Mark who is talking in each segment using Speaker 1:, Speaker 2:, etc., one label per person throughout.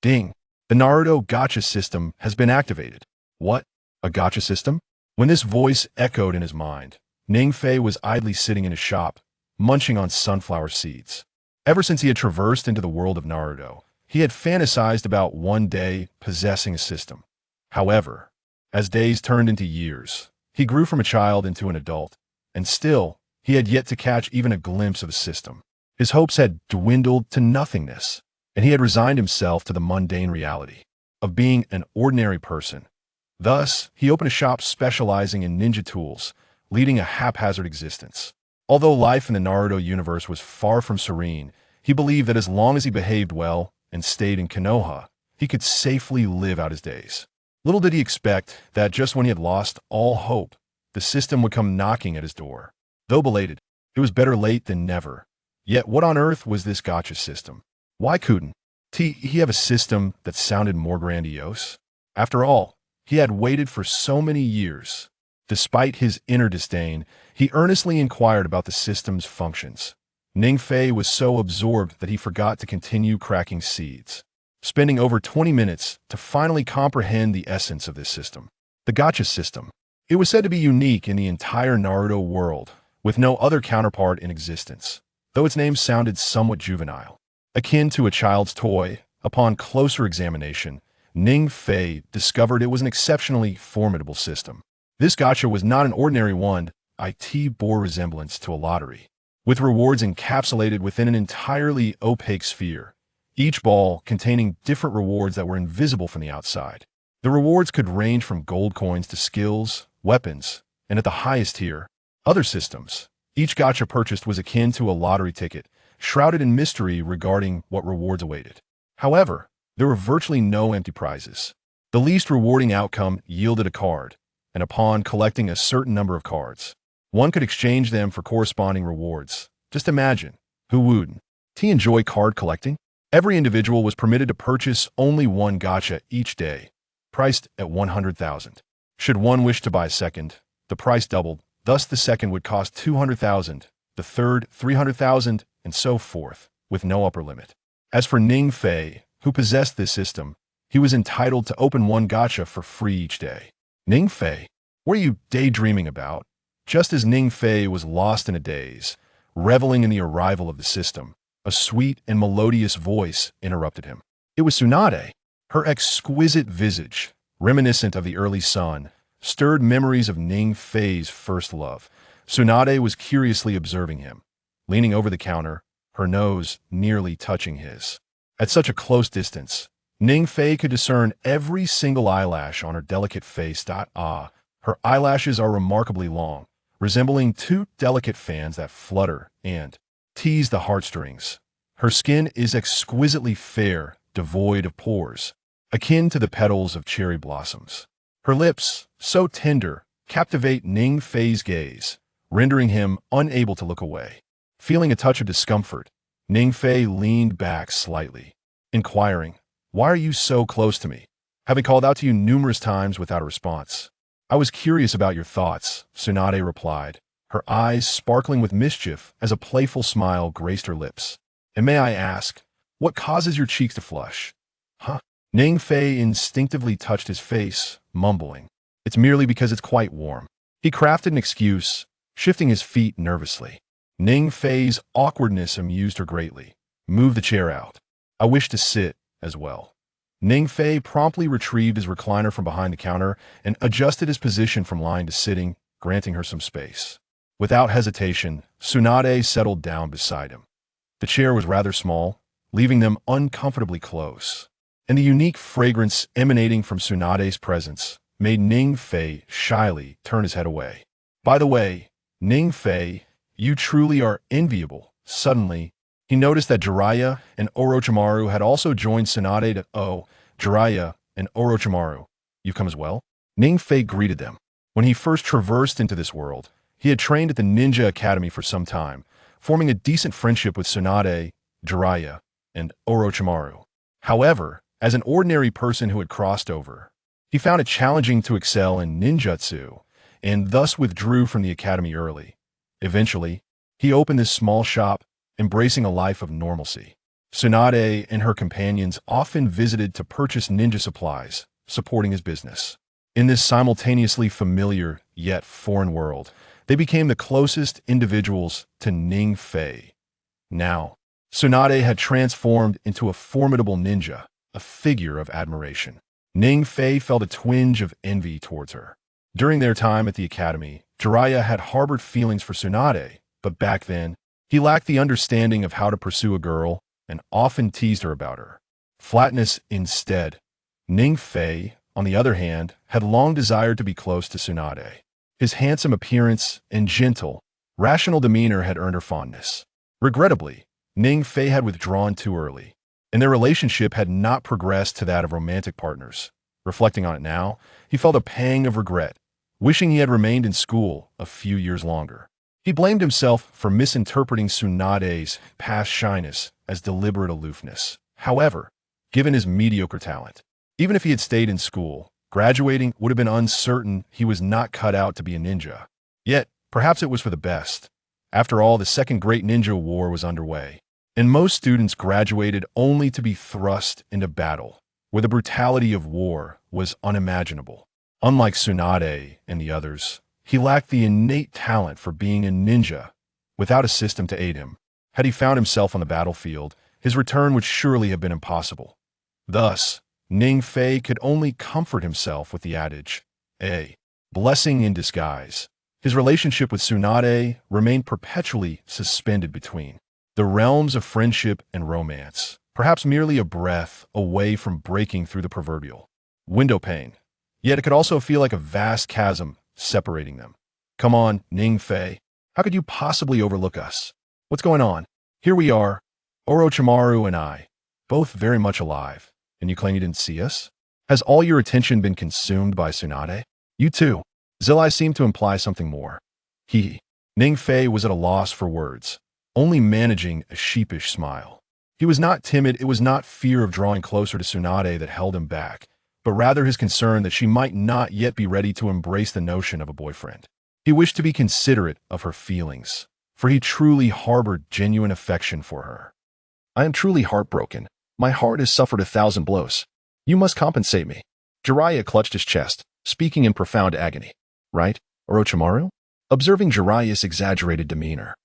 Speaker 1: Ding. The Naruto Gacha System has been activated. What? A Gacha System? When this voice echoed in his mind, Ningfei was idly sitting in his shop, munching on sunflower seeds. Ever since he had traversed into the world of Naruto, he had fantasized about one day possessing a system. However, as days turned into years, he grew from a child into an adult, and still, he had yet to catch even a glimpse of a system. His hopes had dwindled to nothingness, and he had resigned himself to the mundane reality of being an ordinary person. Thus, he opened a shop specializing in ninja tools, leading a haphazard existence. Although life in the Naruto universe was far from serene, he believed that as long as he behaved well and stayed in Konoha, he could safely live out his days. Little did he expect that just when he had lost all hope, the system would come knocking at his door. Though belated, it was better late than never. Yet what on earth was this Gacha System? Why couldn't he have a system that sounded more grandiose? After all, he had waited for so many years. Despite his inner disdain, he earnestly inquired about the system's functions. Ningfei was so absorbed that he forgot to continue cracking seeds, spending over 20 minutes to finally comprehend the essence of this system. The Gacha System. It was said to be unique in the entire Naruto world, with no other counterpart in existence, though its name sounded somewhat juvenile. Akin to a child's toy, upon closer examination, Ningfei discovered it was an exceptionally formidable system. This gacha was not an ordinary one, it bore resemblance to a lottery, with rewards encapsulated within an entirely opaque sphere, each ball containing different rewards that were invisible from the outside. The rewards could range from gold coins to skills, weapons, and at the highest tier, other systems. Each gacha purchased was akin to a lottery ticket, shrouded in mystery regarding what rewards awaited. However, there were virtually no empty prizes. The least rewarding outcome yielded a card, and upon collecting a certain number of cards, one could exchange them for corresponding rewards. Just imagine, who wouldn't enjoy card collecting? Every individual was permitted to purchase only one gacha each day, priced at 100,000. Should one wish to buy a second, the price doubled, thus the second would cost 200,000, the third 300,000, and so forth, with no upper limit. As for Ningfei, who possessed this system, he was entitled to open one gacha for free each day. Ningfei, what are you daydreaming about? Just as Ningfei was lost in a daze, reveling in the arrival of the system, a sweet and melodious voice interrupted him. It was Tsunade. Her exquisite visage, reminiscent of the early sun, stirred memories of Ningfei's first love. Tsunade was curiously observing him, leaning over the counter, her nose nearly touching his. At such a close distance, Ningfei could discern every single eyelash on her delicate face. Her eyelashes are remarkably long, resembling two delicate fans that flutter and tease the heartstrings. Her skin is exquisitely fair, devoid of pores, akin to the petals of cherry blossoms. Her lips, so tender, captivate Ningfei's gaze, rendering him unable to look away. Feeling a touch of discomfort, Ningfei leaned back slightly, inquiring, "Why are you so close to me?" Having called out to you numerous times without a response. "I was curious about your thoughts," Tsunade replied, her eyes sparkling with mischief as a playful smile graced her lips. "And may I ask, what causes your cheeks to flush?" Ningfei instinctively touched his face, mumbling, "It's merely because it's quite warm." He crafted an excuse, shifting his feet nervously. Ningfei's awkwardness amused her greatly. "Move the chair out. I wish to sit as well." Ningfei promptly retrieved his recliner from behind the counter and adjusted his position from lying to sitting, granting her some space. Without hesitation, Tsunade settled down beside him. The chair was rather small, leaving them uncomfortably close, and the unique fragrance emanating from Tsunade's presence made Ningfei shyly turn his head away. "By the way, Ningfei, you truly are enviable." Suddenly, he noticed that Jiraiya and Orochimaru had also joined Tsunade. "Oh, Jiraiya and Orochimaru, you've come as well?" Ningfei greeted them. When he first traversed into this world, he had trained at the Ninja Academy for some time, forming a decent friendship with Tsunade, Jiraiya, and Orochimaru. However, as an ordinary person who had crossed over, he found it challenging to excel in ninjutsu, and thus withdrew from the academy early. Eventually, he opened this small shop, embracing a life of normalcy. Tsunade and her companions often visited to purchase ninja supplies, supporting his business. In this simultaneously familiar yet foreign world, they became the closest individuals to Ning Fei. Now, Tsunade had transformed into a formidable ninja, a figure of admiration. Ning Fei felt a twinge of envy towards her. During their time at the academy, Jiraiya had harbored feelings for Tsunade, but back then, he lacked the understanding of how to pursue a girl and often teased her about her flatness instead. Ning Fei, on the other hand, had long desired to be close to Tsunade. His handsome appearance and gentle, rational demeanor had earned her fondness. Regrettably, Ning Fei had withdrawn too early, and their relationship had not progressed to that of romantic partners. Reflecting on it now, he felt a pang of regret, wishing he had remained in school a few years longer. He blamed himself for misinterpreting Tsunade's past shyness as deliberate aloofness. However, given his mediocre talent, even if he had stayed in school, graduating would have been uncertain. He was not cut out to be a ninja. Yet, perhaps it was for the best. After all, the Second Great Ninja War was underway, and most students graduated only to be thrust into battle, where the brutality of war was unimaginable. Unlike Tsunade and the others, he lacked the innate talent for being a ninja. Without a system to aid him, had he found himself on the battlefield, his return would surely have been impossible. Thus, Ning Fei could only comfort himself with the adage, a blessing in disguise. His relationship with Tsunade remained perpetually suspended between the realms of friendship and romance, perhaps merely a breath away from breaking through the proverbial window pane. Yet it could also feel like a vast chasm separating them. Come on, Ning Fei. How could you possibly overlook us? What's going on? Here we are, Orochimaru and I, both very much alive. And you claim you didn't see us? Has all your attention been consumed by Tsunade? You too. Zilai seemed to imply something more. Ning Fei was at a loss for words, only managing a sheepish smile. He was not timid. It was not fear of drawing closer to Tsunade that held him back, but rather his concern that she might not yet be ready to embrace the notion of a boyfriend. He wished to be considerate of her feelings, for he truly harbored genuine affection for her. I am truly heartbroken. My heart has suffered 1,000 blows. You must compensate me. Jiraiya clutched his chest, speaking in profound agony. Right, Orochimaru? Observing Jiraiya's exaggerated demeanor,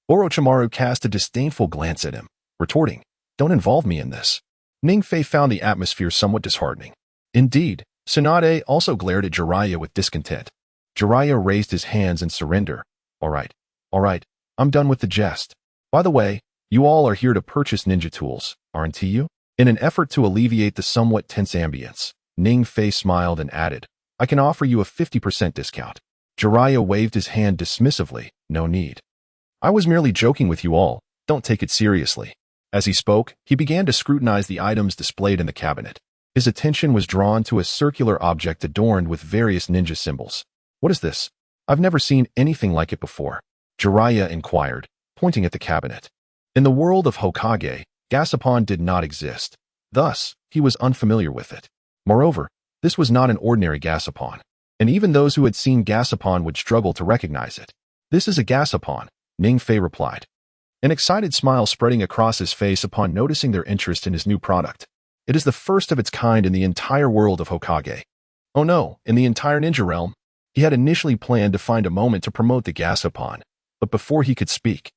Speaker 1: Orochimaru cast a disdainful glance at him, retorting, Don't involve me in this. Ning Fei found the atmosphere somewhat disheartening. Indeed, Tsunade also glared at Jiraiya with discontent. Jiraiya raised his hands in surrender. All right, I'm done with the jest. By the way, you all are here to purchase ninja tools, aren't you? In an effort to alleviate the somewhat tense ambience, Ning Fei smiled and added, I can offer you a 50% discount. Jiraiya waved his hand dismissively. No need. I was merely joking with you all. Don't take it seriously. As he spoke, he began to scrutinize the items displayed in the cabinet. His attention was drawn to a circular object adorned with various ninja symbols. What is this? I've never seen anything like it before, Jiraiya inquired, pointing at the cabinet. In the world of Hokage, Gashapon did not exist. Thus, he was unfamiliar with it. Moreover, this was not an ordinary Gashapon, and even those who had seen Gashapon would struggle to recognize it. This is a Gashapon, Ning Fei replied, an excited smile spreading across his face upon noticing their interest in his new product. It is the first of its kind in the entire world of Hokage. Oh no, in the entire ninja realm. He had initially planned to find a moment to promote the Gashapon, but before he could speak,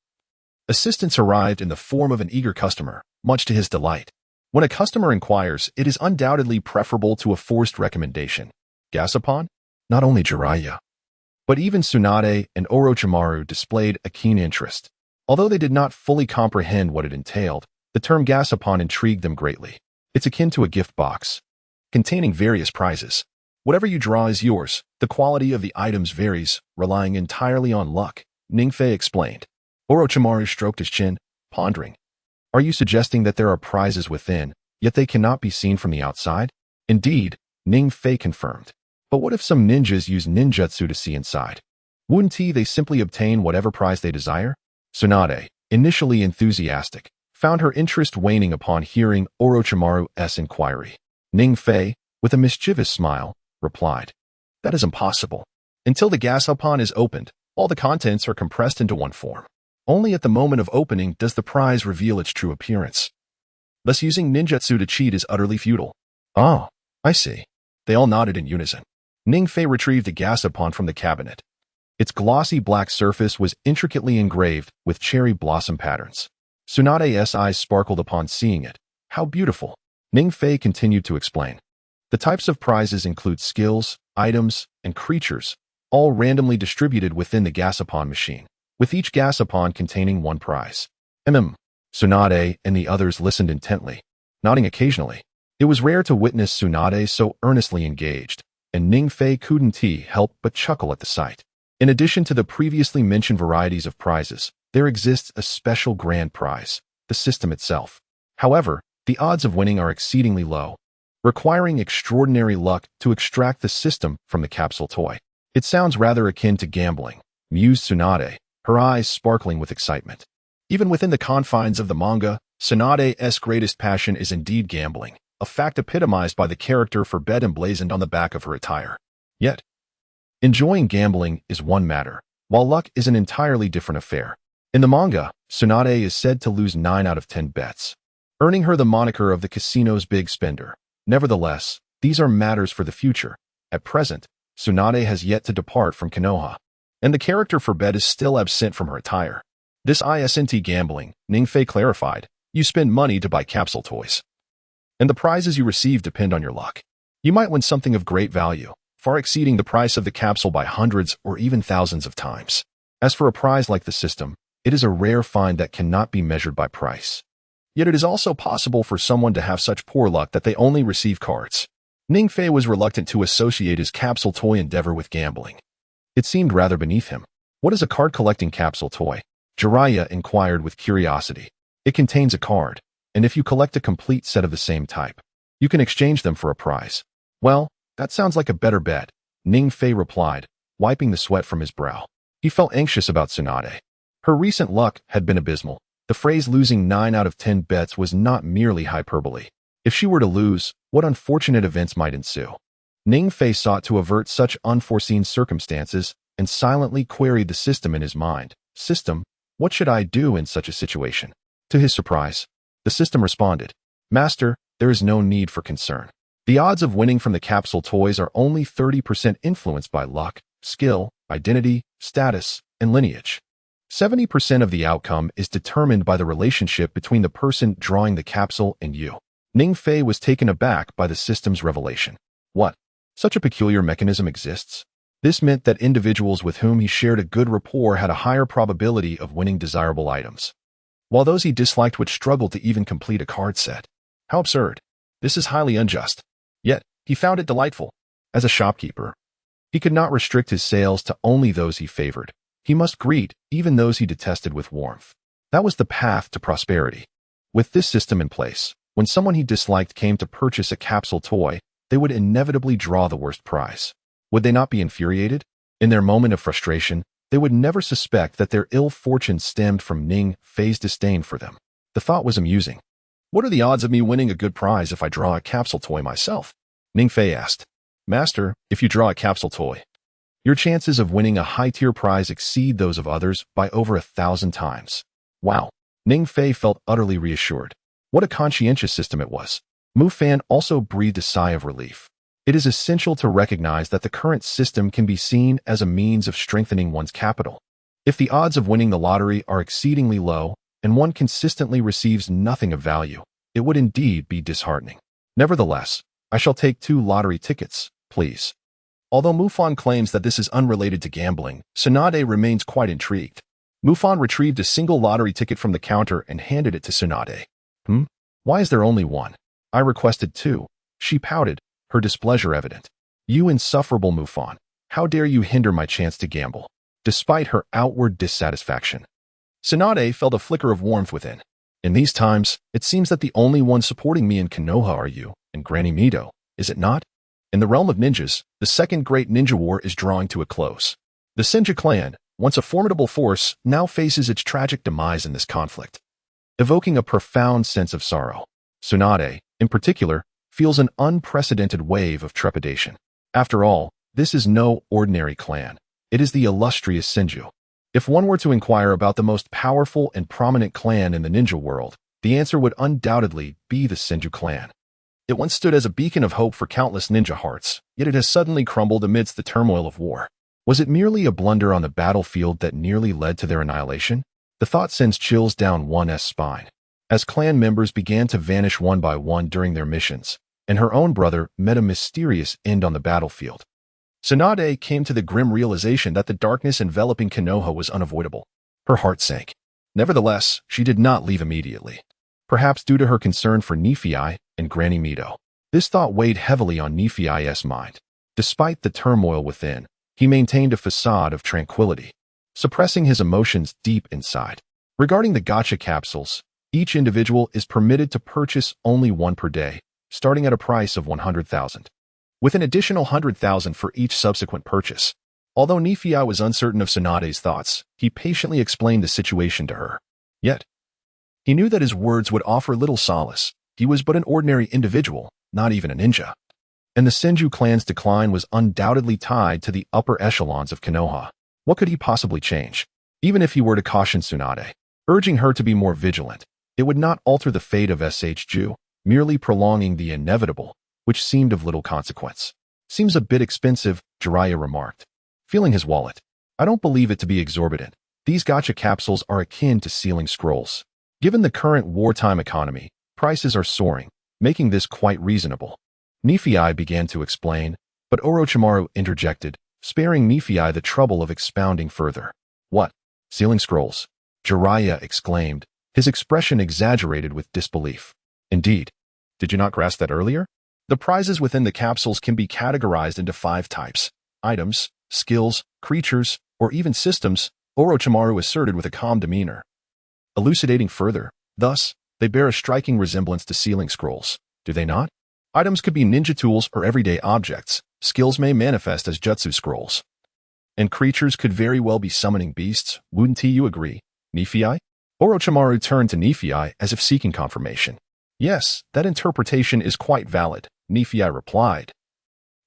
Speaker 1: assistance arrived in the form of an eager customer, much to his delight. When a customer inquires, it is undoubtedly preferable to a forced recommendation. Gashapon? Not only Jiraiya, but even Tsunade and Orochimaru displayed a keen interest. Although they did not fully comprehend what it entailed, the term Gashapon intrigued them greatly. It's akin to a gift box, containing various prizes. Whatever you draw is yours. The quality of the items varies, relying entirely on luck, Ning Fei explained. Orochimaru stroked his chin, pondering. Are you suggesting that there are prizes within, yet they cannot be seen from the outside? Indeed, Ning Fei confirmed. But what if some ninjas use ninjutsu to see inside? Wouldn't they simply obtain whatever prize they desire? Tsunade, initially enthusiastic, found her interest waning upon hearing Orochimaru's inquiry. Ning Fei, with a mischievous smile, replied, That is impossible. Until the Gashapon is opened, all the contents are compressed into one form. Only at the moment of opening does the prize reveal its true appearance. Thus using ninjutsu to cheat is utterly futile. Oh, I see. They all nodded in unison. Ningfei retrieved a Gashapon from the cabinet. Its glossy black surface was intricately engraved with cherry blossom patterns. Tsunade's eyes sparkled upon seeing it. How beautiful! Ningfei continued to explain. The types of prizes include skills, items, and creatures, all randomly distributed within the Gashapon machine, with each Gashapon containing one prize. Tsunade and the others listened intently, nodding occasionally. It was rare to witness Tsunade so earnestly engaged, and Ningfei couldn't help but chuckle at the sight. In addition to the previously mentioned varieties of prizes, there exists a special grand prize, the system itself. However, the odds of winning are exceedingly low, requiring extraordinary luck to extract the system from the capsule toy. It sounds rather akin to gambling, mused Tsunade, her eyes sparkling with excitement. Even within the confines of the manga, Tsunade's greatest passion is indeed gambling, a fact epitomized by the character for bet emblazoned on the back of her attire. Yet, enjoying gambling is one matter, while luck is an entirely different affair. In the manga, Tsunade is said to lose 9 out of 10 bets, earning her the moniker of the casino's big spender. Nevertheless, these are matters for the future. At present, Tsunade has yet to depart from Konoha, and the character for bet is still absent from her attire. This isn't gambling, Ningfei clarified. You spend money to buy capsule toys, and the prizes you receive depend on your luck. You might win something of great value, far exceeding the price of the capsule by hundreds or even thousands of times. As for a prize like the system, it is a rare find that cannot be measured by price. Yet it is also possible for someone to have such poor luck that they only receive cards. Ningfei was reluctant to associate his capsule toy endeavor with gambling. It seemed rather beneath him. What is a card-collecting capsule toy? Jiraiya inquired with curiosity. It contains a card, and if you collect a complete set of the same type, you can exchange them for a prize. Well, that sounds like a better bet, Ningfei replied, wiping the sweat from his brow. He felt anxious about Tsunade. Her recent luck had been abysmal. The phrase losing 9 out of 10 bets was not merely hyperbole. If she were to lose, what unfortunate events might ensue? Ningfei sought to avert such unforeseen circumstances and silently queried the system in his mind. System, what should I do in such a situation? To his surprise, the system responded, Master, there is no need for concern. The odds of winning from the capsule toys are only 30% influenced by luck, skill, identity, status, and lineage. 70% of the outcome is determined by the relationship between the person drawing the capsule and you. Ningfei was taken aback by the system's revelation. What? Such a peculiar mechanism exists? This meant that individuals with whom he shared a good rapport had a higher probability of winning desirable items, while those he disliked would struggle to even complete a card set. How absurd. This is highly unjust. Yet, he found it delightful. As a shopkeeper, he could not restrict his sales to only those he favored. He must greet even those he detested with warmth. That was the path to prosperity. With this system in place, when someone he disliked came to purchase a capsule toy, they would inevitably draw the worst prize. Would they not be infuriated? In their moment of frustration, they would never suspect that their ill fortune stemmed from Ningfei's disdain for them. The thought was amusing. What are the odds of me winning a good prize if I draw a capsule toy myself? Ningfei asked. Master, if you draw a capsule toy, your chances of winning a high-tier prize exceed those of others by over 1,000 times. Wow. Ningfei felt utterly reassured. What a conscientious system it was. Mufan also breathed a sigh of relief. It is essential to recognize that the current system can be seen as a means of strengthening one's capital. If the odds of winning the lottery are exceedingly low, and one consistently receives nothing of value, it would indeed be disheartening. Nevertheless, I shall take 2 lottery tickets, please. Although Mufan claims that this is unrelated to gambling, Tsunade remains quite intrigued. Mufan retrieved a single lottery ticket from the counter and handed it to Tsunade. Why is there only one? I requested 2. She pouted, her displeasure evident. You insufferable Mufan, how dare you hinder my chance to gamble? Despite her outward dissatisfaction, Tsunade felt a flicker of warmth within. In these times, it seems that the only one supporting me in Konoha are you and Granny Mido, is it not? In the realm of ninjas, the second great ninja war is drawing to a close. The Senju clan, once a formidable force, now faces its tragic demise in this conflict, evoking a profound sense of sorrow. Tsunade, in particular, feels an unprecedented wave of trepidation. After all, this is no ordinary clan. It is the illustrious Senju. If one were to inquire about the most powerful and prominent clan in the ninja world, the answer would undoubtedly be the Senju clan. It once stood as a beacon of hope for countless ninja hearts, yet it has suddenly crumbled amidst the turmoil of war. Was it merely a blunder on the battlefield that nearly led to their annihilation? The thought sends chills down one's spine. As clan members began to vanish one by one during their missions, and her own brother met a mysterious end on the battlefield, Tsunade came to the grim realization that the darkness enveloping Konoha was unavoidable. Her heart sank. Nevertheless, she did not leave immediately. Perhaps due to her concern for Nephi and Granny Mito. This thought weighed heavily on Nephi's mind. Despite the turmoil within, he maintained a facade of tranquility, suppressing his emotions deep inside. Regarding the gacha capsules, each individual is permitted to purchase only one per day, starting at a price of 100,000. With an additional 100,000 for each subsequent purchase. Although Nephi was uncertain of Tsunade's thoughts, he patiently explained the situation to her. Yet, he knew that his words would offer little solace. He was but an ordinary individual, not even a ninja. And the Senju clan's decline was undoubtedly tied to the upper echelons of Konoha. What could he possibly change? Even if he were to caution Tsunade, urging her to be more vigilant, it would not alter the fate of SHU, merely prolonging the inevitable, which seemed of little consequence. Seems a bit expensive, Jiraiya remarked, feeling his wallet. I don't believe it to be exorbitant. These gacha capsules are akin to sealing scrolls. Given the current wartime economy, prices are soaring, making this quite reasonable. Nephi began to explain, but Orochimaru interjected, sparing Nephi the trouble of expounding further. What? Sealing scrolls? Jiraiya exclaimed, his expression exaggerated with disbelief. Indeed. Did you not grasp that earlier? The prizes within the capsules can be categorized into 5 types: items, skills, creatures, or even systems, Orochimaru asserted with a calm demeanor. Elucidating further, thus, they bear a striking resemblance to sealing scrolls, do they not? Items could be ninja tools or everyday objects, skills may manifest as jutsu scrolls. And creatures could very well be summoning beasts, wouldn't you agree, Nephi? Orochimaru turned to Nephi as if seeking confirmation. Yes, that interpretation is quite valid, Nephi replied,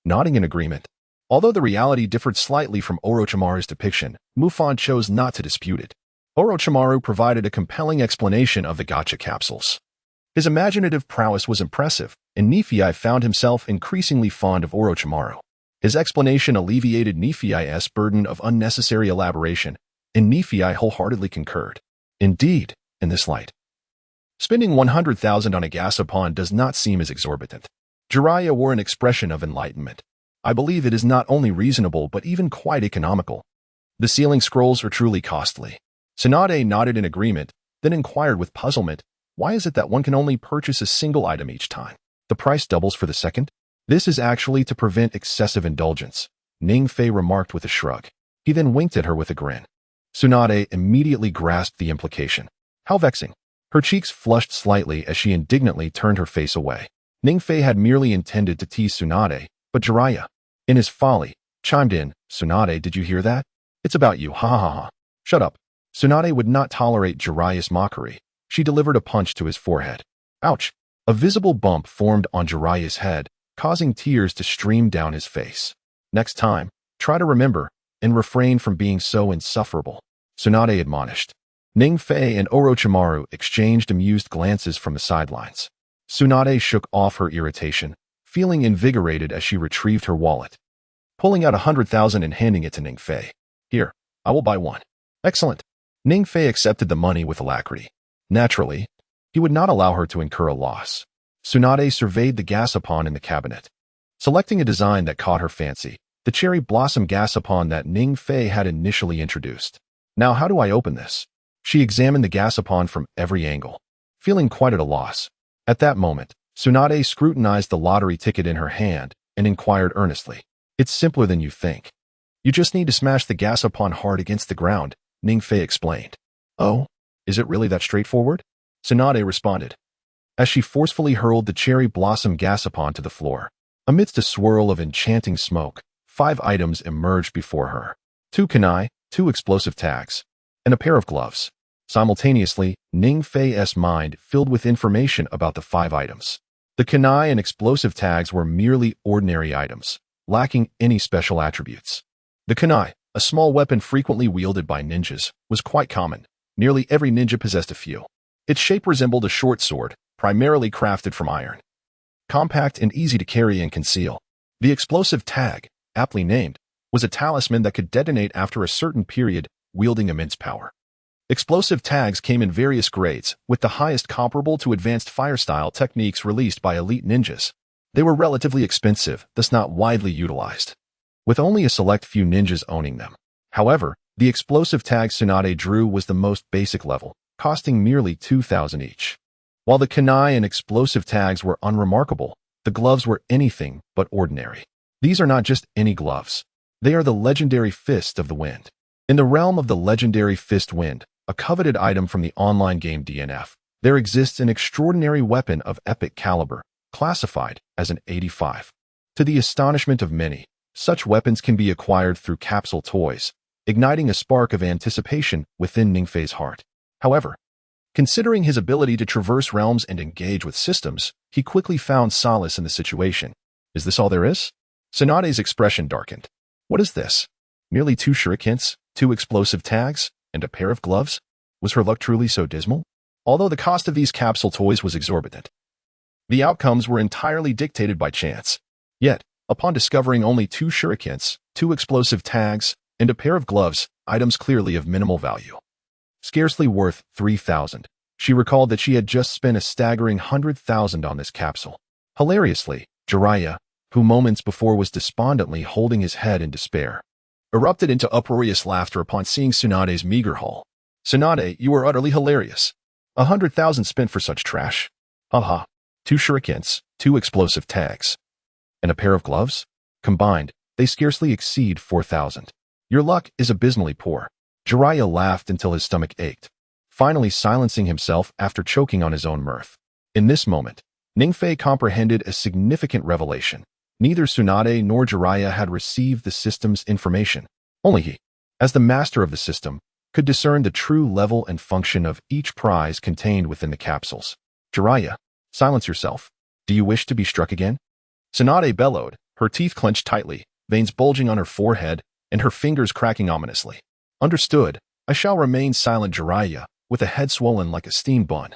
Speaker 1: nodding in agreement. Although the reality differed slightly from Orochimaru's depiction, Mufon chose not to dispute it. Orochimaru provided a compelling explanation of the gacha capsules. His imaginative prowess was impressive, and Nephi found himself increasingly fond of Orochimaru. His explanation alleviated Nephi's burden of unnecessary elaboration, and Nephi wholeheartedly concurred. Indeed, in this light, spending 100,000 on a Gashapon does not seem as exorbitant. Jiraiya wore an expression of enlightenment. I believe it is not only reasonable but even quite economical. The sealing scrolls are truly costly. Tsunade nodded in agreement, then inquired with puzzlement, why is it that one can only purchase a single item each time? The price doubles for the second? This is actually to prevent excessive indulgence, Ningfei remarked with a shrug. He then winked at her with a grin. Tsunade immediately grasped the implication. How vexing. Her cheeks flushed slightly as she indignantly turned her face away. Ningfei had merely intended to tease Tsunade, but Jiraiya, in his folly, chimed in, Tsunade, did you hear that? It's about you, ha ha ha ha. Shut up. Tsunade would not tolerate Jiraiya's mockery. She delivered a punch to his forehead. Ouch. A visible bump formed on Jiraiya's head, causing tears to stream down his face. Next time, try to remember, and refrain from being so insufferable, Tsunade admonished. Ningfei and Orochimaru exchanged amused glances from the sidelines. Tsunade shook off her irritation, feeling invigorated as she retrieved her wallet. Pulling out 100,000 and handing it to Ningfei. Here, I will buy one. Excellent. Ningfei accepted the money with alacrity. Naturally, he would not allow her to incur a loss. Tsunade surveyed the Gashapon in the cabinet. Selecting a design that caught her fancy, the cherry blossom Gashapon that Ningfei had initially introduced. Now how do I open this? She examined the Gashapon from every angle, feeling quite at a loss. At that moment, Tsunade scrutinized the lottery ticket in her hand and inquired earnestly. It's simpler than you think. You just need to smash the Gashapon hard against the ground, Ningfei explained. Oh, is it really that straightforward? Tsunade responded, as she forcefully hurled the cherry blossom Gashapon to the floor. Amidst a swirl of enchanting smoke, 5 items emerged before her. 2 kunai, 2 explosive tags, and a pair of gloves. Simultaneously, Ningfei's mind filled with information about the 5 items. The kunai and explosive tags were merely ordinary items, lacking any special attributes. The kunai, a small weapon frequently wielded by ninjas, was quite common. Nearly every ninja possessed a few. Its shape resembled a short sword, primarily crafted from iron. Compact and easy to carry and conceal. The explosive tag, aptly named, was a talisman that could detonate after a certain period, wielding immense power. Explosive tags came in various grades, with the highest comparable to advanced fire-style techniques released by elite ninjas. They were relatively expensive, thus not widely utilized, with only a select few ninjas owning them. However, the explosive tag Tsunade drew was the most basic level, costing merely 2,000 each. While the kunai and explosive tags were unremarkable, the gloves were anything but ordinary. These are not just any gloves. They are the legendary Fist of the Wind. In the realm of the legendary Fist Wind, a coveted item from the online game DNF, there exists an extraordinary weapon of epic caliber, classified as an 85. To the astonishment of many, such weapons can be acquired through capsule toys, igniting a spark of anticipation within Ningfei's heart. However, considering his ability to traverse realms and engage with systems, he quickly found solace in the situation. Is this all there is? Tsunade's expression darkened. What is this? Merely 2 shurikens, 2 explosive tags, and a pair of gloves? Was her luck truly so dismal? Although the cost of these capsule toys was exorbitant, the outcomes were entirely dictated by chance. Yet, upon discovering only 2 shurikens, 2 explosive tags, and a pair of gloves, items clearly of minimal value, scarcely worth 3,000, she recalled that she had just spent a staggering 100,000 on this capsule. Hilariously, Jiraiya, who moments before was despondently holding his head in despair, erupted into uproarious laughter upon seeing Tsunade's meager haul. Tsunade, you are utterly hilarious. 100,000 spent for such trash. Haha. 2 shurikens, 2 explosive tags, and a pair of gloves? Combined, they scarcely exceed 4,000. Your luck is abysmally poor. Jiraiya laughed until his stomach ached, finally silencing himself after choking on his own mirth. In this moment, Ningfei comprehended a significant revelation. Neither Tsunade nor Jiraiya had received the system's information. Only he, as the master of the system, could discern the true level and function of each prize contained within the capsules. Jiraiya, silence yourself. Do you wish to be struck again? Tsunade bellowed, her teeth clenched tightly, veins bulging on her forehead, and her fingers cracking ominously. Understood. I shall remain silent. Jiraiya, with a head swollen like a steamed bun,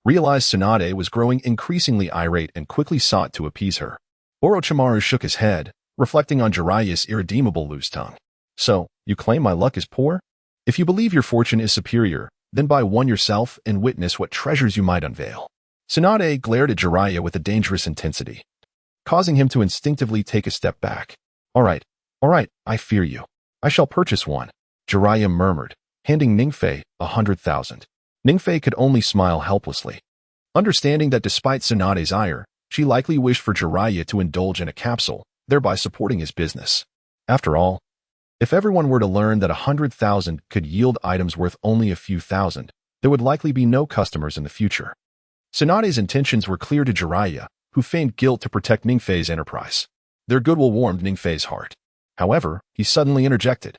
Speaker 1: realized Tsunade was growing increasingly irate and quickly sought to appease her. Orochimaru shook his head, reflecting on Jiraiya's irredeemable loose tongue. So, you claim my luck is poor? If you believe your fortune is superior, then buy one yourself and witness what treasures you might unveil. Tsunade glared at Jiraiya with a dangerous intensity, causing him to instinctively take a step back. All right, I fear you. I shall purchase one, Jiraiya murmured, handing Ningfei 100,000. Ningfei could only smile helplessly, understanding that despite Tsunade's ire, she likely wished for Jiraiya to indulge in a capsule, thereby supporting his business. After all, if everyone were to learn that 100,000 could yield items worth only a few thousand, there would likely be no customers in the future. Tsunade's intentions were clear to Jiraiya, who feigned guilt to protect Ningfei's enterprise. Their goodwill warmed Ningfei's heart. However, he suddenly interjected.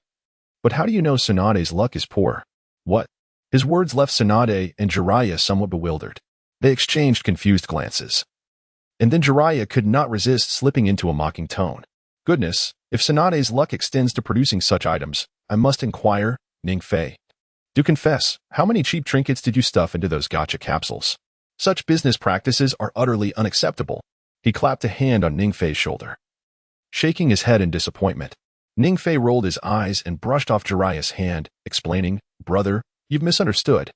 Speaker 1: But how do you know Tsunade's luck is poor? What? His words left Tsunade and Jiraiya somewhat bewildered. They exchanged confused glances. And then Jiraiya could not resist slipping into a mocking tone. Goodness, if Tsunade's luck extends to producing such items, I must inquire, Ningfei. Do confess, how many cheap trinkets did you stuff into those gacha capsules? Such business practices are utterly unacceptable. He clapped a hand on Ningfei's shoulder, shaking his head in disappointment. Ningfei rolled his eyes and brushed off Jiraiya's hand, explaining, Brother, you've misunderstood.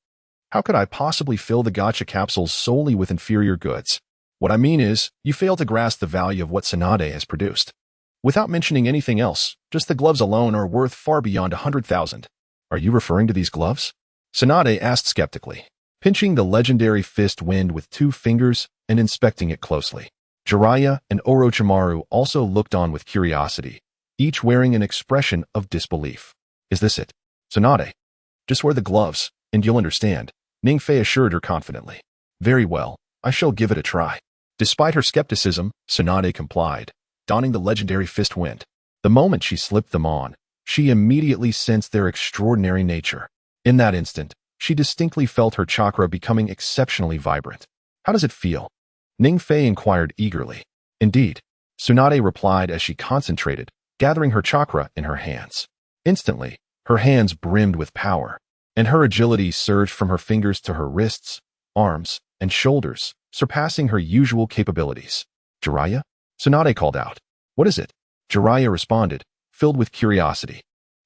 Speaker 1: How could I possibly fill the gacha capsules solely with inferior goods? What I mean is, you fail to grasp the value of what Tsunade has produced. Without mentioning anything else, just the gloves alone are worth far beyond 100,000. Are you referring to these gloves? Tsunade asked skeptically, pinching the legendary Fist Wind with 2 fingers and inspecting it closely. Jiraiya and Orochimaru also looked on with curiosity, each wearing an expression of disbelief. Is this it? Tsunade, just wear the gloves, and you'll understand, Ningfei assured her confidently. Very well, I shall give it a try. Despite her skepticism, Tsunade complied, donning the legendary Fist Wind. The moment she slipped them on, she immediately sensed their extraordinary nature. In that instant, she distinctly felt her chakra becoming exceptionally vibrant. How does it feel? Ningfei inquired eagerly. Indeed, Tsunade replied as she concentrated, gathering her chakra in her hands. Instantly, her hands brimmed with power. and her agility surged from her fingers to her wrists, arms, and shoulders, surpassing her usual capabilities. "Jiraiya?" Tsunade called out. "What is it?" Jiraiya responded, filled with curiosity.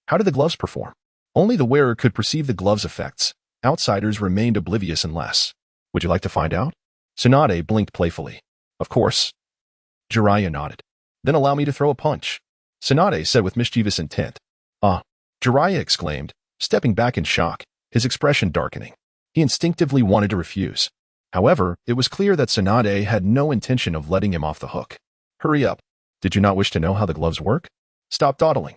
Speaker 1: "How did the gloves perform?" Only the wearer could perceive the gloves' effects. Outsiders remained oblivious unless. "Would you like to find out?" Tsunade blinked playfully. "Of course." Jiraiya nodded. "Then allow me to throw a punch," Tsunade said with mischievous intent. "Ah!" Jiraiya exclaimed, stepping back in shock, his expression darkening. He instinctively wanted to refuse. However, it was clear that Tsunade had no intention of letting him off the hook. "Hurry up. Did you not wish to know how the gloves work? Stop dawdling."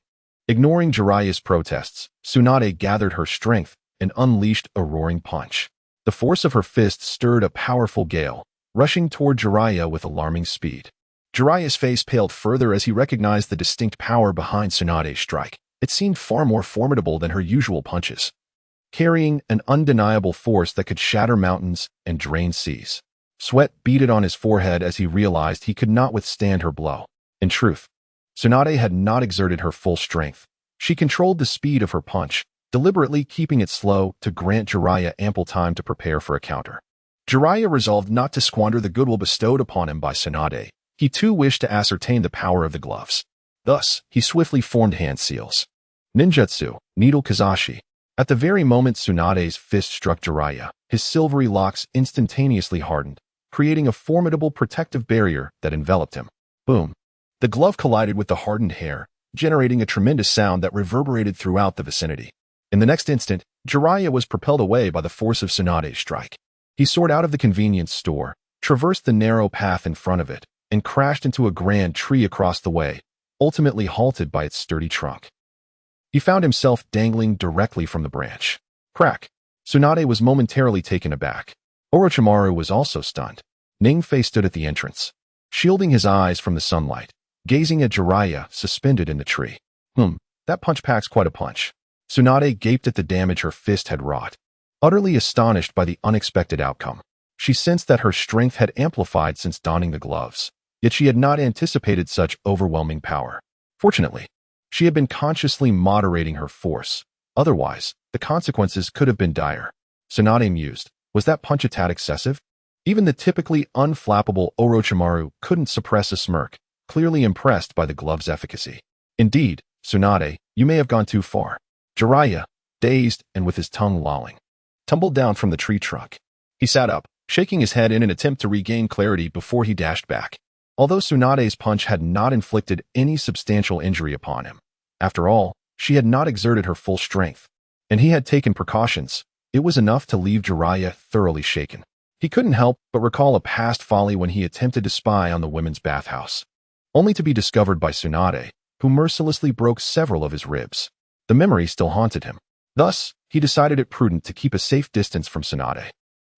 Speaker 1: Ignoring Jiraiya's protests, Tsunade gathered her strength and unleashed a roaring punch. The force of her fist stirred a powerful gale, rushing toward Jiraiya with alarming speed. Jiraiya's face paled further as he recognized the distinct power behind Tsunade's strike. It seemed far more formidable than her usual punches, carrying an undeniable force that could shatter mountains and drain seas. Sweat beaded on his forehead as he realized he could not withstand her blow. In truth, Tsunade had not exerted her full strength. She controlled the speed of her punch, deliberately keeping it slow to grant Jiraiya ample time to prepare for a counter. Jiraiya resolved not to squander the goodwill bestowed upon him by Tsunade. He too wished to ascertain the power of the gloves. Thus, he swiftly formed hand seals. Ninjutsu, Needle Kizashi. At the very moment Tsunade's fist struck Jiraiya, his silvery locks instantaneously hardened, creating a formidable protective barrier that enveloped him. Boom! The glove collided with the hardened hair, generating a tremendous sound that reverberated throughout the vicinity. In the next instant, Jiraiya was propelled away by the force of Tsunade's strike. He soared out of the convenience store, traversed the narrow path in front of it, and crashed into a grand tree across the way, ultimately halted by its sturdy trunk. He found himself dangling directly from the branch. Crack! Tsunade was momentarily taken aback. Orochimaru was also stunned. Ningfei stood at the entrance, shielding his eyes from the sunlight, gazing at Jiraiya suspended in the tree. That punch packs quite a punch." Tsunade gaped at the damage her fist had wrought, utterly astonished by the unexpected outcome. She sensed that her strength had amplified since donning the gloves, yet she had not anticipated such overwhelming power. Fortunately, she had been consciously moderating her force. Otherwise, the consequences could have been dire. Tsunade mused, was that punch attack excessive? Even the typically unflappable Orochimaru couldn't suppress a smirk, clearly impressed by the glove's efficacy. "Indeed, Tsunade, you may have gone too far." Jiraiya, dazed and with his tongue lolling, tumbled down from the tree trunk. He sat up, shaking his head in an attempt to regain clarity before he dashed back. Although Tsunade's punch had not inflicted any substantial injury upon him, after all, she had not exerted her full strength, and he had taken precautions. It was enough to leave Jiraiya thoroughly shaken. He couldn't help but recall a past folly when he attempted to spy on the women's bathhouse, only to be discovered by Tsunade, who mercilessly broke several of his ribs. The memory still haunted him. Thus, he decided it prudent to keep a safe distance from Tsunade.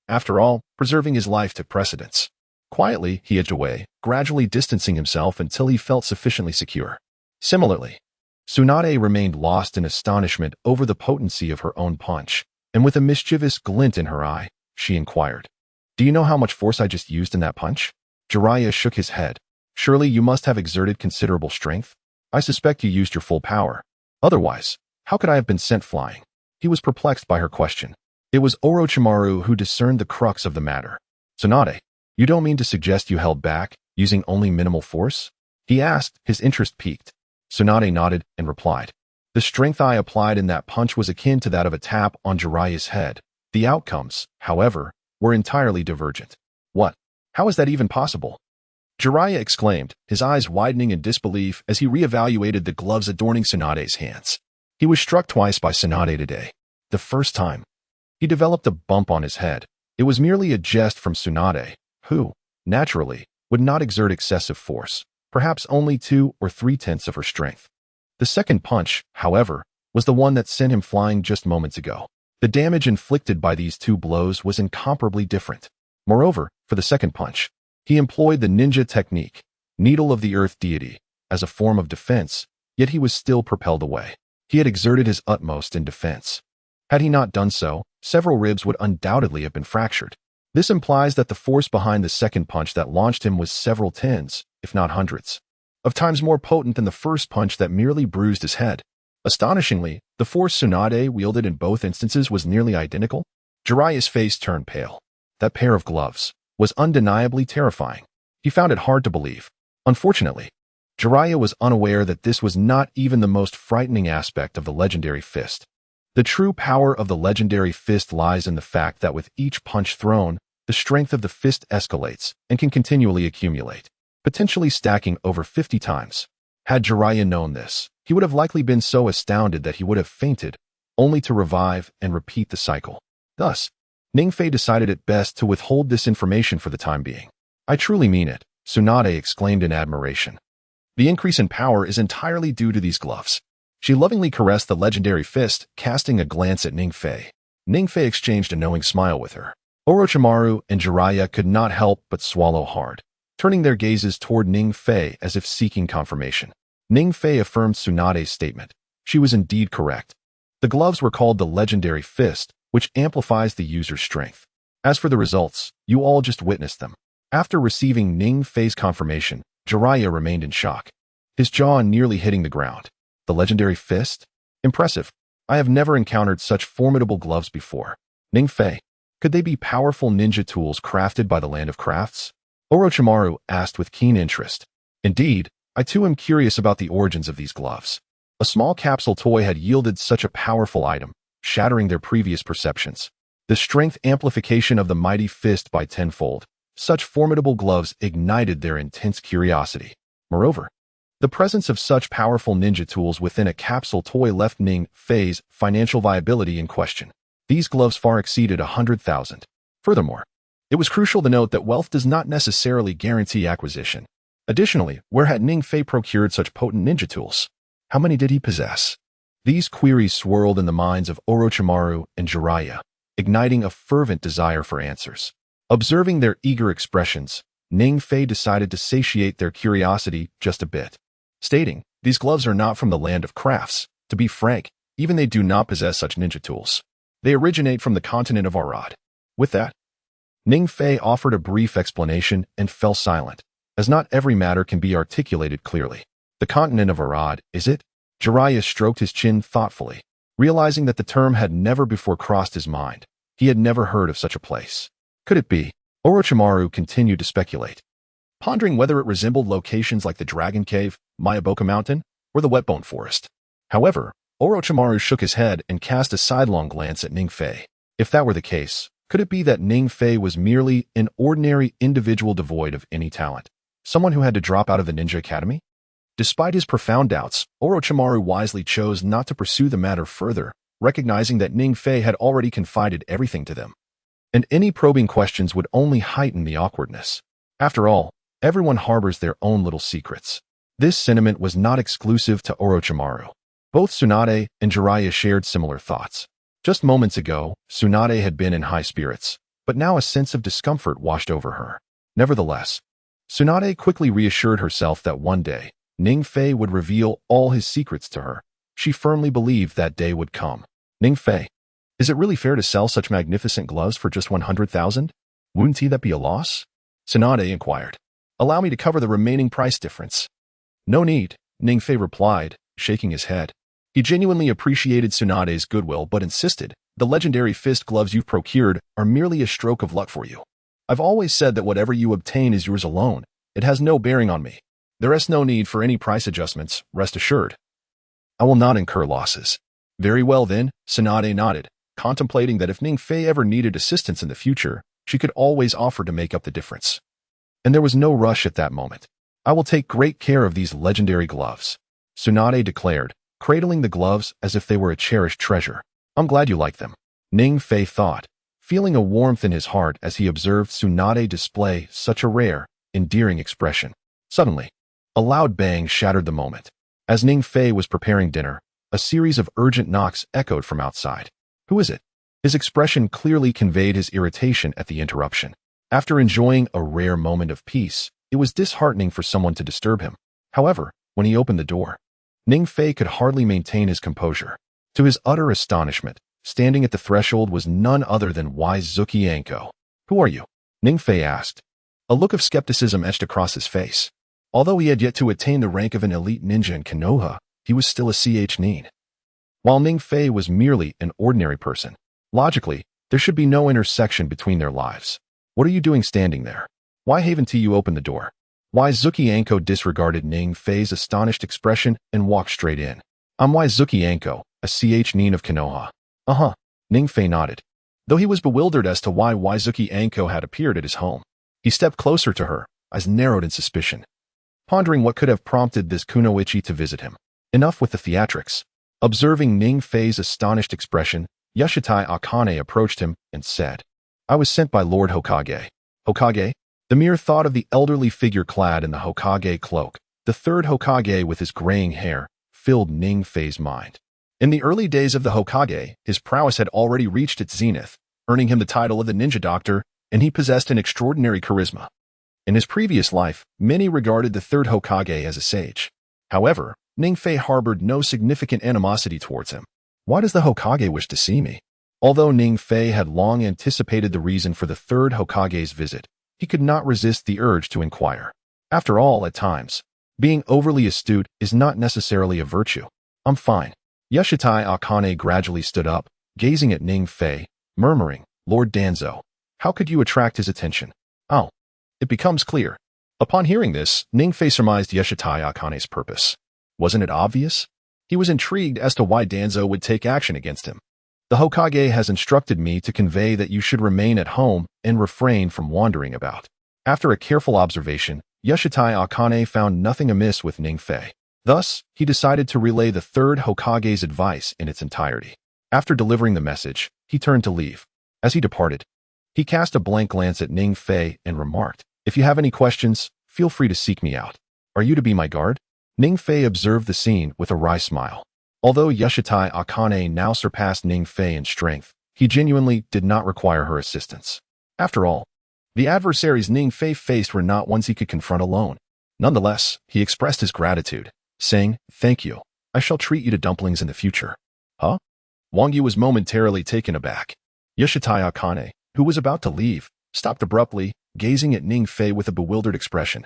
Speaker 1: After all, preserving his life took precedence. Quietly, he edged away, gradually distancing himself until he felt sufficiently secure. Similarly, Tsunade remained lost in astonishment over the potency of her own punch, and with a mischievous glint in her eye, she inquired, "Do you know how much force I just used in that punch?" Jiraiya shook his head. "Surely you must have exerted considerable strength? I suspect you used your full power. Otherwise, how could I have been sent flying?" He was perplexed by her question. It was Orochimaru who discerned the crux of the matter. "Tsunade, you don't mean to suggest you held back, using only minimal force?" he asked, his interest piqued. Tsunade nodded and replied, "The strength I applied in that punch was akin to that of a tap on Jiraiya's head. The outcomes, however, were entirely divergent." "What? How is that even possible?" Jiraiya exclaimed, his eyes widening in disbelief as he reevaluated the gloves adorning Tsunade's hands. He was struck twice by Tsunade today. The first time, he developed a bump on his head. It was merely a jest from Tsunade, who, naturally, would not exert excessive force, perhaps only 2 or 3/10 of her strength. The second punch, however, was the one that sent him flying just moments ago. The damage inflicted by these 2 blows was incomparably different. Moreover, for the second punch, he employed the ninja technique, Needle of the Earth Deity, as a form of defense, yet he was still propelled away. He had exerted his utmost in defense. Had he not done so, several ribs would undoubtedly have been fractured. This implies that the force behind the second punch that launched him was several tens, if not hundreds, of times more potent than the first punch that merely bruised his head. Astonishingly, the force Tsunade wielded in both instances was nearly identical. Jiraiya's face turned pale. That pair of gloves was undeniably terrifying. He found it hard to believe. Unfortunately, Jiraiya was unaware that this was not even the most frightening aspect of the legendary fist. The true power of the legendary fist lies in the fact that with each punch thrown, the strength of the fist escalates and can continually accumulate, potentially stacking over 50 times. Had Jiraiya known this, he would have likely been so astounded that he would have fainted, only to revive and repeat the cycle. Thus, Ningfei decided it best to withhold this information for the time being. I truly mean it, Tsunade exclaimed in admiration. The increase in power is entirely due to these gloves. She lovingly caressed the legendary fist, casting a glance at Ningfei. Ningfei exchanged a knowing smile with her. Orochimaru and Jiraiya could not help but swallow hard, turning their gazes toward Ningfei as if seeking confirmation. Ningfei affirmed Tsunade's statement. She was indeed correct. The gloves were called the legendary fist, which amplifies the user's strength. As for the results, you all just witnessed them. After receiving Ningfei's confirmation, Jiraiya remained in shock, his jaw nearly hitting the ground. The legendary fist? Impressive. I have never encountered such formidable gloves before. Ningfei, could they be powerful ninja tools crafted by the land of crafts? Orochimaru asked with keen interest. Indeed, I too am curious about the origins of these gloves. A small capsule toy had yielded such a powerful item, shattering their previous perceptions. The strength amplification of the mighty fist by tenfold. Such formidable gloves ignited their intense curiosity. Moreover, the presence of such powerful ninja tools within a capsule toy left Ningfei's financial viability in question. These gloves far exceeded 100,000. Furthermore, it was crucial to note that wealth does not necessarily guarantee acquisition. Additionally, where had Ningfei procured such potent ninja tools? How many did he possess? These queries swirled in the minds of Orochimaru and Jiraiya, igniting a fervent desire for answers. Observing their eager expressions, Ningfei decided to satiate their curiosity just a bit, stating, "These gloves are not from the land of crafts. To be frank, even they do not possess such ninja tools. They originate from the continent of Arad." With that, Ningfei offered a brief explanation and fell silent, as not every matter can be articulated clearly. The continent of Arad, is it? Jiraiya stroked his chin thoughtfully, realizing that the term had never before crossed his mind. He had never heard of such a place. Could it be? Orochimaru continued to speculate, pondering whether it resembled locations like the Dragon Cave, Mayaboka Mountain, or the Wetbone Forest. However, Orochimaru shook his head and cast a sidelong glance at Ningfei. If that were the case, could it be that Ningfei was merely an ordinary individual devoid of any talent? Someone who had to drop out of the ninja academy? Despite his profound doubts, Orochimaru wisely chose not to pursue the matter further, recognizing that Ningfei had already confided everything to them. And any probing questions would only heighten the awkwardness. After all, everyone harbors their own little secrets. This sentiment was not exclusive to Orochimaru. Both Tsunade and Jiraiya shared similar thoughts. Just moments ago, Tsunade had been in high spirits, but now a sense of discomfort washed over her. Nevertheless, Tsunade quickly reassured herself that one day, Ningfei would reveal all his secrets to her. She firmly believed that day would come. Ningfei, is it really fair to sell such magnificent gloves for just 100,000? Wouldn't that be a loss? Tsunade inquired. Allow me to cover the remaining price difference. No need, Ningfei replied, shaking his head. He genuinely appreciated Tsunade's goodwill but insisted, the legendary fist gloves you've procured are merely a stroke of luck for you. I've always said that whatever you obtain is yours alone. It has no bearing on me. There is no need for any price adjustments, rest assured. I will not incur losses. Very well then, Tsunade nodded, contemplating that if Ningfei ever needed assistance in the future, she could always offer to make up the difference. And there was no rush at that moment. I will take great care of these legendary gloves, Tsunade declared, cradling the gloves as if they were a cherished treasure. I'm glad you like them, Ningfei thought, feeling a warmth in his heart as he observed Tsunade display such a rare, endearing expression. Suddenly, a loud bang shattered the moment. As Ningfei was preparing dinner, a series of urgent knocks echoed from outside. Who is it? His expression clearly conveyed his irritation at the interruption. After enjoying a rare moment of peace, it was disheartening for someone to disturb him. However, when he opened the door, Ningfei could hardly maintain his composure. To his utter astonishment, standing at the threshold was none other than wise Zuki Anko. Who are you? Ningfei asked. A look of skepticism etched across his face. Although he had yet to attain the rank of an elite ninja in Konoha, he was still a nin. while Ning Fei was merely an ordinary person. Logically, there should be no intersection between their lives. What are you doing standing there? Why haven't you opened the door? Waizuki Anko disregarded Ning Fei's astonished expression and walked straight in. I'm Waizuki Anko, a nin of Konoha. Uh-huh. Ning Fei nodded. Though he was bewildered as to why Waizuki Anko had appeared at his home, he stepped closer to her, eyes narrowed in suspicion, pondering what could have prompted this kunoichi to visit him. Enough with the theatrics. Observing Ning Fei's astonished expression, Yashitai Akane approached him and said, I was sent by Lord Hokage. Hokage? The mere thought of the elderly figure clad in the Hokage cloak, the third Hokage with his graying hair, filled Ning Fei's mind. In the early days of the Hokage, his prowess had already reached its zenith, earning him the title of the Ninja Doctor, and he possessed an extraordinary charisma. In his previous life, many regarded the third Hokage as a sage. However, Ning Fei harbored no significant animosity towards him. Why does the Hokage wish to see me? Although Ning Fei had long anticipated the reason for the third Hokage's visit, he could not resist the urge to inquire. After all, at times, being overly astute is not necessarily a virtue. I'm fine. Yashitai Akane gradually stood up, gazing at Ning Fei, murmuring, Lord Danzo, how could you attract his attention? Oh, it becomes clear. Upon hearing this, Ning Fei surmised Yashitai Akane's purpose. Wasn't it obvious? He was intrigued as to why Danzo would take action against him. The Hokage has instructed me to convey that you should remain at home and refrain from wandering about. After a careful observation, Yashitai Akane found nothing amiss with Ning Fei. Thus, he decided to relay the third Hokage's advice in its entirety. After delivering the message, he turned to leave. As he departed, he cast a blank glance at Ning Fei and remarked, If you have any questions, feel free to seek me out. Are you to be my guard? Ning Fei observed the scene with a wry smile. Although Yashitai Akane now surpassed Ning Fei in strength, he genuinely did not require her assistance. After all, the adversaries Ning Fei faced were not ones he could confront alone. Nonetheless, he expressed his gratitude, saying, Thank you. I shall treat you to dumplings in the future. Huh? Wang Yu was momentarily taken aback. Yashitai Akane, who was about to leave, stopped abruptly, gazing at Ning Fei with a bewildered expression.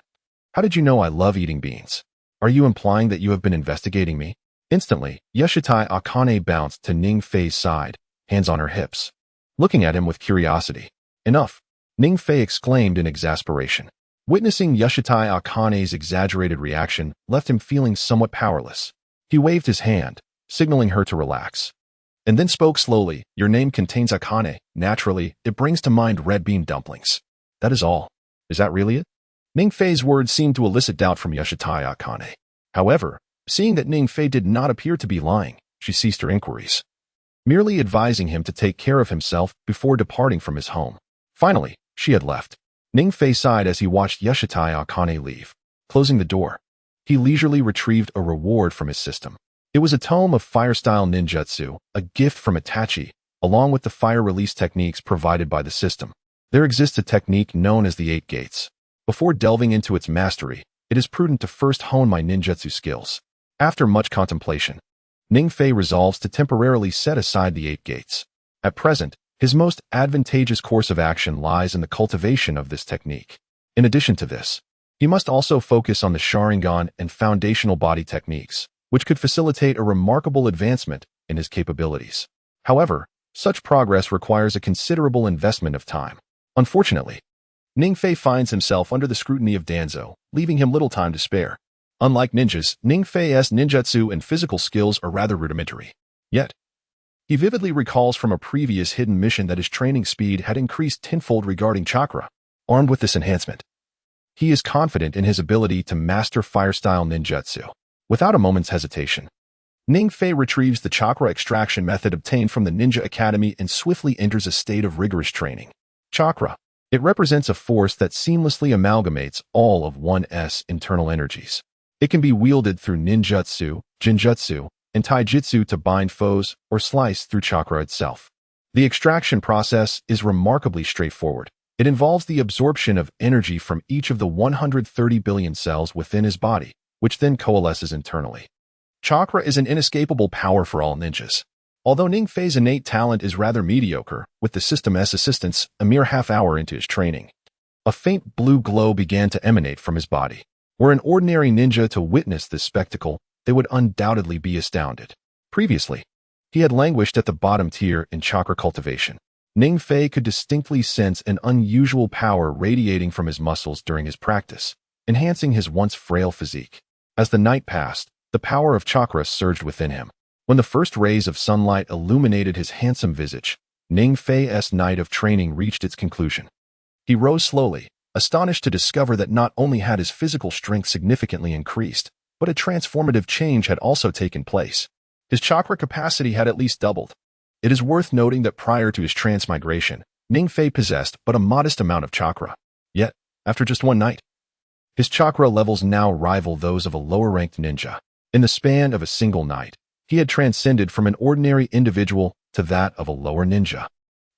Speaker 1: How did you know I love eating beans? Are you implying that you have been investigating me? Instantly, Yashitai Akane bounced to Ning Fei's side, hands on her hips, looking at him with curiosity. Enough, Ning Fei exclaimed in exasperation. Witnessing Yashitai Akane's exaggerated reaction left him feeling somewhat powerless. He waved his hand, signaling her to relax, and then spoke slowly, Your name contains Akane. Naturally, it brings to mind red bean dumplings. That is all. Is that really it? Ning Fei's words seemed to elicit doubt from Yashitai Akane. However, seeing that Ning Fei did not appear to be lying, she ceased her inquiries, merely advising him to take care of himself before departing from his home. Finally, she had left. Ning Fei sighed as he watched Yashitai Akane leave. Closing the door, he leisurely retrieved a reward from his system. It was a tome of fire-style ninjutsu, a gift from Itachi, along with the fire release techniques provided by the system. There exists a technique known as the 8 Gates. Before delving into its mastery, it is prudent to first hone my ninjutsu skills. After much contemplation, Ning Fei resolves to temporarily set aside the 8 Gates. At present, his most advantageous course of action lies in the cultivation of this technique. In addition to this, he must also focus on the Sharingan and foundational body techniques, which could facilitate a remarkable advancement in his capabilities. However, such progress requires a considerable investment of time. Unfortunately, Ning Fei finds himself under the scrutiny of Danzo, leaving him little time to spare. Unlike ninjas, Ning Fei's ninjutsu and physical skills are rather rudimentary. Yet, he vividly recalls from a previous hidden mission that his training speed had increased tenfold regarding chakra. Armed with this enhancement, he is confident in his ability to master fire-style ninjutsu. Without a moment's hesitation, Ning Fei retrieves the chakra extraction method obtained from the Ninja Academy and swiftly enters a state of rigorous training. Chakra. It represents a force that seamlessly amalgamates all of one's internal energies. It can be wielded through ninjutsu, jinjutsu, and taijutsu to bind foes or slice through chakra itself. The extraction process is remarkably straightforward. It involves the absorption of energy from each of the 130 billion cells within his body, which then coalesces internally. Chakra is an inescapable power for all ninjas. Although Ning Fei's innate talent is rather mediocre, with the system's assistance a mere half-hour into his training, a faint blue glow began to emanate from his body. Were an ordinary ninja to witness this spectacle, they would undoubtedly be astounded. Previously, He had languished at the bottom tier in chakra cultivation. Ning Fei could distinctly sense an unusual power radiating from his muscles during his practice, enhancing his once frail physique. As the night passed, the power of chakra surged within him. When the first rays of sunlight illuminated his handsome visage, Ning Fei's night of training reached its conclusion. He rose slowly, astonished to discover that not only had his physical strength significantly increased, but a transformative change had also taken place. His chakra capacity had at least doubled. It is worth noting that prior to his transmigration, Ning Fei possessed but a modest amount of chakra. Yet, after just one night, his chakra levels now rival those of a lower-ranked ninja. In the span of a single night, he had transcended from an ordinary individual to that of a lower ninja.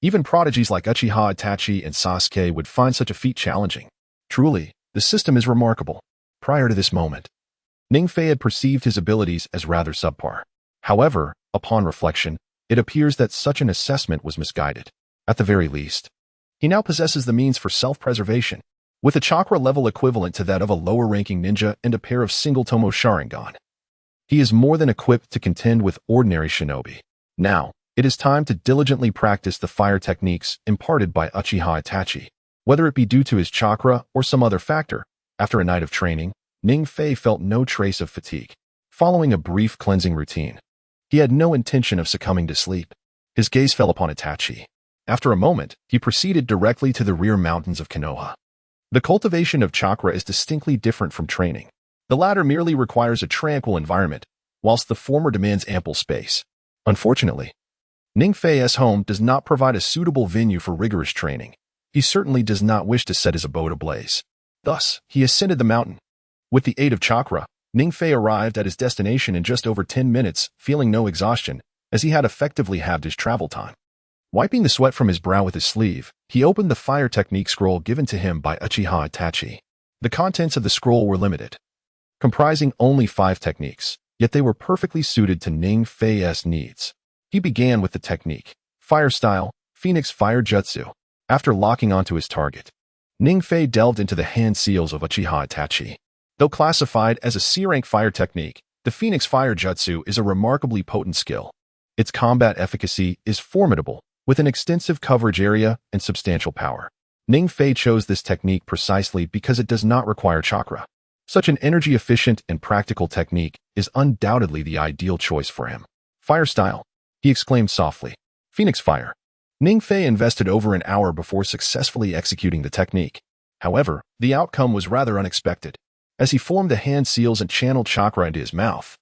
Speaker 1: Even prodigies like Uchiha Itachi and Sasuke would find such a feat challenging. Truly, the system is remarkable. Prior to this moment, Ning Fei had perceived his abilities as rather subpar. However, upon reflection, it appears that such an assessment was misguided. At the very least, he now possesses the means for self-preservation, with a chakra level equivalent to that of a lower-ranking ninja and a pair of single Tomoe Sharingan. He is more than equipped to contend with ordinary shinobi. Now, it is time to diligently practice the fire techniques imparted by Uchiha Itachi. Whether it be due to his chakra or some other factor, after a night of training, Ning Fei felt no trace of fatigue. Following a brief cleansing routine, he had no intention of succumbing to sleep. His gaze fell upon Itachi. After a moment, he proceeded directly to the rear mountains of Konoha. The cultivation of chakra is distinctly different from training. The latter merely requires a tranquil environment, whilst the former demands ample space. Unfortunately, Ning Fei's home does not provide a suitable venue for rigorous training. He certainly does not wish to set his abode ablaze. Thus, he ascended the mountain. With the aid of chakra, Ning Fei arrived at his destination in just over 10 minutes, feeling no exhaustion, as he had effectively halved his travel time. Wiping the sweat from his brow with his sleeve, he opened the fire technique scroll given to him by Uchiha Itachi. The contents of the scroll were limited, comprising only 5 techniques, yet they were perfectly suited to Ning Fei's needs. He began with the technique, Fire Style, Phoenix Fire Jutsu. After locking onto his target, Ning Fei delved into the hand seals of Uchiha Itachi. Though classified as a C-rank fire technique, the Phoenix Fire Jutsu is a remarkably potent skill. Its combat efficacy is formidable, with an extensive coverage area and substantial power. Ning Fei chose this technique precisely because it does not require chakra. Such an energy-efficient and practical technique is undoubtedly the ideal choice for him. Fire Style, he exclaimed softly. Phoenix Fire. Ning Fei invested over an hour before successfully executing the technique. However, the outcome was rather unexpected. As he formed the hand seals and channeled chakra into his mouth,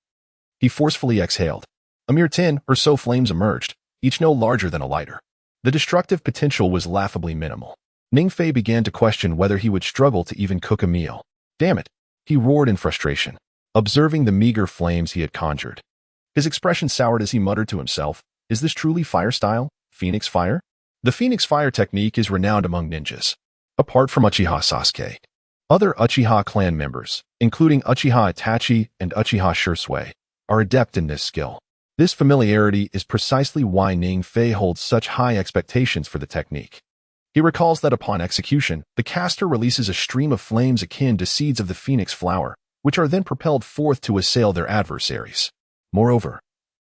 Speaker 1: he forcefully exhaled. A mere 10 or so flames emerged, each no larger than a lighter. The destructive potential was laughably minimal. Ning Fei began to question whether he would struggle to even cook a meal. Damn it, he roared in frustration, observing the meager flames he had conjured. His expression soured as he muttered to himself, is this truly fire style, Phoenix Fire? The Phoenix Fire technique is renowned among ninjas. Apart from Uchiha Sasuke, other Uchiha clan members, including Uchiha Itachi and Uchiha Shisui, are adept in this skill. This familiarity is precisely why Ning Fei holds such high expectations for the technique. He recalls that upon execution, the caster releases a stream of flames akin to seeds of the phoenix flower, which are then propelled forth to assail their adversaries. Moreover,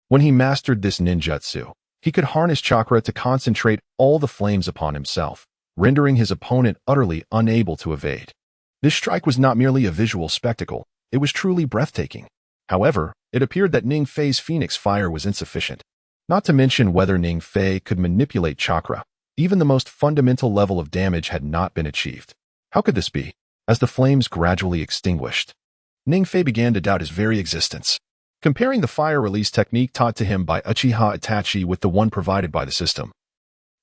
Speaker 1: when he mastered this ninjutsu, he could harness chakra to concentrate all the flames upon himself, rendering his opponent utterly unable to evade. This strike was not merely a visual spectacle, it was truly breathtaking. However, it appeared that Ning Fei's Phoenix Fire was insufficient. Not to mention whether Ning Fei could manipulate chakra, even the most fundamental level of damage had not been achieved. How could this be? As the flames gradually extinguished, Ning Fei began to doubt his very existence. Comparing the fire release technique taught to him by Uchiha Itachi with the one provided by the system,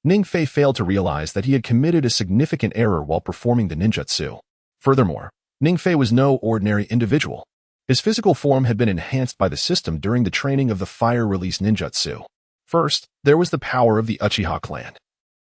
Speaker 1: Ning Fei failed to realize that he had committed a significant error while performing the ninjutsu. Furthermore, Ning Fei was no ordinary individual. His physical form had been enhanced by the system during the training of the fire release ninjutsu. First, there was the power of the Uchiha clan,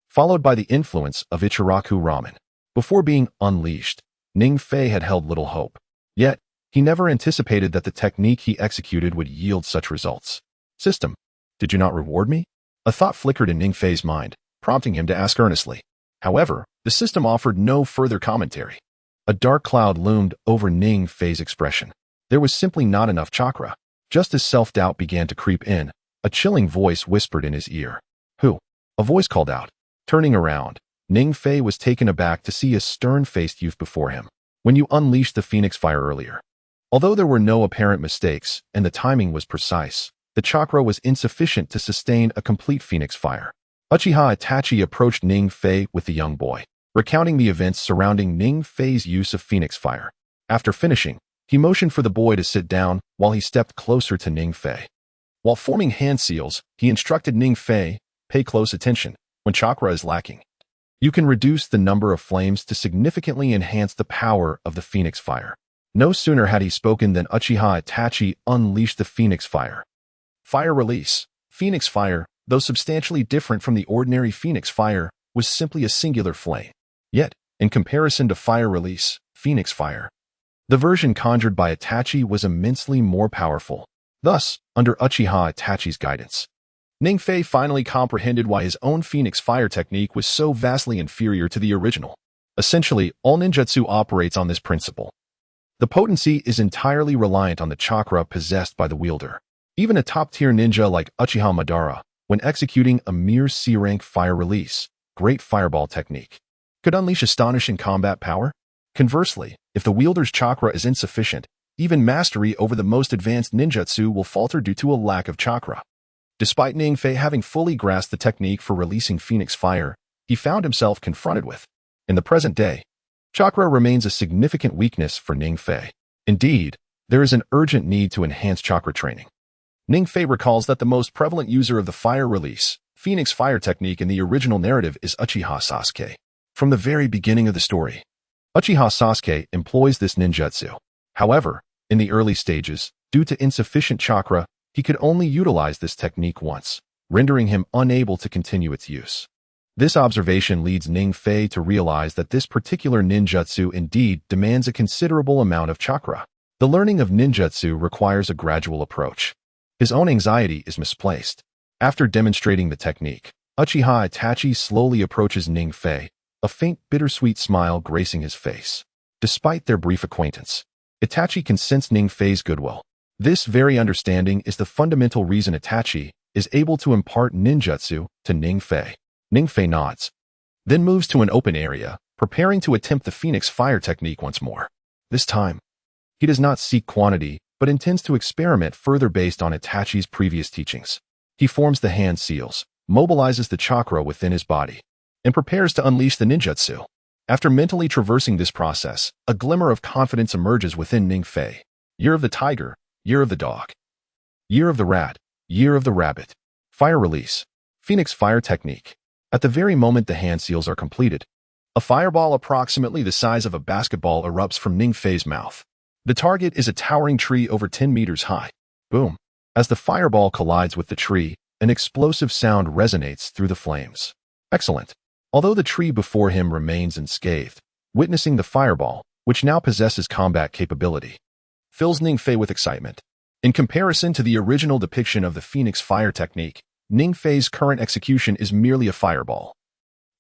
Speaker 1: followed by the influence of Ichiraku Ramen. Before being unleashed, Ning Fei had held little hope. Yet, he never anticipated that the technique he executed would yield such results. System, did you not reward me? A thought flickered in Ning Fei's mind, prompting him to ask earnestly. However, the system offered no further commentary. A dark cloud loomed over Ning Fei's expression. There was simply not enough chakra. Just as self-doubt began to creep in, A chilling voice whispered in his ear. Who? A voice called out. Turning around, Ning Fei was taken aback to see a stern-faced youth before him. When you unleashed the Phoenix Fire earlier. Although there were no apparent mistakes and the timing was precise, the chakra was insufficient to sustain a complete Phoenix Fire. Uchiha Itachi approached Ning Fei with the young boy, recounting the events surrounding Ning Fei's use of Phoenix Fire. After finishing, he motioned for the boy to sit down while he stepped closer to Ning Fei. While forming hand seals, he instructed Ning Fei, pay close attention. When chakra is lacking, you can reduce the number of flames to significantly enhance the power of the Phoenix Fire. No sooner had he spoken than Uchiha Itachi unleashed the Phoenix Fire. Fire release. Phoenix Fire, though substantially different from the ordinary Phoenix Fire, was simply a singular flame. Yet, in comparison to fire release, Phoenix Fire, the version conjured by Itachi was immensely more powerful. Thus, under Uchiha Itachi's guidance, Ning Fei finally comprehended why his own Phoenix Fire technique was so vastly inferior to the original. Essentially, all ninjutsu operates on this principle. The potency is entirely reliant on the chakra possessed by the wielder. Even a top-tier ninja like Uchiha Madara, when executing a mere C-rank fire release, great fireball technique, could unleash astonishing combat power. Conversely, if the wielder's chakra is insufficient, even mastery over the most advanced ninjutsu will falter due to a lack of chakra. Despite Ning Fei having fully grasped the technique for releasing Phoenix Fire, he found himself confronted with. In the present day, chakra remains a significant weakness for Ning Fei. Indeed, there is an urgent need to enhance chakra training. Ning Fei recalls that the most prevalent user of the fire release, Phoenix Fire technique in the original narrative is Uchiha Sasuke. From the very beginning of the story, Uchiha Sasuke employs this ninjutsu. However, in the early stages, due to insufficient chakra, he could only utilize this technique once, rendering him unable to continue its use. This observation leads Ning Fei to realize that this particular ninjutsu indeed demands a considerable amount of chakra. The learning of ninjutsu requires a gradual approach. His own anxiety is misplaced. After demonstrating the technique, Uchiha Itachi slowly approaches Ning Fei, a faint bittersweet smile gracing his face. Despite their brief acquaintance, Itachi can sense Ning Fei's goodwill. This very understanding is the fundamental reason Itachi is able to impart ninjutsu to Ning Fei. Ning Fei nods, then moves to an open area, preparing to attempt the Phoenix Fire technique once more. This time, he does not seek quantity, but intends to experiment further based on Itachi's previous teachings. He forms the hand seals, mobilizes the chakra within his body, and prepares to unleash the ninjutsu. After mentally traversing this process, a glimmer of confidence emerges within Ning Fei. Year of the Tiger, Year of the Dog, Year of the Rat, Year of the Rabbit. Fire release. Phoenix Fire technique. At the very moment the hand seals are completed, a fireball approximately the size of a basketball erupts from Ning Fei's mouth. The target is a towering tree over 10 meters high. Boom. As the fireball collides with the tree, an explosive sound resonates through the flames. Excellent. Although the tree before him remains unscathed, witnessing the fireball, which now possesses combat capability, fills Ning Fei with excitement. In comparison to the original depiction of the Phoenix Fire technique, Ning Fei's current execution is merely a fireball.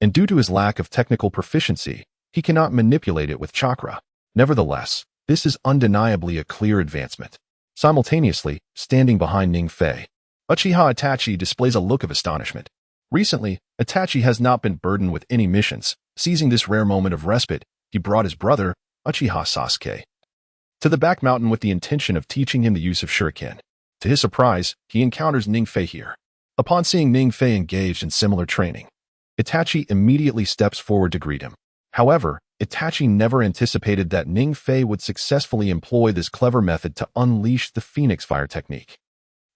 Speaker 1: And due to his lack of technical proficiency, he cannot manipulate it with chakra. Nevertheless, this is undeniably a clear advancement. Simultaneously, standing behind Ning Fei, Uchiha Itachi displays a look of astonishment. Recently, Itachi has not been burdened with any missions. Seizing this rare moment of respite, he brought his brother, Uchiha Sasuke, to the back mountain with the intention of teaching him the use of shuriken. To his surprise, he encounters Ning Fei here. Upon seeing Ning Fei engaged in similar training, Itachi immediately steps forward to greet him. However, Itachi never anticipated that Ning Fei would successfully employ this clever method to unleash the Phoenix Fire technique.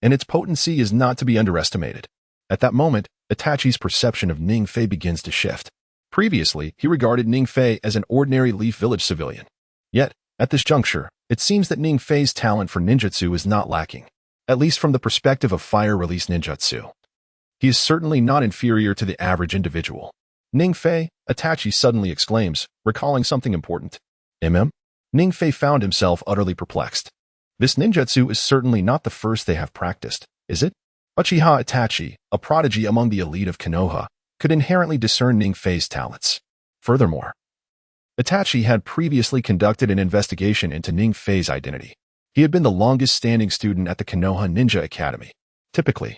Speaker 1: And its potency is not to be underestimated. At that moment, Itachi's perception of Ning Fei begins to shift. Previously, he regarded Ning Fei as an ordinary Leaf Village civilian. Yet, at this juncture, it seems that Ning Fei's talent for ninjutsu is not lacking, at least from the perspective of fire release ninjutsu. He is certainly not inferior to the average individual. Ning Fei, Itachi suddenly exclaims, recalling something important. Ning Fei found himself utterly perplexed. This ninjutsu is certainly not the first they have practiced, is it? Uchiha Itachi, a prodigy among the elite of Konoha, could inherently discern Ning Fei's talents. Furthermore, Itachi had previously conducted an investigation into Ning Fei's identity. He had been the longest-standing student at the Konoha Ninja Academy. Typically,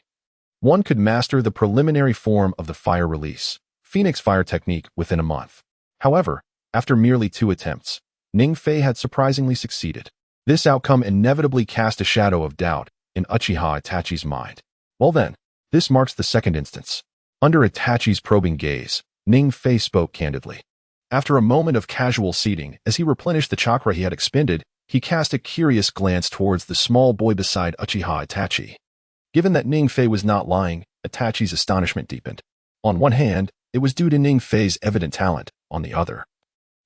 Speaker 1: one could master the preliminary form of the fire release, Phoenix Fire technique within a month. However, after merely 2 attempts, Ning Fei had surprisingly succeeded. This outcome inevitably cast a shadow of doubt in Uchiha Itachi's mind. Well then, this marks the second instance. Under Itachi's probing gaze, Ning Fei spoke candidly. After a moment of casual seating, as he replenished the chakra he had expended, he cast a curious glance towards the small boy beside Uchiha Itachi. Given that Ning Fei was not lying, Itachi's astonishment deepened. On one hand, it was due to Ning Fei's evident talent. On the other,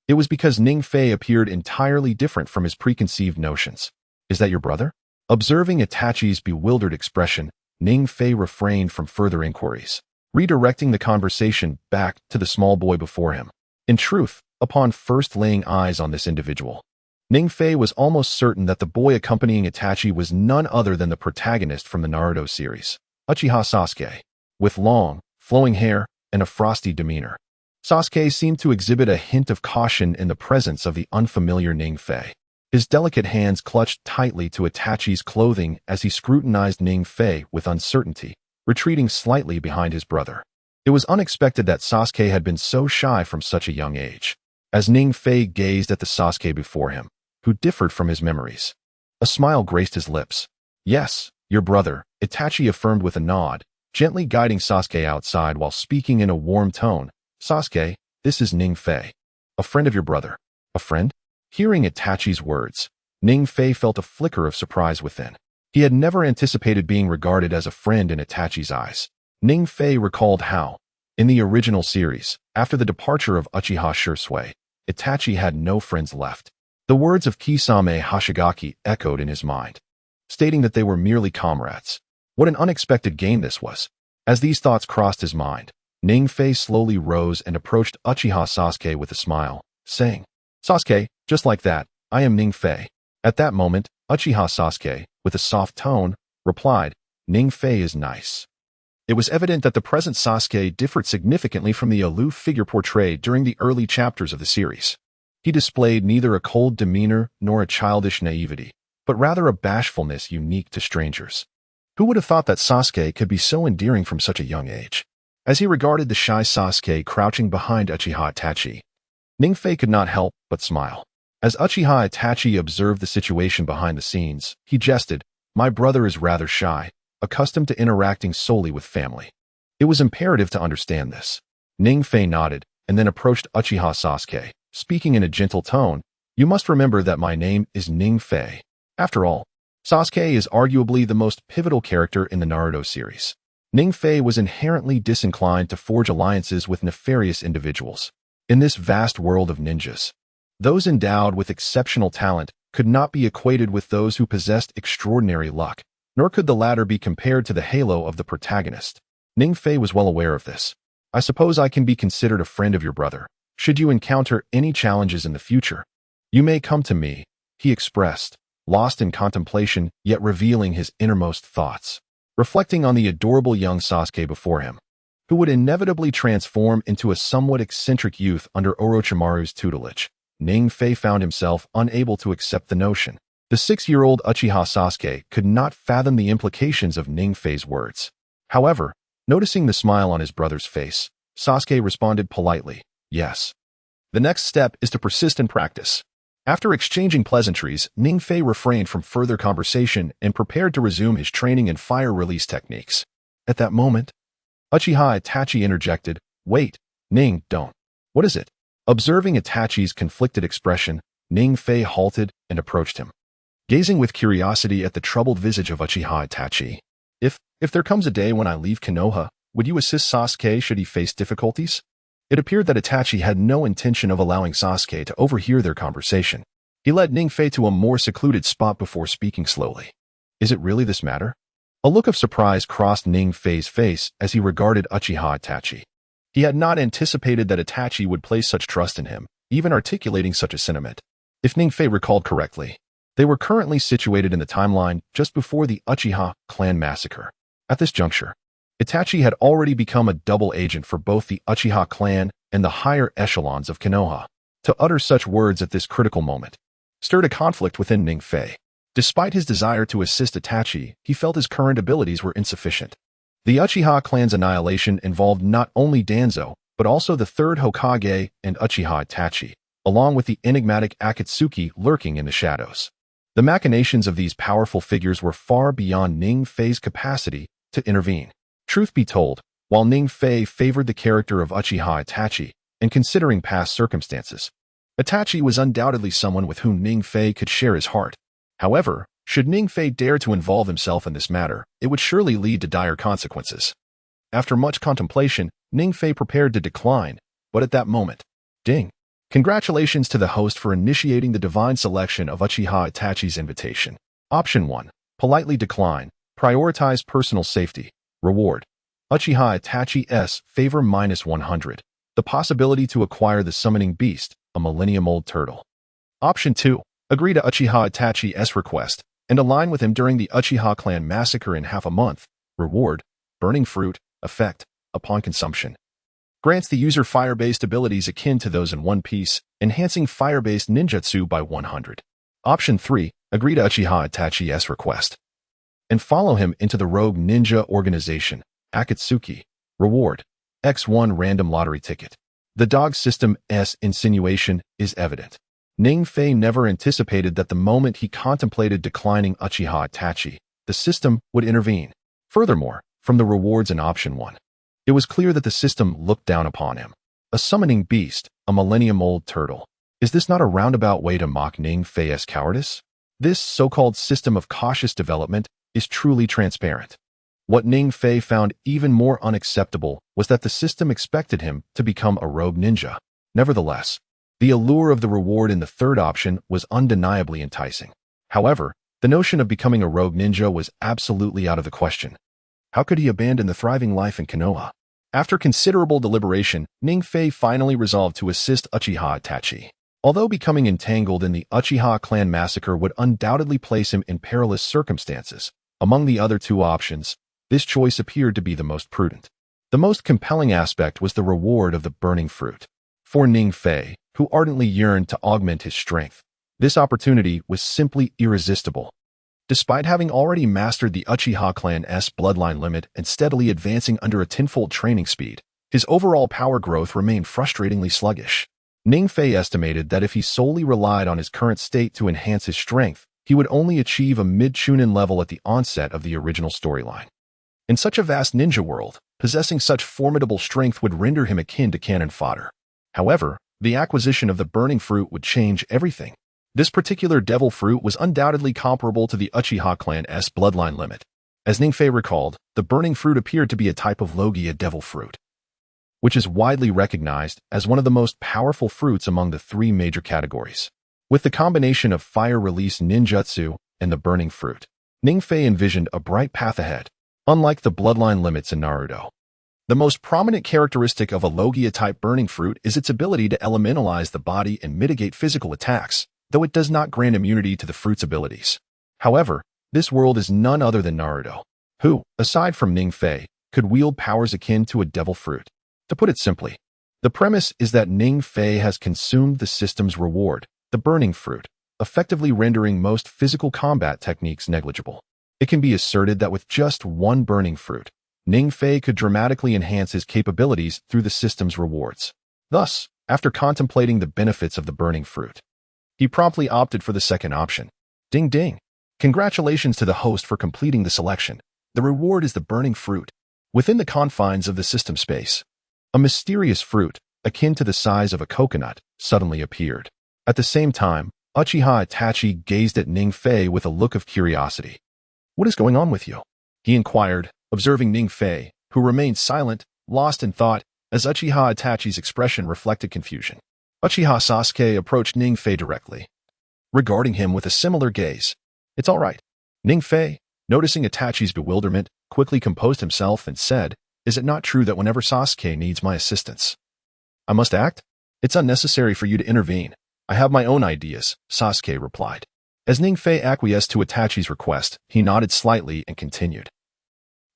Speaker 1: it was because Ning Fei appeared entirely different from his preconceived notions. Is that your brother? Observing Itachi's bewildered expression, Ning Fei refrained from further inquiries, redirecting the conversation back to the small boy before him. In truth, upon first laying eyes on this individual, Ning Fei was almost certain that the boy accompanying Itachi was none other than the protagonist from the Naruto series, Uchiha Sasuke. With long, flowing hair and a frosty demeanor, Sasuke seemed to exhibit a hint of caution in the presence of the unfamiliar Ning Fei. His delicate hands clutched tightly to Itachi's clothing as he scrutinized Ning Fei with uncertainty, retreating slightly behind his brother. It was unexpected that Sasuke had been so shy from such a young age. As Ning Fei gazed at the Sasuke before him, who differed from his memories, a smile graced his lips. Yes, your brother, Itachi affirmed with a nod, gently guiding Sasuke outside while speaking in a warm tone. Sasuke, this is Ning Fei. A friend of your brother. A friend? Hearing Itachi's words, Ning Fei felt a flicker of surprise within. He had never anticipated being regarded as a friend in Itachi's eyes. Ning Fei recalled how, in the original series, after the departure of Uchiha Shisui, Itachi had no friends left. The words of Kisame Hoshigaki echoed in his mind, stating that they were merely comrades. What an unexpected gain this was. As these thoughts crossed his mind, Ning Fei slowly rose and approached Uchiha Sasuke with a smile, saying, Sasuke, just like that, I am Ning Fei. At that moment, Uchiha Sasuke, with a soft tone, replied, Ning Fei is nice. It was evident that the present Sasuke differed significantly from the aloof figure portrayed during the early chapters of the series. He displayed neither a cold demeanor nor a childish naivety, but rather a bashfulness unique to strangers. Who would have thought that Sasuke could be so endearing from such a young age? As he regarded the shy Sasuke crouching behind Uchiha Itachi, Ning Fei could not help but smile. As Uchiha Itachi observed the situation behind the scenes, he jested, my brother is rather shy, accustomed to interacting solely with family. It was imperative to understand this. Ning Fei nodded, and then approached Uchiha Sasuke, speaking in a gentle tone, you must remember that my name is Ning Fei. After all, Sasuke is arguably the most pivotal character in the Naruto series. Ning Fei was inherently disinclined to forge alliances with nefarious individuals. In this vast world of ninjas, those endowed with exceptional talent could not be equated with those who possessed extraordinary luck, nor could the latter be compared to the halo of the protagonist. Ning Fei was well aware of this. I suppose I can be considered a friend of your brother. Should you encounter any challenges in the future, you may come to me, he expressed, lost in contemplation yet revealing his innermost thoughts. Reflecting on the adorable young Sasuke before him, who would inevitably transform into a somewhat eccentric youth under Orochimaru's tutelage, Ning Fei found himself unable to accept the notion. The 6-year-old Uchiha Sasuke could not fathom the implications of Ning Fei's words. However, noticing the smile on his brother's face, Sasuke responded politely, yes. The next step is to persist in practice. After exchanging pleasantries, Ning Fei refrained from further conversation and prepared to resume his training in fire release techniques. At that moment, Uchiha Itachi interjected, wait, Ning, don't. What is it? Observing Itachi's conflicted expression, Ning Fei halted and approached him, gazing with curiosity at the troubled visage of Uchiha Itachi. If there comes a day when I leave Konoha, would you assist Sasuke should he face difficulties? It appeared that Itachi had no intention of allowing Sasuke to overhear their conversation. He led Ning Fei to a more secluded spot before speaking slowly. Is it really this matter? A look of surprise crossed Ning Fei's face as he regarded Uchiha Itachi. He had not anticipated that Itachi would place such trust in him, even articulating such a sentiment. If Ning Fei recalled correctly, they were currently situated in the timeline just before the Uchiha clan massacre. At this juncture, Itachi had already become a double agent for both the Uchiha clan and the higher echelons of Konoha. To utter such words at this critical moment stirred a conflict within Ning Fei. Despite his desire to assist Itachi, he felt his current abilities were insufficient. The Uchiha clan's annihilation involved not only Danzo, but also the third Hokage and Uchiha Itachi, along with the enigmatic Akatsuki lurking in the shadows. The machinations of these powerful figures were far beyond Ning Fei's capacity to intervene. Truth be told, while Ning Fei favored the character of Uchiha Itachi, and considering past circumstances, Itachi was undoubtedly someone with whom Ning Fei could share his heart. However, should Ning Fei dare to involve himself in this matter, it would surely lead to dire consequences. After much contemplation, Ning Fei prepared to decline, but at that moment, ding! Congratulations to the host for initiating the divine selection of Uchiha Itachi's invitation. Option 1. Politely decline. Prioritize personal safety. Reward. Uchiha Itachi's favor -100. The possibility to acquire the summoning beast, a millennium-old turtle. Option 2. Agree to Uchiha Itachi's request and align with him during the Uchiha clan massacre in half a month. Reward. Burning fruit. Effect. Upon consumption. Grants the user fire-based abilities akin to those in One Piece, enhancing fire-based ninjutsu by 100. Option 3. Agree to Uchiha Itachi's request and follow him into the rogue ninja organization, Akatsuki. Reward. X1 random lottery ticket. The dog system's insinuation is evident. Ning Fei never anticipated that the moment he contemplated declining Uchiha Itachi, the system would intervene. Furthermore, from the rewards in Option 1, it was clear that the system looked down upon him. A summoning beast, a millennium-old turtle. Is this not a roundabout way to mock Ning Fei's cowardice? This so-called system of cautious development is truly transparent. What Ning Fei found even more unacceptable was that the system expected him to become a rogue ninja. Nevertheless, the allure of the reward in the third option was undeniably enticing. However, the notion of becoming a rogue ninja was absolutely out of the question. How could he abandon the thriving life in Konoha? After considerable deliberation, Ning Fei finally resolved to assist Uchiha Itachi. Although becoming entangled in the Uchiha clan massacre would undoubtedly place him in perilous circumstances, among the other two options, this choice appeared to be the most prudent. The most compelling aspect was the reward of the burning fruit. For Ning Fei, who ardently yearned to augment his strength, this opportunity was simply irresistible. Despite having already mastered the Uchiha clan's bloodline limit and steadily advancing under a tenfold training speed, his overall power growth remained frustratingly sluggish. Ning Fei estimated that if he solely relied on his current state to enhance his strength, he would only achieve a mid-chunin level at the onset of the original storyline. In such a vast ninja world, possessing such formidable strength would render him akin to cannon fodder. However, the acquisition of the burning fruit would change everything. This particular devil fruit was undoubtedly comparable to the Uchiha clan's bloodline limit. As Ning Fei recalled, the burning fruit appeared to be a type of Logia devil fruit, which is widely recognized as one of the most powerful fruits among the three major categories. With the combination of fire release ninjutsu and the burning fruit, Ning Fei envisioned a bright path ahead. Unlike the bloodline limits in Naruto, the most prominent characteristic of a Logia-type burning fruit is its ability to elementalize the body and mitigate physical attacks, though it does not grant immunity to the fruit's abilities. However, this world is none other than Naruto, who, aside from Ning Fei, could wield powers akin to a devil fruit. To put it simply, the premise is that Ning Fei has consumed the system's reward, the burning fruit, effectively rendering most physical combat techniques negligible. It can be asserted that with just one burning fruit, Ning Fei could dramatically enhance his capabilities through the system's rewards. Thus, after contemplating the benefits of the burning fruit, he promptly opted for the second option. Ding ding! Congratulations to the host for completing the selection. The reward is the burning fruit. Within the confines of the system space, a mysterious fruit, akin to the size of a coconut, suddenly appeared. At the same time, Uchiha Itachi gazed at Ning Fei with a look of curiosity. "What is going on with you?" he inquired, observing Ning Fei, who remained silent, lost in thought, as Uchiha Itachi's expression reflected confusion. Uchiha Sasuke approached Ning Fei directly, regarding him with a similar gaze. "It's all right." Ning Fei, noticing Itachi's bewilderment, quickly composed himself and said, "Is it not true that whenever Sasuke needs my assistance, I must act? It's unnecessary for you to intervene. I have my own ideas," Sasuke replied. As Ning Fei acquiesced to Itachi's request, he nodded slightly and continued.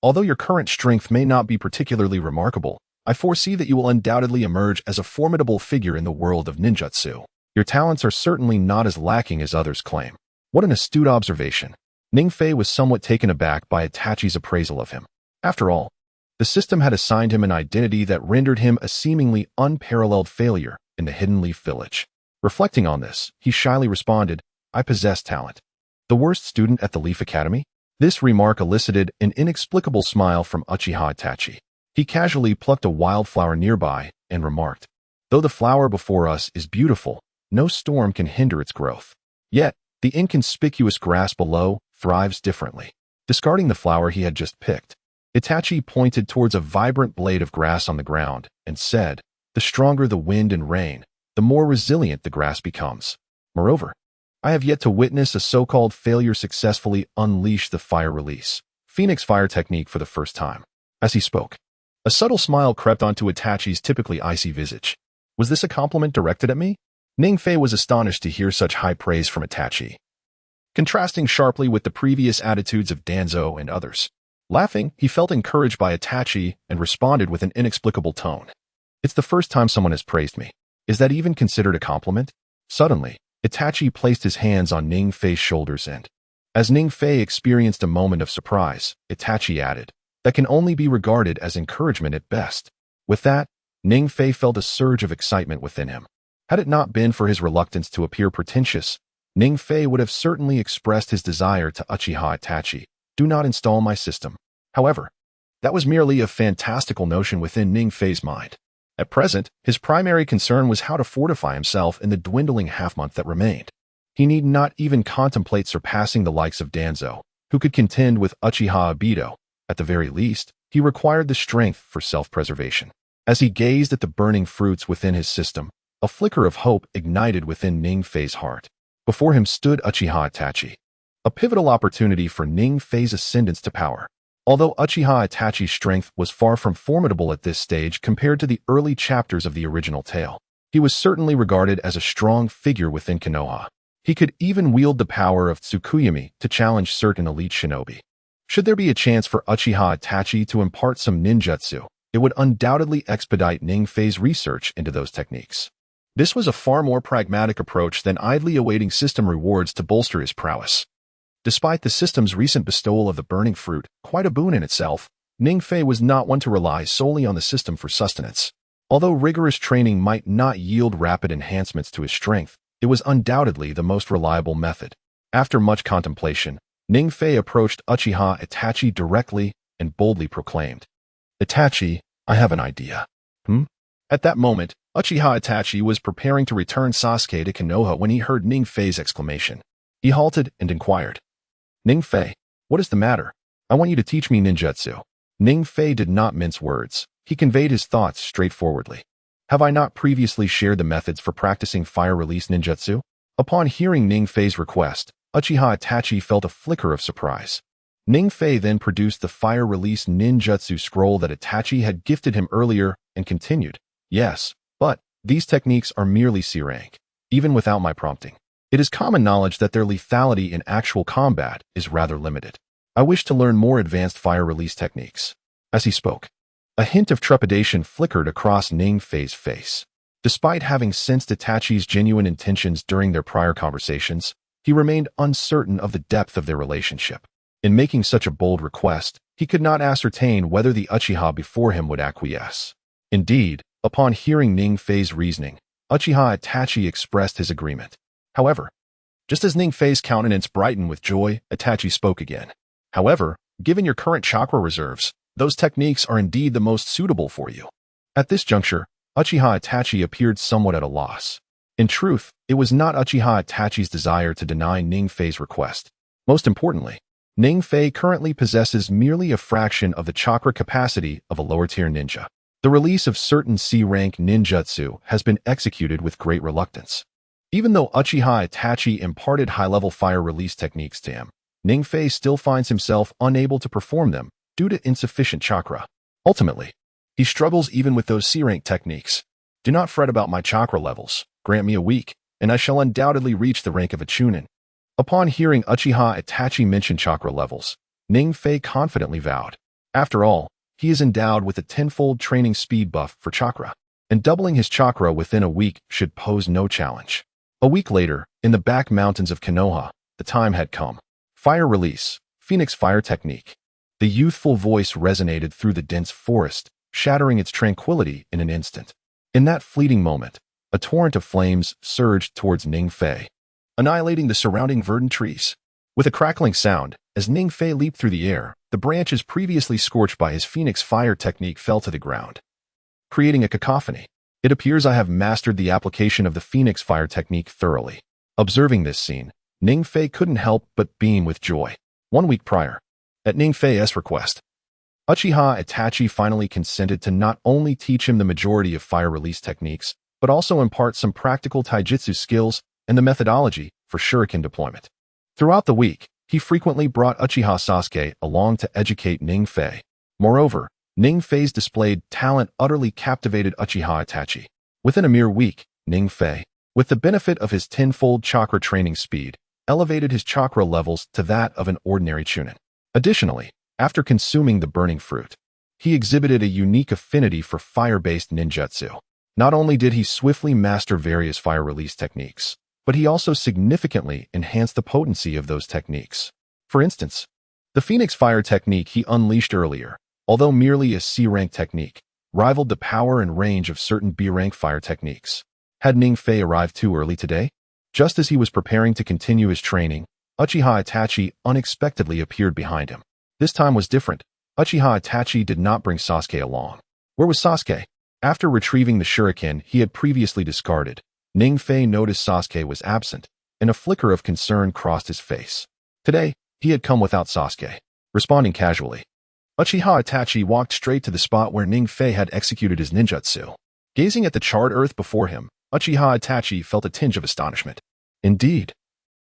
Speaker 1: "Although your current strength may not be particularly remarkable, I foresee that you will undoubtedly emerge as a formidable figure in the world of ninjutsu. Your talents are certainly not as lacking as others claim." What an astute observation. Ning Fei was somewhat taken aback by Itachi's appraisal of him. After all, The system had assigned him an identity that rendered him a seemingly unparalleled failure in the Hidden Leaf Village. Reflecting on this, he shyly responded, "I possess talent." The worst student at the Leaf Academy? This remark elicited an inexplicable smile from Uchiha Itachi. He casually plucked a wildflower nearby and remarked, "Though the flower before us is beautiful, no storm can hinder its growth. Yet, the inconspicuous grass below thrives differently." Discarding the flower he had just picked, Itachi pointed towards a vibrant blade of grass on the ground and said, "The stronger the wind and rain, the more resilient the grass becomes. Moreover, I have yet to witness a so-called failure successfully unleash the fire release, Phoenix Fire technique for the first time." As he spoke, a subtle smile crept onto Itachi's typically icy visage. Was this a compliment directed at me? Ningfei was astonished to hear such high praise from Itachi, contrasting sharply with the previous attitudes of Danzo and others. Laughing, he felt encouraged by Itachi and responded with an inexplicable tone. "It's the first time someone has praised me. Is that even considered a compliment?" Suddenly, Itachi placed his hands on Ningfei's shoulders and, as Ningfei experienced a moment of surprise, Itachi added, "That can only be regarded as encouragement at best." With that, Ningfei felt a surge of excitement within him. Had it not been for his reluctance to appear pretentious, Ningfei would have certainly expressed his desire to Uchiha Itachi, "Do not install my system." However, that was merely a fantastical notion within Ningfei's mind. At present, his primary concern was how to fortify himself in the dwindling half-month that remained. He need not even contemplate surpassing the likes of Danzo, who could contend with Uchiha Obito. At the very least, he required the strength for self-preservation. As he gazed at the burning fruits within his system, a flicker of hope ignited within Ningfei's heart. Before him stood Uchiha Itachi, a pivotal opportunity for Ningfei's ascendance to power. Although Uchiha Itachi's strength was far from formidable at this stage compared to the early chapters of the original tale, he was certainly regarded as a strong figure within Konoha. He could even wield the power of Tsukuyomi to challenge certain elite shinobi. Should there be a chance for Uchiha Itachi to impart some ninjutsu, it would undoubtedly expedite Ningfei's research into those techniques. This was a far more pragmatic approach than idly awaiting system rewards to bolster his prowess. Despite the system's recent bestowal of the burning fruit, quite a boon in itself, Ningfei was not one to rely solely on the system for sustenance. Although rigorous training might not yield rapid enhancements to his strength, it was undoubtedly the most reliable method. After much contemplation, Ningfei approached Uchiha Itachi directly and boldly proclaimed, "Itachi, I have an idea." At that moment, Uchiha Itachi was preparing to return Sasuke to Konoha when he heard Ningfei's exclamation. He halted and inquired, "Ningfei, what is the matter? I want you to teach me ninjutsu." Ningfei did not mince words. He conveyed his thoughts straightforwardly. "Have I not previously shared the methods for practicing fire-release ninjutsu?" Upon hearing Ningfei's request, Uchiha Itachi felt a flicker of surprise. Ningfei then produced the fire-release ninjutsu scroll that Itachi had gifted him earlier and continued, "Yes, but these techniques are merely C rank, even without my prompting. It is common knowledge that their lethality in actual combat is rather limited. I wish to learn more advanced fire-release techniques." As he spoke, a hint of trepidation flickered across Ningfei's face. Despite having sensed Itachi's genuine intentions during their prior conversations, he remained uncertain of the depth of their relationship. In making such a bold request, he could not ascertain whether the Uchiha before him would acquiesce. Indeed, upon hearing Ningfei's reasoning, Uchiha Itachi expressed his agreement. However, just as Ningfei's countenance brightened with joy, Itachi spoke again. "However, given your current chakra reserves, those techniques are indeed the most suitable for you." At this juncture, Uchiha Itachi appeared somewhat at a loss. In truth, it was not Uchiha Itachi's desire to deny Ningfei's request. Most importantly, Ningfei currently possesses merely a fraction of the chakra capacity of a lower-tier ninja. The release of certain C-rank ninjutsu has been executed with great reluctance. Even though Uchiha Itachi imparted high-level fire release techniques to him, Ningfei still finds himself unable to perform them due to insufficient chakra. Ultimately, he struggles even with those C-rank techniques. "Do not fret about my chakra levels. Grant me a week, and I shall undoubtedly reach the rank of a chunin." Upon hearing Uchiha Itachi mention chakra levels, Ningfei confidently vowed, "After all, he is endowed with a tenfold training speed buff for chakra, and doubling his chakra within a week should pose no challenge." A week later, in the back mountains of Konoha, the time had come. Fire release, Phoenix Fire technique. The youthful voice resonated through the dense forest, shattering its tranquility in an instant. In that fleeting moment, a torrent of flames surged towards Ning Fei, annihilating the surrounding verdant trees. With a crackling sound, as Ning Fei leaped through the air, the branches previously scorched by his Phoenix Fire technique fell to the ground, creating a cacophony. It appears I have mastered the application of the Phoenix Fire technique thoroughly. Observing this scene, Ning Fei couldn't help but beam with joy. 1 week prior, at Ning Fei's request, Uchiha Itachi finally consented to not only teach him the majority of fire release techniques, but also impart some practical taijutsu skills and the methodology for shuriken deployment. Throughout the week, he frequently brought Uchiha Sasuke along to educate Ning Fei. Moreover, Ning Fei's displayed talent utterly captivated Uchiha Itachi. Within a mere week, Ning Fei, with the benefit of his tenfold chakra training speed, elevated his chakra levels to that of an ordinary chunin. Additionally, after consuming the burning fruit, he exhibited a unique affinity for fire-based ninjutsu. Not only did he swiftly master various fire release techniques, but he also significantly enhanced the potency of those techniques. For instance, the Phoenix Fire technique he unleashed earlier, although merely a C-rank technique, rivaled the power and range of certain B-rank fire techniques. Had Ning Fei arrived too early today? Just as he was preparing to continue his training, Uchiha Itachi unexpectedly appeared behind him. This time was different. Uchiha Itachi did not bring Sasuke along. Where was Sasuke? After retrieving the shuriken he had previously discarded, Ning Fei noticed Sasuke was absent, and a flicker of concern crossed his face. Today, he had come without Sasuke. Responding casually, Uchiha Itachi walked straight to the spot where Ning Fei had executed his ninjutsu. Gazing at the charred earth before him, Uchiha Itachi felt a tinge of astonishment. Indeed,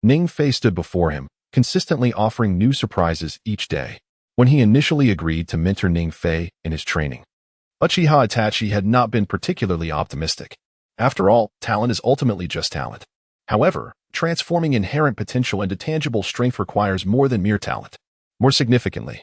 Speaker 1: Ning Fei stood before him, consistently offering new surprises each day. When he initially agreed to mentor Ning Fei in his training, Uchiha Itachi had not been particularly optimistic. After all, talent is ultimately just talent. However, transforming inherent potential into tangible strength requires more than mere talent. More significantly,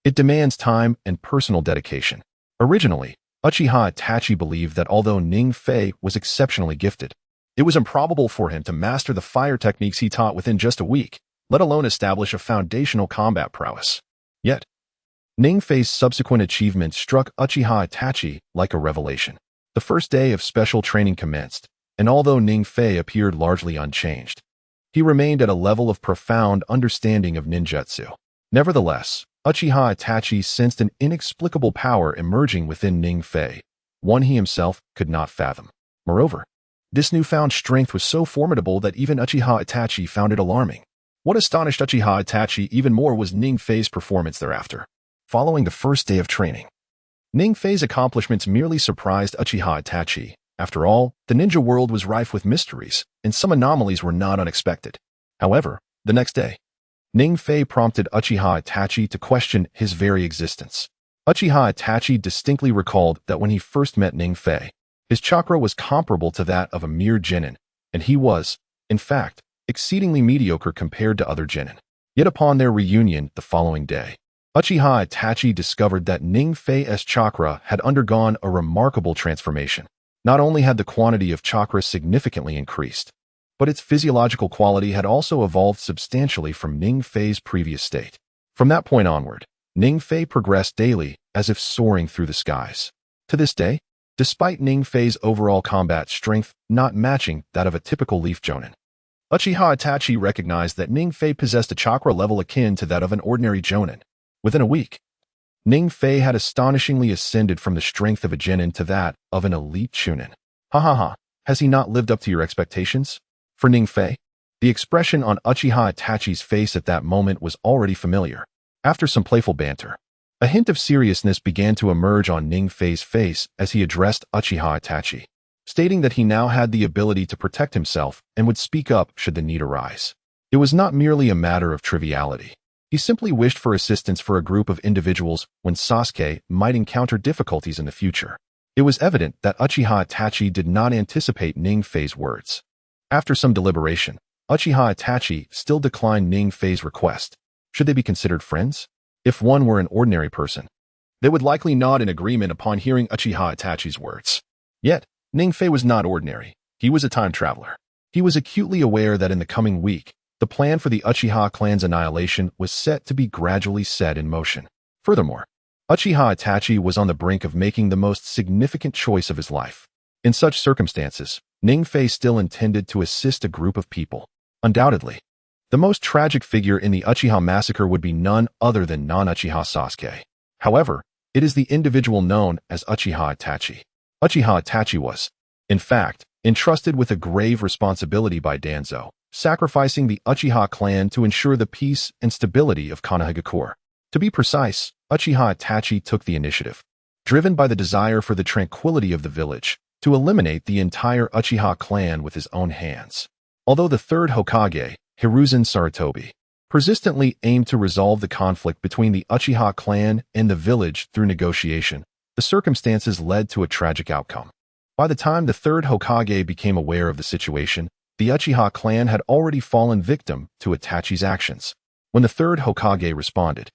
Speaker 1: it demands time and personal dedication. Originally, Uchiha Itachi believed that although Ning Fei was exceptionally gifted, it was improbable for him to master the fire techniques he taught within just a week, let alone establish a foundational combat prowess. Yet, Ning Fei's subsequent achievements struck Uchiha Itachi like a revelation. The first day of special training commenced, and although Ning Fei appeared largely unchanged, he remained at a level of profound understanding of ninjutsu. Nevertheless, Uchiha Itachi sensed an inexplicable power emerging within Ning Fei, one he himself could not fathom. Moreover, this newfound strength was so formidable that even Uchiha Itachi found it alarming. What astonished Uchiha Itachi even more was Ning Fei's performance thereafter. Following the first day of training, Ning Fei's accomplishments merely surprised Uchiha Itachi. After all, the ninja world was rife with mysteries, and some anomalies were not unexpected. However, the next day, Ning Fei prompted Uchiha Itachi to question his very existence. Uchiha Itachi distinctly recalled that when he first met Ning Fei, his chakra was comparable to that of a mere genin, and he was, in fact, exceedingly mediocre compared to other genin. Yet upon their reunion the following day, Uchiha Itachi discovered that Ning Fei's chakra had undergone a remarkable transformation. Not only had the quantity of chakra significantly increased, but its physiological quality had also evolved substantially from Ning Fei's previous state. From that point onward, Ning Fei progressed daily as if soaring through the skies. To this day, despite Ning Fei's overall combat strength not matching that of a typical leaf jonin, Uchiha Itachi recognized that Ning Fei possessed a chakra level akin to that of an ordinary jonin. Within a week, Ning Fei had astonishingly ascended from the strength of a genin to that of an elite chunin. Ha ha ha, has he not lived up to your expectations? For Ning Fei, the expression on Uchiha Itachi's face at that moment was already familiar. After some playful banter, a hint of seriousness began to emerge on Ning Fei's face as he addressed Uchiha Itachi, stating that he now had the ability to protect himself and would speak up should the need arise. It was not merely a matter of triviality. He simply wished for assistance for a group of individuals when Sasuke might encounter difficulties in the future. It was evident that Uchiha Itachi did not anticipate Ning Fei's words. After some deliberation, Uchiha Itachi still declined Ning Fei's request. Should they be considered friends? If one were an ordinary person, they would likely nod in agreement upon hearing Uchiha Itachi's words. Yet, Ning Fei was not ordinary. He was a time traveler. He was acutely aware that in the coming week, the plan for the Uchiha clan's annihilation was set to be gradually set in motion. Furthermore, Uchiha Itachi was on the brink of making the most significant choice of his life. In such circumstances, Ningfei still intended to assist a group of people. Undoubtedly, the most tragic figure in the Uchiha massacre would be none other than non-Uchiha Sasuke. However, it is the individual known as Uchiha Itachi. Uchiha Itachi was, in fact, entrusted with a grave responsibility by Danzo, sacrificing the Uchiha clan to ensure the peace and stability of Konoha. To be precise, Uchiha Itachi took the initiative, driven by the desire for the tranquility of the village, to eliminate the entire Uchiha clan with his own hands. Although the third Hokage, Hiruzen Sarutobi, persistently aimed to resolve the conflict between the Uchiha clan and the village through negotiation, the circumstances led to a tragic outcome. By the time the third Hokage became aware of the situation, the Uchiha clan had already fallen victim to Itachi's actions. When the third Hokage responded,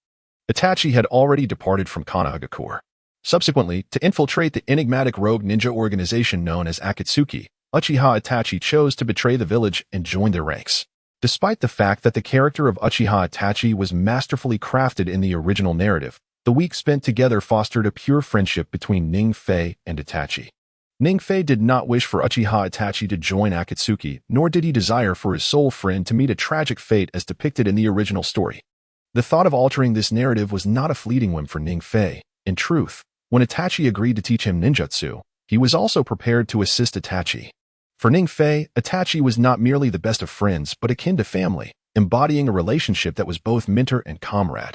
Speaker 1: Itachi had already departed from Konoha. Subsequently, to infiltrate the enigmatic rogue ninja organization known as Akatsuki, Uchiha Itachi chose to betray the village and join their ranks. Despite the fact that the character of Uchiha Itachi was masterfully crafted in the original narrative, the week spent together fostered a pure friendship between Ningfei and Itachi. Ningfei did not wish for Uchiha Itachi to join Akatsuki, nor did he desire for his soul friend to meet a tragic fate as depicted in the original story. The thought of altering this narrative was not a fleeting whim for Ningfei. In truth, when Itachi agreed to teach him ninjutsu, he was also prepared to assist Itachi. For Ningfei, Itachi was not merely the best of friends but akin to family, embodying a relationship that was both mentor and comrade.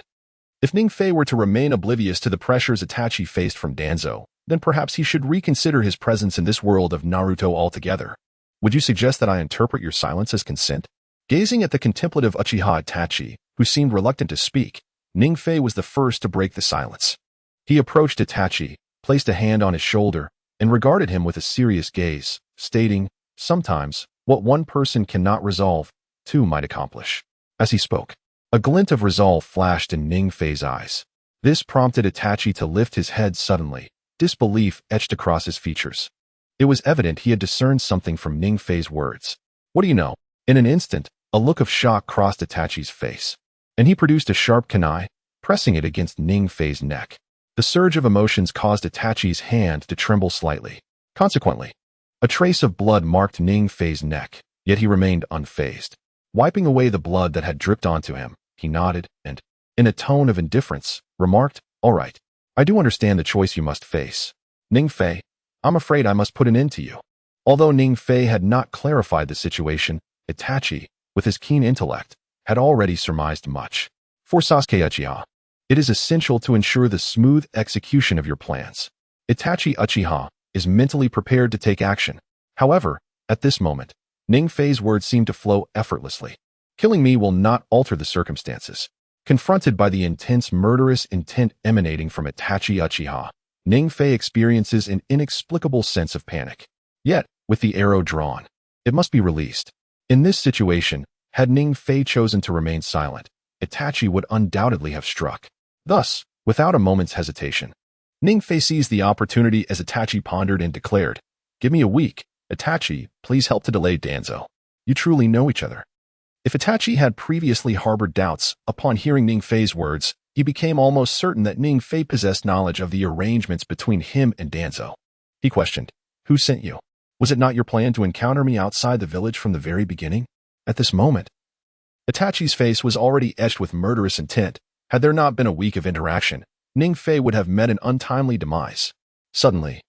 Speaker 1: If Ningfei were to remain oblivious to the pressures Itachi faced from Danzo, then perhaps he should reconsider his presence in this world of Naruto altogether. Would you suggest that I interpret your silence as consent? Gazing at the contemplative Uchiha Itachi, who seemed reluctant to speak, Ningfei was the first to break the silence. He approached Itachi, placed a hand on his shoulder, and regarded him with a serious gaze, stating, "Sometimes, what one person cannot resolve, two might accomplish." As he spoke, a glint of resolve flashed in Ningfei's eyes. This prompted Itachi to lift his head suddenly, disbelief etched across his features. It was evident he had discerned something from Ningfei's words. "What do you know?" In an instant, a look of shock crossed Itachi's face, and he produced a sharp kunai, pressing it against Ningfei's neck. The surge of emotions caused Itachi's hand to tremble slightly. Consequently, a trace of blood marked Ningfei's neck, yet he remained unfazed. Wiping away the blood that had dripped onto him, he nodded and, in a tone of indifference, remarked, "All right, I do understand the choice you must face. Ningfei, I'm afraid I must put an end to you." Although Ningfei had not clarified the situation, Itachi, with his keen intellect, had already surmised much. For Sasuke Uchiha, it is essential to ensure the smooth execution of your plans. Itachi Uchiha is mentally prepared to take action. However, at this moment, Ningfei's words seemed to flow effortlessly. "Killing me will not alter the circumstances." Confronted by the intense murderous intent emanating from Itachi Uchiha, Ningfei experiences an inexplicable sense of panic. Yet, with the arrow drawn, it must be released. In this situation, had Ningfei chosen to remain silent, Itachi would undoubtedly have struck. Thus, without a moment's hesitation, Ningfei seized the opportunity as Itachi pondered and declared, "Give me a week. Itachi, please help to delay Danzo. You truly know each other." If Itachi had previously harbored doubts, upon hearing Ningfei's words, he became almost certain that Ningfei possessed knowledge of the arrangements between him and Danzo. He questioned, "Who sent you? Was it not your plan to encounter me outside the village from the very beginning?" At this moment, Itachi's face was already etched with murderous intent. Had there not been a week of interaction, Ningfei would have met an untimely demise. Suddenly,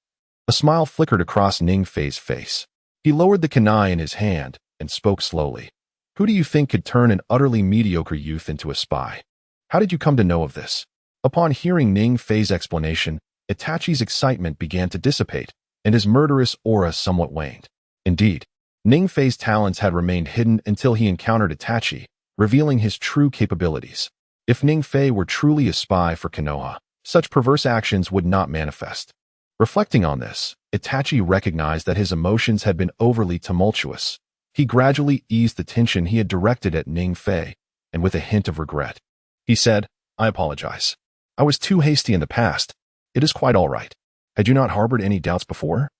Speaker 1: a smile flickered across Ningfei's face. He lowered the kunai in his hand and spoke slowly. "Who do you think could turn an utterly mediocre youth into a spy? How did you come to know of this?" Upon hearing Ningfei's explanation, Itachi's excitement began to dissipate, and his murderous aura somewhat waned. Indeed, Ningfei's talents had remained hidden until he encountered Itachi, revealing his true capabilities. If Ningfei were truly a spy for Konoha, such perverse actions would not manifest. Reflecting on this, Itachi recognized that his emotions had been overly tumultuous. He gradually eased the tension he had directed at Ningfei, and with a hint of regret, he said, "I apologize. I was too hasty in the past. It is quite all right. Had you not harbored any doubts before,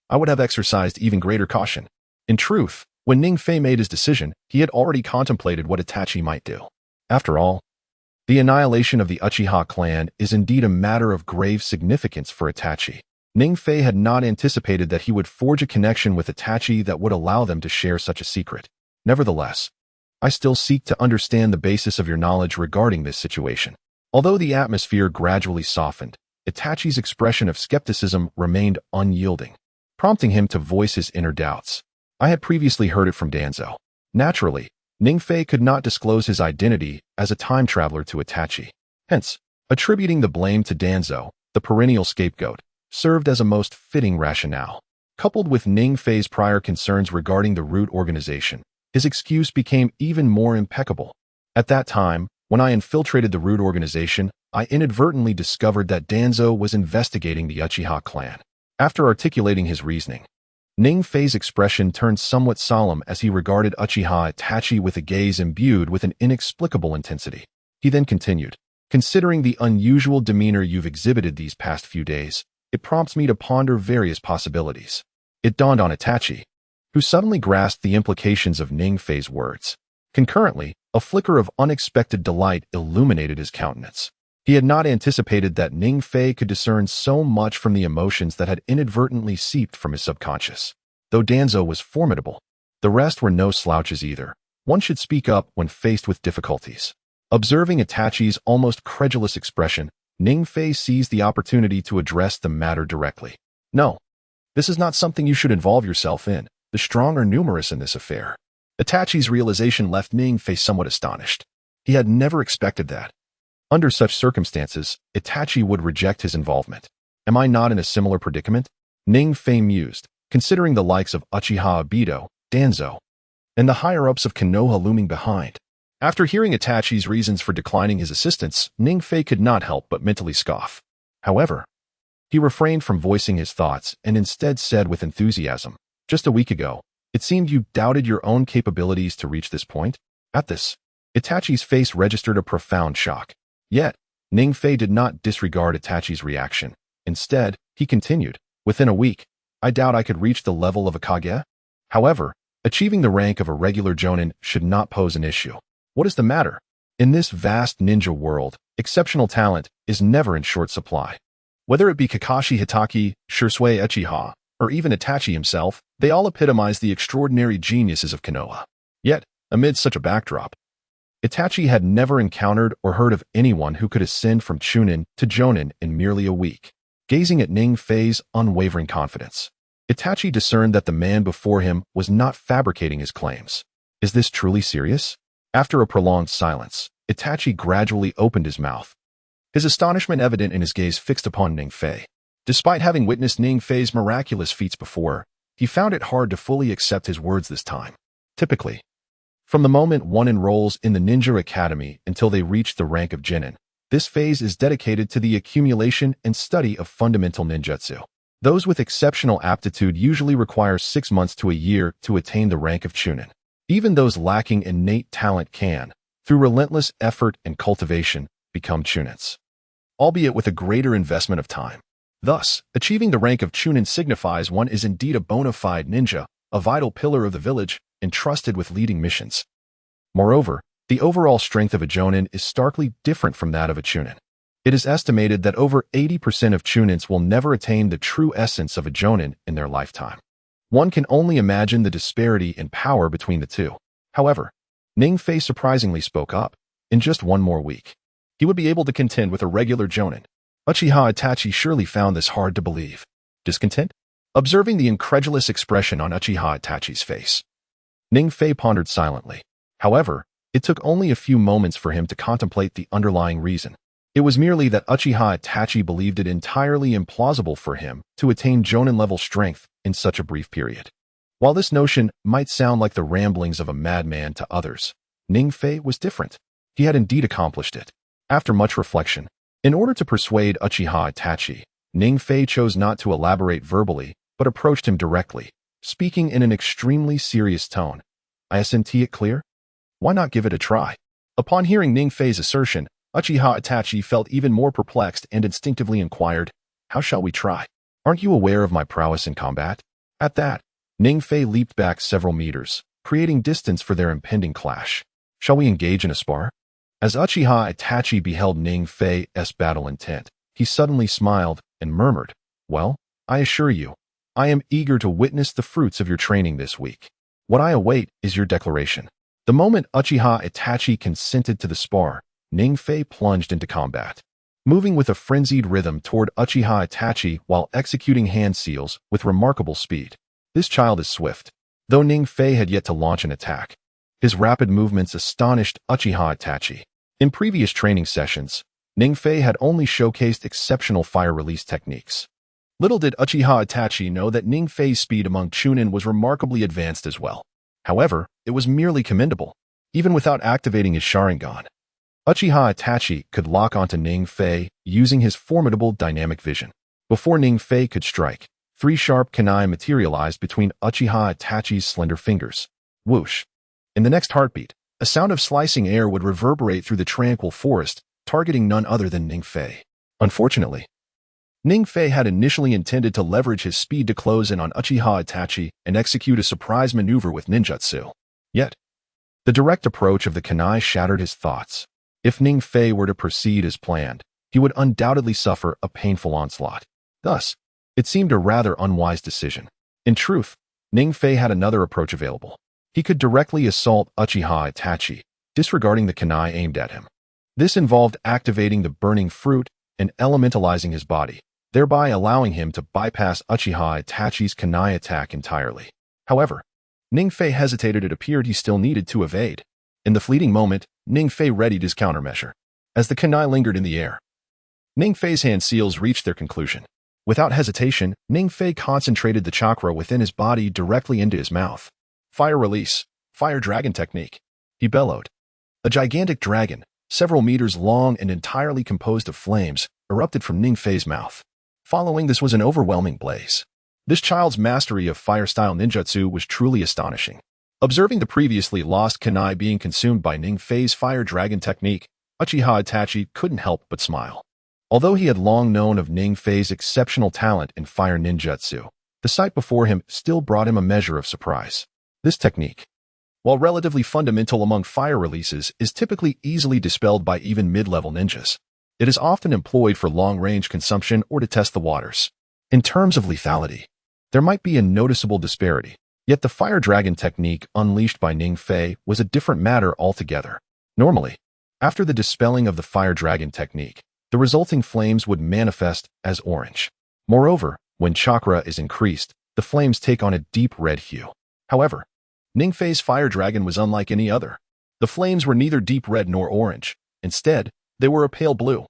Speaker 1: I would have exercised even greater caution." In truth, when Ningfei made his decision, he had already contemplated what Itachi might do. After all, The annihilation of the Uchiha clan is indeed a matter of grave significance for Itachi. Ningfei had not anticipated that he would forge a connection with Itachi that would allow them to share such a secret. Nevertheless, I still seek to understand the basis of your knowledge regarding this situation. Although the atmosphere gradually softened, Itachi's expression of skepticism remained unyielding, prompting him to voice his inner doubts. I had previously heard it from Danzo. Naturally, Ningfei could not disclose his identity as a time traveler to Itachi. Hence, attributing the blame to Danzo, the perennial scapegoat, served as a most fitting rationale. Coupled with Ningfei's prior concerns regarding the root organization, his excuse became even more impeccable. At that time, when I infiltrated the root organization, I inadvertently discovered that Danzo was investigating the Uchiha clan. After articulating his reasoning, Ningfei's expression turned somewhat solemn as he regarded Uchiha Itachi with a gaze imbued with an inexplicable intensity. He then continued, "Considering the unusual demeanor you've exhibited these past few days, it prompts me to ponder various possibilities." It dawned on Itachi, who suddenly grasped the implications of Ningfei's words. Concurrently, a flicker of unexpected delight illuminated his countenance. He had not anticipated that Ningfei could discern so much from the emotions that had inadvertently seeped from his subconscious. Though Danzo was formidable, the rest were no slouches either. One should speak up when faced with difficulties. Observing Itachi's almost credulous expression, Ningfei seized the opportunity to address the matter directly. "No, this is not something you should involve yourself in. The strong are numerous in this affair." Itachi's realization left Ningfei somewhat astonished. He had never expected that. Under such circumstances, Itachi would reject his involvement. Am I not in a similar predicament? Ningfei mused, considering the likes of Uchiha Obito, Danzo, and the higher-ups of Konoha looming behind. After hearing Itachi's reasons for declining his assistance, Ningfei could not help but mentally scoff. However, he refrained from voicing his thoughts and instead said with enthusiasm, "Just a week ago, it seemed you doubted your own capabilities to reach this point." At this, Itachi's face registered a profound shock. Yet, Ningfei did not disregard Itachi's reaction. Instead, he continued, "Within a week, I doubt I could reach the level of a Kage. However, achieving the rank of a regular Jonin should not pose an issue." What is the matter? In this vast ninja world, exceptional talent is never in short supply. Whether it be Kakashi Hitaki, Shisui Uchiha, or even Itachi himself, they all epitomize the extraordinary geniuses of Konoha. Yet, amid such a backdrop, Itachi had never encountered or heard of anyone who could ascend from Chunin to Jonin in merely a week. Gazing at Ningfei's unwavering confidence, Itachi discerned that the man before him was not fabricating his claims. Is this truly serious? After a prolonged silence, Itachi gradually opened his mouth, his astonishment evident in his gaze fixed upon Ningfei. Despite having witnessed Ningfei's miraculous feats before, he found it hard to fully accept his words this time. Typically, from the moment one enrolls in the Ninja Academy until they reach the rank of Genin, this phase is dedicated to the accumulation and study of fundamental ninjutsu. Those with exceptional aptitude usually require 6 months to a year to attain the rank of Chunin. Even those lacking innate talent can, through relentless effort and cultivation, become Chunins, albeit with a greater investment of time. Thus, achieving the rank of Chunin signifies one is indeed a bona fide ninja, a vital pillar of the village, entrusted with leading missions. Moreover, the overall strength of a Jonin is starkly different from that of a Chunin. It is estimated that over 80% of Chunins will never attain the true essence of a Jonin in their lifetime. One can only imagine the disparity in power between the two. However, Ningfei surprisingly spoke up. In just one more week, he would be able to contend with a regular Jonin. Uchiha Itachi surely found this hard to believe. Discontent? Observing the incredulous expression on Uchiha Itachi's face, Ningfei pondered silently. However, it took only a few moments for him to contemplate the underlying reason. It was merely that Uchiha Itachi believed it entirely implausible for him to attain Jonin-level strength in such a brief period. While this notion might sound like the ramblings of a madman to others, Ningfei was different. He had indeed accomplished it. After much reflection, in order to persuade Uchiha Itachi, Ningfei chose not to elaborate verbally, but approached him directly, speaking in an extremely serious tone. "I assent it clear? Why not give it a try?" Upon hearing Ningfei's assertion, Uchiha Itachi felt even more perplexed and instinctively inquired, "How shall we try? Aren't you aware of my prowess in combat?" At that, Ningfei leaped back several meters, creating distance for their impending clash. "Shall we engage in a spar?" As Uchiha Itachi beheld Ning Fei's battle intent, he suddenly smiled and murmured, "Well, I assure you, I am eager to witness the fruits of your training this week. What I await is your declaration." The moment Uchiha Itachi consented to the spar, Ning Fei plunged into combat, moving with a frenzied rhythm toward Uchiha Itachi while executing hand seals with remarkable speed. This child is swift, though Ning Fei had yet to launch an attack. His rapid movements astonished Uchiha Itachi. In previous training sessions, Ning Fei had only showcased exceptional fire release techniques. Little did Uchiha Itachi know that Ning Fei's speed among Chunin was remarkably advanced as well. However, it was merely commendable. Even without activating his Sharingan, Uchiha Itachi could lock onto Ning Fei using his formidable dynamic vision. Before Ning Fei could strike, 3 sharp kunai materialized between Uchiha Itachi's slender fingers. Whoosh! In the next heartbeat, a sound of slicing air would reverberate through the tranquil forest, targeting none other than Ning Fei. Unfortunately, Ning Fei had initially intended to leverage his speed to close in on Uchiha Itachi and execute a surprise maneuver with ninjutsu. Yet, the direct approach of the kunai shattered his thoughts. If Ning Fei were to proceed as planned, he would undoubtedly suffer a painful onslaught. Thus, it seemed a rather unwise decision. In truth, Ning Fei had another approach available. He could directly assault Uchiha Itachi, disregarding the kunai aimed at him. This involved activating the burning fruit and elementalizing his body, thereby allowing him to bypass Uchiha Itachi's kunai attack entirely. However, Ning Fei hesitated. It appeared he still needed to evade. In the fleeting moment, Ning Fei readied his countermeasure. As the kunai lingered in the air, Ning Fei's hand seals reached their conclusion. Without hesitation, Ning Fei concentrated the chakra within his body directly into his mouth. Fire release, fire dragon technique, he bellowed. A gigantic dragon, several meters long and entirely composed of flames, erupted from Ning Fei's mouth. Following this was an overwhelming blaze. This child's mastery of fire-style ninjutsu was truly astonishing. Observing the previously lost kunai being consumed by Ning Fei's fire dragon technique, Uchiha Itachi couldn't help but smile. Although he had long known of Ning Fei's exceptional talent in fire ninjutsu, the sight before him still brought him a measure of surprise. This technique, while relatively fundamental among fire releases, is typically easily dispelled by even mid-level ninjas. It is often employed for long-range consumption or to test the waters. In terms of lethality, there might be a noticeable disparity, yet the fire dragon technique unleashed by Ning Fei was a different matter altogether. Normally, after the dispelling of the fire dragon technique, the resulting flames would manifest as orange. Moreover, when chakra is increased, the flames take on a deep red hue. However, Ning Fei's fire dragon was unlike any other. The flames were neither deep red nor orange. Instead, they were a pale blue.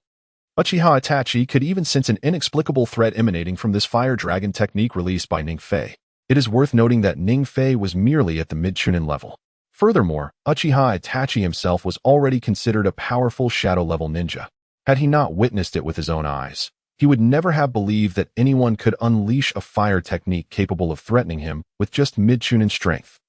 Speaker 1: Uchiha Itachi could even sense an inexplicable threat emanating from this fire dragon technique released by Ning Fei. It is worth noting that Ning Fei was merely at the mid-chunin level. Furthermore, Uchiha Itachi himself was already considered a powerful shadow-level ninja. Had he not witnessed it with his own eyes, he would never have believed that anyone could unleash a fire technique capable of threatening him with just mid-chunin strength.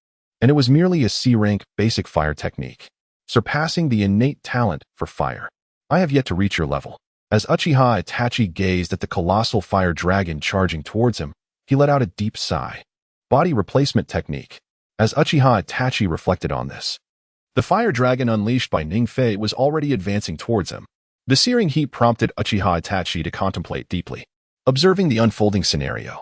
Speaker 1: And it was merely a C-rank basic fire technique, surpassing the innate talent for fire. I have yet to reach your level. As Uchiha Itachi gazed at the colossal fire dragon charging towards him, he let out a deep sigh. Body replacement technique. As Uchiha Itachi reflected on this, the fire dragon unleashed by Ning Fei was already advancing towards him. The searing heat prompted Uchiha Itachi to contemplate deeply. Observing the unfolding scenario,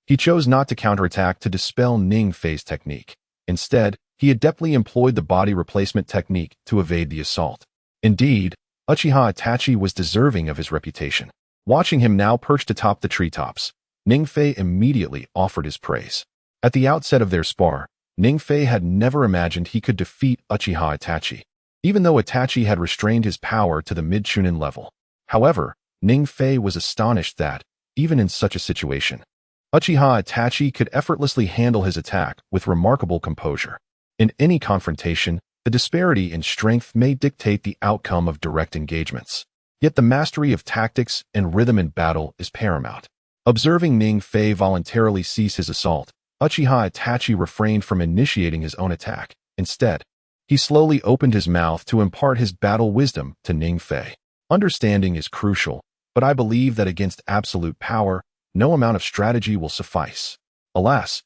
Speaker 1: he chose not to counterattack to dispel Ning Fei's technique. Instead, he adeptly employed the body replacement technique to evade the assault. Indeed, Uchiha Itachi was deserving of his reputation. Watching him now perched atop the treetops, Ning Fei immediately offered his praise. At the outset of their spar, Ning Fei had never imagined he could defeat Uchiha Itachi, even though Itachi had restrained his power to the mid-chunin level. However, Ning Fei was astonished that, even in such a situation, Uchiha Itachi could effortlessly handle his attack with remarkable composure. In any confrontation, the disparity in strength may dictate the outcome of direct engagements. Yet the mastery of tactics and rhythm in battle is paramount. Observing Ning Fei voluntarily cease his assault, Uchiha Itachi refrained from initiating his own attack. Instead, he slowly opened his mouth to impart his battle wisdom to Ning Fei. Understanding is crucial, but I believe that against absolute power, no amount of strategy will suffice. Alas,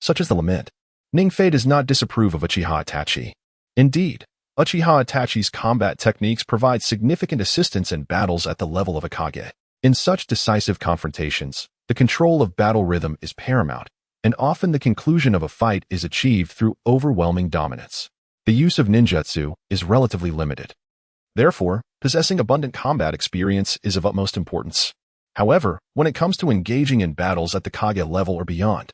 Speaker 1: such is the lament. Ning Fei does not disapprove of Uchiha Itachi. Indeed, Uchiha Itachi's combat techniques provide significant assistance in battles at the level of a Kage. In such decisive confrontations, the control of battle rhythm is paramount, and often the conclusion of a fight is achieved through overwhelming dominance. The use of ninjutsu is relatively limited. Therefore, possessing abundant combat experience is of utmost importance. However, when it comes to engaging in battles at the Kage level or beyond,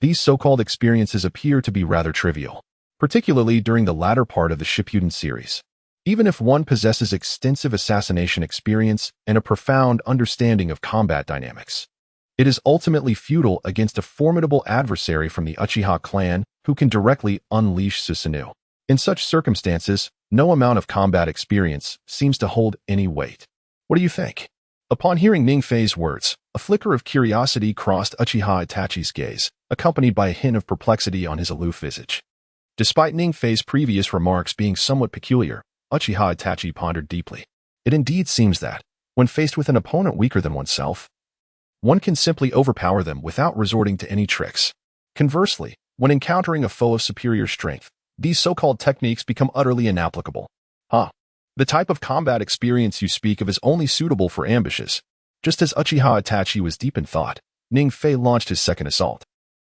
Speaker 1: these so-called experiences appear to be rather trivial, particularly during the latter part of the Shippuden series. Even if one possesses extensive assassination experience and a profound understanding of combat dynamics, it is ultimately futile against a formidable adversary from the Uchiha clan who can directly unleash Susanoo. In such circumstances, no amount of combat experience seems to hold any weight. What do you think? Upon hearing Ningfei's words, a flicker of curiosity crossed Uchiha Itachi's gaze, accompanied by a hint of perplexity on his aloof visage. Despite Ningfei's previous remarks being somewhat peculiar, Uchiha Itachi pondered deeply. It indeed seems that, when faced with an opponent weaker than oneself, one can simply overpower them without resorting to any tricks. Conversely, when encountering a foe of superior strength, these so-called techniques become utterly inapplicable. The type of combat experience you speak of is only suitable for ambushes. Just as Uchiha Itachi was deep in thought, Ningfei launched his second assault.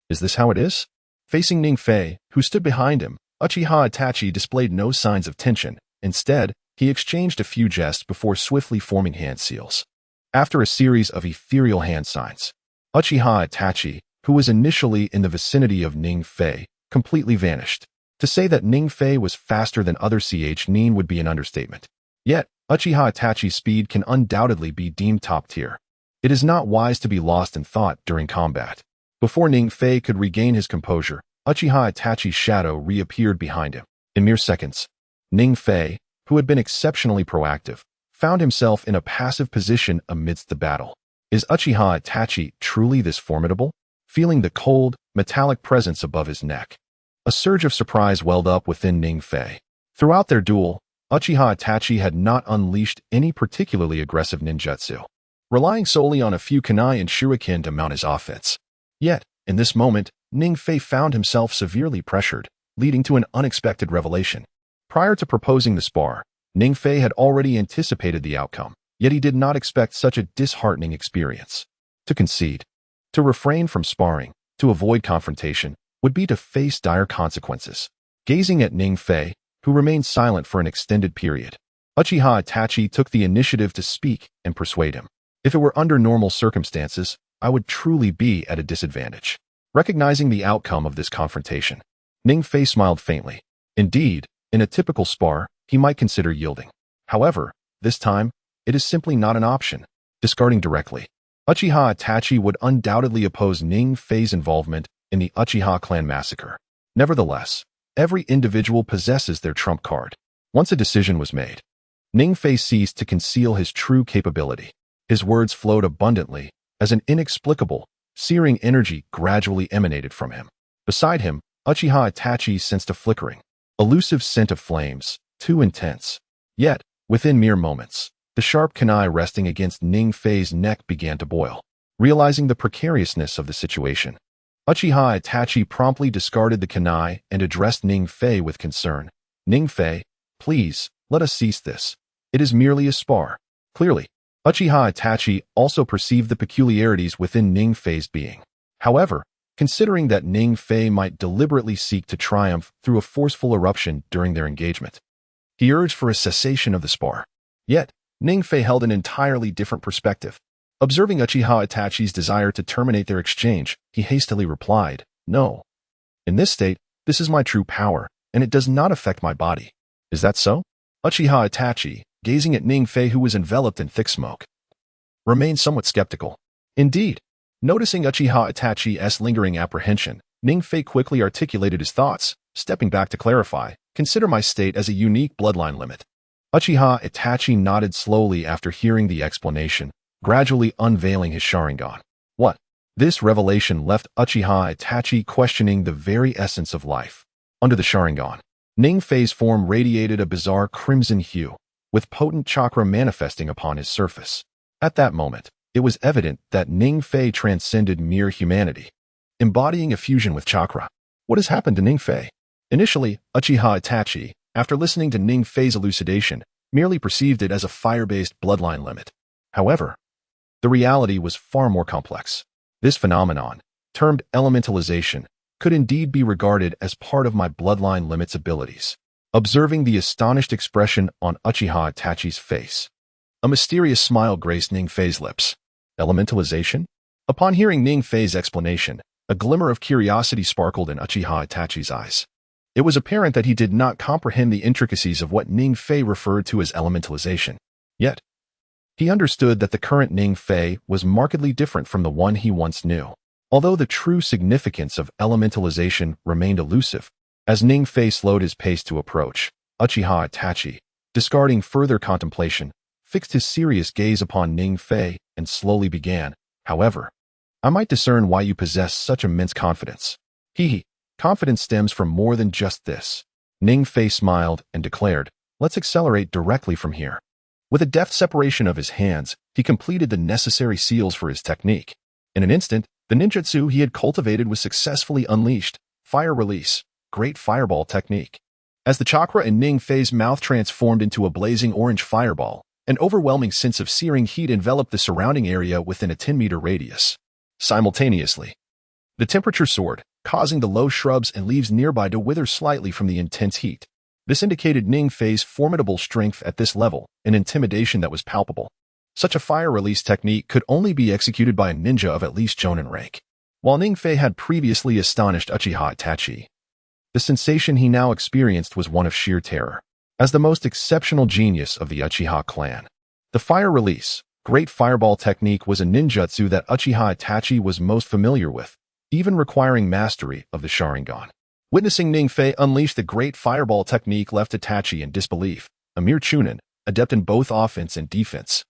Speaker 1: Is this how it is? Facing Ningfei, who stood behind him, Uchiha Itachi displayed no signs of tension. Instead, he exchanged a few jests before swiftly forming hand seals. After a series of ethereal hand signs, Uchiha Itachi, who was initially in the vicinity of Ningfei, completely vanished. To say that Ningfei was faster than other Nin would be an understatement. Yet, Uchiha Itachi's speed can undoubtedly be deemed top tier. It is not wise to be lost in thought during combat. Before Ningfei could regain his composure, Uchiha Itachi's shadow reappeared behind him. In mere seconds, Ningfei, who had been exceptionally proactive, found himself in a passive position amidst the battle. Is Uchiha Itachi truly this formidable? Feeling the cold, metallic presence above his neck, a surge of surprise welled up within Ningfei. Throughout their duel, Uchiha Itachi had not unleashed any particularly aggressive ninjutsu, relying solely on a few kunai and shuriken to mount his offense. Yet, in this moment, Ningfei found himself severely pressured, leading to an unexpected revelation. Prior to proposing the spar, Ningfei had already anticipated the outcome, yet he did not expect such a disheartening experience. To concede, to refrain from sparring, to avoid confrontation, would be to face dire consequences. Gazing at Ningfei, who remained silent for an extended period, Uchiha Itachi took the initiative to speak and persuade him. If it were under normal circumstances, I would truly be at a disadvantage. Recognizing the outcome of this confrontation, Ningfei smiled faintly. Indeed, in a typical spar, he might consider yielding. However, this time, it is simply not an option. Discarding directly, Uchiha Itachi would undoubtedly oppose Ningfei's involvement in the Uchiha clan massacre. Nevertheless, every individual possesses their trump card. Once a decision was made, Ningfei ceased to conceal his true capability. His words flowed abundantly, as an inexplicable, searing energy gradually emanated from him. Beside him, Uchiha Itachi sensed a flickering, elusive scent of flames, too intense. Yet, within mere moments, the sharp kunai resting against Ningfei's neck began to boil. Realizing the precariousness of the situation, Uchiha Itachi promptly discarded the kunai and addressed Ningfei with concern. Ningfei, please, let us cease this. It is merely a spar. Clearly, Uchiha Itachi also perceived the peculiarities within Ningfei's being. However, considering that Ningfei might deliberately seek to triumph through a forceful eruption during their engagement, he urged for a cessation of the spar. Yet, Ningfei held an entirely different perspective. Observing Uchiha Itachi's desire to terminate their exchange, he hastily replied, "No. In this state, this is my true power, and it does not affect my body." Is that so? Uchiha Itachi, gazing at Ningfei who was enveloped in thick smoke, remained somewhat skeptical. Indeed, noticing Uchiha Itachi's lingering apprehension, Ningfei quickly articulated his thoughts, stepping back to clarify, "Consider my state as a unique bloodline limit." Uchiha Itachi nodded slowly after hearing the explanation, gradually unveiling his Sharingan. What? This revelation left Uchiha Itachi questioning the very essence of life. Under the Sharingan, Ningfei's form radiated a bizarre crimson hue, with potent chakra manifesting upon his surface. At that moment, it was evident that Ningfei transcended mere humanity, embodying a fusion with chakra. What has happened to Ningfei? Initially, Uchiha Itachi, after listening to Ning Fei's elucidation, merely perceived it as a fire-based bloodline limit. However, the reality was far more complex. This phenomenon, termed elementalization, could indeed be regarded as part of my bloodline limit's abilities. Observing the astonished expression on Uchiha Itachi's face, a mysterious smile graced Ning Fei's lips. Elementalization? Upon hearing Ning Fei's explanation, a glimmer of curiosity sparkled in Uchiha Itachi's eyes. It was apparent that he did not comprehend the intricacies of what Ning Fei referred to as elementalization. Yet, he understood that the current Ning Fei was markedly different from the one he once knew. Although the true significance of elementalization remained elusive, as Ning Fei slowed his pace to approach, Uchiha Itachi, discarding further contemplation, fixed his serious gaze upon Ning Fei and slowly began, "However, I might discern why you possess such immense confidence." Confidence stems from more than just this. Ning Fei smiled and declared, "Let's accelerate directly from here." With a deft separation of his hands, he completed the necessary seals for his technique. In an instant, the ninjutsu he had cultivated was successfully unleashed. Fire release, great fireball technique. As the chakra in Ning Fei's mouth transformed into a blazing orange fireball, an overwhelming sense of searing heat enveloped the surrounding area within a 10-meter radius. Simultaneously, the temperature soared, causing the low shrubs and leaves nearby to wither slightly from the intense heat. This indicated Ning Fei's formidable strength at this level, an intimidation that was palpable. Such a fire release technique could only be executed by a ninja of at least shonen rank. While Ning Fei had previously astonished Uchiha Itachi, the sensation he now experienced was one of sheer terror. As the most exceptional genius of the Uchiha clan, the fire release, great fireball technique was a ninjutsu that Uchiha Itachi was most familiar with, even requiring mastery of the Sharingan. Witnessing Ning Fei unleash the great fireball technique left Itachi in disbelief. A mere chunin, adept in both offense and defense,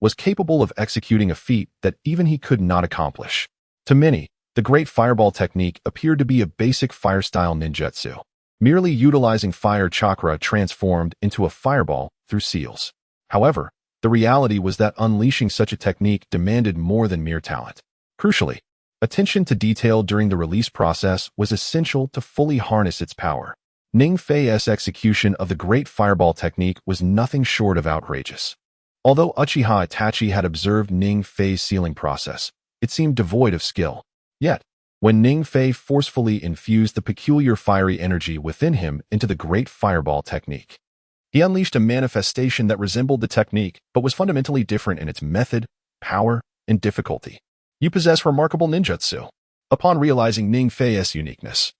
Speaker 1: was capable of executing a feat that even he could not accomplish. To many, the great fireball technique appeared to be a basic fire-style ninjutsu, merely utilizing fire chakra transformed into a fireball through seals. However, the reality was that unleashing such a technique demanded more than mere talent. Crucially, attention to detail during the release process was essential to fully harness its power. Ning Fei's execution of the great fireball technique was nothing short of outrageous. Although Uchiha Itachi had observed Ning Fei's sealing process, it seemed devoid of skill. Yet, when Ning Fei forcefully infused the peculiar fiery energy within him into the great fireball technique, he unleashed a manifestation that resembled the technique but was fundamentally different in its method, power, and difficulty. "You possess remarkable ninjutsu." Upon realizing Ning Fei's uniqueness,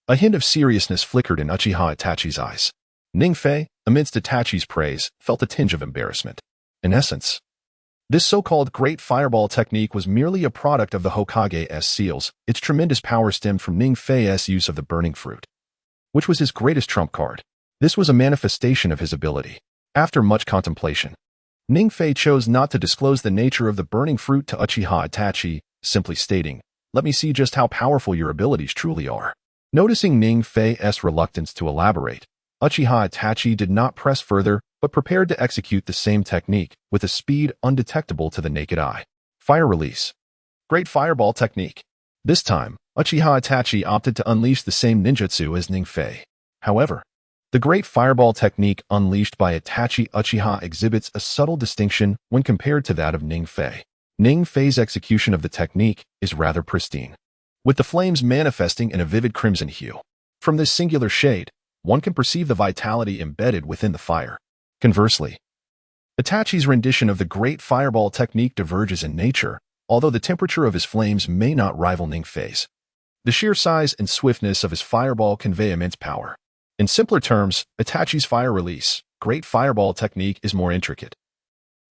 Speaker 1: a hint of seriousness flickered in Uchiha Itachi's eyes. Ning Fei, amidst Itachi's praise, felt a tinge of embarrassment. In essence, this so-called great fireball technique was merely a product of the Hokage's seals. Its tremendous power stemmed from Ning Fei's use of the burning fruit, which was his greatest trump card. This was a manifestation of his ability. After much contemplation, Ning Fei chose not to disclose the nature of the burning fruit to Uchiha Itachi, simply stating, "Let me see just how powerful your abilities truly are." Noticing Ning Fei's reluctance to elaborate, Uchiha Itachi did not press further, but prepared to execute the same technique with a speed undetectable to the naked eye. Fire release. Great fireball technique. This time, Uchiha Itachi opted to unleash the same ninjutsu as Ning Fei. However, the great fireball technique unleashed by Itachi Uchiha exhibits a subtle distinction when compared to that of Ning Fei. Ning Fei's execution of the technique is rather pristine, with the flames manifesting in a vivid crimson hue. From this singular shade, one can perceive the vitality embedded within the fire. Conversely, Itachi's rendition of the great fireball technique diverges in nature, although the temperature of his flames may not rival Ning Fei's. The sheer size and swiftness of his fireball convey immense power. In simpler terms, Itachi's fire release, great fireball technique is more intricate,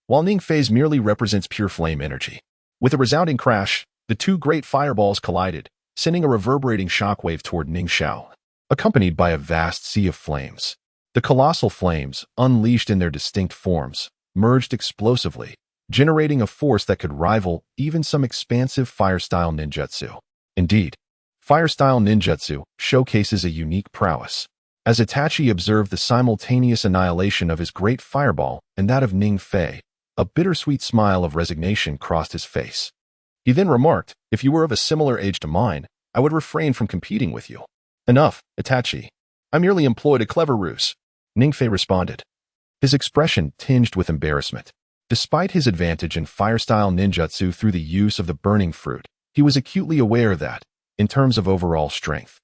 Speaker 1: while Ning Fei's merely represents pure flame energy. With a resounding crash, the two great fireballs collided, sending a reverberating shockwave toward Ning Shao, accompanied by a vast sea of flames. The colossal flames, unleashed in their distinct forms, merged explosively, generating a force that could rival even some expansive fire-style ninjutsu. Indeed, fire-style ninjutsu showcases a unique prowess. As Itachi observed the simultaneous annihilation of his great fireball and that of Ning Fei, a bittersweet smile of resignation crossed his face. He then remarked, "If you were of a similar age to mine, I would refrain from competing with you." "Enough, Itachi. I merely employed a clever ruse, Ningfei responded, his expression tinged with embarrassment. Despite his advantage in fire-style ninjutsu through the use of the burning fruit, he was acutely aware that, in terms of overall strength,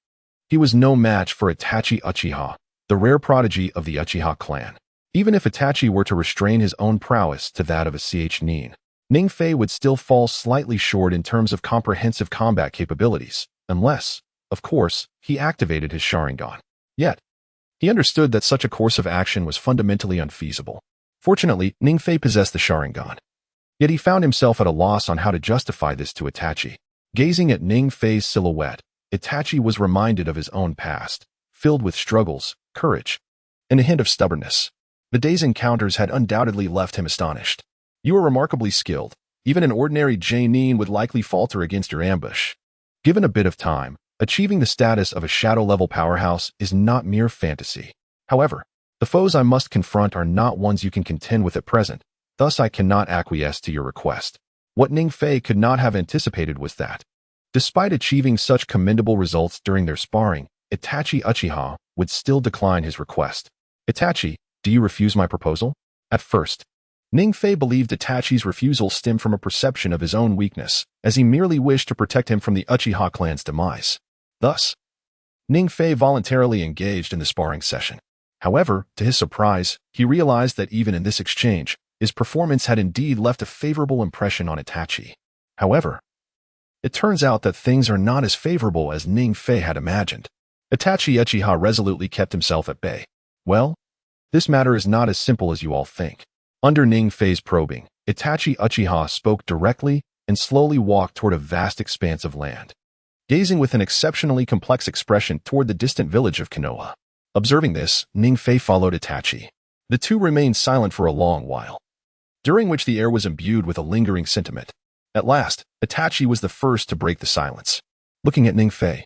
Speaker 1: he was no match for Itachi Uchiha, the rare prodigy of the Uchiha clan. Even if Itachi were to restrain his own prowess to that of a Nin, Ningfei would still fall slightly short in terms of comprehensive combat capabilities, unless, of course, he activated his Sharingan. Yet, he understood that such a course of action was fundamentally unfeasible. Fortunately, Ningfei possessed the Sharingan. Yet he found himself at a loss on how to justify this to Itachi. Gazing at Ningfei's silhouette, Itachi was reminded of his own past, filled with struggles, courage, and a hint of stubbornness. The day's encounters had undoubtedly left him astonished. You are remarkably skilled. Even an ordinary Nin would likely falter against your ambush. Given a bit of time, achieving the status of a shadow-level powerhouse is not mere fantasy. However, the foes I must confront are not ones you can contend with at present, thus I cannot acquiesce to your request. What Ningfei could not have anticipated was that, despite achieving such commendable results during their sparring, Itachi Uchiha would still decline his request. Itachi, do you refuse my proposal? At first, Ningfei believed Itachi's refusal stemmed from a perception of his own weakness, as he merely wished to protect him from the Uchiha clan's demise. Thus, Ningfei voluntarily engaged in the sparring session. However, to his surprise, he realized that even in this exchange, his performance had indeed left a favorable impression on Itachi. However, it turns out that things are not as favorable as Ningfei had imagined. Itachi Uchiha resolutely kept himself at bay. Well, this matter is not as simple as you all think. Under Ningfei's probing, Itachi Uchiha spoke directly and slowly walked toward a vast expanse of land, gazing with an exceptionally complex expression toward the distant village of Konoha. Observing this, Ningfei followed Itachi. The two remained silent for a long while, during which the air was imbued with a lingering sentiment. At last, Itachi was the first to break the silence. Looking at Ningfei,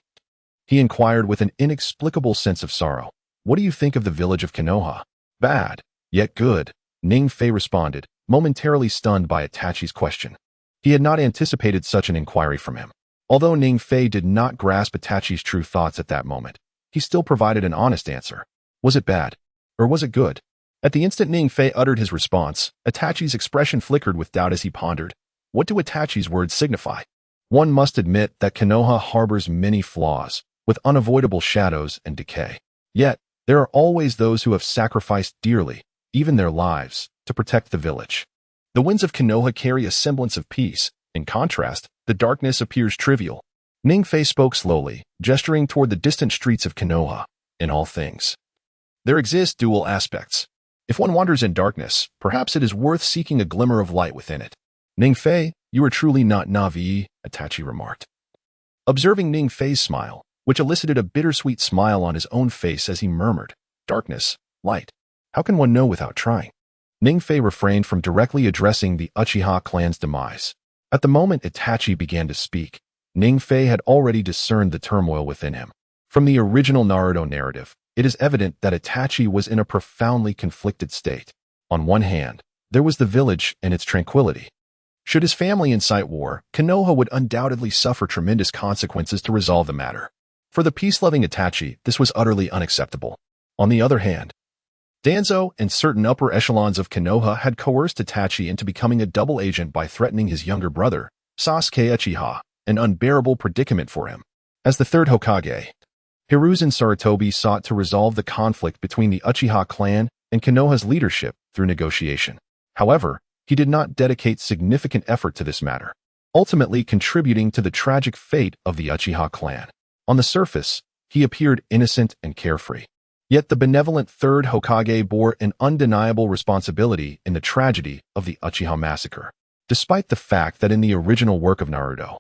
Speaker 1: he inquired with an inexplicable sense of sorrow, "What do you think of the village of Konoha?" "Bad, yet good," Ningfei responded, momentarily stunned by Itachi's question. He had not anticipated such an inquiry from him. Although Ningfei did not grasp Itachi's true thoughts at that moment, he still provided an honest answer. Was it bad? Or was it good? At the instant Ningfei uttered his response, Itachi's expression flickered with doubt as he pondered. What do Itachi's words signify? One must admit that Konoha harbors many flaws, with unavoidable shadows and decay. Yet, there are always those who have sacrificed dearly, even their lives, to protect the village. The winds of Konoha carry a semblance of peace. In contrast, the darkness appears trivial. Ningfei spoke slowly, gesturing toward the distant streets of Konoha. In all things, there exist dual aspects. If one wanders in darkness, perhaps it is worth seeking a glimmer of light within it. Ningfei, you are truly not Navi, Itachi remarked. Observing Ningfei's smile, which elicited a bittersweet smile on his own face as he murmured, "Darkness, light. How can one know without trying?" Ningfei refrained from directly addressing the Uchiha clan's demise. At the moment Itachi began to speak, Ningfei had already discerned the turmoil within him. From the original Naruto narrative, it is evident that Itachi was in a profoundly conflicted state. On one hand, there was the village and its tranquility. Should his family incite war, Konoha would undoubtedly suffer tremendous consequences to resolve the matter. For the peace-loving Itachi, this was utterly unacceptable. On the other hand, Danzo and certain upper echelons of Konoha had coerced Itachi into becoming a double agent by threatening his younger brother, Sasuke Uchiha, an unbearable predicament for him. As the third Hokage, Hiruzen Sarutobi sought to resolve the conflict between the Uchiha clan and Konoha's leadership through negotiation. However, he did not dedicate significant effort to this matter, ultimately contributing to the tragic fate of the Uchiha clan. On the surface, he appeared innocent and carefree. Yet the benevolent third Hokage bore an undeniable responsibility in the tragedy of the Uchiha massacre. Despite the fact that in the original work of Naruto,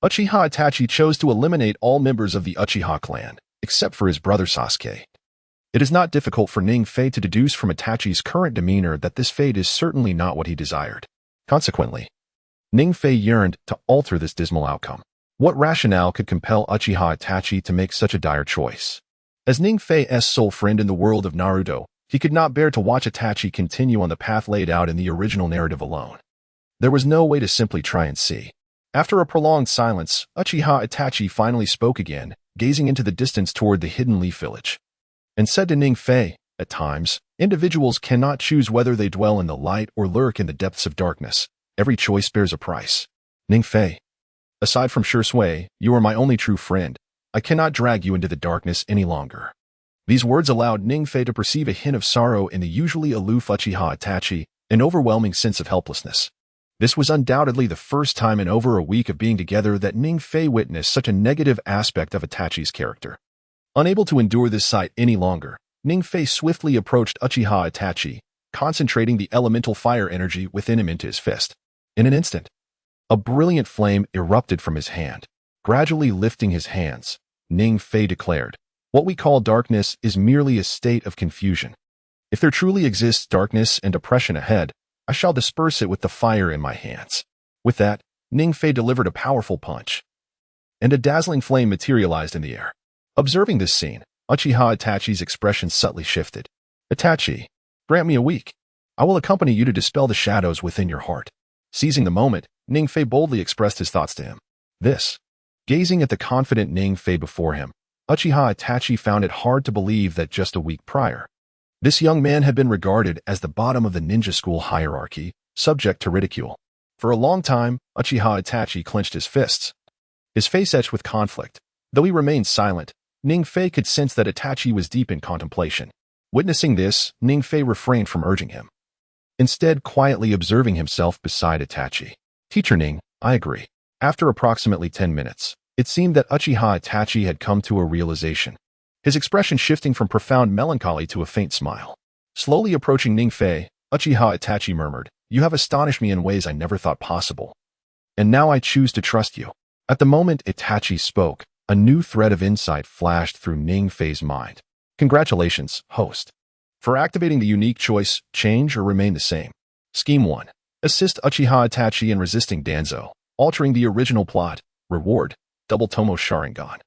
Speaker 1: Uchiha Itachi chose to eliminate all members of the Uchiha clan, except for his brother Sasuke. It is not difficult for Ningfei to deduce from Itachi's current demeanor that this fate is certainly not what he desired. Consequently, Ningfei yearned to alter this dismal outcome. What rationale could compel Uchiha Itachi to make such a dire choice? As Ningfei's sole friend in the world of Naruto, he could not bear to watch Itachi continue on the path laid out in the original narrative alone. There was no way to simply try and see. After a prolonged silence, Uchiha Itachi finally spoke again, gazing into the distance toward the hidden leaf village. and said to Ning Fei, "At times, individuals cannot choose whether they dwell in the light or lurk in the depths of darkness. Every choice bears a price. Ning Fei, aside from Shui, you are my only true friend. I cannot drag you into the darkness any longer." These words allowed Ning Fei to perceive a hint of sorrow in the usually aloof Uchiha Itachi, an overwhelming sense of helplessness. This was undoubtedly the first time in over a week of being together that Ning Fei witnessed such a negative aspect of Itachi's character. Unable to endure this sight any longer, Ning Fei swiftly approached Uchiha Itachi, concentrating the elemental fire energy within him into his fist. In an instant, a brilliant flame erupted from his hand. Gradually lifting his hands, Ning Fei declared, "What we call darkness is merely a state of confusion. If there truly exists darkness and oppression ahead, I shall disperse it with the fire in my hands." With that, Ning Fei delivered a powerful punch, and a dazzling flame materialized in the air. Observing this scene, Uchiha Itachi's expression subtly shifted. "Itachi, grant me a week. I will accompany you to dispel the shadows within your heart." Seizing the moment, Ning Fei boldly expressed his thoughts to him. Gazing at the confident Ning Fei before him, Uchiha Itachi found it hard to believe that just a week prior, this young man had been regarded as the bottom of the ninja school hierarchy, subject to ridicule. For a long time, Uchiha Itachi clenched his fists, his face etched with conflict. Though he remained silent, Ning Fei could sense that Itachi was deep in contemplation. Witnessing this, Ning Fei refrained from urging him, instead quietly observing himself beside Itachi. "Teacher Ning, I agree." After approximately 10 minutes, it seemed that Uchiha Itachi had come to a realization, his expression shifting from profound melancholy to a faint smile. Slowly approaching Ning Fei, Uchiha Itachi murmured, "You have astonished me in ways I never thought possible. And now I choose to trust you." At the moment Itachi spoke, a new thread of insight flashed through Ning Fei's mind. "Congratulations, host, for activating the unique choice, change or remain the same. Scheme 1. Assist Uchiha Itachi in resisting Danzo, altering the original plot. Reward, double Tomoe Sharingan."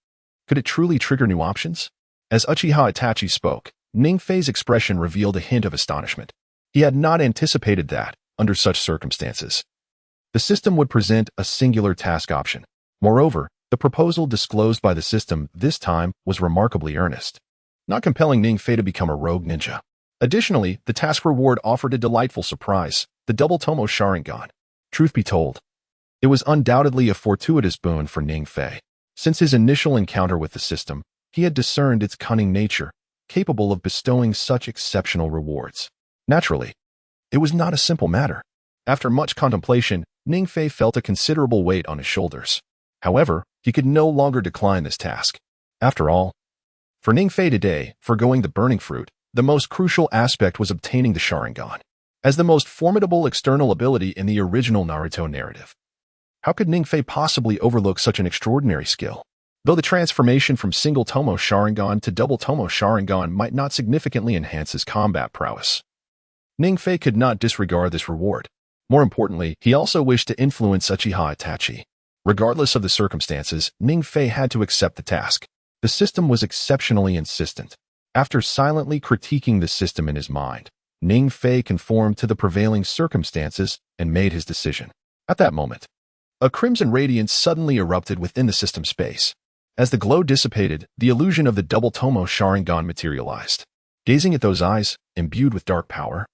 Speaker 1: Could it truly trigger new options? As Uchiha Itachi spoke, Ning Fei's expression revealed a hint of astonishment. He had not anticipated that, under such circumstances, the system would present a singular task option. Moreover, the proposal disclosed by the system this time was remarkably earnest, not compelling Ning Fei to become a rogue ninja. Additionally, the task reward offered a delightful surprise, the double Tomoe Sharingan. Truth be told, it was undoubtedly a fortuitous boon for Ning Fei. Since his initial encounter with the system, he had discerned its cunning nature, capable of bestowing such exceptional rewards. Naturally, it was not a simple matter. After much contemplation, Ning Fei felt a considerable weight on his shoulders. However, he could no longer decline this task. After all, for Ning Fei today, foregoing the burning fruit, the most crucial aspect was obtaining the Sharingan, as the most formidable external ability in the original Naruto narrative. How could Ning Fei possibly overlook such an extraordinary skill? Though the transformation from single Tomoe Sharingan to double Tomoe Sharingan might not significantly enhance his combat prowess, Ning Fei could not disregard this reward. More importantly, he also wished to influence Uchiha Itachi. Regardless of the circumstances, Ning Fei had to accept the task. The system was exceptionally insistent. After silently critiquing the system in his mind, Ning Fei conformed to the prevailing circumstances and made his decision. At that moment, a crimson radiance suddenly erupted within the system space. As the glow dissipated, the illusion of the double Tomoe Sharingan materialized. Gazing at those eyes, imbued with dark power,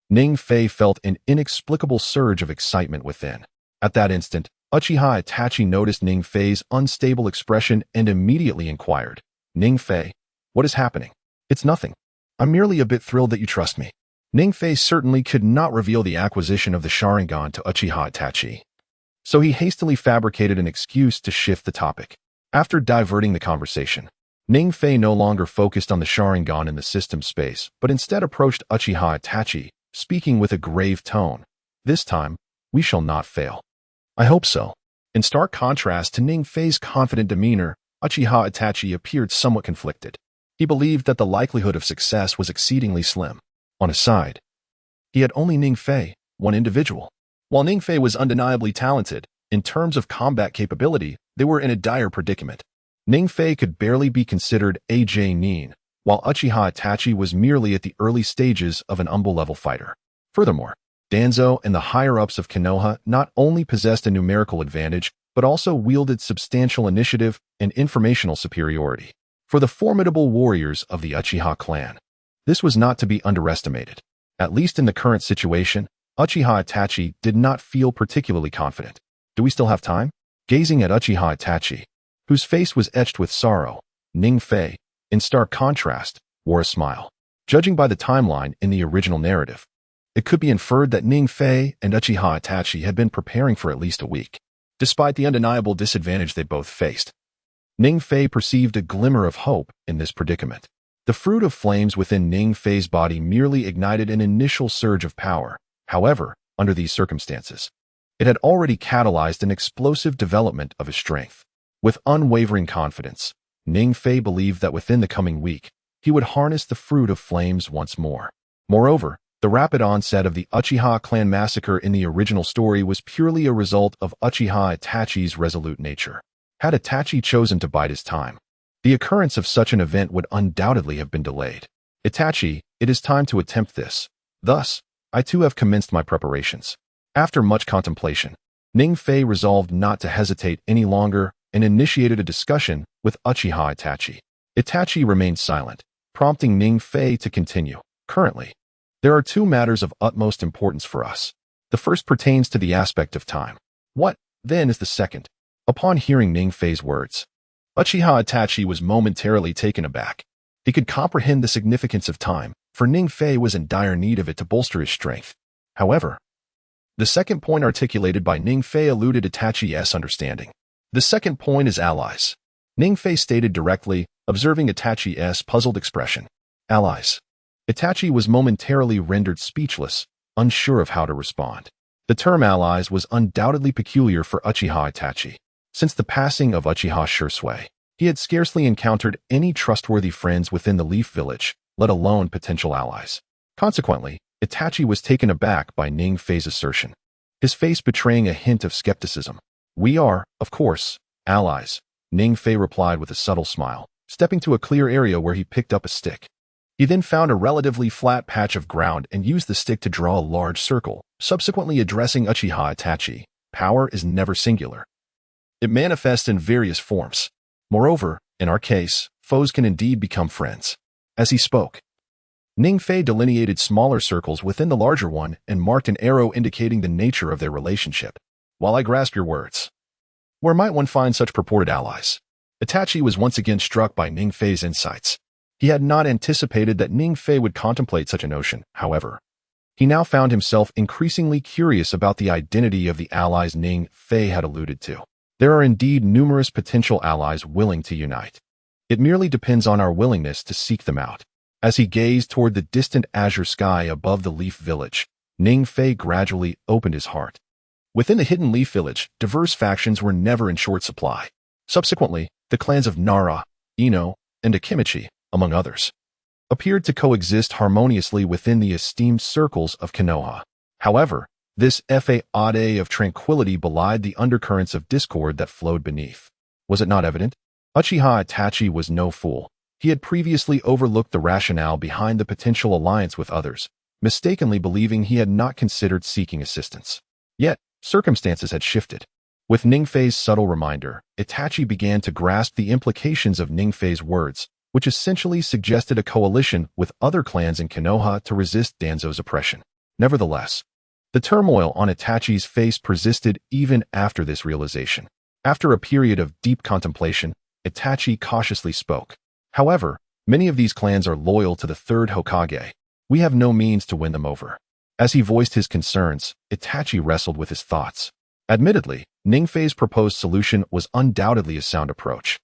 Speaker 1: Ning Fei felt an inexplicable surge of excitement within. At that instant, Uchiha Itachi noticed Ning Fei's unstable expression and immediately inquired, "Ning Fei, what is happening?" "It's nothing. I'm merely a bit thrilled that you trust me." Ning Fei certainly could not reveal the acquisition of the Sharingan to Uchiha Itachi, so he hastily fabricated an excuse to shift the topic. After diverting the conversation, Ning Fei no longer focused on the Sharingan in the system space, but instead approached Uchiha Itachi, speaking with a grave tone. "This time, we shall not fail." "I hope so." In stark contrast to Ning Fei's confident demeanor, Uchiha Itachi appeared somewhat conflicted. He believed that the likelihood of success was exceedingly slim. On his side, he had only Ning Fei, one individual. While Ning Fei was undeniably talented, in terms of combat capability, they were in a dire predicament. Ning Fei could barely be considered a Nin, while Uchiha Itachi was merely at the early stages of an humble-level fighter. Furthermore, Danzo and the higher-ups of Konoha not only possessed a numerical advantage, but also wielded substantial initiative and informational superiority. for the formidable warriors of the Uchiha clan. This was not to be underestimated. At least in the current situation, Uchiha Itachi did not feel particularly confident. Do we still have time? Gazing at Uchiha Itachi, whose face was etched with sorrow, Ning Fei, in stark contrast, wore a smile. Judging by the timeline in the original narrative, it could be inferred that Ning Fei and Uchiha Itachi had been preparing for at least a week. Despite the undeniable disadvantage they both faced, Ning Fei perceived a glimmer of hope in this predicament. The fruit of flames within Ning Fei's body merely ignited an initial surge of power. However, under these circumstances, it had already catalyzed an explosive development of his strength. With unwavering confidence, Ning Fei believed that within the coming week, he would harness the fruit of flames once more. Moreover, the rapid onset of the Uchiha clan massacre in the original story was purely a result of Uchiha Itachi's resolute nature. Had Itachi chosen to bide his time, the occurrence of such an event would undoubtedly have been delayed. Itachi, it is time to attempt this. Thus, I too have commenced my preparations. After much contemplation, Ning Fei resolved not to hesitate any longer and initiated a discussion with Uchiha Itachi. Itachi remained silent, prompting Ning Fei to continue. Currently, there are two matters of utmost importance for us. The first pertains to the aspect of time. What, then, is the second? Upon hearing Ning Fei's words, Uchiha Itachi was momentarily taken aback. He could comprehend the significance of time, for Ning Fei was in dire need of it to bolster his strength. However, the second point articulated by Ning Fei eluded Itachi's understanding. The second point is allies. Ning Fei stated directly, observing Itachi's puzzled expression. Allies. Itachi was momentarily rendered speechless, unsure of how to respond. The term allies was undoubtedly peculiar for Uchiha Itachi. Since the passing of Uchiha Shursui, he had scarcely encountered any trustworthy friends within the Leaf Village, let alone potential allies. Consequently, Itachi was taken aback by Ning Fei's assertion, his face betraying a hint of skepticism. We are, of course, allies, Ning Fei replied with a subtle smile, stepping to a clear area where he picked up a stick. He then found a relatively flat patch of ground and used the stick to draw a large circle, subsequently addressing Uchiha Itachi. Power is never singular. It manifests in various forms. Moreover, in our case, foes can indeed become friends. As he spoke, Ning Fei delineated smaller circles within the larger one and marked an arrow indicating the nature of their relationship. While I grasp your words, where might one find such purported allies? Itachi was once again struck by Ning Fei's insights. He had not anticipated that Ning Fei would contemplate such a notion, however. He now found himself increasingly curious about the identity of the allies Ning Fei had alluded to. There are indeed numerous potential allies willing to unite. It merely depends on our willingness to seek them out. As he gazed toward the distant azure sky above the Leaf Village, Ning Fei gradually opened his heart. Within the hidden Leaf Village, diverse factions were never in short supply. Subsequently, the clans of Nara, Ino, and Akimichi, among others, appeared to coexist harmoniously within the esteemed circles of Konoha. However, this facade of tranquility belied the undercurrents of discord that flowed beneath. Was it not evident? Uchiha Itachi was no fool. He had previously overlooked the rationale behind the potential alliance with others, mistakenly believing he had not considered seeking assistance. Yet, circumstances had shifted. With Ning Fei's subtle reminder, Itachi began to grasp the implications of Ning Fei's words, which essentially suggested a coalition with other clans in Konoha to resist Danzo's oppression. Nevertheless, the turmoil on Itachi's face persisted even after this realization. After a period of deep contemplation, Itachi cautiously spoke. However, many of these clans are loyal to the third Hokage. We have no means to win them over. As he voiced his concerns, Itachi wrestled with his thoughts. Admittedly, Ning Fei's proposed solution was undoubtedly a sound approach.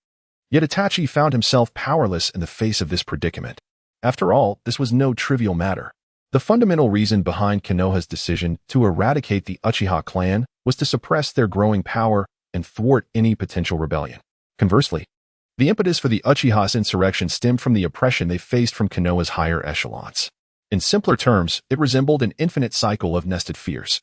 Speaker 1: Yet Itachi found himself powerless in the face of this predicament. After all, this was no trivial matter. The fundamental reason behind Konoha's decision to eradicate the Uchiha clan was to suppress their growing power and thwart any potential rebellion. Conversely, the impetus for the Uchiha's insurrection stemmed from the oppression they faced from Konoha's higher echelons. In simpler terms, it resembled an infinite cycle of nested fears.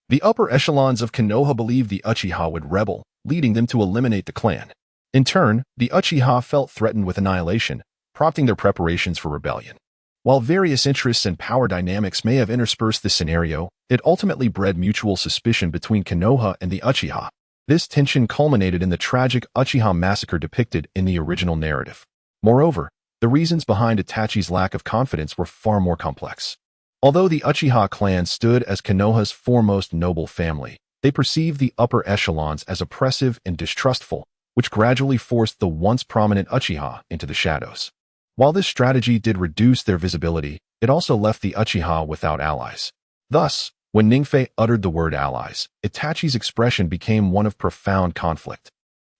Speaker 1: The upper echelons of Konoha believed the Uchiha would rebel, leading them to eliminate the clan. In turn, the Uchiha felt threatened with annihilation, prompting their preparations for rebellion. While various interests and power dynamics may have interspersed this scenario, it ultimately bred mutual suspicion between Konoha and the Uchiha. This tension culminated in the tragic Uchiha massacre depicted in the original narrative. Moreover, the reasons behind Itachi's lack of confidence were far more complex. Although the Uchiha clan stood as Konoha's foremost noble family, they perceived the upper echelons as oppressive and distrustful, which gradually forced the once prominent Uchiha into the shadows. While this strategy did reduce their visibility, it also left the Uchiha without allies. Thus, when Ningfei uttered the word allies, Itachi's expression became one of profound conflict.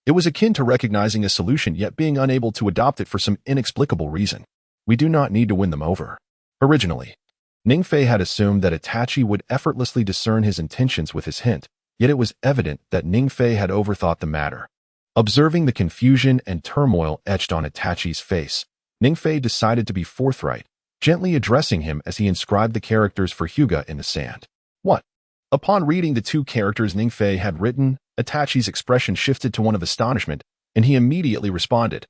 Speaker 1: It was akin to recognizing a solution yet being unable to adopt it for some inexplicable reason. We do not need to win them over. Originally, Ningfei had assumed that Itachi would effortlessly discern his intentions with his hint, yet it was evident that Ningfei had overthought the matter. Observing the confusion and turmoil etched on Itachi's face, Ningfei decided to be forthright, gently addressing him as he inscribed the characters for Hyuga in the sand. What? Upon reading the two characters Ningfei had written, Itachi's expression shifted to one of astonishment, and he immediately responded.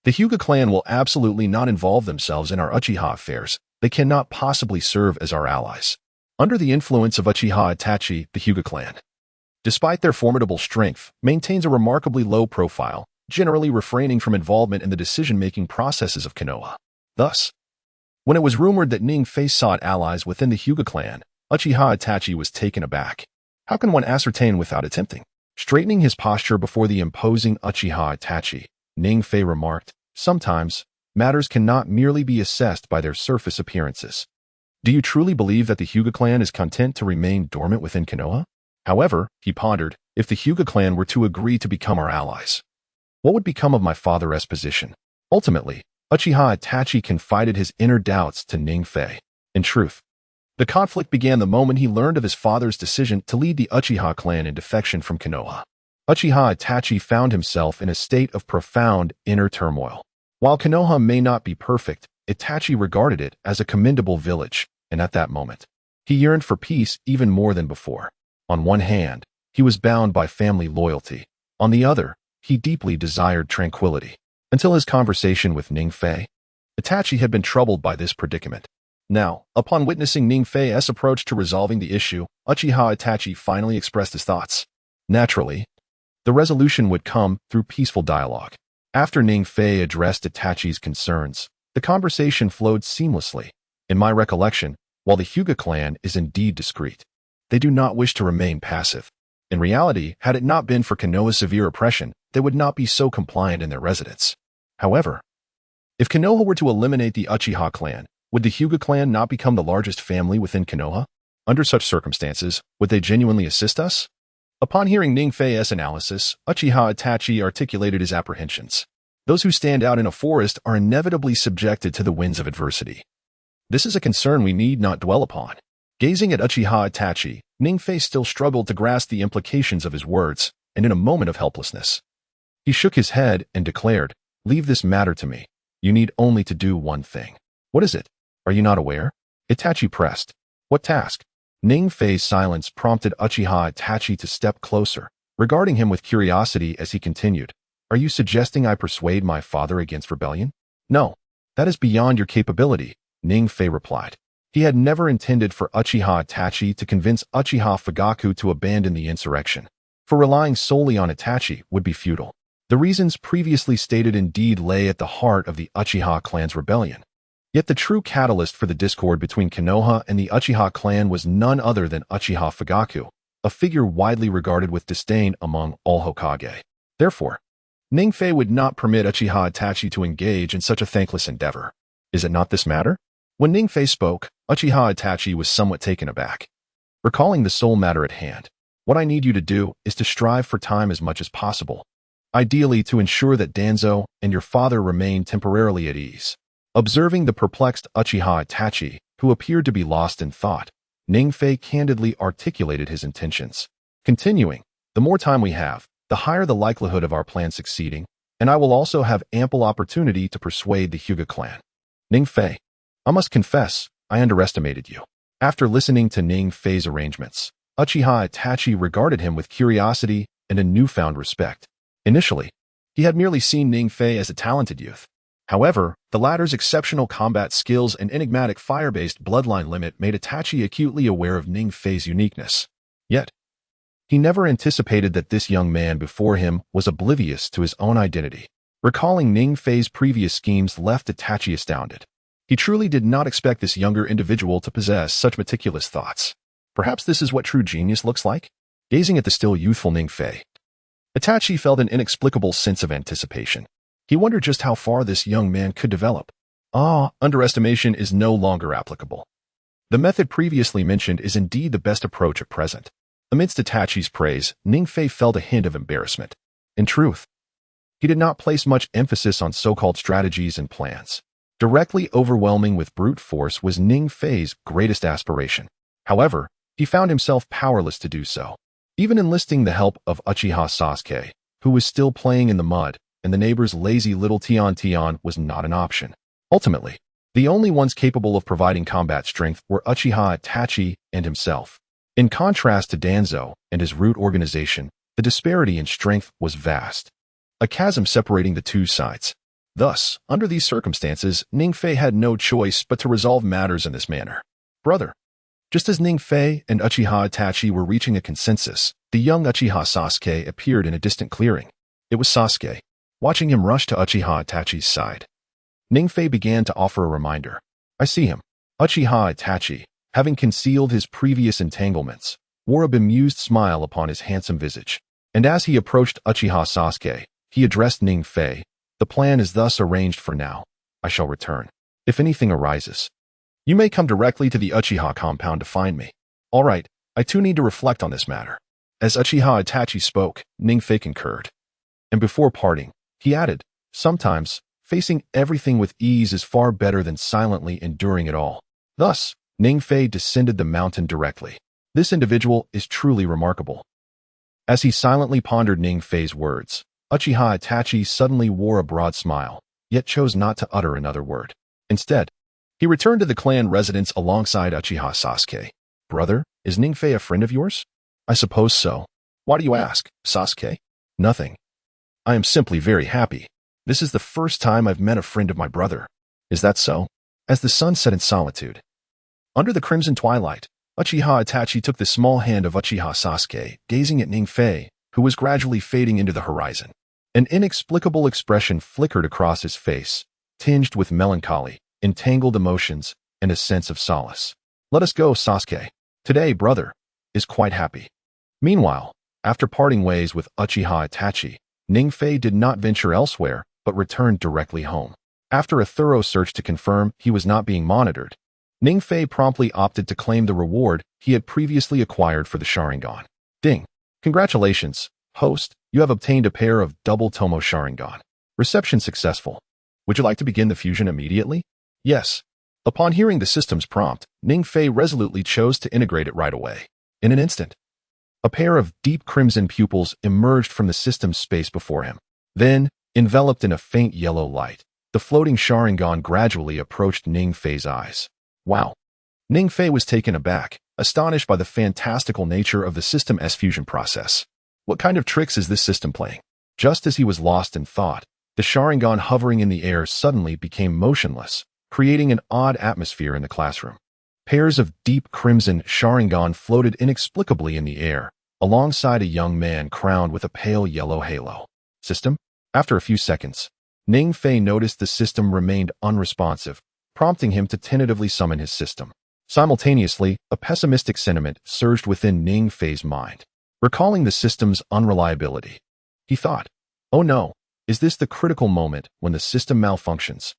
Speaker 1: The Hyuga clan will absolutely not involve themselves in our Uchiha affairs. They cannot possibly serve as our allies. Under the influence of Uchiha Itachi, the Hyuga clan, despite their formidable strength, maintains a remarkably low profile, generally refraining from involvement in the decision-making processes of Konoha. Thus, when it was rumored that Ningfei sought allies within the Hyuga clan, Uchiha Itachi was taken aback. How can one ascertain without attempting? Straightening his posture before the imposing Uchiha Itachi, Ningfei remarked, sometimes, matters cannot merely be assessed by their surface appearances. Do you truly believe that the Hyuga clan is content to remain dormant within Konoha? However, he pondered, if the Hyuga clan were to agree to become our allies, what would become of my father's position? Ultimately, Uchiha Itachi confided his inner doubts to Ningfei. In truth, the conflict began the moment he learned of his father's decision to lead the Uchiha clan in defection from Konoha. Uchiha Itachi found himself in a state of profound inner turmoil. While Konoha may not be perfect, Itachi regarded it as a commendable village, and at that moment, he yearned for peace even more than before. On one hand, he was bound by family loyalty. On the other, he deeply desired tranquility. Until his conversation with Ningfei, Itachi had been troubled by this predicament. Now, upon witnessing Ningfei's approach to resolving the issue, Uchiha Itachi finally expressed his thoughts. Naturally, the resolution would come through peaceful dialogue. After Ningfei addressed Itachi's concerns, the conversation flowed seamlessly. In my recollection, while the Hyuga clan is indeed discreet, they do not wish to remain passive. In reality, had it not been for Konoha's severe oppression, they would not be so compliant in their residence. However, if Konoha were to eliminate the Uchiha clan, would the Hyuga clan not become the largest family within Konoha? Under such circumstances, would they genuinely assist us? Upon hearing Ningfei's analysis, Uchiha Itachi articulated his apprehensions. Those who stand out in a forest are inevitably subjected to the winds of adversity. This is a concern we need not dwell upon. Gazing at Uchiha Itachi, Ningfei still struggled to grasp the implications of his words, and in a moment of helplessness, he shook his head and declared, "Leave this matter to me. You need only to do one thing." "What is it? Are you not aware?" Itachi pressed. "What task?" Ningfei's silence prompted Uchiha Itachi to step closer, regarding him with curiosity as he continued. "Are you suggesting I persuade my father against rebellion?" "No, that is beyond your capability," Ningfei replied. He had never intended for Uchiha Itachi to convince Uchiha Fugaku to abandon the insurrection, for relying solely on Itachi would be futile. The reasons previously stated indeed lay at the heart of the Uchiha clan's rebellion. Yet the true catalyst for the discord between Konoha and the Uchiha clan was none other than Uchiha Fugaku, a figure widely regarded with disdain among all Hokage. Therefore, Ningfei would not permit Uchiha Itachi to engage in such a thankless endeavor. Is it not this matter? When Ningfei spoke, Uchiha Itachi was somewhat taken aback. Recalling the sole matter at hand, what I need you to do is to strive for time as much as possible, ideally to ensure that Danzo and your father remain temporarily at ease. Observing the perplexed Uchiha Itachi, who appeared to be lost in thought, Ningfei candidly articulated his intentions. Continuing, the more time we have, the higher the likelihood of our plan succeeding, and I will also have ample opportunity to persuade the Hyuga clan. Ningfei, I must confess, I underestimated you. After listening to Ningfei's arrangements, Uchiha Itachi regarded him with curiosity and a newfound respect. Initially, he had merely seen Ningfei as a talented youth. However, the latter's exceptional combat skills and enigmatic fire-based bloodline limit made Itachi acutely aware of Ningfei's uniqueness. Yet, he never anticipated that this young man before him was oblivious to his own identity. Recalling Ning Fei's previous schemes left Itachi astounded. He truly did not expect this younger individual to possess such meticulous thoughts. Perhaps this is what true genius looks like? Gazing at the still youthful Ning Fei, Itachi felt an inexplicable sense of anticipation. He wondered just how far this young man could develop. Underestimation is no longer applicable. The method previously mentioned is indeed the best approach at present. Amidst Itachi's praise, Ning Fei felt a hint of embarrassment. In truth, he did not place much emphasis on so-called strategies and plans. Directly overwhelming with brute force was Ning Fei's greatest aspiration. However, he found himself powerless to do so. Even enlisting the help of Uchiha Sasuke, who was still playing in the mud, and the neighbor's lazy little Tian was not an option. Ultimately, the only ones capable of providing combat strength were Uchiha Itachi and himself. In contrast to Danzo and his root organization, the disparity in strength was vast. A chasm separating the two sides. Thus, under these circumstances, Ning Fei had no choice but to resolve matters in this manner. Brother. Just as Ning Fei and Uchiha Itachi were reaching a consensus, the young Uchiha Sasuke appeared in a distant clearing. It was Sasuke. Watching him rush to Uchiha Itachi's side, Ning Fei began to offer a reminder. I see him. Uchiha Itachi, having concealed his previous entanglements, wore a bemused smile upon his handsome visage. And as he approached Uchiha Sasuke, he addressed Ning Fei. The plan is thus arranged for now. I shall return. If anything arises, you may come directly to the Uchiha compound to find me. All right, I too need to reflect on this matter. As Uchiha Itachi spoke, Ning Fei concurred. And before parting, he added, sometimes, facing everything with ease is far better than silently enduring it all. Thus, Ning Fei descended the mountain directly. This individual is truly remarkable. As he silently pondered Ning Fei's words, Uchiha Itachi suddenly wore a broad smile, yet chose not to utter another word. Instead, he returned to the clan residence alongside Uchiha Sasuke. Brother, is Ning Fei a friend of yours? I suppose so. Why do you ask, Sasuke? Nothing. I am simply very happy. This is the first time I've met a friend of my brother. Is that so? As the sun set in solitude, under the crimson twilight, Uchiha Itachi took the small hand of Uchiha Sasuke, gazing at Ning Fei, who was gradually fading into the horizon. An inexplicable expression flickered across his face, tinged with melancholy, entangled emotions, and a sense of solace. Let us go, Sasuke. Today, brother, is quite happy. Meanwhile, after parting ways with Uchiha Itachi, Ning Fei did not venture elsewhere, but returned directly home. After a thorough search to confirm he was not being monitored, Ning Fei promptly opted to claim the reward he had previously acquired for the Sharingan. Ding! Congratulations, host, you have obtained a pair of double Tomoe Sharingan. Reception successful. Would you like to begin the fusion immediately? Yes. Upon hearing the system's prompt, Ning Fei resolutely chose to integrate it right away. In an instant, a pair of deep crimson pupils emerged from the system's space before him. Then, enveloped in a faint yellow light, the floating Sharingan gradually approached Ning Fei's eyes. Wow! Ning Fei was taken aback, astonished by the fantastical nature of the system's fusion process. What kind of tricks is this system playing? Just as he was lost in thought, the Sharingan hovering in the air suddenly became motionless, creating an odd atmosphere in the classroom. Pairs of deep crimson Sharingan floated inexplicably in the air, alongside a young man crowned with a pale yellow halo. System? After a few seconds, Ning Fei noticed the system remained unresponsive, prompting him to tentatively summon his system. Simultaneously, a pessimistic sentiment surged within Ning Fei's mind. Recalling the system's unreliability, he thought, oh no, is this the critical moment when the system malfunctions?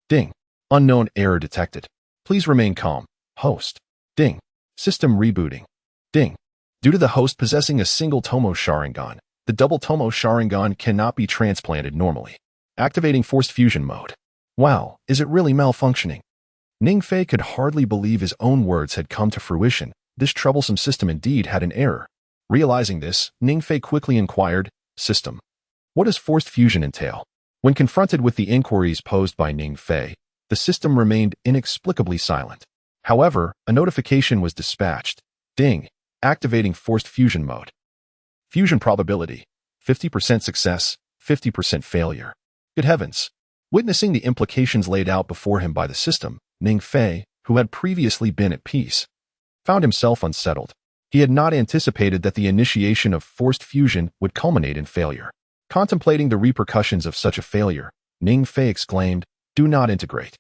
Speaker 1: Ding. Unknown error detected. Please remain calm, host. Ding. System rebooting. Ding. Due to the host possessing a single Tomoe Sharingan, the double Tomoe Sharingan cannot be transplanted normally. Activating forced fusion mode. Wow, is it really malfunctioning? Ning Fei could hardly believe his own words had come to fruition. This troublesome system indeed had an error. Realizing this, Ning Fei quickly inquired, System, what does forced fusion entail? When confronted with the inquiries posed by Ning Fei, the system remained inexplicably silent. However, a notification was dispatched. Ding. Activating forced fusion mode. Fusion probability. 50% success, 50% failure. Good heavens. Witnessing the implications laid out before him by the system, Ning Fei, who had previously been at peace, found himself unsettled. He had not anticipated that the initiation of forced fusion would culminate in failure. Contemplating the repercussions of such a failure, Ning Fei exclaimed, "Do not integrate."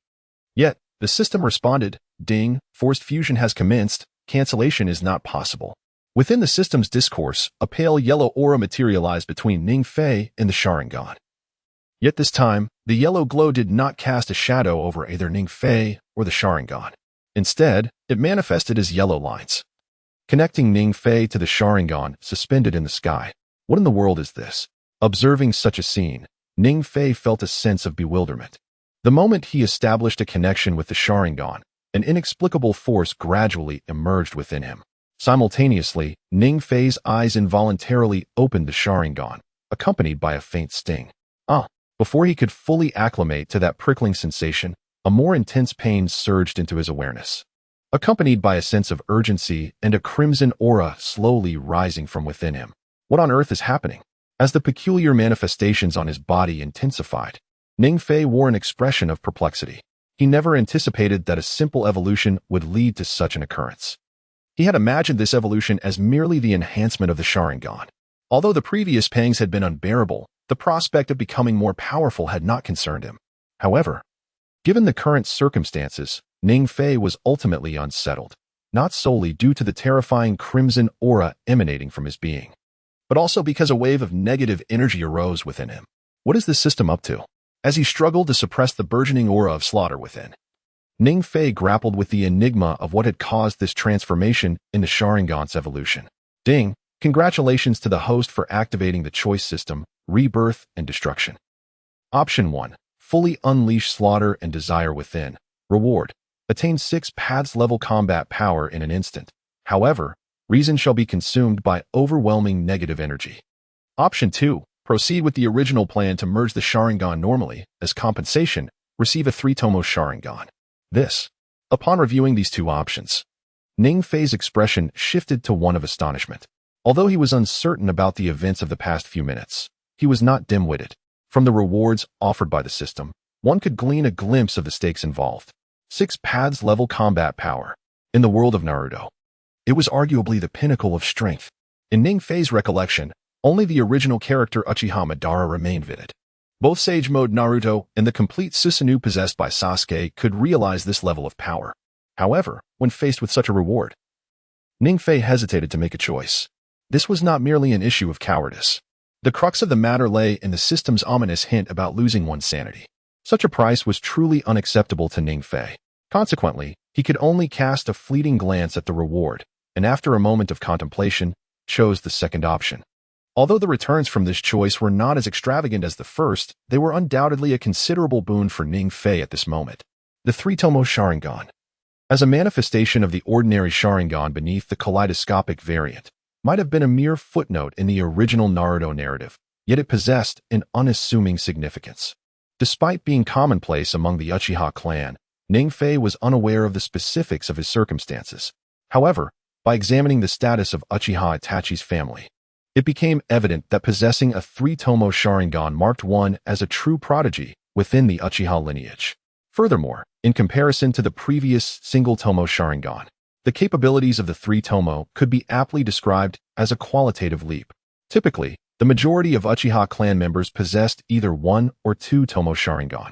Speaker 1: Yet, the system responded, "Ding, forced fusion has commenced, cancellation is not possible." Within the system's discourse, a pale yellow aura materialized between Ning Fei and the Sharingan. Yet this time, the yellow glow did not cast a shadow over either Ning Fei or the Sharingan. Instead, it manifested as yellow lines, connecting Ning Fei to the Sharingan suspended in the sky. What in the world is this? Observing such a scene, Ning Fei felt a sense of bewilderment. The moment he established a connection with the Sharingan, an inexplicable force gradually emerged within him. Simultaneously, Ning Fei's eyes involuntarily opened the Sharingan, accompanied by a faint sting. Before he could fully acclimate to that prickling sensation, a more intense pain surged into his awareness, accompanied by a sense of urgency and a crimson aura slowly rising from within him. What on earth is happening? As the peculiar manifestations on his body intensified, Ning Fei wore an expression of perplexity. He never anticipated that a simple evolution would lead to such an occurrence. He had imagined this evolution as merely the enhancement of the Sharingan. Although the previous pangs had been unbearable, the prospect of becoming more powerful had not concerned him. However, given the current circumstances, Ning Fei was ultimately unsettled, not solely due to the terrifying crimson aura emanating from his being, but also because a wave of negative energy arose within him. What is this system up to? As he struggled to suppress the burgeoning aura of slaughter within, Ning Fei grappled with the enigma of what had caused this transformation in the Sharingan's evolution. Ding! Congratulations to the host for activating the choice system, Rebirth and Destruction. Option 1. Fully unleash slaughter and desire within. Reward. Attain 6 paths level combat power in an instant. However, reason shall be consumed by overwhelming negative energy. Option 2. Proceed with the original plan to merge the Sharingan normally. As compensation, receive a 3-Tomoe Sharingan. Upon reviewing these two options, Ning Fei's expression shifted to one of astonishment. Although he was uncertain about the events of the past few minutes, he was not dim-witted. From the rewards offered by the system, one could glean a glimpse of the stakes involved. 6 paths level combat power. In the world of Naruto, it was arguably the pinnacle of strength. In Ning Fei's recollection, only the original character Uchiha Madara remained vivid. Both Sage Mode Naruto and the complete Susanoo possessed by Sasuke could realize this level of power. However, when faced with such a reward, Ning Fei hesitated to make a choice. This was not merely an issue of cowardice. The crux of the matter lay in the system's ominous hint about losing one's sanity. Such a price was truly unacceptable to Ning Fei. Consequently, he could only cast a fleeting glance at the reward, and after a moment of contemplation, chose the second option. Although the returns from this choice were not as extravagant as the first, they were undoubtedly a considerable boon for Ning Fei at this moment. The 3-Tomoe Sharingan. As a manifestation of the ordinary Sharingan beneath the kaleidoscopic variant, might have been a mere footnote in the original Naruto narrative, yet it possessed an unassuming significance. Despite being commonplace among the Uchiha clan, Ning Fei was unaware of the specifics of his circumstances. However, by examining the status of Uchiha Itachi's family, it became evident that possessing a 3-Tomoe Sharingan marked one as a true prodigy within the Uchiha lineage. Furthermore, in comparison to the previous single-Tomoe Sharingan, the capabilities of the 3-Tomoe could be aptly described as a qualitative leap. Typically, the majority of Uchiha clan members possessed either 1 or 2 Tomoe Sharingan.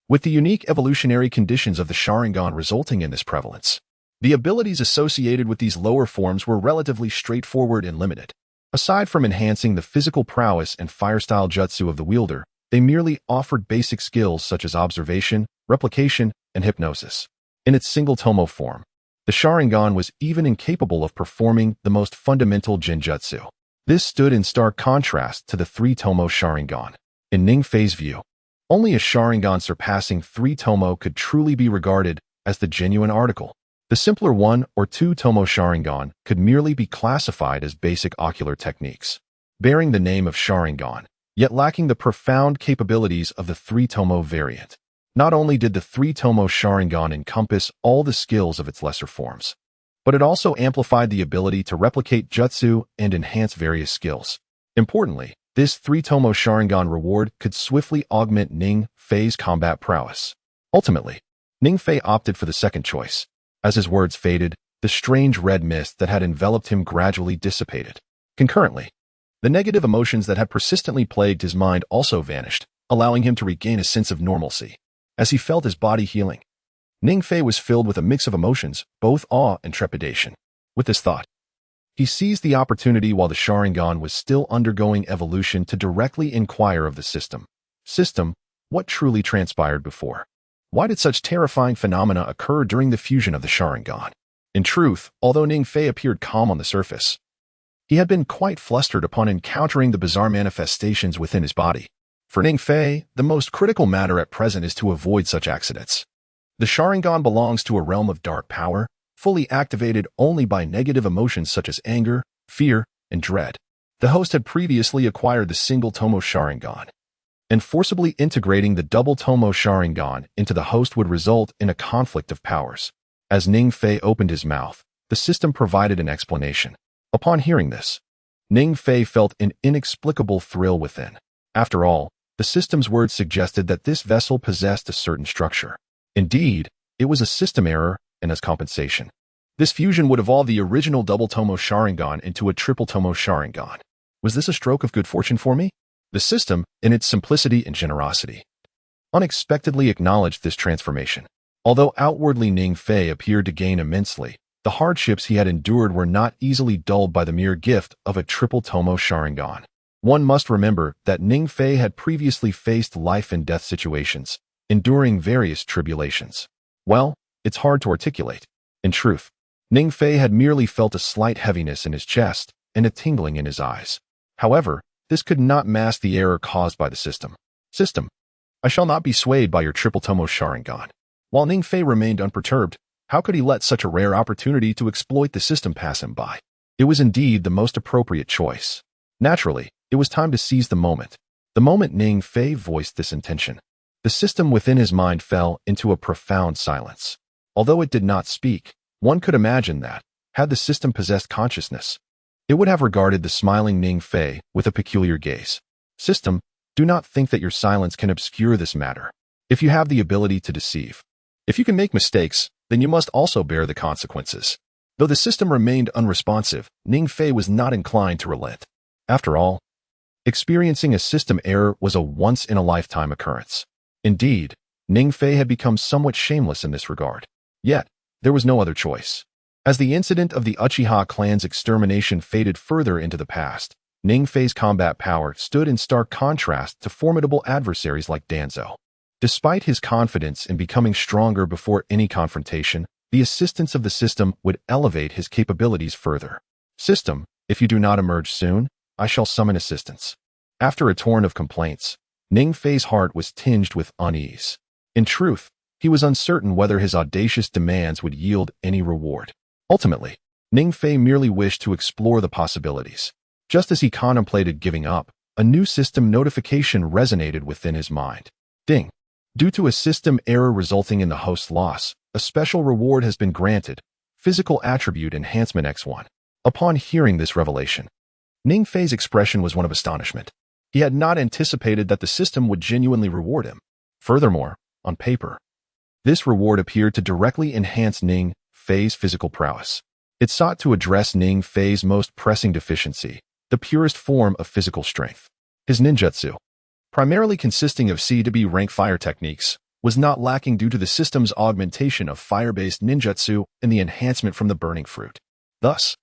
Speaker 1: With the unique evolutionary conditions of the Sharingan resulting in this prevalence, the abilities associated with these lower forms were relatively straightforward and limited. Aside from enhancing the physical prowess and fire-style jutsu of the wielder, they merely offered basic skills such as observation, replication, and hypnosis. In its single-Tomoe form, the Sharingan was even incapable of performing the most fundamental genjutsu. This stood in stark contrast to the 3-Tomoe Sharingan. In Ning Fei's view, only a Sharingan surpassing 3-Tomoe could truly be regarded as the genuine article. The simpler 1 or 2-Tomoe Sharingan could merely be classified as basic ocular techniques, bearing the name of Sharingan, yet lacking the profound capabilities of the 3-Tomoe variant. Not only did the 3-Tomoe Sharingan encompass all the skills of its lesser forms, but it also amplified the ability to replicate jutsu and enhance various skills. Importantly, this 3-Tomoe Sharingan reward could swiftly augment Ning Fei's combat prowess. Ultimately, Ning Fei opted for the second choice. As his words faded, the strange red mist that had enveloped him gradually dissipated. Concurrently, The negative emotions that had persistently plagued his mind also vanished, allowing him to regain a sense of normalcy. As he felt his body healing, Ningfei was filled with a mix of emotions, both awe and trepidation. With this thought, he seized the opportunity while the Sharingan was still undergoing evolution to directly inquire of the system. System, what truly transpired before? Why did such terrifying phenomena occur during the fusion of the Sharingan? In truth, although Ningfei appeared calm on the surface, he had been quite flustered upon encountering the bizarre manifestations within his body. For Ningfei, the most critical matter at present is to avoid such accidents. The Sharingan belongs to a realm of dark power, fully activated only by negative emotions such as anger, fear, and dread. The host had previously acquired the single Tomoe Sharingan, and forcibly integrating the double Tomoe Sharingan into the host would result in a conflict of powers. As Ningfei opened his mouth, the system provided an explanation. Upon hearing this, Ningfei felt an inexplicable thrill within. After all, the system's words suggested that this vessel possessed a certain structure. Indeed, it was a system error, and as compensation, this fusion would evolve the original double Tomoe Sharingan into a triple Tomoe Sharingan. Was this a stroke of good fortune for me? The system, in its simplicity and generosity, unexpectedly acknowledged this transformation. Although outwardly Ningfei appeared to gain immensely, the hardships he had endured were not easily dulled by the mere gift of a triple Tomoe Sharingan. One must remember that Ningfei had previously faced life and death situations, enduring various tribulations. Well, it's hard to articulate. In truth, Ningfei had merely felt a slight heaviness in his chest and a tingling in his eyes. However, this could not mask the error caused by the system. System, I shall not be swayed by your triple Tomoe Sharingan. While Ningfei remained unperturbed, how could he let such a rare opportunity to exploit the system pass him by? It was indeed the most appropriate choice. Naturally, it was time to seize the moment. The moment Ningfei voiced this intention, the system within his mind fell into a profound silence. Although it did not speak, one could imagine that, had the system possessed consciousness, it would have regarded the smiling Ningfei with a peculiar gaze. System, do not think that your silence can obscure this matter. If you have the ability to deceive, if you can make mistakes, then you must also bear the consequences. Though the system remained unresponsive, Ningfei was not inclined to relent. After all, experiencing a system error was a once-in-a-lifetime occurrence. Indeed, Ningfei had become somewhat shameless in this regard. Yet, there was no other choice. As the incident of the Uchiha clan's extermination faded further into the past, Ningfei's combat power stood in stark contrast to formidable adversaries like Danzo. Despite his confidence in becoming stronger before any confrontation, the assistance of the system would elevate his capabilities further. System, if you do not emerge soon, I shall summon assistance. After a torrent of complaints, Ningfei's heart was tinged with unease. In truth, he was uncertain whether his audacious demands would yield any reward. Ultimately, Ningfei merely wished to explore the possibilities. Just as he contemplated giving up, a new system notification resonated within his mind. Ding! Due to a system error resulting in the host's loss, a special reward has been granted, Physical Attribute Enhancement X1. Upon hearing this revelation, Ningfei's expression was one of astonishment. He had not anticipated that the system would genuinely reward him. Furthermore, on paper, this reward appeared to directly enhance Ningfei's physical prowess. It sought to address Ningfei's most pressing deficiency, the purest form of physical strength. His ninjutsu, primarily consisting of C to B rank fire techniques, was not lacking due to the system's augmentation of fire-based ninjutsu and the enhancement from the burning fruit. Thus,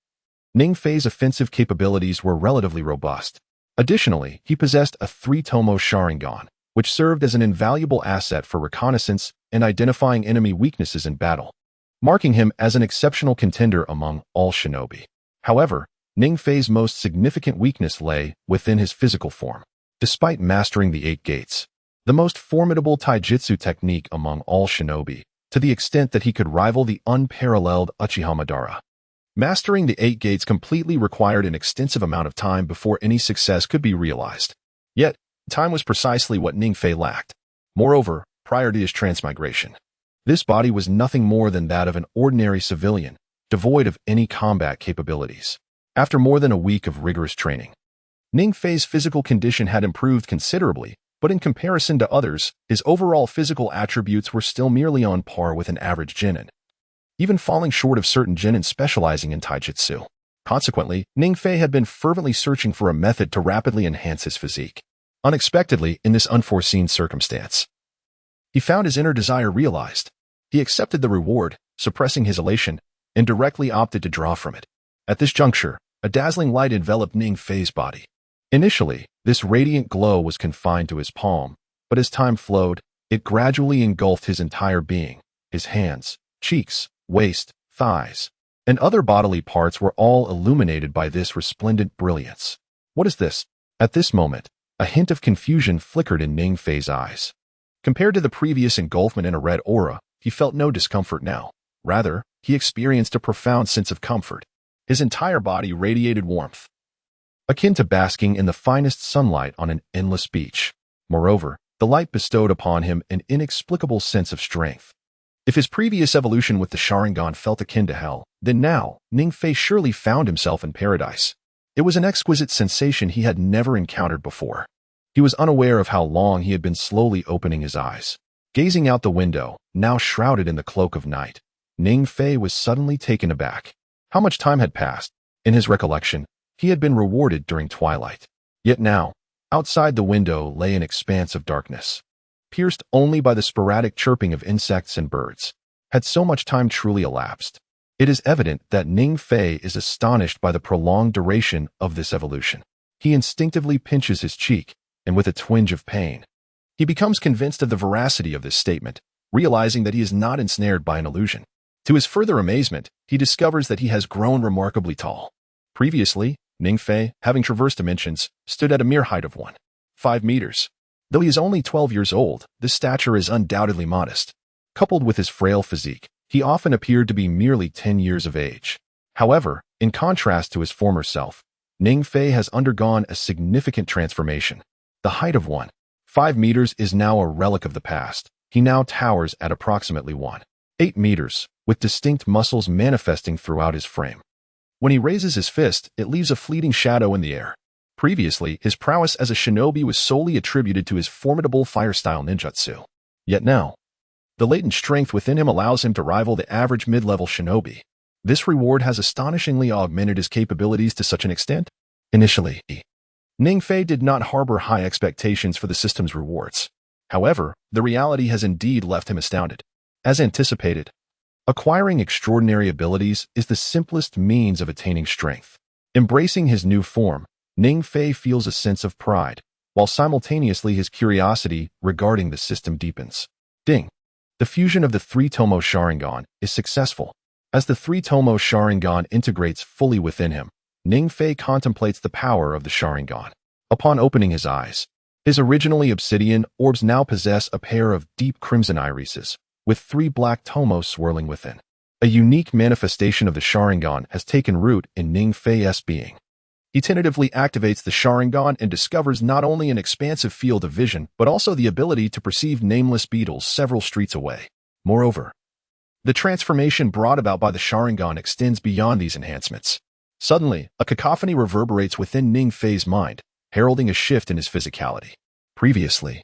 Speaker 1: Ningfei's offensive capabilities were relatively robust. Additionally, he possessed a 3-Tomoe Sharingan, which served as an invaluable asset for reconnaissance and identifying enemy weaknesses in battle, marking him as an exceptional contender among all shinobi. However, Ningfei's most significant weakness lay within his physical form. Despite mastering the 8 gates, the most formidable taijutsu technique among all shinobi, to the extent that he could rival the unparalleled Uchiha Madara, mastering the 8 gates completely required an extensive amount of time before any success could be realized. Yet, time was precisely what Ningfei lacked. Moreover, prior to his transmigration, this body was nothing more than that of an ordinary civilian, devoid of any combat capabilities. After more than a week of rigorous training, Ningfei's physical condition had improved considerably, but in comparison to others, his overall physical attributes were still merely on par with an average genin, even falling short of certain genin specializing in taijutsu. Consequently, Ningfei had been fervently searching for a method to rapidly enhance his physique. Unexpectedly, in this unforeseen circumstance, he found his inner desire realized. He accepted the reward, suppressing his elation, and directly opted to draw from it. At this juncture, a dazzling light enveloped Ningfei's body. Initially, this radiant glow was confined to his palm, but as time flowed, it gradually engulfed his entire being. His hands, cheeks, waist, thighs, and other bodily parts were all illuminated by this resplendent brilliance. What is this? At this moment, a hint of confusion flickered in Ningfei's eyes. Compared to the previous engulfment in a red aura, he felt no discomfort now. Rather, he experienced a profound sense of comfort. His entire body radiated warmth, akin to basking in the finest sunlight on an endless beach. Moreover, the light bestowed upon him an inexplicable sense of strength. If his previous evolution with the Sharingan felt akin to hell, then now, Ningfei surely found himself in paradise. It was an exquisite sensation he had never encountered before. He was unaware of how long he had been slowly opening his eyes. Gazing out the window, now shrouded in the cloak of night, Ningfei was suddenly taken aback. How much time had passed? In his recollection, he had been rewarded during twilight. Yet now, outside the window lay an expanse of darkness, pierced only by the sporadic chirping of insects and birds. Had so much time truly elapsed? It is evident that Ningfei is astonished by the prolonged duration of this evolution. He instinctively pinches his cheek, and with a twinge of pain, he becomes convinced of the veracity of this statement, realizing that he is not ensnared by an illusion. To his further amazement, he discovers that he has grown remarkably tall. Previously, Ningfei, having traversed dimensions, stood at a mere height of 1.5 meters. Though he is only 12 years old, this stature is undoubtedly modest. Coupled with his frail physique, he often appeared to be merely 10 years of age. However, in contrast to his former self, Ningfei has undergone a significant transformation. The height of 1.5 meters is now a relic of the past. He now towers at approximately 1.8 meters, with distinct muscles manifesting throughout his frame. When he raises his fist, it leaves a fleeting shadow in the air. Previously, his prowess as a shinobi was solely attributed to his formidable fire-style ninjutsu. Yet now, the latent strength within him allows him to rival the average mid-level shinobi. This reward has astonishingly augmented his capabilities to such an extent. Initially, Ningfei did not harbor high expectations for the system's rewards. However, the reality has indeed left him astounded. As anticipated, acquiring extraordinary abilities is the simplest means of attaining strength. Embracing his new form, Ningfei feels a sense of pride, while simultaneously his curiosity regarding the system deepens. Ding! The fusion of the 3 Tomoe Sharingan is successful. As the 3 Tomoe Sharingan integrates fully within him, Ningfei contemplates the power of the Sharingan. Upon opening his eyes, his originally obsidian orbs now possess a pair of deep crimson irises, with 3 black Tomoe swirling within. A unique manifestation of the Sharingan has taken root in Ningfei's being. He tentatively activates the Sharingan and discovers not only an expansive field of vision, but also the ability to perceive nameless beetles several streets away. Moreover, the transformation brought about by the Sharingan extends beyond these enhancements. Suddenly, a cacophony reverberates within Ningfei's mind, heralding a shift in his physicality. Previously,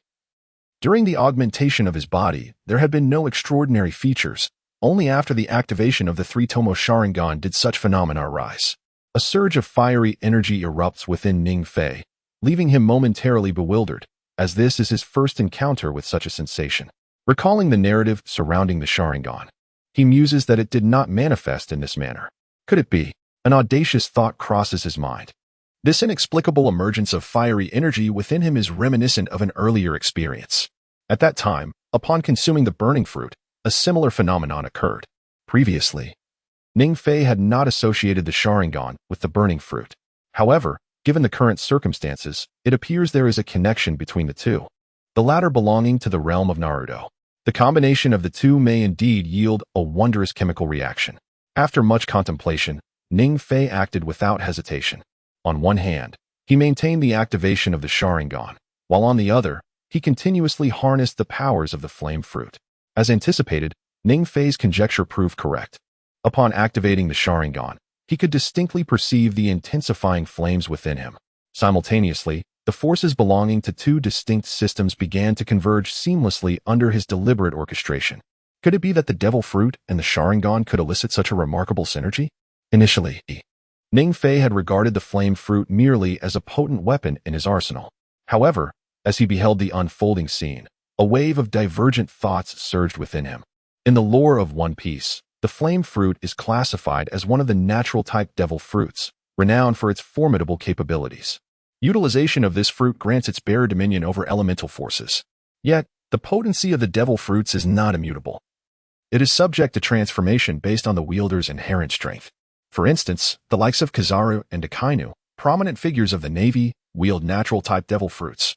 Speaker 1: during the augmentation of his body, there had been no extraordinary features. Only after the activation of the 3 Tomoe Sharingan did such phenomena arise. A surge of fiery energy erupts within Ningfei, leaving him momentarily bewildered, as this is his first encounter with such a sensation. Recalling the narrative surrounding the Sharingan, he muses that it did not manifest in this manner. Could it be? An audacious thought crosses his mind. This inexplicable emergence of fiery energy within him is reminiscent of an earlier experience. At that time, upon consuming the burning fruit, a similar phenomenon occurred. Previously, Ningfei had not associated the Sharingan with the burning fruit. However, given the current circumstances, it appears there is a connection between the two, the latter belonging to the realm of Naruto. The combination of the two may indeed yield a wondrous chemical reaction. After much contemplation, Ningfei acted without hesitation. On one hand, he maintained the activation of the Sharingan, while on the other, he continuously harnessed the powers of the flame fruit. As anticipated, Ningfei's conjecture proved correct. Upon activating the Sharingan, he could distinctly perceive the intensifying flames within him. Simultaneously, the forces belonging to 2 distinct systems began to converge seamlessly under his deliberate orchestration. Could it be that the devil fruit and the Sharingan could elicit such a remarkable synergy? Initially, Ning Fei had regarded the flame fruit merely as a potent weapon in his arsenal. However, as he beheld the unfolding scene, a wave of divergent thoughts surged within him. In the lore of One Piece, the flame fruit is classified as one of the natural-type devil fruits, renowned for its formidable capabilities. Utilization of this fruit grants its bearer dominion over elemental forces. Yet, the potency of the devil fruits is not immutable. It is subject to transformation based on the wielder's inherent strength. For instance, the likes of Kizaru and Akainu, prominent figures of the Navy, wield natural-type devil fruits,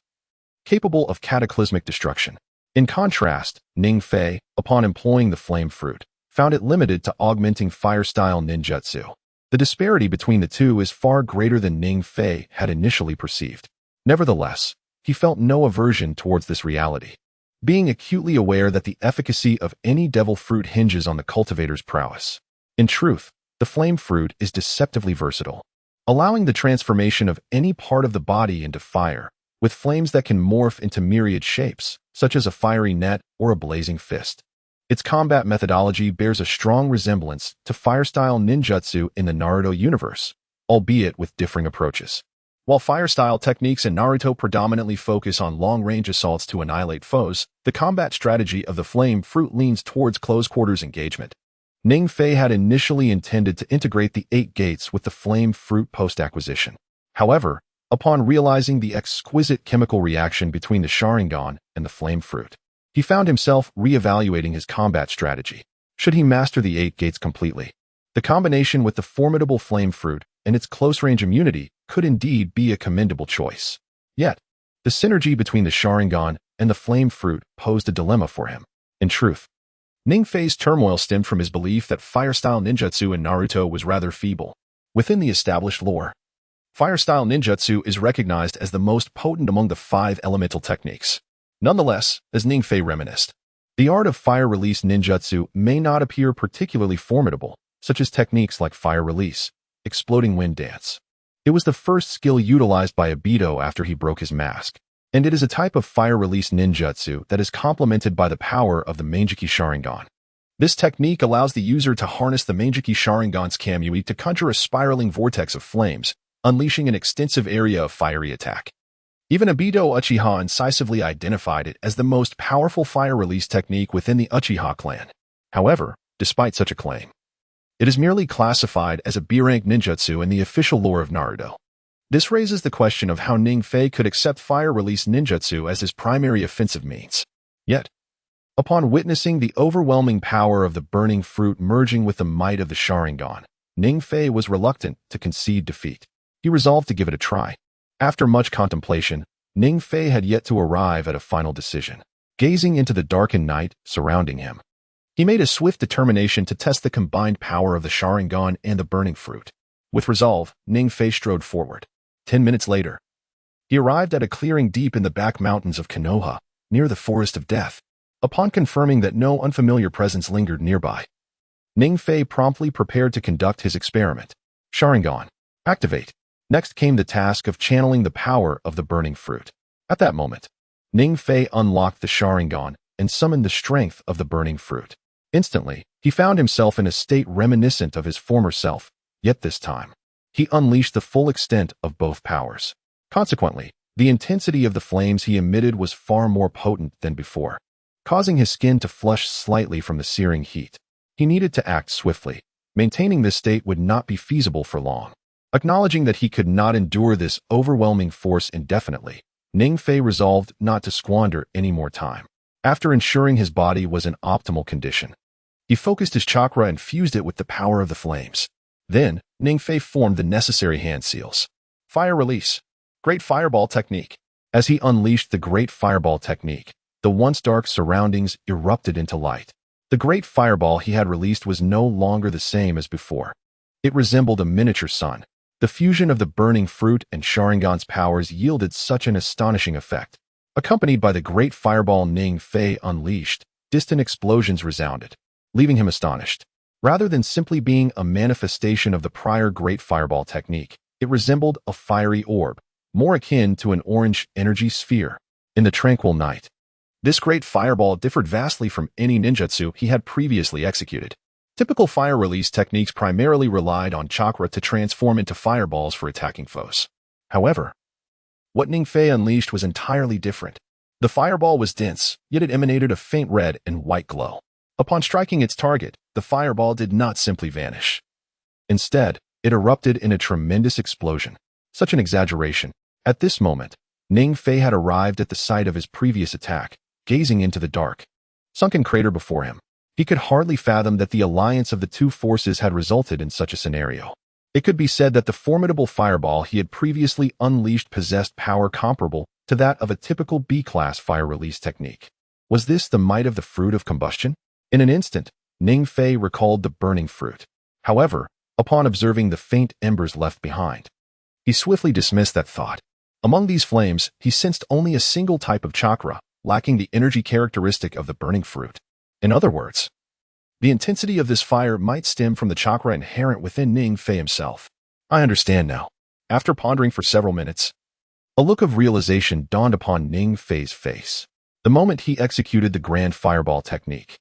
Speaker 1: capable of cataclysmic destruction. In contrast, Ning Fei, upon employing the flame fruit, found it limited to augmenting fire-style ninjutsu. The disparity between the two is far greater than Ning Fei had initially perceived. Nevertheless, he felt no aversion towards this reality, being acutely aware that the efficacy of any devil fruit hinges on the cultivator's prowess. In truth, the flame fruit is deceptively versatile, allowing the transformation of any part of the body into fire, with flames that can morph into myriad shapes, such as a fiery net or a blazing fist. Its combat methodology bears a strong resemblance to fire-style ninjutsu in the Naruto universe, albeit with differing approaches. While fire-style techniques in Naruto predominantly focus on long-range assaults to annihilate foes, the combat strategy of the flame fruit leans towards close-quarters engagement. Ning Fei had initially intended to integrate the 8 gates with the flame fruit post-acquisition. However, upon realizing the exquisite chemical reaction between the Sharingan and the flame fruit, he found himself re-evaluating his combat strategy. Should he master the 8 gates completely, the combination with the formidable flame fruit and its close-range immunity could indeed be a commendable choice. Yet, the synergy between the Sharingan and the flame fruit posed a dilemma for him. In truth, Ning Fei's turmoil stemmed from his belief that fire-style ninjutsu in Naruto was rather feeble. Within the established lore, fire-style ninjutsu is recognized as the most potent among the 5 elemental techniques. Nonetheless, as Ning Fei reminisced, the art of fire release ninjutsu may not appear particularly formidable, such as techniques like fire release, exploding wind dance. It was the first skill utilized by Obito after he broke his mask, and it is a type of fire release ninjutsu that is complemented by the power of the Manjiki Sharingan. This technique allows the user to harness the Manjiki Sharingan's Kamui to conjure a spiraling vortex of flames, unleashing an extensive area of fiery attack. Even Obito Uchiha incisively identified it as the most powerful fire release technique within the Uchiha clan. However, despite such a claim, it is merely classified as a B-rank ninjutsu in the official lore of Naruto. This raises the question of how Ning Fei could accept fire release ninjutsu as his primary offensive means. Yet, upon witnessing the overwhelming power of the burning fruit merging with the might of the Sharingan, Ning Fei was reluctant to concede defeat. He resolved to give it a try. After much contemplation, Ning Fei had yet to arrive at a final decision. Gazing into the darkened night surrounding him, he made a swift determination to test the combined power of the Sharingan and the burning fruit. With resolve, Ning Fei strode forward. 10 minutes later, he arrived at a clearing deep in the back mountains of Konoha, near the Forest of Death. Upon confirming that no unfamiliar presence lingered nearby, Ning Fei promptly prepared to conduct his experiment. Sharingan, activate. Next came the task of channeling the power of the burning fruit. At that moment, Ning Fei unlocked the Sharingan and summoned the strength of the burning fruit. Instantly, he found himself in a state reminiscent of his former self, yet this time, he unleashed the full extent of both powers. Consequently, the intensity of the flames he emitted was far more potent than before, causing his skin to flush slightly from the searing heat. He needed to act swiftly. Maintaining this state would not be feasible for long. Acknowledging that he could not endure this overwhelming force indefinitely, Ning Fei resolved not to squander any more time. After ensuring his body was in optimal condition, he focused his chakra and fused it with the power of the flames. Then, Ning Fei formed the necessary hand seals. Fire release. Great Fireball Technique. As he unleashed the Great Fireball Technique, the once dark surroundings erupted into light. The Great Fireball he had released was no longer the same as before. It resembled a miniature sun. The fusion of the burning fruit and Sharingan's powers yielded such an astonishing effect. Accompanied by the great fireball Ning Fei unleashed, distant explosions resounded, leaving him astonished. Rather than simply being a manifestation of the prior great fireball technique, it resembled a fiery orb, more akin to an orange energy sphere. In the tranquil night, this great fireball differed vastly from any ninjutsu he had previously executed. Typical fire release techniques primarily relied on chakra to transform into fireballs for attacking foes. However, what Ningfei unleashed was entirely different. The fireball was dense, yet it emanated a faint red and white glow. Upon striking its target, the fireball did not simply vanish. Instead, it erupted in a tremendous explosion. Such an exaggeration. At this moment, Ningfei had arrived at the site of his previous attack, gazing into the dark, sunken crater before him. He could hardly fathom that the alliance of the two forces had resulted in such a scenario. It could be said that the formidable fireball he had previously unleashed possessed power comparable to that of a typical B-class fire release technique. Was this the might of the fruit of combustion? In an instant, Ningfei recalled the burning fruit. However, upon observing the faint embers left behind, he swiftly dismissed that thought. Among these flames, he sensed only a single type of chakra, lacking the energy characteristic of the burning fruit. In other words, the intensity of this fire might stem from the chakra inherent within Ningfei himself. I understand now. After pondering for several minutes, a look of realization dawned upon Ningfei's face. The moment he executed the grand fireball technique,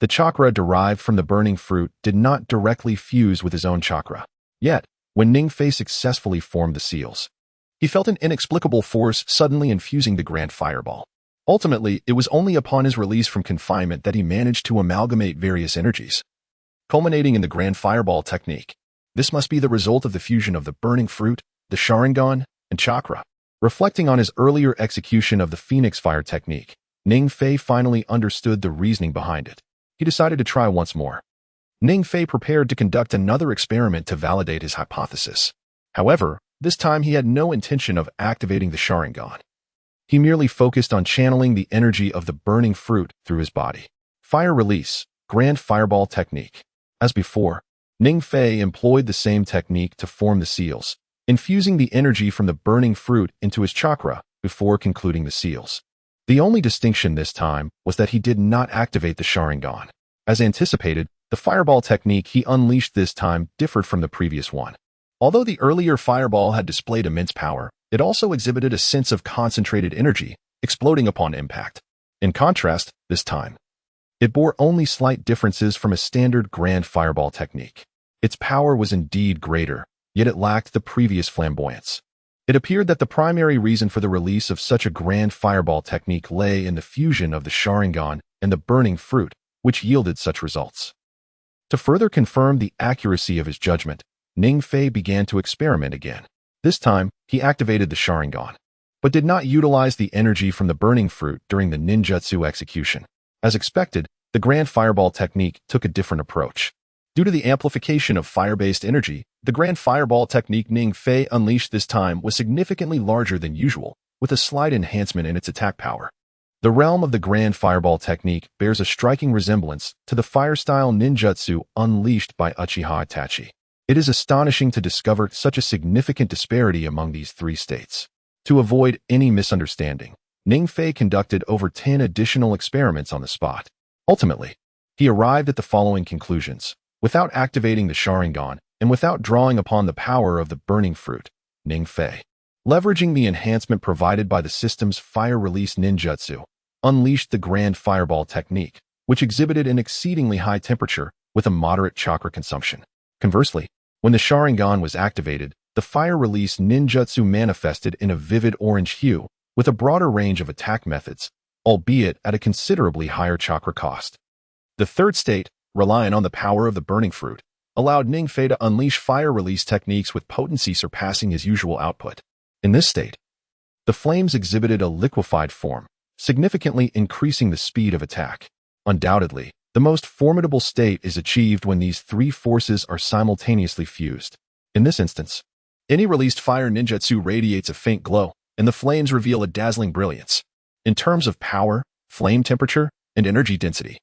Speaker 1: the chakra derived from the burning fruit did not directly fuse with his own chakra. Yet, when Ningfei successfully formed the seals, he felt an inexplicable force suddenly infusing the grand fireball. Ultimately, it was only upon his release from confinement that he managed to amalgamate various energies, culminating in the grand fireball technique. This must be the result of the fusion of the burning fruit, the Sharingan, and chakra. Reflecting on his earlier execution of the Phoenix Fire technique, Ningfei finally understood the reasoning behind it. He decided to try once more. Ningfei prepared to conduct another experiment to validate his hypothesis. However, this time he had no intention of activating the Sharingan. He merely focused on channeling the energy of the burning fruit through his body. Fire release, grand fireball technique. As before, Ningfei employed the same technique to form the seals, infusing the energy from the burning fruit into his chakra before concluding the seals. The only distinction this time was that he did not activate the Sharingan. As anticipated, the fireball technique he unleashed this time differed from the previous one. Although the earlier fireball had displayed immense power, it also exhibited a sense of concentrated energy, exploding upon impact. In contrast, this time, it bore only slight differences from a standard grand fireball technique. Its power was indeed greater, yet it lacked the previous flamboyance. It appeared that the primary reason for the release of such a grand fireball technique lay in the fusion of the Sharingan and the burning fruit, which yielded such results. To further confirm the accuracy of his judgment, Ningfei began to experiment again. This time, he activated the Sharingan, but did not utilize the energy from the burning fruit during the ninjutsu execution. As expected, the grand fireball technique took a different approach. Due to the amplification of fire-based energy, the grand fireball technique Ningfei unleashed this time was significantly larger than usual, with a slight enhancement in its attack power. The realm of the grand fireball technique bears a striking resemblance to the fire-style ninjutsu unleashed by Uchiha Itachi. It is astonishing to discover such a significant disparity among these three states. To avoid any misunderstanding, Ningfei conducted over 10 additional experiments on the spot. Ultimately, he arrived at the following conclusions. Without activating the Sharingan and without drawing upon the power of the burning fruit, Ningfei, leveraging the enhancement provided by the system's fire release ninjutsu, unleashed the grand fireball technique, which exhibited an exceedingly high temperature with a moderate chakra consumption. Conversely, when the Sharingan was activated, the fire release ninjutsu manifested in a vivid orange hue with a broader range of attack methods, albeit at a considerably higher chakra cost. The third state, relying on the power of the burning fruit, allowed Ningfei to unleash fire release techniques with potency surpassing his usual output. In this state, the flames exhibited a liquefied form, significantly increasing the speed of attack. Undoubtedly, the most formidable state is achieved when these three forces are simultaneously fused. In this instance, any released fire ninjutsu radiates a faint glow, and the flames reveal a dazzling brilliance. In terms of power, flame temperature, and energy density,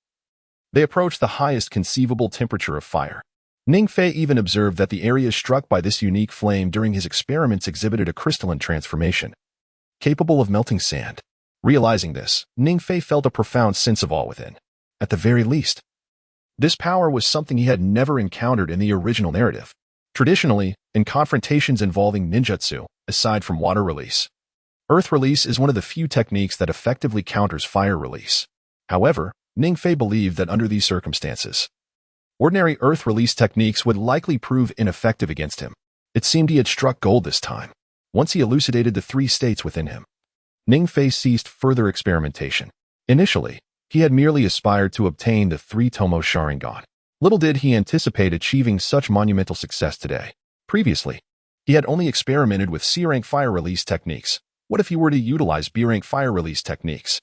Speaker 1: they approach the highest conceivable temperature of fire. Ningfei even observed that the areas struck by this unique flame during his experiments exhibited a crystalline transformation, capable of melting sand. Realizing this, Ningfei felt a profound sense of awe within. At the very least, this power was something he had never encountered in the original narrative. Traditionally, in confrontations involving ninjutsu, aside from water release, earth release is one of the few techniques that effectively counters fire release. However, Ningfei believed that under these circumstances, Ordinary earth release techniques would likely prove ineffective against him. It seemed he had struck gold this time. Once he elucidated the three states within him, Ningfei ceased further experimentation. Initially, he had merely aspired to obtain the 3 Tomoe Sharingan. Little did he anticipate achieving such monumental success today. Previously, he had only experimented with C-rank fire release techniques. What if he were to utilize B-rank fire release techniques?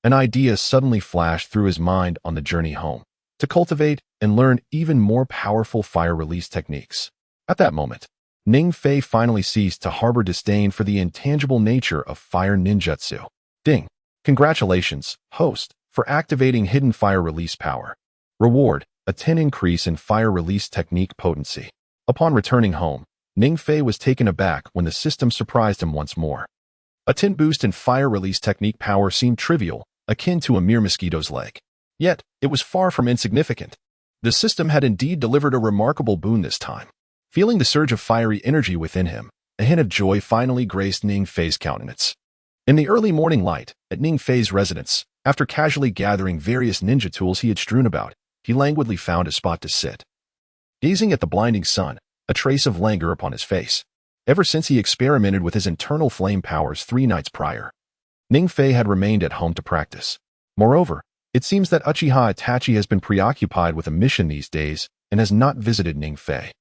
Speaker 1: An idea suddenly flashed through his mind on the journey home, to cultivate and learn even more powerful fire release techniques. At that moment, Ningfei finally ceased to harbor disdain for the intangible nature of fire ninjutsu. Ding! Congratulations, host, for activating hidden fire release power. Reward: a 10 increase in fire release technique potency. Upon returning home, Ningfei was taken aback when the system surprised him once more. A 10 boost in fire release technique power seemed trivial, akin to a mere mosquito's leg. Yet, it was far from insignificant. The system had indeed delivered a remarkable boon this time. Feeling the surge of fiery energy within him, a hint of joy finally graced Ningfei's countenance. In the early morning light, at Ningfei's residence, after casually gathering various ninja tools he had strewn about, he languidly found a spot to sit. Gazing at the blinding sun, a trace of languor upon his face. Ever since he experimented with his internal flame powers 3 nights prior, Ningfei had remained at home to practice. Moreover, it seems that Uchiha Itachi has been preoccupied with a mission these days and has not visited Ningfei.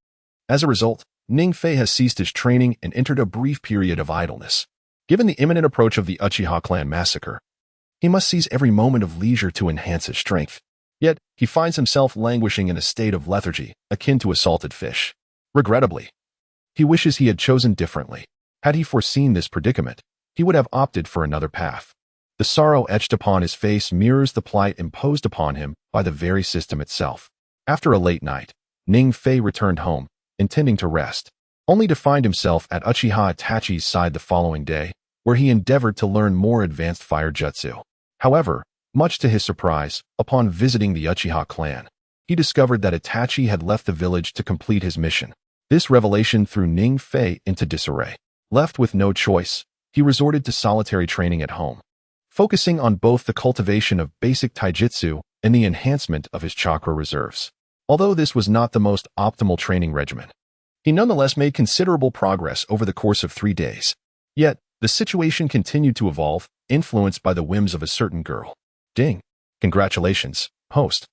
Speaker 1: As a result, Ningfei has ceased his training and entered a brief period of idleness. Given the imminent approach of the Uchiha clan massacre, he must seize every moment of leisure to enhance his strength. Yet, he finds himself languishing in a state of lethargy, akin to a salted fish. Regrettably, he wishes he had chosen differently. Had he foreseen this predicament, he would have opted for another path. The sorrow etched upon his face mirrors the plight imposed upon him by the very system itself. After a late night, Ningfei returned home, intending to rest, only to find himself at Uchiha Itachi's side the following day, where he endeavored to learn more advanced fire jutsu. However, much to his surprise, upon visiting the Uchiha clan, he discovered that Itachi had left the village to complete his mission. This revelation threw Ningfei into disarray. Left with no choice, he resorted to solitary training at home, focusing on both the cultivation of basic taijutsu and the enhancement of his chakra reserves. Although this was not the most optimal training regimen, he nonetheless made considerable progress over the course of 3 days. Yet, the situation continued to evolve, influenced by the whims of a certain girl. Ding! Congratulations, host.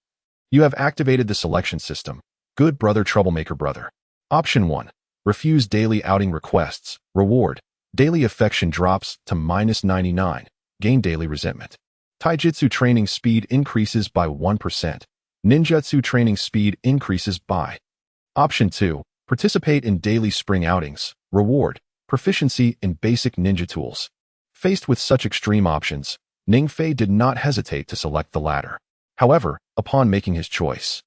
Speaker 1: You have activated the selection system. Good brother, troublemaker brother. Option 1. Refuse daily outing requests. Reward: daily affection drops to -99. Gain daily resentment. Taijutsu training speed increases by 1%. Ninjutsu training speed increases by. Option 2. Participate in daily spring outings. Reward: proficiency in basic ninja tools. Faced with such extreme options, Ningfei did not hesitate to select the latter. However, upon making his choice,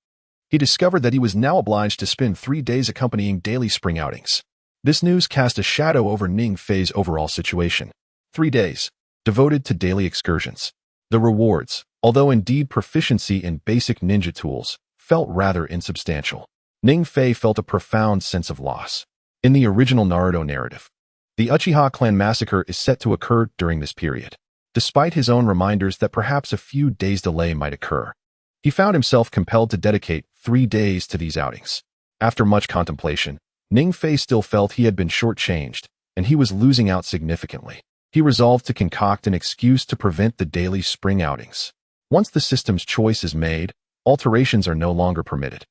Speaker 1: he discovered that he was now obliged to spend 3 days accompanying daily spring outings. This news cast a shadow over Ningfei's overall situation. 3 days, devoted to daily excursions. The rewards, although indeed proficiency in basic ninja tools, felt rather insubstantial. Ningfei felt a profound sense of loss. In the original Naruto narrative, the Uchiha clan massacre is set to occur during this period. Despite his own reminders that perhaps a few days' delay might occur, he found himself compelled to dedicate 3 days to these outings. After much contemplation, Ningfei still felt he had been shortchanged, and he was losing out significantly. He resolved to concoct an excuse to prevent the daily spring outings. Once the system's choice is made, alterations are no longer permitted.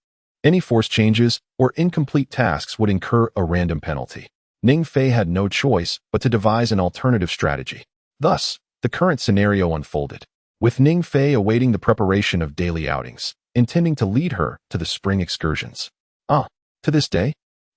Speaker 1: Any forced changes or incomplete tasks would incur a random penalty. Ningfei had no choice but to devise an alternative strategy. Thus, the current scenario unfolded, with Ningfei awaiting the preparation of daily outings, intending to lead her to the spring excursions. To this day,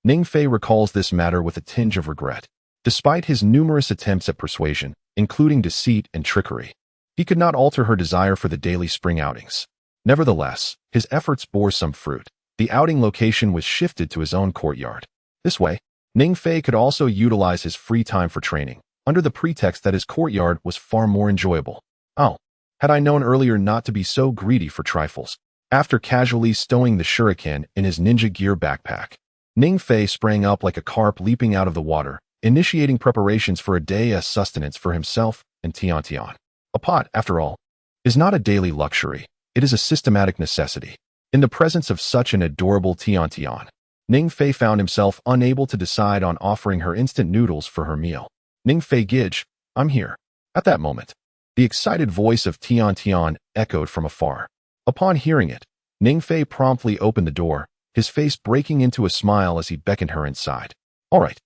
Speaker 1: Ningfei recalls this matter with a tinge of regret. Despite his numerous attempts at persuasion, including deceit and trickery, he could not alter her desire for the daily spring outings. Nevertheless, his efforts bore some fruit. The outing location was shifted to his own courtyard. This way, Ningfei could also utilize his free time for training, under the pretext that his courtyard was far more enjoyable. Had I known earlier not to be so greedy for trifles. After casually stowing the shuriken in his ninja gear backpack, Ningfei sprang up like a carp leaping out of the water, initiating preparations for a day's sustenance for himself and Tian. A pot, after all, is not a daily luxury, it is a systematic necessity. In the presence of such an adorable Tian, Ningfei found himself unable to decide on offering her instant noodles for her meal. Ningfei Gij, I'm here. At that moment, the excited voice of Tian echoed from afar. Upon hearing it, Ningfei promptly opened the door, his face breaking into a smile as he beckoned her inside. All right.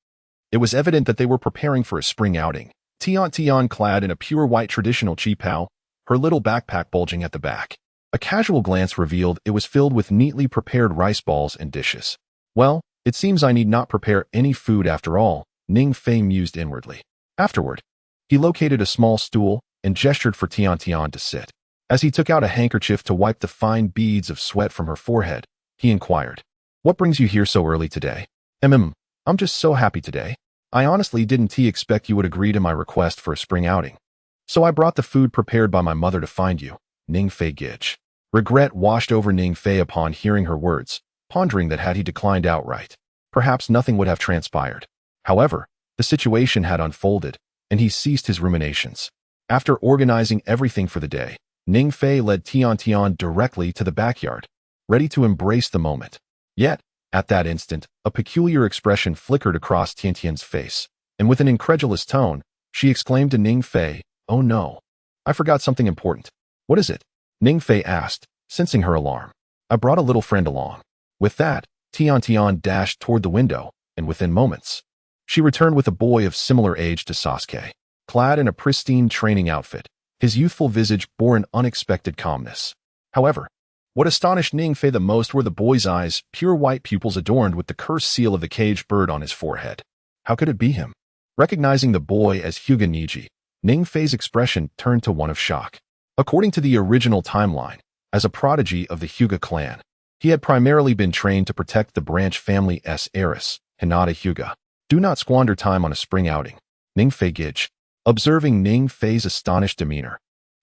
Speaker 1: It was evident that they were preparing for a spring outing. Tian clad in a pure white traditional qipao, her little backpack bulging at the back. A casual glance revealed it was filled with neatly prepared rice balls and dishes. Well, it seems I need not prepare any food after all, Ningfei mused inwardly. Afterward, he located a small stool and gestured for Tian to sit. As he took out a handkerchief to wipe the fine beads of sweat from her forehead, he inquired, "What brings you here so early today?" I'm just so happy today. I honestly didn't expect you would agree to my request for a spring outing. So I brought the food prepared by my mother to find you, Ningfei Gij. Regret washed over Ningfei upon hearing her words, pondering that had he declined outright, perhaps nothing would have transpired. However, the situation had unfolded, and he ceased his ruminations. After organizing everything for the day, Ningfei led Tian directly to the backyard, ready to embrace the moment. Yet, at that instant, a peculiar expression flickered across Tian's face, and with an incredulous tone, she exclaimed to Ningfei, "Oh no, I forgot something important." "What is it?" Ningfei asked, sensing her alarm. "I brought a little friend along." With that, Tian dashed toward the window, and within moments, she returned with a boy of similar age to Sasuke, clad in a pristine training outfit. His youthful visage bore an unexpected calmness. However, what astonished Ningfei the most were the boy's eyes, pure white pupils adorned with the cursed seal of the caged bird on his forehead. How could it be him? Recognizing the boy as Hyuga Niji, Ningfei's expression turned to one of shock. According to the original timeline, as a prodigy of the Hyuga clan, he had primarily been trained to protect the branch family's heiress, Hinata Hyuga. Do not squander time on a spring outing. Ningfei Gij. Observing Ningfei's astonished demeanor,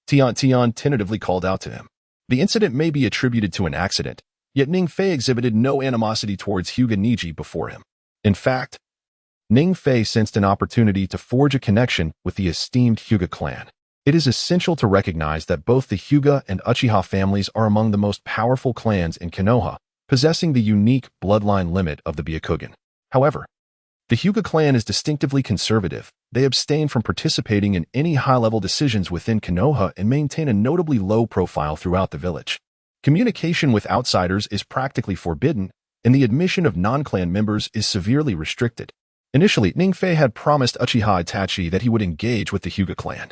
Speaker 1: Tian tentatively called out to him. The incident may be attributed to an accident, yet Ningfei exhibited no animosity towards Hyuga Niji before him. In fact, Ningfei sensed an opportunity to forge a connection with the esteemed Hyuga clan. It is essential to recognize that both the Hyuga and Uchiha families are among the most powerful clans in Konoha, possessing the unique bloodline limit of the Byakugan. However, the Hyuga clan is distinctively conservative. They abstain from participating in any high-level decisions within Konoha and maintain a notably low profile throughout the village. Communication with outsiders is practically forbidden, and the admission of non-clan members is severely restricted. Initially, Ningfei had promised Uchiha Itachi that he would engage with the Hyuga clan.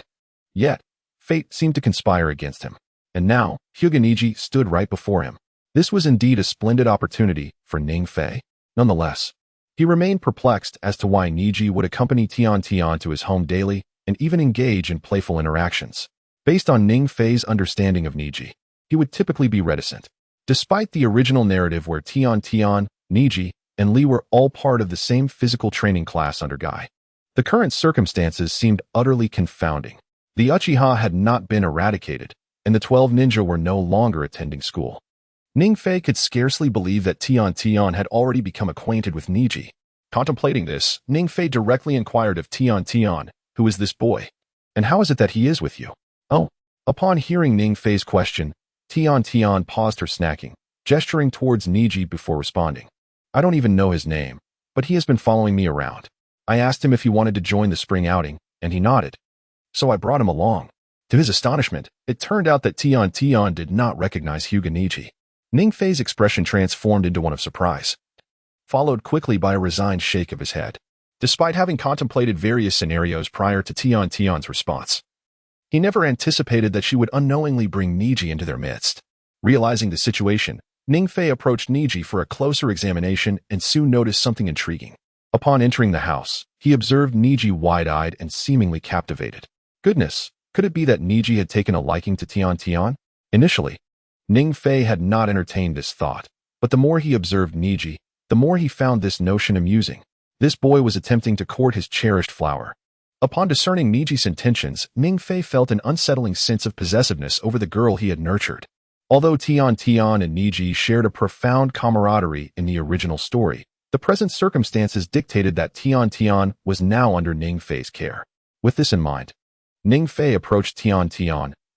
Speaker 1: Yet, fate seemed to conspire against him, and now Hyuga Niji stood right before him. This was indeed a splendid opportunity for Ningfei. Nonetheless, he remained perplexed as to why Niji would accompany Tian to his home daily and even engage in playful interactions. Based on Ningfei's understanding of Niji, he would typically be reticent. Despite the original narrative where Tian, Niji, and Lee were all part of the same physical training class under Guy, the current circumstances seemed utterly confounding. The Uchiha had not been eradicated, and the 12 ninja were no longer attending school. Ningfei could scarcely believe that Tian had already become acquainted with Niji. Contemplating this, Ningfei directly inquired of Tian, "Who is this boy? And how is it that he is with you?" "Oh." Upon hearing Ningfei's question, Tian paused her snacking, gesturing towards Niji before responding. "I don't even know his name, but he has been following me around. I asked him if he wanted to join the spring outing, and he nodded. So I brought him along." To his astonishment, it turned out that Tian did not recognize Hyuga Niji. Ningfei's expression transformed into one of surprise, followed quickly by a resigned shake of his head. Despite having contemplated various scenarios prior to Tian's response, he never anticipated that she would unknowingly bring Niji into their midst. Realizing the situation, Ningfei approached Niji for a closer examination and soon noticed something intriguing. Upon entering the house, he observed Niji wide-eyed and seemingly captivated. Goodness, could it be that Niji had taken a liking to Tian? Initially, Ningfei had not entertained this thought, but the more he observed Niji, the more he found this notion amusing. This boy was attempting to court his cherished flower. Upon discerning Niji's intentions, Ningfei felt an unsettling sense of possessiveness over the girl he had nurtured. Although Tian and Niji shared a profound camaraderie in the original story, the present circumstances dictated that Tian was now under Ningfei's care. With this in mind, Ningfei approached Tian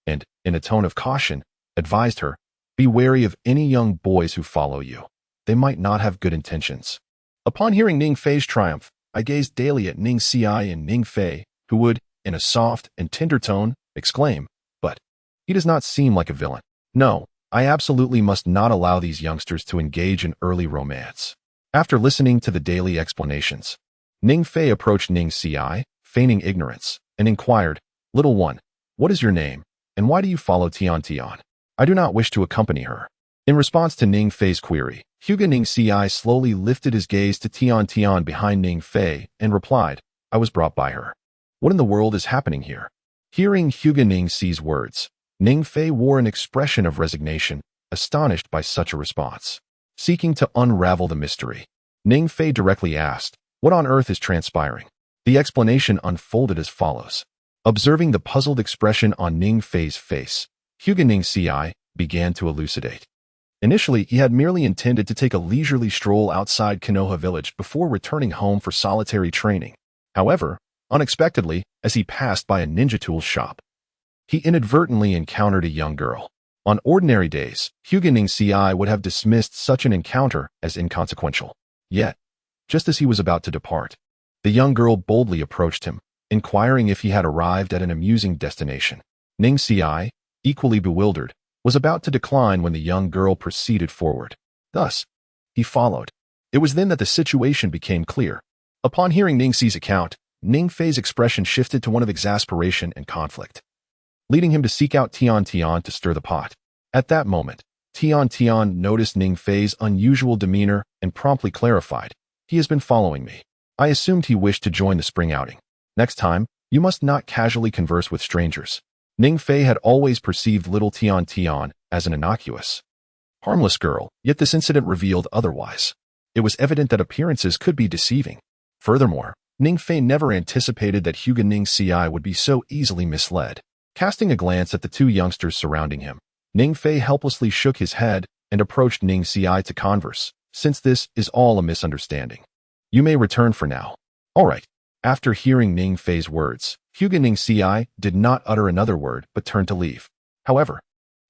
Speaker 1: and, in a tone of caution, advised her, Be wary of any young boys who follow you. They might not have good intentions. Upon hearing Ning Fei's triumph, I gazed daily at Ning Ci and Ning Fei, who would, in a soft and tender tone, exclaim, "But he does not seem like a villain. No, I absolutely must not allow these youngsters to engage in early romance." After listening to the daily explanations, Ning Fei approached Ning Ci, feigning ignorance, and inquired, "Little one, what is your name, and why do you follow Tian Tian? I do not wish to accompany her." In response to Ning Fei's query, Hyuga Ning Ci slowly lifted his gaze to Tian Tian behind Ning Fei and replied, "I was brought by her. What in the world is happening here?" Hearing Hyuga Ning Ci's words, Ning Fei wore an expression of resignation, astonished by such a response. Seeking to unravel the mystery, Ning Fei directly asked, "What on earth is transpiring?" The explanation unfolded as follows. Observing the puzzled expression on Ning Fei's face, Hyuga Ning Ci began to elucidate. Initially, he had merely intended to take a leisurely stroll outside Konoha village before returning home for solitary training. However, unexpectedly, as he passed by a ninja tools shop, he inadvertently encountered a young girl. On ordinary days, Hyuga Ning Ci would have dismissed such an encounter as inconsequential. Yet, just as he was about to depart, the young girl boldly approached him, inquiring if he had arrived at an amusing destination. Ning Ci, equally bewildered, was about to decline when the young girl proceeded forward. Thus, he followed. It was then that the situation became clear. Upon hearing Ning Ci's account, Ning Fei's expression shifted to one of exasperation and conflict, leading him to seek out Tian Tian to stir the pot. At that moment, Tian Tian noticed Ning Fei's unusual demeanor and promptly clarified, "He has been following me. I assumed he wished to join the spring outing. Next time, you must not casually converse with strangers." Ning Fei had always perceived little Tian Tian as an innocuous, harmless girl, yet this incident revealed otherwise. It was evident that appearances could be deceiving. Furthermore, Ning Fei never anticipated that Hyuga Ning Ci would be so easily misled. Casting a glance at the two youngsters surrounding him, Ning Fei helplessly shook his head and approached Ning Ci to converse, "Since this is all a misunderstanding, you may return for now." "All right." After hearing Ning Fei's words, Hyuga Ning Ci did not utter another word but turned to leave. However,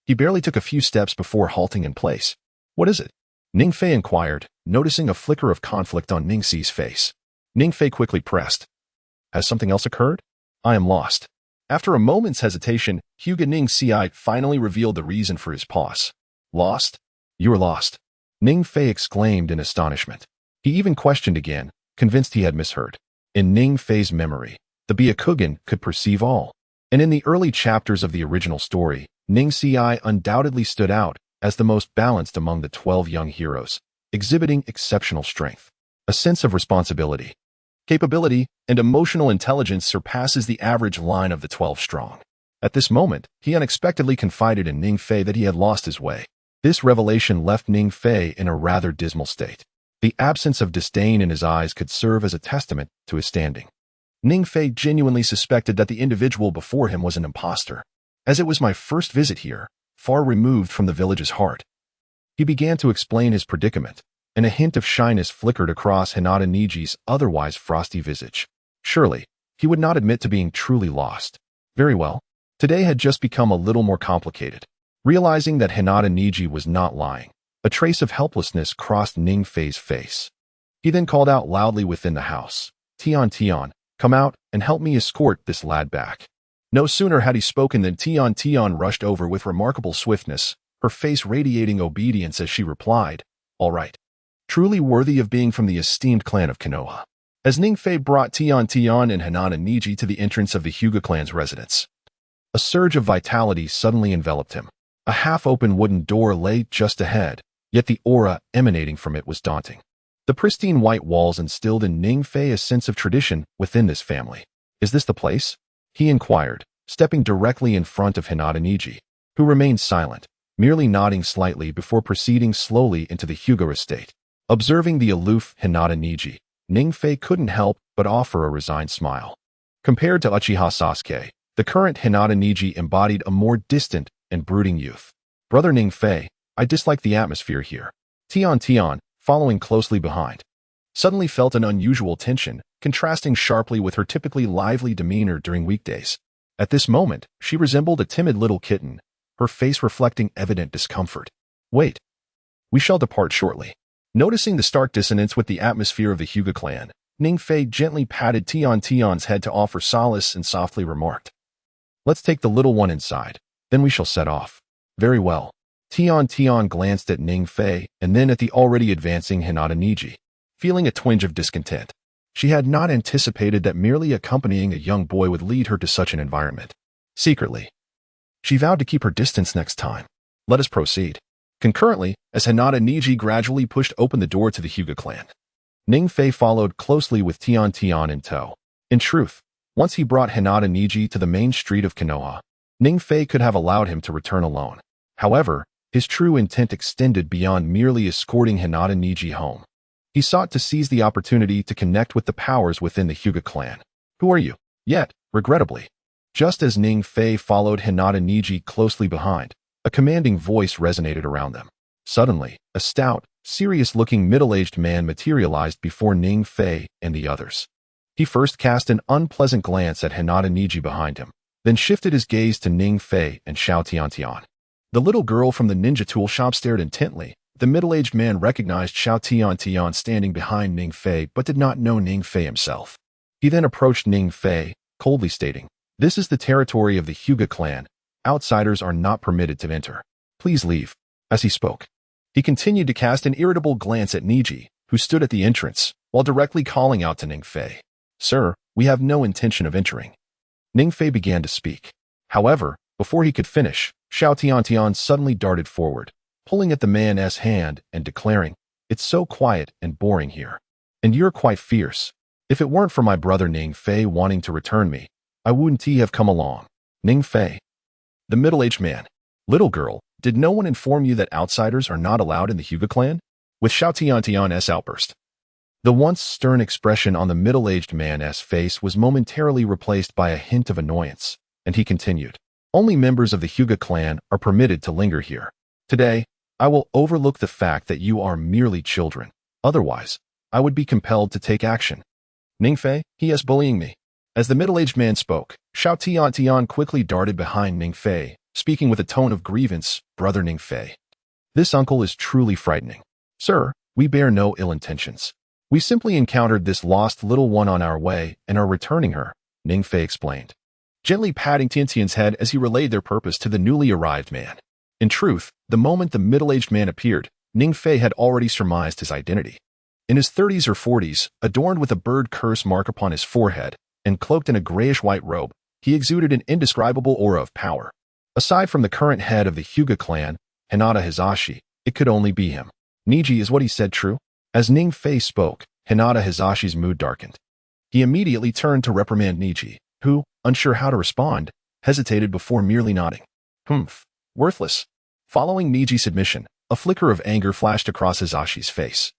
Speaker 1: he barely took a few steps before halting in place. "What is it?" Ning Fei inquired, noticing a flicker of conflict on Ning Ci's face. Ning Fei quickly pressed, "Has something else occurred? I am lost." After a moment's hesitation, Hyuga Ning Ci finally revealed the reason for his pause. "Lost? You are lost," Ning Fei exclaimed in astonishment. He even questioned again, convinced he had misheard. In Ning Fei's memory, the Byakugan could perceive all, and in the early chapters of the original story, Ning Ci undoubtedly stood out as the most balanced among the 12 young heroes, exhibiting exceptional strength. A sense of responsibility, capability, and emotional intelligence surpasses the average line of the 12 strong. At this moment, he unexpectedly confided in Ning Fei that he had lost his way. This revelation left Ning Fei in a rather dismal state. The absence of disdain in his eyes could serve as a testament to his standing. Ning Fei genuinely suspected that the individual before him was an impostor. "As it was my first visit here, far removed from the village's heart." He began to explain his predicament, and a hint of shyness flickered across Hinata Niji's otherwise frosty visage. Surely, he would not admit to being truly lost. Very well. Today had just become a little more complicated. Realizing that Hinata Niji was not lying, a trace of helplessness crossed Ning Fei's face. He then called out loudly within the house, "Tian Tian, come out and help me escort this lad back." No sooner had he spoken than Tian Tian rushed over with remarkable swiftness, her face radiating obedience as she replied, "All right." Truly worthy of being from the esteemed clan of Konoha. As Ning Fei brought Tian Tian and Hinata Niji to the entrance of the Hyuga clan's residence, a surge of vitality suddenly enveloped him. A half-open wooden door lay just ahead, yet the aura emanating from it was daunting. The pristine white walls instilled in Ning Fei a sense of tradition within this family. "Is this the place?" he inquired, stepping directly in front of Hinata Niji, who remained silent, merely nodding slightly before proceeding slowly into the Hyuga estate. Observing the aloof Hinata Niji, Ning Fei couldn't help but offer a resigned smile. Compared to Uchiha Sasuke, the current Hinata Niji embodied a more distant and brooding youth. "Brother Ning Fei, I dislike the atmosphere here." Tian Tian, following closely behind, suddenly felt an unusual tension, contrasting sharply with her typically lively demeanor during weekdays. At this moment, she resembled a timid little kitten, her face reflecting evident discomfort. Wait. We shall depart shortly. Noticing the stark dissonance with the atmosphere of the Hyuga clan, Ningfei gently patted Tion's head to offer solace and softly remarked, "Let's take the little one inside, then we shall set off." Very well. Tion glanced at Ningfei and then at the already advancing Hinata Niji, feeling a twinge of discontent. She had not anticipated that merely accompanying a young boy would lead her to such an environment. Secretly, she vowed to keep her distance next time. Let us proceed. Concurrently, as Hinata Niji gradually pushed open the door to the Hyuga clan, Ningfei followed closely with Tion in tow. In truth, once he brought Hinata Niji to the main street of Konoha, Ningfei could have allowed him to return alone. However, his true intent extended beyond merely escorting Hinata Niji home. He sought to seize the opportunity to connect with the powers within the Hyuga clan. Who are you? Yet, regrettably, just as Ningfei followed Hinata Niji closely behind, a commanding voice resonated around them. Suddenly, a stout, serious-looking middle-aged man materialized before Ningfei and the others. He first cast an unpleasant glance at Hinata Niji behind him, then shifted his gaze to Ningfei and Xiao Tian. The little girl from the ninja tool shop stared intently. The middle-aged man recognized Xiao Tian standing behind Ningfei but did not know Ningfei himself. He then approached Ningfei, coldly stating, "This is the territory of the Hyuga clan. Outsiders are not permitted to enter. Please leave." As he spoke, he continued to cast an irritable glance at Niji, who stood at the entrance, while directly calling out to Ningfei, "Sir, we have no intention of entering." Ningfei began to speak. However, before he could finish, Xiao Tian suddenly darted forward, pulling at the man's hand and declaring, "It's so quiet and boring here. And you're quite fierce. If it weren't for my brother Ningfei wanting to return me, I wouldn't have come along." Ningfei. The middle-aged man. "Little girl, did no one inform you that outsiders are not allowed in the Hyuga clan?" With Xiao Tian's outburst, the once stern expression on the middle-aged man's face was momentarily replaced by a hint of annoyance, and he continued, "Only members of the Hyuga clan are permitted to linger here. Today, I will overlook the fact that you are merely children. Otherwise, I would be compelled to take action." "Ningfei, he is bullying me." As the middle-aged man spoke, Xiao Tian quickly darted behind Ningfei, speaking with a tone of grievance, "Brother Ningfei, this uncle is truly frightening." "Sir, we bear no ill intentions. We simply encountered this lost little one on our way and are returning her," Ningfei explained, gently patting Tian's head as he relayed their purpose to the newly arrived man. In truth, the moment the middle-aged man appeared, Ningfei had already surmised his identity. In his 30s or 40s, adorned with a bird curse mark upon his forehead, and cloaked in a grayish-white robe, he exuded an indescribable aura of power. Aside from the current head of the Hyuga clan, Hinata Hizashi, it could only be him. "Niji, is what he said true?" As Ningfei spoke, Hinata Hizashi's mood darkened. He immediately turned to reprimand Niji, who, unsure how to respond, hesitated before merely nodding. Worthless." Following Niji's submission, a flicker of anger flashed across Hizashi's face.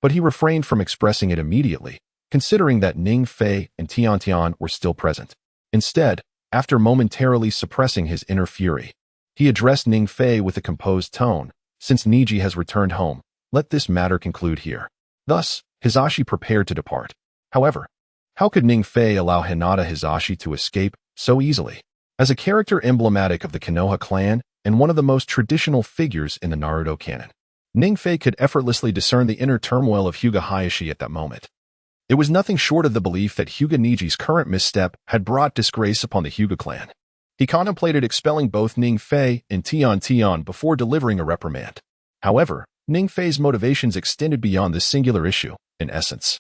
Speaker 1: But he refrained from expressing it immediately, considering that Ningfei and Tian were still present. Instead, after momentarily suppressing his inner fury, he addressed Ningfei with a composed tone, "Since Niji has returned home, let this matter conclude here." Thus, Hizashi prepared to depart. However, how could Ningfei allow Hinata Hizashi to escape so easily? As a character emblematic of the Konoha clan and one of the most traditional figures in the Naruto canon, Ningfei could effortlessly discern the inner turmoil of Hyuga Hayashi at that moment. It was nothing short of the belief that Hyuga Niji's current misstep had brought disgrace upon the Hyuga clan. He contemplated expelling both Ningfei and Tian before delivering a reprimand. However, Ningfei's motivations extended beyond this singular issue. In essence,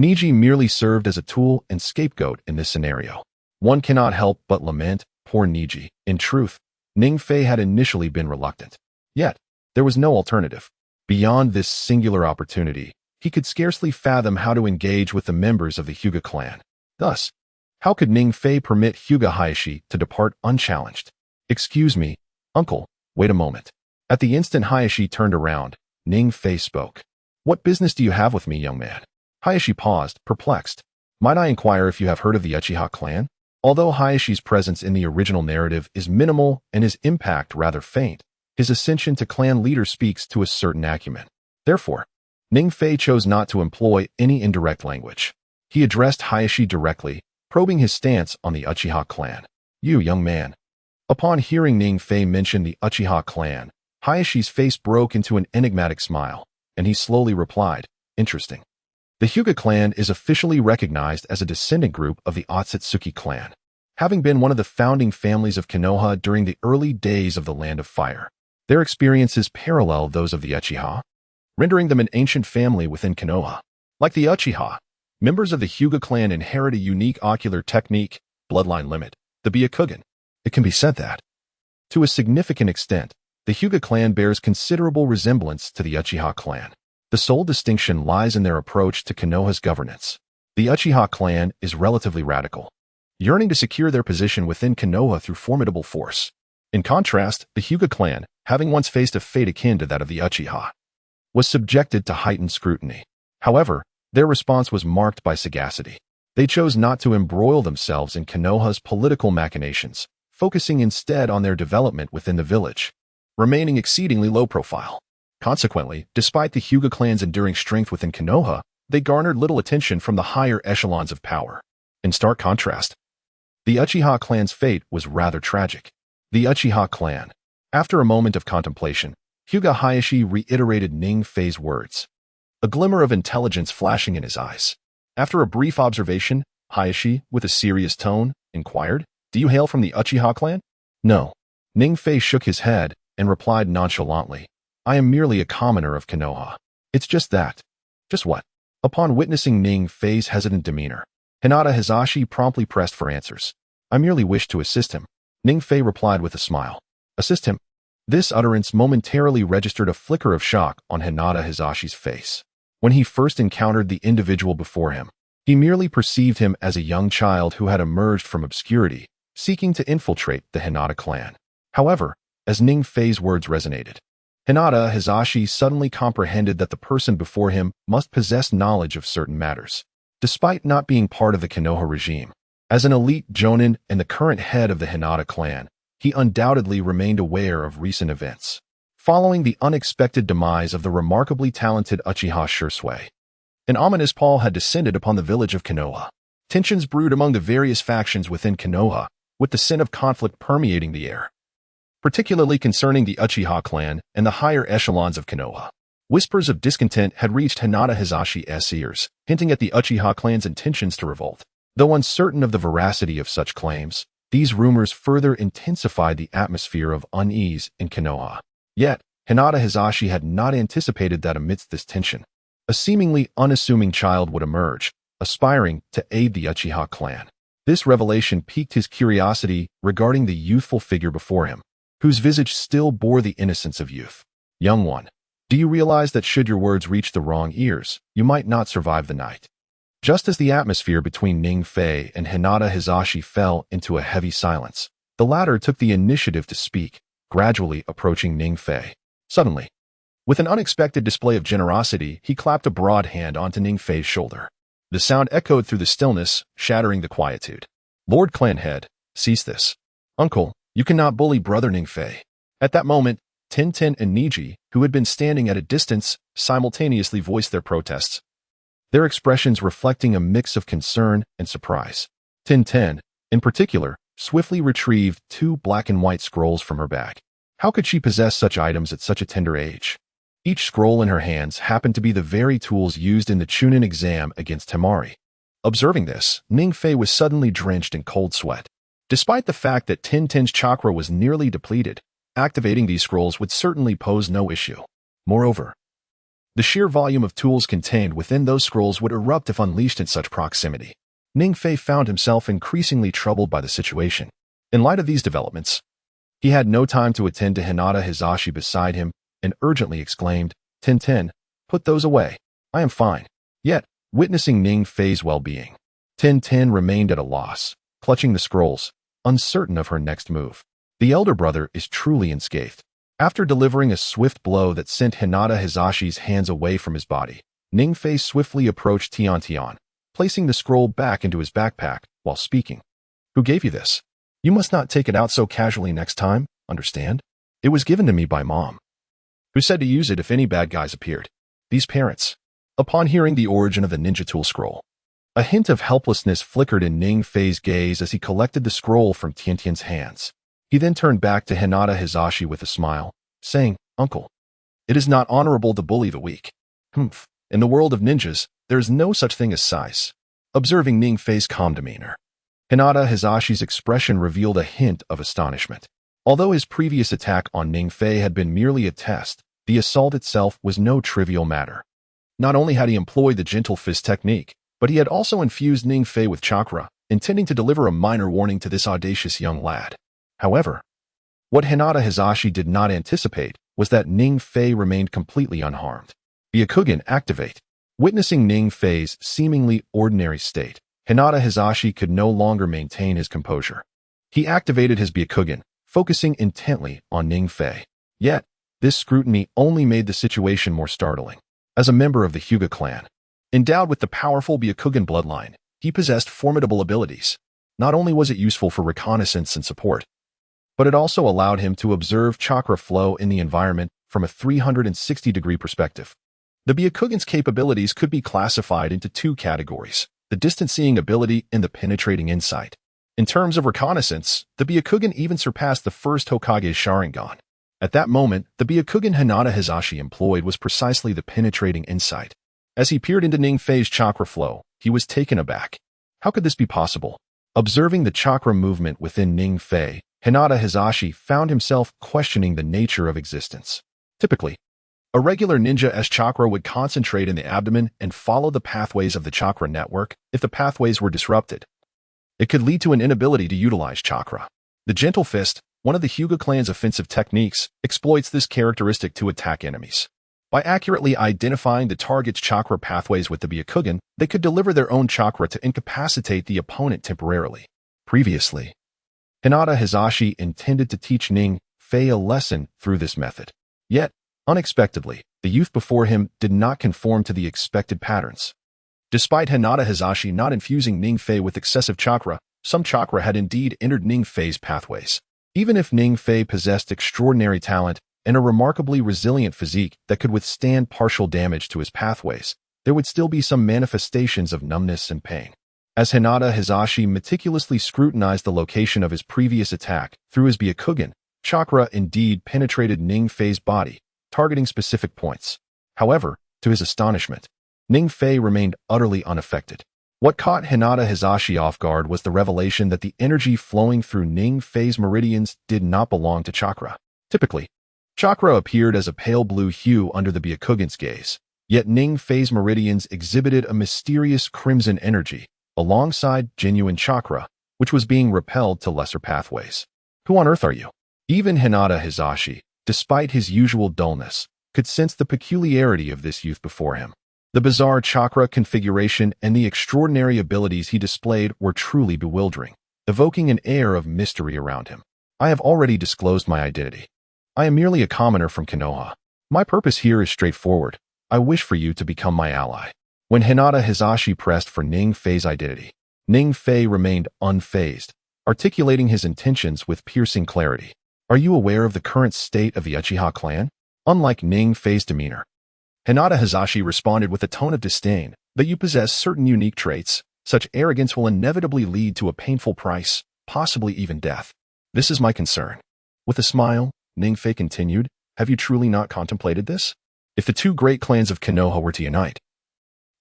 Speaker 1: Niji merely served as a tool and scapegoat in this scenario. One cannot help but lament, poor Niji. In truth, Ningfei had initially been reluctant. Yet, there was no alternative. Beyond this singular opportunity, he could scarcely fathom how to engage with the members of the Hyuga clan. Thus, how could Ningfei permit Hyuga Hayashi to depart unchallenged? "Excuse me, uncle, wait a moment." At the instant Hayashi turned around, Ningfei spoke. "What business do you have with me, young man?" Hayashi paused, perplexed. "Might I inquire if you have heard of the Uchiha clan?" Although Hayashi's presence in the original narrative is minimal and his impact rather faint, his ascension to clan leader speaks to a certain acumen. Therefore, Ningfei chose not to employ any indirect language. He addressed Hayashi directly, probing his stance on the Uchiha clan. "You, young man, Upon hearing Ning Fei mention the Uchiha clan, Hayashi's face broke into an enigmatic smile, and he slowly replied, "Interesting. The Hyuga clan is officially recognized as a descendant group of the Otsutsuki clan, having been one of the founding families of Konoha during the early days of the Land of Fire. Their experiences parallel those of the Uchiha, rendering them an ancient family within Konoha. Like the Uchiha, members of the Hyuga clan inherit a unique ocular technique, bloodline limit, the Byakugan. It can be said that, to a significant extent, the Hyuga clan bears considerable resemblance to the Uchiha clan. The sole distinction lies in their approach to Konoha's governance. The Uchiha clan is relatively radical, yearning to secure their position within Konoha through formidable force. In contrast, the Hyuga clan, having once faced a fate akin to that of the Uchiha, was subjected to heightened scrutiny. However, their response was marked by sagacity. They chose not to embroil themselves in Konoha's political machinations, focusing instead on their development within the village, remaining exceedingly low profile. Consequently, despite the Hyuga clan's enduring strength within Konoha, they garnered little attention from the higher echelons of power. In stark contrast, the Uchiha clan's fate was rather tragic. The Uchiha clan. After a moment of contemplation, Hyuga Hayashi reiterated Ning Fei's words, a glimmer of intelligence flashing in his eyes. After a brief observation, Hayashi, with a serious tone, inquired, "Do you hail from the Uchiha clan?" "No." Ning Fei shook his head and replied nonchalantly, "I am merely a commoner of Konoha. It's just that." "Just what?" Upon witnessing Ning Fei's hesitant demeanor, Hinata Hizashi promptly pressed for answers. "I merely wish to assist him." Ning Fei replied with a smile. "Assist him?" This utterance momentarily registered a flicker of shock on Hinata Hizashi's face. When he first encountered the individual before him, he merely perceived him as a young child who had emerged from obscurity, seeking to infiltrate the Hinata clan. However, as Ning Fei's words resonated, Hinata Hizashi suddenly comprehended that the person before him must possess knowledge of certain matters, despite not being part of the Konoha regime. As an elite jonin and the current head of the Hinata clan, he undoubtedly remained aware of recent events. Following the unexpected demise of the remarkably talented Uchiha Shursui, an ominous pall had descended upon the village of Konoha. Tensions brewed among the various factions within Konoha, with the scent of conflict permeating the air, particularly concerning the Uchiha clan and the higher echelons of Konoha. Whispers of discontent had reached Hinata Hizashi's ears, hinting at the Uchiha clan's intentions to revolt. Though uncertain of the veracity of such claims, these rumors further intensified the atmosphere of unease in Konoha. Yet, Hinata Hizashi had not anticipated that amidst this tension, a seemingly unassuming child would emerge, aspiring to aid the Uchiha clan. This revelation piqued his curiosity regarding the youthful figure before him, whose visage still bore the innocence of youth. "Young one, do you realize that should your words reach the wrong ears, you might not survive the night?" Just as the atmosphere between Ning Fei and Hinata Hizashi fell into a heavy silence, the latter took the initiative to speak, gradually approaching Ning Fei. Suddenly, with an unexpected display of generosity, he clapped a broad hand onto Ning Fei's shoulder. The sound echoed through the stillness, shattering the quietude. "Lord Clanhead, cease this. Uncle, you cannot bully brother Ning Fei." At that moment, Tintin and Niji, who had been standing at a distance, simultaneously voiced their protests, their expressions reflecting a mix of concern and surprise. Tintin, in particular, swiftly retrieved 2 black and white scrolls from her bag. How could she possess such items at such a tender age? Each scroll in her hands happened to be the very tools used in the Chunin exam against Temari. Observing this, Ning Fei was suddenly drenched in cold sweat. Despite the fact that Tintin's chakra was nearly depleted, activating these scrolls would certainly pose no issue. Moreover, the sheer volume of tools contained within those scrolls would erupt if unleashed in such proximity. Ning Fei found himself increasingly troubled by the situation. In light of these developments, he had no time to attend to Hinata Hizashi beside him and urgently exclaimed, "Tintin, put those away. I am fine." Yet, witnessing Ning Fei's well-being, Tintin remained at a loss, clutching the scrolls, uncertain of her next move. The elder brother is truly unscathed. After delivering a swift blow that sent Hinata Hizashi's hands away from his body, Ning Fei swiftly approached Tian, placing the scroll back into his backpack while speaking. "Who gave you this? You must not take it out so casually next time, understand? It was given to me by Mom, who said to use it if any bad guys appeared." These parents. Upon hearing the origin of the ninja tool scroll, a hint of helplessness flickered in Ning Fei's gaze as he collected the scroll from Tian's hands. He then turned back to Hinata Hizashi with a smile, saying, "Uncle, it is not honorable to bully the weak. Humph. In the world of ninjas, there is no such thing as size." Observing Ning Fei's calm demeanor, Hinata Hizashi's expression revealed a hint of astonishment. Although his previous attack on Ning Fei had been merely a test, the assault itself was no trivial matter. Not only had he employed the gentle fist technique, but he had also infused Ning Fei with chakra, intending to deliver a minor warning to this audacious young lad. However, what Hinata Hizashi did not anticipate was that Ning Fei remained completely unharmed. Byakugan activate. Witnessing Ning Fei's seemingly ordinary state, Hinata Hizashi could no longer maintain his composure. He activated his Byakugan, focusing intently on Ning Fei. Yet, this scrutiny only made the situation more startling. As a member of the Hyuga clan, endowed with the powerful Byakugan bloodline, he possessed formidable abilities. Not only was it useful for reconnaissance and support, but it also allowed him to observe chakra flow in the environment from a 360-degree perspective. The Byakugan's capabilities could be classified into two categories: the distance-seeing ability and the penetrating insight. In terms of reconnaissance, the Byakugan even surpassed the first Hokage's Sharingan. At that moment, the Byakugan Hinata Hizashi employed was precisely the penetrating insight. As he peered into Ning Fei's chakra flow, he was taken aback. How could this be possible? Observing the chakra movement within Ning Fei, Hinata Hizashi found himself questioning the nature of existence. Typically, a regular ninja's chakra would concentrate in the abdomen and follow the pathways of the chakra network. If the pathways were disrupted, it could lead to an inability to utilize chakra. The gentle fist, one of the Hyuga clan's offensive techniques, exploits this characteristic to attack enemies. By accurately identifying the target's chakra pathways with the Byakugan, they could deliver their own chakra to incapacitate the opponent temporarily. Previously, Hinata Hizashi intended to teach Ning Fei a lesson through this method. Yet, unexpectedly, the youth before him did not conform to the expected patterns. Despite Hinata Hizashi not infusing Ning Fei with excessive chakra, some chakra had indeed entered Ning Fei's pathways. Even if Ning Fei possessed extraordinary talent and a remarkably resilient physique that could withstand partial damage to his pathways, there would still be some manifestations of numbness and pain. As Hinata Hizashi meticulously scrutinized the location of his previous attack through his Byakugan, chakra indeed penetrated Ning Fei's body, targeting specific points. However, to his astonishment, Ning Fei remained utterly unaffected. What caught Hinata Hizashi off guard was the revelation that the energy flowing through Ning Fei's meridians did not belong to chakra. Typically, chakra appeared as a pale blue hue under the Byakugan's gaze, yet Ning Fei's meridians exhibited a mysterious crimson energy, alongside genuine chakra, which was being repelled to lesser pathways. Who on earth are you? Even Hinata Hizashi, despite his usual dullness, could sense the peculiarity of this youth before him. The bizarre chakra configuration and the extraordinary abilities he displayed were truly bewildering, evoking an air of mystery around him. I have already disclosed my identity. I am merely a commoner from Konoha. My purpose here is straightforward. I wish for you to become my ally. When Hinata Hizashi pressed for Ning Fei's identity, Ning Fei remained unfazed, articulating his intentions with piercing clarity. Are you aware of the current state of the Uchiha clan? Unlike Ning Fei's demeanor, Hinata Hizashi responded with a tone of disdain that you possess certain unique traits. Such arrogance will inevitably lead to a painful price, possibly even death. This is my concern. With a smile, Ning Fei continued, have you truly not contemplated this? If the two great clans of Konoha were to unite,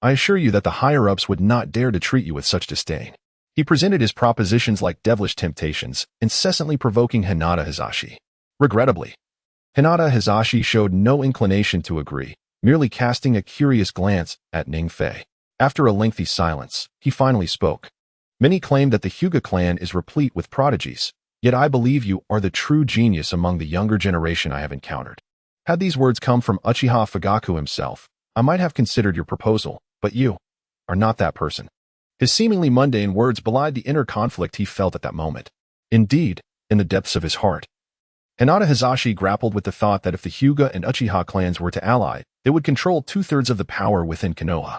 Speaker 1: I assure you that the higher-ups would not dare to treat you with such disdain. He presented his propositions like devilish temptations, incessantly provoking Hinata Hizashi. Regrettably, Hinata Hizashi showed no inclination to agree, merely casting a curious glance at Ning Fei. After a lengthy silence, he finally spoke. Many claim that the Hyuga clan is replete with prodigies, yet I believe you are the true genius among the younger generation I have encountered. Had these words come from Uchiha Fugaku himself, I might have considered your proposal, but you are not that person. His seemingly mundane words belied the inner conflict he felt at that moment. Indeed, in the depths of his heart, Hinata Hizashi grappled with the thought that if the Hyuga and Uchiha clans were to ally, they would control two-thirds of the power within Konoha.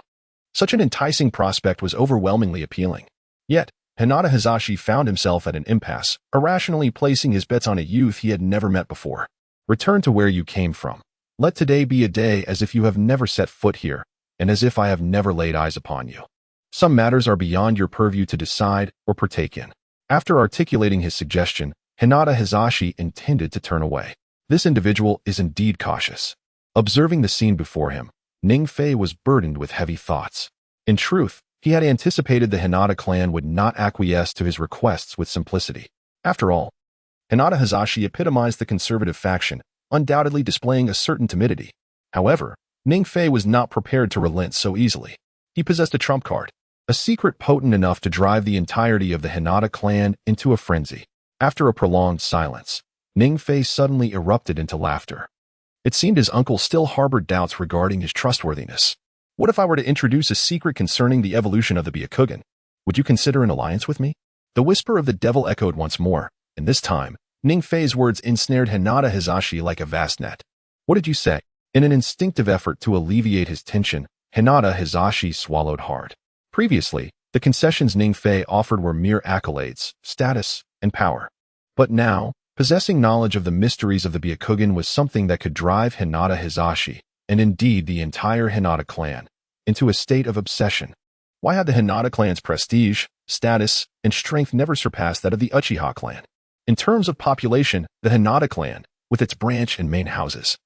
Speaker 1: Such an enticing prospect was overwhelmingly appealing. Yet, Hinata Hizashi found himself at an impasse, irrationally placing his bets on a youth he had never met before. Return to where you came from. Let today be a day as if you have never set foot here, and as if I have never laid eyes upon you. Some matters are beyond your purview to decide or partake in. After articulating his suggestion, Hinata Hizashi intended to turn away. This individual is indeed cautious. Observing the scene before him, Ningfei was burdened with heavy thoughts. In truth, he had anticipated the Hinata clan would not acquiesce to his requests with simplicity. After all, Hinata Hizashi epitomized the conservative faction, undoubtedly displaying a certain timidity. However, Ningfei was not prepared to relent so easily. He possessed a trump card, a secret potent enough to drive the entirety of the Hinata clan into a frenzy. After a prolonged silence, Ningfei suddenly erupted into laughter. It seemed his uncle still harbored doubts regarding his trustworthiness. What if I were to introduce a secret concerning the evolution of the Byakugan? Would you consider an alliance with me? The whisper of the devil echoed once more, and this time, Ningfei's words ensnared Hinata Hizashi like a vast net. What did you say? In an instinctive effort to alleviate his tension, Hinata Hizashi swallowed hard. Previously, the concessions Ningfei offered were mere accolades, status, and power. But now, possessing knowledge of the mysteries of the Byakugan was something that could drive Hinata Hizashi, and indeed the entire Hinata clan, into a state of obsession. Why had the Hinata clan's prestige, status, and strength never surpassed that of the Uchiha clan? In terms of population, the Hinata clan, with its branch and main houses,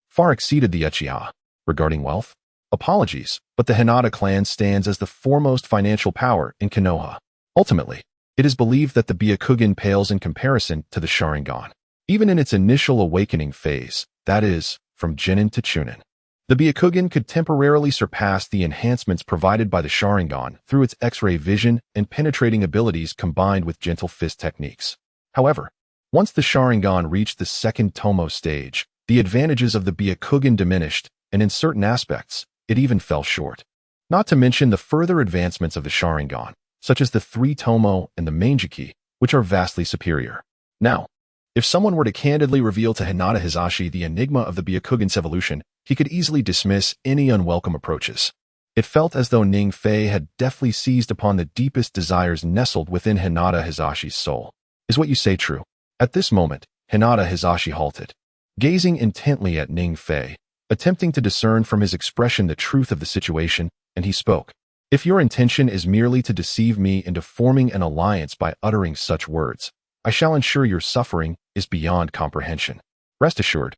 Speaker 1: far exceeded the Uchiha. Regarding wealth, apologies, but the Hinata clan stands as the foremost financial power in Konoha. Ultimately, it is believed that the Byakugan pales in comparison to the Sharingan. Even in its initial awakening phase, that is, from Genin to Chunin, the Byakugan could temporarily surpass the enhancements provided by the Sharingan through its X-ray vision and penetrating abilities combined with gentle fist techniques. However, once the Sharingan reached the second Tomoe stage, the advantages of the Byakugan diminished, and in certain aspects, it even fell short. Not to mention the further advancements of the Sharingan, such as the 3 Tomoe and the Manjiki, which are vastly superior. Now, if someone were to candidly reveal to Hinata Hizashi the enigma of the Byakugan's evolution, he could easily dismiss any unwelcome approaches. It felt as though Ningfei had deftly seized upon the deepest desires nestled within Hinata Hizashi's soul. Is what you say true? At this moment, Hinata Hizashi halted, gazing intently at Ningfei, attempting to discern from his expression the truth of the situation, and he spoke. If your intention is merely to deceive me into forming an alliance by uttering such words, I shall ensure your suffering is beyond comprehension. Rest assured,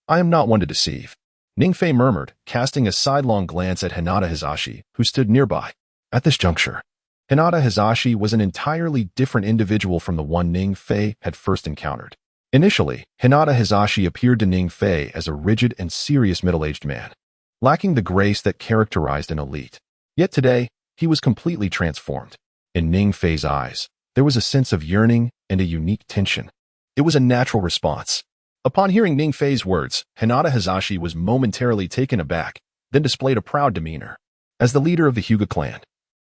Speaker 1: I am not one to deceive. Ningfei murmured, casting a sidelong glance at Hinata Hizashi, who stood nearby. At this juncture, Hinata Hizashi was an entirely different individual from the one Ningfei had first encountered. Initially, Hinata Hizashi appeared to Ningfei as a rigid and serious middle-aged man, lacking the grace that characterized an elite. Yet today, he was completely transformed. In Ningfei's eyes, there was a sense of yearning and a unique tension. It was a natural response. Upon hearing Ningfei's words, Hinata Hizashi was momentarily taken aback, then displayed a proud demeanor. As the leader of the Hyuga clan,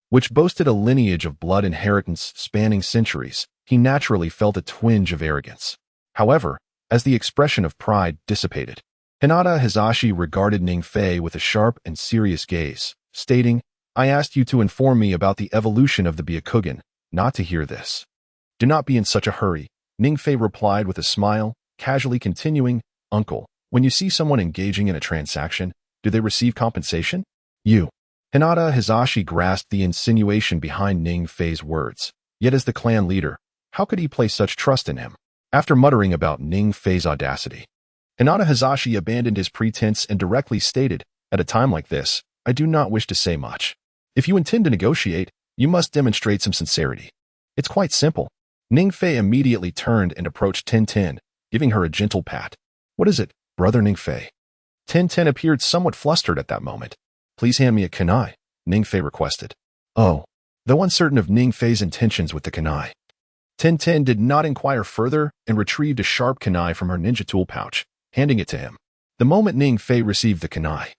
Speaker 1: which boasted a lineage of blood inheritance spanning centuries, he naturally felt a twinge of arrogance. However, as the expression of pride dissipated, Hinata Hizashi regarded Ningfei with a sharp and serious gaze, stating, I asked you to inform me about the evolution of the Byakugan, not to hear this. Do not be in such a hurry, Ningfei replied with a smile, casually continuing, Uncle, when you see someone engaging in a transaction, do they receive compensation? You. Hinata Hizashi grasped the insinuation behind Ningfei's words, yet as the clan leader, how could he place such trust in him? After muttering about Ningfei's audacity, Hinata Hizashi abandoned his pretense and directly stated, at a time like this, I do not wish to say much. If you intend to negotiate, you must demonstrate some sincerity. It's quite simple. Ningfei immediately turned and approached Tenten, giving her a gentle pat. What is it, brother Ningfei? Tenten appeared somewhat flustered at that moment. Please hand me a kunai, Ningfei requested. Oh, though uncertain of Ningfei's intentions with the kunai, Tenten did not inquire further and retrieved a sharp kunai from her ninja tool pouch, handing it to him. The moment Ningfei received the kunai,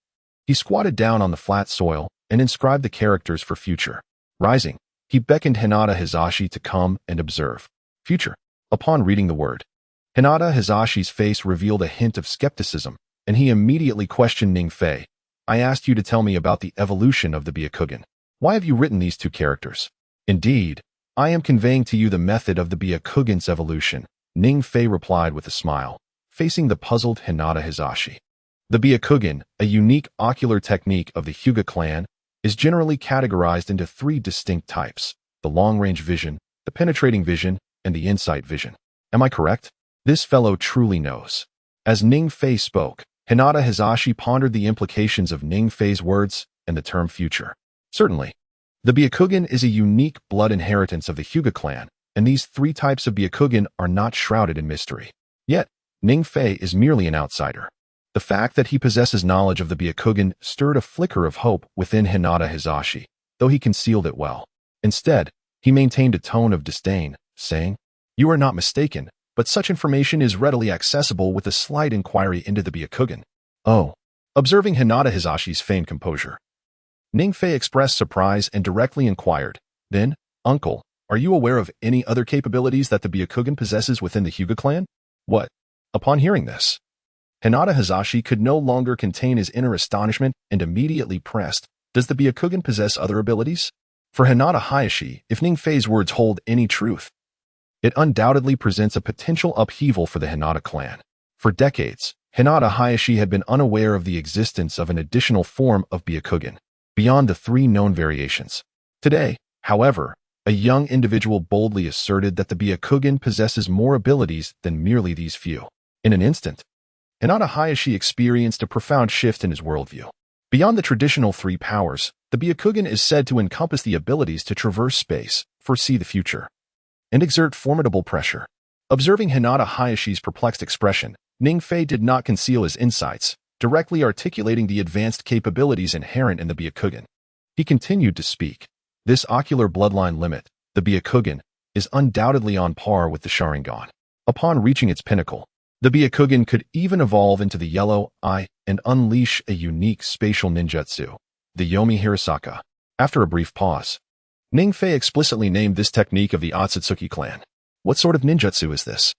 Speaker 1: he squatted down on the flat soil and inscribed the characters for future. Rising, he beckoned Hinata Hizashi to come and observe. Future. Upon reading the word, Hinata Hizashi's face revealed a hint of skepticism, and he immediately questioned Ningfei. I asked you to tell me about the evolution of the Byakugan. Why have you written these 2 characters? Indeed, I am conveying to you the method of the Byakugan's evolution, Ningfei replied with a smile, facing the puzzled Hinata Hizashi. The Byakugan, a unique ocular technique of the Hyuga clan, is generally categorized into 3 distinct types, the long-range vision, the penetrating vision, and the insight vision. Am I correct? This fellow truly knows. As Ning Fei spoke, Hinata Hizashi pondered the implications of Ning Fei's words and the term future. Certainly, the Byakugan is a unique blood inheritance of the Hyuga clan, and these three types of Byakugan are not shrouded in mystery. Yet, Ning Fei is merely an outsider. The fact that he possesses knowledge of the Byakugan stirred a flicker of hope within Hinata Hizashi, though he concealed it well. Instead, he maintained a tone of disdain, saying, "You are not mistaken, but such information is readily accessible with a slight inquiry into the Byakugan." Oh. Observing Hinata Hizashi's feigned composure, Ning Fei expressed surprise and directly inquired, "Then, uncle, are you aware of any other capabilities that the Byakugan possesses within the Hyuga clan?" What? Upon hearing this, Hinata Hizashi could no longer contain his inner astonishment and immediately pressed, "Does the Byakugan possess other abilities?" For Hinata Hizashi, if Ning Fei's words hold any truth, it undoubtedly presents a potential upheaval for the Hinata clan. For decades, Hinata Hizashi had been unaware of the existence of an additional form of Byakugan, beyond the three known variations. Today, however, a young individual boldly asserted that the Byakugan possesses more abilities than merely these few. In an instant, Hinata Hizashi experienced a profound shift in his worldview. Beyond the traditional three powers, the Byakugan is said to encompass the abilities to traverse space, foresee the future, and exert formidable pressure. Observing Hinata Hayashi's perplexed expression, Ning Fei did not conceal his insights, directly articulating the advanced capabilities inherent in the Byakugan. He continued to speak. This ocular bloodline limit, the Byakugan, is undoubtedly on par with the Sharingan. Upon reaching its pinnacle, the Byakugan could even evolve into the yellow eye and unleash a unique spatial ninjutsu, the Yomi Hirasaka. After a brief pause, Ning Fei explicitly named this technique of the Otsutsuki clan. What sort of ninjutsu is this?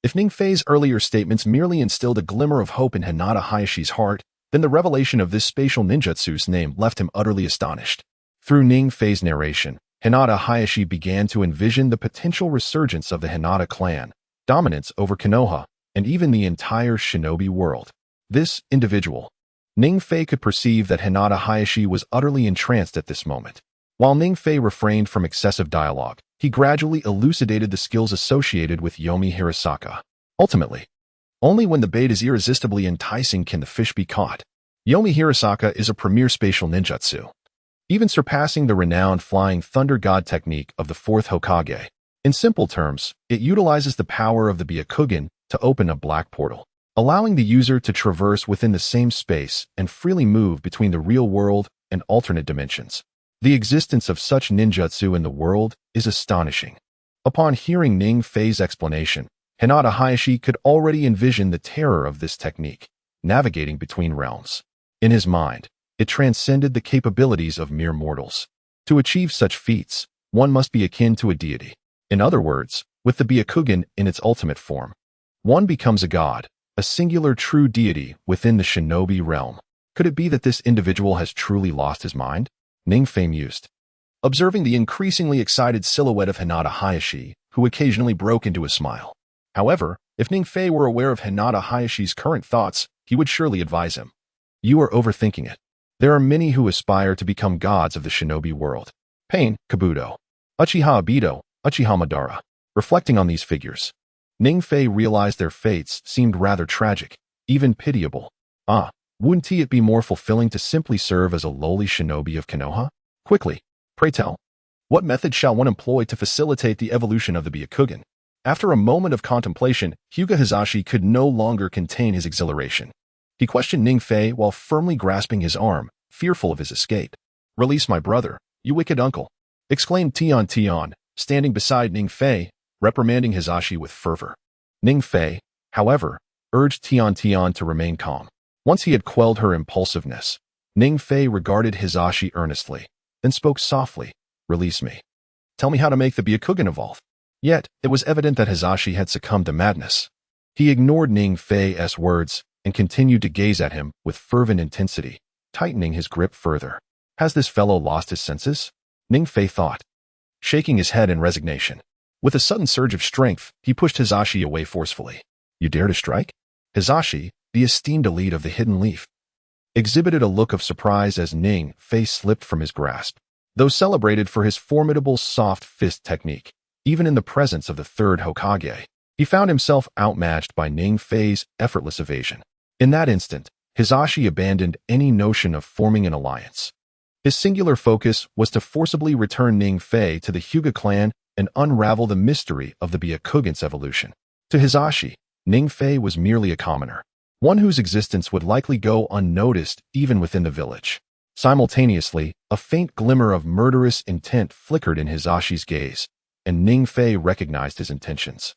Speaker 1: If Ning Fei's earlier statements merely instilled a glimmer of hope in Hinata Hayashi's heart, then the revelation of this spatial ninjutsu's name left him utterly astonished. Through Ning Fei's narration, Hinata Hayashi began to envision the potential resurgence of the Hinata clan, dominance over Konoha, and even the entire shinobi world. This individual, Ning Fei could perceive that Hinata Hayashi was utterly entranced at this moment. While Ning Fei refrained from excessive dialogue, he gradually elucidated the skills associated with Yomi Hirasaka. Ultimately, only when the bait is irresistibly enticing can the fish be caught. Yomi Hirasaka is a premier spatial ninjutsu, even surpassing the renowned Flying Thunder God technique of the fourth Hokage. In simple terms, it utilizes the power of the Byakugan to open a black portal, allowing the user to traverse within the same space and freely move between the real world and alternate dimensions. The existence of such ninjutsu in the world is astonishing. Upon hearing Ning Fei's explanation, Hinata Hayashi could already envision the terror of this technique, navigating between realms. In his mind, it transcended the capabilities of mere mortals. To achieve such feats, one must be akin to a deity. In other words, with the Byakugan in its ultimate form, one becomes a god, a singular true deity within the shinobi realm. Could it be that this individual has truly lost his mind? Ning Fei mused, observing the increasingly excited silhouette of Hinata Hayashi, who occasionally broke into a smile. However, if Ning Fei were aware of Hinata Hayashi's current thoughts, he would surely advise him. You are overthinking it. There are many who aspire to become gods of the shinobi world. Pain, Kabuto, Uchiha Obito, Uchiha Madara. Reflecting on these figures, Ning Fei realized their fates seemed rather tragic, even pitiable. Wouldn't it be more fulfilling to simply serve as a lowly shinobi of Konoha? Quickly, pray tell, what method shall one employ to facilitate the evolution of the Byakugan? After a moment of contemplation, Hyuga Hizashi could no longer contain his exhilaration. He questioned Ning Fei while firmly grasping his arm, fearful of his escape. "Release my brother, you wicked uncle," exclaimed Tian, standing beside Ning Fei, reprimanding Hizashi with fervor. Ning Fei, however, urged Tian to remain calm. Once he had quelled her impulsiveness, Ning Fei regarded Hizashi earnestly, then spoke softly, "Release me. Tell me how to make the Byakugan evolve." Yet, it was evident that Hizashi had succumbed to madness. He ignored Ning Fei's words and continued to gaze at him with fervent intensity, tightening his grip further. Has this fellow lost his senses? Ning Fei thought, shaking his head in resignation. With a sudden surge of strength, he pushed Hizashi away forcefully. "You dare to strike?" Hizashi, the esteemed elite of the Hidden Leaf, exhibited a look of surprise as Ning Fei slipped from his grasp. Though celebrated for his formidable soft fist technique, even in the presence of the third Hokage, He found himself outmatched by Ning Fei's effortless evasion. In that instant, Hizashi abandoned any notion of forming an alliance. His singular focus was to forcibly return Ning Fei to the Hyuga clan and unravel the mystery of the Byakugan's evolution. To Hizashi, Ning Fei was merely a commoner, one whose existence would likely go unnoticed even within the village. Simultaneously, a faint glimmer of murderous intent flickered in Hizashi's gaze, and Ning Fei recognized his intentions.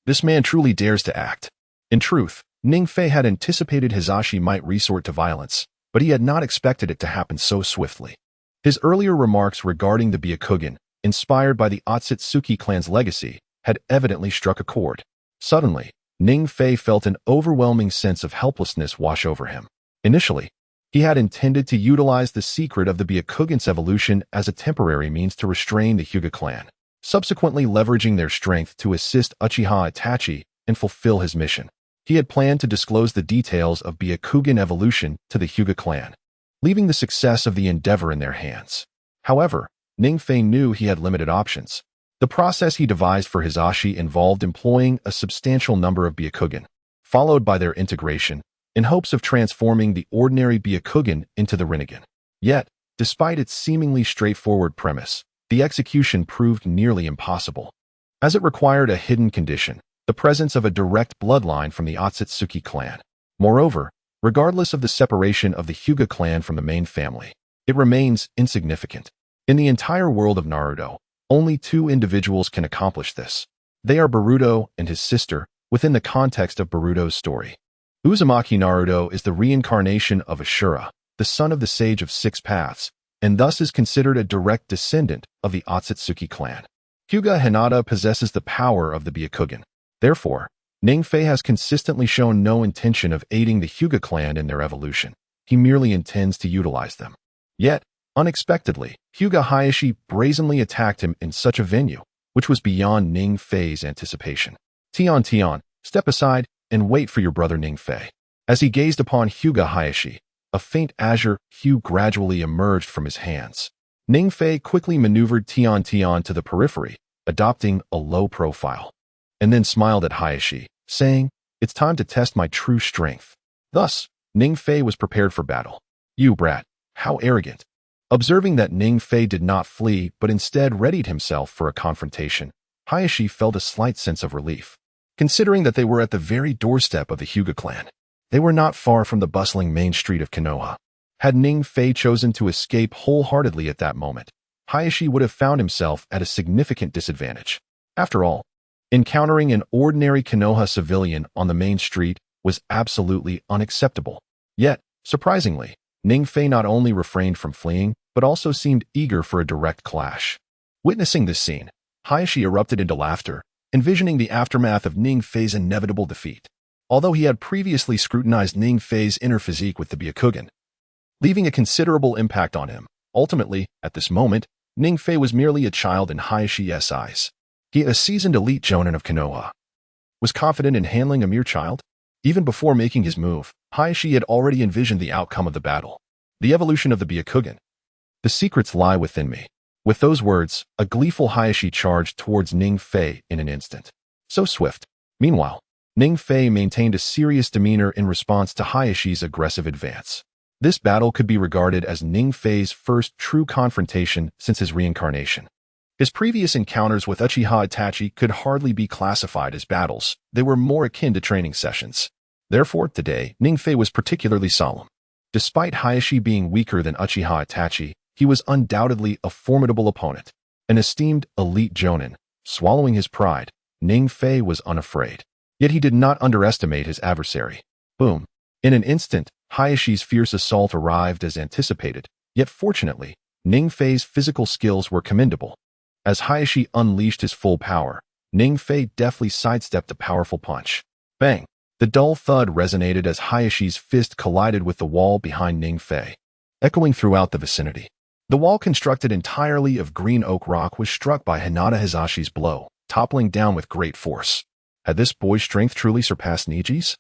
Speaker 1: This man truly dares to act. In truth, Ning Fei had anticipated Hizashi might resort to violence, but he had not expected it to happen so swiftly. His earlier remarks regarding the Byakugan, inspired by the Otsutsuki clan's legacy, had evidently struck a chord. Suddenly, Ning Fei felt an overwhelming sense of helplessness wash over him. Initially, he had intended to utilize the secret of the Byakugan's evolution as a temporary means to restrain the Hyuga clan, subsequently leveraging their strength to assist Uchiha Itachi and fulfill his mission. He had planned to disclose the details of Byakugan evolution to the Hyuga clan, leaving the success of the endeavor in their hands. However, Ning Fei knew he had limited options. The process he devised for Hizashi involved employing a substantial number of Byakugan, followed by their integration, in hopes of transforming the ordinary Byakugan into the Rinnegan. Yet, despite its seemingly straightforward premise, the execution proved nearly impossible, as it required a hidden condition, the presence of a direct bloodline from the Otsutsuki clan. Moreover, regardless of the separation of the Hyuga clan from the main family, it remains insignificant. In the entire world of Naruto, only two individuals can accomplish this. They are Boruto and his sister, within the context of Boruto's story. Uzumaki Naruto is the reincarnation of Ashura, the son of the Sage of Six Paths, and thus is considered a direct descendant of the Otsutsuki clan. Hyuga Hinata possesses the power of the Byakugan. Therefore, Ning Fei has consistently shown no intention of aiding the Hyuga clan in their evolution. He merely intends to utilize them. Yet, unexpectedly, Hyuga Hayashi brazenly attacked him in such a venue, which was beyond Ning Fei's anticipation. Tion, step aside and wait for your brother Ning Fei. As he gazed upon Hyuga Hayashi, a faint azure hue gradually emerged from his hands. Ning Fei quickly maneuvered Tion to the periphery, adopting a low profile, and then smiled at Hayashi, saying, "It's time to test my true strength." Thus, Ning Fei was prepared for battle. "You brat, how arrogant." Observing that Ning Fei did not flee but instead readied himself for a confrontation, Hayashi felt a slight sense of relief. Considering that they were at the very doorstep of the Hyuga clan, they were not far from the bustling main street of Konoha. Had Ning Fei chosen to escape wholeheartedly at that moment, Hayashi would have found himself at a significant disadvantage. After all, encountering an ordinary Konoha civilian on the main street was absolutely unacceptable. Yet, surprisingly, Ning Fei not only refrained from fleeing, but also seemed eager for a direct clash. Witnessing this scene, Hayashi erupted into laughter, envisioning the aftermath of Ning Fei's inevitable defeat. Although he had previously scrutinized Ning Fei's inner physique with the Byakugan, leaving a considerable impact on him, ultimately, at this moment, Ning Fei was merely a child in Hayashi's eyes. He, a seasoned elite jonin of Konoha, was confident in handling a mere child. Even before making his move, Hayashi had already envisioned the outcome of the battle, the evolution of the Byakugan. "The secrets lie within me." With those words, a gleeful Hayashi charged towards Ning Fei in an instant. So swift. Meanwhile, Ning Fei maintained a serious demeanor in response to Hayashi's aggressive advance. This battle could be regarded as Ning Fei's first true confrontation since his reincarnation. His previous encounters with Uchiha Itachi could hardly be classified as battles. They were more akin to training sessions. Therefore, today, Ning Fei was particularly solemn. Despite Hayashi being weaker than Uchiha Itachi, he was undoubtedly a formidable opponent. An esteemed elite jonin. Swallowing his pride, Ning Fei was unafraid. Yet he did not underestimate his adversary. Boom. In an instant, Hayashi's fierce assault arrived as anticipated. Yet fortunately, Ning Fei's physical skills were commendable. As Hayashi unleashed his full power, Ning Fei deftly sidestepped a powerful punch. Bang! The dull thud resonated as Hayashi's fist collided with the wall behind Ning Fei, echoing throughout the vicinity. The wall, constructed entirely of green oak rock, was struck by Hinata Hizashi's blow, toppling down with great force. Had this boy's strength truly surpassed Niji's?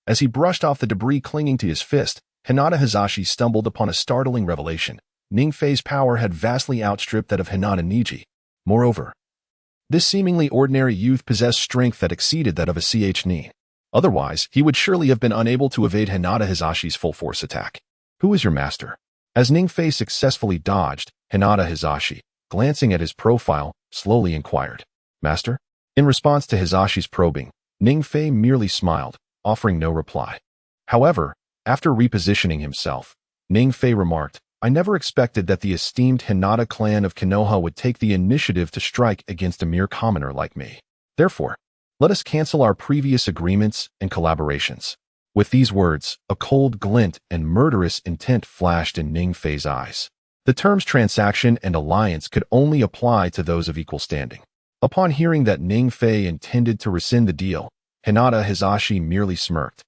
Speaker 1: As he brushed off the debris clinging to his fist, Hinata Hizashi stumbled upon a startling revelation. Ning Fei's power had vastly outstripped that of Hinata Niji. Moreover, This seemingly ordinary youth possessed strength that exceeded that of a Nin. Otherwise, he would surely have been unable to evade Hinata Hizashi's full-force attack. Who is your master? As Ningfei successfully dodged, Hinata Hizashi, glancing at his profile, slowly inquired, Master? In response to Hizashi's probing, Ningfei merely smiled, offering no reply. However, after repositioning himself, Ningfei remarked, I never expected that the esteemed Hinata clan of Konoha would take the initiative to strike against a mere commoner like me. Therefore, let us cancel our previous agreements and collaborations. With these words, a cold glint and murderous intent flashed in Ningfei's eyes. The terms transaction and alliance could only apply to those of equal standing. Upon hearing that Ningfei intended to rescind the deal, Hinata Hizashi merely smirked,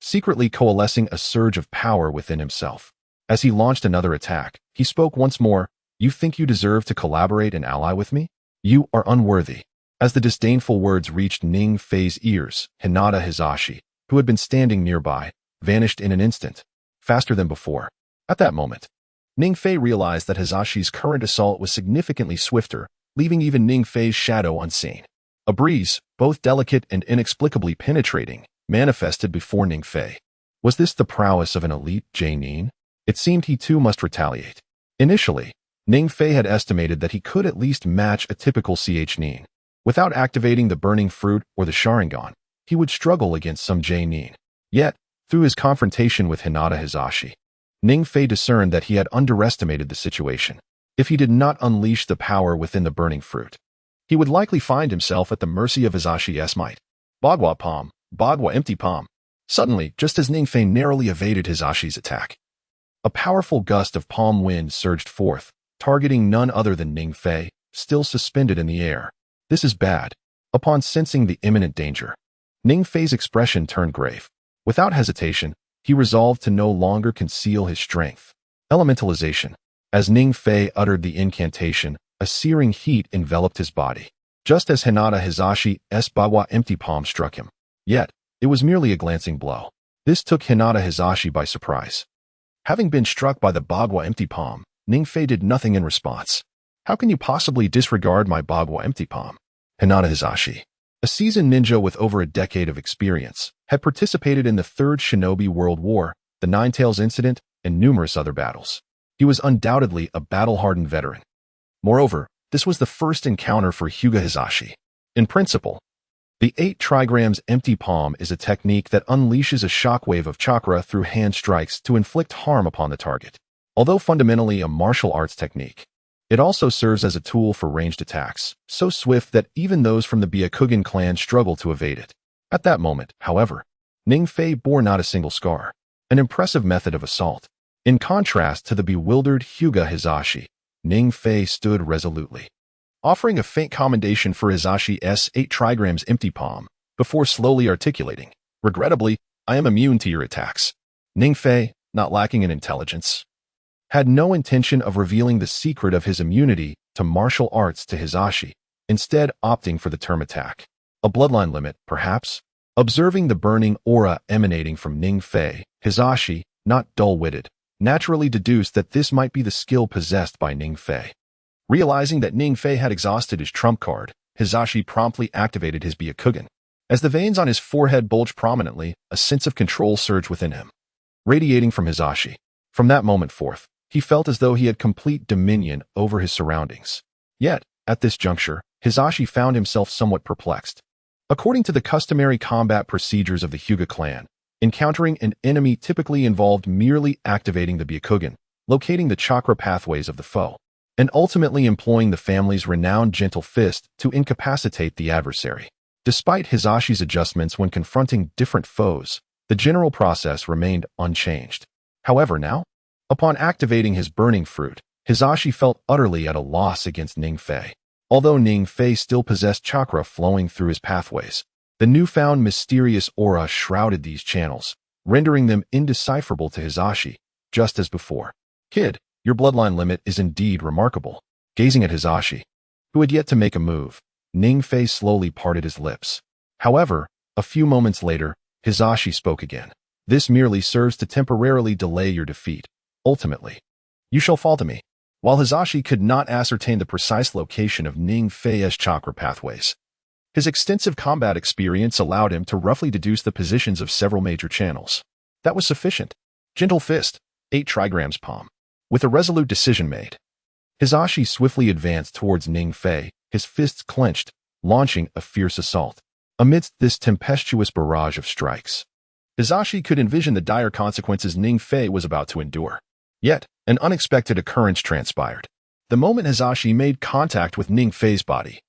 Speaker 1: secretly coalescing a surge of power within himself. As he launched another attack, he spoke once more, You think you deserve to collaborate and ally with me? You are unworthy. As the disdainful words reached Ningfei's ears, Hinata Hizashi, who had been standing nearby, vanished in an instant, faster than before. At that moment, Ningfei realized that Hizashi's current assault was significantly swifter, leaving even Ningfei's shadow unseen. A breeze, both delicate and inexplicably penetrating, manifested before Ningfei. Was this the prowess of an elite Nin? It seemed he too must retaliate. Initially, Ningfei had estimated that he could at least match a typical Nin. Without activating the burning fruit or the Sharingan, he would struggle against some Nin. Yet, through his confrontation with Hinata Hizashi, Ningfei discerned that he had underestimated the situation. If he did not unleash the power within the burning fruit, he would likely find himself at the mercy of Hizashi's might. Bagua palm, Bagua empty palm. Suddenly, just as Ningfei narrowly evaded Hizashi's attack, a powerful gust of palm wind surged forth, targeting none other than Ningfei, still suspended in the air. This is bad. Upon sensing the imminent danger, Ningfei's expression turned grave. Without hesitation, he resolved to no longer conceal his strength. Elementalization. As Ningfei uttered the incantation, a searing heat enveloped his body, just as Hinata Hizashi's Bagua empty palm struck him. Yet, it was merely a glancing blow. This took Hinata Hizashi by surprise. Having been struck by the Bagua empty palm, Ningfei did nothing in response. How can you possibly disregard my Bagua empty palm? Hinata Hizashi, a seasoned ninja with over a decade of experience, had participated in the Third Shinobi World War, the Nine Tails Incident, and numerous other battles. He was undoubtedly a battle-hardened veteran. Moreover, this was the first encounter for Hyuga Hizashi. In principle, the 8 trigrams empty palm is a technique that unleashes a shockwave of chakra through hand strikes to inflict harm upon the target. Although fundamentally a martial arts technique, it also serves as a tool for ranged attacks, so swift that even those from the Byakugan clan struggle to evade it. At that moment, however, Ningfei bore not a single scar, an impressive method of assault. In contrast to the bewildered Hyuga Hizashi, Ningfei stood resolutely, offering a faint commendation for Hizashi's 8 trigrams empty palm, before slowly articulating, Regrettably, I am immune to your attacks. Ningfei, not lacking in intelligence, had no intention of revealing the secret of his immunity to martial arts to Hizashi, instead opting for the term attack. A bloodline limit, perhaps? Observing the burning aura emanating from Ningfei, Hizashi, not dull-witted, naturally deduced that this might be the skill possessed by Ningfei. Realizing that Ningfei had exhausted his trump card, Hizashi promptly activated his Byakugan. As the veins on his forehead bulged prominently, a sense of control surged within him, radiating from Hizashi. From that moment forth, he felt as though he had complete dominion over his surroundings. Yet, at this juncture, Hizashi found himself somewhat perplexed. According to the customary combat procedures of the Hyuga clan, encountering an enemy typically involved merely activating the Byakugan, locating the chakra pathways of the foe, and ultimately employing the family's renowned gentle fist to incapacitate the adversary. Despite Hizashi's adjustments when confronting different foes, the general process remained unchanged. However, now, upon activating his burning fruit, Hizashi felt utterly at a loss against Ningfei. Although Ningfei still possessed chakra flowing through his pathways, the newfound mysterious aura shrouded these channels, rendering them indecipherable to Hizashi, just as before. Kid, your bloodline limit is indeed remarkable. Gazing at Hizashi, who had yet to make a move, Ningfei slowly parted his lips. However, a few moments later, Hizashi spoke again. This merely serves to temporarily delay your defeat. Ultimately, you shall fall to me. while Hizashi could not ascertain the precise location of Ning Fei's chakra pathways. His extensive combat experience allowed him to roughly deduce the positions of several major channels. That was sufficient. Gentle fist, 8 trigrams palm. With a resolute decision made, Hizashi swiftly advanced towards Ning Fei, his fists clenched, launching a fierce assault. Amidst this tempestuous barrage of strikes, Hizashi could envision the dire consequences Ning Fei was about to endure. Yet, an unexpected occurrence transpired. The moment Hizashi made contact with Ning Fei's body,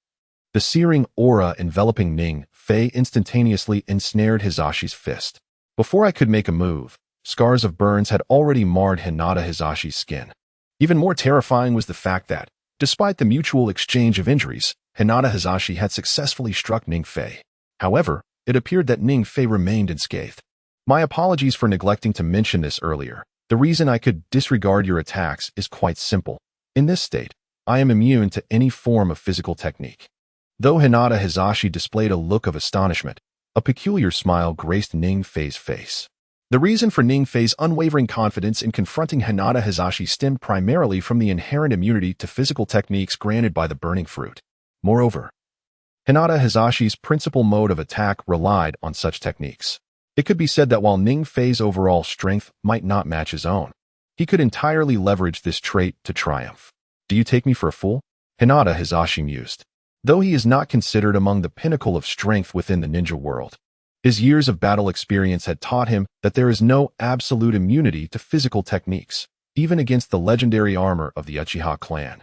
Speaker 1: the searing aura enveloping Ning Fei instantaneously ensnared Hizashi's fist. Before I could make a move, scars of burns had already marred Hinata Hizashi's skin. Even more terrifying was the fact that, despite the mutual exchange of injuries, Hinata Hizashi had successfully struck Ning Fei. However, it appeared that Ning Fei remained unscathed. My apologies for neglecting to mention this earlier. The reason I could disregard your attacks is quite simple. In this state, I am immune to any form of physical technique. Though Hinata Hizashi displayed a look of astonishment, a peculiar smile graced Ning Fei's face. The reason for Ning Fei's unwavering confidence in confronting Hinata Hizashi stemmed primarily from the inherent immunity to physical techniques granted by the burning fruit. Moreover, Hinata Hizashi's principal mode of attack relied on such techniques. It could be said that while Ning Fei's overall strength might not match his own, he could entirely leverage this trait to triumph. Do you take me for a fool? Hinata Hizashi mused. Though he is not considered among the pinnacle of strength within the ninja world, his years of battle experience had taught him that there is no absolute immunity to physical techniques, even against the legendary armor of the Uchiha clan,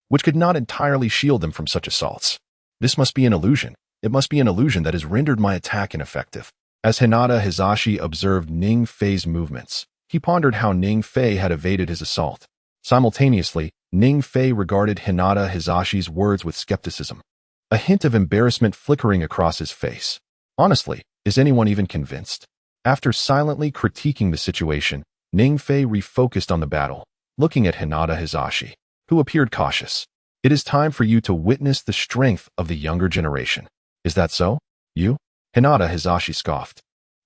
Speaker 1: which could not entirely shield them from such assaults. This must be an illusion. It must be an illusion that has rendered my attack ineffective. As Hinata Hizashi observed Ning Fei's movements, he pondered how Ning Fei had evaded his assault. Simultaneously, Ning Fei regarded Hinata Hizashi's words with skepticism, a hint of embarrassment flickering across his face. Honestly, is anyone even convinced? After silently critiquing the situation, Ning Fei refocused on the battle, looking at Hinata Hizashi, who appeared cautious. It is time for you to witness the strength of the younger generation. Is that so? You? Hinata Hizashi scoffed,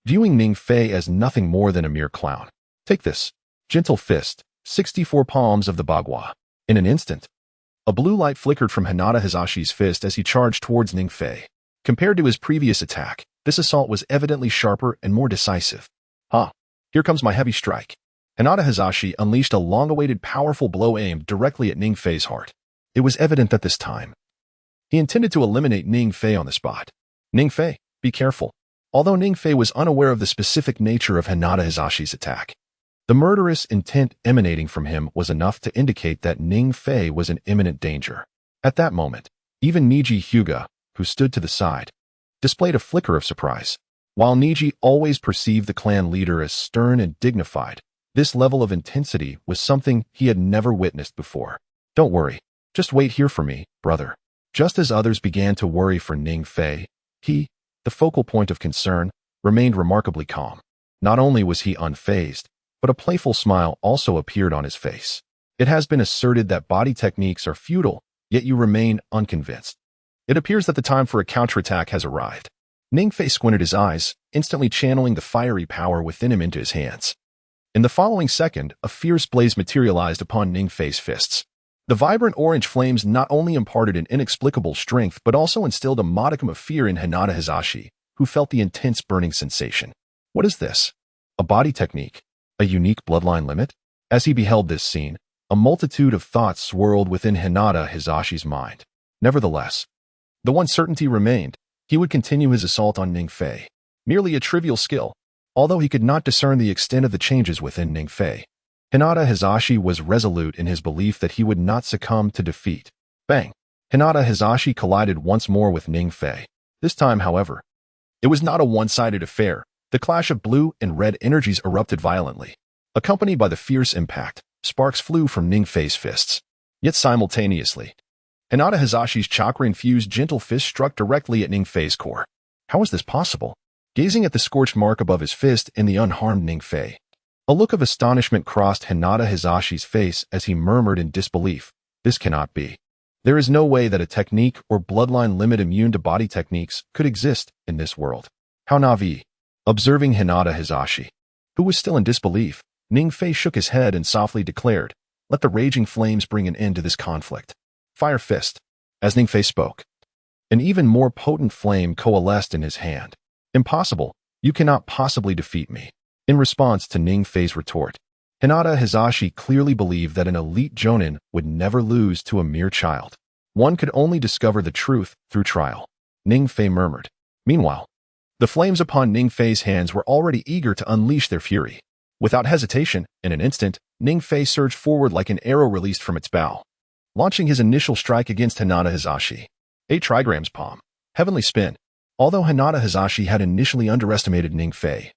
Speaker 1: viewing Ning Fei as nothing more than a mere clown. Take this. Gentle fist, 64 palms of the Bagua. In an instant, a blue light flickered from Hinata Hizashi's fist as he charged towards Ning Fei. Compared to his previous attack, this assault was evidently sharper and more decisive. Here comes my heavy strike. Hinata Hizashi unleashed a long-awaited powerful blow aimed directly at Ning Fei's heart. It was evident that this time, he intended to eliminate Ning Fei on the spot. Ning Fei, be careful. Although Ning Fei was unaware of the specific nature of Hinata Hizashi's attack, the murderous intent emanating from him was enough to indicate that Ning Fei was in imminent danger. At that moment, even Niji Hyuga, who stood to the side, displayed a flicker of surprise. While Niji always perceived the clan leader as stern and dignified, this level of intensity was something he had never witnessed before. Don't worry. Just wait here for me, brother. Just as others began to worry for Ning Fei, he, the focal point of concern, remained remarkably calm. Not only was he unfazed, but a playful smile also appeared on his face. It has been asserted that body techniques are futile, yet you remain unconvinced. It appears that the time for a counterattack has arrived. Ning Fei squinted his eyes, instantly channeling the fiery power within him into his hands. In the following second, a fierce blaze materialized upon Ning Fei's fists. The vibrant orange flames not only imparted an inexplicable strength but also instilled a modicum of fear in Hinata Hizashi, who felt the intense burning sensation. What is this? A body technique? A unique bloodline limit? As he beheld this scene, a multitude of thoughts swirled within Hinata Hizashi's mind. Nevertheless, the one certainty remained. He would continue his assault on Ning Fei. Merely a trivial skill, although he could not discern the extent of the changes within Ning Fei. Hinata Hizashi was resolute in his belief that he would not succumb to defeat. Bang! Hinata Hizashi collided once more with Ning Fei. This time, however, it was not a one-sided affair. The clash of blue and red energies erupted violently. Accompanied by the fierce impact, sparks flew from Ning Fei's fists. Yet simultaneously, Hinata Hizashi's chakra-infused gentle fist struck directly at Ning Fei's core. How was this possible? Gazing at the scorched mark above his fist in the unharmed Ning Fei, a look of astonishment crossed Hinata Hizashi's face as he murmured in disbelief, "This cannot be. There is no way that a technique or bloodline limit immune to body techniques could exist in this world. How naive." Observing Hinata Hizashi, who was still in disbelief, Ning Fei shook his head and softly declared, Let the raging flames bring an end to this conflict. Fire Fist. As Ningfei spoke, an even more potent flame coalesced in his hand. Impossible. You cannot possibly defeat me. In response to Ningfei's retort, Hinata Hizashi clearly believed that an elite jonin would never lose to a mere child. One could only discover the truth through trial. Ningfei murmured. Meanwhile, the flames upon Ningfei's hands were already eager to unleash their fury. Without hesitation, in an instant, Ningfei surged forward like an arrow released from its bow, launching his initial strike against Hinata Hizashi. 8 trigrams palm. Heavenly Spin. Although Hinata Hizashi had initially underestimated Ningfei,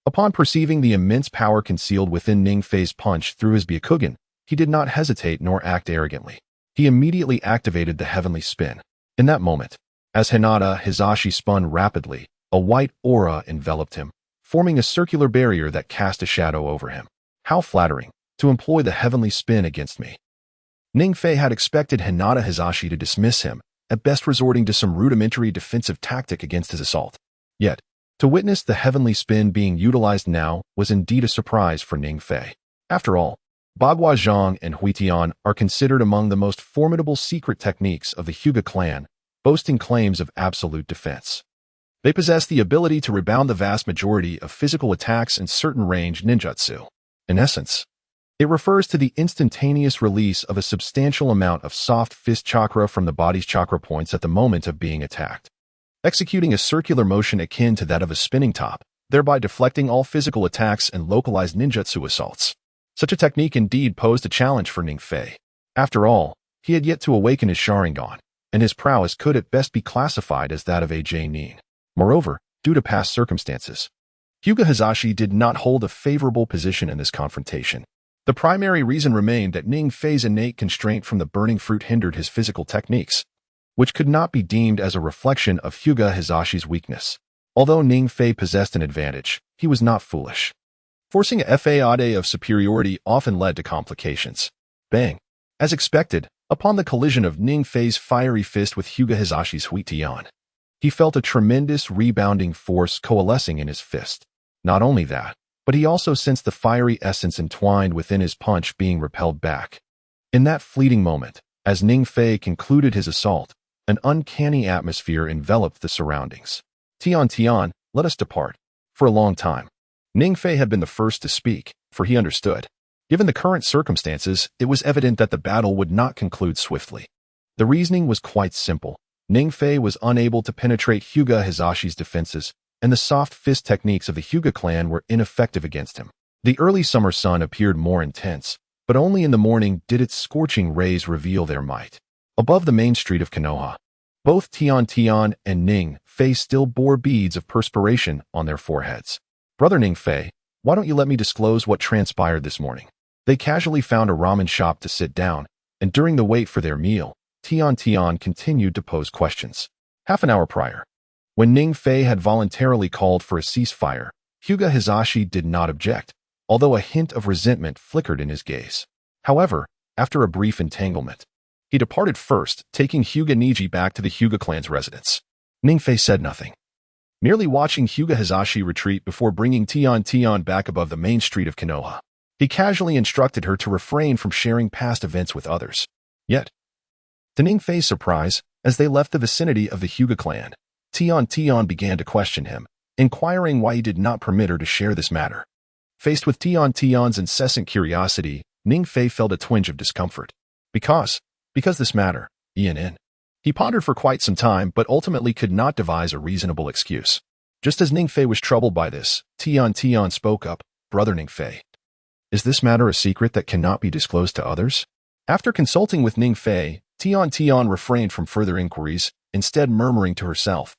Speaker 1: upon perceiving the immense power concealed within Ningfei's punch through his Byakugan, he did not hesitate nor act arrogantly. He immediately activated the Heavenly Spin. In that moment, as Hinata Hizashi spun rapidly, a white aura enveloped him, forming a circular barrier that cast a shadow over him. How flattering, to employ the Heavenly Spin against me. Ningfei had expected Hinata Hizashi to dismiss him, at best resorting to some rudimentary defensive tactic against his assault. Yet, to witness the Heavenly Spin being utilized now was indeed a surprise for Ningfei. After all, Bagua Zhang and Huitian are considered among the most formidable secret techniques of the Hyuga clan, boasting claims of absolute defense. They possess the ability to rebound the vast majority of physical attacks in certain range ninjutsu. In essence, it refers to the instantaneous release of a substantial amount of soft fist chakra from the body's chakra points at the moment of being attacked, executing a circular motion akin to that of a spinning top, thereby deflecting all physical attacks and localized ninjutsu assaults. Such a technique indeed posed a challenge for Ningfei. After all, he had yet to awaken his Sharingan, and his prowess could at best be classified as that of a J-nin. Moreover, due to past circumstances, Hyuga Hizashi did not hold a favorable position in this confrontation. The primary reason remained that Ningfei's innate constraint from the burning fruit hindered his physical techniques, which could not be deemed as a reflection of Hyuga Hizashi's weakness. Although Ningfei possessed an advantage, he was not foolish. Forcing a fade of superiority often led to complications. Bang! As expected, upon the collision of Ningfei's fiery fist with Hyuga Hizashi's Huitian, he felt a tremendous rebounding force coalescing in his fist. Not only that, but he also sensed the fiery essence entwined within his punch being repelled back. In that fleeting moment, as Ningfei concluded his assault, an uncanny atmosphere enveloped the surroundings. Tian, let us depart. For a long time, Ningfei had been the first to speak, for he understood. Given the current circumstances, it was evident that the battle would not conclude swiftly. The reasoning was quite simple. Ningfei was unable to penetrate Hyuga Hizashi's defenses, and the soft fist techniques of the Hyuga clan were ineffective against him. The early summer sun appeared more intense, but only in the morning did its scorching rays reveal their might. Above the main street of Konoha, both Tian and Ningfei still bore beads of perspiration on their foreheads. Brother Ningfei, why don't you let me disclose what transpired this morning? They casually found a ramen shop to sit down, and during the wait for their meal, Tian continued to pose questions. Half an hour prior, when Ningfei had voluntarily called for a ceasefire, Hyuga Hizashi did not object, although a hint of resentment flickered in his gaze. However, after a brief entanglement, he departed first, taking Hyuga Niji back to the Hyuga clan's residence. Ningfei said nothing, merely watching Hyuga Hizashi retreat before bringing Tian back above the main street of Konoha. He casually instructed her to refrain from sharing past events with others. Yet, to Ningfei's surprise, as they left the vicinity of the Hyuga clan, Tian began to question him, inquiring why he did not permit her to share this matter. Faced with Tian's incessant curiosity, Ningfei felt a twinge of discomfort. Because this matter, Ian. He pondered for quite some time, but ultimately could not devise a reasonable excuse. Just as Ningfei was troubled by this, Tian spoke up. Brother Ningfei, is this matter a secret that cannot be disclosed to others? After consulting with Ningfei, Tian refrained from further inquiries, instead murmuring to herself,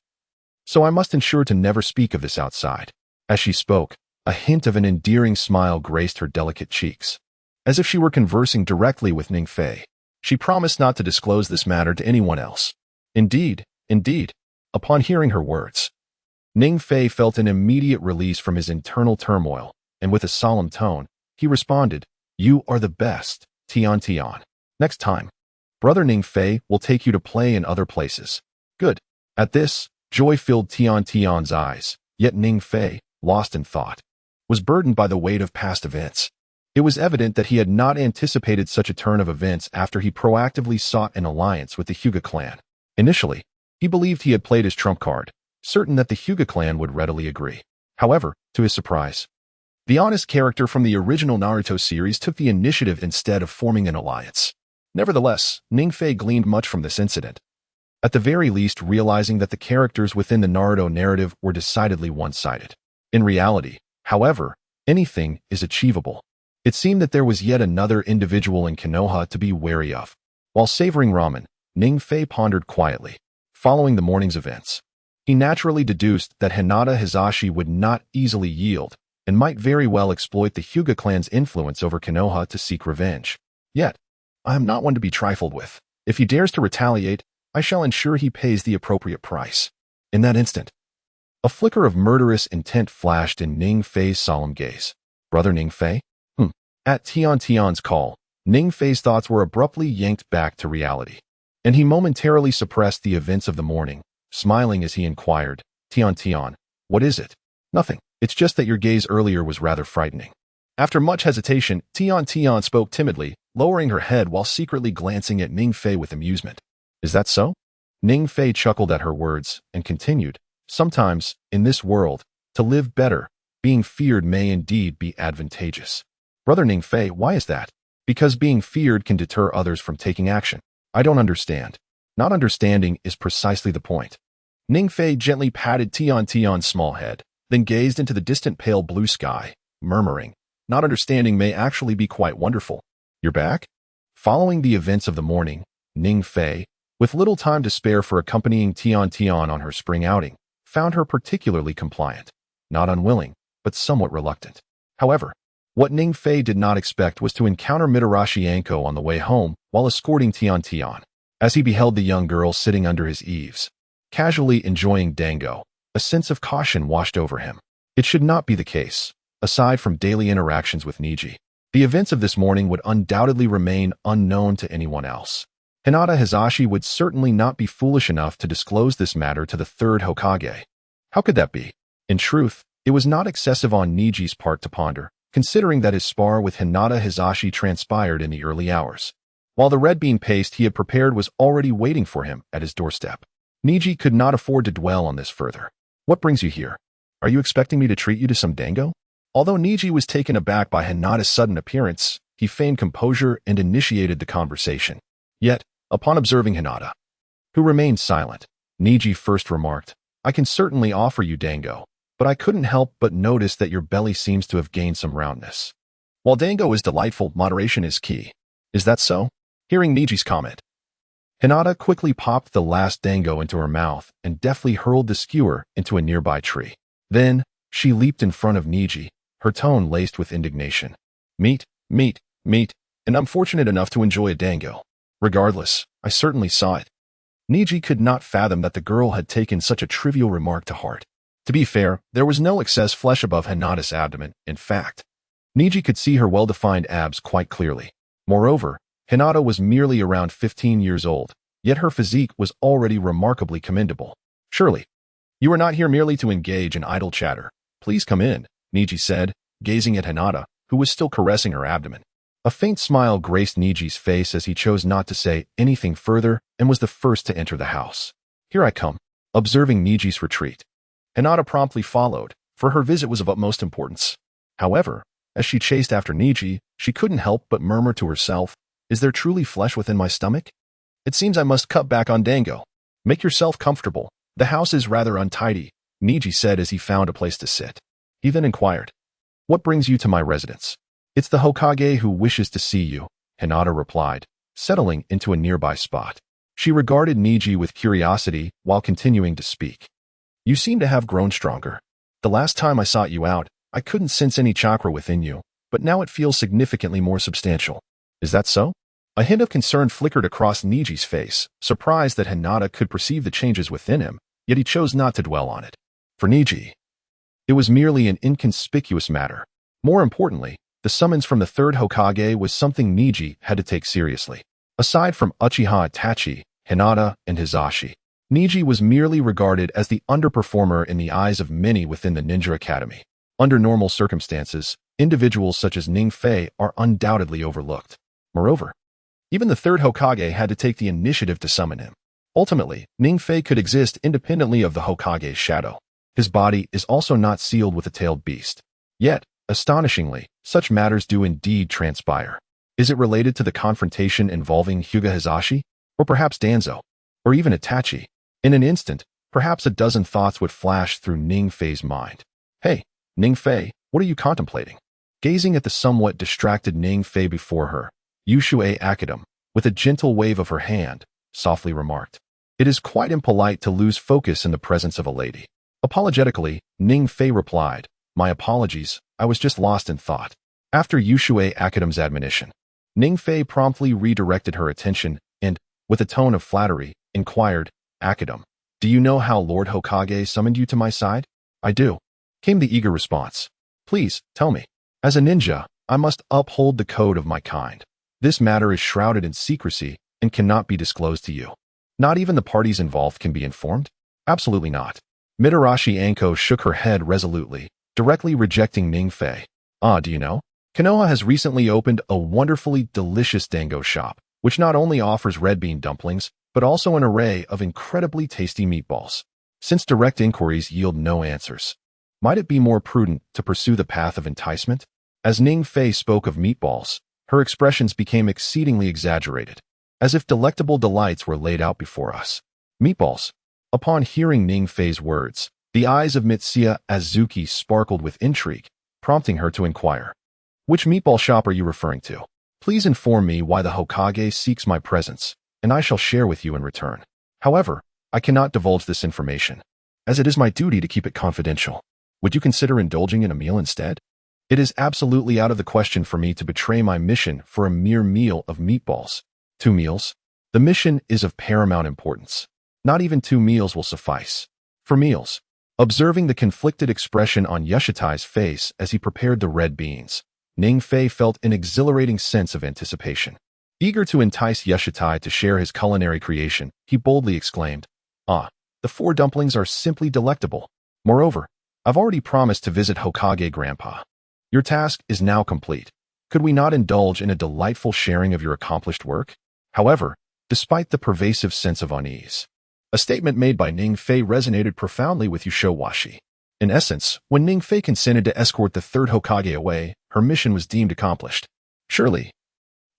Speaker 1: so I must ensure to never speak of this outside. As she spoke, a hint of an endearing smile graced her delicate cheeks. As if she were conversing directly with Ningfei, she promised not to disclose this matter to anyone else. Indeed. Upon hearing her words, Ningfei felt an immediate release from his internal turmoil, and with a solemn tone, he responded, You are the best, Tian. Next time, Brother Ningfei will take you to play in other places. Good. At this, joy filled Tian's eyes, yet Ningfei, lost in thought, was burdened by the weight of past events. It was evident that he had not anticipated such a turn of events after he proactively sought an alliance with the Hyuga clan. Initially, he believed he had played his trump card, certain that the Hyuga clan would readily agree. However, to his surprise, the honest character from the original Naruto series took the initiative instead of forming an alliance. Nevertheless, Ningfei gleaned much from this incident, at the very least realizing that the characters within the Naruto narrative were decidedly one-sided. In reality, however, anything is achievable. It seemed that there was yet another individual in Konoha to be wary of. While savoring ramen, Ningfei pondered quietly. Following the morning's events, he naturally deduced that Hinata Hizashi would not easily yield and might very well exploit the Hyuga clan's influence over Konoha to seek revenge. Yet, I am not one to be trifled with. If he dares to retaliate, I shall ensure he pays the appropriate price. In that instant, a flicker of murderous intent flashed in Ningfei's solemn gaze. Brother Ningfei? At Tian's call, Ningfei's thoughts were abruptly yanked back to reality, and he momentarily suppressed the events of the morning, smiling as he inquired, Tian, what is it? Nothing. It's just that your gaze earlier was rather frightening. After much hesitation, Tian spoke timidly, lowering her head while secretly glancing at Ningfei with amusement. Is that so? Ningfei chuckled at her words and continued, sometimes, in this world, to live better, being feared may indeed be advantageous. Brother Ningfei, why is that? Because being feared can deter others from taking action. I don't understand. Not understanding is precisely the point. Ningfei gently patted Tian's small head, then gazed into the distant pale blue sky, murmuring, not understanding may actually be quite wonderful. You're back? Following the events of the morning, Ningfei, with little time to spare for accompanying Tian on her spring outing, found her particularly compliant, not unwilling, but somewhat reluctant. However, what Ningfei did not expect was to encounter Mitarashi Anko on the way home while escorting Tian. As he beheld the young girl sitting under his eaves, casually enjoying dango, a sense of caution washed over him. It should not be the case. Aside from daily interactions with Niji, the events of this morning would undoubtedly remain unknown to anyone else. Hinata Hizashi would certainly not be foolish enough to disclose this matter to the third Hokage. How could that be? In truth, it was not excessive on Niji's part to ponder, considering that his spar with Hinata Hizashi transpired in the early hours, while the red bean paste he had prepared was already waiting for him at his doorstep. Niji could not afford to dwell on this further. What brings you here? Are you expecting me to treat you to some dango? Although Niji was taken aback by Hinata's sudden appearance, he feigned composure and initiated the conversation. Yet, upon observing Hinata, who remained silent, Niji first remarked, I can certainly offer you dango, but I couldn't help but notice that your belly seems to have gained some roundness. While dango is delightful, moderation is key. Is that so? Hearing Niji's comment, Hinata quickly popped the last dango into her mouth and deftly hurled the skewer into a nearby tree. Then, she leaped in front of Niji, her tone laced with indignation. Meat, and I'm fortunate enough to enjoy a dango. Regardless, I certainly saw it. Niji could not fathom that the girl had taken such a trivial remark to heart. To be fair, there was no excess flesh above Hinata's abdomen. In fact, Niji could see her well-defined abs quite clearly. Moreover, Hinata was merely around 15 years old, yet her physique was already remarkably commendable. Surely, you are not here merely to engage in idle chatter. Please come in, Niji said, gazing at Hinata, who was still caressing her abdomen. A faint smile graced Niji's face as he chose not to say anything further and was the first to enter the house. Here I come. Observing Niji's retreat, Hinata promptly followed, for her visit was of utmost importance. However, as she chased after Niji, she couldn't help but murmur to herself, is there truly flesh within my stomach? It seems I must cut back on dango. Make yourself comfortable. The house is rather untidy, Niji said as he found a place to sit. He then inquired, what brings you to my residence? It's the Hokage who wishes to see you, Hinata replied, settling into a nearby spot. She regarded Niji with curiosity while continuing to speak. You seem to have grown stronger. The last time I sought you out, I couldn't sense any chakra within you, but now it feels significantly more substantial. Is that so? A hint of concern flickered across Niji's face, surprised that Hinata could perceive the changes within him, yet he chose not to dwell on it. For Niji, it was merely an inconspicuous matter. More importantly, the summons from the third Hokage was something Niji had to take seriously. Aside from Uchiha Itachi, Hinata, and Hizashi, Niji was merely regarded as the underperformer in the eyes of many within the Ninja Academy. Under normal circumstances, individuals such as Ning Fei are undoubtedly overlooked. Moreover, even the third Hokage had to take the initiative to summon him. Ultimately, Ning Fei could exist independently of the Hokage's shadow. His body is also not sealed with a tailed beast. Yet, astonishingly, such matters do indeed transpire. Is it related to the confrontation involving Hyuga Hizashi? Or perhaps Danzo? Or even Itachi? In an instant, perhaps a dozen thoughts would flash through Ning Fei's mind. Hey, Ning Fei, what are you contemplating? Gazing at the somewhat distracted Ning Fei before her, Yusue Akadam, with a gentle wave of her hand, softly remarked, "It is quite impolite to lose focus in the presence of a lady." Apologetically, Ning Fei replied, "My apologies, I was just lost in thought." After Yusue Akadam's admonition, Ning Fei promptly redirected her attention and, with a tone of flattery, inquired, "Akadam, do you know how Lord Hokage summoned you to my side?" "I do," came the eager response. "Please, tell me. As a ninja, I must uphold the code of my kind. This matter is shrouded in secrecy and cannot be disclosed to you. Not even the parties involved can be informed?" "Absolutely not." Mitarashi Anko shook her head resolutely, directly rejecting Ning Fei. Do you know? Konoha has recently opened a wonderfully delicious dango shop, which not only offers red bean dumplings, but also an array of incredibly tasty meatballs. Since direct inquiries yield no answers, might it be more prudent to pursue the path of enticement? As Ning Fei spoke of meatballs, her expressions became exceedingly exaggerated, as if delectable delights were laid out before us. Meatballs. Upon hearing Ning Fei's words, the eyes of Mitsuya Azuki sparkled with intrigue, prompting her to inquire, "Which meatball shop are you referring to? Please inform me why the Hokage seeks my presence, and I shall share with you in return. However, I cannot divulge this information, as it is my duty to keep it confidential. Would you consider indulging in a meal instead? It is absolutely out of the question for me to betray my mission for a mere meal of meatballs." "2 meals? The mission is of paramount importance. Not even 2 meals will suffice." "For meals." Observing the conflicted expression on Yashitai's face as he prepared the red beans, Ning Fei felt an exhilarating sense of anticipation. Eager to entice Yashitai to share his culinary creation, he boldly exclaimed, "The 4 dumplings are simply delectable. Moreover, I've already promised to visit Hokage Grandpa. Your task is now complete. Could we not indulge in a delightful sharing of your accomplished work?" However, despite the pervasive sense of unease, a statement made by Ning Fei resonated profoundly with Yushowashi. In essence, when Ning Fei consented to escort the third Hokage away, her mission was deemed accomplished. Surely,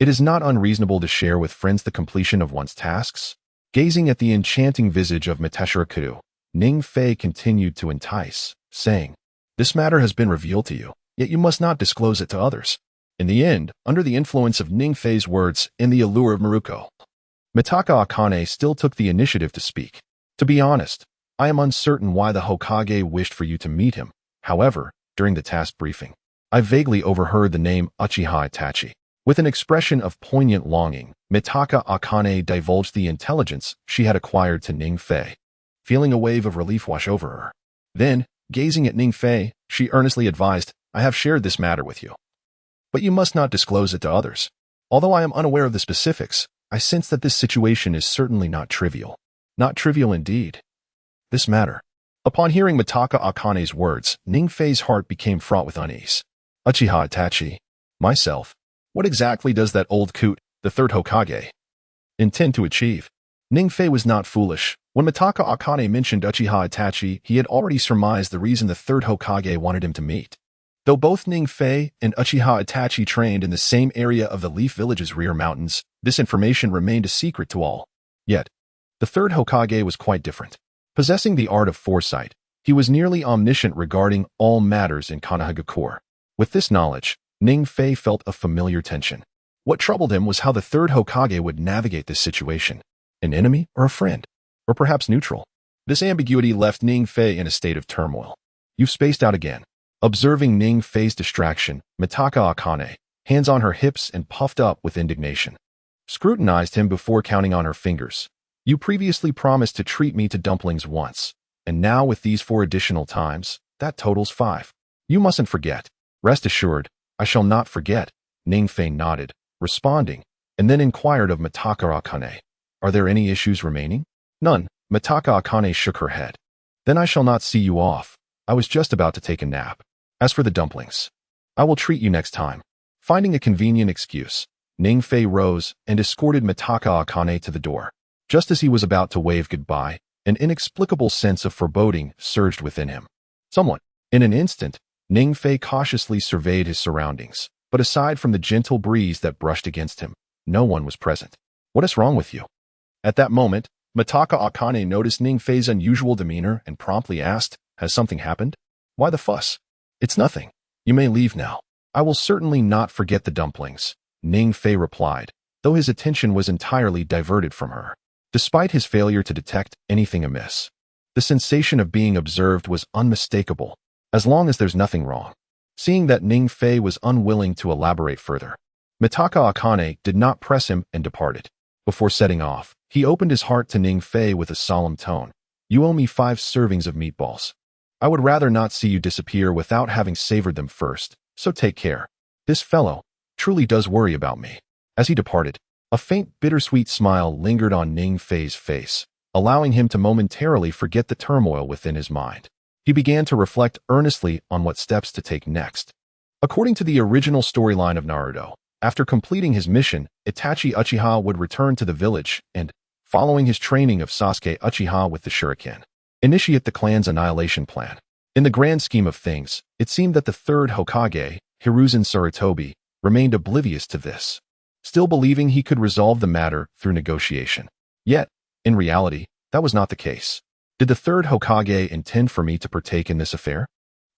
Speaker 1: it is not unreasonable to share with friends the completion of one's tasks. Gazing at the enchanting visage of Mitashiraku, Ning Fei continued to entice, saying, "This matter has been revealed to you, yet you must not disclose it to others." In the end, under the influence of Ning Fei's words and the allure of Maruko, Mitaka Akane still took the initiative to speak. "To be honest, I am uncertain why the Hokage wished for you to meet him. However, during the task briefing, I vaguely overheard the name Uchiha Itachi." With an expression of poignant longing, Mitaka Akane divulged the intelligence she had acquired to Ning Fei, feeling a wave of relief wash over her. Then, gazing at Ning Fei, she earnestly advised, "I have shared this matter with you, but you must not disclose it to others. Although I am unaware of the specifics, I sense that this situation is certainly not trivial." "Not trivial indeed. This matter." Upon hearing Mitaka Akane's words, Ning Fei's heart became fraught with unease. "Uchiha Itachi, myself. What exactly does that old coot, the third Hokage, intend to achieve?" Ning Fei was not foolish. When Mitaka Akane mentioned Uchiha Itachi, he had already surmised the reason the third Hokage wanted him to meet. Though both Ning Fei and Uchiha Itachi trained in the same area of the Leaf Village's rear mountains, this information remained a secret to all. Yet, the third Hokage was quite different. Possessing the art of foresight, he was nearly omniscient regarding all matters in Konohagakure. With this knowledge, Ning Fei felt a familiar tension. What troubled him was how the third Hokage would navigate this situation. An enemy or a friend? Or perhaps neutral? This ambiguity left Ning Fei in a state of turmoil. "You've spaced out again." Observing Ning Fei's distraction, Mitaka Akane, hands on her hips and puffed up with indignation, scrutinized him before counting on her fingers. "You previously promised to treat me to dumplings once, and now with these 4 additional times, that totals 5. You mustn't forget." "Rest assured, I shall not forget," Ning Fei nodded, responding, and then inquired of Mitaka Akane, "Are there any issues remaining?" "None." Mitaka Akane shook her head. "Then I shall not see you off. I was just about to take a nap. As for the dumplings, I will treat you next time. Finding a convenient excuse, Ningfei rose and escorted Mitaka Akane to the door. Just as he was about to wave goodbye, an inexplicable sense of foreboding surged within him. Someone. In an instant, Ningfei cautiously surveyed his surroundings, but aside from the gentle breeze that brushed against him, no one was present. What is wrong with you? At that moment, Mitaka Akane noticed Ningfei's unusual demeanor and promptly asked, has something happened? Why the fuss? It's nothing. You may leave now. I will certainly not forget the dumplings, Ningfei replied, though his attention was entirely diverted from her. Despite his failure to detect anything amiss, the sensation of being observed was unmistakable, as long as there's nothing wrong. Seeing that Ningfei was unwilling to elaborate further, Mitaka Akane did not press him and departed. Before setting off, he opened his heart to Ningfei with a solemn tone. You owe me 5 servings of meatballs. I would rather not see you disappear without having savored them first, so take care. This fellow truly does worry about me. As he departed, a faint bittersweet smile lingered on Ningfei's face, allowing him to momentarily forget the turmoil within his mind. He began to reflect earnestly on what steps to take next. According to the original storyline of Naruto, after completing his mission, Itachi Uchiha would return to the village and, following his training of Sasuke Uchiha with the shuriken, initiate the clan's annihilation plan. In the grand scheme of things, it seemed that the third Hokage, Hiruzen Sarutobi, remained oblivious to this, still believing he could resolve the matter through negotiation. Yet, in reality, that was not the case. Did the third Hokage intend for me to partake in this affair?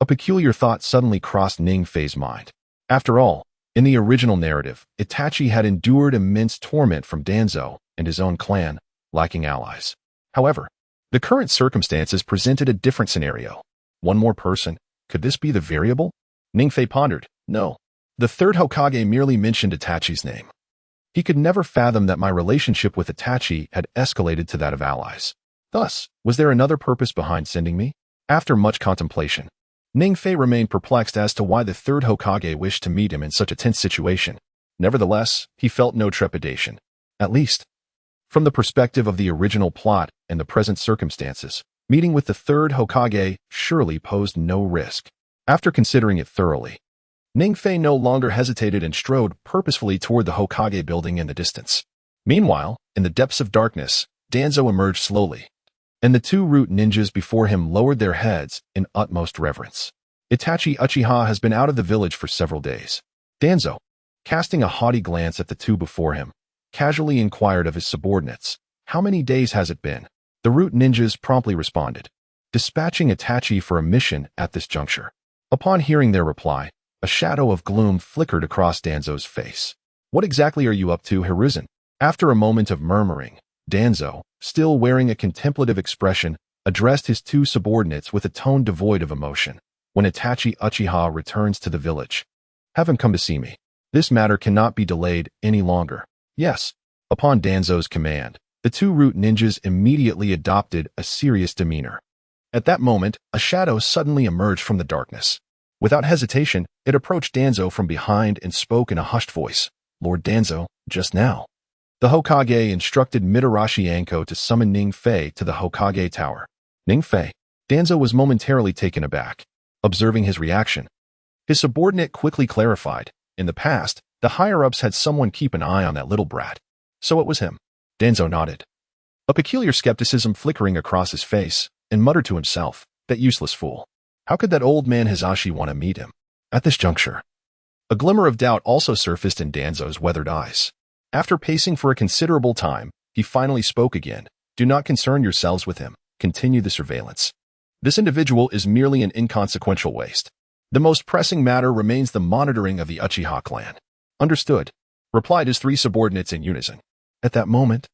Speaker 1: A peculiar thought suddenly crossed Ningfei's mind. After all, in the original narrative, Itachi had endured immense torment from Danzo and his own clan, lacking allies. However, the current circumstances presented a different scenario. One more person. Could this be the variable? Ningfei pondered. No. The third Hokage merely mentioned Itachi's name. He could never fathom that my relationship with Itachi had escalated to that of allies. Thus, was there another purpose behind sending me? After much contemplation, Ningfei remained perplexed as to why the third Hokage wished to meet him in such a tense situation. Nevertheless, he felt no trepidation. At least, from the perspective of the original plot and the present circumstances, meeting with the third Hokage surely posed no risk. After considering it thoroughly, Ningfei no longer hesitated and strode purposefully toward the Hokage building in the distance. Meanwhile, in the depths of darkness, Danzo emerged slowly, and the 2 root ninjas before him lowered their heads in utmost reverence. Itachi Uchiha has been out of the village for several days. Danzo, casting a haughty glance at the 2 before him, casually inquired of his subordinates, how many days has it been? The root ninjas promptly responded, dispatching Itachi for a mission at this juncture. Upon hearing their reply, a shadow of gloom flickered across Danzo's face. What exactly are you up to, Hiruzen? After a moment of murmuring, Danzo, still wearing a contemplative expression, addressed his 2 subordinates with a tone devoid of emotion. When Itachi Uchiha returns to the village, have him come to see me. This matter cannot be delayed any longer. Yes. Upon Danzo's command, the 2 root ninjas immediately adopted a serious demeanor. At that moment, a shadow suddenly emerged from the darkness. Without hesitation, it approached Danzo from behind and spoke in a hushed voice. Lord Danzo, just now. The Hokage instructed Mitarashi Anko to summon Ningfei to the Hokage Tower. Ningfei. Danzo was momentarily taken aback, observing his reaction. His subordinate quickly clarified. In the past, the higher-ups had someone keep an eye on that little brat. So it was him. Danzo nodded, a peculiar skepticism flickering across his face, and muttered to himself, that useless fool. How could that old man Hizashi want to meet him? At this juncture, a glimmer of doubt also surfaced in Danzo's weathered eyes. After pacing for a considerable time, he finally spoke again. Do not concern yourselves with him. Continue the surveillance. This individual is merely an inconsequential waste. The most pressing matter remains the monitoring of the Uchiha clan. Understood, replied his 3 subordinates in unison. At that moment,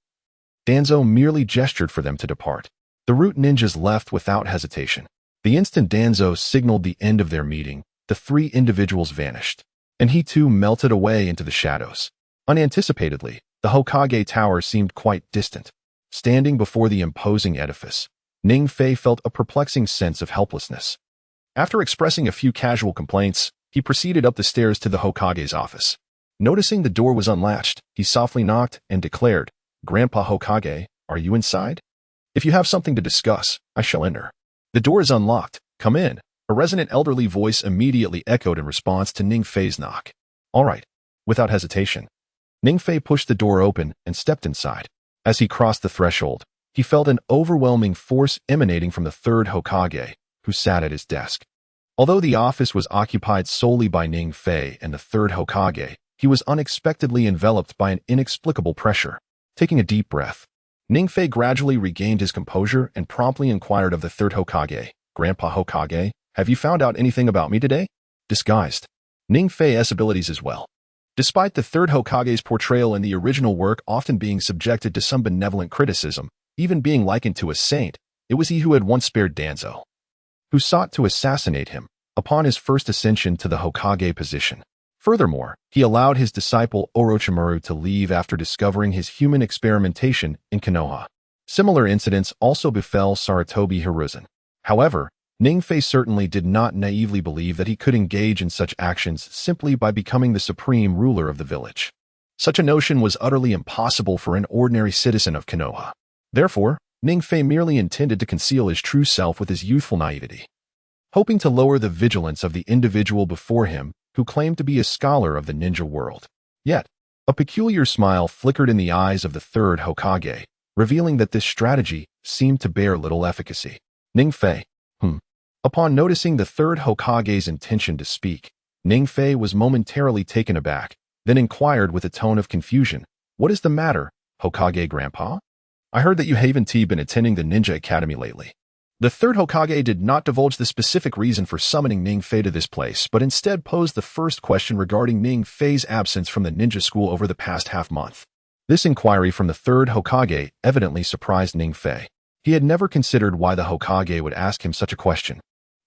Speaker 1: Danzo merely gestured for them to depart. The root ninjas left without hesitation. The instant Danzo signaled the end of their meeting, the 3 individuals vanished, and he too melted away into the shadows. Unanticipatedly, the Hokage Tower seemed quite distant. Standing before the imposing edifice, Ningfei felt a perplexing sense of helplessness. After expressing a few casual complaints, he proceeded up the stairs to the Hokage's office. Noticing the door was unlatched, he softly knocked and declared, Grandpa Hokage, are you inside? If you have something to discuss, I shall enter. The door is unlocked. Come in, A resonant elderly voice immediately echoed in response to Ning Fei's knock. All right. Without hesitation, Ning Fei pushed the door open and stepped inside. As he crossed the threshold, he felt an overwhelming force emanating from the third Hokage, who sat at his desk. Although the office was occupied solely by Ning Fei and the third Hokage, he was unexpectedly enveloped by an inexplicable pressure. Taking a deep breath, Ning Fei gradually regained his composure and promptly inquired of the third Hokage, Grandpa Hokage, have you found out anything about me today? Disguised Ning Fei's abilities as well. Despite the third Hokage's portrayal in the original work often being subjected to some benevolent criticism, even being likened to a saint, it was he who had once spared Danzo, who sought to assassinate him upon his first ascension to the Hokage position. Furthermore, he allowed his disciple Orochimaru to leave after discovering his human experimentation in Konoha. Similar incidents also befell Sarutobi Hiruzen. However, Ning Fei certainly did not naively believe that he could engage in such actions simply by becoming the supreme ruler of the village. Such a notion was utterly impossible for an ordinary citizen of Konoha. Therefore, Ning Fei merely intended to conceal his true self with his youthful naivety, hoping to lower the vigilance of the individual before him who claimed to be a scholar of the ninja world. Yet, a peculiar smile flickered in the eyes of the third Hokage, revealing that this strategy seemed to bear little efficacy. Ning Fei, Upon noticing the third Hokage's intention to speak, Ning Fei was momentarily taken aback, then inquired with a tone of confusion, what is the matter, Hokage Grandpa? I heard that you haven't been attending the Ninja Academy lately. The third Hokage did not divulge the specific reason for summoning Ning Fei to this place, but instead posed the first question regarding Ning Fei's absence from the ninja school over the past half-month. This inquiry from the third Hokage evidently surprised Ning Fei. He had never considered why the Hokage would ask him such a question.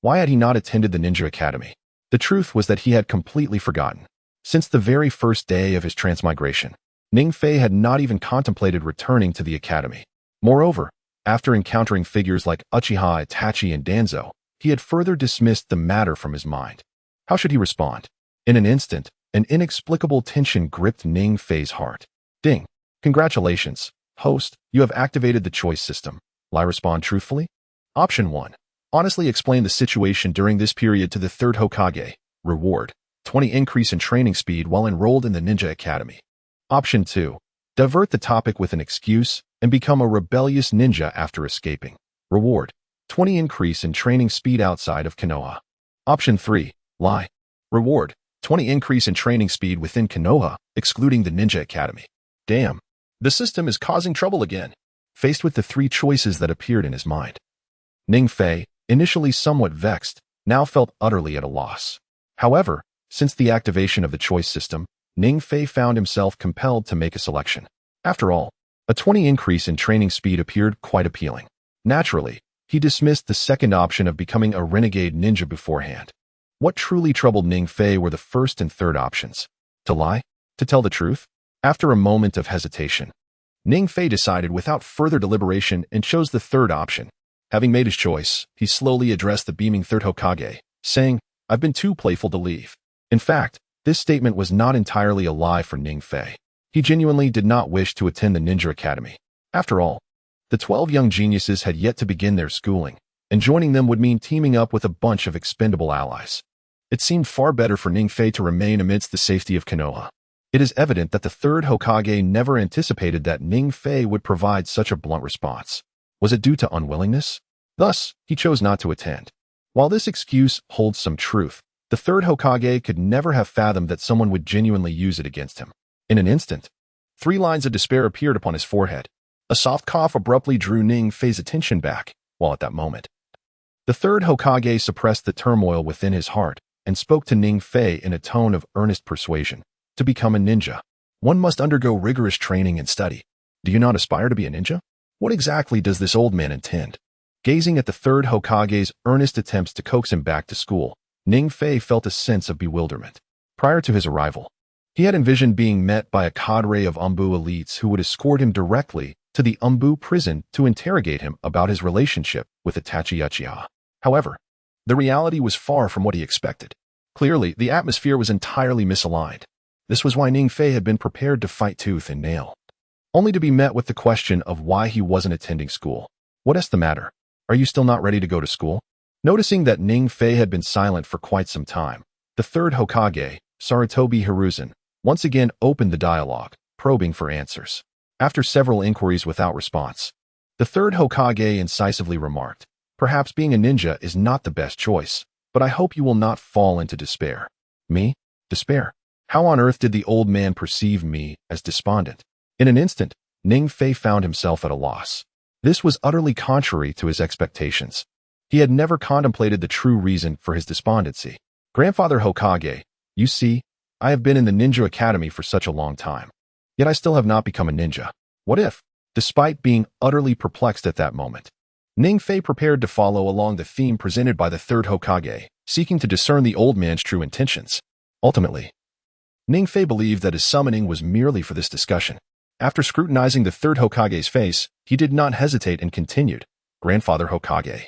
Speaker 1: Why had he not attended the Ninja Academy? The truth was that he had completely forgotten. Since the very first day of his transmigration, Ning Fei had not even contemplated returning to the academy. Moreover, after encountering figures like Uchiha, Itachi, and Danzo, he had further dismissed the matter from his mind. How should he respond? In an instant, an inexplicable tension gripped Ning Fei's heart. Ding! Congratulations, host, you have activated the choice system. Will I respond truthfully? Option 1. Honestly explain the situation during this period to the third Hokage. Reward: 20 increase in training speed while enrolled in the Ninja Academy. Option 2. Divert the topic with an excuse and become a rebellious ninja after escaping. Reward: 20 increase in training speed outside of Konoha. Option 3. Lie. Reward: 20 increase in training speed within Konoha, excluding the Ninja Academy. Damn. The system is causing trouble again. Faced with the three choices that appeared in his mind, Ning Fei, initially somewhat vexed, now felt utterly at a loss. However, since the activation of the choice system, Ning Fei found himself compelled to make a selection. After all, a 20 increase in training speed appeared quite appealing. Naturally, he dismissed the second option of becoming a renegade ninja beforehand. What truly troubled Ning Fei were the first and third options. To lie? To tell the truth? After a moment of hesitation, Ning Fei decided without further deliberation and chose the third option. Having made his choice, he slowly addressed the beaming third Hokage, saying, I've been too playful to leave. In fact, this statement was not entirely a lie for Ning Fei. He genuinely did not wish to attend the Ninja Academy. After all, the 12 young geniuses had yet to begin their schooling, and joining them would mean teaming up with a bunch of expendable allies. It seemed far better for Ning Fei to remain amidst the safety of Konoha. It is evident that the third Hokage never anticipated that Ning Fei would provide such a blunt response. Was it due to unwillingness? Thus, he chose not to attend. While this excuse holds some truth, the third Hokage could never have fathomed that someone would genuinely use it against him. In an instant, 3 lines of despair appeared upon his forehead. A soft cough abruptly drew Ning Fei's attention back, while at that moment, the third Hokage suppressed the turmoil within his heart and spoke to Ning Fei in a tone of earnest persuasion. To become a ninja, one must undergo rigorous training and study. Do you not aspire to be a ninja? What exactly does this old man intend? Gazing at the third Hokage's earnest attempts to coax him back to school, Ning Fei felt a sense of bewilderment. Prior to his arrival, he had envisioned being met by a cadre of Umbu elites who would escort him directly to the Umbu prison to interrogate him about his relationship with Itachi Uchiha. However, the reality was far from what he expected. Clearly, the atmosphere was entirely misaligned. This was why Ning Fei had been prepared to fight tooth and nail, only to be met with the question of why he wasn't attending school. What's the matter? Are you still not ready to go to school? Noticing that Ning Fei had been silent for quite some time, the third Hokage, Sarutobi Hiruzen, once again opened the dialogue, probing for answers. After several inquiries without response, the third Hokage incisively remarked, "Perhaps being a ninja is not the best choice, but I hope you will not fall into despair." Me? Despair? How on earth did the old man perceive me as despondent? In an instant, Ning Fei found himself at a loss. This was utterly contrary to his expectations. He had never contemplated the true reason for his despondency. "Grandfather Hokage, you see, I have been in the Ninja Academy for such a long time. Yet I still have not become a ninja. What if?" Despite being utterly perplexed at that moment, Ning Fei prepared to follow along the theme presented by the third Hokage, seeking to discern the old man's true intentions. Ultimately, Ning Fei believed that his summoning was merely for this discussion. After scrutinizing the third Hokage's face, he did not hesitate and continued, "Grandfather Hokage,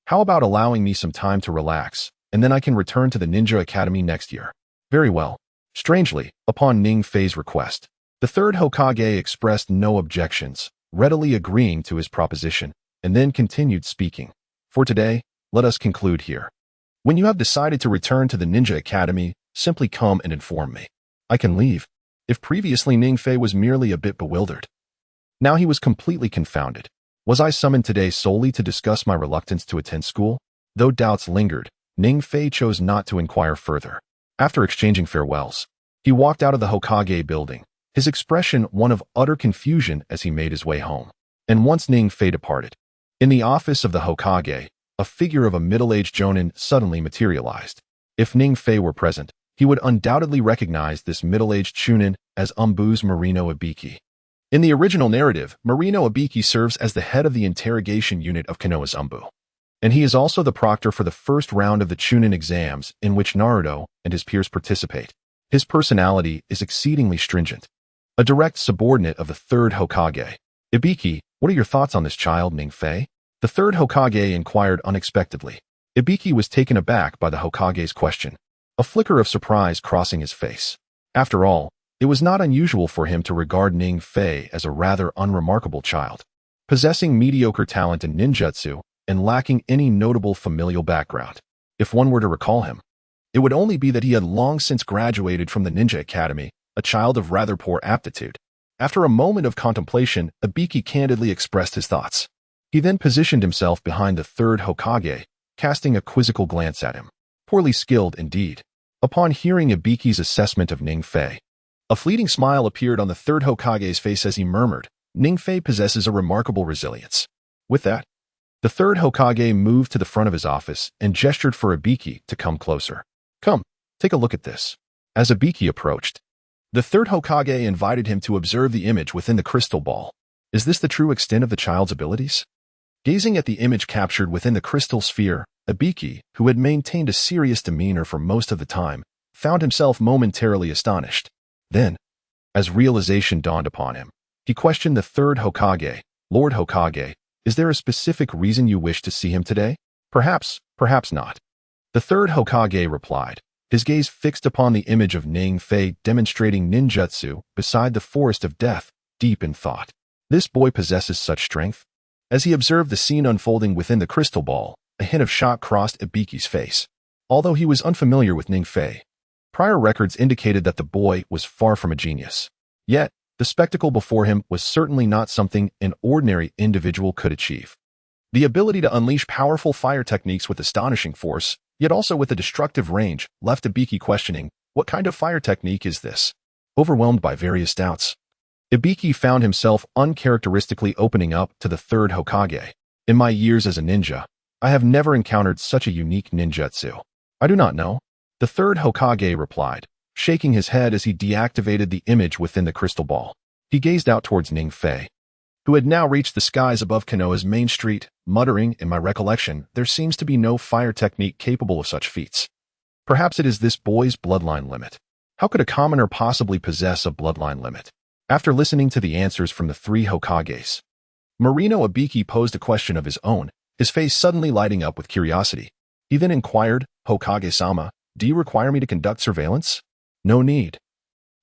Speaker 1: how about allowing me some time to relax, and then I can return to the Ninja Academy next year?" "Very well." Strangely, upon Ning Fei's request, the third Hokage expressed no objections, readily agreeing to his proposition, and then continued speaking. "For today, let us conclude here. When you have decided to return to the Ninja Academy, simply come and inform me. I can leave." If previously Ning Fei was merely a bit bewildered, now he was completely confounded. Was I summoned today solely to discuss my reluctance to attend school? Though doubts lingered, Ning Fei chose not to inquire further. After exchanging farewells, he walked out of the Hokage building, his expression one of utter confusion as he made his way home. And once Ning Fei departed, in the office of the Hokage, a figure of a middle-aged jonin suddenly materialized. If Ning Fei were present, he would undoubtedly recognize this middle-aged chunin as Umbu's Marino Ibiki. In the original narrative, Marino Ibiki serves as the head of the interrogation unit of Konoha's Umbu. And he is also the proctor for the first round of the chunin exams in which Naruto and his peers participate. His personality is exceedingly stringent, a direct subordinate of the third Hokage. "Ibiki, what are your thoughts on this child, Ning Fei?" The third Hokage inquired unexpectedly. Ibiki was taken aback by the Hokage's question, a flicker of surprise crossing his face. After all, it was not unusual for him to regard Ning Fei as a rather unremarkable child, possessing mediocre talent in ninjutsu and lacking any notable familial background. If one were to recall him, it would only be that he had long since graduated from the Ninja Academy, a child of rather poor aptitude. After a moment of contemplation, Ibiki candidly expressed his thoughts. He then positioned himself behind the third Hokage, casting a quizzical glance at him. Poorly skilled indeed. Upon hearing Ibiki's assessment of Ning Fei, a fleeting smile appeared on the third Hokage's face as he murmured, "Ning Fei possesses a remarkable resilience." With that, the third Hokage moved to the front of his office and gestured for Ibiki to come closer. "Come, take a look at this." As Ibiki approached, the third Hokage invited him to observe the image within the crystal ball. Is this the true extent of the child's abilities? Gazing at the image captured within the crystal sphere, Ibiki, who had maintained a serious demeanor for most of the time, found himself momentarily astonished. Then, as realization dawned upon him, he questioned the third Hokage, "Lord Hokage, is there a specific reason you wish to see him today?" "Perhaps, perhaps not." The third Hokage replied, his gaze fixed upon the image of Ning Fei demonstrating ninjutsu beside the forest of death, deep in thought. "This boy possesses such strength?" As he observed the scene unfolding within the crystal ball, a hint of shock crossed Ibiki's face. Although he was unfamiliar with Ning Fei, prior records indicated that the boy was far from a genius. Yet, the spectacle before him was certainly not something an ordinary individual could achieve. The ability to unleash powerful fire techniques with astonishing force, yet also with a destructive range, left Ibiki questioning, what kind of fire technique is this? Overwhelmed by various doubts, Ibiki found himself uncharacteristically opening up to the third Hokage. "In my years as a ninja, I have never encountered such a unique ninjutsu. I do not know." The third Hokage replied, shaking his head as he deactivated the image within the crystal ball. He gazed out towards Ning Fei, who had now reached the skies above Konoha's main street, muttering, "In my recollection, there seems to be no fire technique capable of such feats. Perhaps it is this boy's bloodline limit. How could a commoner possibly possess a bloodline limit?" After listening to the answers from the three Hokages, Marino Ibiki posed a question of his own, his face suddenly lighting up with curiosity. He then inquired, "Hokage-sama, do you require me to conduct surveillance?" "No need."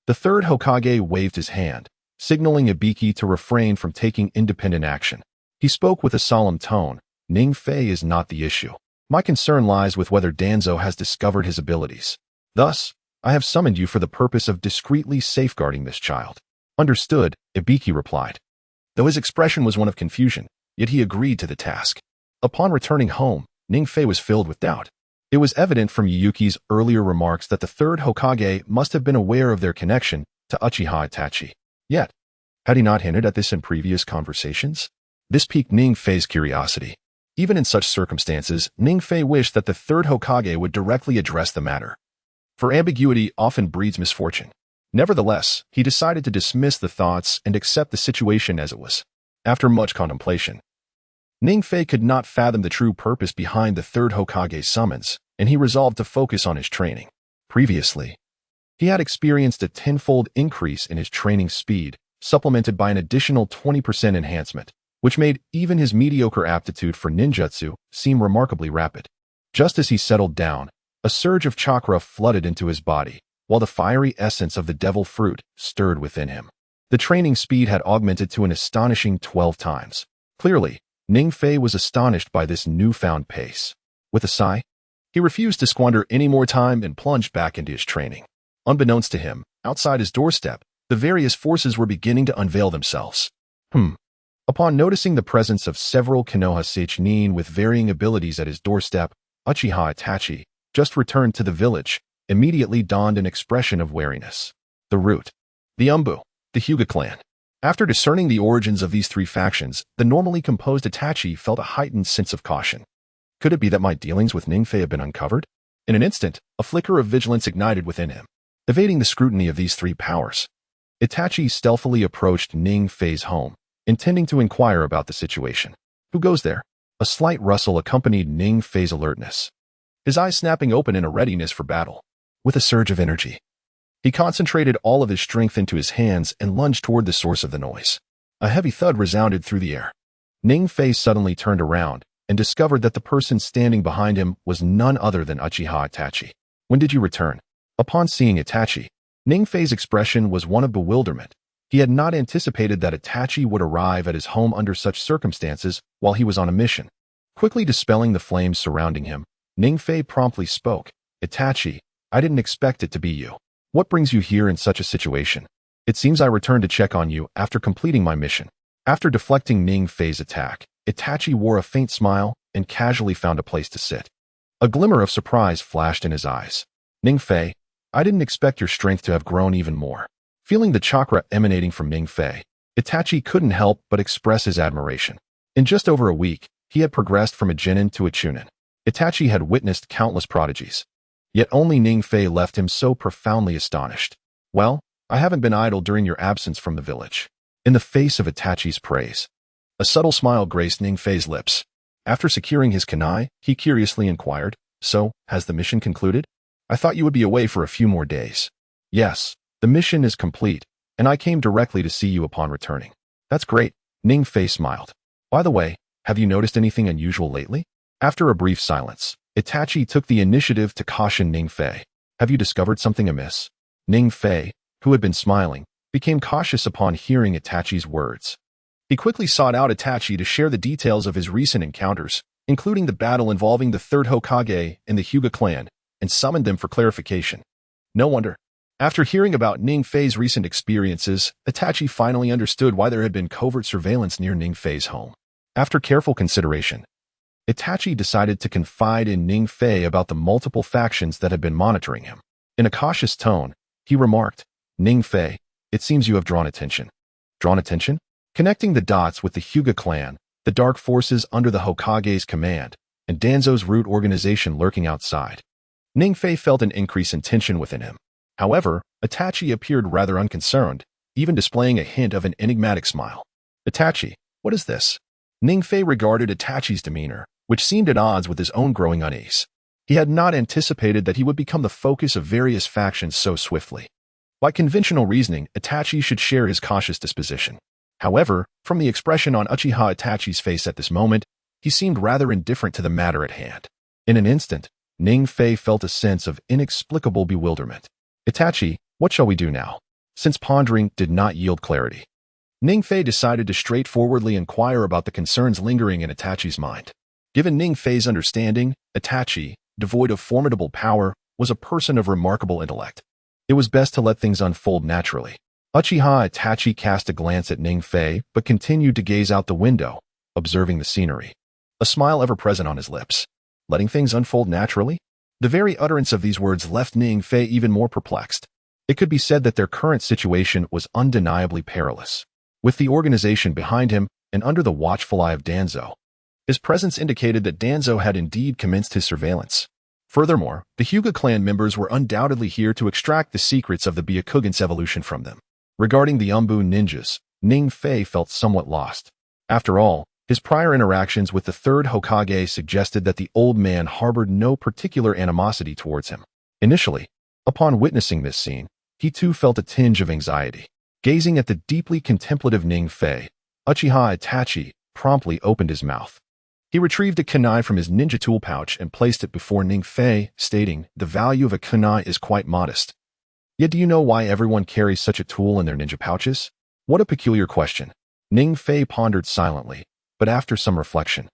Speaker 1: The third Hokage waved his hand, signaling Ibiki to refrain from taking independent action. He spoke with a solemn tone, "Ning Fei is not the issue. My concern lies with whether Danzo has discovered his abilities. Thus, I have summoned you for the purpose of discreetly safeguarding this child. Understood, Ibiki replied. Though his expression was one of confusion, yet he agreed to the task. Upon returning home, Ningfei was filled with doubt. It was evident from Yuki's earlier remarks that the third Hokage must have been aware of their connection to Uchiha Itachi. Yet, had he not hinted at this in previous conversations? This piqued Ningfei's curiosity. Even in such circumstances, Ningfei wished that the third Hokage would directly address the matter. For ambiguity often breeds misfortune. Nevertheless, he decided to dismiss the thoughts and accept the situation as it was. After much contemplation, Ningfei could not fathom the true purpose behind the third Hokage's summons, and he resolved to focus on his training. Previously, he had experienced a tenfold increase in his training speed, supplemented by an additional 20% enhancement, which made even his mediocre aptitude for ninjutsu seem remarkably rapid. Just as he settled down, a surge of chakra flooded into his body, while the fiery essence of the devil fruit stirred within him. The training speed had augmented to an astonishing 12 times. Clearly, Ningfei was astonished by this newfound pace. With a sigh, he refused to squander any more time and plunged back into his training. Unbeknownst to him, outside his doorstep, the various forces were beginning to unveil themselves. Upon noticing the presence of several Konoha Seichnin with varying abilities at his doorstep, Uchiha Itachi, just returned to the village, immediately donned an expression of wariness. The Root, the Umbu, the Hyuga clan. After discerning the origins of these three factions, the normally composed Itachi felt a heightened sense of caution. Could it be that my dealings with Ningfei have been uncovered? In an instant, a flicker of vigilance ignited within him. Evading the scrutiny of these three powers, Itachi stealthily approached Ningfei's home, intending to inquire about the situation. Who goes there? A slight rustle accompanied Ningfei's alertness, his eyes snapping open in a readiness for battle. With a surge of energy, he concentrated all of his strength into his hands and lunged toward the source of the noise. A heavy thud resounded through the air. Ningfei suddenly turned around and discovered that the person standing behind him was none other than Uchiha Itachi. When did you return? Upon seeing Itachi, Ningfei's expression was one of bewilderment. He had not anticipated that Itachi would arrive at his home under such circumstances while he was on a mission. Quickly dispelling the flames surrounding him, Ningfei promptly spoke. Itachi, I didn't expect it to be you. What brings you here in such a situation? It seems I returned to check on you after completing my mission. After deflecting Ningfei's attack, Itachi wore a faint smile and casually found a place to sit. A glimmer of surprise flashed in his eyes. Ningfei, I didn't expect your strength to have grown even more. Feeling the chakra emanating from Ningfei, Itachi couldn't help but express his admiration. In just over a week, he had progressed from a genin to a chunin. Itachi had witnessed countless prodigies. Yet only Ningfei left him so profoundly astonished. Well, I haven't been idle during your absence from the village. In the face of Itachi's praise, a subtle smile graced Ningfei's lips. After securing his kunai, he curiously inquired, So, has the mission concluded? I thought you would be away for a few more days. Yes, the mission is complete, and I came directly to see you upon returning. That's great, Ningfei smiled. By the way, have you noticed anything unusual lately? After a brief silence, Itachi took the initiative to caution Ningfei. Have you discovered something amiss? Ningfei, who had been smiling, became cautious upon hearing Itachi's words. He quickly sought out Itachi to share the details of his recent encounters, including the battle involving the third Hokage and the Hyuga clan, and summoned them for clarification. No wonder. After hearing about Ningfei's recent experiences, Itachi finally understood why there had been covert surveillance near Ningfei's home. After careful consideration, Itachi decided to confide in Ningfei about the multiple factions that had been monitoring him. In a cautious tone, he remarked, Ningfei, it seems you have drawn attention. Drawn attention? Connecting the dots with the Hyuga clan, the dark forces under the Hokage's command, and Danzo's root organization lurking outside. Ningfei felt an increase in tension within him. However, Itachi appeared rather unconcerned, even displaying a hint of an enigmatic smile. Itachi, what is this? Ningfei regarded Itachi's demeanor, which seemed at odds with his own growing unease. He had not anticipated that he would become the focus of various factions so swiftly. By conventional reasoning, Itachi should share his cautious disposition. However, from the expression on Uchiha Itachi's face at this moment, he seemed rather indifferent to the matter at hand. In an instant, Ningfei felt a sense of inexplicable bewilderment. Itachi, what shall we do now? Since pondering did not yield clarity, Ningfei decided to straightforwardly inquire about the concerns lingering in Itachi's mind. Given Ning Fei's understanding, Itachi, devoid of formidable power, was a person of remarkable intellect. It was best to let things unfold naturally. Uchiha Itachi cast a glance at Ning Fei, but continued to gaze out the window, observing the scenery. A smile ever present on his lips. Letting things unfold naturally? The very utterance of these words left Ning Fei even more perplexed. It could be said that their current situation was undeniably perilous. With the organization behind him and under the watchful eye of Danzo, his presence indicated that Danzo had indeed commenced his surveillance. Furthermore, the Hyuga clan members were undoubtedly here to extract the secrets of the Byakugan's evolution from them. Regarding the Umbu ninjas, Ning Fei felt somewhat lost. After all, his prior interactions with the third Hokage suggested that the old man harbored no particular animosity towards him. Initially, upon witnessing this scene, he too felt a tinge of anxiety. Gazing at the deeply contemplative Ning Fei, Uchiha Itachi promptly opened his mouth. He retrieved a kunai from his ninja tool pouch and placed it before Ning Fei, stating, "The value of a kunai is quite modest. Yet do you know why everyone carries such a tool in their ninja pouches?" What a peculiar question. Ning Fei pondered silently, but after some reflection,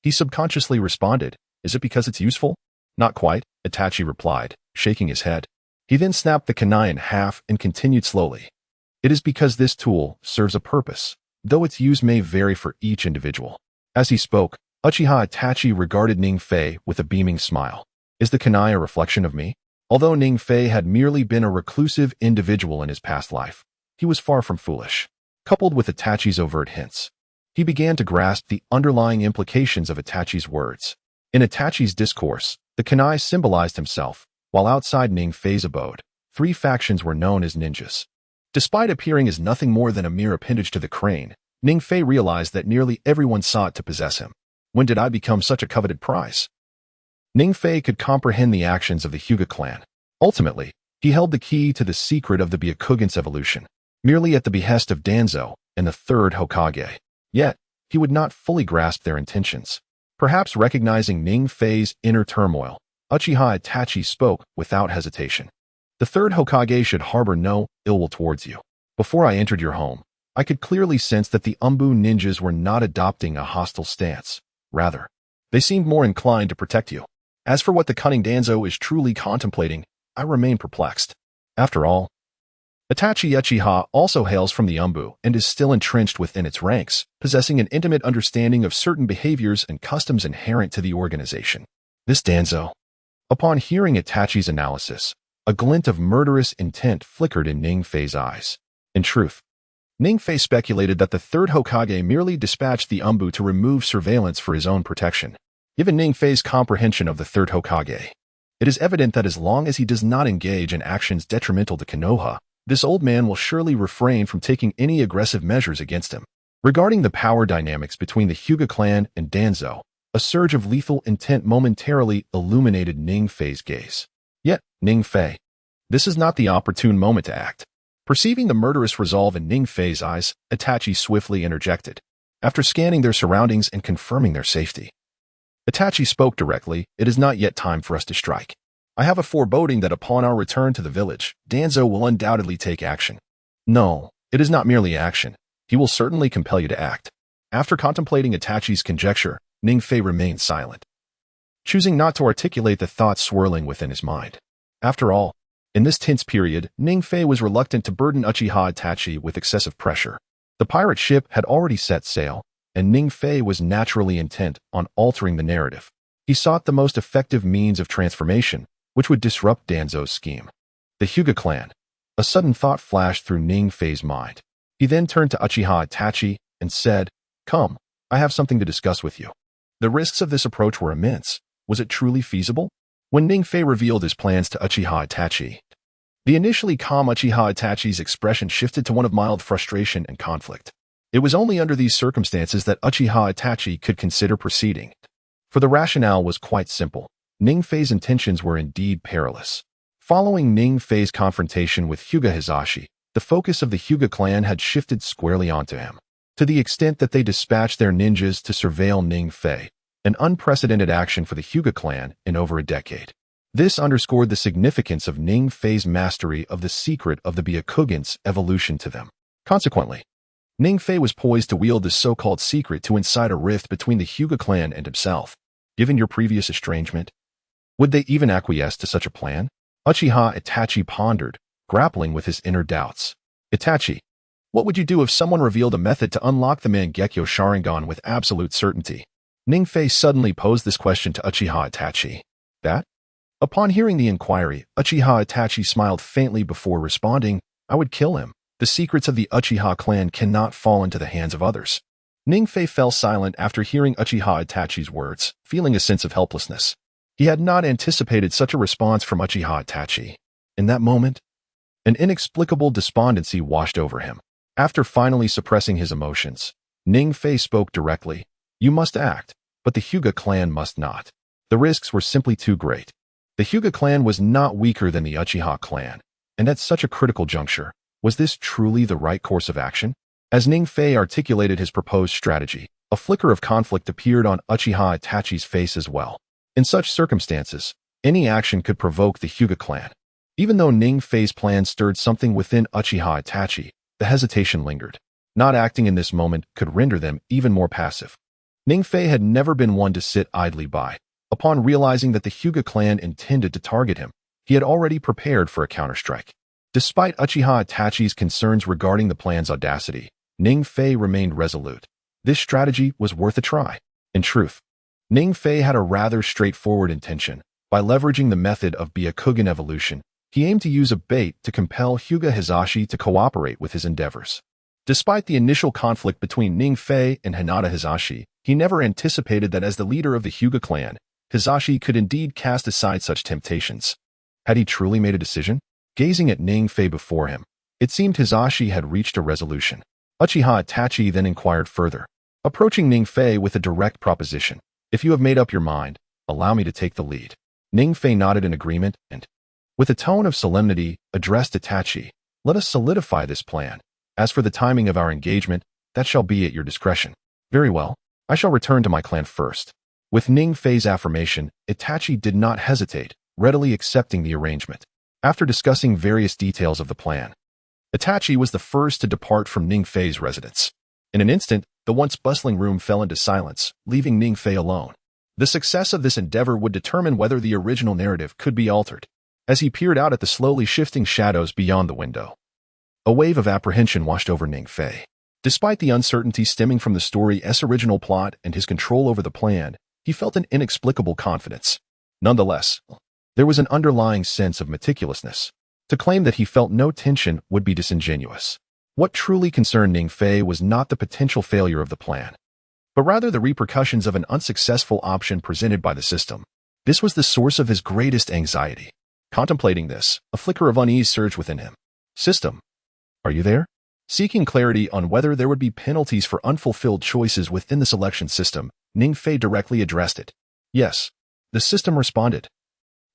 Speaker 1: he subconsciously responded, "Is it because it's useful?" "Not quite," Itachi replied, shaking his head. He then snapped the kunai in half and continued slowly. "It is because this tool serves a purpose, though its use may vary for each individual." As he spoke, Uchiha Itachi regarded Ning Fei with a beaming smile. "Is the kunai a reflection of me?" Although Ning Fei had merely been a reclusive individual in his past life, he was far from foolish. Coupled with Itachi's overt hints, he began to grasp the underlying implications of Itachi's words. In Itachi's discourse, the kunai symbolized himself, while outside Ning Fei's abode, three factions were known as ninjas. Despite appearing as nothing more than a mere appendage to the crane, Ning Fei realized that nearly everyone sought to possess him. When did I become such a coveted prize? Ning Fei could comprehend the actions of the Hyuga clan. Ultimately, he held the key to the secret of the Byakugan's evolution, merely at the behest of Danzo and the third Hokage. Yet, he would not fully grasp their intentions. Perhaps recognizing Ning Fei's inner turmoil, Uchiha Itachi spoke without hesitation. "The third Hokage should harbor no ill will towards you. Before I entered your home, I could clearly sense that the Umbu ninjas were not adopting a hostile stance. Rather, they seemed more inclined to protect you. As for what the cunning Danzo is truly contemplating, I remain perplexed. After all, Itachi Uchiha also hails from the Umbu and is still entrenched within its ranks, possessing an intimate understanding of certain behaviors and customs inherent to the organization. This Danzo." Upon hearing Itachi's analysis, a glint of murderous intent flickered in Ning Fei's eyes. In truth, Ning Fei speculated that the third Hokage merely dispatched the Umbu to remove surveillance for his own protection. Given Ning Fei's comprehension of the third Hokage, it is evident that as long as he does not engage in actions detrimental to Konoha, this old man will surely refrain from taking any aggressive measures against him. Regarding the power dynamics between the Hyuga clan and Danzo, a surge of lethal intent momentarily illuminated Ning Fei's gaze. Yet, Ning Fei, this is not the opportune moment to act. Perceiving the murderous resolve in Ning Fei's eyes, Itachi swiftly interjected. After scanning their surroundings and confirming their safety, Itachi spoke directly, "It is not yet time for us to strike. I have a foreboding that upon our return to the village, Danzo will undoubtedly take action." "No, it is not merely action. He will certainly compel you to act." After contemplating Itachi's conjecture, Ning Fei remained silent, choosing not to articulate the thoughts swirling within his mind. After all, in this tense period, Ning Fei was reluctant to burden Uchiha Itachi with excessive pressure. The pirate ship had already set sail, and Ning Fei was naturally intent on altering the narrative. He sought the most effective means of transformation, which would disrupt Danzo's scheme. The Hyuga clan. A sudden thought flashed through Ning Fei's mind. He then turned to Uchiha Itachi and said, "Come, I have something to discuss with you." The risks of this approach were immense. Was it truly feasible? When Ning Fei revealed his plans to Uchiha Itachi, the initially calm Uchiha Itachi's expression shifted to one of mild frustration and conflict. It was only under these circumstances that Uchiha Itachi could consider proceeding. For the rationale was quite simple. Ning Fei's intentions were indeed perilous. Following Ning Fei's confrontation with Hyuga Hizashi, the focus of the Hyuga clan had shifted squarely onto him, to the extent that they dispatched their ninjas to surveil Ning Fei, an unprecedented action for the Hyuga clan in over a decade. This underscored the significance of Ning Fei's mastery of the secret of the Byakugan's evolution to them. Consequently, Ning Fei was poised to wield this so-called secret to incite a rift between the Hyuga clan and himself. Given your previous estrangement, would they even acquiesce to such a plan? Uchiha Itachi pondered, grappling with his inner doubts. Itachi, what would you do if someone revealed a method to unlock the Mangekyo Sharingan with absolute certainty? Ningfei suddenly posed this question to Uchiha Itachi. That? Upon hearing the inquiry, Uchiha Itachi smiled faintly before responding, I would kill him. The secrets of the Uchiha clan cannot fall into the hands of others. Ningfei fell silent after hearing Uchiha Itachi's words, feeling a sense of helplessness. He had not anticipated such a response from Uchiha Itachi. In that moment, an inexplicable despondency washed over him. After finally suppressing his emotions, Ningfei spoke directly. You must act, but the Hyuga clan must not. The risks were simply too great. The Hyuga clan was not weaker than the Uchiha clan, and at such a critical juncture, was this truly the right course of action? As Ningfei articulated his proposed strategy, a flicker of conflict appeared on Uchiha Itachi's face as well. In such circumstances, any action could provoke the Hyuga clan. Even though Ningfei's plan stirred something within Uchiha Itachi, the hesitation lingered. Not acting in this moment could render them even more passive. Ningfei had never been one to sit idly by. Upon realizing that the Hyuga clan intended to target him, he had already prepared for a counterstrike. Despite Uchiha Itachi's concerns regarding the plan's audacity, Ningfei remained resolute. This strategy was worth a try. In truth, Ningfei had a rather straightforward intention. By leveraging the method of Byakugan evolution, he aimed to use a bait to compel Hyuga Hizashi to cooperate with his endeavors. Despite the initial conflict between Ningfei and Hinata Hizashi, he never anticipated that as the leader of the Hyuga clan, Hizashi could indeed cast aside such temptations. Had he truly made a decision? Gazing at Ningfei before him, it seemed Hizashi had reached a resolution. Uchiha Itachi then inquired further, approaching Ningfei with a direct proposition. If you have made up your mind, allow me to take the lead. Ningfei nodded in agreement and, with a tone of solemnity, addressed Itachi, let us solidify this plan. As for the timing of our engagement, that shall be at your discretion. Very well, I shall return to my clan first. With Ningfei's affirmation, Itachi did not hesitate, readily accepting the arrangement. After discussing various details of the plan, Itachi was the first to depart from Ningfei's residence. In an instant, the once bustling room fell into silence, leaving Ningfei alone. The success of this endeavor would determine whether the original narrative could be altered. As he peered out at the slowly shifting shadows beyond the window, a wave of apprehension washed over Ningfei. Despite the uncertainty stemming from the story's original plot and his control over the plan, he felt an inexplicable confidence. Nonetheless, there was an underlying sense of meticulousness. To claim that he felt no tension would be disingenuous. What truly concerned Ningfei was not the potential failure of the plan, but rather the repercussions of an unsuccessful option presented by the system. This was the source of his greatest anxiety. Contemplating this, a flicker of unease surged within him. System, are you there? Seeking clarity on whether there would be penalties for unfulfilled choices within the selection system, Ningfei directly addressed it. Yes, the system responded.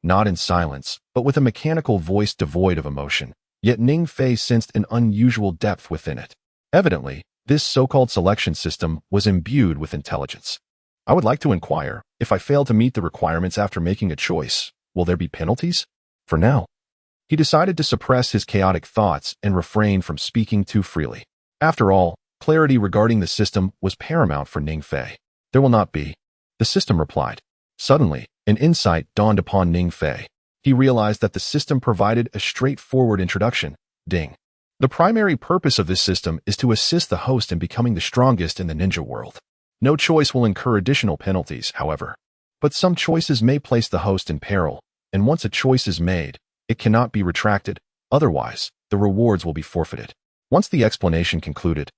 Speaker 1: Not in silence, but with a mechanical voice devoid of emotion. Yet Ningfei sensed an unusual depth within it. Evidently, this so-called selection system was imbued with intelligence. I would like to inquire, if I fail to meet the requirements after making a choice, will there be penalties? For now, he decided to suppress his chaotic thoughts and refrain from speaking too freely. After all, clarity regarding the system was paramount for Ningfei. There will not be, the system replied. Suddenly, an insight dawned upon Ningfei. He realized that the system provided a straightforward introduction. Ding. The primary purpose of this system is to assist the host in becoming the strongest in the ninja world. No choice will incur additional penalties, however. But some choices may place the host in peril, and once a choice is made, it cannot be retracted. Otherwise, the rewards will be forfeited. Once the explanation concluded,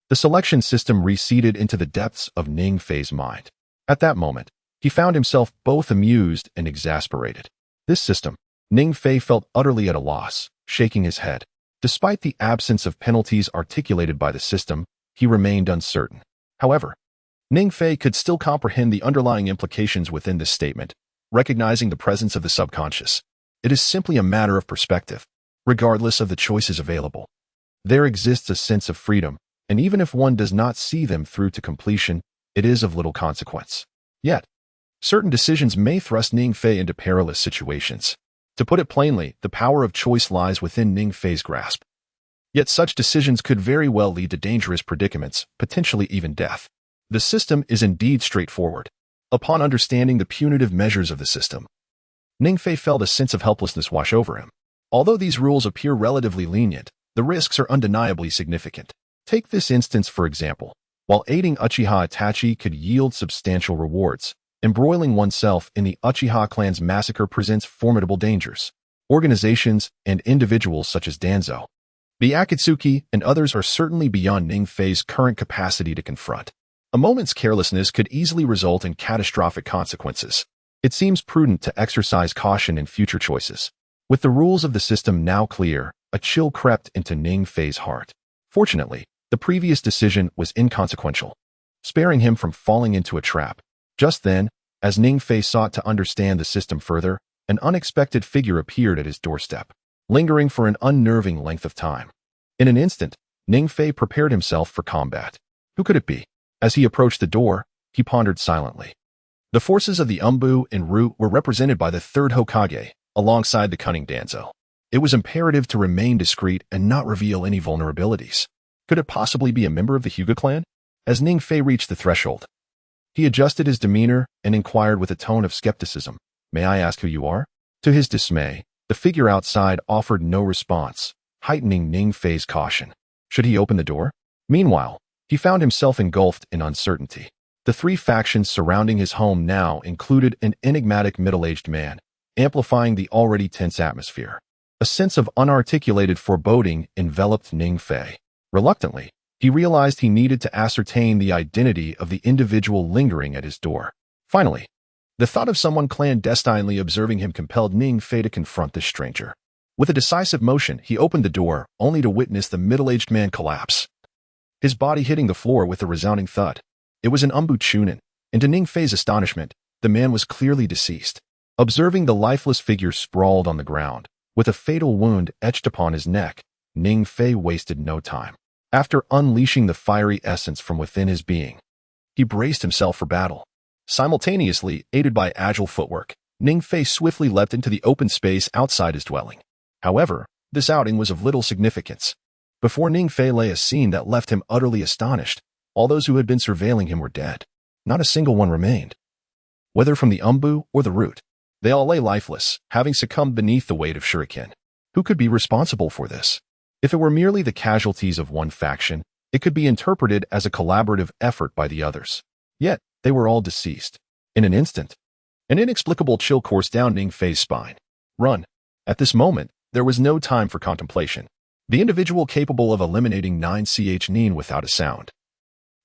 Speaker 1: the selection system receded into the depths of Ningfei's mind. At that moment, he found himself both amused and exasperated. This system, Ningfei felt utterly at a loss, shaking his head. Despite the absence of penalties articulated by the system, he remained uncertain. However, Ningfei could still comprehend the underlying implications within this statement, recognizing the presence of the subconscious. It is simply a matter of perspective. Regardless of the choices available, there exists a sense of freedom, and even if one does not see them through to completion, it is of little consequence. Yet, certain decisions may thrust Ningfei into perilous situations. To put it plainly, the power of choice lies within Ningfei's grasp. Yet such decisions could very well lead to dangerous predicaments, potentially even death. The system is indeed straightforward. Upon understanding the punitive measures of the system, Ningfei felt a sense of helplessness wash over him. Although these rules appear relatively lenient, the risks are undeniably significant. Take this instance for example. While aiding Uchiha Itachi could yield substantial rewards, embroiling oneself in the Uchiha clan's massacre presents formidable dangers. Organizations and individuals such as Danzo, the Akatsuki, and others are certainly beyond Ningfei's current capacity to confront. A moment's carelessness could easily result in catastrophic consequences. It seems prudent to exercise caution in future choices. With the rules of the system now clear, a chill crept into Ningfei's heart. Fortunately, the previous decision was inconsequential, sparing him from falling into a trap. Just then, as Ningfei sought to understand the system further, an unexpected figure appeared at his doorstep, lingering for an unnerving length of time. In an instant, Ningfei prepared himself for combat. Who could it be? As he approached the door, he pondered silently. The forces of the Umbu en route were represented by the third Hokage, alongside the cunning Danzo. It was imperative to remain discreet and not reveal any vulnerabilities. Could it possibly be a member of the Hyuga clan? As Ningfei reached the threshold, he adjusted his demeanor and inquired with a tone of skepticism, "May I ask who you are?" To his dismay, the figure outside offered no response, heightening Ningfei's caution. Should he open the door? Meanwhile, he found himself engulfed in uncertainty. The three factions surrounding his home now included an enigmatic middle-aged man, amplifying the already tense atmosphere. A sense of unarticulated foreboding enveloped Ningfei. Reluctantly, he realized he needed to ascertain the identity of the individual lingering at his door. Finally, the thought of someone clandestinely observing him compelled Ningfei to confront this stranger. With a decisive motion, he opened the door, only to witness the middle-aged man collapse, his body hitting the floor with a resounding thud. It was an Umbu Chunin, and to Ningfei's astonishment, the man was clearly deceased. Observing the lifeless figure sprawled on the ground, with a fatal wound etched upon his neck, Ningfei wasted no time. After unleashing the fiery essence from within his being, he braced himself for battle. Simultaneously, aided by agile footwork, Ningfei swiftly leapt into the open space outside his dwelling. However, this outing was of little significance. Before Ningfei lay a scene that left him utterly astonished. All those who had been surveilling him were dead. Not a single one remained. Whether from the Umbu or the root, they all lay lifeless, having succumbed beneath the weight of shuriken. Who could be responsible for this? If it were merely the casualties of one faction, it could be interpreted as a collaborative effort by the others. Yet, they were all deceased. In an instant, an inexplicable chill coursed down Ningfei's spine. Run. At this moment, there was no time for contemplation. The individual capable of eliminating 9ch Nin without a sound,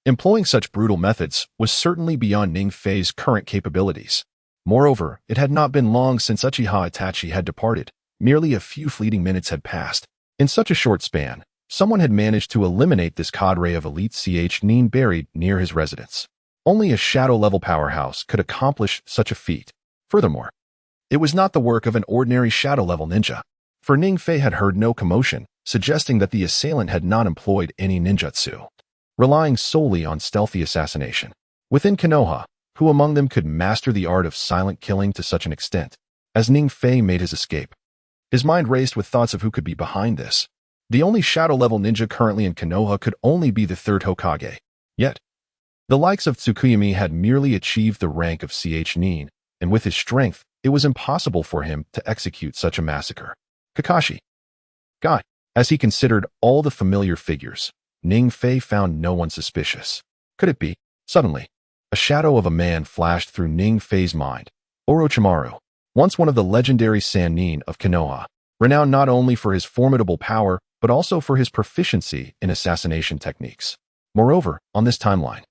Speaker 1: employing such brutal methods, was certainly beyond Ningfei's current capabilities. Moreover, it had not been long since Uchiha Itachi had departed. Merely a few fleeting minutes had passed. In such a short span, someone had managed to eliminate this cadre of elite ch Nin buried near his residence. Only a shadow-level powerhouse could accomplish such a feat. Furthermore, it was not the work of an ordinary shadow-level ninja, for Ningfei had heard no commotion, suggesting that the assailant had not employed any ninjutsu, relying solely on stealthy assassination. Within Konoha, who among them could master the art of silent killing to such an extent? As Ningfei made his escape, his mind raced with thoughts of who could be behind this. The only shadow-level ninja currently in Konoha could only be the third Hokage. Yet, the likes of Tsukuyami had merely achieved the rank of ch Nin, and with his strength, it was impossible for him to execute such a massacre. Kakashi. God. As he considered all the familiar figures, Ningfei found no one suspicious. Could it be? Suddenly, a shadow of a man flashed through Ningfei's mind. Orochimaru, once one of the legendary Sannin of Konoha, renowned not only for his formidable power, but also for his proficiency in assassination techniques. Moreover, on this timeline,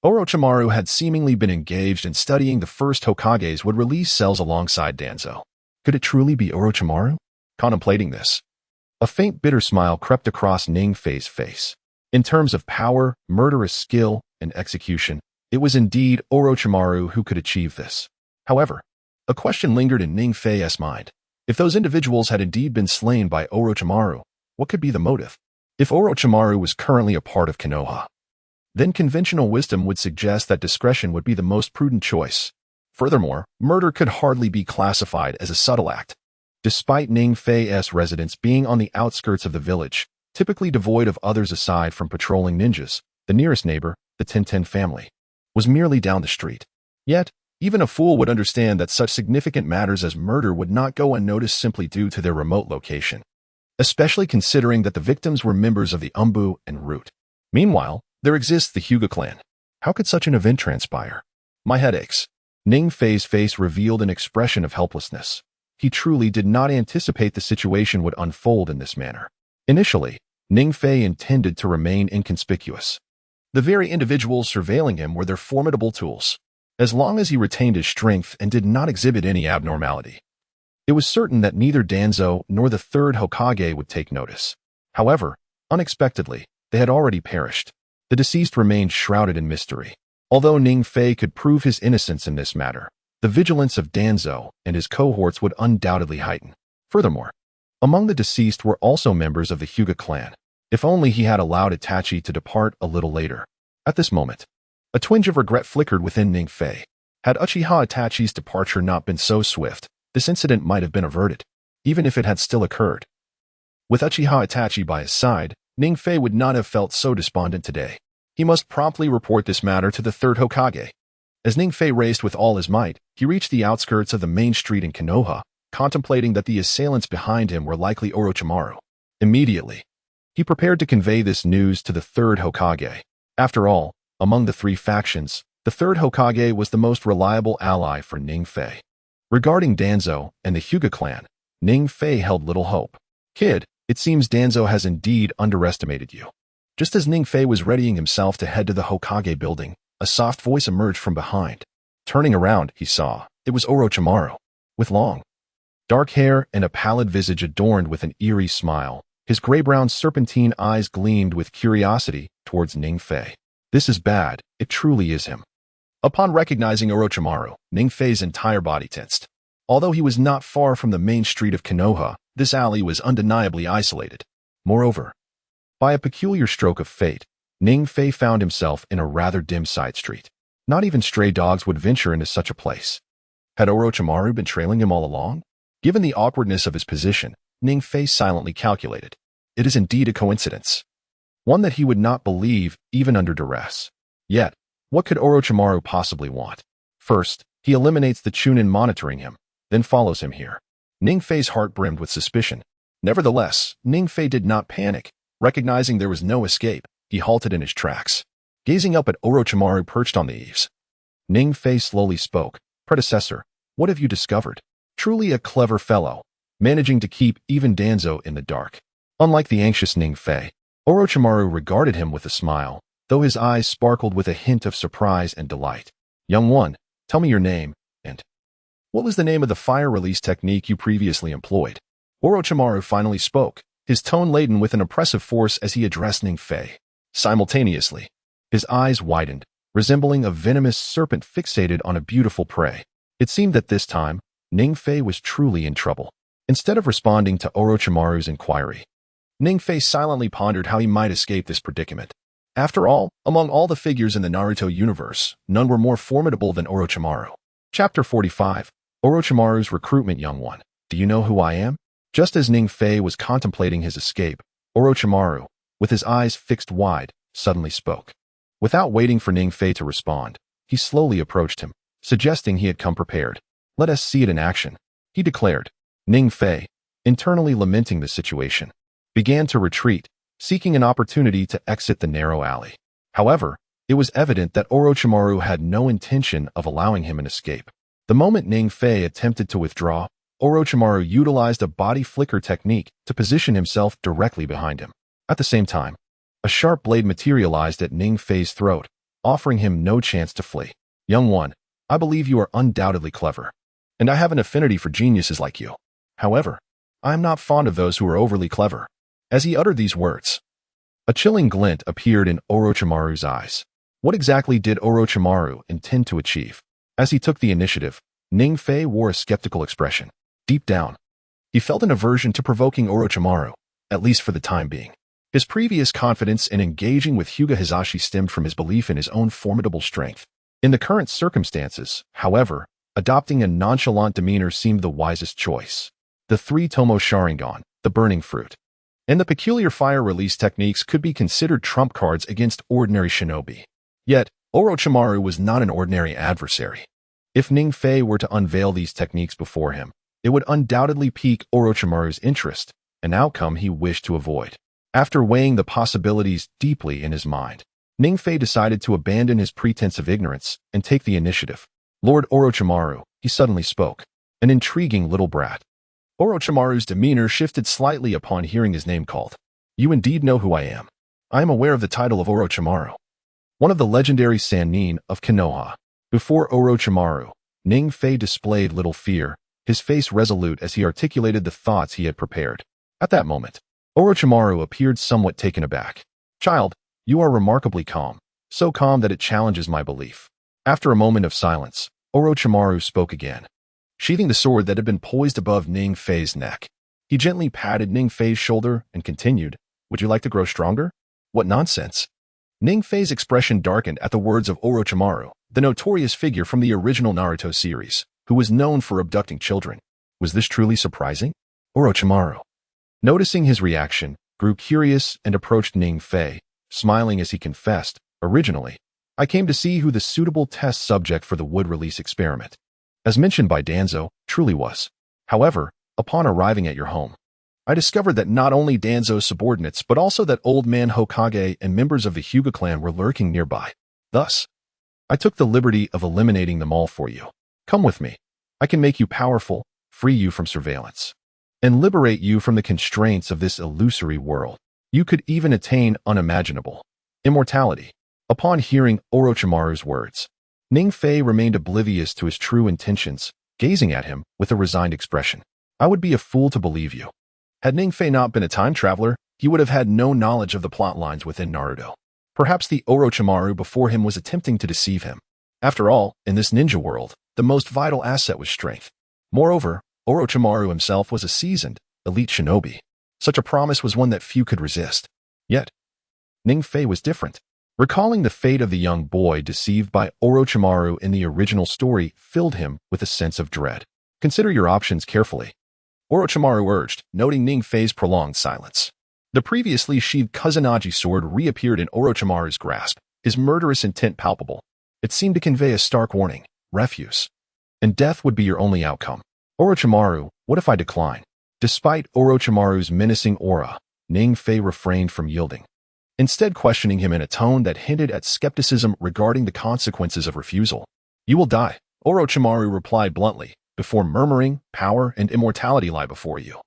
Speaker 1: Orochimaru had seemingly been engaged in studying the first Hokages would release cells alongside Danzo. Could it truly be Orochimaru? Contemplating this, a faint bitter smile crept across Ningfei's face. In terms of power, murderous skill, and execution, it was indeed Orochimaru who could achieve this. However, a question lingered in Ningfei's mind. If those individuals had indeed been slain by Orochimaru, what could be the motive? If Orochimaru was currently a part of Konoha, then conventional wisdom would suggest that discretion would be the most prudent choice. Furthermore, murder could hardly be classified as a subtle act. Despite Ningfei's residence being on the outskirts of the village, typically devoid of others aside from patrolling ninjas, the nearest neighbor, the Tenten family, was merely down the street. Yet, even a fool would understand that such significant matters as murder would not go unnoticed simply due to their remote location, especially considering that the victims were members of the Umbu and Root. Meanwhile, there exists the Hyuga clan. How could such an event transpire? My head aches. Ning Fei's face revealed an expression of helplessness. He truly did not anticipate the situation would unfold in this manner. Initially, Ning Fei intended to remain inconspicuous. The very individuals surveilling him were their formidable tools, as long as he retained his strength and did not exhibit any abnormality. It was certain that neither Danzo nor the third Hokage would take notice. However, unexpectedly, they had already perished. The deceased remained shrouded in mystery. Although Ning Fei could prove his innocence in this matter, the vigilance of Danzo and his cohorts would undoubtedly heighten. Furthermore, among the deceased were also members of the Hyuga clan. If only he had allowed Itachi to depart a little later. At this moment, a twinge of regret flickered within Ning Fei. Had Uchiha Itachi's departure not been so swift, this incident might have been averted, even if it had still occurred. With Uchiha Itachi by his side, Ning Fei would not have felt so despondent today. He must promptly report this matter to the third Hokage. As Ning Fei raced with all his might, he reached the outskirts of the main street in Konoha, contemplating that the assailants behind him were likely Orochimaru. Immediately, he prepared to convey this news to the third Hokage. After all, among the three factions, the third Hokage was the most reliable ally for Ning Fei. Regarding Danzo and the Hyuga clan, Ning Fei held little hope. Kid, it seems Danzo has indeed underestimated you. Just as Ning Fei was readying himself to head to the Hokage building, a soft voice emerged from behind. Turning around, he saw it was Orochimaru, with long, dark hair and a pallid visage adorned with an eerie smile. His gray-brown serpentine eyes gleamed with curiosity towards Ning Fei. This is bad, it truly is him. Upon recognizing Orochimaru, Ning Fei's entire body tensed. Although he was not far from the main street of Konoha, this alley was undeniably isolated. Moreover, by a peculiar stroke of fate, Ning Fei found himself in a rather dim side street. Not even stray dogs would venture into such a place. Had Orochimaru been trailing him all along? Given the awkwardness of his position, Ning Fei silently calculated. It is indeed a coincidence. One that he would not believe even under duress. Yet, what could Orochimaru possibly want? First, he eliminates the Chunin monitoring him, then follows him here. Ning Fei's heart brimmed with suspicion. Nevertheless, Ning Fei did not panic. Recognizing there was no escape, he halted in his tracks. Gazing up at Orochimaru perched on the eaves, Ning Fei slowly spoke. Predecessor, what have you discovered? Truly a clever fellow, managing to keep even Danzo in the dark. Unlike the anxious Ning Fei, Orochimaru regarded him with a smile, though his eyes sparkled with a hint of surprise and delight. Young one, tell me your name, and what was the name of the fire release technique you previously employed? Orochimaru finally spoke, his tone laden with an oppressive force as he addressed Ning Fei. Simultaneously, his eyes widened, resembling a venomous serpent fixated on a beautiful prey. It seemed that this time, Ning Fei was truly in trouble. Instead of responding to Orochimaru's inquiry, Ning Fei silently pondered how he might escape this predicament. After all, among all the figures in the Naruto universe, none were more formidable than Orochimaru. Chapter 45. Orochimaru's Recruitment. Young one, do you know who I am? Just as Ning Fei was contemplating his escape, Orochimaru, with his eyes fixed wide, suddenly spoke. Without waiting for Ning Fei to respond, he slowly approached him, suggesting he had come prepared. Let us see it in action, he declared. Ning Fei, internally lamenting the situation, began to retreat, seeking an opportunity to exit the narrow alley. However, it was evident that Orochimaru had no intention of allowing him an escape. The moment Ning Fei attempted to withdraw, Orochimaru utilized a body flicker technique to position himself directly behind him. At the same time, a sharp blade materialized at Ning Fei's throat, offering him no chance to flee. Young one, I believe you are undoubtedly clever, and I have an affinity for geniuses like you. However, I am not fond of those who are overly clever. As he uttered these words, a chilling glint appeared in Orochimaru's eyes. What exactly did Orochimaru intend to achieve? As he took the initiative, Ning Fei wore a skeptical expression. Deep down, he felt an aversion to provoking Orochimaru, at least for the time being. His previous confidence in engaging with Hyuga Hizashi stemmed from his belief in his own formidable strength. In the current circumstances, however, adopting a nonchalant demeanor seemed the wisest choice. The three Tomoe Sharingan, the burning fruit, and the peculiar fire release techniques could be considered trump cards against ordinary shinobi. Yet, Orochimaru was not an ordinary adversary. If Ning Fei were to unveil these techniques before him, it would undoubtedly pique Orochimaru's interest, an outcome he wished to avoid. After weighing the possibilities deeply in his mind, Ning Fei decided to abandon his pretense of ignorance and take the initiative. Lord Orochimaru, he suddenly spoke, an intriguing little brat. Orochimaru's demeanor shifted slightly upon hearing his name called. You indeed know who I am. I am aware of the title of Orochimaru, one of the legendary Sannin of Konoha. Before Orochimaru, Ning Fei displayed little fear, his face resolute as he articulated the thoughts he had prepared. At that moment, Orochimaru appeared somewhat taken aback. Child, you are remarkably calm, so calm that it challenges my belief. After a moment of silence, Orochimaru spoke again. Sheathing the sword that had been poised above Ning Fei's neck, he gently patted Ning Fei's shoulder and continued, Would you like to grow stronger? What nonsense. Ning Fei's expression darkened at the words of Orochimaru, the notorious figure from the original Naruto series, who was known for abducting children. Was this truly surprising? Orochimaru, noticing his reaction, grew curious and approached Ning Fei, smiling as he confessed, Originally, I came to see who the suitable test subject for the wood release experiment, as mentioned by Danzo, truly was. However, upon arriving at your home, I discovered that not only Danzo's subordinates but also that old man Hokage and members of the Hyuga clan were lurking nearby. Thus, I took the liberty of eliminating them all for you. Come with me. I can make you powerful, free you from surveillance, and liberate you from the constraints of this illusory world. You could even attain unimaginable immortality. Upon hearing Orochimaru's words, Ning Fei remained oblivious to his true intentions, gazing at him with a resigned expression. I would be a fool to believe you. Had Ning Fei not been a time traveler, he would have had no knowledge of the plot lines within Naruto. Perhaps the Orochimaru before him was attempting to deceive him. After all, in this ninja world, the most vital asset was strength. Moreover, Orochimaru himself was a seasoned, elite shinobi. Such a promise was one that few could resist. Yet, Ning Fei was different. Recalling the fate of the young boy deceived by Orochimaru in the original story filled him with a sense of dread. Consider your options carefully, Orochimaru urged, noting Ning Fei's prolonged silence. The previously sheathed Kusanagi sword reappeared in Orochimaru's grasp, his murderous intent palpable. It seemed to convey a stark warning, refuse, and death would be your only outcome. Orochimaru, what if I decline? Despite Orochimaru's menacing aura, Ning Fei refrained from yielding, instead questioning him in a tone that hinted at skepticism regarding the consequences of refusal. You will die, Orochimaru replied bluntly, before murmuring, power and immortality lie before you.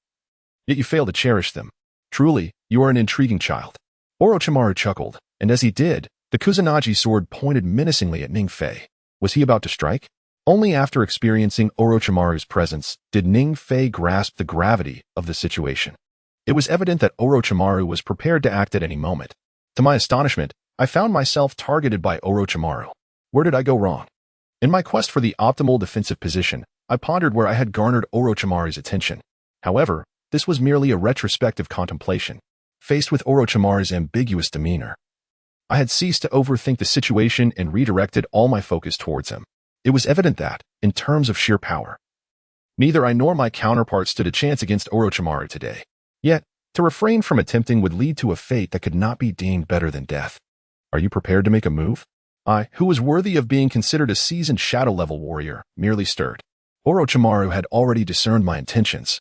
Speaker 1: Yet you fail to cherish them. Truly, you are an intriguing child. Orochimaru chuckled, and as he did, the Kusanagi sword pointed menacingly at Ning Fei. Was he about to strike? Only after experiencing Orochimaru's presence did Ning Fei grasp the gravity of the situation. It was evident that Orochimaru was prepared to act at any moment. To my astonishment, I found myself targeted by Orochimaru. Where did I go wrong? In my quest for the optimal defensive position, I pondered where I had garnered Orochimaru's attention. However, this was merely a retrospective contemplation. Faced with Orochimaru's ambiguous demeanor, I had ceased to overthink the situation and redirected all my focus towards him. It was evident that, in terms of sheer power, neither I nor my counterpart stood a chance against Orochimaru today. Yet, to refrain from attempting would lead to a fate that could not be deemed better than death. Are you prepared to make a move? I, who was worthy of being considered a seasoned shadow-level warrior, merely stirred. Orochimaru had already discerned my intentions.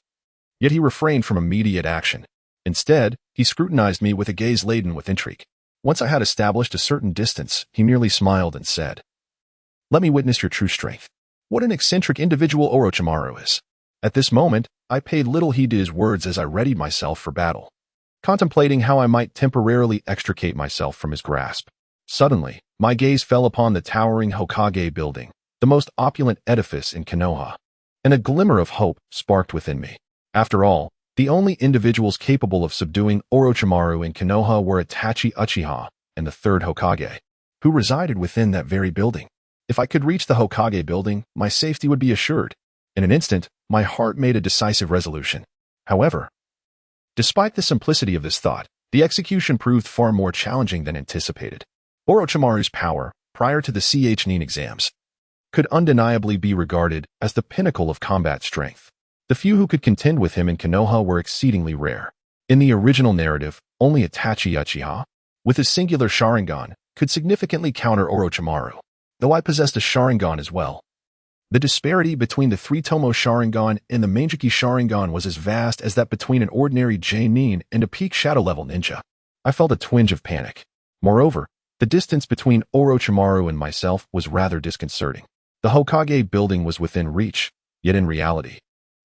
Speaker 1: Yet he refrained from immediate action. Instead, he scrutinized me with a gaze laden with intrigue. Once I had established a certain distance, he merely smiled and said, Let me witness your true strength. What an eccentric individual Orochimaru is. At this moment, I paid little heed to his words as I readied myself for battle, contemplating how I might temporarily extricate myself from his grasp. Suddenly, my gaze fell upon the towering Hokage building, the most opulent edifice in Konoha, and a glimmer of hope sparked within me. After all, the only individuals capable of subduing Orochimaru in Konoha were Itachi Uchiha and the third Hokage, who resided within that very building. If I could reach the Hokage building, my safety would be assured. In an instant, my heart made a decisive resolution. However, despite the simplicity of this thought, the execution proved far more challenging than anticipated. Orochimaru's power, prior to the Nin exams, could undeniably be regarded as the pinnacle of combat strength. The few who could contend with him in Konoha were exceedingly rare. In the original narrative, only Itachi Uchiha, with his singular Sharingan, could significantly counter Orochimaru, though I possessed a Sharingan as well. The disparity between the three Tomoe Sharingan and the Manjiki Sharingan was as vast as that between an ordinary J-Nin and a peak shadow-level ninja. I felt a twinge of panic. Moreover, the distance between Orochimaru and myself was rather disconcerting. The Hokage building was within reach, yet in reality,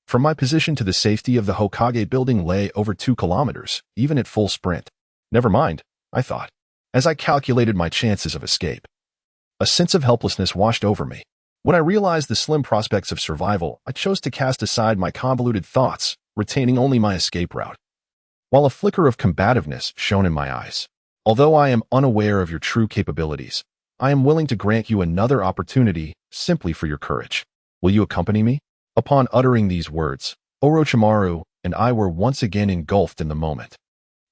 Speaker 1: from my position to the safety of the Hokage building lay over 2 kilometers, even at full sprint. Never mind, I thought, as I calculated my chances of escape. A sense of helplessness washed over me. When I realized the slim prospects of survival, I chose to cast aside my convoluted thoughts, retaining only my escape route. While a flicker of combativeness shone in my eyes, although I am unaware of your true capabilities, I am willing to grant you another opportunity simply for your courage. Will you accompany me? Upon uttering these words, Orochimaru and I were once again engulfed in the moment.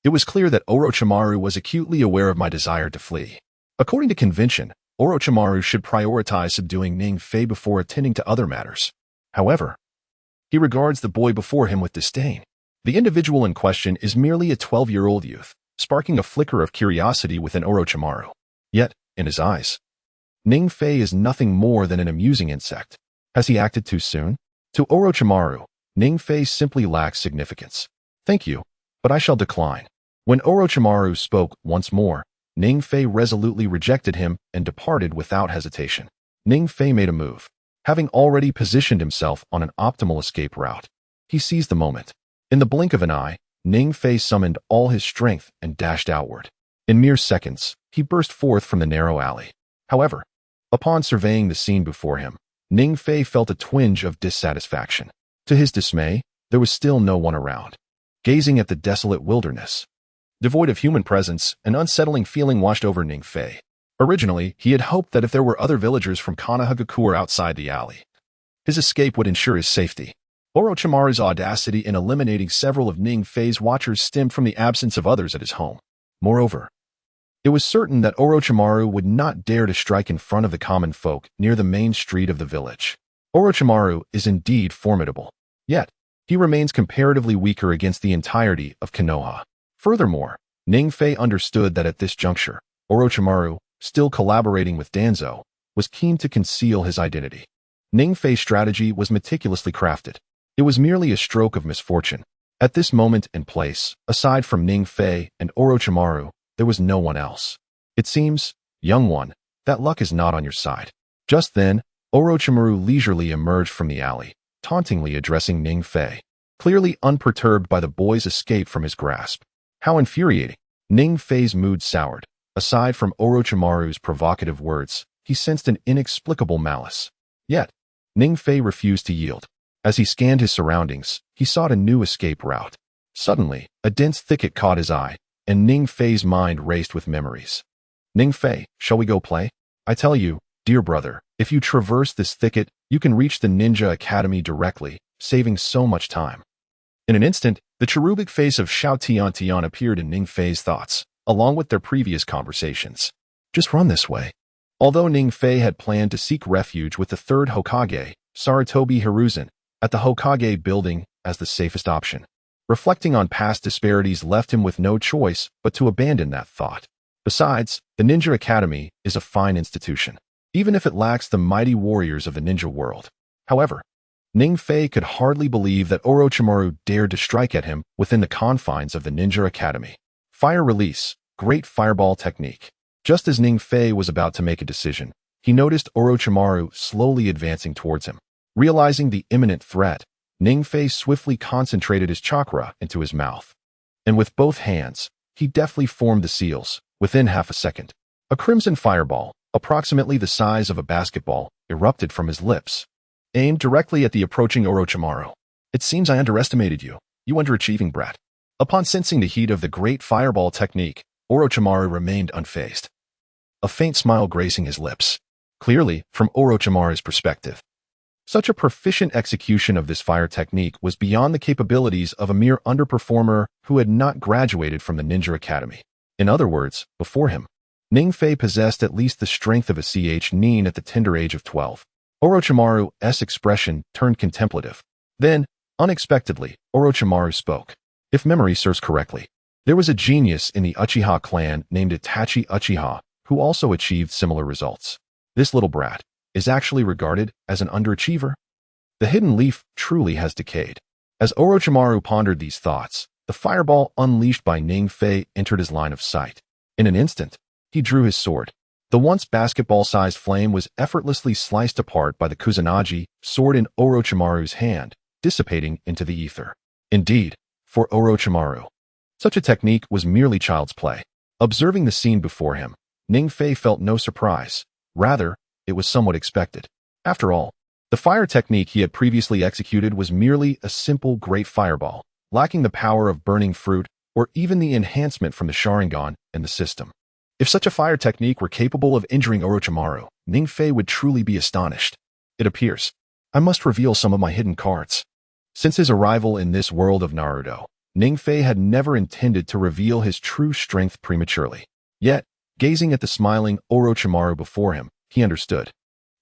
Speaker 1: It was clear that Orochimaru was acutely aware of my desire to flee. According to convention, Orochimaru should prioritize subduing Ning Fei before attending to other matters. However, he regards the boy before him with disdain. The individual in question is merely a 12-year-old youth, sparking a flicker of curiosity within Orochimaru. Yet, in his eyes, Ning Fei is nothing more than an amusing insect. Has he acted too soon? To Orochimaru, Ning Fei simply lacks significance. Thank you, but I shall decline. When Orochimaru spoke once more, Ning Fei resolutely rejected him and departed without hesitation. Ning Fei made a move. Having already positioned himself on an optimal escape route, he seized the moment. In the blink of an eye, Ning Fei summoned all his strength and dashed outward. In mere seconds, he burst forth from the narrow alley. However, upon surveying the scene before him, Ning Fei felt a twinge of dissatisfaction. To his dismay, there was still no one around. Gazing at the desolate wilderness, devoid of human presence, an unsettling feeling washed over Ning Fei. Originally, he had hoped that if there were other villagers from Konoha outside the alley, his escape would ensure his safety. Orochimaru's audacity in eliminating several of Ning Fei's watchers stemmed from the absence of others at his home. Moreover, it was certain that Orochimaru would not dare to strike in front of the common folk near the main street of the village. Orochimaru is indeed formidable, yet he remains comparatively weaker against the entirety of Konoha. Furthermore, Ning Fei understood that at this juncture, Orochimaru, still collaborating with Danzo, was keen to conceal his identity. Ning Fei's strategy was meticulously crafted. It was merely a stroke of misfortune. At this moment and place, aside from Ning Fei and Orochimaru, there was no one else. It seems, young one, that luck is not on your side. Just then, Orochimaru leisurely emerged from the alley, tauntingly addressing Ning Fei, clearly unperturbed by the boy's escape from his grasp. How infuriating! Ning Fei's mood soured. Aside from Orochimaru's provocative words, he sensed an inexplicable malice. Yet, Ning Fei refused to yield. As he scanned his surroundings, he sought a new escape route. Suddenly, a dense thicket caught his eye, and Ning Fei's mind raced with memories. Ning Fei, shall we go play? I tell you, dear brother, if you traverse this thicket, you can reach the Ninja Academy directly, saving so much time. In an instant, the cherubic face of Xiao Tian appeared in Ning Fei's thoughts, along with their previous conversations. Just run this way. Although Ning Fei had planned to seek refuge with the third Hokage, Sarutobi Hiruzen, at the Hokage building as the safest option, reflecting on past disparities left him with no choice but to abandon that thought. Besides, the Ninja Academy is a fine institution, even if it lacks the mighty warriors of the ninja world. However, Ning Fei could hardly believe that Orochimaru dared to strike at him within the confines of the Ninja Academy. Fire release, great fireball technique. Just as Ning Fei was about to make a decision, he noticed Orochimaru slowly advancing towards him. Realizing the imminent threat, Ning Fei swiftly concentrated his chakra into his mouth. And with both hands, he deftly formed the seals. Within half a second, a crimson fireball, approximately the size of a basketball, erupted from his lips, aimed directly at the approaching Orochimaru. It seems I underestimated you, you underachieving brat. Upon sensing the heat of the great fireball technique, Orochimaru remained unfazed, a faint smile gracing his lips. Clearly, from Orochimaru's perspective, such a proficient execution of this fire technique was beyond the capabilities of a mere underperformer who had not graduated from the Ninja Academy. In other words, before him, Ning Fei possessed at least the strength of a Nin at the tender age of 12. Orochimaru's expression turned contemplative. Then, unexpectedly, Orochimaru spoke. If memory serves correctly, there was a genius in the Uchiha clan named Itachi Uchiha who also achieved similar results. This little brat, is actually regarded as an underachiever? The hidden leaf truly has decayed. As Orochimaru pondered these thoughts, the fireball unleashed by Ningfei entered his line of sight. In an instant, he drew his sword. The once basketball-sized flame was effortlessly sliced apart by the Kusanagi sword in Orochimaru's hand, dissipating into the ether. Indeed, for Orochimaru, such a technique was merely child's play. Observing the scene before him, Ningfei felt no surprise. Rather, it was somewhat expected. After all, the fire technique he had previously executed was merely a simple great fireball, lacking the power of burning fruit or even the enhancement from the Sharingan in the system. If such a fire technique were capable of injuring Orochimaru, Ningfei would truly be astonished. It appears, I must reveal some of my hidden cards. Since his arrival in this world of Naruto, Ningfei had never intended to reveal his true strength prematurely. Yet, gazing at the smiling Orochimaru before him, he understood.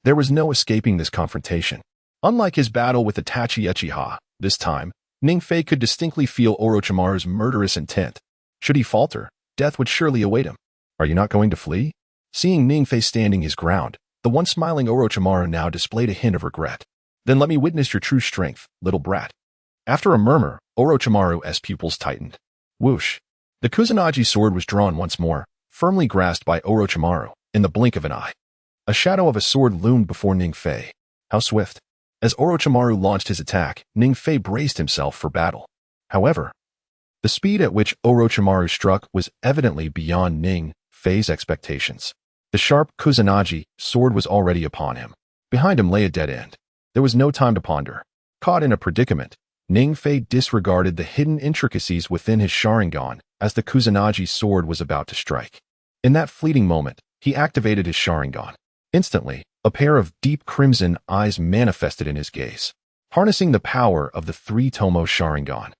Speaker 1: There was no escaping this confrontation. Unlike his battle with Itachi Uchiha, this time, Ningfei could distinctly feel Orochimaru's murderous intent. Should he falter, death would surely await him. Are you not going to flee? Seeing Ningfei standing his ground, the once smiling Orochimaru now displayed a hint of regret. Then let me witness your true strength, little brat. After a murmur, Orochimaru's pupils tightened. Whoosh! The Kusanagi sword was drawn once more, firmly grasped by Orochimaru, in the blink of an eye. A shadow of a sword loomed before Ningfei. How swift! As Orochimaru launched his attack, Ningfei braced himself for battle. However, the speed at which Orochimaru struck was evidently beyond Ningfei's expectations. The sharp Kusanagi sword was already upon him. Behind him lay a dead end. There was no time to ponder. Caught in a predicament, Ningfei disregarded the hidden intricacies within his Sharingan as the Kusanagi sword was about to strike. In that fleeting moment, he activated his Sharingan. Instantly, a pair of deep crimson eyes manifested in his gaze, harnessing the power of the three Tomoe Sharingan.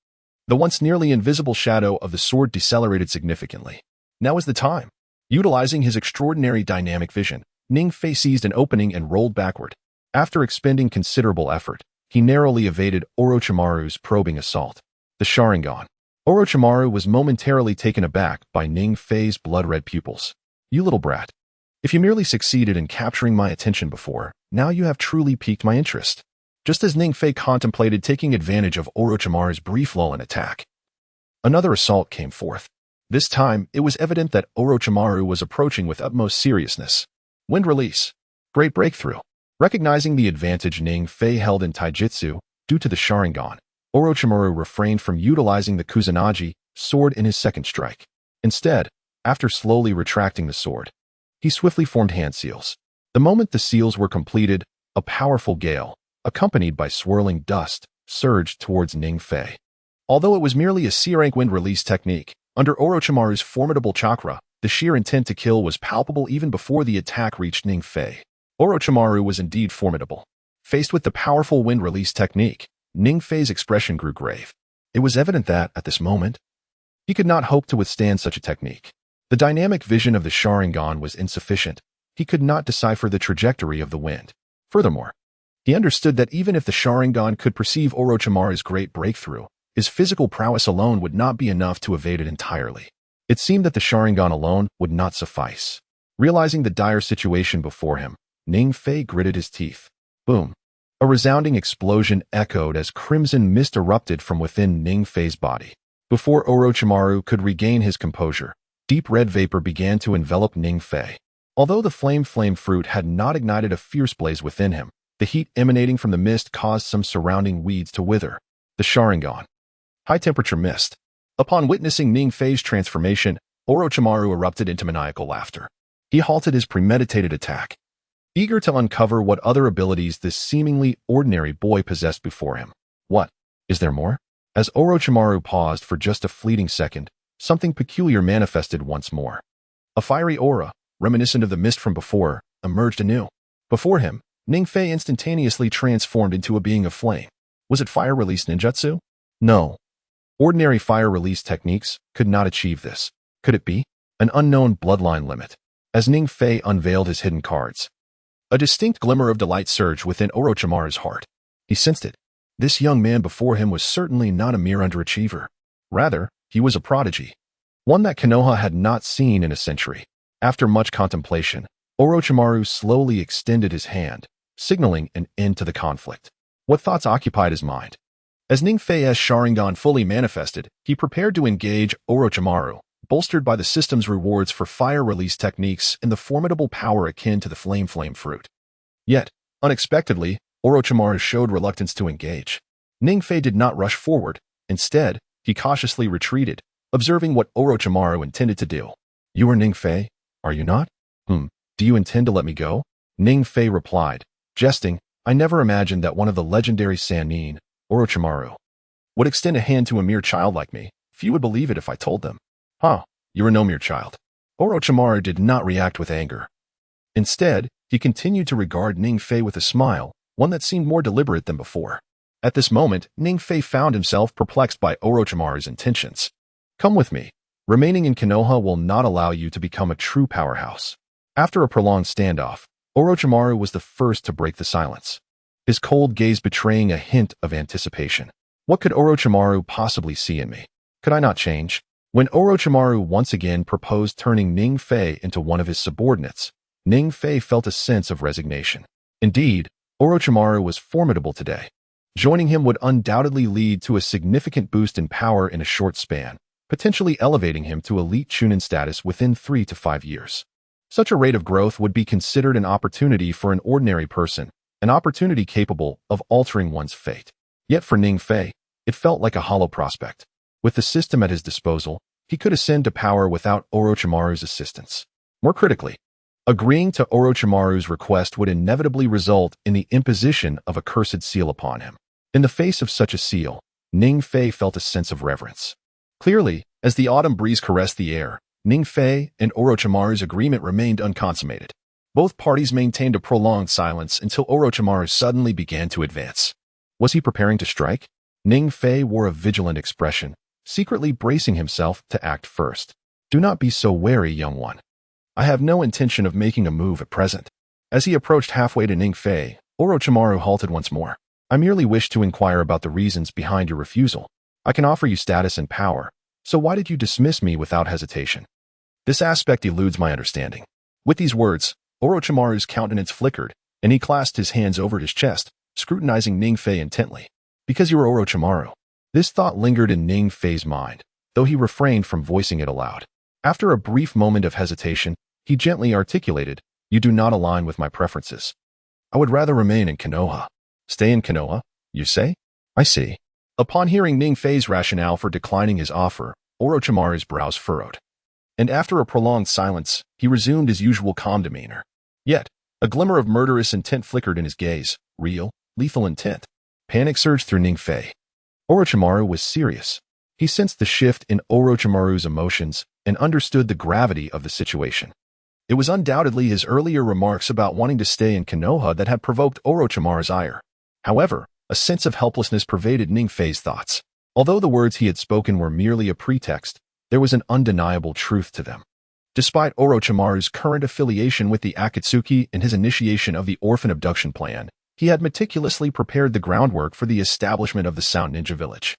Speaker 1: The once nearly invisible shadow of the sword decelerated significantly. Now is the time. Utilizing his extraordinary dynamic vision, Ningfei seized an opening and rolled backward. After expending considerable effort, he narrowly evaded Orochimaru's probing assault. The Sharingan. Orochimaru was momentarily taken aback by Ningfei's blood-red pupils. You little brat. If you merely succeeded in capturing my attention before, now you have truly piqued my interest. Just as Ningfei contemplated taking advantage of Orochimaru's brief lull in attack, another assault came forth. This time, it was evident that Orochimaru was approaching with utmost seriousness. Wind release. Great breakthrough. Recognizing the advantage Ningfei held in taijutsu due to the Sharingan, Orochimaru refrained from utilizing the Kusanagi sword in his second strike. Instead, after slowly retracting the sword, he swiftly formed hand seals. The moment the seals were completed, a powerful gale, accompanied by swirling dust, surged towards Ningfei. Although it was merely a C-rank wind release technique, under Orochimaru's formidable chakra, the sheer intent to kill was palpable even before the attack reached Ningfei. Orochimaru was indeed formidable. Faced with the powerful wind release technique, Ningfei's expression grew grave. It was evident that, at this moment, he could not hope to withstand such a technique. The dynamic vision of the Sharingan was insufficient. He could not decipher the trajectory of the wind. Furthermore, he understood that even if the Sharingan could perceive Orochimaru's great breakthrough, his physical prowess alone would not be enough to evade it entirely. It seemed that the Sharingan alone would not suffice. Realizing the dire situation before him, Ningfei gritted his teeth. Boom! A resounding explosion echoed as crimson mist erupted from within Ningfei's body. Before Orochimaru could regain his composure, deep red vapor began to envelop Ningfei. Although the flame fruit had not ignited a fierce blaze within him, the heat emanating from the mist caused some surrounding weeds to wither. The Sharingan. High-temperature mist. Upon witnessing Ningfei's transformation, Orochimaru erupted into maniacal laughter. He halted his premeditated attack, eager to uncover what other abilities this seemingly ordinary boy possessed before him. What? Is there more? As Orochimaru paused for just a fleeting second, something peculiar manifested once more. A fiery aura, reminiscent of the mist from before, emerged anew. Before him, Ningfei instantaneously transformed into a being of flame. Was it fire release ninjutsu? No. Ordinary fire release techniques could not achieve this. Could it be? An unknown bloodline limit. As Ningfei unveiled his hidden cards, a distinct glimmer of delight surged within Orochimaru's heart. He sensed it. This young man before him was certainly not a mere underachiever. Rather, he was a prodigy. One that Konoha had not seen in a century. After much contemplation, Orochimaru slowly extended his hand, signaling an end to the conflict. What thoughts occupied his mind? As Ningfei's Sharingan fully manifested, he prepared to engage Orochimaru, bolstered by the system's rewards for fire release techniques and the formidable power akin to the flame fruit. Yet, unexpectedly, Orochimaru showed reluctance to engage. Ningfei did not rush forward. Instead, he cautiously retreated, observing what Orochimaru intended to do. "You are Ningfei, are you not? Do you intend to let me go?" Ningfei replied, jesting, "I never imagined that one of the legendary Sannin, Orochimaru, would extend a hand to a mere child like me. Few would believe it if I told them." You are no mere child." Orochimaru did not react with anger. Instead, he continued to regard Ningfei with a smile, one that seemed more deliberate than before. At this moment, Ningfei found himself perplexed by Orochimaru's intentions. "Come with me. Remaining in Konoha will not allow you to become a true powerhouse." After a prolonged standoff, Orochimaru was the first to break the silence, his cold gaze betraying a hint of anticipation. What could Orochimaru possibly see in me? Could I not change? When Orochimaru once again proposed turning Ningfei into one of his subordinates, Ningfei felt a sense of resignation. Indeed, Orochimaru was formidable today. Joining him would undoubtedly lead to a significant boost in power in a short span, potentially elevating him to elite Chunin status within 3 to 5 years. Such a rate of growth would be considered an opportunity for an ordinary person, an opportunity capable of altering one's fate. Yet for Ningfei, it felt like a hollow prospect. With the system at his disposal, he could ascend to power without Orochimaru's assistance. More critically, agreeing to Orochimaru's request would inevitably result in the imposition of a cursed seal upon him. In the face of such a seal, Ningfei felt a sense of reverence. Clearly, as the autumn breeze caressed the air, Ningfei and Orochimaru's agreement remained unconsummated. Both parties maintained a prolonged silence until Orochimaru suddenly began to advance. Was he preparing to strike? Ningfei wore a vigilant expression, secretly bracing himself to act first. "Do not be so wary, young one. I have no intention of making a move at present." As he approached halfway to Ningfei, Orochimaru halted once more. "I merely wish to inquire about the reasons behind your refusal. I can offer you status and power, so why did you dismiss me without hesitation? This aspect eludes my understanding." With these words, Orochimaru's countenance flickered, and he clasped his hands over his chest, scrutinizing Ningfei intently. "Because you are Orochimaru." This thought lingered in Ningfei's mind, though he refrained from voicing it aloud. After a brief moment of hesitation, he gently articulated, "You do not align with my preferences. I would rather remain in Konoha." "Stay in Konoha, you say? I see." Upon hearing Ningfei's rationale for declining his offer, Orochimaru's brows furrowed. And after a prolonged silence, he resumed his usual calm demeanor. Yet, a glimmer of murderous intent flickered in his gaze. Real, lethal intent. Panic surged through Ningfei. Orochimaru was serious. He sensed the shift in Orochimaru's emotions and understood the gravity of the situation. It was undoubtedly his earlier remarks about wanting to stay in Konoha that had provoked Orochimaru's ire. However, a sense of helplessness pervaded Ningfei's thoughts. Although the words he had spoken were merely a pretext, there was an undeniable truth to them. Despite Orochimaru's current affiliation with the Akatsuki and his initiation of the orphan abduction plan, he had meticulously prepared the groundwork for the establishment of the Sound Ninja Village.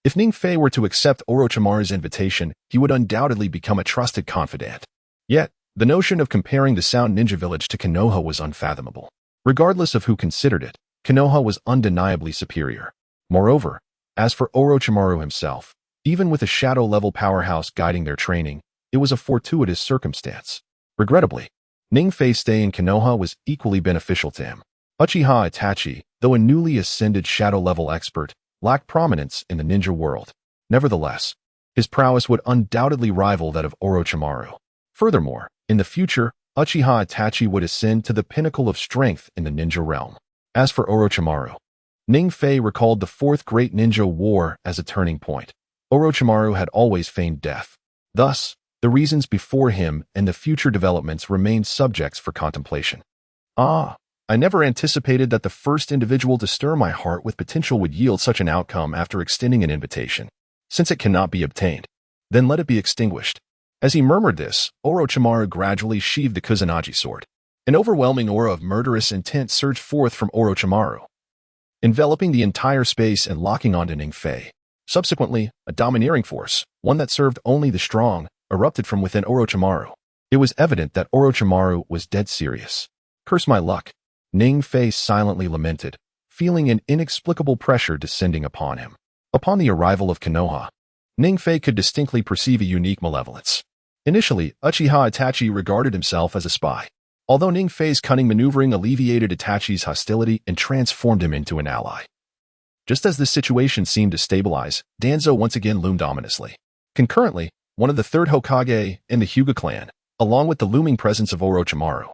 Speaker 1: If Ningfei were to accept Orochimaru's invitation, he would undoubtedly become a trusted confidant. Yet, the notion of comparing the Sound Ninja Village to Konoha was unfathomable. Regardless of who considered it, Konoha was undeniably superior. Moreover, as for Orochimaru himself, even with a shadow-level powerhouse guiding their training, it was a fortuitous circumstance. Regrettably, Ningfei's stay in Konoha was equally beneficial to him. Uchiha Itachi, though a newly ascended shadow-level expert, lacked prominence in the ninja world. Nevertheless, his prowess would undoubtedly rival that of Orochimaru. Furthermore, in the future, Uchiha Itachi would ascend to the pinnacle of strength in the ninja realm. As for Orochimaru, Ningfei recalled the Fourth Great Ninja War as a turning point. Orochimaru had always feigned death. Thus, the reasons before him and the future developments remained subjects for contemplation. I never anticipated that the first individual to stir my heart with potential would yield such an outcome after extending an invitation. Since it cannot be obtained, then let it be extinguished. As he murmured this, Orochimaru gradually sheathed the Kusanagi sword. An overwhelming aura of murderous intent surged forth from Orochimaru, enveloping the entire space and locking onto Ningfei. Subsequently, a domineering force, one that served only the strong, erupted from within Orochimaru. It was evident that Orochimaru was dead serious. Curse my luck, Ning Fei silently lamented, feeling an inexplicable pressure descending upon him. Upon the arrival of Konoha, Ning Fei could distinctly perceive a unique malevolence. Initially, Uchiha Itachi regarded himself as a spy, although Ning Fei's cunning maneuvering alleviated Itachi's hostility and transformed him into an ally. Just as this situation seemed to stabilize, Danzo once again loomed ominously. Concurrently, one of the third Hokage in the Hyuga clan, along with the looming presence of Orochimaru,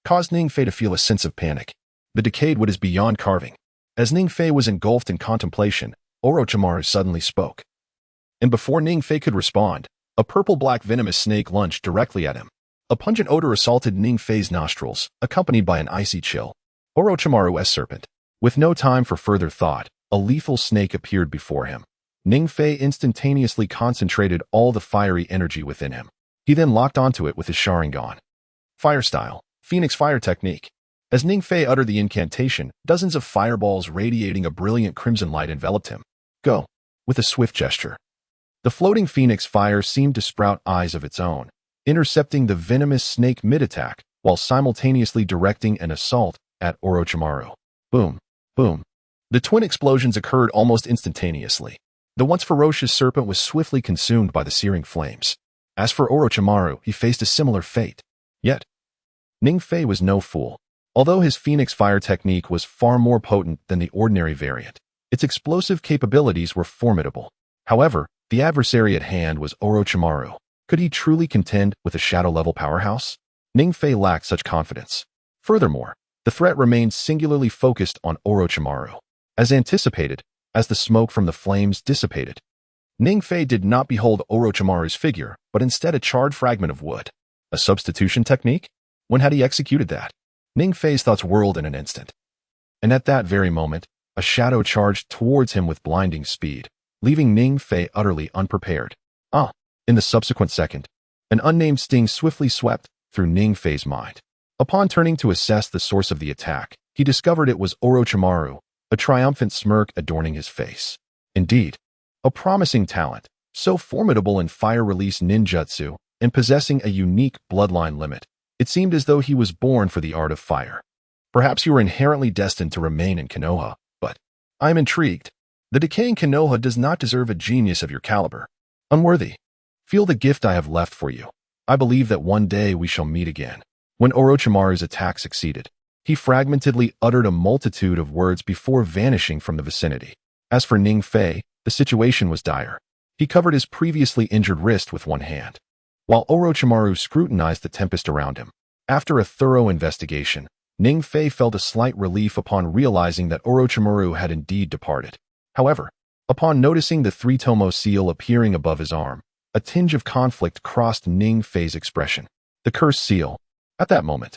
Speaker 1: caused Ning Fei to feel a sense of panic. The decayed wood is beyond carving. As Ning Fei was engulfed in contemplation, Orochimaru suddenly spoke. And before Ning Fei could respond, a purple-black venomous snake lunged directly at him. A pungent odor assaulted Ning Fei's nostrils, accompanied by an icy chill. Orochimaru's serpent. With no time for further thought, a lethal snake appeared before him. Ning Fei instantaneously concentrated all the fiery energy within him. He then locked onto it with his Sharingan. Fire style, Phoenix Fire technique. As Ning Fei uttered the incantation, dozens of fireballs radiating a brilliant crimson light enveloped him. Go. With a swift gesture, the floating Phoenix Fire seemed to sprout eyes of its own, intercepting the venomous snake mid-attack while simultaneously directing an assault at Orochimaru. Boom. Boom. The twin explosions occurred almost instantaneously. The once ferocious serpent was swiftly consumed by the searing flames. As for Orochimaru, he faced a similar fate. Yet, Ning Fei was no fool. Although his Phoenix Fire technique was far more potent than the ordinary variant, its explosive capabilities were formidable. However, the adversary at hand was Orochimaru. Could he truly contend with a shadow-level powerhouse? Ning Fei lacked such confidence. Furthermore, the threat remained singularly focused on Orochimaru. As anticipated, as the smoke from the flames dissipated, Ning Fei did not behold Orochimaru's figure, but instead a charred fragment of wood. A substitution technique? When had he executed that? Ning Fei's thoughts whirled in an instant. And at that very moment, a shadow charged towards him with blinding speed, leaving Ning Fei utterly unprepared. In the subsequent second, an unnamed sting swiftly swept through Ning Fei's mind. Upon turning to assess the source of the attack, he discovered it was Orochimaru, a triumphant smirk adorning his face. Indeed, a promising talent, so formidable in fire-release ninjutsu and possessing a unique bloodline limit. It seemed as though he was born for the art of fire. Perhaps you were inherently destined to remain in Konoha, but I am intrigued. The decaying Konoha does not deserve a genius of your caliber. Unworthy. Feel the gift I have left for you. I believe that one day we shall meet again. When Orochimaru's attack succeeded, he fragmentedly uttered a multitude of words before vanishing from the vicinity. As for Ning Fei, the situation was dire. He covered his previously injured wrist with one hand, while Orochimaru scrutinized the tempest around him. After a thorough investigation, Ning Fei felt a slight relief upon realizing that Orochimaru had indeed departed. However, upon noticing the three Tomoe seal appearing above his arm, a tinge of conflict crossed Ning Fei's expression. The cursed seal. At that moment,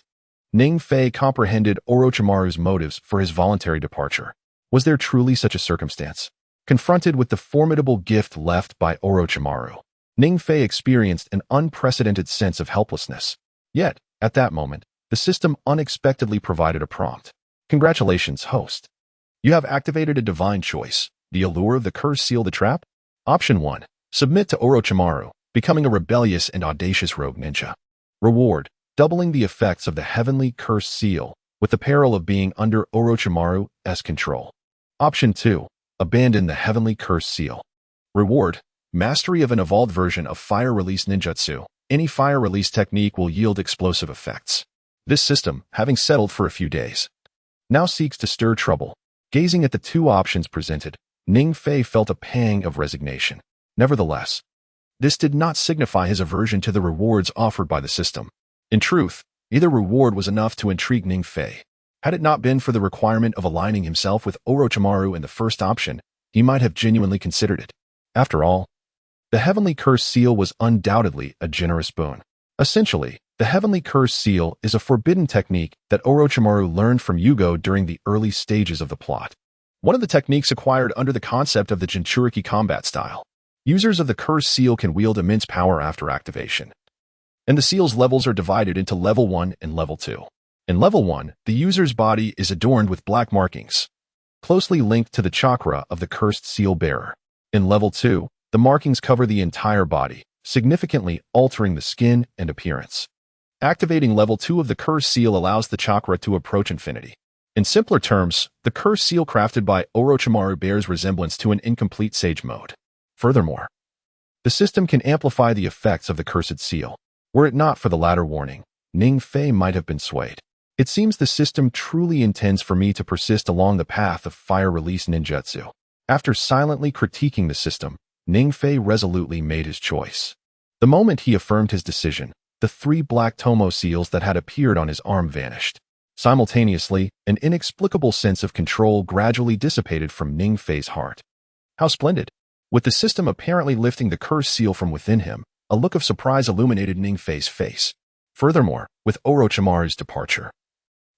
Speaker 1: Ning Fei comprehended Orochimaru's motives for his voluntary departure. Was there truly such a circumstance? Confronted with the formidable gift left by Orochimaru, Ning Fei experienced an unprecedented sense of helplessness. Yet, at that moment, the system unexpectedly provided a prompt. Congratulations, host. You have activated a divine choice. The allure of the cursed seal, the trap? Option 1. Submit to Orochimaru, becoming a rebellious and audacious rogue ninja. Reward: doubling the effects of the heavenly cursed seal, with the peril of being under Orochimaru's control. Option 2. Abandon the heavenly cursed seal. Reward: mastery of an evolved version of fire release ninjutsu. Any fire release technique will yield explosive effects. This system, having settled for a few days, now seeks to stir trouble. Gazing at the two options presented, Ning Fei felt a pang of resignation. Nevertheless, this did not signify his aversion to the rewards offered by the system. In truth, either reward was enough to intrigue Ning Fei. Had it not been for the requirement of aligning himself with Orochimaru in the first option, he might have genuinely considered it. After all, the heavenly cursed seal was undoubtedly a generous boon. Essentially, the heavenly cursed seal is a forbidden technique that Orochimaru learned from Hyuga during the early stages of the plot. One of the techniques acquired under the concept of the Jinchuriki combat style. Users of the cursed seal can wield immense power after activation, and the seal's levels are divided into Level 1 and Level 2. In Level 1, the user's body is adorned with black markings, closely linked to the chakra of the cursed seal bearer. In Level 2, the markings cover the entire body, significantly altering the skin and appearance. Activating level 2 of the curse seal allows the chakra to approach infinity. In simpler terms, the curse seal crafted by Orochimaru bears resemblance to an incomplete sage mode. Furthermore, the system can amplify the effects of the cursed seal. Were it not for the latter warning, Ning Fei might have been swayed. It seems the system truly intends for me to persist along the path of fire-release ninjutsu. After silently critiquing the system, Ning Fei resolutely made his choice. The moment he affirmed his decision, the 3 black Tomoe seals that had appeared on his arm vanished. Simultaneously, an inexplicable sense of control gradually dissipated from Ning Fei's heart. How splendid! With the system apparently lifting the curse seal from within him, a look of surprise illuminated Ning Fei's face. Furthermore, with Orochimaru's departure,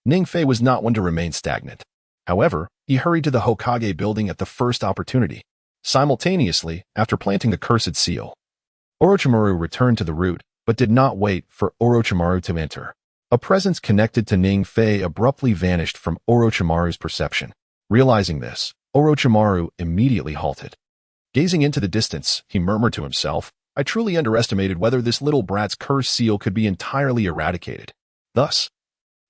Speaker 1: Ning Fei was not one to remain stagnant. However, he hurried to the Hokage building at the first opportunity. Simultaneously, after planting the cursed seal, Orochimaru returned to the route, but did not wait for Orochimaru to enter. A presence connected to Ning Fei abruptly vanished from Orochimaru's perception. Realizing this, Orochimaru immediately halted. Gazing into the distance, he murmured to himself, I truly underestimated whether this little brat's curse seal could be entirely eradicated. Thus,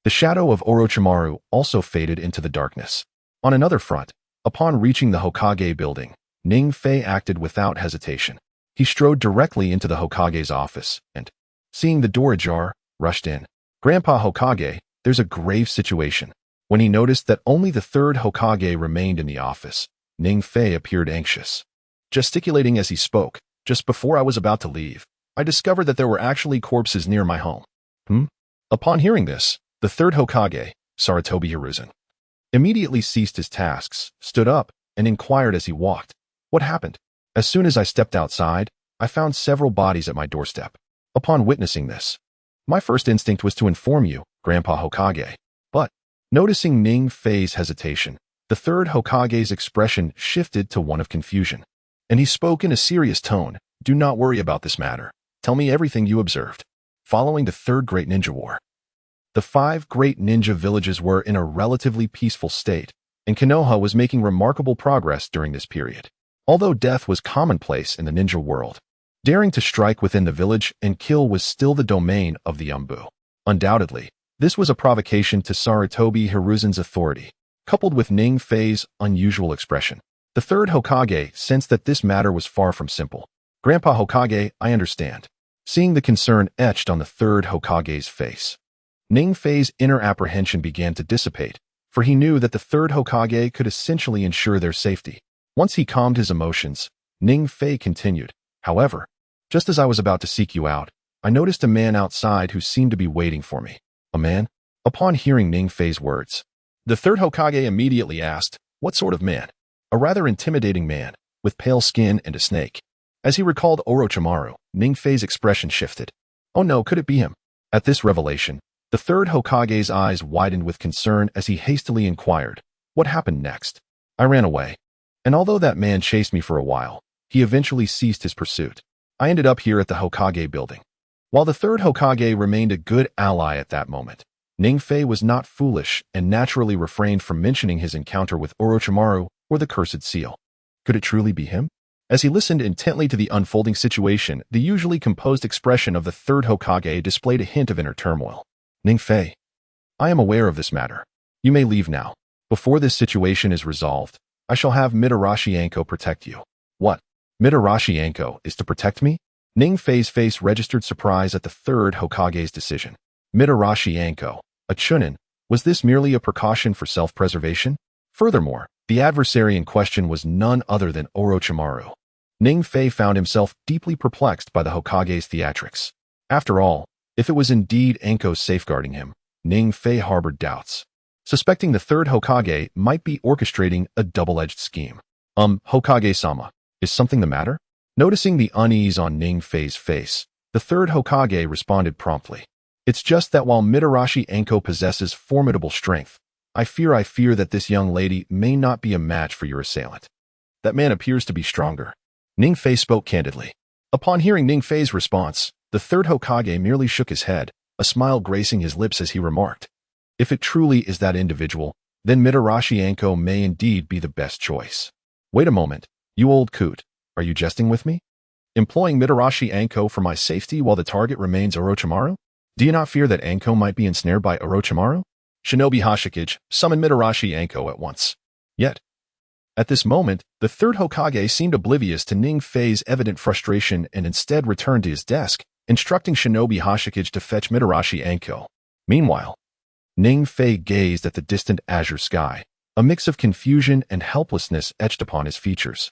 Speaker 1: the shadow of Orochimaru also faded into the darkness. On another front, upon reaching the Hokage building, Ning Fei acted without hesitation. He strode directly into the Hokage's office and, seeing the door ajar, rushed in. Grandpa Hokage, there's a grave situation. When he noticed that only the 3rd Hokage remained in the office, Ning Fei appeared anxious. Gesticulating as he spoke, just before I was about to leave, I discovered that there were actually corpses near my home. Upon hearing this, the 3rd Hokage, Sarutobi Hiruzen, immediately ceased his tasks, stood up, and inquired as he walked, what happened? As soon as I stepped outside, I found several bodies at my doorstep. Upon witnessing this, my first instinct was to inform you, Grandpa Hokage. But, noticing Ning Fei's hesitation, the 3rd Hokage's expression shifted to one of confusion. And he spoke in a serious tone, do not worry about this matter. Tell me everything you observed. Following the 3rd Great Ninja War, the 5 great ninja villages were in a relatively peaceful state, and Konoha was making remarkable progress during this period. Although death was commonplace in the ninja world, daring to strike within the village and kill was still the domain of the Umbu. Undoubtedly, this was a provocation to Sarutobi Hiruzen's authority, coupled with Ning Fei's unusual expression. The 3rd Hokage sensed that this matter was far from simple. Grandpa Hokage, I understand. Seeing the concern etched on the 3rd Hokage's face, Ning Fei's inner apprehension began to dissipate, for he knew that the 3rd Hokage could essentially ensure their safety. Once he calmed his emotions, Ning Fei continued, however, just as I was about to seek you out, I noticed a man outside who seemed to be waiting for me. A man? Upon hearing Ning Fei's words, the 3rd Hokage immediately asked, what sort of man? A rather intimidating man, with pale skin and a snake. As he recalled Orochimaru, Ning Fei's expression shifted. Oh no, could it be him? At this revelation, the 3rd Hokage's eyes widened with concern as he hastily inquired, what happened next? I ran away. And although that man chased me for a while, he eventually ceased his pursuit. I ended up here at the Hokage building. While the 3rd Hokage remained a good ally at that moment, Ning Fei was not foolish and naturally refrained from mentioning his encounter with Orochimaru or the cursed seal. Could it truly be him? As he listened intently to the unfolding situation, the usually composed expression of the 3rd Hokage displayed a hint of inner turmoil. Ning Fei, I am aware of this matter. You may leave now. Before this situation is resolved, I shall have Mitarashi Anko protect you. What? Mitarashi Anko is to protect me? Ning Fei's face registered surprise at the 3rd Hokage's decision. Mitarashi Anko, a chunin, was this merely a precaution for self-preservation? Furthermore, the adversary in question was none other than Orochimaru. Ning Fei found himself deeply perplexed by the Hokage's theatrics. After all, if it was indeed Anko safeguarding him, Ning Fei harbored doubts, suspecting the 3rd Hokage might be orchestrating a double-edged scheme. Hokage-sama, is something the matter? Noticing the unease on Ning Fei's face, the 3rd Hokage responded promptly. It's just that while Mitarashi Anko possesses formidable strength, I fear that this young lady may not be a match for your assailant. That man appears to be stronger. Ning Fei spoke candidly. Upon hearing Ning Fei's response, the 3rd Hokage merely shook his head, a smile gracing his lips as he remarked, if it truly is that individual, then Mitarashi Anko may indeed be the best choice. Wait a moment, you old coot, are you jesting with me? Employing Mitarashi Anko for my safety while the target remains Orochimaru? Do you not fear that Anko might be ensnared by Orochimaru? Shinobi Hashikage, summon Mitarashi Anko at once. Yet, at this moment, the third Hokage seemed oblivious to Ning Fei's evident frustration and instead returned to his desk, instructing Shinobi Hashikage to fetch Mitarashi Anko. Meanwhile, Ning Fei gazed at the distant azure sky, a mix of confusion and helplessness etched upon his features.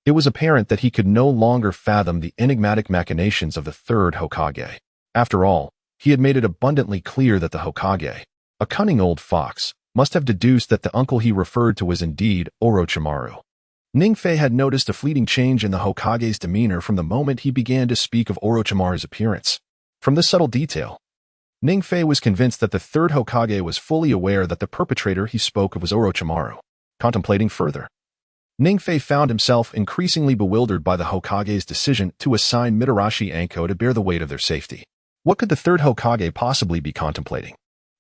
Speaker 1: It was apparent that he could no longer fathom the enigmatic machinations of the third Hokage. After all, he had made it abundantly clear that the Hokage, a cunning old fox, must have deduced that the uncle he referred to was indeed Orochimaru. Ning Fei had noticed a fleeting change in the Hokage's demeanor from the moment he began to speak of Orochimaru's appearance. From this subtle detail, Ning Fei was convinced that the third Hokage was fully aware that the perpetrator he spoke of was Orochimaru. Contemplating further, Ning Fei found himself increasingly bewildered by the Hokage's decision to assign Mitarashi Anko to bear the weight of their safety. What could the third Hokage possibly be contemplating?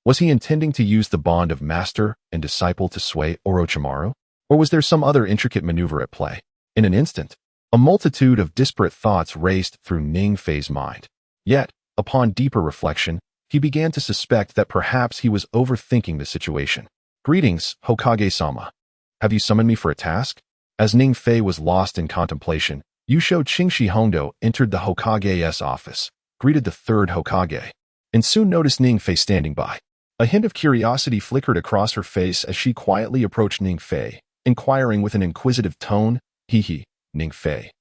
Speaker 1: Was he intending to use the bond of master and disciple to sway Orochimaru? Or was there some other intricate maneuver at play? In an instant, a multitude of disparate thoughts raced through Ning Fei's mind. Yet, upon deeper reflection, he began to suspect that perhaps he was overthinking the situation. Greetings, Hokage-sama. Have you summoned me for a task? As Ning Fei was lost in contemplation, Yusho Qingshi Hondo entered the Hokage's office, greeted the third Hokage, and soon noticed Ning Fei standing by. A hint of curiosity flickered across her face as she quietly approached Ning Fei, inquiring with an inquisitive tone, "Hee, Ning Fei.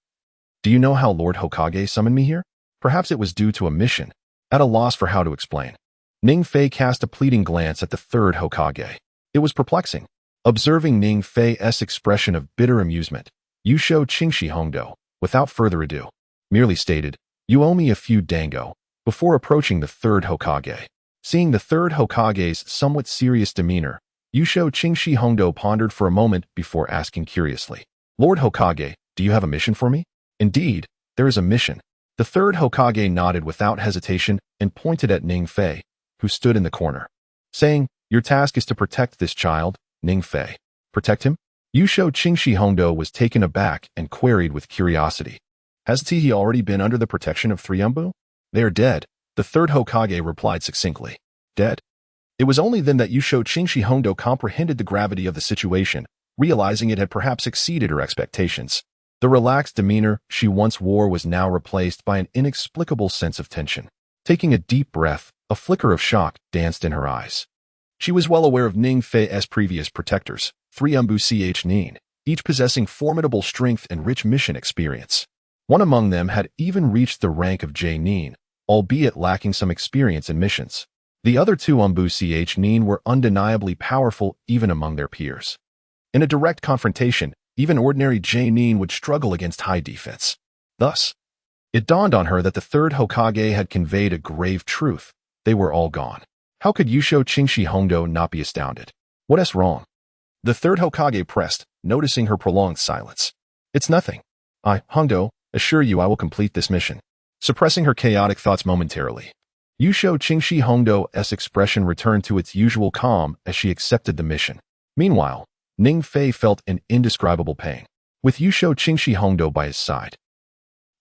Speaker 1: Do you know how Lord Hokage summoned me here?" Perhaps it was due to a mission, at a loss for how to explain. Ning Fei cast a pleading glance at the third Hokage. It was perplexing. Observing Ning Fei's expression of bitter amusement, Yusho Qingshi Hondo, without further ado, merely stated, "You owe me a few dango," before approaching the third Hokage. Seeing the third Hokage's somewhat serious demeanor, Yusho Qingshi Hondo pondered for a moment before asking curiously, "Lord Hokage, do you have a mission for me?" "Indeed, there is a mission." The third Hokage nodded without hesitation and pointed at Ning Fei, who stood in the corner, saying, "Your task is to protect this child, Ning Fei." "Protect him?" Yusho Qingshi Hondo was taken aback and queried with curiosity. "Hasn't he already been under the protection of three Umbu?" "They are dead," the third Hokage replied succinctly. "Dead?" It was only then that Yusho Qingshi Hondo comprehended the gravity of the situation, realizing it had perhaps exceeded her expectations. The relaxed demeanor she once wore was now replaced by an inexplicable sense of tension. Taking a deep breath, a flicker of shock danced in her eyes. She was well aware of Ning Fei's previous protectors, three Umbu Nin, each possessing formidable strength and rich mission experience. One among them had even reached the rank of Nin, albeit lacking some experience in missions. The other two Umbu Nin were undeniably powerful even among their peers. In a direct confrontation, even ordinary Nin would struggle against high defense. Thus, it dawned on her that the third Hokage had conveyed a grave truth. They were all gone. How could Yusho Qingshi Hondo not be astounded? What is wrong? The third Hokage pressed, noticing her prolonged silence. "It's nothing. I, Hondo, assure you I will complete this mission." Suppressing her chaotic thoughts momentarily, Yusho Qingshi Hondo's expression returned to its usual calm as she accepted the mission. Meanwhile, Ning Fei felt an indescribable pain, with Yusho Qingshi Hondo by his side.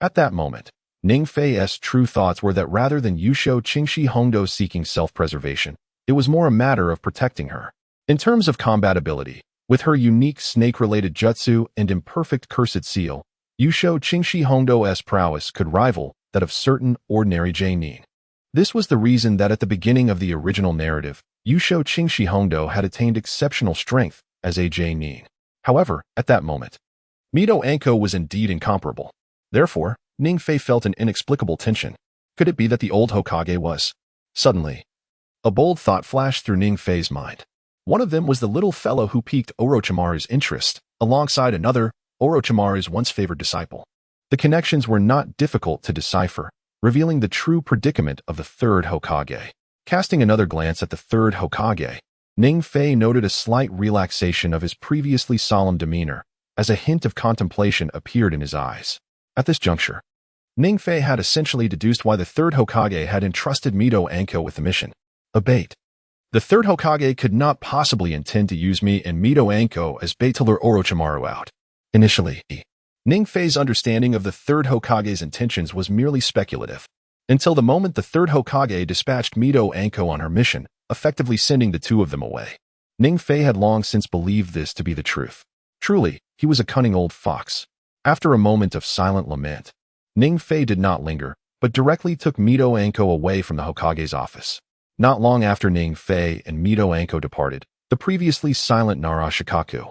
Speaker 1: At that moment, Ning Fei's true thoughts were that rather than Yusho Qingshi Hondo seeking self-preservation, it was more a matter of protecting her. In terms of combat ability, with her unique snake-related jutsu and imperfect cursed seal, Yusho Qingshi Hondo's prowess could rival that of certain ordinary Nin. This was the reason that at the beginning of the original narrative, Yusho Qingshi Hondo had attained exceptional strength as a Nin. However, at that moment, Mito Anko was indeed incomparable. Therefore, Ning Fei felt an inexplicable tension. Could it be that the old Hokage was? Suddenly, a bold thought flashed through Ning Fei's mind. One of them was the little fellow who piqued Orochimaru's interest, alongside another, Orochimaru's once favored disciple. The connections were not difficult to decipher, revealing the true predicament of the third Hokage. Casting another glance at the third Hokage, Ning Fei noted a slight relaxation of his previously solemn demeanor, as a hint of contemplation appeared in his eyes. At this juncture, Ning Fei had essentially deduced why the third Hokage had entrusted Mito Anko with the mission. A bait. The third Hokage could not possibly intend to use me and Mito Anko as bait to lure Orochimaru out. Initially, Ning Fei's understanding of the third Hokage's intentions was merely speculative, until the moment the third Hokage dispatched Mito Anko on her mission, effectively sending the two of them away. Ning Fei had long since believed this to be the truth. Truly, he was a cunning old fox. After a moment of silent lament, Ning Fei did not linger, but directly took Mito Anko away from the Hokage's office. Not long after Ning Fei and Mito Anko departed, the previously silent Nara Shikaku,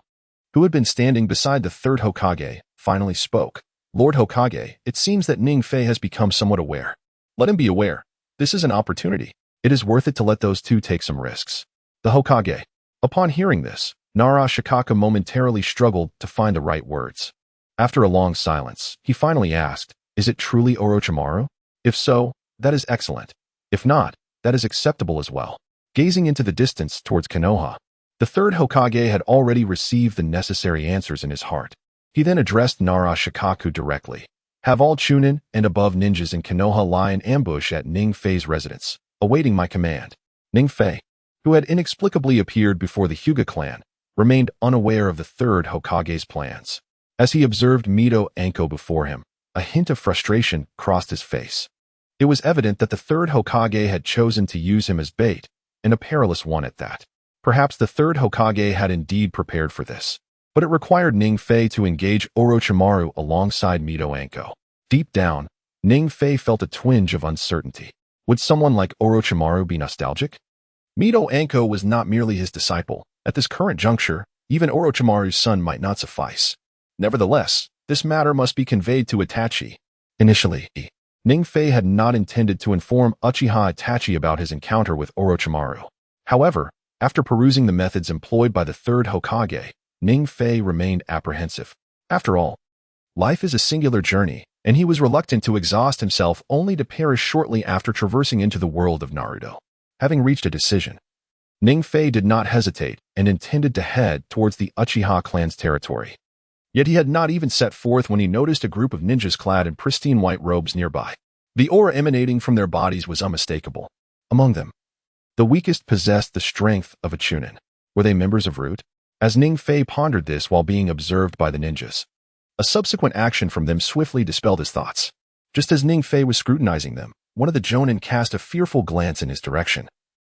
Speaker 1: who had been standing beside the third Hokage, finally spoke. Lord Hokage, it seems that Ning Fei has become somewhat aware. Let him be aware. This is an opportunity. It is worth it to let those two take some risks. The Hokage. Upon hearing this, Nara Shikaku momentarily struggled to find the right words. After a long silence, he finally asked, "Is it truly Orochimaru? If so, that is excellent. If not, that is acceptable as well." Gazing into the distance towards Konoha, the third Hokage had already received the necessary answers in his heart. He then addressed Nara Shikaku directly. "Have all Chunin and above ninjas in Konoha lie in ambush at Ning Fei's residence, awaiting my command." Ning Fei, who had inexplicably appeared before the Hyuga clan, remained unaware of the third Hokage's plans. As he observed Mito Anko before him, a hint of frustration crossed his face. It was evident that the third Hokage had chosen to use him as bait, and a perilous one at that. Perhaps the third Hokage had indeed prepared for this, but it required Ning Fei to engage Orochimaru alongside Mito Anko. Deep down, Ning Fei felt a twinge of uncertainty. Would someone like Orochimaru be nostalgic? Mito Anko was not merely his disciple. At this current juncture, even Orochimaru's son might not suffice. Nevertheless, this matter must be conveyed to Itachi. Initially, Ning Fei had not intended to inform Uchiha Itachi about his encounter with Orochimaru. However, after perusing the methods employed by the third Hokage, Ning Fei remained apprehensive. After all, life is a singular journey, and he was reluctant to exhaust himself only to perish shortly after traversing into the world of Naruto. Having reached a decision, Ning Fei did not hesitate and intended to head towards the Uchiha clan's territory. Yet he had not even set forth when he noticed a group of ninjas clad in pristine white robes nearby. The aura emanating from their bodies was unmistakable. Among them, the weakest possessed the strength of a Chunin. Were they members of Root? As Ning Fei pondered this while being observed by the ninjas, a subsequent action from them swiftly dispelled his thoughts. Just as Ning Fei was scrutinizing them, one of the Jonin cast a fearful glance in his direction,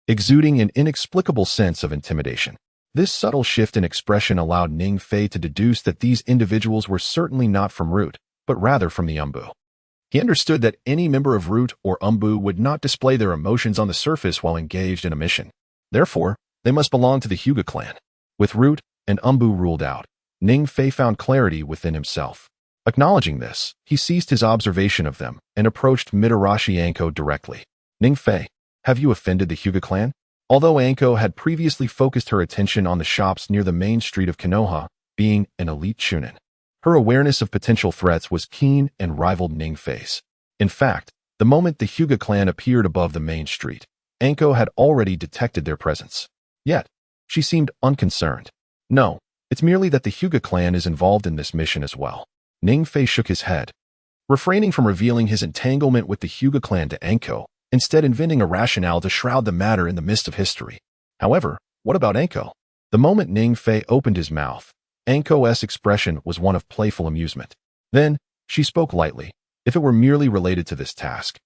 Speaker 1: exuding an inexplicable sense of intimidation. This subtle shift in expression allowed Ning Fei to deduce that these individuals were certainly not from Root, but rather from the Umbu. He understood that any member of Root or Umbu would not display their emotions on the surface while engaged in a mission. Therefore, they must belong to the Hyuga clan. With Root and Umbu ruled out, Ning Fei found clarity within himself. Acknowledging this, he ceased his observation of them and approached Mitarashi Anko directly. "Ning Fei, have you offended the Hyuga clan?" Although Anko had previously focused her attention on the shops near the main street of Konoha, being an elite Chunin, her awareness of potential threats was keen and rivaled Ning Fei's. In fact, the moment the Hyuga clan appeared above the main street, Anko had already detected their presence. Yet, she seemed unconcerned. "No, it's merely that the Hyuga clan is involved in this mission as well." Ning Fei shook his head, refraining from revealing his entanglement with the Hyuga clan to Anko, instead inventing a rationale to shroud the matter in the mist of history. However, what about Anko? The moment Ning Fei opened his mouth, Anko's expression was one of playful amusement. Then, she spoke lightly. "If it were merely related to this task,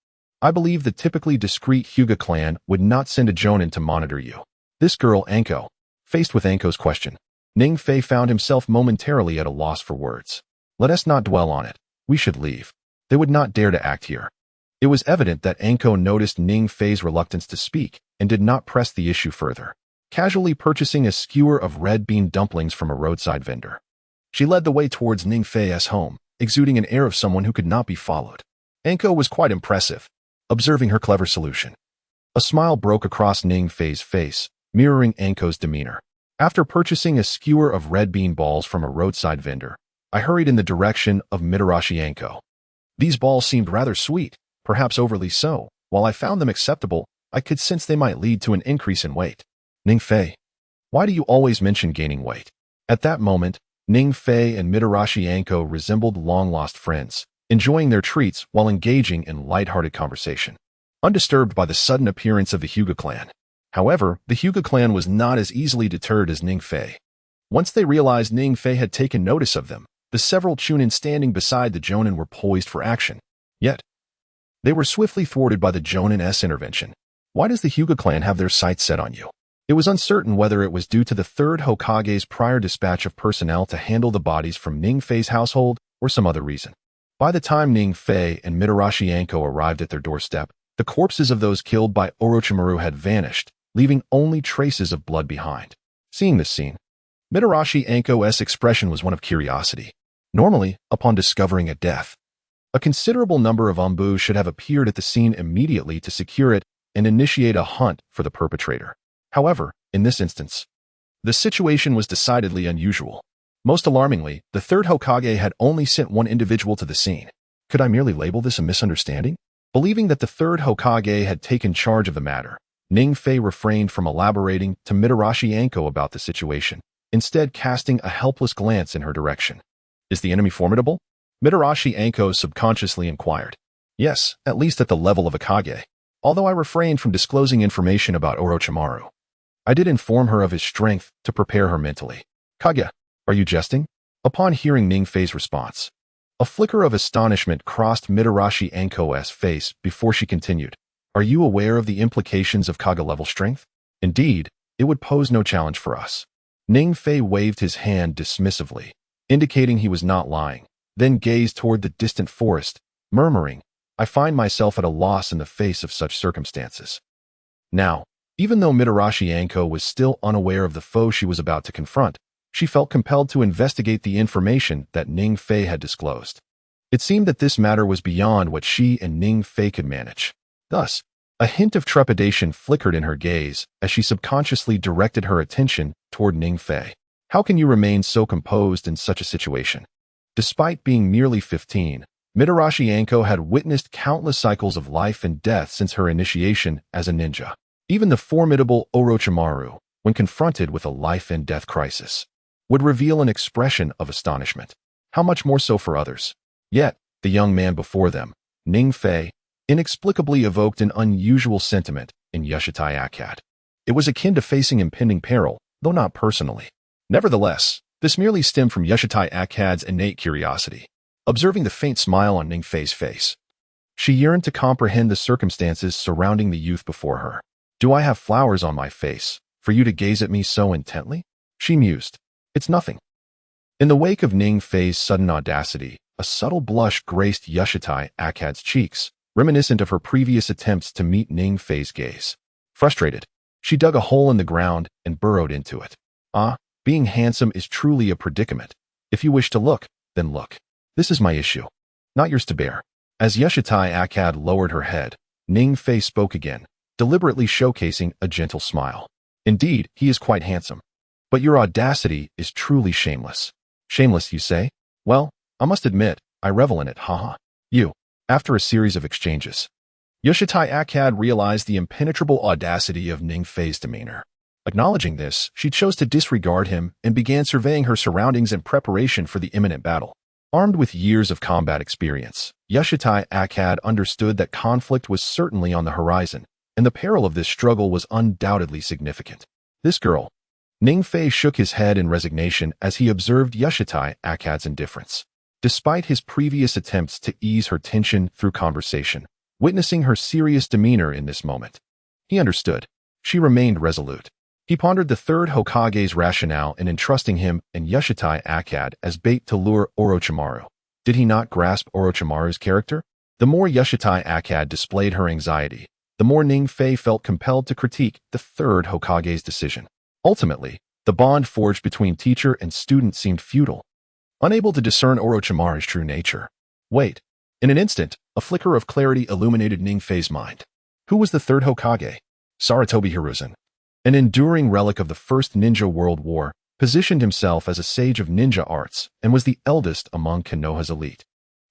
Speaker 1: I believe the typically discreet Hyuga clan would not send a Jonin to monitor you." This girl, Anko. Faced with Anko's question, Ning Fei found himself momentarily at a loss for words. Let us not dwell on it. We should leave. They would not dare to act here. It was evident that Anko noticed Ning Fei's reluctance to speak and did not press the issue further, casually purchasing a skewer of red bean dumplings from a roadside vendor. She led the way towards Ning Fei's home, exuding an air of someone who could not be followed. Anko was quite impressive, observing her clever solution. A smile broke across Ning Fei's face, mirroring Anko's demeanor. After purchasing a skewer of red bean balls from a roadside vendor, I hurried in the direction of Mitarashi Anko. These balls seemed rather sweet, perhaps overly so. While I found them acceptable, I could sense they might lead to an increase in weight. "Ning Fei, why do you always mention gaining weight?" At that moment, Ning Fei and Mitarashi Anko resembled long-lost friends, enjoying their treats while engaging in light-hearted conversation, undisturbed by the sudden appearance of the Hyuga clan. However, the Hyuga clan was not as easily deterred as Ning Fei. Once they realized Ning Fei had taken notice of them, The several Chunin standing beside the Jonin were poised for action. Yet, they were swiftly thwarted by the Jonin's intervention. Why does the Hyuga clan have their sights set on you? It was uncertain whether it was due to the third Hokage's prior dispatch of personnel to handle the bodies from Ning Fei's household or some other reason. By the time Ning Fei and Mitarashi Anko arrived at their doorstep, the corpses of those killed by Orochimaru had vanished, leaving only traces of blood behind. Seeing this scene, Mitarashi Anko's expression was one of curiosity. Normally, upon discovering a death, a considerable number of Umbu should have appeared at the scene immediately to secure it and initiate a hunt for the perpetrator. However, in this instance, the situation was decidedly unusual. Most alarmingly, the third Hokage had only sent one individual to the scene. Could I merely label this a misunderstanding? Believing that the third Hokage had taken charge of the matter, Ning Fei refrained from elaborating to Mitarashi Anko about the situation, instead casting a helpless glance in her direction. Is the enemy formidable? Mitarashi Anko subconsciously inquired. Yes, at least at the level of a Kage. Although I refrained from disclosing information about Orochimaru, I did inform her of his strength to prepare her mentally. Kage, are you jesting? Upon hearing Ning Fei's response, a flicker of astonishment crossed Mitarashi Anko's face before she continued. Are you aware of the implications of Kage-level strength? Indeed, it would pose no challenge for us. Ning Fei waved his hand dismissively, indicating he was not lying, then gazed toward the distant forest, murmuring, I find myself at a loss in the face of such circumstances. Now, even though Mitarashi Anko was still unaware of the foe she was about to confront, she felt compelled to investigate the information that Ning Fei had disclosed. It seemed that this matter was beyond what she and Ning Fei could manage. Thus, a hint of trepidation flickered in her gaze as she subconsciously directed her attention toward Ning Fei. How can you remain so composed in such a situation? Despite being merely 15, Mitarashi Anko had witnessed countless cycles of life and death since her initiation as a ninja. Even the formidable Orochimaru, when confronted with a life and death crisis, would reveal an expression of astonishment. How much more so for others? Yet, the young man before them, Ning Fei, inexplicably evoked an unusual sentiment in Yashitai Akkad. It was akin to facing impending peril, though not personally. Nevertheless, this merely stemmed from Yashitai Akkad's innate curiosity. Observing the faint smile on Ning Fei's face, she yearned to comprehend the circumstances surrounding the youth before her. Do I have flowers on my face for you to gaze at me so intently? She mused. It's nothing. In the wake of Ning Fei's sudden audacity, a subtle blush graced Yashitai Akkad's cheeks, reminiscent of her previous attempts to meet Ning Fei's gaze. Frustrated, she dug a hole in the ground and burrowed into it. Being handsome is truly a predicament. If you wish to look, then look. This is my issue, not yours to bear. As Yashitai Akkad lowered her head, Ning Fei spoke again, deliberately showcasing a gentle smile. Indeed, he is quite handsome. But your audacity is truly shameless. Shameless, you say? Well, I must admit, I revel in it, haha. You. After a series of exchanges, Yashitai Akkad realized the impenetrable audacity of Ning Fei's demeanor. Acknowledging this, she chose to disregard him and began surveying her surroundings in preparation for the imminent battle. Armed with years of combat experience, Yashitai Akkad understood that conflict was certainly on the horizon, and the peril of this struggle was undoubtedly significant. This girl. Ning Fei shook his head in resignation as he observed Yashitai Akkad's indifference. Despite his previous attempts to ease her tension through conversation, witnessing her serious demeanor in this moment, he understood. She remained resolute. He pondered the third Hokage's rationale in entrusting him and Yashitai Akkad as bait to lure Orochimaru. Did he not grasp Orochimaru's character? The more Yashitai Akkad displayed her anxiety, the more Ning Fei felt compelled to critique the third Hokage's decision. Ultimately, the bond forged between teacher and student seemed futile, unable to discern Orochimaru's true nature. Wait. In an instant, a flicker of clarity illuminated Ning Fei's mind. Who was the third Hokage? Sarutobi Hiruzen, an enduring relic of the First Ninja World War, positioned himself as a sage of ninja arts and was the eldest among Konoha's elite.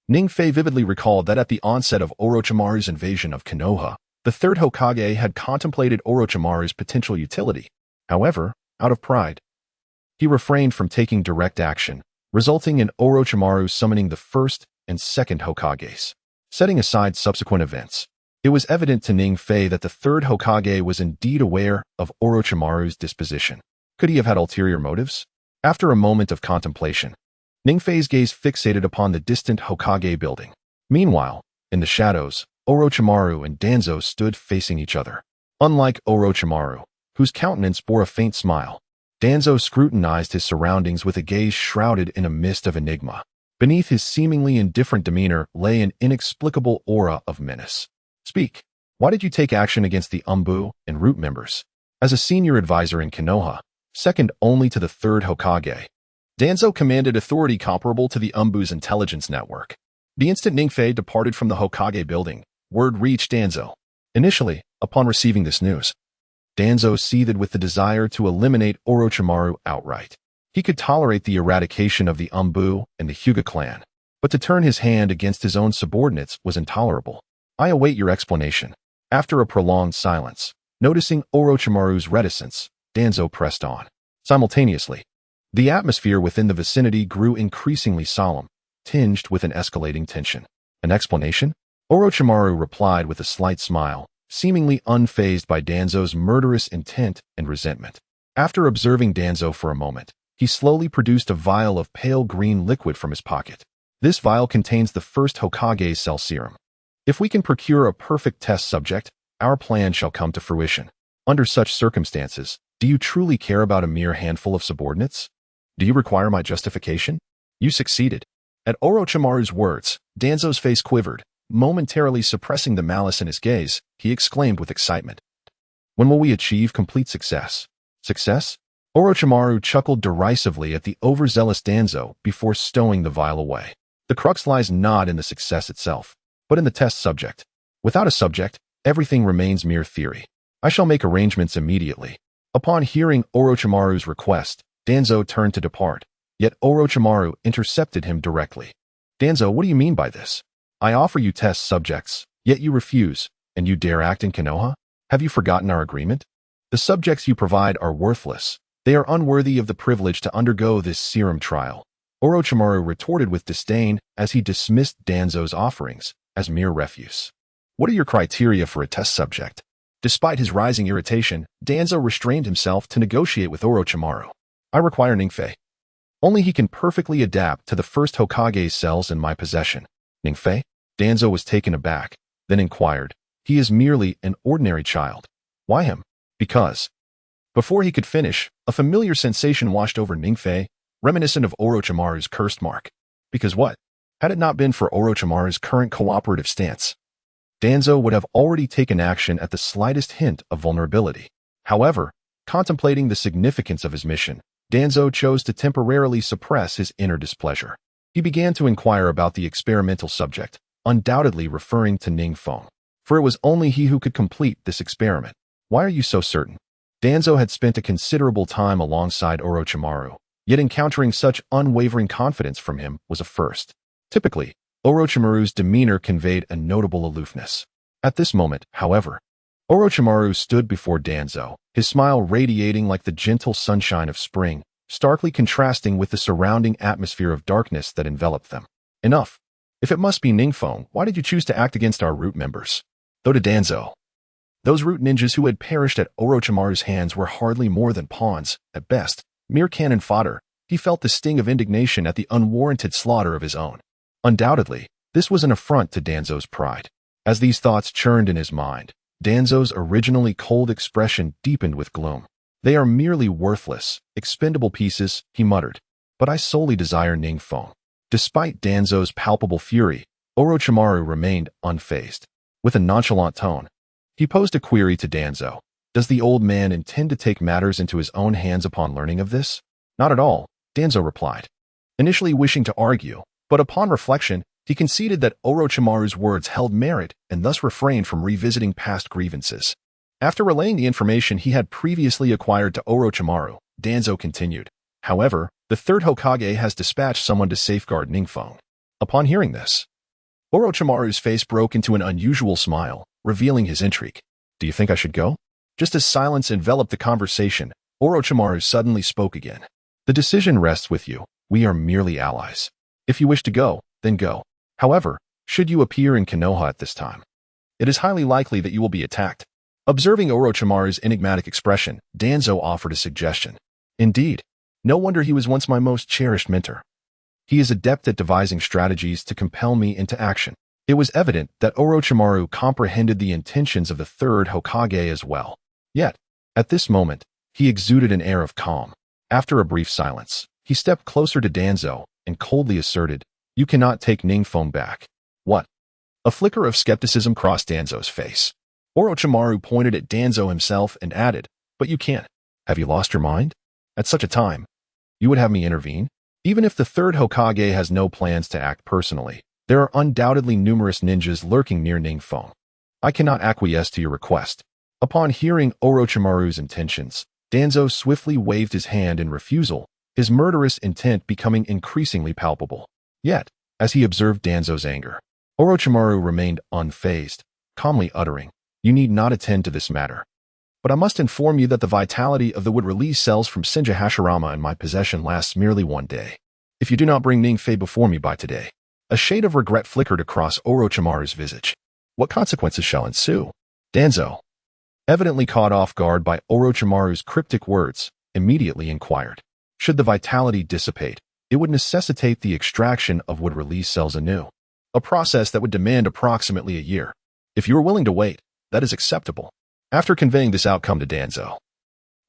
Speaker 1: Ning Fei vividly recalled that at the onset of Orochimaru's invasion of Konoha, the third Hokage had contemplated Orochimaru's potential utility. However, out of pride, he refrained from taking direct action, resulting in Orochimaru summoning the first and second Hokages. Setting aside subsequent events, it was evident to Ning Fei that the third Hokage was indeed aware of Orochimaru's disposition. Could he have had ulterior motives? After a moment of contemplation, Ningfei's gaze fixated upon the distant Hokage building. Meanwhile, in the shadows, Orochimaru and Danzo stood facing each other. Unlike Orochimaru, whose countenance bore a faint smile, Danzo scrutinized his surroundings with a gaze shrouded in a mist of enigma. Beneath his seemingly indifferent demeanor lay an inexplicable aura of menace. Speak. Why did you take action against the Umbu and Root members? As a senior advisor in Konoha, second only to the third Hokage, Danzo commanded authority comparable to the Umbu's intelligence network. The instant Ningfei departed from the Hokage building, word reached Danzo. Initially, upon receiving this news, Danzo seethed with the desire to eliminate Orochimaru outright. He could tolerate the eradication of the Umbu and the Hyuga clan, but to turn his hand against his own subordinates was intolerable. I await your explanation. After a prolonged silence, noticing Orochimaru's reticence, Danzo pressed on. Simultaneously, the atmosphere within the vicinity grew increasingly solemn, tinged with an escalating tension. An explanation? Orochimaru replied with a slight smile, seemingly unfazed by Danzo's murderous intent and resentment. After observing Danzo for a moment, he slowly produced a vial of pale green liquid from his pocket. This vial contains the first Hokage cell serum. If we can procure a perfect test subject, our plan shall come to fruition. Under such circumstances, do you truly care about a mere handful of subordinates? Do you require my justification? You succeeded. At Orochimaru's words, Danzo's face quivered. Momentarily suppressing the malice in his gaze, he exclaimed with excitement. When will we achieve complete success? Success? Orochimaru chuckled derisively at the overzealous Danzo before stowing the vial away. The crux lies not in the success itself, but in the test subject. Without a subject, everything remains mere theory. I shall make arrangements immediately. Upon hearing Orochimaru's request, Danzo turned to depart, yet Orochimaru intercepted him directly. Danzo, what do you mean by this? I offer you test subjects, yet you refuse, and you dare act in Konoha? Have you forgotten our agreement? The subjects you provide are worthless. They are unworthy of the privilege to undergo this serum trial. Orochimaru retorted with disdain as he dismissed Danzo's offerings as mere refuse. What are your criteria for a test subject? Despite his rising irritation, Danzo restrained himself to negotiate with Orochimaru. I require Ningfei. Only he can perfectly adapt to the first Hokage's cells in my possession. Ningfei? Danzo was taken aback, then inquired. He is merely an ordinary child. Why him? Because. Before he could finish, a familiar sensation washed over Ningfei, reminiscent of Orochimaru's cursed mark. Because what? Had it not been for Orochimaru's current cooperative stance, Danzo would have already taken action at the slightest hint of vulnerability. However, contemplating the significance of his mission, Danzo chose to temporarily suppress his inner displeasure. He began to inquire about the experimental subject, undoubtedly referring to Ningfeng, for it was only he who could complete this experiment. Why are you so certain? Danzo had spent a considerable time alongside Orochimaru, yet encountering such unwavering confidence from him was a first. Typically, Orochimaru's demeanor conveyed a notable aloofness. At this moment, however, Orochimaru stood before Danzo, his smile radiating like the gentle sunshine of spring, starkly contrasting with the surrounding atmosphere of darkness that enveloped them. Enough. If it must be Ningfeng, why did you choose to act against our Root members? Though to Danzo, those Root ninjas who had perished at Orochimaru's hands were hardly more than pawns, at best, mere cannon fodder. He felt the sting of indignation at the unwarranted slaughter of his own. Undoubtedly, this was an affront to Danzo's pride. As these thoughts churned in his mind, Danzo's originally cold expression deepened with gloom. They are merely worthless, expendable pieces, he muttered. But I solely desire Ningfeng. Despite Danzo's palpable fury, Orochimaru remained unfazed. With a nonchalant tone, he posed a query to Danzo. Does the old man intend to take matters into his own hands upon learning of this? Not at all, Danzo replied, initially wishing to argue, but upon reflection, he conceded that Orochimaru's words held merit and thus refrained from revisiting past grievances. After relaying the information he had previously acquired to Orochimaru, Danzo continued. However, the third Hokage has dispatched someone to safeguard Ningfeng. Upon hearing this, Orochimaru's face broke into an unusual smile, revealing his intrigue. Do you think I should go? Just as silence enveloped the conversation, Orochimaru suddenly spoke again. The decision rests with you. We are merely allies. If you wish to go, then go. However, should you appear in Konoha at this time, it is highly likely that you will be attacked. Observing Orochimaru's enigmatic expression, Danzo offered a suggestion. Indeed, no wonder he was once my most cherished mentor. He is adept at devising strategies to compel me into action. It was evident that Orochimaru comprehended the intentions of the third Hokage as well. Yet, at this moment, he exuded an air of calm. After a brief silence, he stepped closer to Danzo and coldly asserted, "You cannot take Ningfeng back." What? A flicker of skepticism crossed Danzo's face. Orochimaru pointed at Danzo himself and added, "But you can't. Have you lost your mind? At such a time, you would have me intervene? Even if the third Hokage has no plans to act personally, there are undoubtedly numerous ninjas lurking near Ningfeng. I cannot acquiesce to your request." Upon hearing Orochimaru's intentions, Danzo swiftly waved his hand in refusal, his murderous intent becoming increasingly palpable. Yet, as he observed Danzo's anger, Orochimaru remained unfazed, calmly uttering, "You need not attend to this matter. But I must inform you that the vitality of the wood-release cells from Senja Hashirama in my possession lasts merely 1 day. If you do not bring Ningfei before me by today." A shade of regret flickered across Orochimaru's visage. What consequences shall ensue? Danzo, evidently caught off guard by Orochimaru's cryptic words, immediately inquired. Should the vitality dissipate, it would necessitate the extraction of wood-release cells anew, a process that would demand approximately a year. If you are willing to wait, that is acceptable. After conveying this outcome to Danzo,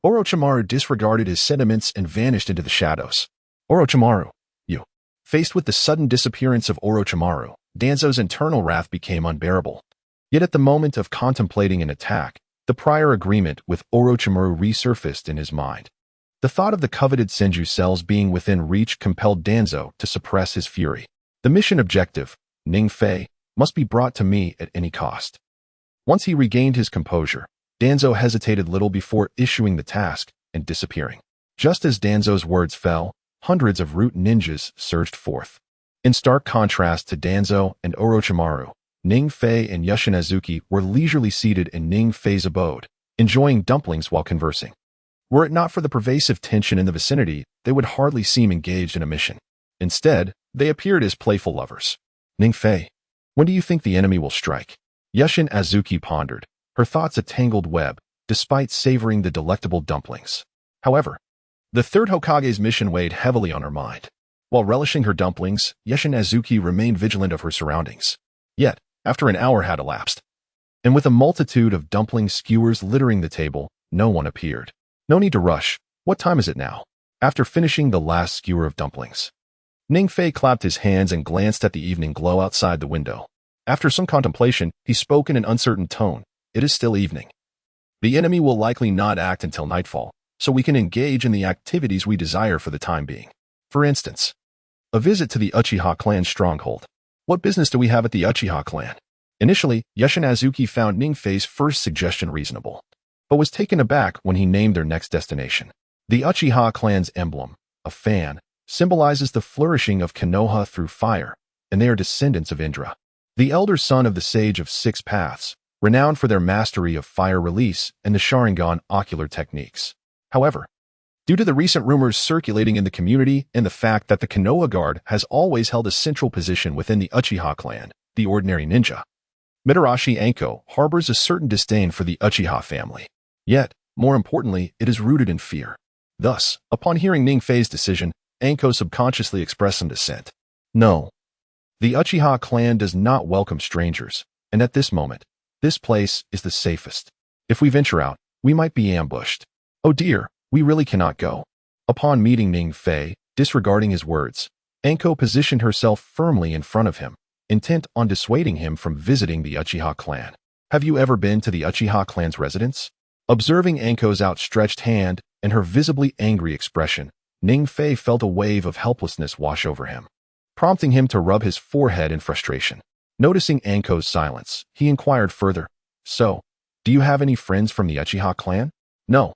Speaker 1: Orochimaru disregarded his sentiments and vanished into the shadows. Orochimaru, you. Faced with the sudden disappearance of Orochimaru, Danzo's internal wrath became unbearable. Yet at the moment of contemplating an attack, the prior agreement with Orochimaru resurfaced in his mind. The thought of the coveted Senju cells being within reach compelled Danzo to suppress his fury. The mission objective, Ningfei, must be brought to me at any cost. Once he regained his composure, Danzo hesitated little before issuing the task and disappearing. Just as Danzo's words fell, hundreds of root ninjas surged forth. In stark contrast to Danzo and Orochimaru, Ningfei and Yoshinazuki were leisurely seated in Ningfei's abode, enjoying dumplings while conversing. Were it not for the pervasive tension in the vicinity, they would hardly seem engaged in a mission. Instead, they appeared as playful lovers. Ningfei, when do you think the enemy will strike? Yoshinazuki pondered, her thoughts a tangled web, despite savoring the delectable dumplings. However, the third Hokage's mission weighed heavily on her mind. While relishing her dumplings, Yoshinazuki remained vigilant of her surroundings. Yet, after an hour had elapsed, and with a multitude of dumpling skewers littering the table, no one appeared. No need to rush. What time is it now? After finishing the last skewer of dumplings, Ningfei clapped his hands and glanced at the evening glow outside the window. After some contemplation, he spoke in an uncertain tone. It is still evening. The enemy will likely not act until nightfall, so we can engage in the activities we desire for the time being. For instance, a visit to the Uchiha clan's stronghold. What business do we have at the Uchiha clan? Initially, Yoshinazuki found Ningfei's first suggestion reasonable, but was taken aback when he named their next destination. The Uchiha clan's emblem, a fan, symbolizes the flourishing of Konoha through fire, and they are descendants of Indra, the elder son of the Sage of Six Paths, renowned for their mastery of fire release and the Sharingan ocular techniques. However, due to the recent rumors circulating in the community and the fact that the Konoha Guard has always held a central position within the Uchiha clan, the ordinary ninja, Mitarashi Anko harbors a certain disdain for the Uchiha family. Yet, more importantly, it is rooted in fear. Thus, upon hearing Ningfei's decision, Anko subconsciously expressed some dissent. No. The Uchiha clan does not welcome strangers, and at this moment, this place is the safest. If we venture out, we might be ambushed. Oh dear, we really cannot go. Upon meeting Ningfei, disregarding his words, Anko positioned herself firmly in front of him, intent on dissuading him from visiting the Uchiha clan. Have you ever been to the Uchiha clan's residence? Observing Anko's outstretched hand and her visibly angry expression, Ningfei felt a wave of helplessness wash over him, prompting him to rub his forehead in frustration. Noticing Anko's silence, he inquired further, "So, do you have any friends from the Uchiha clan?" "No.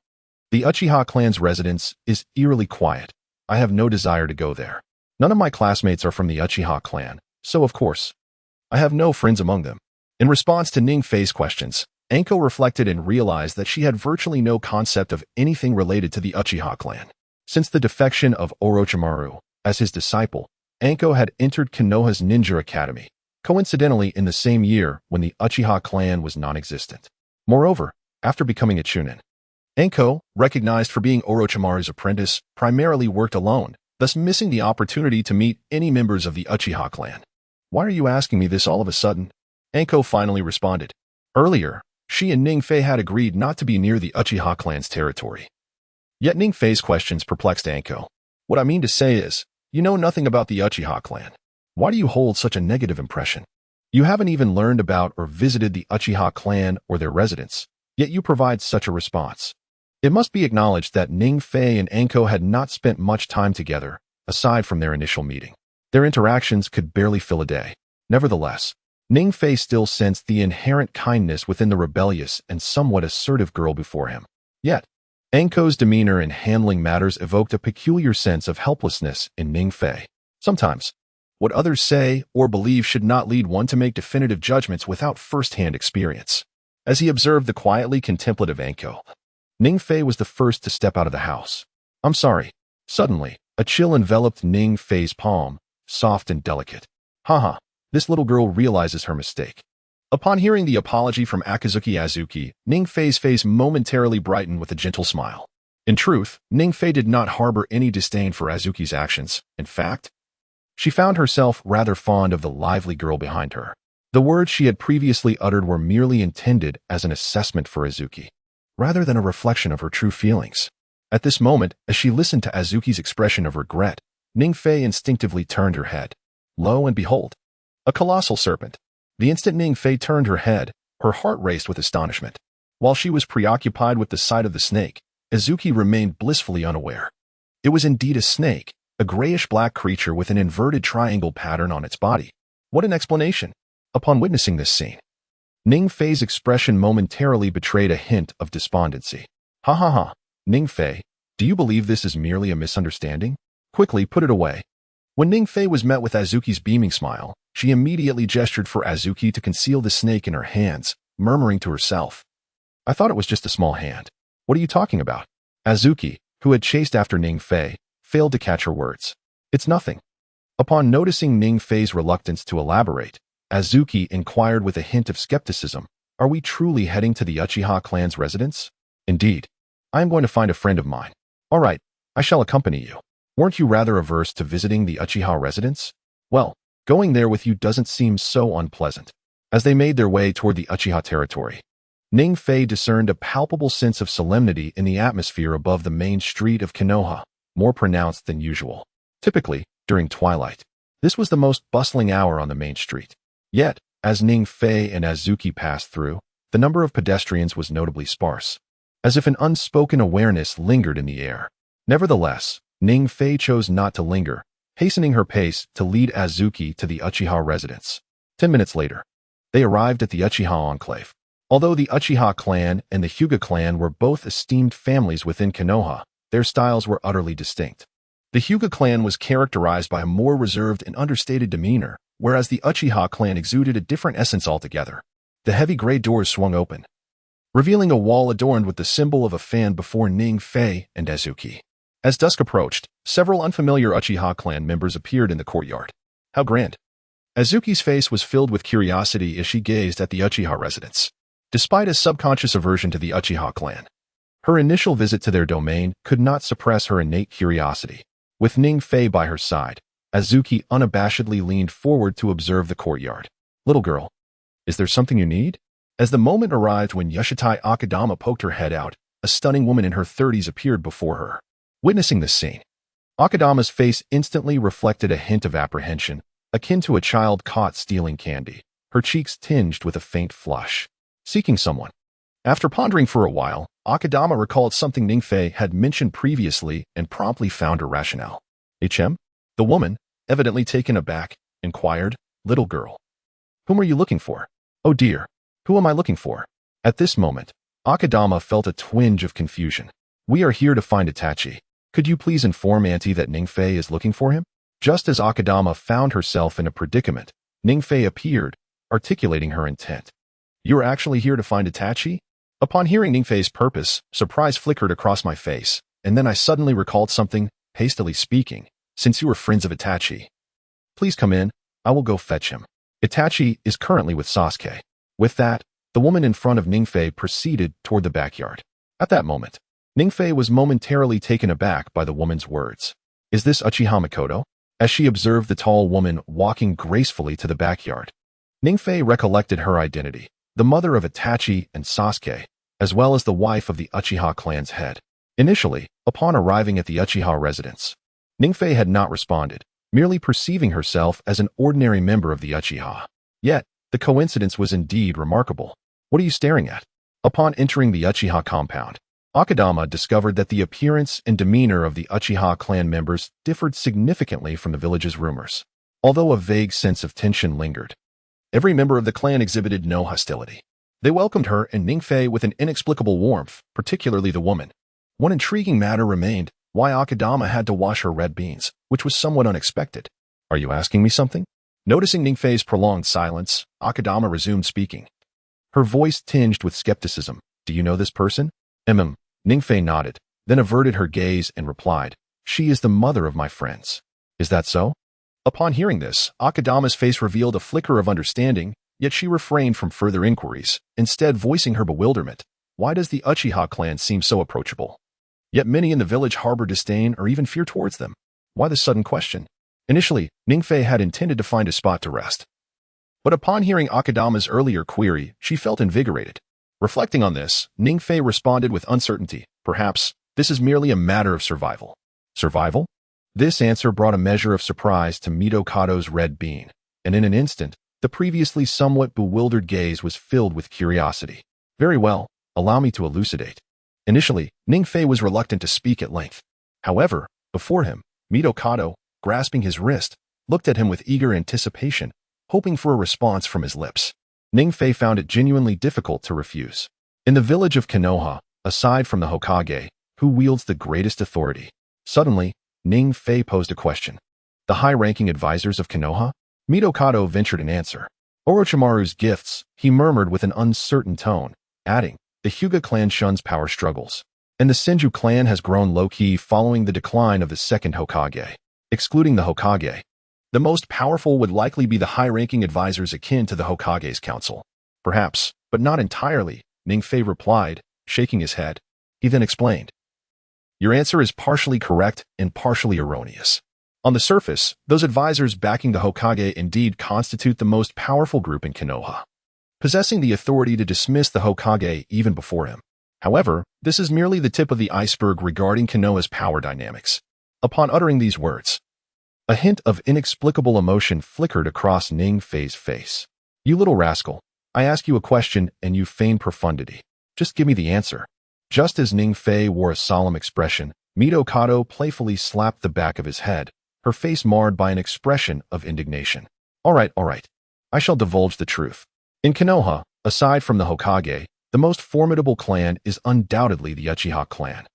Speaker 1: The Uchiha clan's residence is eerily quiet. I have no desire to go there. None of my classmates are from the Uchiha clan, so of course, I have no friends among them." In response to Ningfei's questions, Anko reflected and realized that she had virtually no concept of anything related to the Uchiha clan. Since the defection of Orochimaru, as his disciple, Anko had entered Konoha's ninja academy, coincidentally in the same year when the Uchiha clan was non-existent. Moreover, after becoming a chunin, Anko, recognized for being Orochimaru's apprentice, primarily worked alone, thus missing the opportunity to meet any members of the Uchiha clan. Why are you asking me this all of a sudden? Anko finally responded. Earlier, she and Ningfei had agreed not to be near the Uchiha clan's territory. Yet Ningfei's questions perplexed Anko. What I mean to say is, you know nothing about the Uchiha clan. Why do you hold such a negative impression? You haven't even learned about or visited the Uchiha clan or their residents, yet you provide such a response. It must be acknowledged that Ningfei and Anko had not spent much time together, aside from their initial meeting. Their interactions could barely fill a day. Nevertheless, Ningfei still sensed the inherent kindness within the rebellious and somewhat assertive girl before him. Yet, Anko's demeanor in handling matters evoked a peculiar sense of helplessness in Ningfei. Sometimes, what others say or believe should not lead one to make definitive judgments without first-hand experience. As he observed the quietly contemplative Anko, Ningfei was the first to step out of the house. I'm sorry. Suddenly, a chill enveloped Ningfei's palm, soft and delicate. Haha, this little girl realizes her mistake. Upon hearing the apology from Akazuki Azuki, Ningfei's face momentarily brightened with a gentle smile. In truth, Ningfei did not harbor any disdain for Azuki's actions. In fact, she found herself rather fond of the lively girl behind her. The words she had previously uttered were merely intended as an assessment for Azuki, rather than a reflection of her true feelings. At this moment, as she listened to Azuki's expression of regret, Ningfei instinctively turned her head. Lo and behold, a colossal serpent. The instant Ningfei turned her head, her heart raced with astonishment. While she was preoccupied with the sight of the snake, Azuki remained blissfully unaware. It was indeed a snake, a grayish-black creature with an inverted triangle pattern on its body. What an explanation! Upon witnessing this scene, Ningfei's expression momentarily betrayed a hint of despondency. Ha ha ha, Ningfei, do you believe this is merely a misunderstanding? Quickly put it away. When Ningfei was met with Azuki's beaming smile, she immediately gestured for Azuki to conceal the snake in her hands, murmuring to herself, I thought it was just a small hand. What are you talking about? Azuki, who had chased after Ningfei, failed to catch her words. It's nothing. Upon noticing Ningfei's reluctance to elaborate, Azuki inquired with a hint of skepticism, Are we truly heading to the Uchiha clan's residence? Indeed. I am going to find a friend of mine. All right, I shall accompany you. Weren't you rather averse to visiting the Uchiha residence? Well, going there with you doesn't seem so unpleasant. As they made their way toward the Uchiha territory, Ningfei discerned a palpable sense of solemnity in the atmosphere above the main street of Konoha, more pronounced than usual. Typically, during twilight, this was the most bustling hour on the main street. Yet, as Ningfei and Azuki passed through, the number of pedestrians was notably sparse, as if an unspoken awareness lingered in the air. Nevertheless, Ningfei chose not to linger, hastening her pace to lead Azuki to the Uchiha residence. 10 minutes later, they arrived at the Uchiha enclave. Although the Uchiha clan and the Hyuga clan were both esteemed families within Konoha, their styles were utterly distinct. The Hyuga clan was characterized by a more reserved and understated demeanor, whereas the Uchiha clan exuded a different essence altogether. The heavy gray doors swung open, revealing a wall adorned with the symbol of a fan before Ningfei and Azuki. As dusk approached, several unfamiliar Uchiha clan members appeared in the courtyard. How grand! Azuki's face was filled with curiosity as she gazed at the Uchiha residence. Despite a subconscious aversion to the Uchiha clan, her initial visit to their domain could not suppress her innate curiosity. With Ningfei by her side, Azuki unabashedly leaned forward to observe the courtyard. Little girl, is there something you need? As the moment arrived when Yoshitai Akadama poked her head out, a stunning woman in her 30s appeared before her. Witnessing this scene, Akadama's face instantly reflected a hint of apprehension, akin to a child caught stealing candy, her cheeks tinged with a faint flush. Seeking someone. After pondering for a while, Akadama recalled something Ningfei had mentioned previously and promptly found her rationale. HM? The woman, evidently taken aback, inquired, Little girl, whom are you looking for? Oh dear, who am I looking for? At this moment, Akadama felt a twinge of confusion. We are here to find Itachi. Could you please inform Auntie that Ningfei is looking for him? Just as Akadama found herself in a predicament, Ningfei appeared, articulating her intent. You are actually here to find Itachi? Upon hearing Ningfei's purpose, surprise flickered across my face, and then I suddenly recalled something, hastily speaking. Since you are friends of Itachi, please come in, I will go fetch him. Itachi is currently with Sasuke. With that, the woman in front of Ningfei proceeded toward the backyard. At that moment, Ningfei was momentarily taken aback by the woman's words. Is this Uchiha Makoto? As she observed the tall woman walking gracefully to the backyard, Ningfei recollected her identity, the mother of Itachi and Sasuke, as well as the wife of the Uchiha clan's head. Initially, upon arriving at the Uchiha residence, Ningfei had not responded, merely perceiving herself as an ordinary member of the Uchiha. Yet, the coincidence was indeed remarkable. What are you staring at? Upon entering the Uchiha compound, Akadama discovered that the appearance and demeanor of the Uchiha clan members differed significantly from the village's rumors. Although a vague sense of tension lingered, every member of the clan exhibited no hostility. They welcomed her and Ningfei with an inexplicable warmth, particularly the woman. One intriguing matter remained: why Akadama had to wash her red beans, which was somewhat unexpected. Are you asking me something? Noticing Ningfei's prolonged silence, Akadama resumed speaking, her voice tinged with skepticism. Do you know this person? Ningfei nodded, then averted her gaze and replied, she is the mother of my friends. Is that so? Upon hearing this, Akadama's face revealed a flicker of understanding, yet she refrained from further inquiries, instead voicing her bewilderment. Why does the Uchiha clan seem so approachable? Yet many in the village harbor disdain or even fear towards them. Why the sudden question? Initially, Ningfei had intended to find a spot to rest. But upon hearing Akadama's earlier query, she felt invigorated. Reflecting on this, Ningfei responded with uncertainty. Perhaps, this is merely a matter of survival. Survival? This answer brought a measure of surprise to Midokato's red bean, and in an instant, the previously somewhat bewildered gaze was filled with curiosity. Very well, allow me to elucidate. Initially, Ningfei was reluctant to speak at length. However, before him, Midokato, grasping his wrist, looked at him with eager anticipation, hoping for a response from his lips. Ningfei found it genuinely difficult to refuse. In the village of Konoha, aside from the Hokage, who wields the greatest authority? Suddenly, Ningfei posed a question. The high-ranking advisors of Konoha? Midokato ventured an answer. Orochimaru's gifts, he murmured with an uncertain tone, adding, the Hyuga clan shuns power struggles, and the Senju clan has grown low-key following the decline of the second Hokage. Excluding the Hokage, the most powerful would likely be the high-ranking advisors akin to the Hokage's council. Perhaps, but not entirely, Ningfei replied, shaking his head. He then explained, your answer is partially correct and partially erroneous. On the surface, those advisors backing the Hokage indeed constitute the most powerful group in Konoha, possessing the authority to dismiss the Hokage even before him. However, this is merely the tip of the iceberg regarding Konoha's power dynamics. Upon uttering these words, a hint of inexplicable emotion flickered across Ningfei's face. You little rascal, I ask you a question and you feign profundity. Just give me the answer. Just as Ningfei wore a solemn expression, Midokato playfully slapped the back of his head, her face marred by an expression of indignation. All right. I shall divulge the truth. In Konoha, aside from the Hokage, the most formidable clan is undoubtedly the Uchiha clan.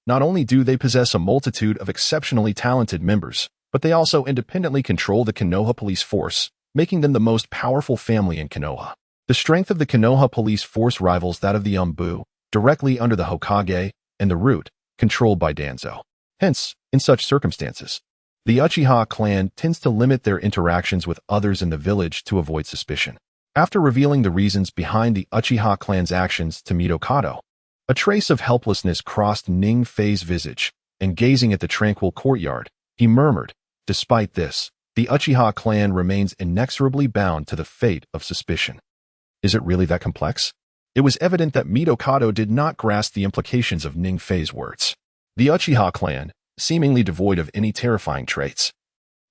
Speaker 1: Not only do they possess a multitude of exceptionally talented members, but they also independently control the Konoha police force, making them the most powerful family in Konoha. The strength of the Konoha police force rivals that of the Umbu, directly under the Hokage, and the Root, controlled by Danzo. Hence, in such circumstances, the Uchiha clan tends to limit their interactions with others in the village to avoid suspicion. After revealing the reasons behind the Uchiha clan's actions to Midokato, a trace of helplessness crossed Ningfei's visage, and gazing at the tranquil courtyard, he murmured, despite this, the Uchiha clan remains inexorably bound to the fate of suspicion. Is it really that complex? It was evident that Midokato did not grasp the implications of Ningfei's words. The Uchiha clan, seemingly devoid of any terrifying traits,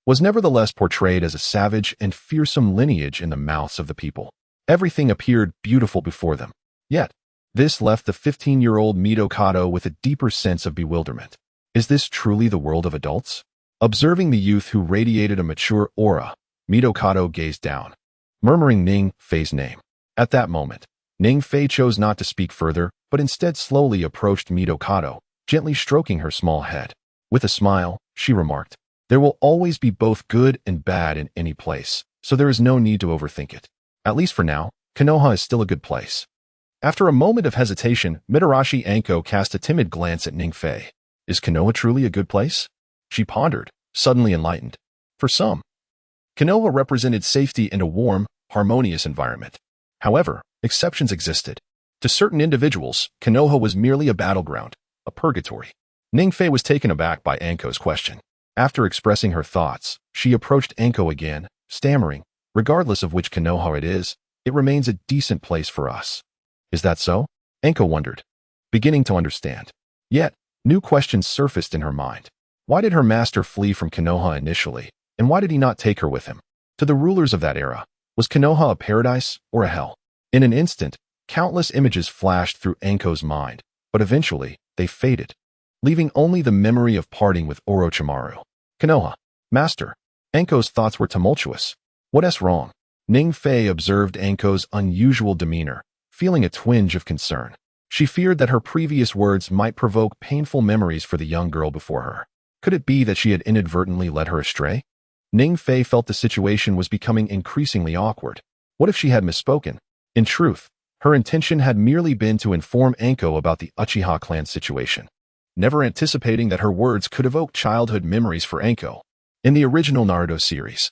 Speaker 1: was nevertheless portrayed as a savage and fearsome lineage in the mouths of the people. Everything appeared beautiful before them. Yet, this left the 15-year-old Midokato with a deeper sense of bewilderment. Is this truly the world of adults? Observing the youth who radiated a mature aura, Midokato gazed down, murmuring Ningfei's name. At that moment, Ningfei chose not to speak further, but instead slowly approached Midokato, gently stroking her small head. With a smile, she remarked, there will always be both good and bad in any place, so there is no need to overthink it. At least for now, Konoha is still a good place. After a moment of hesitation, Mitarashi Anko cast a timid glance at Ningfei. Is Konoha truly a good place? She pondered, suddenly enlightened. For some, Konoha represented safety and a warm, harmonious environment. However, exceptions existed. To certain individuals, Konoha was merely a battleground, a purgatory. Ningfei was taken aback by Anko's question. After expressing her thoughts, she approached Anko again, stammering, "Regardless of which Konoha it is, it remains a decent place for us." "Is that so?" Anko wondered, beginning to understand. Yet, new questions surfaced in her mind. Why did her master flee from Konoha initially, and why did he not take her with him? To the rulers of that era, was Konoha a paradise or a hell? In an instant, countless images flashed through Anko's mind, but eventually, they faded, leaving only the memory of parting with Orochimaru. Konoha. Master. Anko's thoughts were tumultuous. What's wrong? Ning Fei observed Anko's unusual demeanor, feeling a twinge of concern. She feared that her previous words might provoke painful memories for the young girl before her. Could it be that she had inadvertently led her astray? Ning Fei felt the situation was becoming increasingly awkward. What if she had misspoken? In truth, her intention had merely been to inform Anko about the Uchiha clan situation, never anticipating that her words could evoke childhood memories for Anko. In the original Naruto series,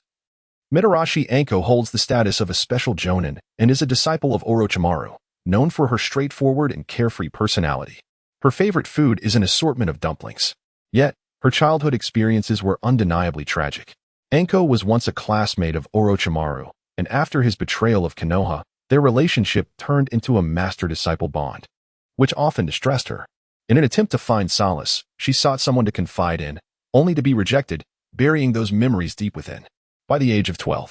Speaker 1: Mitarashi Anko holds the status of a special jonin and is a disciple of Orochimaru, known for her straightforward and carefree personality. Her favorite food is an assortment of dumplings. Yet, her childhood experiences were undeniably tragic. Anko was once a classmate of Orochimaru, and after his betrayal of Konoha, their relationship turned into a master-disciple bond, which often distressed her. In an attempt to find solace, she sought someone to confide in, only to be rejected, burying those memories deep within. By the age of 12,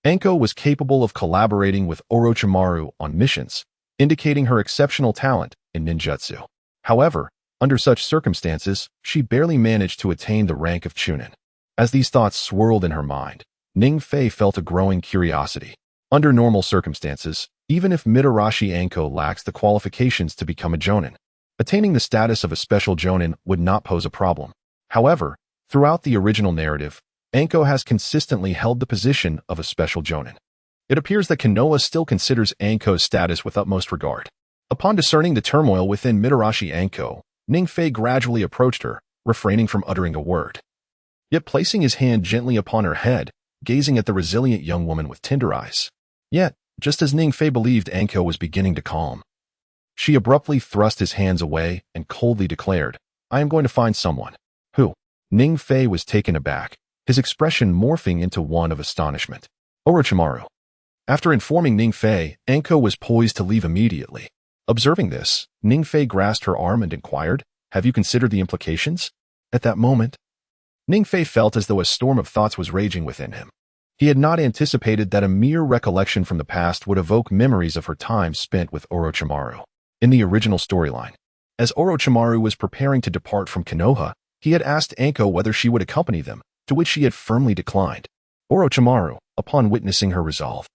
Speaker 1: Anko was capable of collaborating with Orochimaru on missions, indicating her exceptional talent in ninjutsu. However, under such circumstances, she barely managed to attain the rank of Chunin. As these thoughts swirled in her mind, Ning Fei felt a growing curiosity. Under normal circumstances, even if Mitarashi Anko lacks the qualifications to become a jonin, attaining the status of a special jonin would not pose a problem. However, throughout the original narrative, Anko has consistently held the position of a special jonin. It appears that Konoha still considers Anko's status with utmost regard. Upon discerning the turmoil within Mitarashi Anko, Ning Fei gradually approached her, refraining from uttering a word, yet placing his hand gently upon her head, gazing at the resilient young woman with tender eyes. Yet, just as Ning Fei believed Anko was beginning to calm, she abruptly thrust his hands away and coldly declared, "I am going to find someone." Who? Ning Fei was taken aback, his expression morphing into one of astonishment. Orochimaru. After informing Ning Fei, Anko was poised to leave immediately. Observing this, Ning Fei grasped her arm and inquired, "Have you considered the implications?" At that moment, Ning Fei felt as though a storm of thoughts was raging within him. He had not anticipated that a mere recollection from the past would evoke memories of her time spent with Orochimaru. In the original storyline, as Orochimaru was preparing to depart from Konoha, he had asked Anko whether she would accompany them, to which she had firmly declined. Orochimaru, upon witnessing her resolve,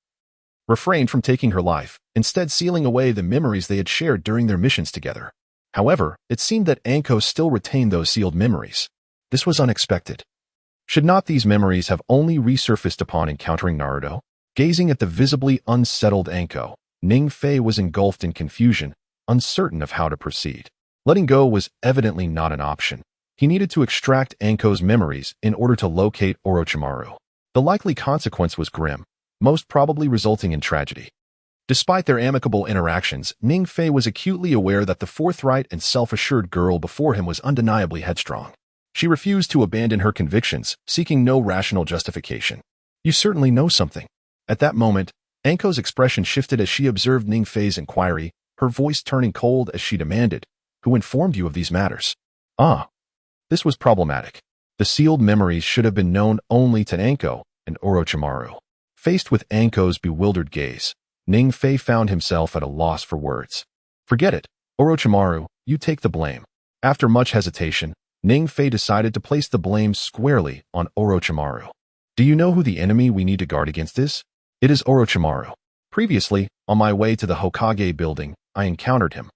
Speaker 1: refrained from taking her life, instead sealing away the memories they had shared during their missions together. However, it seemed that Anko still retained those sealed memories. This was unexpected. Should not these memories have only resurfaced upon encountering Naruto? Gazing at the visibly unsettled Anko, Ning Fei was engulfed in confusion, uncertain of how to proceed. Letting go was evidently not an option. He needed to extract Anko's memories in order to locate Orochimaru. The likely consequence was grim, most probably resulting in tragedy. Despite their amicable interactions, Ning Fei was acutely aware that the forthright and self-assured girl before him was undeniably headstrong. She refused to abandon her convictions, seeking no rational justification. "You certainly know something." At that moment, Anko's expression shifted as she observed Ning Fei's inquiry, her voice turning cold as she demanded, "Who informed you of these matters?" This was problematic. The sealed memories should have been known only to Anko and Orochimaru. Faced with Anko's bewildered gaze, Ning Fei found himself at a loss for words. "Forget it, Orochimaru, you take the blame." After much hesitation, Ning Fei decided to place the blame squarely on Orochimaru. "Do you know who the enemy we need to guard against is?" "It is Orochimaru. Previously, on my way to the Hokage building, I encountered him,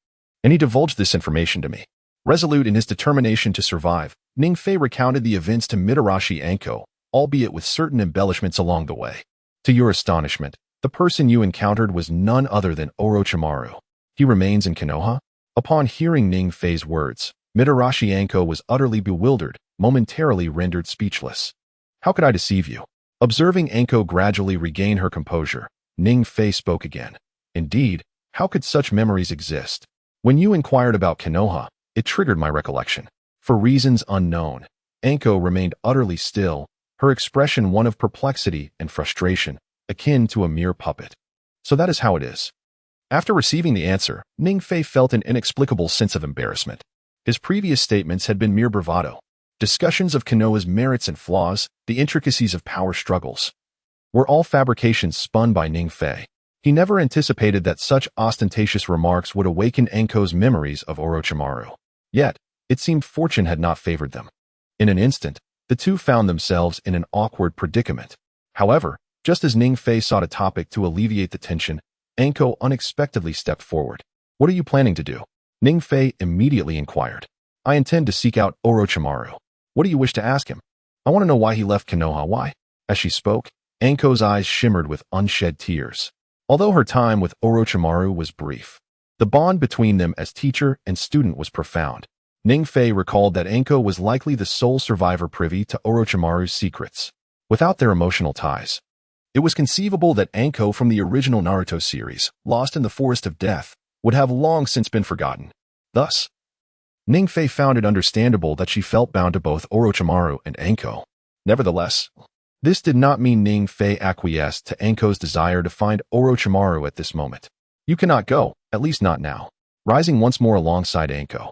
Speaker 1: and he divulged this information to me." Resolute in his determination to survive, Ning Fei recounted the events to Mitarashi Anko, albeit with certain embellishments along the way. "To your astonishment, the person you encountered was none other than Orochimaru. He remains in Konoha?" Upon hearing Ning Fei's words, Mitarashi Anko was utterly bewildered, momentarily rendered speechless. "How could I deceive you?" Observing Anko gradually regain her composure, Ning Fei spoke again. "Indeed, how could such memories exist? When you inquired about Konoha, it triggered my recollection. For reasons unknown, Anko remained utterly still, her expression one of perplexity and frustration, akin to a mere puppet. So that is how it is. After receiving the answer, Ningfei felt an inexplicable sense of embarrassment. His previous statements had been mere bravado. Discussions of Konoha's merits and flaws, the intricacies of power struggles, were all fabrications spun by Ningfei. He never anticipated that such ostentatious remarks would awaken Anko's memories of Orochimaru. Yet, it seemed fortune had not favored them. In an instant, the two found themselves in an awkward predicament. However, just as Ningfei sought a topic to alleviate the tension, Anko unexpectedly stepped forward. "What are you planning to do?" Ningfei immediately inquired. "I intend to seek out Orochimaru." "What do you wish to ask him?" "I want to know why he left Konoha." "Why?" As she spoke, Anko's eyes shimmered with unshed tears. Although her time with Orochimaru was brief, the bond between them as teacher and student was profound. Ningfei recalled that Anko was likely the sole survivor privy to Orochimaru's secrets. Without their emotional ties, it was conceivable that Anko from the original Naruto series, lost in the Forest of Death, would have long since been forgotten. Thus, Ningfei found it understandable that she felt bound to both Orochimaru and Anko. Nevertheless, this did not mean Ningfei acquiesced to Anko's desire to find Orochimaru at this moment. "You cannot go, at least not now." Rising once more alongside Anko,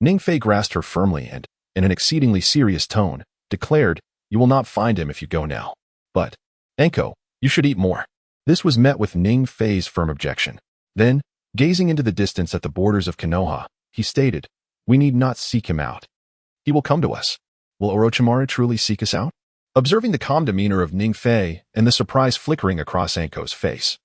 Speaker 1: Ningfei grasped her firmly and, in an exceedingly serious tone, declared, "You will not find him if you go now. But, Anko, you should eat more." This was met with Ningfei's firm objection. Then, gazing into the distance at the borders of Konoha, he stated, "We need not seek him out. He will come to us." "Will Orochimaru truly seek us out?" Observing the calm demeanor of Ningfei and the surprise flickering across Anko's face,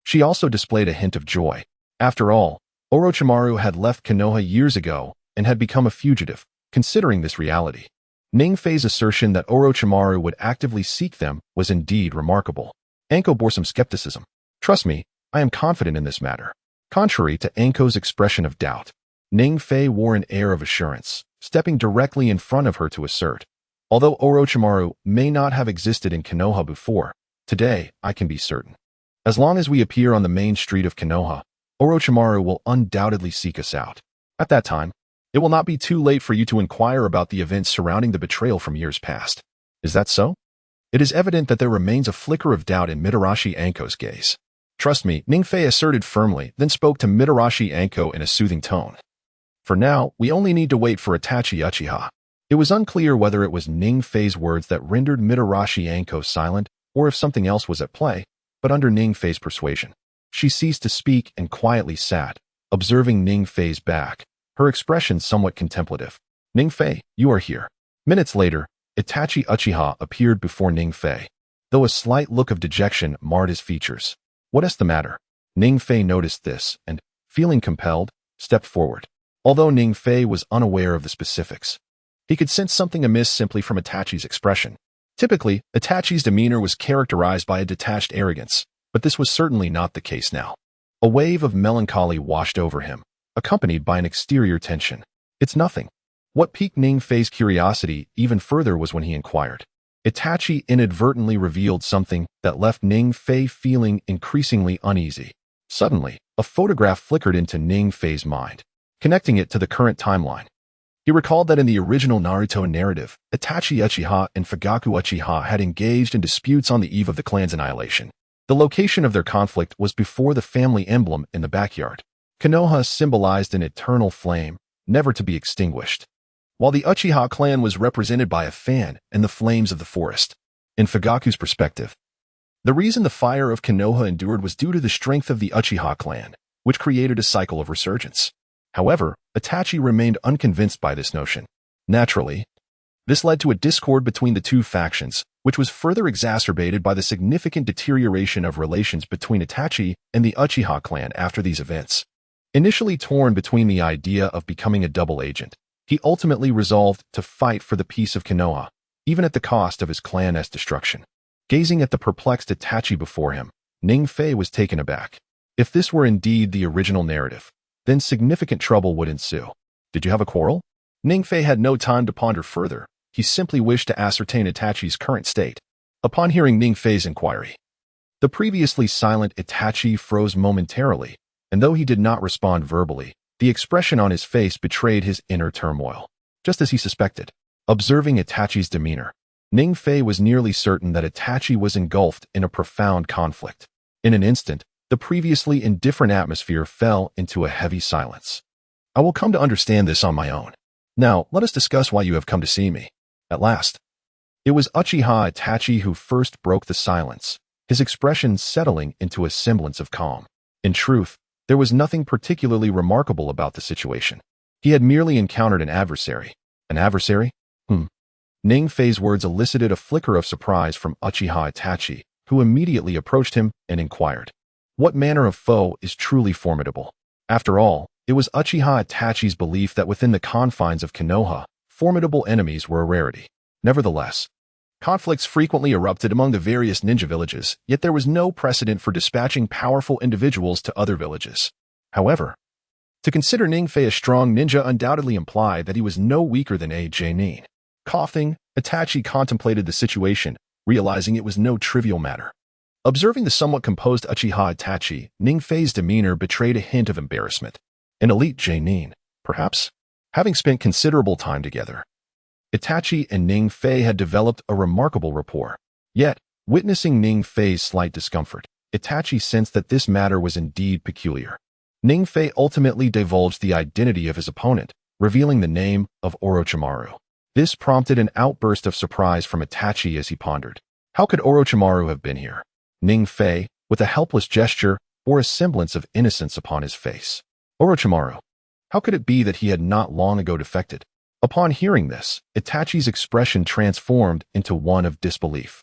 Speaker 1: she also displayed a hint of joy. After all, Orochimaru had left Konoha years ago and had become a fugitive. Considering this reality, Ningfei's assertion that Orochimaru would actively seek them was indeed remarkable. Anko bore some skepticism. "Trust me, I am confident in this matter." Contrary to Anko's expression of doubt, Ningfei wore an air of assurance, stepping directly in front of her to assert, "Although Orochimaru may not have existed in Konoha before, today I can be certain. As long as we appear on the main street of Konoha, Orochimaru will undoubtedly seek us out. At that time, it will not be too late for you to inquire about the events surrounding the betrayal from years past." "Is that so?" It is evident that there remains a flicker of doubt in Mitarashi Anko's gaze. "Trust me," Ningfei asserted firmly, then spoke to Mitarashi Anko in a soothing tone. "For now, we only need to wait for Itachi Uchiha." It was unclear whether it was Ningfei's words that rendered Mitarashi Anko silent or if something else was at play, but under Ningfei's persuasion, she ceased to speak and quietly sat, observing Ningfei's back, her expression somewhat contemplative. "Ningfei, you are here." Minutes later, Itachi Uchiha appeared before Ningfei, though a slight look of dejection marred his features. "What is the matter?" Ningfei noticed this and, feeling compelled, stepped forward. Although Ningfei was unaware of the specifics, he could sense something amiss simply from Itachi's expression. Typically, Itachi's demeanor was characterized by a detached arrogance, but this was certainly not the case now. A wave of melancholy washed over him, accompanied by an exterior tension. "It's nothing." What piqued Ningfei's curiosity even further was when he inquired. Itachi inadvertently revealed something that left Ningfei feeling increasingly uneasy. Suddenly, a photograph flickered into Ningfei's mind, connecting it to the current timeline. He recalled that in the original Naruto narrative, Itachi Uchiha and Fugaku Uchiha had engaged in disputes on the eve of the clan's annihilation. The location of their conflict was before the family emblem in the backyard. Konoha symbolized an eternal flame, never to be extinguished, while the Uchiha clan was represented by a fan and the flames of the forest. In Fugaku's perspective, the reason the fire of Konoha endured was due to the strength of the Uchiha clan, which created a cycle of resurgence. However, Itachi remained unconvinced by this notion. Naturally, this led to a discord between the two factions, which was further exacerbated by the significant deterioration of relations between Itachi and the Uchiha clan after these events. Initially torn between the idea of becoming a double agent, he ultimately resolved to fight for the peace of Konoha, even at the cost of his clan's destruction. Gazing at the perplexed Itachi before him, Ningfei was taken aback. If this were indeed the original narrative, then significant trouble would ensue. "Did you have a quarrel?" Ningfei had no time to ponder further. He simply wished to ascertain Itachi's current state. Upon hearing Ningfei's inquiry, the previously silent Itachi froze momentarily, and though he did not respond verbally, the expression on his face betrayed his inner turmoil. Just as he suspected, Observing Itachi's demeanor, Ning-Fei was nearly certain that Itachi was engulfed in a profound conflict. In an instant, the previously indifferent atmosphere fell into a heavy silence. I will come to understand this on my own. Now, let us discuss why you have come to see me. At last. It was Uchiha Itachi who first broke the silence, his expression settling into a semblance of calm. In truth, there was nothing particularly remarkable about the situation. He had merely encountered an adversary. An adversary? Ning-Fei's words elicited a flicker of surprise from Uchiha Itachi, who immediately approached him and inquired, "What manner of foe is truly formidable?" After all, it was Uchiha Itachi's belief that within the confines of Konoha, formidable enemies were a rarity. Nevertheless, conflicts frequently erupted among the various ninja villages, yet there was no precedent for dispatching powerful individuals to other villages. However, to consider Ning-Fei a strong ninja undoubtedly implied that he was no weaker than a Genin. Coughing, Itachi contemplated the situation, realizing it was no trivial matter. Observing the somewhat composed Uchiha Itachi, Ning-Fei's demeanor betrayed a hint of embarrassment. An elite Genin, perhaps? Having spent considerable time together, Itachi and Ning-Fei had developed a remarkable rapport. Yet, witnessing Ning-Fei's slight discomfort, Itachi sensed that this matter was indeed peculiar. Ning-Fei ultimately divulged the identity of his opponent, revealing the name of Orochimaru. This prompted an outburst of surprise from Itachi as he pondered. How could Orochimaru have been here? Ning-Fei, with a helpless gesture, bore a semblance of innocence upon his face. Orochimaru. How could it be that he had not long ago defected? Upon hearing this, Itachi's expression transformed into one of disbelief.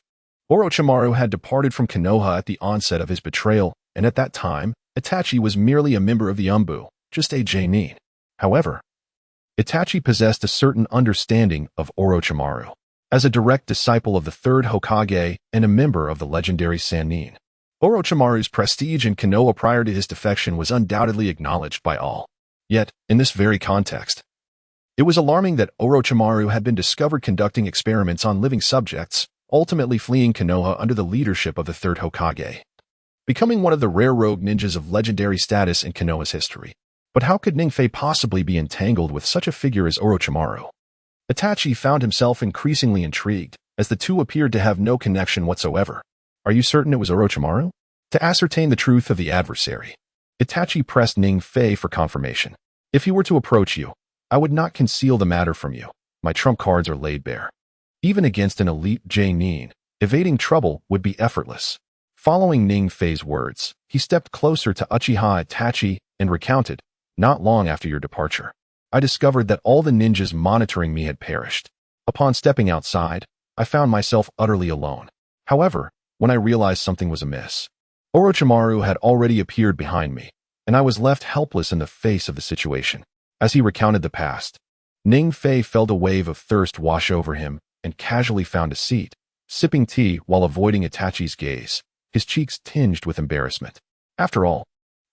Speaker 1: Orochimaru had departed from Konoha at the onset of his betrayal, and at that time, Itachi was merely a member of the Umbu, just a Genin. However, Itachi possessed a certain understanding of Orochimaru. As a direct disciple of the third Hokage and a member of the legendary Sannin, Orochimaru's prestige in Konoha prior to his defection was undoubtedly acknowledged by all. Yet, in this very context, it was alarming that Orochimaru had been discovered conducting experiments on living subjects, ultimately fleeing Konoha under the leadership of the third Hokage, becoming one of the rare rogue ninjas of legendary status in Konoha's history. But how could Ning-Fei possibly be entangled with such a figure as Orochimaru? Itachi found himself increasingly intrigued, as the two appeared to have no connection whatsoever. Are you certain it was Orochimaru? To ascertain the truth of the adversary, Itachi pressed Ning-Fei for confirmation. If he were to approach you, I would not conceal the matter from you. My trump cards are laid bare. Even against an elite Genin, evading trouble would be effortless. Following Ning-Fei's words, he stepped closer to Uchiha Itachi and recounted, "Not long after your departure, I discovered that all the ninjas monitoring me had perished. Upon stepping outside, I found myself utterly alone. However, when I realized something was amiss, Orochimaru had already appeared behind me, and I was left helpless in the face of the situation." As he recounted the past, Ning-Fei felt a wave of thirst wash over him and casually found a seat, sipping tea while avoiding Itachi's gaze, his cheeks tinged with embarrassment. After all,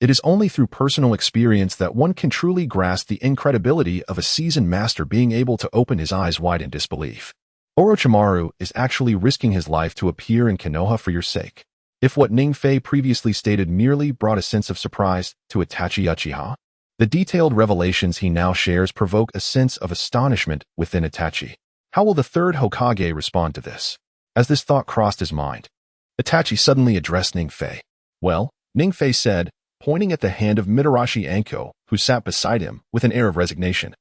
Speaker 1: it is only through personal experience that one can truly grasp the incredibility of a seasoned master being able to open his eyes wide in disbelief. Orochimaru is actually risking his life to appear in Konoha for your sake. If what Ning-Fei previously stated merely brought a sense of surprise to Itachi Uchiha, the detailed revelations he now shares provoke a sense of astonishment within Itachi. How will the third Hokage respond to this? As this thought crossed his mind, Itachi suddenly addressed Ning-Fei. "Well," Ning-Fei said, pointing at the hand of Mitarashi Anko, who sat beside him with an air of resignation.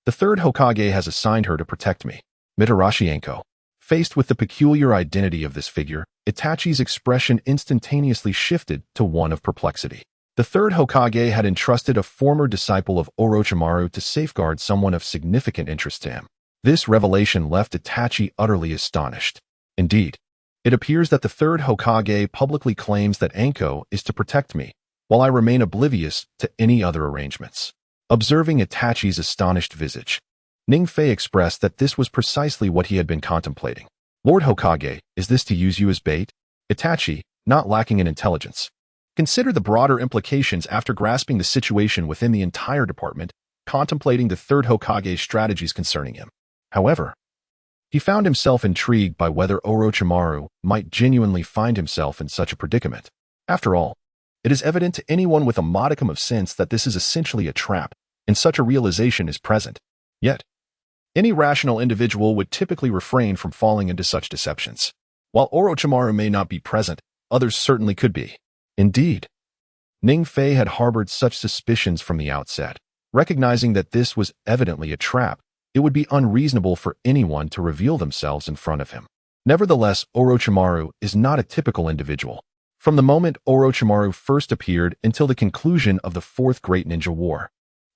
Speaker 1: "The third Hokage has assigned her to protect me." Mitarashi Anko. Faced with the peculiar identity of this figure, Itachi's expression instantaneously shifted to one of perplexity. The third Hokage had entrusted a former disciple of Orochimaru to safeguard someone of significant interest to him. This revelation left Itachi utterly astonished. Indeed, it appears that the third Hokage publicly claims that Anko is to protect me, while I remain oblivious to any other arrangements. Observing Itachi's astonished visage, Ning-Fei expressed that this was precisely what he had been contemplating. "Lord Hokage, is this to use you as bait?" Itachi, not lacking in intelligence, considered the broader implications after grasping the situation within the entire department, contemplating the third Hokage's strategies concerning him. However, he found himself intrigued by whether Orochimaru might genuinely find himself in such a predicament. After all, it is evident to anyone with a modicum of sense that this is essentially a trap, and such a realization is present. Yet, Any rational individual would typically refrain from falling into such deceptions. While Orochimaru may not be present, others certainly could be. Indeed, Ning Fei had harbored such suspicions from the outset. Recognizing that this was evidently a trap, it would be unreasonable for anyone to reveal themselves in front of him. Nevertheless, Orochimaru is not a typical individual. From the moment Orochimaru first appeared until the conclusion of the Fourth Great Ninja War,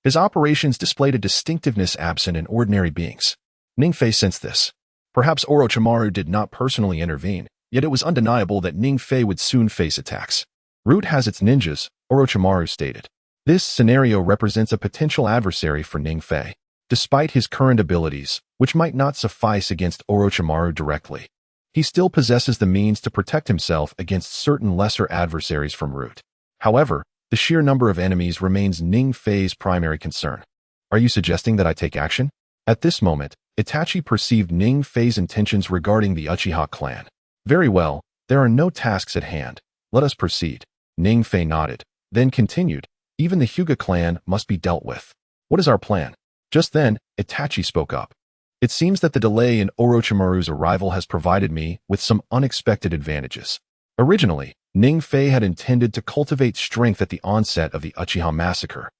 Speaker 1: his operations displayed a distinctiveness absent in ordinary beings. Ning Fei sensed this. Perhaps Orochimaru did not personally intervene, yet it was undeniable that Ning Fei would soon face attacks. Root has its ninjas, Orochimaru stated. This scenario represents a potential adversary for Ning Fei. Despite his current abilities, which might not suffice against Orochimaru directly, he still possesses the means to protect himself against certain lesser adversaries from Root. However, the sheer number of enemies remains Ning Fei's primary concern. Are you suggesting that I take action? At this moment, Itachi perceived Ning Fei's intentions regarding the Uchiha clan. Very well, there are no tasks at hand. Let us proceed. Ning Fei nodded, then continued. Even the Hyuga clan must be dealt with. What is our plan? Just then, Itachi spoke up. It seems that the delay in Orochimaru's arrival has provided me with some unexpected advantages. Originally, Ning Fei had intended to cultivate strength at the onset of the Uchiha massacre,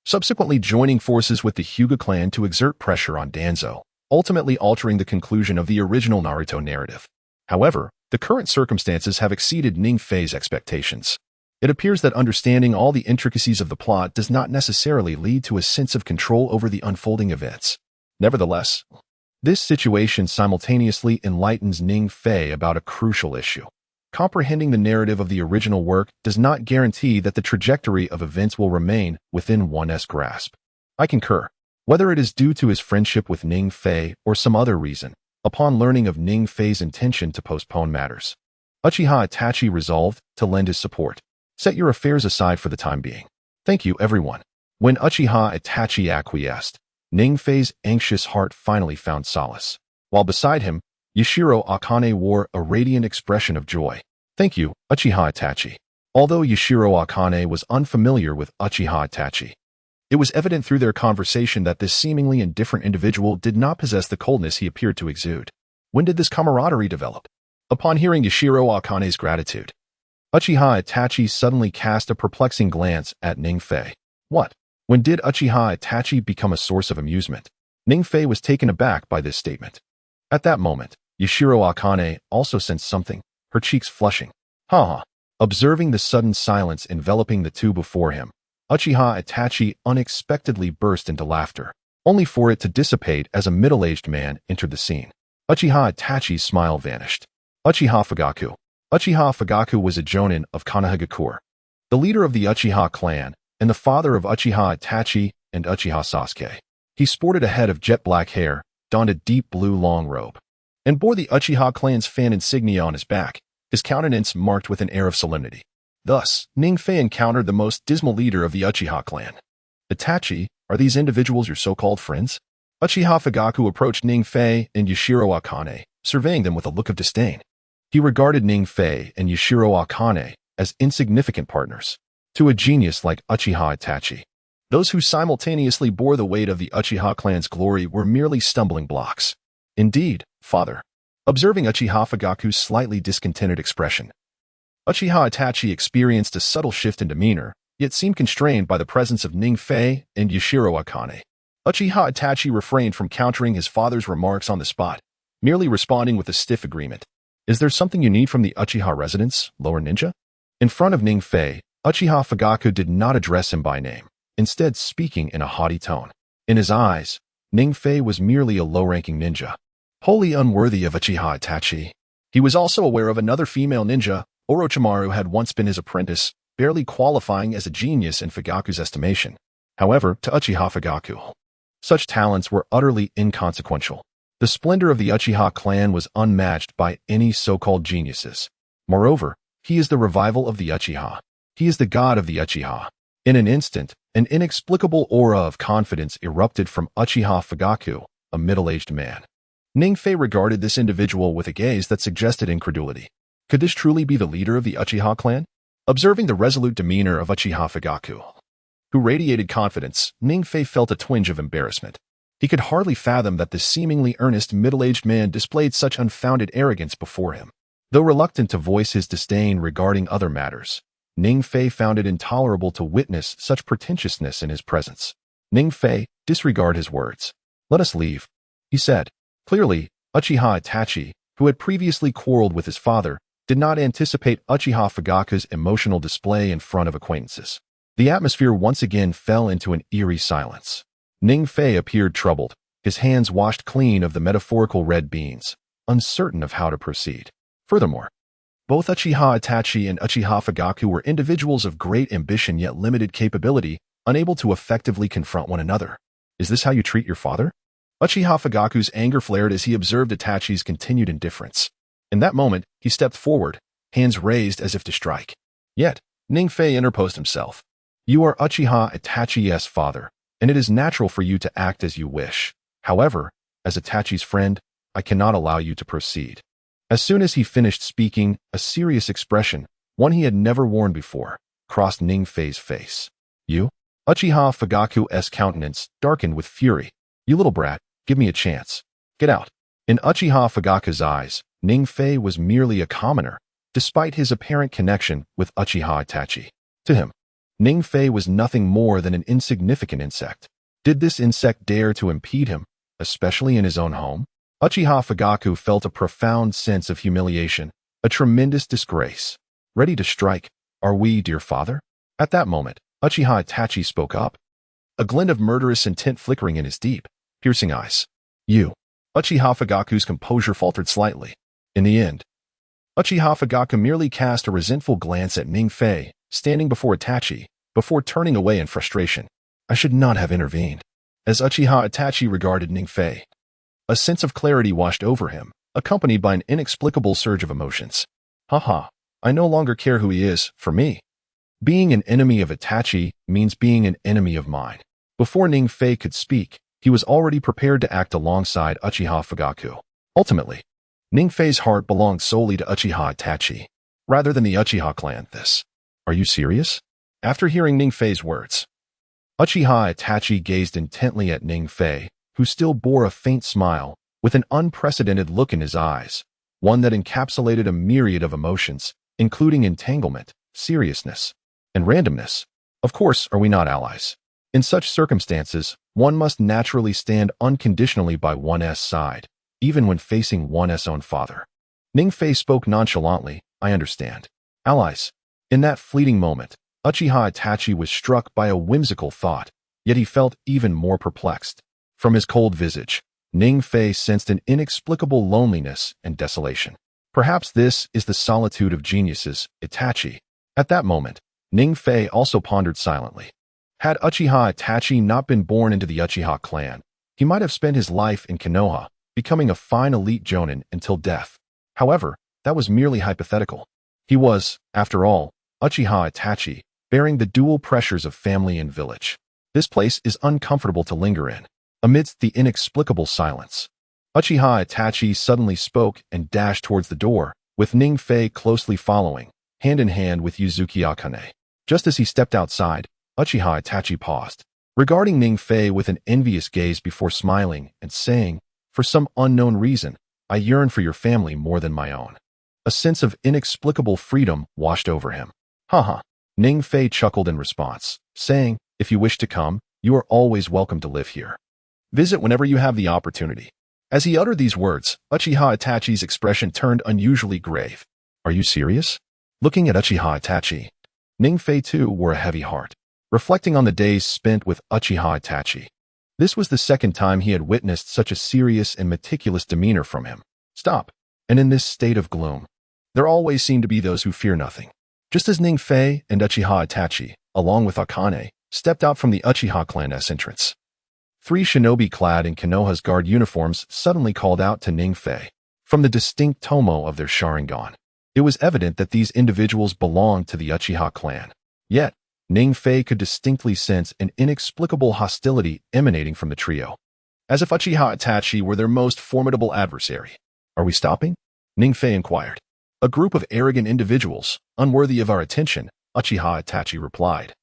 Speaker 1: subsequently joining forces with the Hyuga clan to exert pressure on Danzo, ultimately altering the conclusion of the original Naruto narrative. However, the current circumstances have exceeded Ning Fei's expectations. It appears that understanding all the intricacies of the plot does not necessarily lead to a sense of control over the unfolding events. Nevertheless, this situation simultaneously enlightens Ning Fei about a crucial issue. Comprehending the narrative of the original work does not guarantee that the trajectory of events will remain within one's grasp. I concur. Whether it is due to his friendship with Ning Fei or some other reason, upon learning of Ning Fei's intention to postpone matters, Uchiha Itachi resolved to lend his support. Set your affairs aside for the time being. Thank you, everyone. When Uchiha Itachi acquiesced, Ning Fei's anxious heart finally found solace. While beside him, Yashiro Akane wore a radiant expression of joy. Thank you, Uchiha Itachi. Although Yashiro Akane was unfamiliar with Uchiha Itachi, it was evident through their conversation that this seemingly indifferent individual did not possess the coldness he appeared to exude. When did this camaraderie develop? Upon hearing Yashiro Akane's gratitude, Uchiha Itachi suddenly cast a perplexing glance at Ning Fei. What? When did Uchiha Itachi become a source of amusement? Ning Fei was taken aback by this statement. At that moment, Yashiro Akane also sensed something, her cheeks flushing. Ha! Observing the sudden silence enveloping the two before him, Uchiha Itachi unexpectedly burst into laughter, only for it to dissipate as a middle-aged man entered the scene. Uchiha Itachi's smile vanished. Uchiha Fugaku. Uchiha Fugaku was a jonin of Konoha, the leader of the Uchiha clan, and the father of Uchiha Itachi and Uchiha Sasuke. He sported a head of jet-black hair, donned a deep blue long robe, and bore the Uchiha clan's fan insignia on his back, his countenance marked with an air of solemnity. Thus, Ning Fei encountered the most dismal leader of the Uchiha clan. Itachi, are these individuals your so-called friends? Uchiha Fugaku approached Ning Fei and Yashiro Akane, surveying them with a look of disdain. He regarded Ning Fei and Yashiro Akane as insignificant partners to a genius like Uchiha Itachi. Those who simultaneously bore the weight of the Uchiha clan's glory were merely stumbling blocks. Indeed, father. Observing Uchiha Fugaku's slightly discontented expression, Uchiha Itachi experienced a subtle shift in demeanor, yet seemed constrained by the presence of Ning Fei and Yashiro Akane. Uchiha Itachi refrained from countering his father's remarks on the spot, merely responding with a stiff agreement. Is there something you need from the Uchiha residence, lower ninja? In front of Ning Fei, Uchiha Fugaku did not address him by name, instead speaking in a haughty tone. In his eyes, Ning Fei was merely a low-ranking ninja, wholly unworthy of Uchiha Itachi. He was also aware of another female ninja. Orochimaru had once been his apprentice, barely qualifying as a genius in Fugaku's estimation. However, to Uchiha Fugaku, such talents were utterly inconsequential. The splendor of the Uchiha clan was unmatched by any so-called geniuses. Moreover, he is the revival of the Uchiha. He is the god of the Uchiha. In an instant, an inexplicable aura of confidence erupted from Uchiha Fugaku, a middle-aged man. Ning Fei regarded this individual with a gaze that suggested incredulity. Could this truly be the leader of the Uchiha clan? Observing the resolute demeanor of Uchiha Fugaku, who radiated confidence, Ning Fei felt a twinge of embarrassment. He could hardly fathom that the seemingly earnest middle-aged man displayed such unfounded arrogance before him. Though reluctant to voice his disdain regarding other matters, Ning Fei found it intolerable to witness such pretentiousness in his presence. Ning Fei, disregard his words. Let us leave, he said. Clearly, Uchiha Itachi, who had previously quarreled with his father, did not anticipate Uchiha Fugaku's emotional display in front of acquaintances. The atmosphere once again fell into an eerie silence. Ning Fei appeared troubled, his hands washed clean of the metaphorical red beans, uncertain of how to proceed. Furthermore, both Uchiha Itachi and Uchiha Fugaku were individuals of great ambition yet limited capability, unable to effectively confront one another. Is this how you treat your father? Uchiha Fugaku's anger flared as he observed Itachi's continued indifference. In that moment, he stepped forward, hands raised as if to strike. Yet, Ning Fei interposed himself. You are Uchiha Itachi's father, and it is natural for you to act as you wish. However, as Itachi's friend, I cannot allow you to proceed. As soon as he finished speaking, a serious expression, one he had never worn before, crossed Ning Fei's face. You? Uchiha Fugaku's countenance darkened with fury. You little brat, give me a chance. Get out. In Uchiha Fugaku's eyes, Ning Fei was merely a commoner, despite his apparent connection with Uchiha Itachi. To him, Ning Fei was nothing more than an insignificant insect. Did this insect dare to impede him, especially in his own home? Uchiha Fugaku felt a profound sense of humiliation, a tremendous disgrace. Ready to strike, are we, dear father? At that moment, Uchiha Itachi spoke up, a glint of murderous intent flickering in his deep, piercing eyes. You. Uchiha Fugaku's composure faltered slightly. In the end, Uchiha Fugaku merely cast a resentful glance at Ning Fei, standing before Itachi, before turning away in frustration. I should not have intervened. As Uchiha Itachi regarded Ning Fei, a sense of clarity washed over him, accompanied by an inexplicable surge of emotions. Haha, I no longer care who he is, for me. Being an enemy of Itachi means being an enemy of mine. Before Ning Fei could speak, he was already prepared to act alongside Uchiha Fugaku. Ultimately, Ning Fei's heart belonged solely to Uchiha Itachi, rather than the Uchiha clan. Are you serious? After hearing Ning Fei's words, Uchiha Itachi gazed intently at Ning Fei, who still bore a faint smile, with an unprecedented look in his eyes, one that encapsulated a myriad of emotions, including entanglement, seriousness, and randomness. Of course, are we not allies? In such circumstances, one must naturally stand unconditionally by one's side, even when facing one's own father. Ning Fei spoke nonchalantly, I understand. Allies. In that fleeting moment, Uchiha Itachi was struck by a whimsical thought, yet he felt even more perplexed. From his cold visage, Ning Fei sensed an inexplicable loneliness and desolation. Perhaps this is the solitude of geniuses, Itachi. At that moment, Ning Fei also pondered silently. Had Uchiha Itachi not been born into the Uchiha clan, he might have spent his life in Konoha, becoming a fine elite jonin until death. However, that was merely hypothetical. He was, after all, Uchiha Itachi, bearing the dual pressures of family and village. This place is uncomfortable to linger in. Amidst the inexplicable silence, Uchiha Itachi suddenly spoke and dashed towards the door, with Ning Fei closely following, hand in hand with Yuzuki Akane. Just as he stepped outside, Uchiha Itachi paused, regarding Ning Fei with an envious gaze before smiling and saying, for some unknown reason, I yearn for your family more than my own. A sense of inexplicable freedom washed over him. Haha. Ning Fei chuckled in response, saying, if you wish to come, you are always welcome to live here. Visit whenever you have the opportunity. As he uttered these words, Uchiha Itachi's expression turned unusually grave. Are you serious? Looking at Uchiha Itachi, Ning Fei too wore a heavy heart, reflecting on the days spent with Uchiha Itachi. This was the second time he had witnessed such a serious and meticulous demeanor from him. Stop. And in this state of gloom, there always seem to be those who fear nothing. Just as Ning Fei and Uchiha Itachi, along with Akane, stepped out from the Uchiha clan's entrance, 3 shinobi clad in Konoha's guard uniforms suddenly called out to Ning Fei. From the distinct tomo of their Sharingan, it was evident that these individuals belonged to the Uchiha clan. Yet, Ning Fei could distinctly sense an inexplicable hostility emanating from the trio, as if Uchiha Itachi were their most formidable adversary. Are we stopping? Ning Fei inquired. A group of arrogant individuals, unworthy of our attention, Uchiha Itachi replied,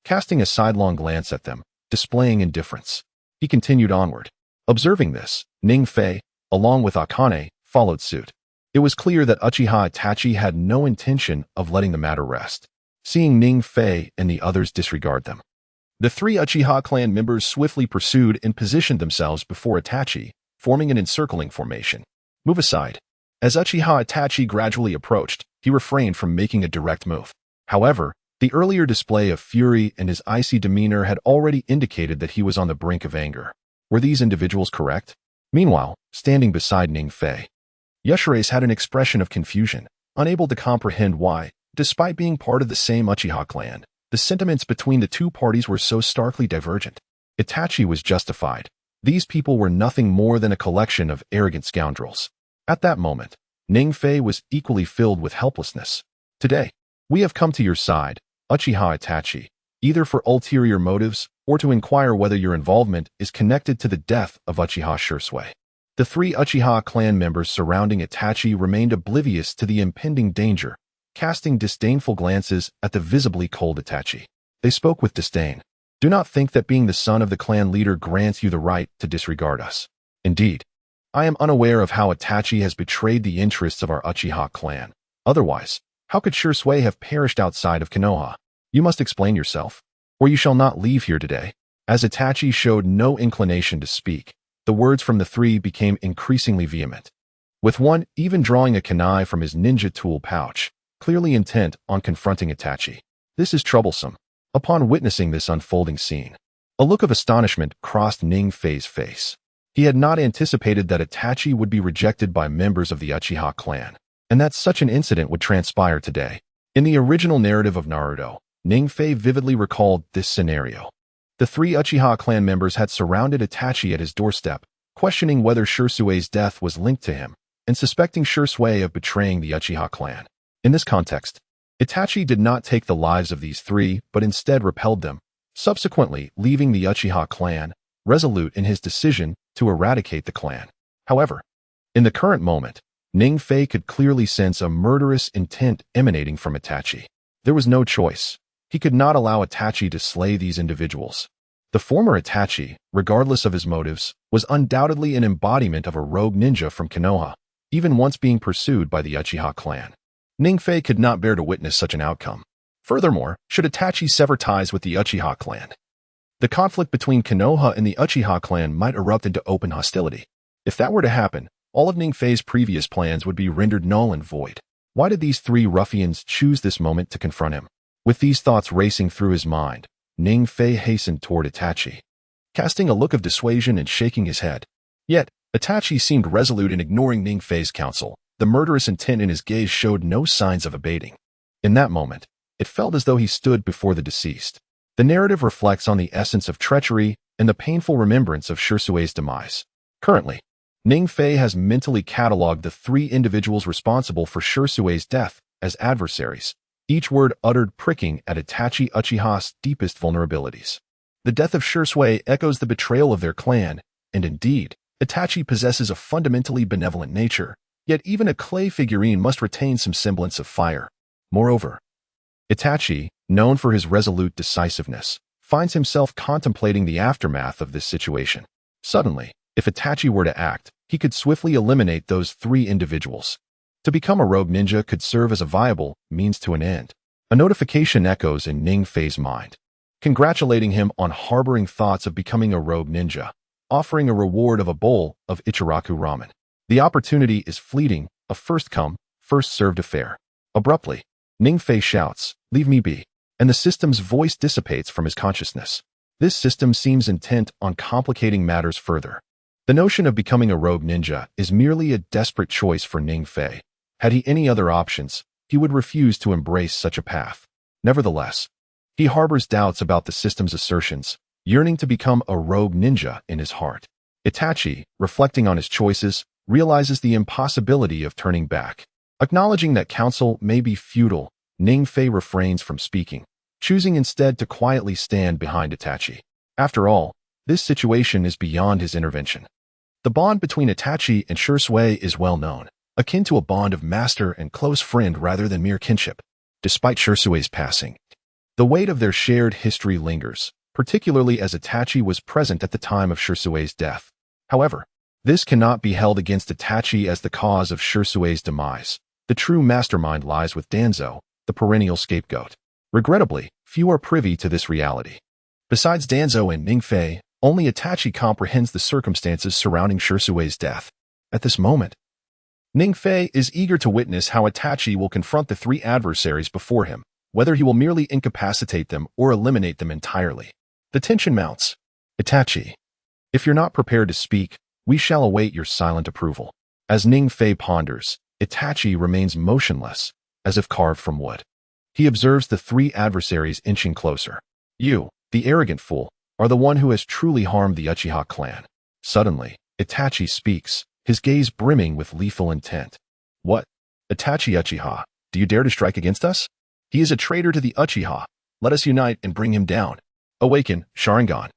Speaker 1: casting a sidelong glance at them, displaying indifference. He continued onward. Observing this, Ning Fei, along with Akane, followed suit. It was clear that Uchiha Itachi had no intention of letting the matter rest, seeing Ning Fei and the others disregard them. The three Uchiha clan members swiftly pursued and positioned themselves before Itachi, forming an encircling formation. Move aside. As Uchiha Itachi gradually approached, he refrained from making a direct move. However, the earlier display of fury and his icy demeanor had already indicated that he was on the brink of anger. Were these individuals correct? Meanwhile, standing beside Ning Fei, Yashira's had an expression of confusion, unable to comprehend why, despite being part of the same Uchiha clan, the sentiments between the two parties were so starkly divergent. Itachi was justified. These people were nothing more than a collection of arrogant scoundrels. At that moment, Ning Fei was equally filled with helplessness. Today, we have come to your side, Uchiha Itachi, either for ulterior motives or to inquire whether your involvement is connected to the death of Uchiha Shisui. The three Uchiha clan members surrounding Itachi remained oblivious to the impending danger, casting disdainful glances at the visibly cold Itachi. They spoke with disdain. Do not think that being the son of the clan leader grants you the right to disregard us. Indeed, I am unaware of how Itachi has betrayed the interests of our Uchiha clan. Otherwise, how could Shisui have perished outside of Konoha? You must explain yourself, or you shall not leave here today. As Itachi showed no inclination to speak, the words from the three became increasingly vehement, with one even drawing a kunai from his ninja tool pouch, clearly intent on confronting Itachi. This is troublesome. Upon witnessing this unfolding scene, a look of astonishment crossed Ning Fei's face. He had not anticipated that Itachi would be rejected by members of the Uchiha clan, and that such an incident would transpire today. In the original narrative of Naruto, Ning Fei vividly recalled this scenario. The three Uchiha clan members had surrounded Itachi at his doorstep, questioning whether Shisui's death was linked to him, and suspecting Shisui of betraying the Uchiha clan. In this context, Itachi did not take the lives of these three, but instead repelled them, subsequently leaving the Uchiha clan, resolute in his decision to eradicate the clan. However, in the current moment, Ning Fei could clearly sense a murderous intent emanating from Itachi. There was no choice. He could not allow Itachi to slay these individuals. The former Itachi, regardless of his motives, was undoubtedly an embodiment of a rogue ninja from Konoha, even once being pursued by the Uchiha clan. Ning Fei could not bear to witness such an outcome. Furthermore, should Itachi sever ties with the Uchiha clan, the conflict between Konoha and the Uchiha clan might erupt into open hostility. If that were to happen, all of Ning Fei's previous plans would be rendered null and void. Why did these three ruffians choose this moment to confront him? With these thoughts racing through his mind, Ning Fei hastened toward Itachi, casting a look of dissuasion and shaking his head. Yet, Itachi seemed resolute in ignoring Ning Fei's counsel. The murderous intent in his gaze showed no signs of abating. In that moment, it felt as though he stood before the deceased. The narrative reflects on the essence of treachery and the painful remembrance of Shisui's demise. Currently, Ning Fei has mentally catalogued the three individuals responsible for Shisui's death as adversaries, each word uttered pricking at Itachi Uchiha's deepest vulnerabilities. The death of Shisui echoes the betrayal of their clan, and indeed, Itachi possesses a fundamentally benevolent nature, yet even a clay figurine must retain some semblance of fire. Moreover, Itachi, known for his resolute decisiveness, finds himself contemplating the aftermath of this situation. Suddenly, if Itachi were to act, he could swiftly eliminate those three individuals. To become a rogue ninja could serve as a viable means to an end. A notification echoes in Ning Fei's mind, congratulating him on harboring thoughts of becoming a rogue ninja, offering a reward of a bowl of Ichiraku ramen. The opportunity is fleeting, a first-come, first-served affair. Abruptly, Ning Fei shouts, "Leave me be," and the system's voice dissipates from his consciousness. This system seems intent on complicating matters further. The notion of becoming a rogue ninja is merely a desperate choice for Ning Fei. Had he any other options, he would refuse to embrace such a path. Nevertheless, he harbors doubts about the system's assertions, yearning to become a rogue ninja in his heart. Itachi, reflecting on his choices, realizes the impossibility of turning back. Acknowledging that counsel may be futile, Ning Fei refrains from speaking, choosing instead to quietly stand behind Itachi. After all, this situation is beyond his intervention. The bond between Itachi and Shisui is well known, akin to a bond of master and close friend rather than mere kinship. Despite Shisui's passing, the weight of their shared history lingers, particularly as Itachi was present at the time of Shirsue's death. However, this cannot be held against Itachi as the cause of Shirsue's demise. The true mastermind lies with Danzo, the perennial scapegoat. Regrettably, few are privy to this reality. Besides Danzo and Ningfei, only Itachi comprehends the circumstances surrounding Shirsue's death. At this moment, Ningfei is eager to witness how Itachi will confront the three adversaries before him, whether he will merely incapacitate them or eliminate them entirely. The tension mounts. Itachi, if you're not prepared to speak, we shall await your silent approval. As Ningfei ponders, Itachi remains motionless, as if carved from wood. He observes the three adversaries inching closer. You, the arrogant fool, are the one who has truly harmed the Uchiha clan. Suddenly, Itachi speaks, his gaze brimming with lethal intent. What? Itachi Uchiha, do you dare to strike against us? He is a traitor to the Uchiha. Let us unite and bring him down. Awaken, Sharingan.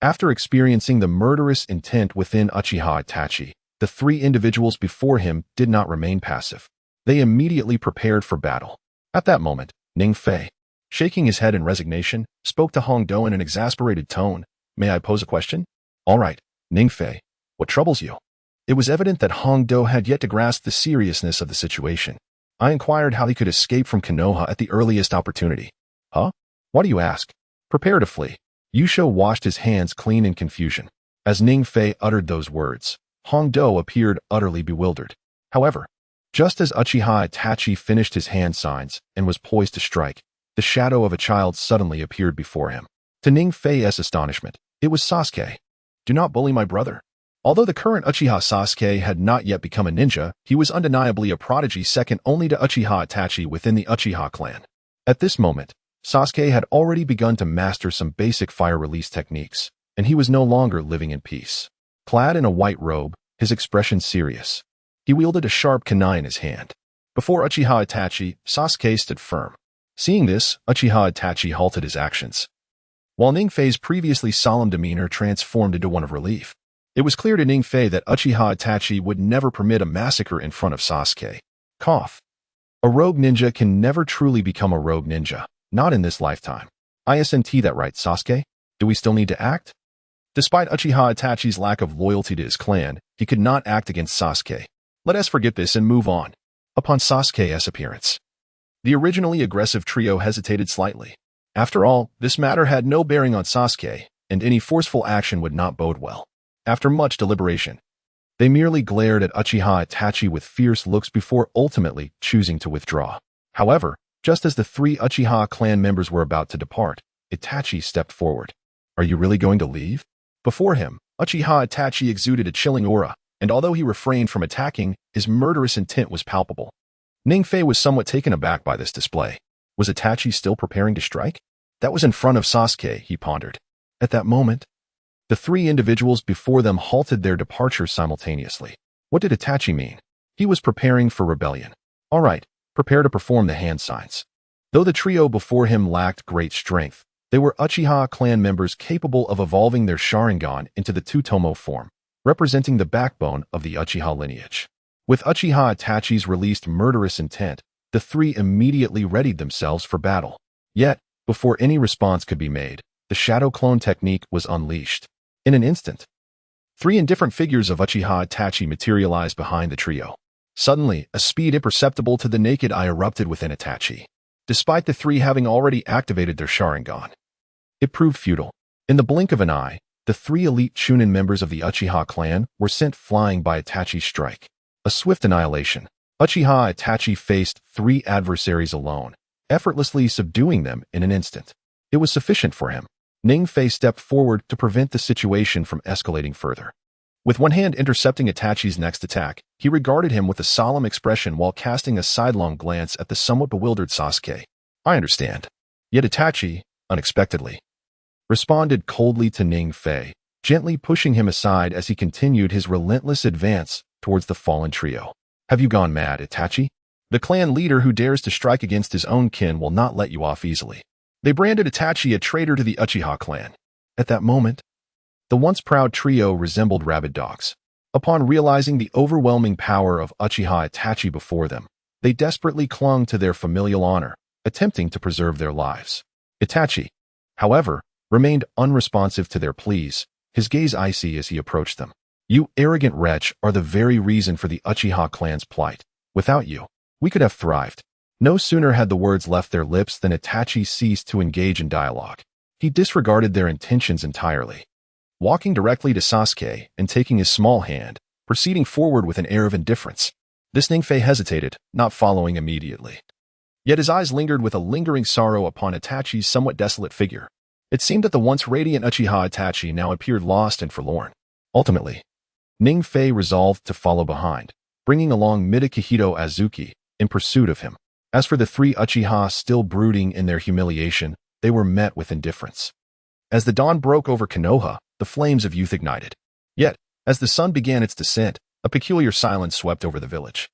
Speaker 1: After experiencing the murderous intent within Uchiha Itachi, the three individuals before him did not remain passive. They immediately prepared for battle. At that moment, Ningfei, shaking his head in resignation, spoke to Hongdo in an exasperated tone. May I pose a question? All right, Ningfei, what troubles you? It was evident that Hongdo had yet to grasp the seriousness of the situation. I inquired how he could escape from Konoha at the earliest opportunity. Huh? Why do you ask? Prepare to flee. Yusho washed his hands clean in confusion. As Ningfei uttered those words, Hongdo appeared utterly bewildered. However, just as Uchiha Itachi finished his hand signs and was poised to strike, the shadow of a child suddenly appeared before him. To Ningfei's astonishment, it was Sasuke. Do not bully my brother. Although the current Uchiha Sasuke had not yet become a ninja, he was undeniably a prodigy second only to Uchiha Itachi within the Uchiha clan. At this moment, Sasuke had already begun to master some basic fire release techniques, and he was no longer living in peace. Clad in a white robe, his expression serious, he wielded a sharp kunai in his hand. Before Uchiha Itachi, Sasuke stood firm. Seeing this, Uchiha Itachi halted his actions, while Ningfei's previously solemn demeanor transformed into one of relief. It was clear to Ningfei that Uchiha Itachi would never permit a massacre in front of Sasuke. Cough. A rogue ninja can never truly become a rogue ninja. Not in this lifetime. Isn't that right, Sasuke? Do we still need to act? Despite Uchiha Itachi's lack of loyalty to his clan, he could not act against Sasuke. Let us forget this and move on. Upon Sasuke's appearance, the originally aggressive trio hesitated slightly. After all, this matter had no bearing on Sasuke, and any forceful action would not bode well. After much deliberation, they merely glared at Uchiha Itachi with fierce looks before ultimately choosing to withdraw. However, just as the three Uchiha clan members were about to depart, Itachi stepped forward. Are you really going to leave? Before him, Uchiha Itachi exuded a chilling aura, and although he refrained from attacking, his murderous intent was palpable. Ningfei was somewhat taken aback by this display. Was Itachi still preparing to strike? That was in front of Sasuke, he pondered. At that moment, the three individuals before them halted their departure simultaneously. What did Itachi mean? He was preparing for rebellion. All right. Prepare to perform the hand signs. Though the trio before him lacked great strength, they were Uchiha clan members capable of evolving their Sharingan into the Tomoe form, representing the backbone of the Uchiha lineage. With Uchiha Itachi's released murderous intent, the three immediately readied themselves for battle. Yet, before any response could be made, the shadow clone technique was unleashed. In an instant, three indifferent figures of Uchiha Itachi materialized behind the trio. Suddenly, a speed imperceptible to the naked eye erupted within Itachi. Despite the three having already activated their Sharingan, it proved futile. In the blink of an eye, the three elite Chunin members of the Uchiha clan were sent flying by Itachi's strike. A swift annihilation. Uchiha Itachi faced three adversaries alone, effortlessly subduing them in an instant. It was sufficient for him. Ningfei stepped forward to prevent the situation from escalating further. With one hand intercepting Itachi's next attack, he regarded him with a solemn expression while casting a sidelong glance at the somewhat bewildered Sasuke. I understand. Yet Itachi, unexpectedly, responded coldly to Ningfei, gently pushing him aside as he continued his relentless advance towards the fallen trio. Have you gone mad, Itachi? The clan leader who dares to strike against his own kin will not let you off easily. They branded Itachi a traitor to the Uchiha clan. At that moment, the once proud trio resembled rabid dogs. Upon realizing the overwhelming power of Uchiha Itachi before them, they desperately clung to their familial honor, attempting to preserve their lives. Itachi, however, remained unresponsive to their pleas, his gaze icy as he approached them. You arrogant wretch are the very reason for the Uchiha clan's plight. Without you, we could have thrived. No sooner had the words left their lips than Itachi ceased to engage in dialogue. He disregarded their intentions entirely. Walking directly to Sasuke and taking his small hand, proceeding forward with an air of indifference. This Ningfei hesitated, not following immediately. Yet his eyes lingered with a lingering sorrow upon Itachi's somewhat desolate figure. It seemed that the once radiant Uchiha Itachi now appeared lost and forlorn. Ultimately, Ningfei resolved to follow behind, bringing along Midakihito Azuki in pursuit of him. As for the three Uchiha still brooding in their humiliation, they were met with indifference. As the dawn broke over Konoha, the flames of youth ignited. Yet, as the sun began its descent, a peculiar silence swept over the village.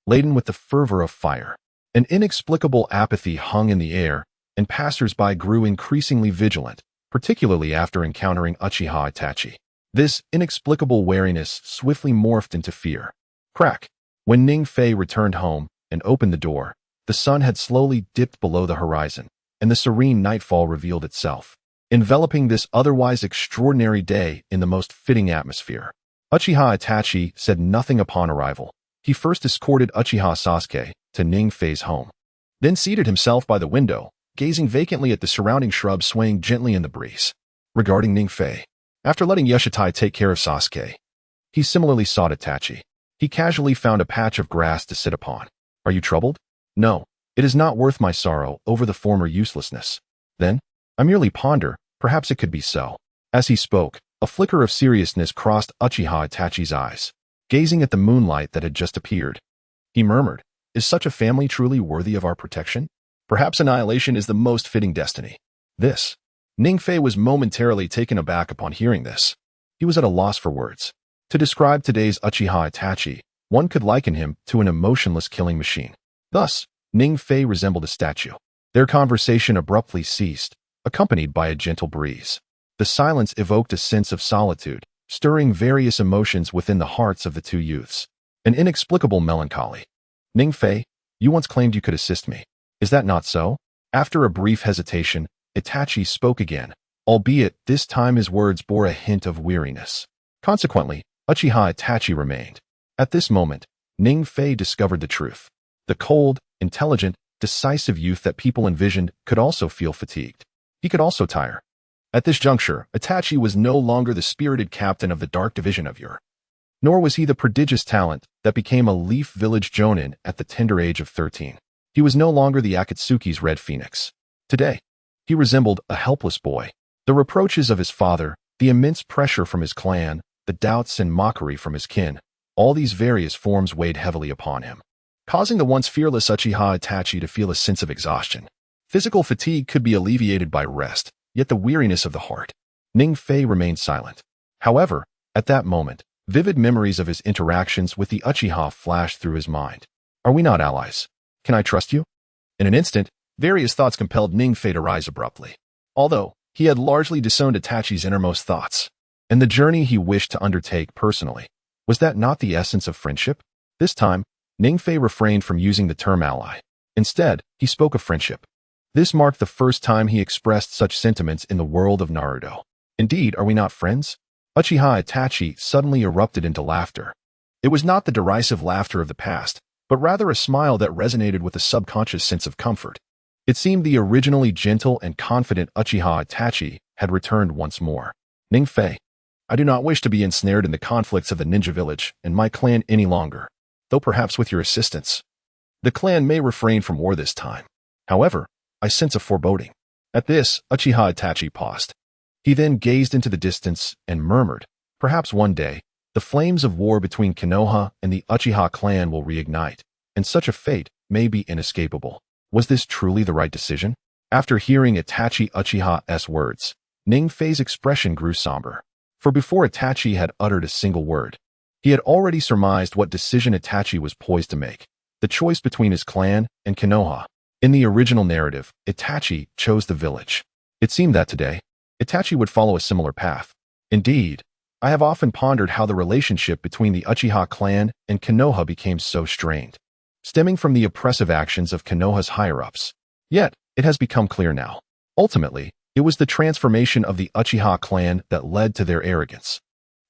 Speaker 1: Laden with the fervor of fire, an inexplicable apathy hung in the air, and passers-by grew increasingly vigilant, particularly after encountering Uchiha Itachi. This inexplicable wariness swiftly morphed into fear. Crack! When Ningfei returned home and opened the door, the sun had slowly dipped below the horizon, and the serene nightfall revealed itself, enveloping this otherwise extraordinary day in the most fitting atmosphere. Uchiha Itachi said nothing upon arrival. He first escorted Uchiha Sasuke to Ningfei's home, then seated himself by the window, gazing vacantly at the surrounding shrubs swaying gently in the breeze. Regarding Ningfei, after letting Yashitai take care of Sasuke, he similarly sought Itachi. He casually found a patch of grass to sit upon. Are you troubled? No, it is not worth my sorrow over the former uselessness. Then, I merely ponder, perhaps it could be so. As he spoke, a flicker of seriousness crossed Uchiha Itachi's eyes. Gazing at the moonlight that had just appeared, he murmured, is such a family truly worthy of our protection? Perhaps annihilation is the most fitting destiny. This. Ningfei was momentarily taken aback upon hearing this. He was at a loss for words. To describe today's Uchiha Itachi, one could liken him to an emotionless killing machine. Thus, Ningfei resembled a statue. Their conversation abruptly ceased, accompanied by a gentle breeze. The silence evoked a sense of solitude, stirring various emotions within the hearts of the two youths. An inexplicable melancholy. Ningfei, you once claimed you could assist me. Is that not so? After a brief hesitation, Itachi spoke again, albeit this time his words bore a hint of weariness. Consequently, Uchiha Itachi remained. At this moment, Ningfei discovered the truth. The cold, intelligent, decisive youth that people envisioned could also feel fatigued. He could also tire. At this juncture, Itachi was no longer the spirited captain of the Dark Division of Ur. Nor was he the prodigious talent that became a Leaf Village Jonin at the tender age of 13. He was no longer the Akatsuki's Red Phoenix. Today, he resembled a helpless boy. The reproaches of his father, the immense pressure from his clan, the doubts and mockery from his kin, all these various forms weighed heavily upon him, causing the once fearless Uchiha Itachi to feel a sense of exhaustion. Physical fatigue could be alleviated by rest, yet the weariness of the heart. Ningfei remained silent. However, at that moment, vivid memories of his interactions with the Uchiha flashed through his mind. Are we not allies? Can I trust you? In an instant, various thoughts compelled Ningfei to rise abruptly. Although, he had largely disowned Itachi's innermost thoughts, and the journey he wished to undertake personally. Was that not the essence of friendship? This time, Ningfei refrained from using the term ally. Instead, he spoke of friendship. This marked the first time he expressed such sentiments in the world of Naruto. Indeed, are we not friends? Uchiha Itachi suddenly erupted into laughter. It was not the derisive laughter of the past, but rather a smile that resonated with a subconscious sense of comfort. It seemed the originally gentle and confident Uchiha Itachi had returned once more. Ningfei, I do not wish to be ensnared in the conflicts of the ninja village and my clan any longer, though perhaps with your assistance. The clan may refrain from war this time. However, I sense a foreboding. At this, Uchiha Itachi paused. He then gazed into the distance and murmured, perhaps one day, the flames of war between Konoha and the Uchiha clan will reignite, and such a fate may be inescapable. Was this truly the right decision? After hearing Itachi Uchiha's words, Ningfei's expression grew somber. For before Itachi had uttered a single word, he had already surmised what decision Itachi was poised to make, the choice between his clan and Konoha. In the original narrative, Itachi chose the village. It seemed that today, Itachi would follow a similar path. Indeed, I have often pondered how the relationship between the Uchiha clan and Konoha became so strained, stemming from the oppressive actions of Konoha's higher-ups. Yet, it has become clear now. Ultimately, It was the transformation of the Uchiha clan that led to their arrogance.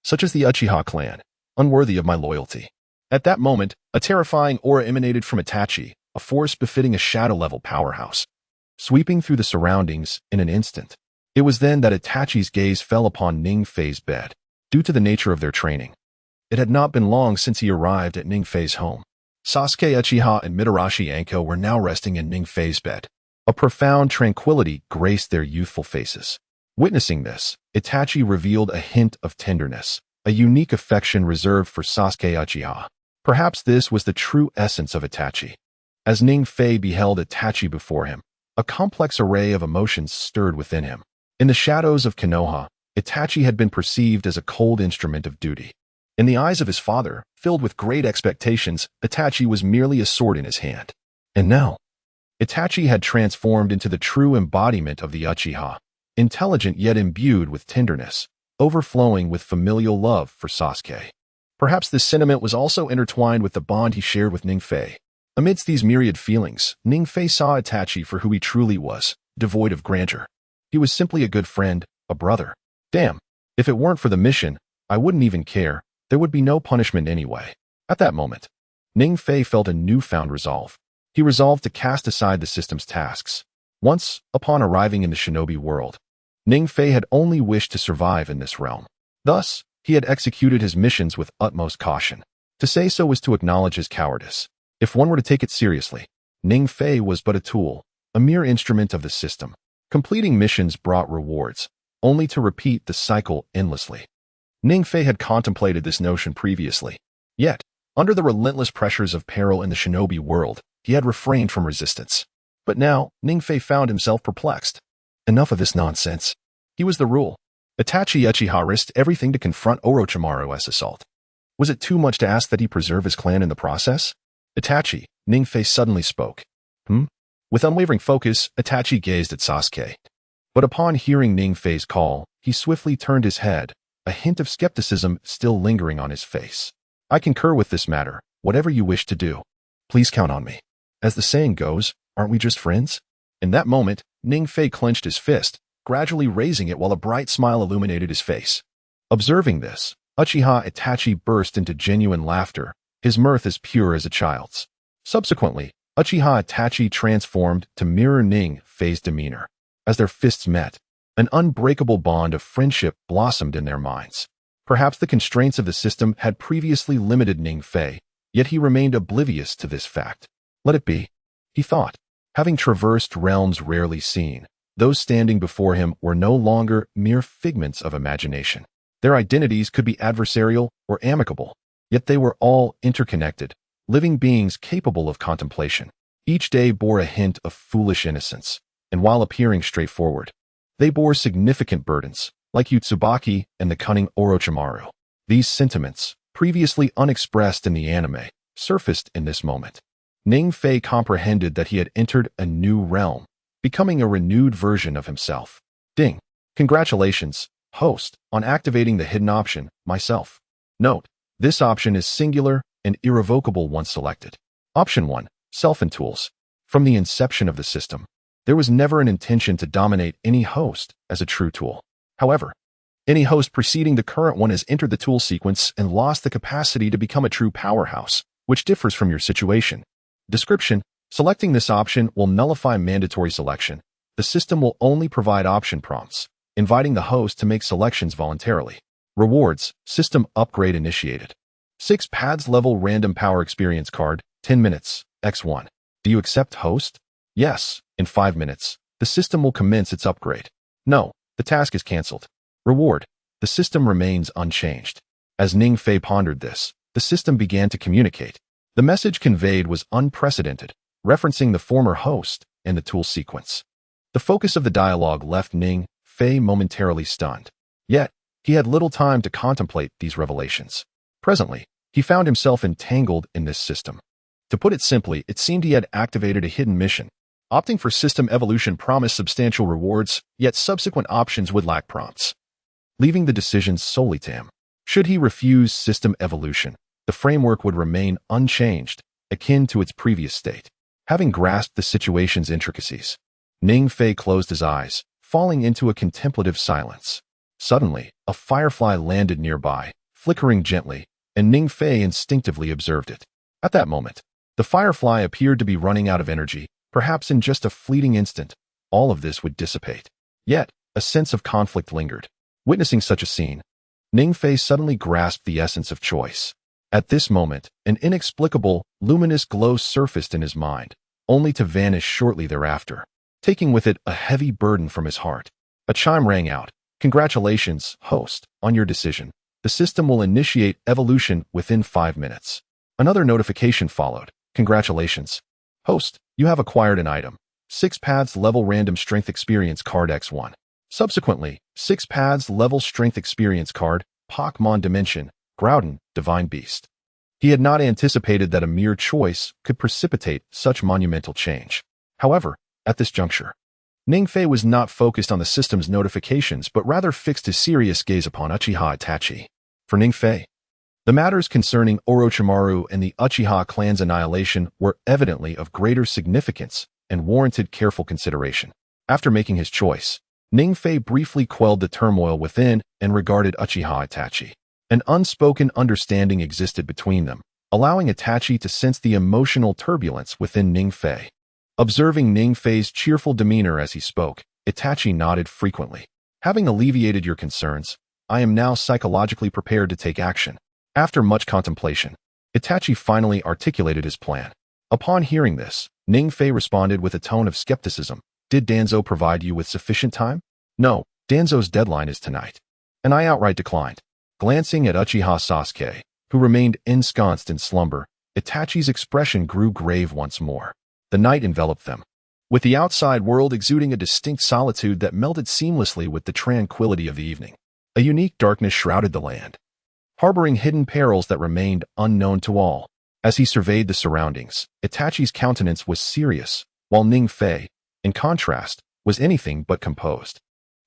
Speaker 1: Such as the Uchiha clan, unworthy of my loyalty. At that moment, a terrifying aura emanated from Itachi, a force befitting a shadow-level powerhouse, sweeping through the surroundings in an instant. It was then that Itachi's gaze fell upon Ning Fei's bed, due to the nature of their training. It had not been long since he arrived at Ning Fei's home. Sasuke Uchiha and Mitarashi Anko were now resting in Ning Fei's bed. A profound tranquility graced their youthful faces. Witnessing this, Itachi revealed a hint of tenderness, a unique affection reserved for Sasuke Uchiha. Perhaps this was the true essence of Itachi. As Ning Fei beheld Itachi before him, a complex array of emotions stirred within him. In the shadows of Konoha, Itachi had been perceived as a cold instrument of duty. In the eyes of his father, filled with great expectations, Itachi was merely a sword in his hand. And now, Itachi had transformed into the true embodiment of the Uchiha, intelligent yet imbued with tenderness, overflowing with familial love for Sasuke. Perhaps this sentiment was also intertwined with the bond he shared with Ning Fei. Amidst these myriad feelings, Ning Fei saw Itachi for who he truly was, devoid of grandeur. He was simply a good friend, a brother. Damn, if it weren't for the mission, I wouldn't even care. There would be no punishment anyway. At that moment, Ning Fei felt a newfound resolve. He resolved to cast aside the system's tasks. Once, upon arriving in the shinobi world, Ning Fei had only wished to survive in this realm. Thus, he had executed his missions with utmost caution. To say so was to acknowledge his cowardice. If one were to take it seriously, Ning Fei was but a tool, a mere instrument of the system. Completing missions brought rewards, only to repeat the cycle endlessly. Ning Fei had contemplated this notion previously. Yet, under the relentless pressures of peril in the shinobi world, he had refrained from resistance. But now, Ning Fei found himself perplexed. Enough of this nonsense. He was the rule. Itachi Uchiha risked everything to confront Orochimaru's assault. Was it too much to ask that he preserve his clan in the process? Itachi, Ning Fei suddenly spoke. With unwavering focus, Itachi gazed at Sasuke. But upon hearing Ning Fei's call, he swiftly turned his head, a hint of skepticism still lingering on his face. I concur with this matter, whatever you wish to do. Please count on me. As the saying goes, aren't we just friends? In that moment, Ning Fei clenched his fist, gradually raising it while a bright smile illuminated his face. Observing this, Uchiha Itachi burst into genuine laughter, his mirth as pure as a child's. Subsequently, Uchiha Itachi transformed to mirror Ning Fei's demeanor. As their fists met, an unbreakable bond of friendship blossomed in their minds. Perhaps the constraints of the system had previously limited Ning Fei, yet he remained oblivious to this fact. Let it be, he thought. Having traversed realms rarely seen, those standing before him were no longer mere figments of imagination. Their identities could be adversarial or amicable, yet they were all interconnected, living beings capable of contemplation. Each day bore a hint of foolish innocence, and while appearing straightforward, they bore significant burdens, like Utsubaki and the cunning Orochimaru. These sentiments, previously unexpressed in the anime, surfaced in this moment. Ning Fei comprehended that he had entered a new realm, becoming a renewed version of himself. Ding. Congratulations, host, on activating the hidden option, myself. Note, this option is singular and irrevocable once selected. Option 1, Self and Tools. From the inception of the system, there was never an intention to dominate any host as a true tool. However, any host preceding the current one has entered the tool sequence and lost the capacity to become a true powerhouse, which differs from your situation. Description: selecting this option will nullify mandatory selection. The system will only provide option prompts, inviting the host to make selections voluntarily. Rewards: system upgrade initiated. 6 pads level random power experience card, 10 minutes, X1. Do you accept host? Yes, in 5 minutes. The system will commence its upgrade. No, the task is cancelled. Reward: the system remains unchanged. As Ning Fei pondered this, the system began to communicate. The message conveyed was unprecedented, referencing the former host and the tool sequence. The focus of the dialogue left Ning Fei momentarily stunned. Yet, he had little time to contemplate these revelations. Presently, he found himself entangled in this system. To put it simply, it seemed he had activated a hidden mission. Opting for system evolution promised substantial rewards, yet subsequent options would lack prompts, leaving the decisions solely to him. Should he refuse system evolution, the framework would remain unchanged, akin to its previous state. Having grasped the situation's intricacies, Ning Fei closed his eyes, falling into a contemplative silence. Suddenly, a firefly landed nearby, flickering gently, and Ning Fei instinctively observed it. At that moment, the firefly appeared to be running out of energy. Perhaps in just a fleeting instant, all of this would dissipate. Yet, a sense of conflict lingered. Witnessing such a scene, Ning Fei suddenly grasped the essence of choice. At this moment, an inexplicable, luminous glow surfaced in his mind, only to vanish shortly thereafter, taking with it a heavy burden from his heart. A chime rang out. Congratulations, host, on your decision. The system will initiate evolution within 5 minutes. Another notification followed. Congratulations, host, you have acquired an item. 6 paths level random strength experience card X1. Subsequently, 6 paths level strength experience card, Pokemon Dimension, Groudon, Divine Beast. He had not anticipated that a mere choice could precipitate such monumental change. However, at this juncture, Ning Fei was not focused on the system's notifications but rather fixed his serious gaze upon Uchiha Itachi. For Ning Fei, the matters concerning Orochimaru and the Uchiha clan's annihilation were evidently of greater significance and warranted careful consideration. After making his choice, Ning Fei briefly quelled the turmoil within and regarded Uchiha Itachi. An unspoken understanding existed between them, allowing Itachi to sense the emotional turbulence within Ning Fei. Observing Ning Fei's cheerful demeanor as he spoke, Itachi nodded frequently. Having alleviated your concerns, I am now psychologically prepared to take action. After much contemplation, Itachi finally articulated his plan. Upon hearing this, Ning Fei responded with a tone of skepticism. Did Danzo provide you with sufficient time? No, Danzo's deadline is tonight. And I outright declined. Glancing at Uchiha Sasuke, who remained ensconced in slumber, Itachi's expression grew grave once more. The night enveloped them, with the outside world exuding a distinct solitude that melded seamlessly with the tranquility of the evening. A unique darkness shrouded the land, harboring hidden perils that remained unknown to all. As he surveyed the surroundings, Itachi's countenance was serious, while Ning Fei, in contrast, was anything but composed.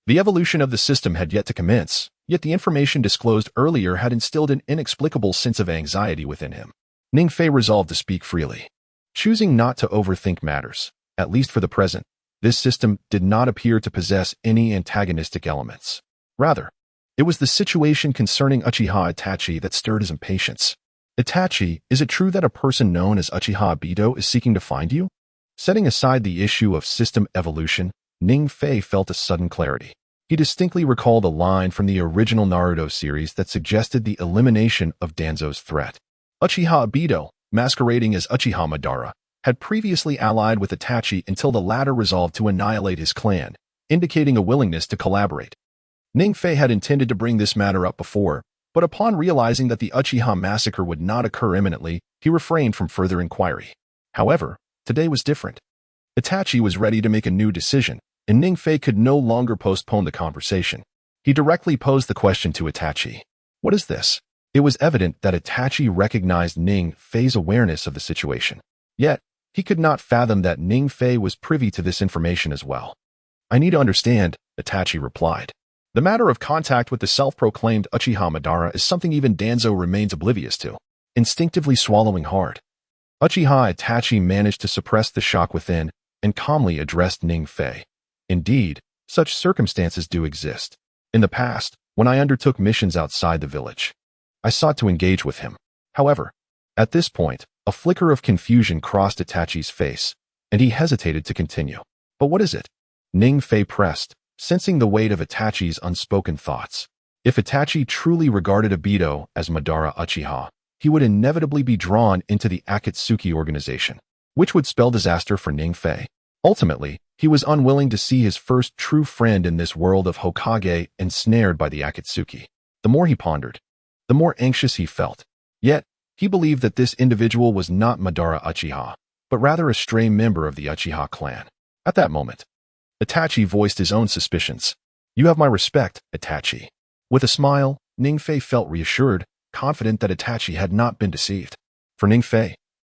Speaker 1: The evolution of the system had yet to commence, yet the information disclosed earlier had instilled an inexplicable sense of anxiety within him. Ning Fei resolved to speak freely. Choosing not to overthink matters, at least for the present, this system did not appear to possess any antagonistic elements. Rather, it was the situation concerning Uchiha Itachi that stirred his impatience. Itachi, is it true that a person known as Uchiha Obito is seeking to find you? Setting aside the issue of system evolution, Ning Fei felt a sudden clarity. He distinctly recalled a line from the original Naruto series that suggested the elimination of Danzo's threat. Uchiha Obito, masquerading as Uchiha Madara, had previously allied with Itachi until the latter resolved to annihilate his clan, indicating a willingness to collaborate. Ning Fei had intended to bring this matter up before, but upon realizing that the Uchiha massacre would not occur imminently, he refrained from further inquiry. However, today was different. Itachi was ready to make a new decision, and Ning Fei could no longer postpone the conversation. He directly posed the question to Itachi. What is this? It was evident that Itachi recognized Ning Fei's awareness of the situation. Yet, he could not fathom that Ning Fei was privy to this information as well. I need to understand, Itachi replied. The matter of contact with the self-proclaimed Uchiha Madara is something even Danzo remains oblivious to. Instinctively swallowing hard, Uchiha Itachi managed to suppress the shock within and calmly addressed Ning Fei. Indeed, such circumstances do exist. In the past, when I undertook missions outside the village, I sought to engage with him. However, at this point, a flicker of confusion crossed Itachi's face, and he hesitated to continue. But what is it? Ning Fei pressed, sensing the weight of Itachi's unspoken thoughts. If Itachi truly regarded Obito as Madara Uchiha, he would inevitably be drawn into the Akatsuki organization, which would spell disaster for Ning Fei. Ultimately, he was unwilling to see his first true friend in this world of Hokage ensnared by the Akatsuki. The more he pondered, the more anxious he felt. Yet, he believed that this individual was not Madara Uchiha, but rather a stray member of the Uchiha clan. At that moment, Itachi voiced his own suspicions. You have my respect, Itachi. With a smile, Ning Fei felt reassured, confident that Itachi had not been deceived. For Ning Fei,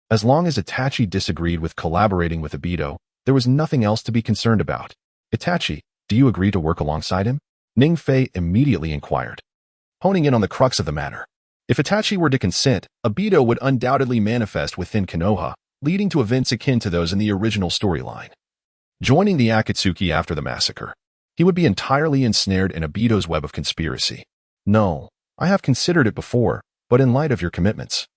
Speaker 1: as long as Itachi disagreed with collaborating with Obito, there was nothing else to be concerned about. Itachi, do you agree to work alongside him? Ning Fei immediately inquired, honing in on the crux of the matter. If Itachi were to consent, Obito would undoubtedly manifest within Konoha, leading to events akin to those in the original storyline. Joining the Akatsuki after the massacre. He would be entirely ensnared in Obito's web of conspiracy. No, I have considered it before, but in light of your commitments,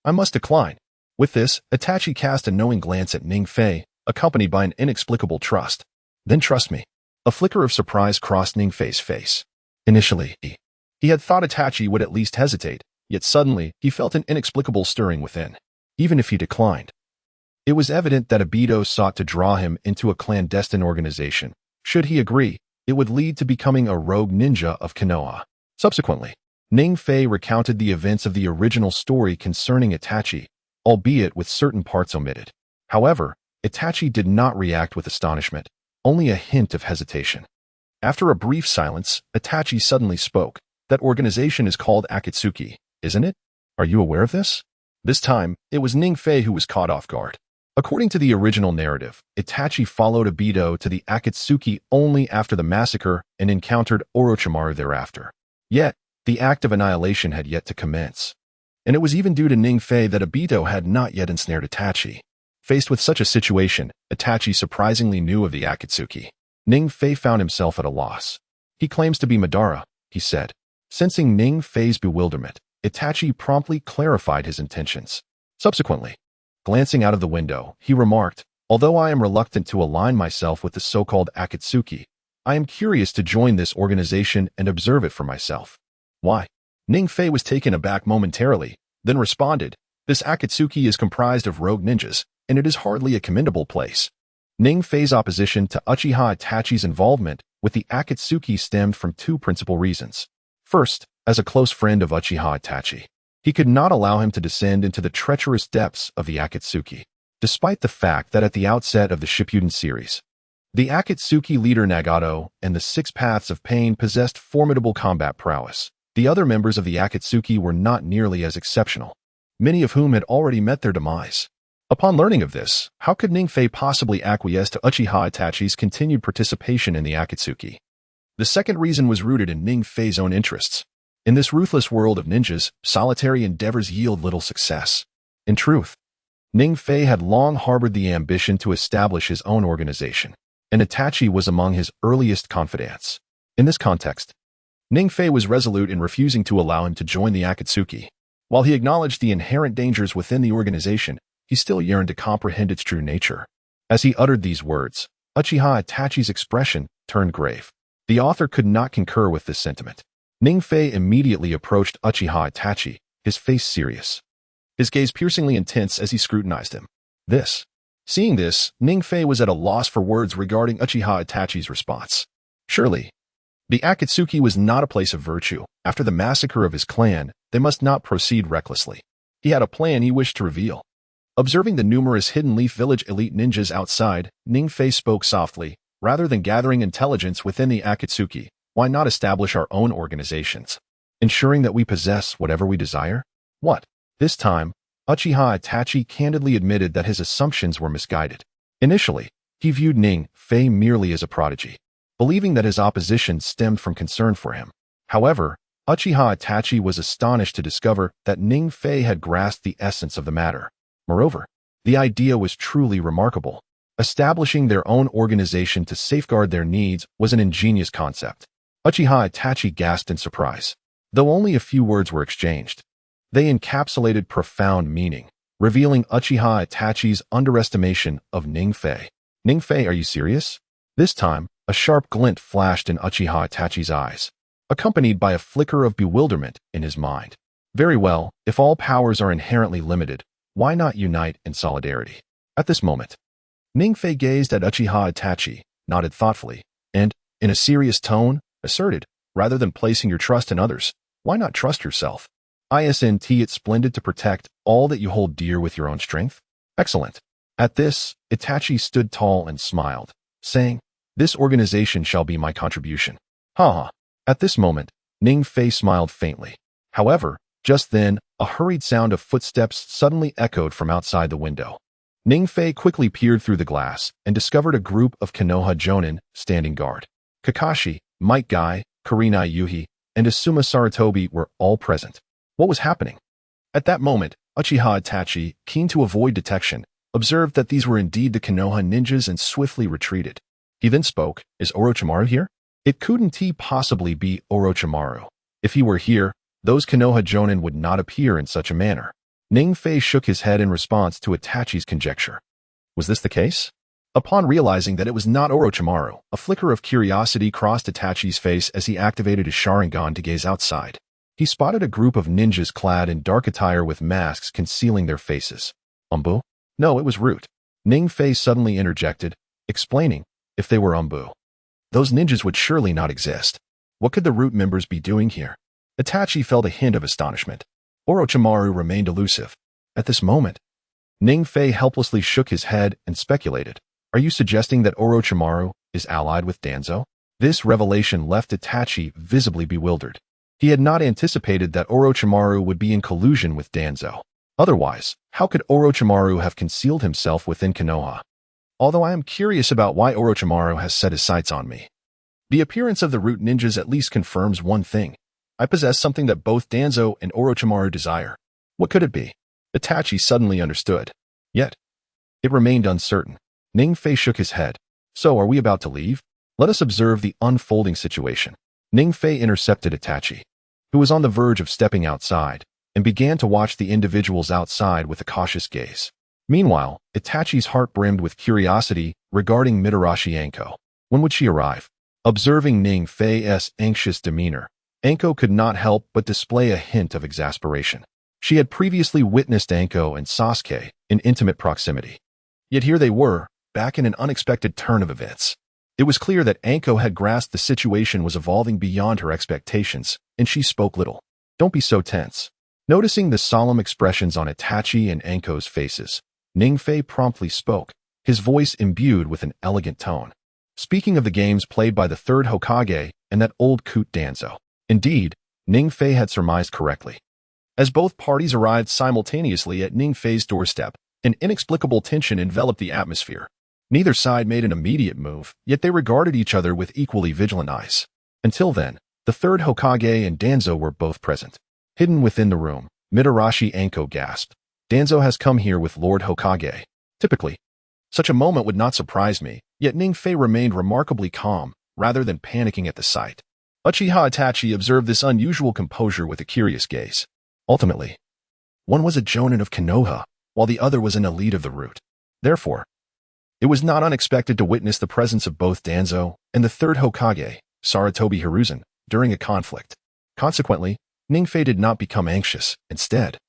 Speaker 1: I must decline. With this, Itachi cast a knowing glance at Ning Fei, accompanied by an inexplicable trust. Then trust me. A flicker of surprise crossed Ning Fei's face. Initially, he had thought Itachi would at least hesitate, yet suddenly he felt an inexplicable stirring within. Even if he declined, it was evident that Obito sought to draw him into a clandestine organization. Should he agree, it would lead to becoming a rogue ninja of Konoha. Subsequently, Ning Fei recounted the events of the original story concerning Itachi, albeit with certain parts omitted. However, Itachi did not react with astonishment, only a hint of hesitation. After a brief silence, Itachi suddenly spoke. That organization is called Akatsuki, isn't it? Are you aware of this? This time, it was Ning Fei who was caught off guard. According to the original narrative, Itachi followed Obito to the Akatsuki only after the massacre and encountered Orochimaru thereafter. Yet, the act of annihilation had yet to commence. And it was even due to Ning Fei that Obito had not yet ensnared Itachi. Faced with such a situation, Itachi surprisingly knew of the Akatsuki. Ning Fei found himself at a loss. He claims to be Madara, he said. Sensing Ning Fei's bewilderment, Itachi promptly clarified his intentions. Subsequently, glancing out of the window, he remarked, although I am reluctant to align myself with the so-called Akatsuki, I am curious to join this organization and observe it for myself. Why? Ning Fei was taken aback momentarily, then responded, this Akatsuki is comprised of rogue ninjas, and it is hardly a commendable place. Ning Fei's opposition to Uchiha Itachi's involvement with the Akatsuki stemmed from two principal reasons. First, as a close friend of Uchiha Itachi, he could not allow him to descend into the treacherous depths of the Akatsuki, despite the fact that at the outset of the Shippuden series, the Akatsuki leader Nagato and the Six Paths of Pain possessed formidable combat prowess. The other members of the Akatsuki were not nearly as exceptional, many of whom had already met their demise. Upon learning of this, how could Ning Fei possibly acquiesce to Uchiha Itachi's continued participation in the Akatsuki? The second reason was rooted in Ning Fei's own interests. In this ruthless world of ninjas, solitary endeavors yield little success. In truth, Ning Fei had long harbored the ambition to establish his own organization, and Itachi was among his earliest confidants. In this context, Ning Fei was resolute in refusing to allow him to join the Akatsuki. While he acknowledged the inherent dangers within the organization, he still yearned to comprehend its true nature. As he uttered these words, Uchiha Itachi's expression turned grave. The author could not concur with this sentiment. Ning Fei immediately approached Uchiha Itachi, his face serious, his gaze piercingly intense as he scrutinized him. Seeing this, Ning Fei was at a loss for words regarding Uchiha Itachi's response. Surely, the Akatsuki was not a place of virtue. After the massacre of his clan, they must not proceed recklessly. He had a plan he wished to reveal. Observing the numerous Hidden Leaf Village elite ninjas outside, Ning Fei spoke softly. Rather than gathering intelligence within the Akatsuki, why not establish our own organizations, ensuring that we possess whatever we desire? What? This time, Uchiha Itachi candidly admitted that his assumptions were misguided. Initially, he viewed Ning Fei merely as a prodigy, believing that his opposition stemmed from concern for him. However, Uchiha Itachi was astonished to discover that Ning Fei had grasped the essence of the matter. Moreover, the idea was truly remarkable. Establishing their own organization to safeguard their needs was an ingenious concept. Uchiha Itachi gasped in surprise. Though only a few words were exchanged, they encapsulated profound meaning, revealing Uchiha Itachi's underestimation of Ning Fei. Ning Fei, are you serious? This time, a sharp glint flashed in Uchiha Itachi's eyes, accompanied by a flicker of bewilderment in his mind. Very well, if all powers are inherently limited, why not unite in solidarity? At this moment, Ning Fei gazed at Uchiha Itachi, nodded thoughtfully, and, in a serious tone, asserted, rather than placing your trust in others, why not trust yourself? Isn't it splendid to protect all that you hold dear with your own strength? Excellent. At this, Itachi stood tall and smiled, saying, this organization shall be my contribution. Ha! At this moment, Ning Fei smiled faintly. However, just then, a hurried sound of footsteps suddenly echoed from outside the window. Ning Fei quickly peered through the glass and discovered a group of Konoha Jonin standing guard. Kakashi, Might Guy, Kurenai Yuhi, and Asuma Sarutobi were all present. What was happening? At that moment, Uchiha Itachi, keen to avoid detection, observed that these were indeed the Konoha ninjas and swiftly retreated. He then spoke, "Is Orochimaru here?" It couldn't he possibly be Orochimaru. If he were here, those Konoha Jonin would not appear in such a manner. Ning-Fei shook his head in response to Itachi's conjecture. Was this the case? Upon realizing that it was not Orochimaru, a flicker of curiosity crossed Itachi's face as he activated his Sharingan to gaze outside. He spotted a group of ninjas clad in dark attire with masks concealing their faces. Umbu? No, it was Root. Ning-Fei suddenly interjected, explaining, if they were Umbu, those ninjas would surely not exist. What could the Root members be doing here? Itachi felt a hint of astonishment. Orochimaru remained elusive. At this moment, Ning-Fei helplessly shook his head and speculated, are you suggesting that Orochimaru is allied with Danzo? This revelation left Itachi visibly bewildered. He had not anticipated that Orochimaru would be in collusion with Danzo. Otherwise, how could Orochimaru have concealed himself within Konoha? Although I am curious about why Orochimaru has set his sights on me. The appearance of the Root ninjas at least confirms one thing. I possess something that both Danzo and Orochimaru desire. What could it be? Itachi suddenly understood. Yet, it remained uncertain. Ning-Fei shook his head. So are we about to leave? Let us observe the unfolding situation. Ning-Fei intercepted Itachi, who was on the verge of stepping outside, and began to watch the individuals outside with a cautious gaze. Meanwhile, Itachi's heart brimmed with curiosity regarding Mitarashi Anko. When would she arrive? Observing Ning-Fei's anxious demeanor, Anko could not help but display a hint of exasperation. She had previously witnessed Anko and Sasuke in intimate proximity. Yet here they were, back in an unexpected turn of events. It was clear that Anko had grasped the situation was evolving beyond her expectations, and she spoke little. Don't be so tense. Noticing the solemn expressions on Itachi and Anko's faces, Ning-Fei promptly spoke, his voice imbued with an elegant tone. Speaking of the games played by the third Hokage and that old coot Danzo. Indeed, Ning-Fei had surmised correctly. As both parties arrived simultaneously at Ning-Fei's doorstep, an inexplicable tension enveloped the atmosphere. Neither side made an immediate move, yet they regarded each other with equally vigilant eyes. Until then, the third Hokage and Danzo were both present. Hidden within the room, Mitarashi Anko gasped. Danzo has come here with Lord Hokage. Typically, such a moment would not surprise me, yet Ning-Fei remained remarkably calm, rather than panicking at the sight. Uchiha Itachi observed this unusual composure with a curious gaze. Ultimately, one was a Jonin of Konoha, while the other was an elite of the Root. Therefore, it was not unexpected to witness the presence of both Danzo and the third Hokage, Sarutobi Hiruzen, during a conflict. Consequently, Ning-Fei did not become anxious. Instead,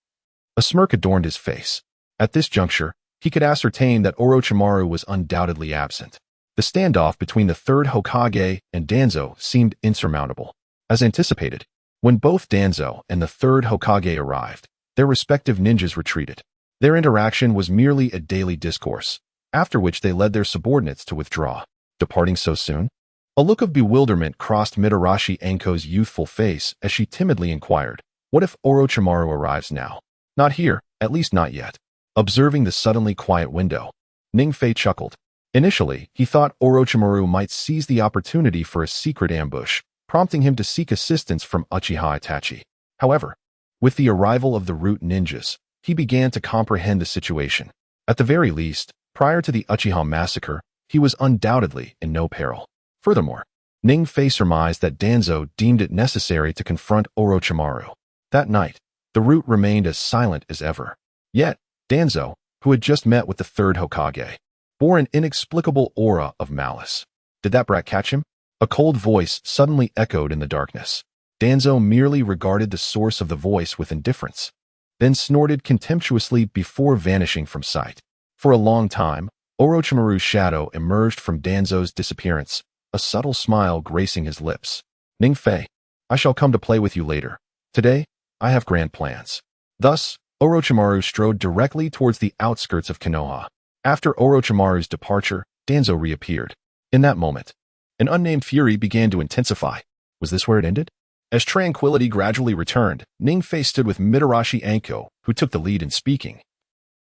Speaker 1: a smirk adorned his face. At this juncture, he could ascertain that Orochimaru was undoubtedly absent. The standoff between the third Hokage and Danzo seemed insurmountable. As anticipated, when both Danzo and the third Hokage arrived, their respective ninjas retreated. Their interaction was merely a daily discourse, after which they led their subordinates to withdraw. Departing so soon? A look of bewilderment crossed Mitarashi Anko's youthful face as she timidly inquired, what if Orochimaru arrives now? Not here, at least not yet. Observing the suddenly quiet window, Ning-Fei chuckled. Initially, he thought Orochimaru might seize the opportunity for a secret ambush, prompting him to seek assistance from Uchiha Itachi. However, with the arrival of the Root ninjas, he began to comprehend the situation. At the very least, prior to the Uchiha massacre, he was undoubtedly in no peril. Furthermore, Ning-Fei surmised that Danzo deemed it necessary to confront Orochimaru. That night, the Root remained as silent as ever. Yet, Danzo, who had just met with the third Hokage, bore an inexplicable aura of malice. Did that brat catch him? A cold voice suddenly echoed in the darkness. Danzo merely regarded the source of the voice with indifference, then snorted contemptuously before vanishing from sight. For a long time, Orochimaru's shadow emerged from Danzo's disappearance, a subtle smile gracing his lips. Ning-Fei, I shall come to play with you later. Today, I have grand plans. Thus, Orochimaru strode directly towards the outskirts of Konoha. After Orochimaru's departure, Danzo reappeared. In that moment, an unnamed fury began to intensify. Was this where it ended? As tranquility gradually returned, Ning-Fei stood with Mitarashi Anko, who took the lead in speaking,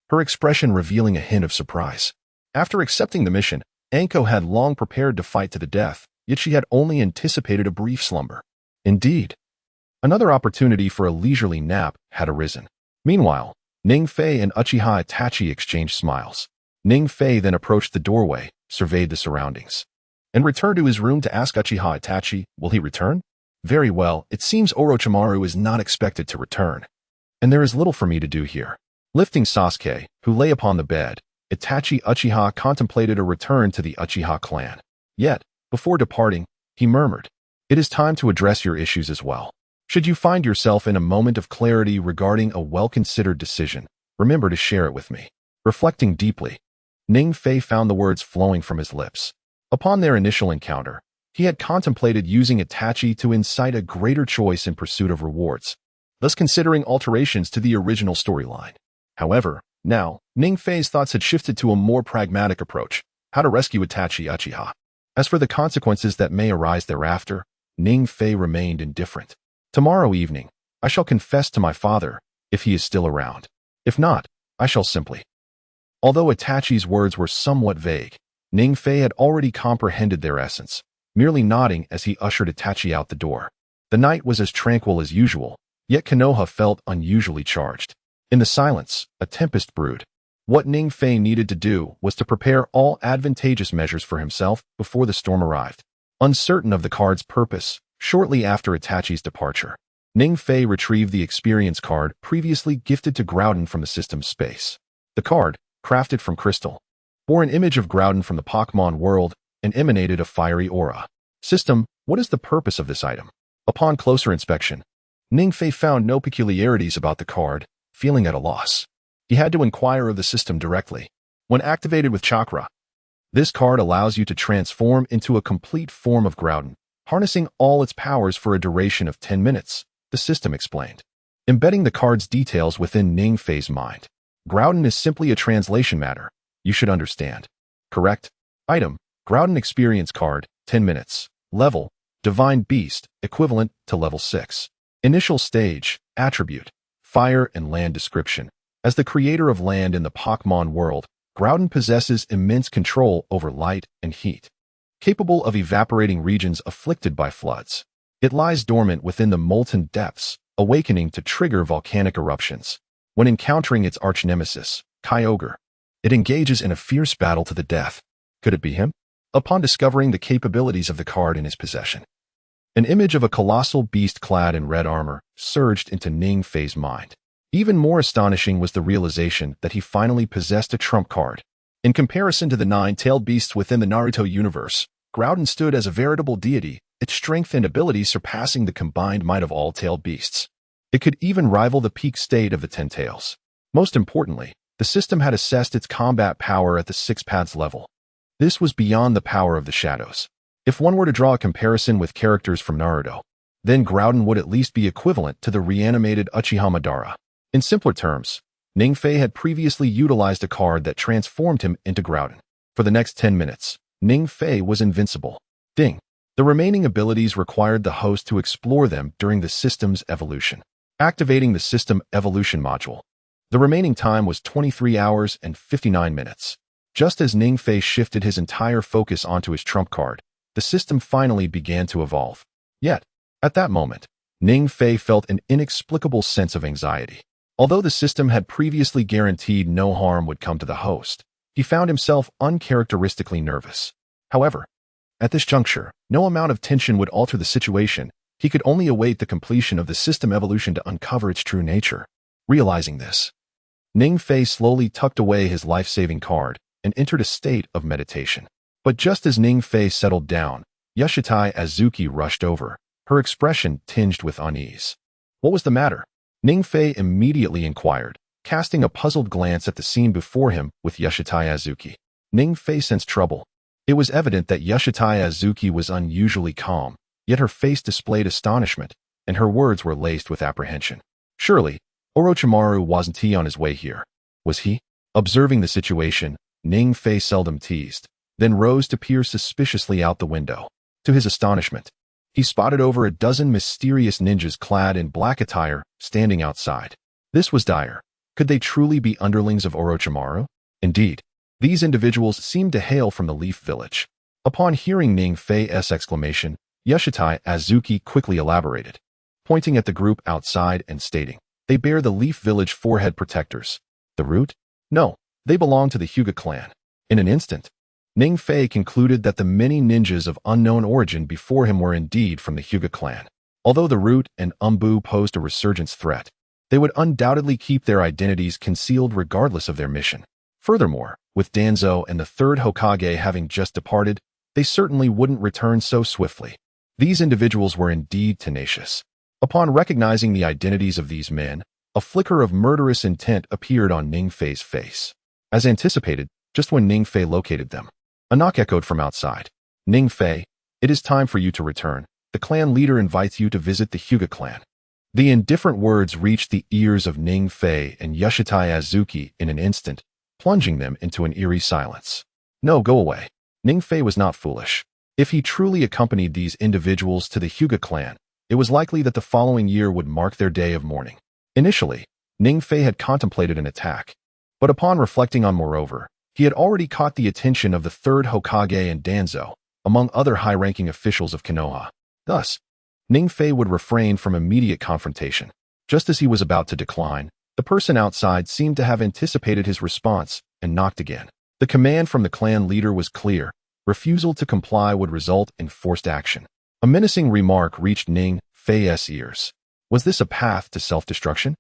Speaker 1: her expression revealing a hint of surprise. After accepting the mission, Anko had long prepared to fight to the death, yet she had only anticipated a brief slumber. Indeed, another opportunity for a leisurely nap had arisen. Meanwhile, Ning-Fei and Uchiha Itachi exchanged smiles. Ning-Fei then approached the doorway, surveyed the surroundings. and returned to his room to ask Uchiha Itachi, will he return? Very well, it seems Orochimaru is not expected to return, and there is little for me to do here. Lifting Sasuke, who lay upon the bed, Itachi Uchiha contemplated a return to the Uchiha clan. Yet, before departing, he murmured, it is time to address your issues as well. Should you find yourself in a moment of clarity regarding a well-considered decision, remember to share it with me. Reflecting deeply, Ning Fei found the words flowing from his lips. Upon their initial encounter, he had contemplated using Itachi to incite a greater choice in pursuit of rewards, thus considering alterations to the original storyline. However, now, Ning Fei's thoughts had shifted to a more pragmatic approach, how to rescue Itachi Uchiha. As for the consequences that may arise thereafter, Ning Fei remained indifferent. Tomorrow evening, I shall confess to my father, if he is still around. If not, I shall simply. Although Itachi's words were somewhat vague, Ning Fei had already comprehended their essence, merely nodding as he ushered Itachi out the door. The night was as tranquil as usual, yet Konoha felt unusually charged. In the silence, a tempest brewed. What Ning Fei needed to do was to prepare all advantageous measures for himself before the storm arrived. Uncertain of the card's purpose, shortly after Itachi's departure, Ning Fei retrieved the experience card previously gifted to Groudon from the system's space. The card, crafted from crystal, bore an image of Groudon from the Pokemon world and emanated a fiery aura. System, what is the purpose of this item? Upon closer inspection, Ning Fei found no peculiarities about the card, feeling at a loss. He had to inquire of the system directly. When activated with Chakra, this card allows you to transform into a complete form of Groudon, harnessing all its powers for a duration of 10 minutes, the system explained. Embedding the card's details within Ning Fei's mind. Groudon is simply a translation matter, you should understand. Correct? Item, Groudon Experience Card, 10 minutes. Level, Divine Beast, equivalent to level 6. Initial stage, Attribute, Fire and Land Description. As the creator of land in the Pokemon world, Groudon possesses immense control over light and heat, capable of evaporating regions afflicted by floods. It lies dormant within the molten depths, awakening to trigger volcanic eruptions. When encountering its arch-nemesis, Kyogre, it engages in a fierce battle to the death. Could it be him? Upon discovering the capabilities of the card in his possession, an image of a colossal beast clad in red armor surged into Ning Fei's mind. Even more astonishing was the realization that he finally possessed a trump card. In comparison to the 9-tailed beasts within the Naruto universe, Groudon stood as a veritable deity, its strength and ability surpassing the combined might of all tailed beasts. It could even rival the peak state of the 10 tails. Most importantly, the system had assessed its combat power at the 6 paths level. This was beyond the power of the shadows. If one were to draw a comparison with characters from Naruto, then Groudon would at least be equivalent to the reanimated Uchiha Madara. In simpler terms, Ning Fei had previously utilized a card that transformed him into Groudon. For the next 10 minutes, Ning Fei was invincible. Ding. The remaining abilities required the host to explore them during the system's evolution. Activating the system evolution module. The remaining time was 23 hours and 59 minutes. Just as Ning Fei shifted his entire focus onto his trump card, the system finally began to evolve. Yet, at that moment, Ning Fei felt an inexplicable sense of anxiety. Although the system had previously guaranteed no harm would come to the host, he found himself uncharacteristically nervous. However, at this juncture, no amount of tension would alter the situation. He could only await the completion of the system evolution to uncover its true nature. Realizing this, Ning Fei slowly tucked away his life-saving card and entered a state of meditation. But just as Ning Fei settled down, Yashitai Azuki rushed over, her expression tinged with unease. What was the matter? Ning Fei immediately inquired, casting a puzzled glance at the scene before him with Yashitai Azuki. Ning Fei sensed trouble. It was evident that Yashitai Azuki was unusually calm, yet her face displayed astonishment, and her words were laced with apprehension. Surely, Orochimaru wasn't he on his way here? Was he? Observing the situation, Ning Fei seldom teased, then rose to peer suspiciously out the window. To his astonishment, he spotted over a dozen mysterious ninjas clad in black attire, standing outside. This was dire. Could they truly be underlings of Orochimaru? Indeed, these individuals seemed to hail from the Leaf Village. Upon hearing Ning Fei's exclamation, Yashitai Azuki quickly elaborated, pointing at the group outside and stating, they bear the Leaf Village forehead protectors. The root? No, they belong to the Hyuga clan. In an instant, Ning Fei concluded that the many ninjas of unknown origin before him were indeed from the Hyuga clan. Although the Root and Umbu posed a resurgence threat, they would undoubtedly keep their identities concealed regardless of their mission. Furthermore, with Danzo and the third Hokage having just departed, they certainly wouldn't return so swiftly. These individuals were indeed tenacious. Upon recognizing the identities of these men, a flicker of murderous intent appeared on Ning Fei's face. As anticipated, just when Ning Fei located them, a knock echoed from outside. "Ning Fei, it is time for you to return. The clan leader invites you to visit the Hyuga clan." The indifferent words reached the ears of Ning Fei and Yoshitai Azuki in an instant, plunging them into an eerie silence. "No, go away." Ning Fei was not foolish. If he truly accompanied these individuals to the Hyuga clan, it was likely that the following year would mark their day of mourning. Initially, Ning Fei had contemplated an attack, but upon reflecting on moreover, he had already caught the attention of the third Hokage and Danzo, among other high-ranking officials of Konoha. Thus, Ning Fei would refrain from immediate confrontation. Just as he was about to decline, the person outside seemed to have anticipated his response and knocked again. The command from the clan leader was clear. Refusal to comply would result in forced action. A menacing remark reached Ning Fei's ears. Was this a path to self-destruction?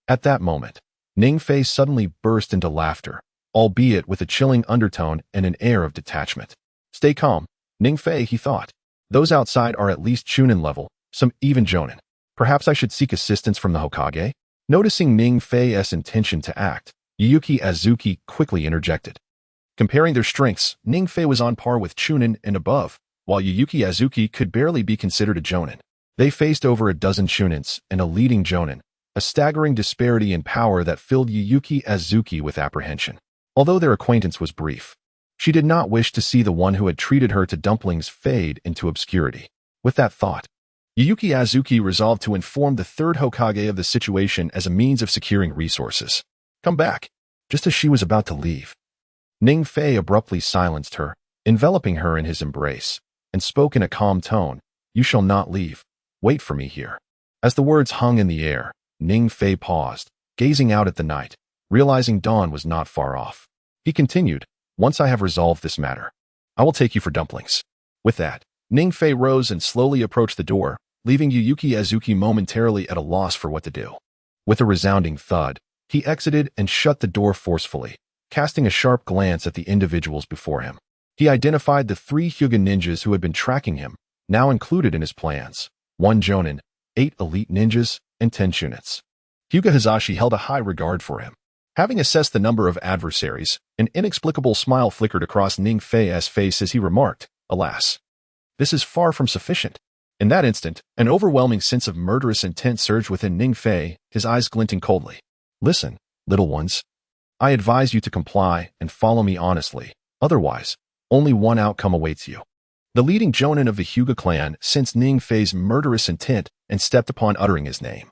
Speaker 1: At that moment, Ning Fei suddenly burst into laughter, albeit with a chilling undertone and an air of detachment. "Stay calm, Ning Fei," he thought. "Those outside are at least Chunin level, some even Jonin. Perhaps I should seek assistance from the Hokage?" Noticing Ning Fei's intention to act, Yuki Azuki quickly interjected. Comparing their strengths, Ning Fei was on par with Chunin and above, while Yuki Azuki could barely be considered a Jonin. They faced over a dozen Chunins and a leading Jonin, a staggering disparity in power that filled Yuki Azuki with apprehension. Although their acquaintance was brief, she did not wish to see the one who had treated her to dumplings fade into obscurity. With that thought, Yuki Azuki resolved to inform the third Hokage of the situation as a means of securing resources. "Come back." Just as she was about to leave, Ning Fei abruptly silenced her, enveloping her in his embrace, and spoke in a calm tone. "You shall not leave. Wait for me here." As the words hung in the air, Ning Fei paused, gazing out at the night, realizing dawn was not far off. He continued, "Once I have resolved this matter, I will take you for dumplings." With that, Ning Fei rose and slowly approached the door, leaving Yuki Azuki momentarily at a loss for what to do. With a resounding thud, he exited and shut the door forcefully, casting a sharp glance at the individuals before him. He identified the 3 Hyuga ninjas who had been tracking him, now included in his plans: 1 Jonin, 8 elite ninjas, and 10 Chunits. Hyuga Hizashi held a high regard for him. Having assessed the number of adversaries, an inexplicable smile flickered across Ning Fei's face as he remarked, "Alas, this is far from sufficient." In that instant, an overwhelming sense of murderous intent surged within Ning Fei, his eyes glinting coldly. "Listen, little ones. I advise you to comply and follow me honestly. Otherwise, only one outcome awaits you." The leading Jonin of the Hyuga clan sensed Ning Fei's murderous intent and stepped upon uttering his name.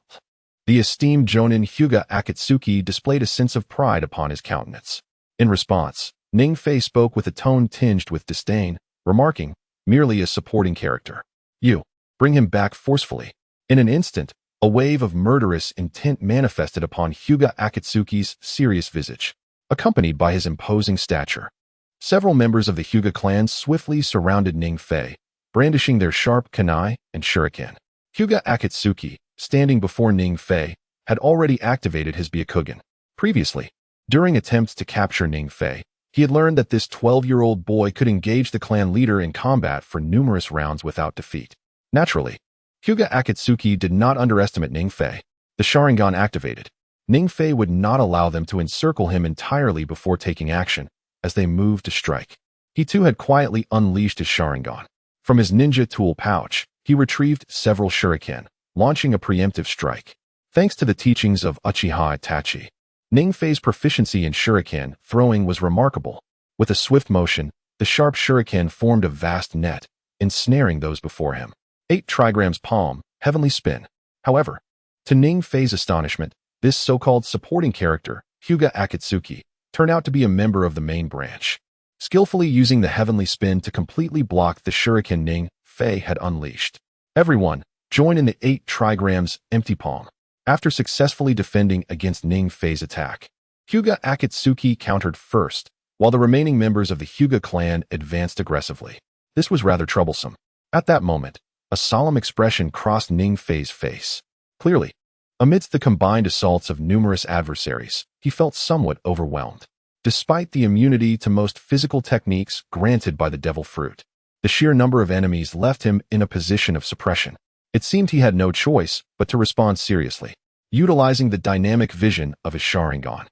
Speaker 1: The esteemed Jonin Hyuga Akatsuki displayed a sense of pride upon his countenance. In response, Ning Fei spoke with a tone tinged with disdain, remarking, merely a supporting character, "You, bring him back forcefully." In an instant, a wave of murderous intent manifested upon Hyuga Akatsuki's serious visage, accompanied by his imposing stature. Several members of the Hyuga clan swiftly surrounded Ning Fei, brandishing their sharp kunai and shuriken. Hyuga Akatsuki, standing before Ning Fei, had already activated his Byakugan. Previously, during attempts to capture Ning Fei, he had learned that this 12-year-old boy could engage the clan leader in combat for numerous rounds without defeat. Naturally, Hyuga Akatsuki did not underestimate Ning Fei. The Sharingan activated. Ning Fei would not allow them to encircle him entirely before taking action, as they moved to strike. He too had quietly unleashed his Sharingan. From his ninja tool pouch, he retrieved several shuriken, launching a preemptive strike. Thanks to the teachings of Uchiha Itachi, Ning Fei's proficiency in shuriken throwing was remarkable. With a swift motion, the sharp shuriken formed a vast net, ensnaring those before him. 8 trigrams palm, heavenly spin. However, to Ning Fei's astonishment, this so-called supporting character, Hyuga Akatsuki, turned out to be a member of the main branch, skillfully using the heavenly spin to completely block the shuriken Ning Fei had unleashed. Everyone, join in the 8 trigrams empty palm. After successfully defending against Ning Fei's attack, Hyuga Akatsuki countered first, while the remaining members of the Hyuga clan advanced aggressively. This was rather troublesome. At that moment, a solemn expression crossed Ning Fei's face. Clearly, amidst the combined assaults of numerous adversaries, he felt somewhat overwhelmed. Despite the immunity to most physical techniques granted by the Devil Fruit, the sheer number of enemies left him in a position of suppression. It seemed he had no choice but to respond seriously, utilizing the dynamic vision of his Sharingan.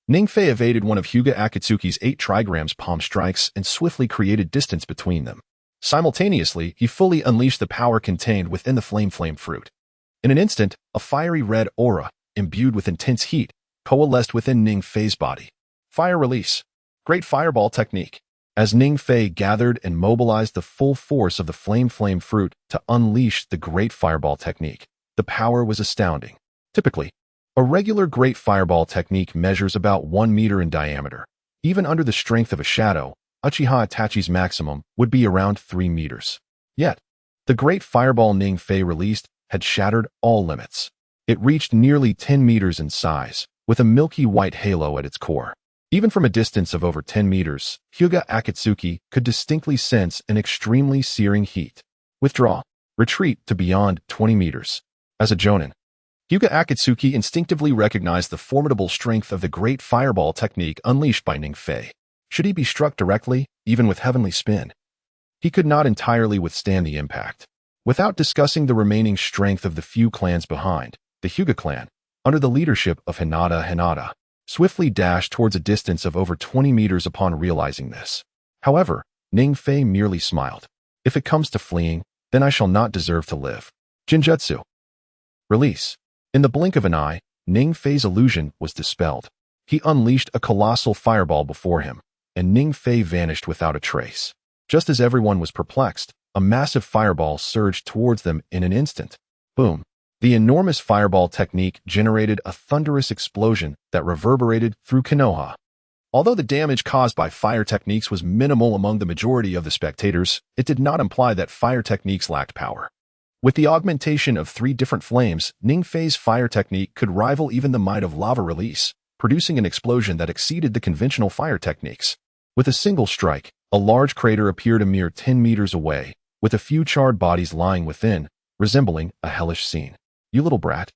Speaker 1: Ning Fei evaded one of Hyuga Akatsuki's 8 trigrams palm strikes and swiftly created distance between them. Simultaneously, he fully unleashed the power contained within the flame fruit. In an instant, a fiery red aura, imbued with intense heat, coalesced within Ning Fei's body. Fire release. Great fireball technique. As Ning Fei gathered and mobilized the full force of the flame fruit to unleash the great fireball technique, the power was astounding. Typically, a regular great fireball technique measures about 1 meter in diameter. Even under the strength of a shadow, Uchiha Itachi's maximum would be around 3 meters. Yet, the great fireball Ning Fei released had shattered all limits. It reached nearly 10 meters in size, with a milky white halo at its core. Even from a distance of over 10 meters, Hyuga Akatsuki could distinctly sense an extremely searing heat. Withdraw. Retreat to beyond 20 meters. As a Jonin, Hyuga Akatsuki instinctively recognized the formidable strength of the great fireball technique unleashed by Ning Fei. Should he be struck directly, even with heavenly spin, he could not entirely withstand the impact. Without discussing the remaining strength of the few clans behind, the Hyuga clan, under the leadership of Hinata, swiftly dashed towards a distance of over 20 meters upon realizing this. However, Ning Fei merely smiled. If it comes to fleeing, then I shall not deserve to live. Jinjutsu. Release. In the blink of an eye, Ning Fei's illusion was dispelled. He unleashed a colossal fireball before him, and Ning Fei vanished without a trace. Just as everyone was perplexed, a massive fireball surged towards them in an instant. Boom. The enormous fireball technique generated a thunderous explosion that reverberated through Konoha. Although the damage caused by fire techniques was minimal among the majority of the spectators, it did not imply that fire techniques lacked power. With the augmentation of 3 different flames, Ning Fei's fire technique could rival even the might of lava release, producing an explosion that exceeded the conventional fire techniques. With a single strike, a large crater appeared a mere 10 meters away, with a few charred bodies lying within, resembling a hellish scene. You little brat.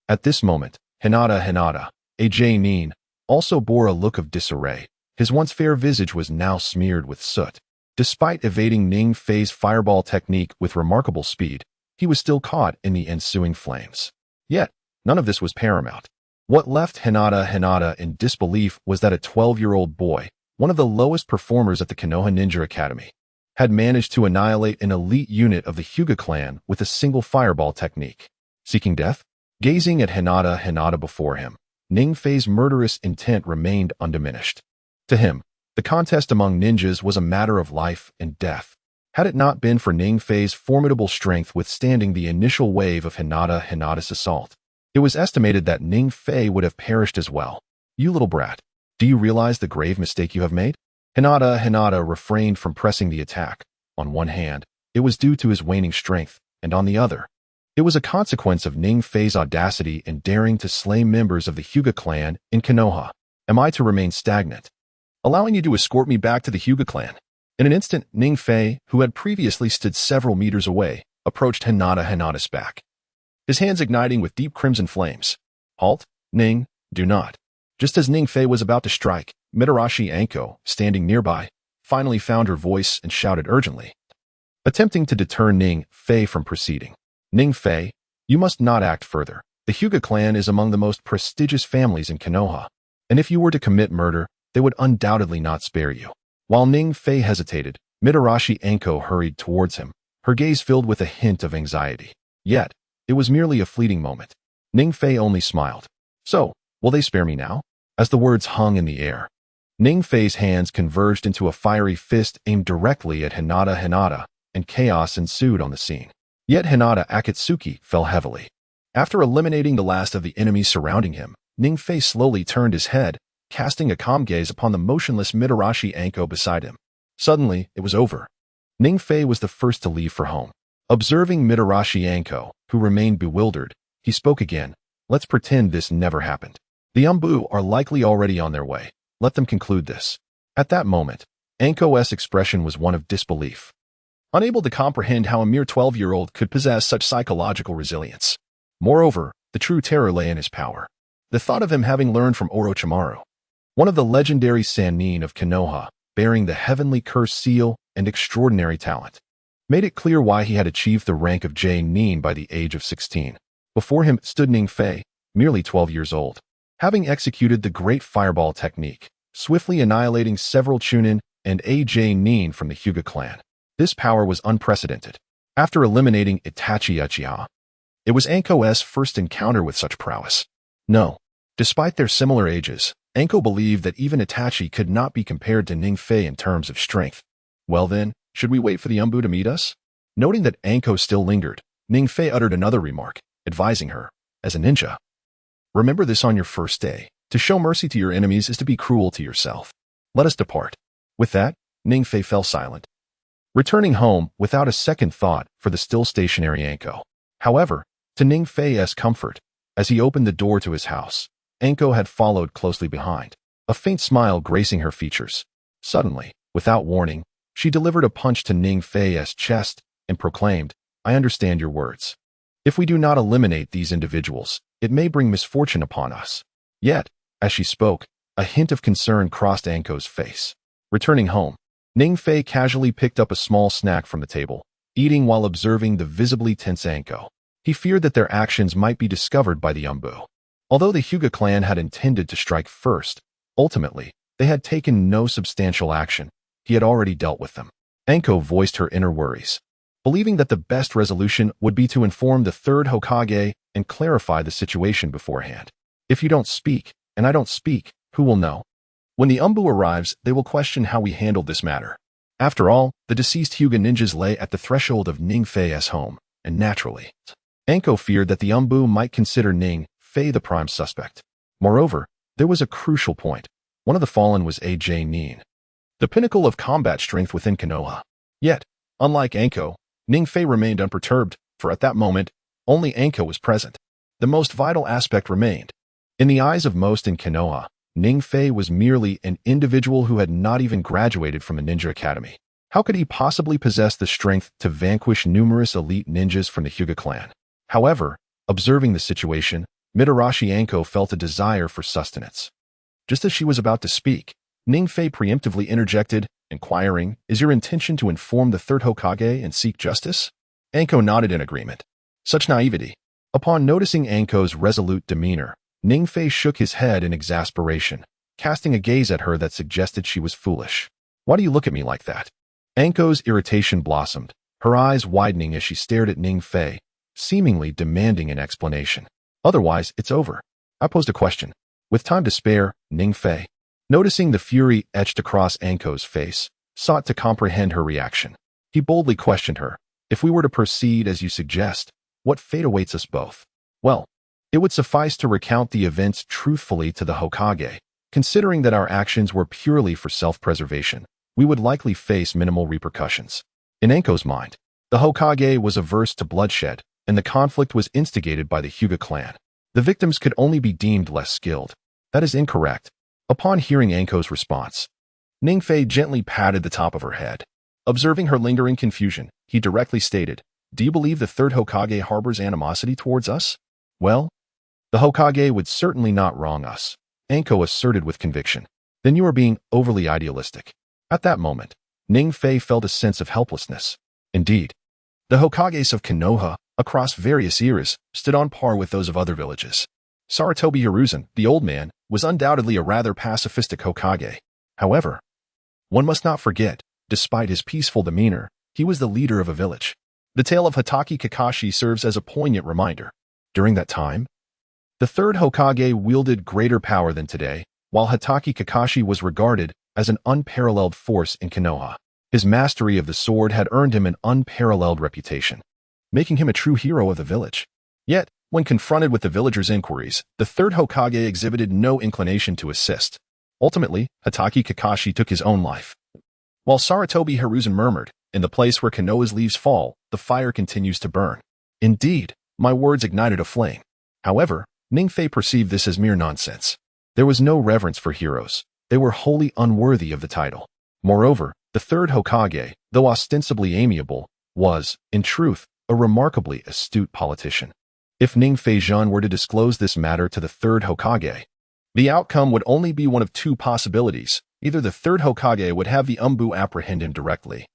Speaker 1: At this moment, Hinata, a Nin, also bore a look of disarray. His once fair visage was now smeared with soot. Despite evading Ning Fei's fireball technique with remarkable speed, he was still caught in the ensuing flames. Yet, none of this was paramount. What left Hinata in disbelief was that a 12-year-old boy, one of the lowest performers at the Konoha Ninja Academy, had managed to annihilate an elite unit of the Hyuga clan with a single fireball technique. Seeking death? Gazing at Hinata before him, Ning Fei's murderous intent remained undiminished. To him, the contest among ninjas was a matter of life and death. Had it not been for Ning Fei's formidable strength withstanding the initial wave of Hinata's assault, it was estimated that Ning Fei would have perished as well. You little brat, do you realize the grave mistake you have made? Hinata refrained from pressing the attack. On one hand, it was due to his waning strength, and on the other, it was a consequence of Ning Fei's audacity in daring to slay members of the Hyuga clan in Konoha. Am I to remain stagnant, allowing you to escort me back to the Hyuga clan? In an instant, Ning Fei, who had previously stood several meters away, approached Hinata's back, his hands igniting with deep crimson flames. Halt, Ning, do not. Just as Ning Fei was about to strike, Mitarashi Anko, standing nearby, finally found her voice and shouted urgently, attempting to deter Ning Fei from proceeding. Ning Fei, you must not act further. The Hyuga clan is among the most prestigious families in Konoha, and if you were to commit murder, they would undoubtedly not spare you. While Ning Fei hesitated, Mitarashi Anko hurried towards him, her gaze filled with a hint of anxiety. Yet, it was merely a fleeting moment. Ning Fei only smiled. So, will they spare me now? As the words hung in the air, Ning Fei's hands converged into a fiery fist aimed directly at Hinata, and chaos ensued on the scene. Yet Hinata Akatsuki fell heavily. After eliminating the last of the enemies surrounding him, Ning Fei slowly turned his head, casting a calm gaze upon the motionless Mitarashi Anko beside him. Suddenly, it was over. Ning Fei was the first to leave for home. Observing Mitarashi Anko, who remained bewildered, he spoke again. Let's pretend this never happened. The Umbu are likely already on their way. Let them conclude this. At that moment, Anko's expression was one of disbelief, unable to comprehend how a mere 12-year-old could possess such psychological resilience. Moreover, the true terror lay in his power. The thought of him having learned from Orochimaru, one of the legendary Sannin of Konoha, bearing the heavenly curse seal and extraordinary talent, made it clear why he had achieved the rank of Nin by the age of 16. Before him stood Ning Fei, merely 12 years old, having executed the great fireball technique, swiftly annihilating several Chunin and Nin from the Hyuga clan. This power was unprecedented. After eliminating Itachi Uchiha, it was Anko's first encounter with such prowess. No, despite their similar ages, Anko believed that even Itachi could not be compared to Ning Fei in terms of strength. Well then, should we wait for the Umbu to meet us? Noting that Anko still lingered, Ning Fei uttered another remark, advising her, as a ninja, remember this on your first day. To show mercy to your enemies is to be cruel to yourself. Let us depart. With that, Ning Fei fell silent, returning home without a second thought for the still stationary Anko. However, to Ning Fei's comfort, as he opened the door to his house, Anko had followed closely behind, a faint smile gracing her features. Suddenly, without warning, she delivered a punch to Ning Fei's chest and proclaimed, I understand your words. If we do not eliminate these individuals, it may bring misfortune upon us. Yet, as she spoke, a hint of concern crossed Anko's face. Returning home, Ning Fei casually picked up a small snack from the table, eating while observing the visibly tense Anko. He feared that their actions might be discovered by the Umbu. Although the Hyuga clan had intended to strike first, ultimately, they had taken no substantial action. He had already dealt with them. Anko voiced her inner worries, believing that the best resolution would be to inform the third Hokage and clarify the situation beforehand. If you don't speak, and I don't speak, who will know? When the Umbu arrives, they will question how we handled this matter. After all, the deceased Hyuga ninjas lay at the threshold of Ning Fei's home, and naturally, Anko feared that the Umbu might consider Ning Fei the prime suspect. Moreover, there was a crucial point. One of the fallen was Nin, the pinnacle of combat strength within Konoha. Yet, unlike Anko, Ning Fei remained unperturbed, for at that moment, only Anko was present. The most vital aspect remained. In the eyes of most in Konoha, Ning Fei was merely an individual who had not even graduated from a ninja academy. How could he possibly possess the strength to vanquish numerous elite ninjas from the Hyuga clan? However, observing the situation, Mitarashi Anko felt a desire for sustenance. Just as she was about to speak, Ning Fei preemptively interjected, inquiring, is your intention to inform the third Hokage and seek justice? Anko nodded in agreement. Such naivety. Upon noticing Anko's resolute demeanor, Ning Fei shook his head in exasperation, casting a gaze at her that suggested she was foolish. Why do you look at me like that? Anko's irritation blossomed, her eyes widening as she stared at Ning Fei, seemingly demanding an explanation. Otherwise, it's over. I posed a question. With time to spare, Ning Fei, noticing the fury etched across Anko's face, sought to comprehend her reaction. He boldly questioned her. If we were to proceed as you suggest, what fate awaits us both? Well, it would suffice to recount the events truthfully to the Hokage. Considering that our actions were purely for self-preservation, we would likely face minimal repercussions. In Anko's mind, the Hokage was averse to bloodshed, and the conflict was instigated by the Hyuga clan. The victims could only be deemed less skilled. That is incorrect. Upon hearing Anko's response, Ning Fei gently patted the top of her head. Observing her lingering confusion, he directly stated, do you believe the third Hokage harbors animosity towards us? Well, the Hokage would certainly not wrong us, Anko asserted with conviction. Then you are being overly idealistic. At that moment, Ning Fei felt a sense of helplessness. Indeed, the Hokages of Konoha, across various eras, stood on par with those of other villages. Sarutobi Hiruzen, the old man, was undoubtedly a rather pacifistic Hokage. However, one must not forget, despite his peaceful demeanor, he was the leader of a village. The tale of Hatake Kakashi serves as a poignant reminder. During that time, the third Hokage wielded greater power than today, while Hatake Kakashi was regarded as an unparalleled force in Konoha. His mastery of the sword had earned him an unparalleled reputation, making him a true hero of the village. Yet, when confronted with the villagers' inquiries, the third Hokage exhibited no inclination to assist. Ultimately, Hatake Kakashi took his own life. While Sarutobi Hiruzen murmured, in the place where Konoha's leaves fall, the fire continues to burn. Indeed, my words ignited a flame. However, Ning Fei perceived this as mere nonsense. There was no reverence for heroes, They were wholly unworthy of the title. Moreover, the third Hokage, though ostensibly amiable, was, in truth, a remarkably astute politician. If Ning Feizhen were to disclose this matter to the third Hokage, the outcome would only be one of two possibilities. Either the third Hokage would have the Umbu apprehend him directly,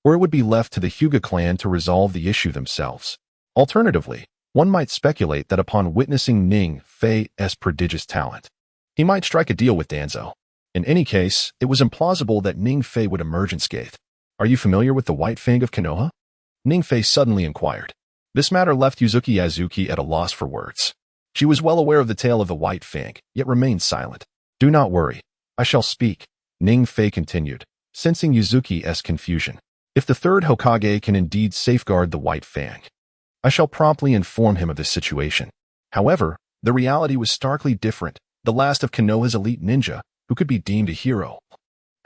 Speaker 1: or it would be left to the Hyuga clan to resolve the issue themselves. Alternatively, one might speculate that upon witnessing Ning Fei's prodigious talent, he might strike a deal with Danzo. In any case, it was implausible that Ning Fei would emerge unscathed. "Are you familiar with the White Fang of Konoha?" Ning Fei suddenly inquired. This matter left Yuzuki Azuki at a loss for words. She was well aware of the tale of the White Fang, yet remained silent. "Do not worry. I shall speak," Ning Fei continued, sensing Yuzuki's confusion. "If the third Hokage can indeed safeguard the White Fang, I shall promptly inform him of this situation." However, the reality was starkly different. The last of Konoha's elite ninja, who could be deemed a hero,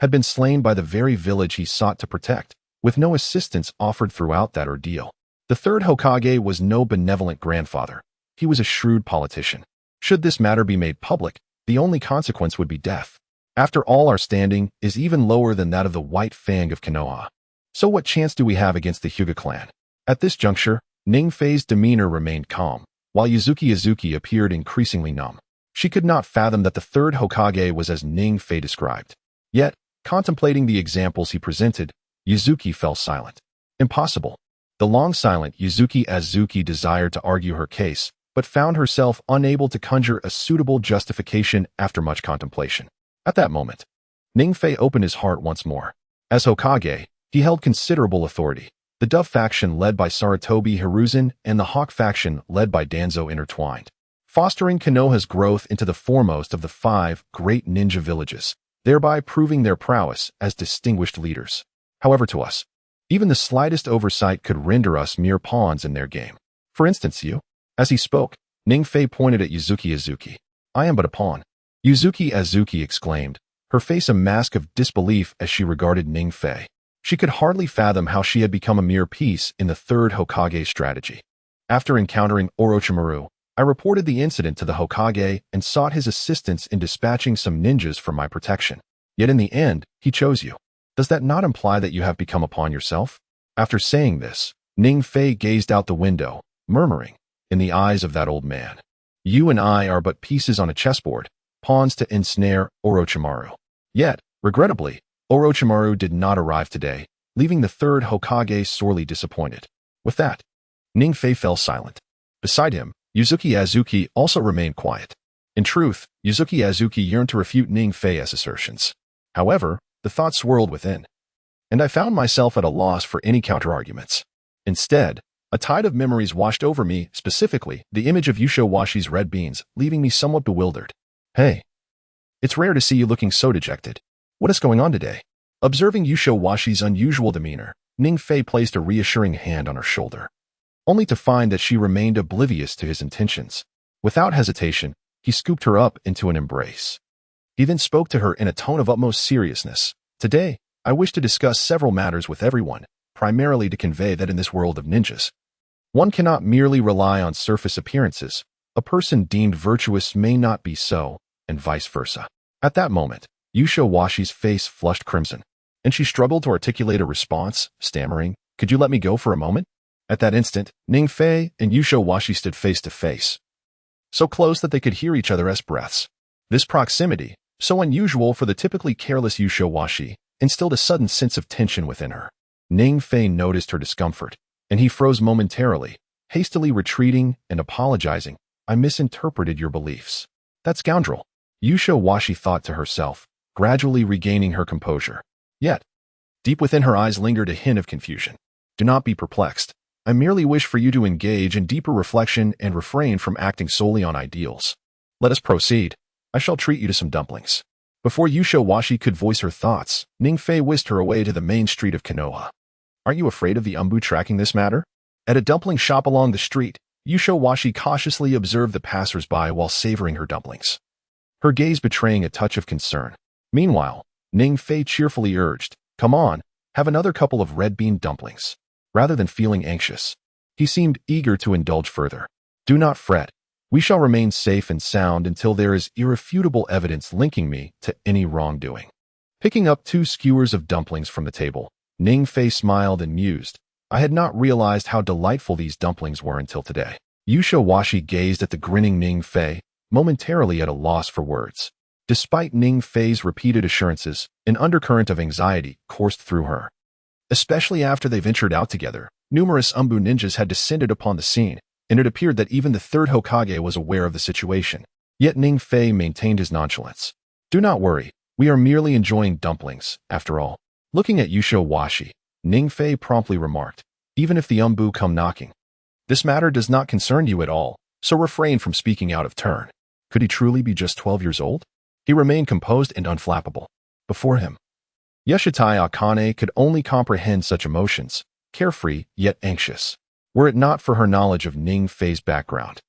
Speaker 1: had been slain by the very village he sought to protect, with no assistance offered throughout that ordeal. The third Hokage was no benevolent grandfather. He was a shrewd politician. Should this matter be made public, the only consequence would be death. After all, our standing is even lower than that of the White Fang of Konoha. So what chance do we have against the Hyuga clan? At this juncture, Ning Fei's demeanor remained calm, while Yuzuki Azuki appeared increasingly numb. She could not fathom that the third Hokage was as Ning Fei described. Yet, contemplating the examples he presented, Yuzuki fell silent. Impossible. The long-silent Yuzuki Azuki desired to argue her case, but found herself unable to conjure a suitable justification after much contemplation. At that moment, Ning Fei opened his heart once more. As Hokage, he held considerable authority. The Dove faction led by Sarutobi Hiruzen and the Hawk faction led by Danzo intertwined, fostering Konoha's growth into the foremost of the 5 great ninja villages, thereby proving their prowess as distinguished leaders. However, to us, even the slightest oversight could render us mere pawns in their game. For instance, you. As he spoke, Ning Fei pointed at Yuzuki Azuki. "I am but a pawn." Yuzuki Azuki exclaimed, her face a mask of disbelief as she regarded Ning Fei. She could hardly fathom how she had become a mere piece in the third Hokage's strategy. "After encountering Orochimaru, I reported the incident to the Hokage and sought his assistance in dispatching some ninjas for my protection. Yet in the end, he chose you. Does that not imply that you have become a pawn yourself?" After saying this, Ning Fei gazed out the window, murmuring, in the eyes of that old man, "You and I are but pieces on a chessboard, pawns to ensnare Orochimaru." Yet, regrettably, Orochimaru did not arrive today, leaving the third Hokage sorely disappointed. With that, Ning Fei fell silent. Beside him, Yuzuki Azuki also remained quiet. In truth, Yuzuki Azuki yearned to refute Ning Fei's assertions. However, the thought swirled within, and I found myself at a loss for any counterarguments. Instead, a tide of memories washed over me, specifically the image of Yusho Washi's red beans, leaving me somewhat bewildered. "Hey, it's rare to see you looking so dejected. What is going on today?" Observing Yusho Washi's unusual demeanor, Ning Fei placed a reassuring hand on her shoulder, only to find that she remained oblivious to his intentions. Without hesitation, he scooped her up into an embrace. He then spoke to her in a tone of utmost seriousness. "Today, I wish to discuss several matters with everyone, primarily to convey that in this world of ninjas, one cannot merely rely on surface appearances. A person deemed virtuous may not be so, and vice versa." At that moment, Yusho Washi's face flushed crimson, and she struggled to articulate a response, stammering, "Could you let me go for a moment?" At that instant, Ning Fei and Yusho Washi stood face to face, so close that they could hear each other's breaths. This proximity, so unusual for the typically careless Yusho Washi, instilled a sudden sense of tension within her. Ning Fei noticed her discomfort, and he froze momentarily, hastily retreating and apologizing. "I misinterpreted your beliefs." "That scoundrel," Yusho Washi thought to herself, gradually regaining her composure. Yet, deep within her eyes lingered a hint of confusion. "Do not be perplexed. I merely wish for you to engage in deeper reflection and refrain from acting solely on ideals. Let us proceed. I shall treat you to some dumplings." Before Yusho Washi could voice her thoughts, Ning Fei whisked her away to the main street of Konoha. "Aren't you afraid of the Umbu tracking this matter?" At a dumpling shop along the street, Yusho Washi cautiously observed the passers-by while savoring her dumplings, her gaze betraying a touch of concern. Meanwhile, Ning Fei cheerfully urged, "Come on, have another couple of red bean dumplings." Rather than feeling anxious, he seemed eager to indulge further. "Do not fret. We shall remain safe and sound until there is irrefutable evidence linking me to any wrongdoing. Picking up 2 skewers of dumplings from the table, Ning Fei smiled and mused. I had not realized how delightful these dumplings were until today. Yusho Washi gazed at the grinning Ning Fei, momentarily at a loss for words. Despite Ning Fei's repeated assurances, an undercurrent of anxiety coursed through her. Especially after they ventured out together, numerous Umbu ninjas had descended upon the scene, and it appeared that even the third Hokage was aware of the situation. Yet Ning Fei maintained his nonchalance. Do not worry, we are merely enjoying dumplings, after all. Looking at Yusho Washi, Ning Fei promptly remarked, even if the Umbu come knocking. This matter does not concern you at all, so refrain from speaking out of turn. Could he truly be just 12 years old? He remained composed and unflappable. Before him, Yashitai Akane could only comprehend such emotions, carefree yet anxious. Were it not for her knowledge of Ning Fei's background,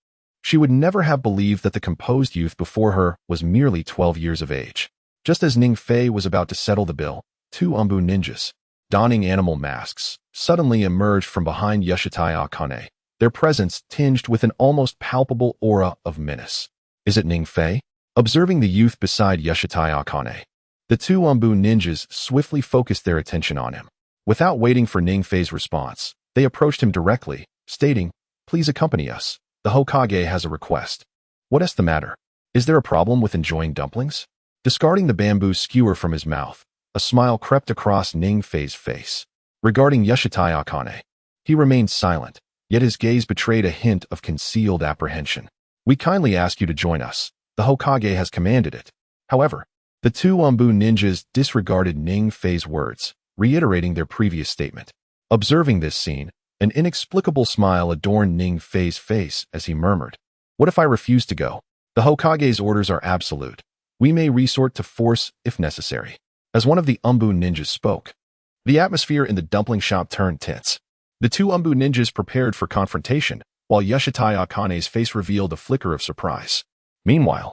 Speaker 1: she would never have believed that the composed youth before her was merely 12 years of age. Just as Ning Fei was about to settle the bill, 2 Umbu ninjas, donning animal masks, suddenly emerged from behind Yashitai Akane, their presence tinged with an almost palpable aura of menace. Is it Ning Fei? Observing the youth beside Yashitai Akane, the 2 Umbu ninjas swiftly focused their attention on him. Without waiting for Ning Fei's response, they approached him directly, stating, "Please accompany us. The Hokage has a request." What is the matter? Is there a problem with enjoying dumplings? Discarding the bamboo skewer from his mouth, a smile crept across Ning Fei's face. Regarding Yashitai Akane, he remained silent, yet his gaze betrayed a hint of concealed apprehension. We kindly ask you to join us. The Hokage has commanded it. However, the 2 Umbu ninjas disregarded Ning Fei's words, reiterating their previous statement. Observing this scene, an inexplicable smile adorned Ning Fei's face as he murmured, "What if I refuse to go? The Hokage's orders are absolute. We may resort to force if necessary." As one of the Umbu ninjas spoke, the atmosphere in the dumpling shop turned tense. The 2 Umbu ninjas prepared for confrontation, while Yashitai Akane's face revealed a flicker of surprise. Meanwhile,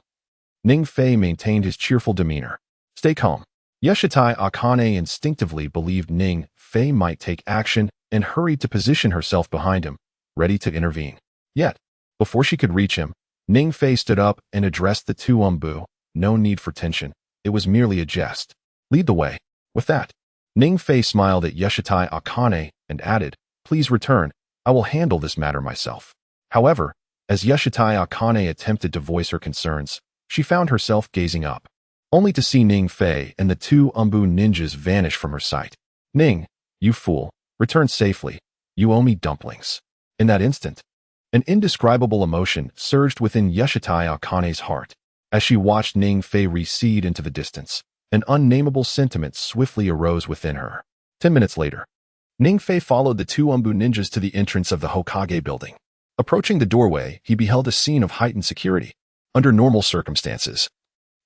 Speaker 1: Ning Fei maintained his cheerful demeanor. Stay calm. Yashitai Akane instinctively believed Ning Fei might take action and hurried to position herself behind him, ready to intervene. Yet, before she could reach him, Ning Fei stood up and addressed the 2 Umbu. No need for tension. It was merely a jest. Lead the way. With that, Ning Fei smiled at Yashitai Akane and added, "Please return. I will handle this matter myself." However, as Yashitai Akane attempted to voice her concerns, she found herself gazing up, only to see Ning Fei and the 2 Umbu ninjas vanish from her sight. "Ning, you fool, return safely. You owe me dumplings." In that instant, an indescribable emotion surged within Yashitai Akane's heart. As she watched Ning Fei recede into the distance, an unnameable sentiment swiftly arose within her. 10 minutes later, Ning Fei followed the 2 Umbu ninjas to the entrance of the Hokage building. Approaching the doorway, he beheld a scene of heightened security. Under normal circumstances,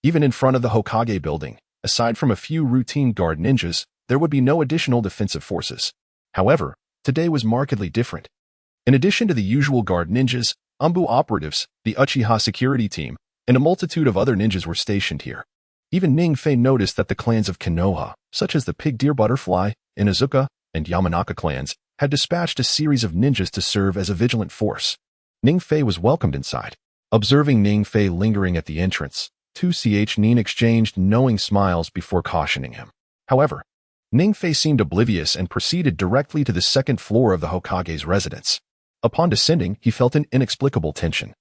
Speaker 1: even in front of the Hokage building, aside from a few routine guard ninjas, there would be no additional defensive forces. However, today was markedly different. In addition to the usual guard ninjas, Umbu operatives, the Uchiha security team, and a multitude of other ninjas were stationed here. Even Ning Fei noticed that the clans of Konoha, such as the Pig Deer Butterfly, Inuzuka, and Yamanaka clans, had dispatched a series of ninjas to serve as a vigilant force. Ning Fei was welcomed inside. Observing Ning Fei lingering at the entrance, 2ch Nin exchanged knowing smiles before cautioning him. However, Ning Fei seemed oblivious and proceeded directly to the 2nd floor of the Hokage's residence. Upon descending, he felt an inexplicable tension,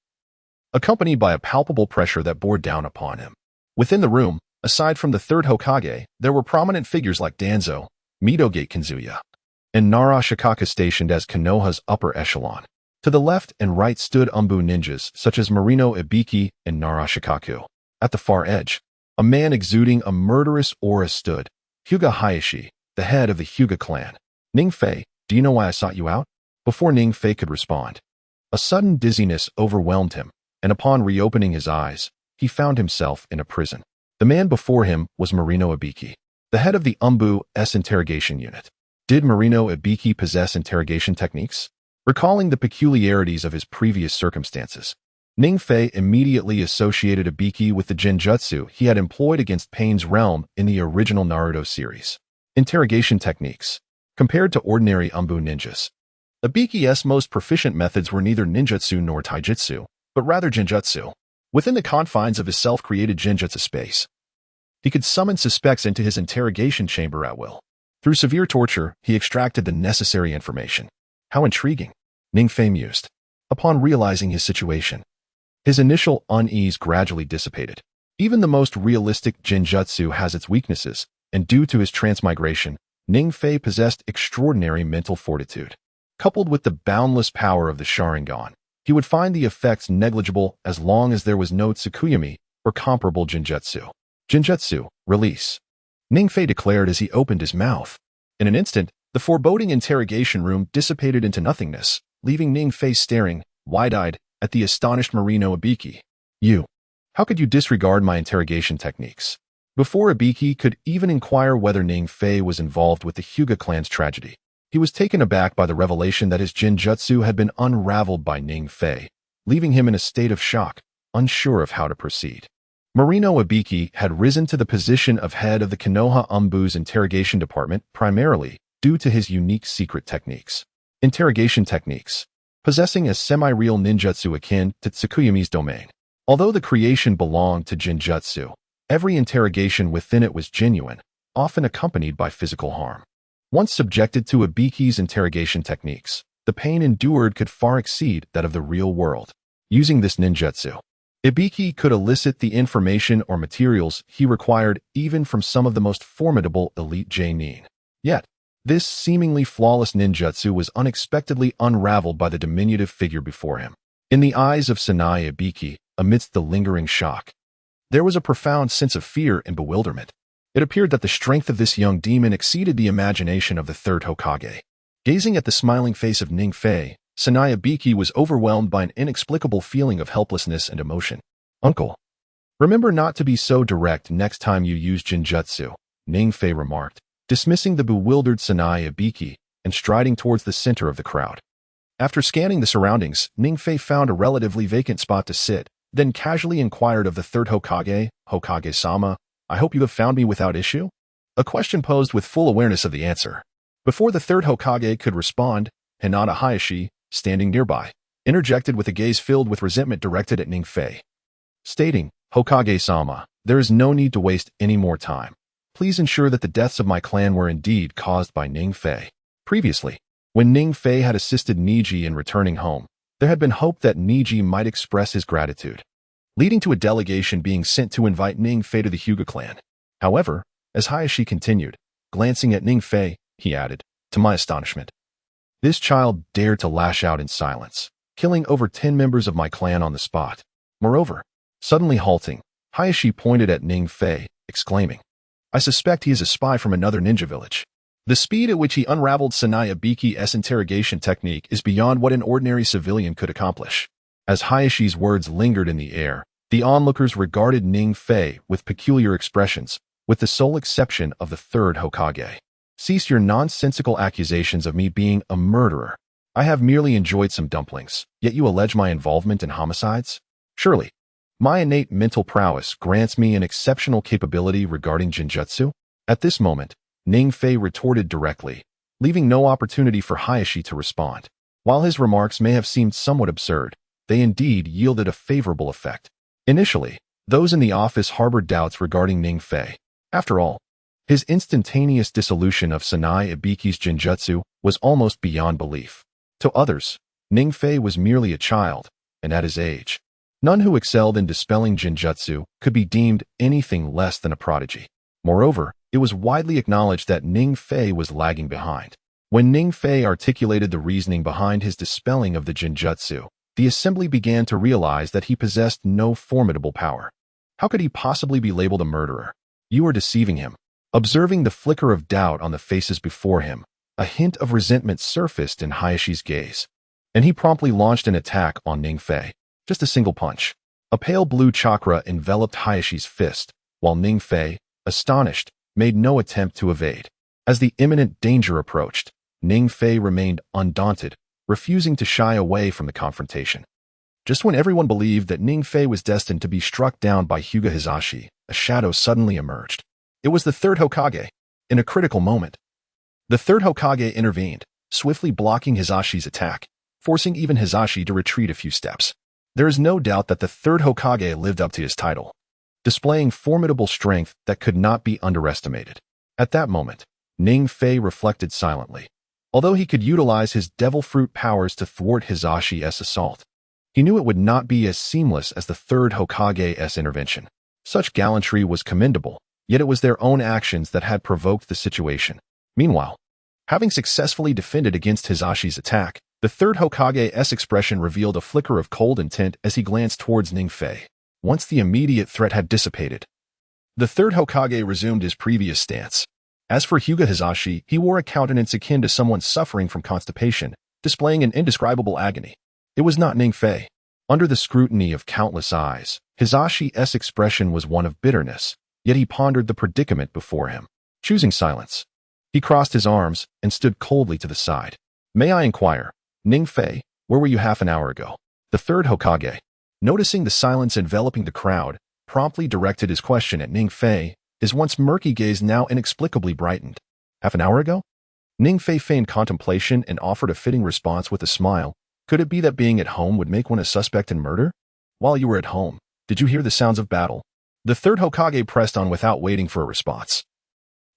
Speaker 1: accompanied by a palpable pressure that bore down upon him. Within the room, aside from the 3rd Hokage, there were prominent figures like Danzo, Midogate Kinzuya, and Nara Shikaka stationed as Konoha's upper echelon. To the left and right stood Umbu ninjas such as Marino Ibiki and Nara Shikaku. At the far edge, a man exuding a murderous aura stood, Hyuga Hayashi, the head of the Hyuga clan. "Ning Fei, do you know why I sought you out?" Before Ning Fei could respond, a sudden dizziness overwhelmed him, and upon reopening his eyes, he found himself in a prison. The man before him was Marino Ibiki, the head of the Umbu's interrogation unit. Did Marino Ibiki possess interrogation techniques? Recalling the peculiarities of his previous circumstances, Ning Fei immediately associated Ibiki with the genjutsu he had employed against Pain's realm in the original Naruto series. Interrogation techniques. Compared to ordinary Umbu ninjas, Ibiki's most proficient methods were neither ninjutsu nor taijutsu, but rather Genjutsu. Within the confines of his self-created Genjutsu space, he could summon suspects into his interrogation chamber at will. Through severe torture, he extracted the necessary information. How intriguing, Ningfei mused. Upon realizing his situation, his initial unease gradually dissipated. Even the most realistic Genjutsu has its weaknesses, and due to his transmigration, Ningfei possessed extraordinary mental fortitude. Coupled with the boundless power of the Sharingan, he would find the effects negligible as long as there was no Tsukuyami or comparable Genjutsu. Genjutsu, release, Ningfei declared as he opened his mouth. In an instant, the foreboding interrogation room dissipated into nothingness, leaving Ningfei staring, wide-eyed, at the astonished Marino Ibiki. How could you disregard my interrogation techniques? Before Ibiki could even inquire whether Ningfei was involved with the Hyuga clan's tragedy, he was taken aback by the revelation that his Genjutsu had been unraveled by Ningfei, leaving him in a state of shock, unsure of how to proceed. Marino Ibiki had risen to the position of head of the Konoha Umbu's interrogation department primarily due to his unique secret techniques. Interrogation techniques, possessing a semi-real ninjutsu akin to Tsukuyami's domain. Although the creation belonged to Genjutsu, every interrogation within it was genuine, often accompanied by physical harm. Once subjected to Ibiki's interrogation techniques, the pain endured could far exceed that of the real world. Using this ninjutsu, Ibiki could elicit the information or materials he required even from some of the most formidable elite Genin. Yet, this seemingly flawless ninjutsu was unexpectedly unraveled by the diminutive figure before him. In the eyes of Tsunade Ibiki, amidst the lingering shock, there was a profound sense of fear and bewilderment. It appeared that the strength of this young demon exceeded the imagination of the third Hokage. Gazing at the smiling face of Ningfei, Tsunade Ibiki was overwhelmed by an inexplicable feeling of helplessness and emotion. Uncle, remember not to be so direct next time you use Genjutsu, Ningfei remarked, dismissing the bewildered Tsunade Ibiki and striding towards the center of the crowd. After scanning the surroundings, Ningfei found a relatively vacant spot to sit, then casually inquired of the third Hokage, Hokage-sama, I hope you have found me without issue? A question posed with full awareness of the answer. Before the third Hokage could respond, Hinata Hayashi, standing nearby, interjected with a gaze filled with resentment directed at Ningfei, stating, Hokage-sama, there is no need to waste any more time. Please ensure that the deaths of my clan were indeed caused by Ningfei. Previously, when Ningfei had assisted Niji in returning home, there had been hope that Niji might express his gratitude, leading to a delegation being sent to invite Ningfei to the Hyuga clan. However, as Hayashi continued, glancing at Ningfei, he added, to my astonishment, this child dared to lash out in silence, killing over 10 members of my clan on the spot. Moreover, suddenly halting, Hayashi pointed at Ningfei, exclaiming, I suspect he is a spy from another ninja village. The speed at which he unraveled Tsunade Ibiki's interrogation technique is beyond what an ordinary civilian could accomplish. As Hayashi's words lingered in the air, the onlookers regarded Ningfei with peculiar expressions, with the sole exception of the third Hokage. Cease your nonsensical accusations of me being a murderer. I have merely enjoyed some dumplings, yet you allege my involvement in homicides? Surely, my innate mental prowess grants me an exceptional capability regarding Genjutsu? At this moment, Ningfei retorted directly, leaving no opportunity for Hayashi to respond. While his remarks may have seemed somewhat absurd, they indeed yielded a favorable effect. Initially, those in the office harbored doubts regarding Ningfei. After all, his instantaneous dissolution of Tsunade Ibiki's Genjutsu was almost beyond belief. To others, Ningfei was merely a child, and at his age, none who excelled in dispelling Genjutsu could be deemed anything less than a prodigy. Moreover, it was widely acknowledged that Ningfei was lagging behind. When Ningfei articulated the reasoning behind his dispelling of the Genjutsu, the assembly began to realize that he possessed no formidable power. How could he possibly be labeled a murderer? You are deceiving him. Observing the flicker of doubt on the faces before him, a hint of resentment surfaced in Hayashi's gaze, and he promptly launched an attack on Ningfei. Just a single punch. A pale blue chakra enveloped Hayashi's fist, while Ningfei, astonished, made no attempt to evade. As the imminent danger approached, Ningfei remained undaunted, refusing to shy away from the confrontation. Just when everyone believed that Ningfei was destined to be struck down by Hyuga Hizashi, a shadow suddenly emerged. It was the third Hokage. In a critical moment, the third Hokage intervened, swiftly blocking Hizashi's attack, forcing even Hizashi to retreat a few steps. There is no doubt that the third Hokage lived up to his title, displaying formidable strength that could not be underestimated. At that moment, Ning Fei reflected silently. Although he could utilize his devil fruit powers to thwart Hizashi's assault, he knew it would not be as seamless as the third Hokage's intervention. Such gallantry was commendable, yet it was their own actions that had provoked the situation. Meanwhile, having successfully defended against Hizashi's attack, the third Hokage's expression revealed a flicker of cold intent as he glanced towards Ning Fei. Once the immediate threat had dissipated, the third Hokage resumed his previous stance. As for Hyuga Hizashi, he wore a countenance akin to someone suffering from constipation, displaying an indescribable agony. It was not Ning Fei. Under the scrutiny of countless eyes, Hizashi's expression was one of bitterness, yet he pondered the predicament before him. Choosing silence, he crossed his arms and stood coldly to the side. May I inquire, Ning Fei, where were you half an hour ago? The third Hokage, noticing the silence enveloping the crowd, promptly directed his question at Ning Fei, his once murky gaze now inexplicably brightened. Half an hour ago? Ning Fei feigned contemplation and offered a fitting response with a smile. Could it be that being at home would make one a suspect in murder? While you were at home, did you hear the sounds of battle? The third Hokage pressed on without waiting for a response,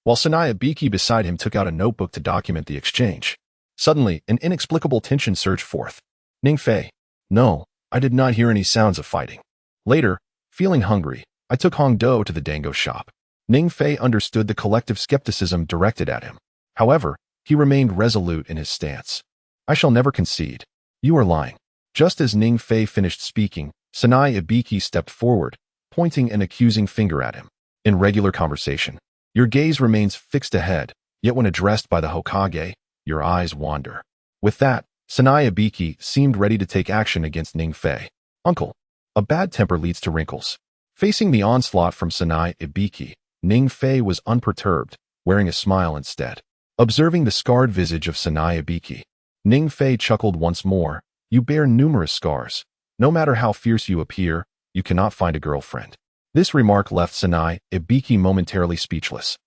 Speaker 1: while Tsunade beside him took out a notebook to document the exchange. Suddenly, an inexplicable tension surged forth. Ning Fei, no, I did not hear any sounds of fighting. Later, feeling hungry, I took Hongdo to the Dango shop. Ning Fei understood the collective skepticism directed at him. However, he remained resolute in his stance. I shall never concede. You are lying. Just as Ning Fei finished speaking, Tsunade stepped forward, pointing an accusing finger at him. In regular conversation, your gaze remains fixed ahead, yet when addressed by the Hokage, your eyes wander. With that, Tsunade seemed ready to take action against Ning Fei. Uncle, a bad temper leads to wrinkles. Facing the onslaught from Tsunade, Ning Fei was unperturbed, wearing a smile instead. Observing the scarred visage of Tsunade, Ning Fei chuckled once more. You bear numerous scars. No matter how fierce you appear, you cannot find a girlfriend. This remark left Tsunade momentarily speechless.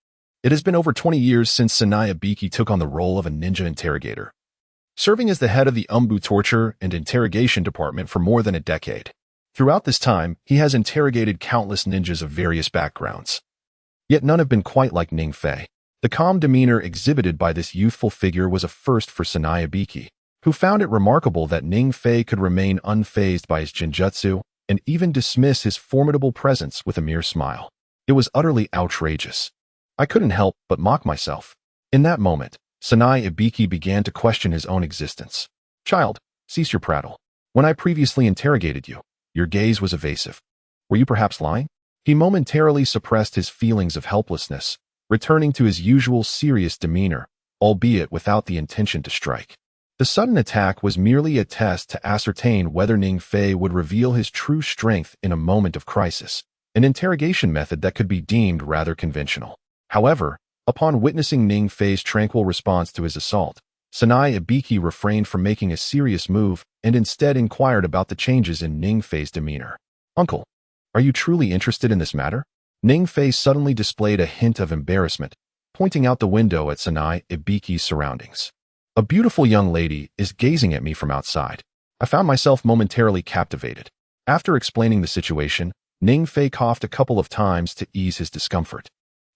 Speaker 1: It has been over 20 years since Tsunade took on the role of a ninja interrogator, serving as the head of the torture and interrogation department for more than a decade. Throughout this time, he has interrogated countless ninjas of various backgrounds. Yet none have been quite like Ning Fei. The calm demeanor exhibited by this youthful figure was a first for Tsunade, who found it remarkable that Ning Fei could remain unfazed by his Jinjutsu and even dismiss his formidable presence with a mere smile. It was utterly outrageous. I couldn't help but mock myself. In that moment, Tsunade began to question his own existence. Child, cease your prattle. When I previously interrogated you, your gaze was evasive. Were you perhaps lying? He momentarily suppressed his feelings of helplessness, returning to his usual serious demeanor, albeit without the intention to strike. The sudden attack was merely a test to ascertain whether Ning Fei would reveal his true strength in a moment of crisis, an interrogation method that could be deemed rather conventional. However, upon witnessing Ning Fei's tranquil response to his assault, Tsunade refrained from making a serious move and instead inquired about the changes in Ning Fei's demeanor. Uncle, are you truly interested in this matter? Ning Fei suddenly displayed a hint of embarrassment, pointing out the window at Tsunade's surroundings. A beautiful young lady is gazing at me from outside. I found myself momentarily captivated. After explaining the situation, Ning Fei coughed a couple of times to ease his discomfort,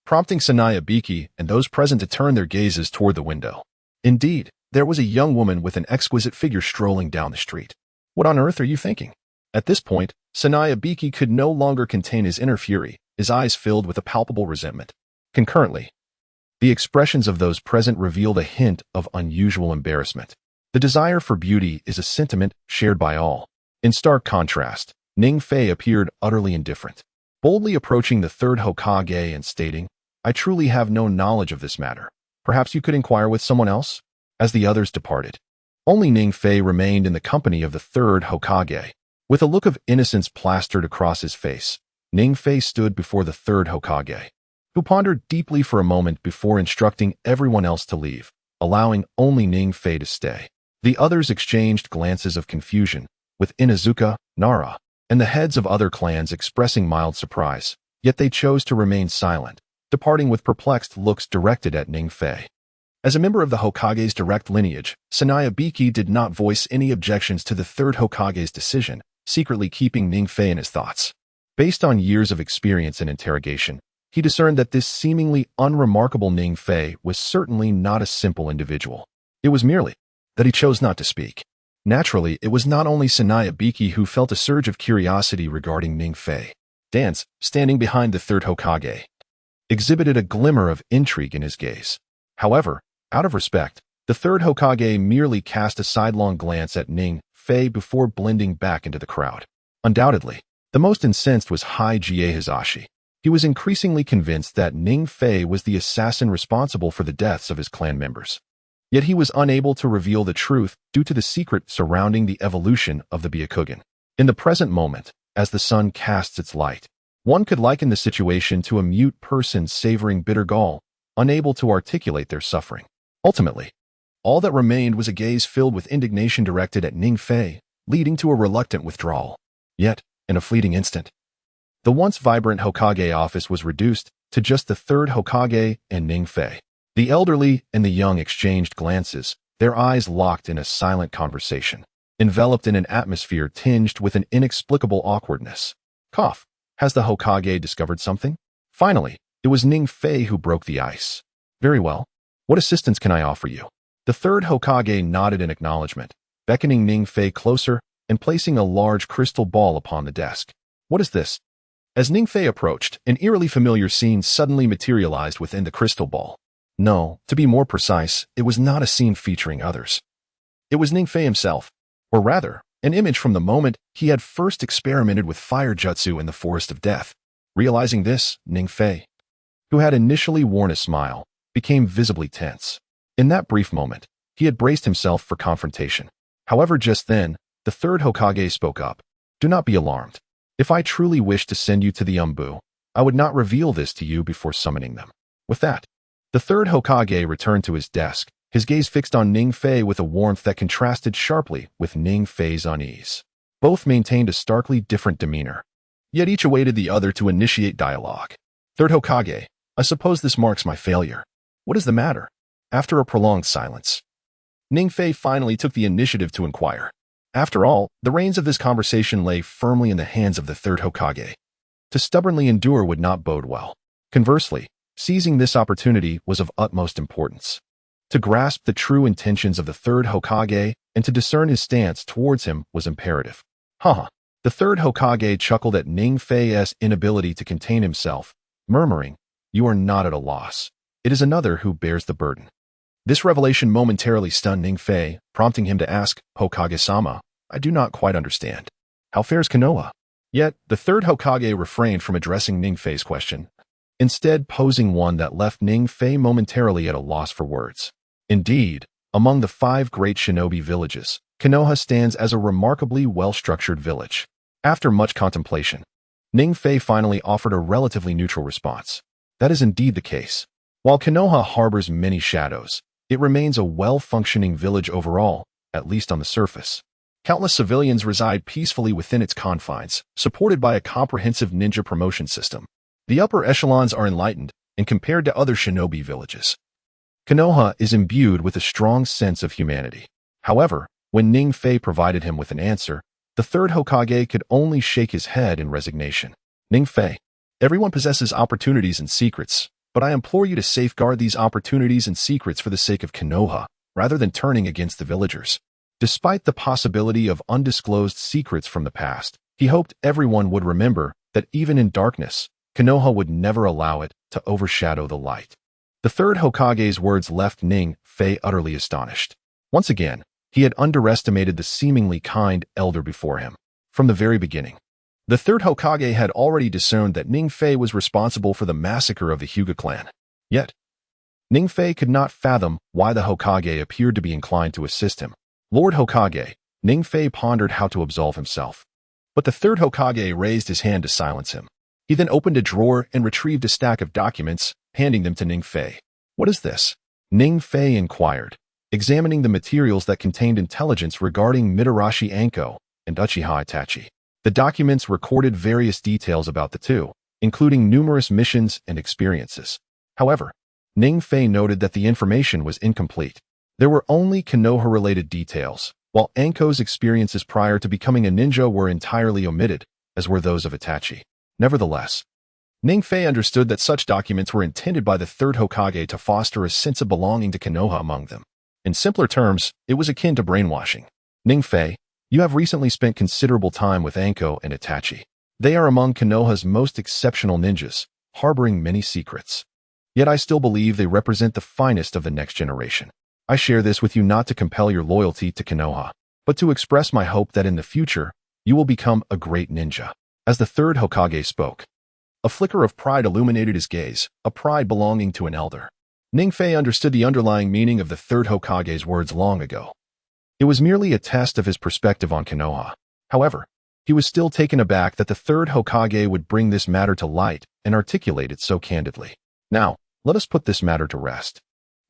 Speaker 1: prompting Tsunade and those present to turn their gazes toward the window. Indeed, there was a young woman with an exquisite figure strolling down the street. What on earth are you thinking? At this point, Tsunade could no longer contain his inner fury, his eyes filled with a palpable resentment. Concurrently, the expressions of those present revealed a hint of unusual embarrassment. The desire for beauty is a sentiment shared by all. In stark contrast, Ning Fei appeared utterly indifferent, boldly approaching the third Hokage and stating, I truly have no knowledge of this matter. Perhaps you could inquire with someone else? As the others departed, only Ning Fei remained in the company of the third Hokage. With a look of innocence plastered across his face, Ning Fei stood before the third Hokage, who pondered deeply for a moment before instructing everyone else to leave, allowing only Ning Fei to stay. The others exchanged glances of confusion, with Inuzuka, Nara, and the heads of other clans expressing mild surprise, yet they chose to remain silent, departing with perplexed looks directed at Ning Fei. As a member of the Hokage's direct lineage, Tsunade did not voice any objections to the third Hokage's decision, secretly keeping Ning Fei in his thoughts. Based on years of experience and interrogation, he discerned that this seemingly unremarkable Ning Fei was certainly not a simple individual. It was merely that he chose not to speak. Naturally, it was not only Tsunade who felt a surge of curiosity regarding Ning Fei. Danzo, standing behind the third Hokage, exhibited a glimmer of intrigue in his gaze. However, out of respect, the third Hokage merely cast a sidelong glance at Ning Fei before blending back into the crowd. Undoubtedly, the most incensed was Hyuga Hizashi. He was increasingly convinced that Ning Fei was the assassin responsible for the deaths of his clan members. Yet he was unable to reveal the truth due to the secret surrounding the evolution of the Byakugan. In the present moment, as the sun casts its light, one could liken the situation to a mute person savoring bitter gall, unable to articulate their suffering. Ultimately, all that remained was a gaze filled with indignation directed at Ning Fei, leading to a reluctant withdrawal. Yet, in a fleeting instant, the once vibrant Hokage office was reduced to just the third Hokage and Ning Fei. The elderly and the young exchanged glances, their eyes locked in a silent conversation, enveloped in an atmosphere tinged with an inexplicable awkwardness. Cough. Has the Hokage discovered something? Finally, it was Ning Fei who broke the ice. Very well. What assistance can I offer you? The third Hokage nodded in acknowledgement, beckoning Ning Fei closer and placing a large crystal ball upon the desk. What is this? As Ning Fei approached, an eerily familiar scene suddenly materialized within the crystal ball. No, to be more precise, it was not a scene featuring others. It was Ning Fei himself, or rather, an image from the moment he had first experimented with fire jutsu in the Forest of Death. Realizing this, Ning Fei, who had initially worn a smile, became visibly tense. In that brief moment, he had braced himself for confrontation. However, just then, the third Hokage spoke up. Do not be alarmed. If I truly wished to send you to the Umbu, I would not reveal this to you before summoning them. With that, the third Hokage returned to his desk, his gaze fixed on Ning Fei with a warmth that contrasted sharply with Ning Fei's unease. Both maintained a starkly different demeanor, yet each awaited the other to initiate dialogue. Third Hokage, I suppose this marks my failure. What is the matter? After a prolonged silence, Ning Fei finally took the initiative to inquire. After all, the reins of this conversation lay firmly in the hands of the third Hokage. To stubbornly endure would not bode well. Conversely, seizing this opportunity was of utmost importance. To grasp the true intentions of the third Hokage and to discern his stance towards him was imperative. Haha. The third Hokage chuckled at Ning Fei's inability to contain himself, murmuring, You are not at a loss. It is another who bears the burden. This revelation momentarily stunned Ning Fei, prompting him to ask, Hokage-sama, I do not quite understand. How fares Konoha? Yet, the third Hokage refrained from addressing Ning Fei's question, instead posing one that left Ning Fei momentarily at a loss for words. Indeed, among the 5 great shinobi villages, Konoha stands as a remarkably well-structured village. After much contemplation, Ning Fei finally offered a relatively neutral response. That is indeed the case. While Konoha harbors many shadows, it remains a well-functioning village overall, at least on the surface. Countless civilians reside peacefully within its confines, supported by a comprehensive ninja promotion system. The upper echelons are enlightened, and compared to other shinobi villages, Konoha is imbued with a strong sense of humanity. However, when Ning Fei provided him with an answer, the third Hokage could only shake his head in resignation. Ning Fei, everyone possesses opportunities and secrets, but I implore you to safeguard these opportunities and secrets for the sake of Konoha, rather than turning against the villagers. Despite the possibility of undisclosed secrets from the past, he hoped everyone would remember that even in darkness, Konoha would never allow it to overshadow the light. The third Hokage's words left Ning Fei utterly astonished. Once again, he had underestimated the seemingly kind elder before him. From the very beginning, the third Hokage had already discerned that Ning Fei was responsible for the massacre of the Hyuga clan. Yet, Ning Fei could not fathom why the Hokage appeared to be inclined to assist him. Lord Hokage, Ning Fei pondered how to absolve himself. But the third Hokage raised his hand to silence him. He then opened a drawer and retrieved a stack of documents, handing them to Ning Fei. What is this? Ning Fei inquired, examining the materials that contained intelligence regarding Mitarashi Anko and Uchiha Itachi. The documents recorded various details about the two, including numerous missions and experiences. However, Ning Fei noted that the information was incomplete. There were only Konoha-related details, while Anko's experiences prior to becoming a ninja were entirely omitted, as were those of Itachi. Nevertheless, Ningfei understood that such documents were intended by the third Hokage to foster a sense of belonging to Konoha among them. In simpler terms, it was akin to brainwashing. Ningfei, you have recently spent considerable time with Anko and Itachi. They are among Konoha's most exceptional ninjas, harboring many secrets. Yet I still believe they represent the finest of the next generation. I share this with you not to compel your loyalty to Konoha, but to express my hope that in the future, you will become a great ninja. As the third Hokage spoke, a flicker of pride illuminated his gaze, a pride belonging to an elder. Ningfei understood the underlying meaning of the third Hokage's words long ago. It was merely a test of his perspective on Konoha. However, he was still taken aback that the third Hokage would bring this matter to light and articulate it so candidly. Now, let us put this matter to rest.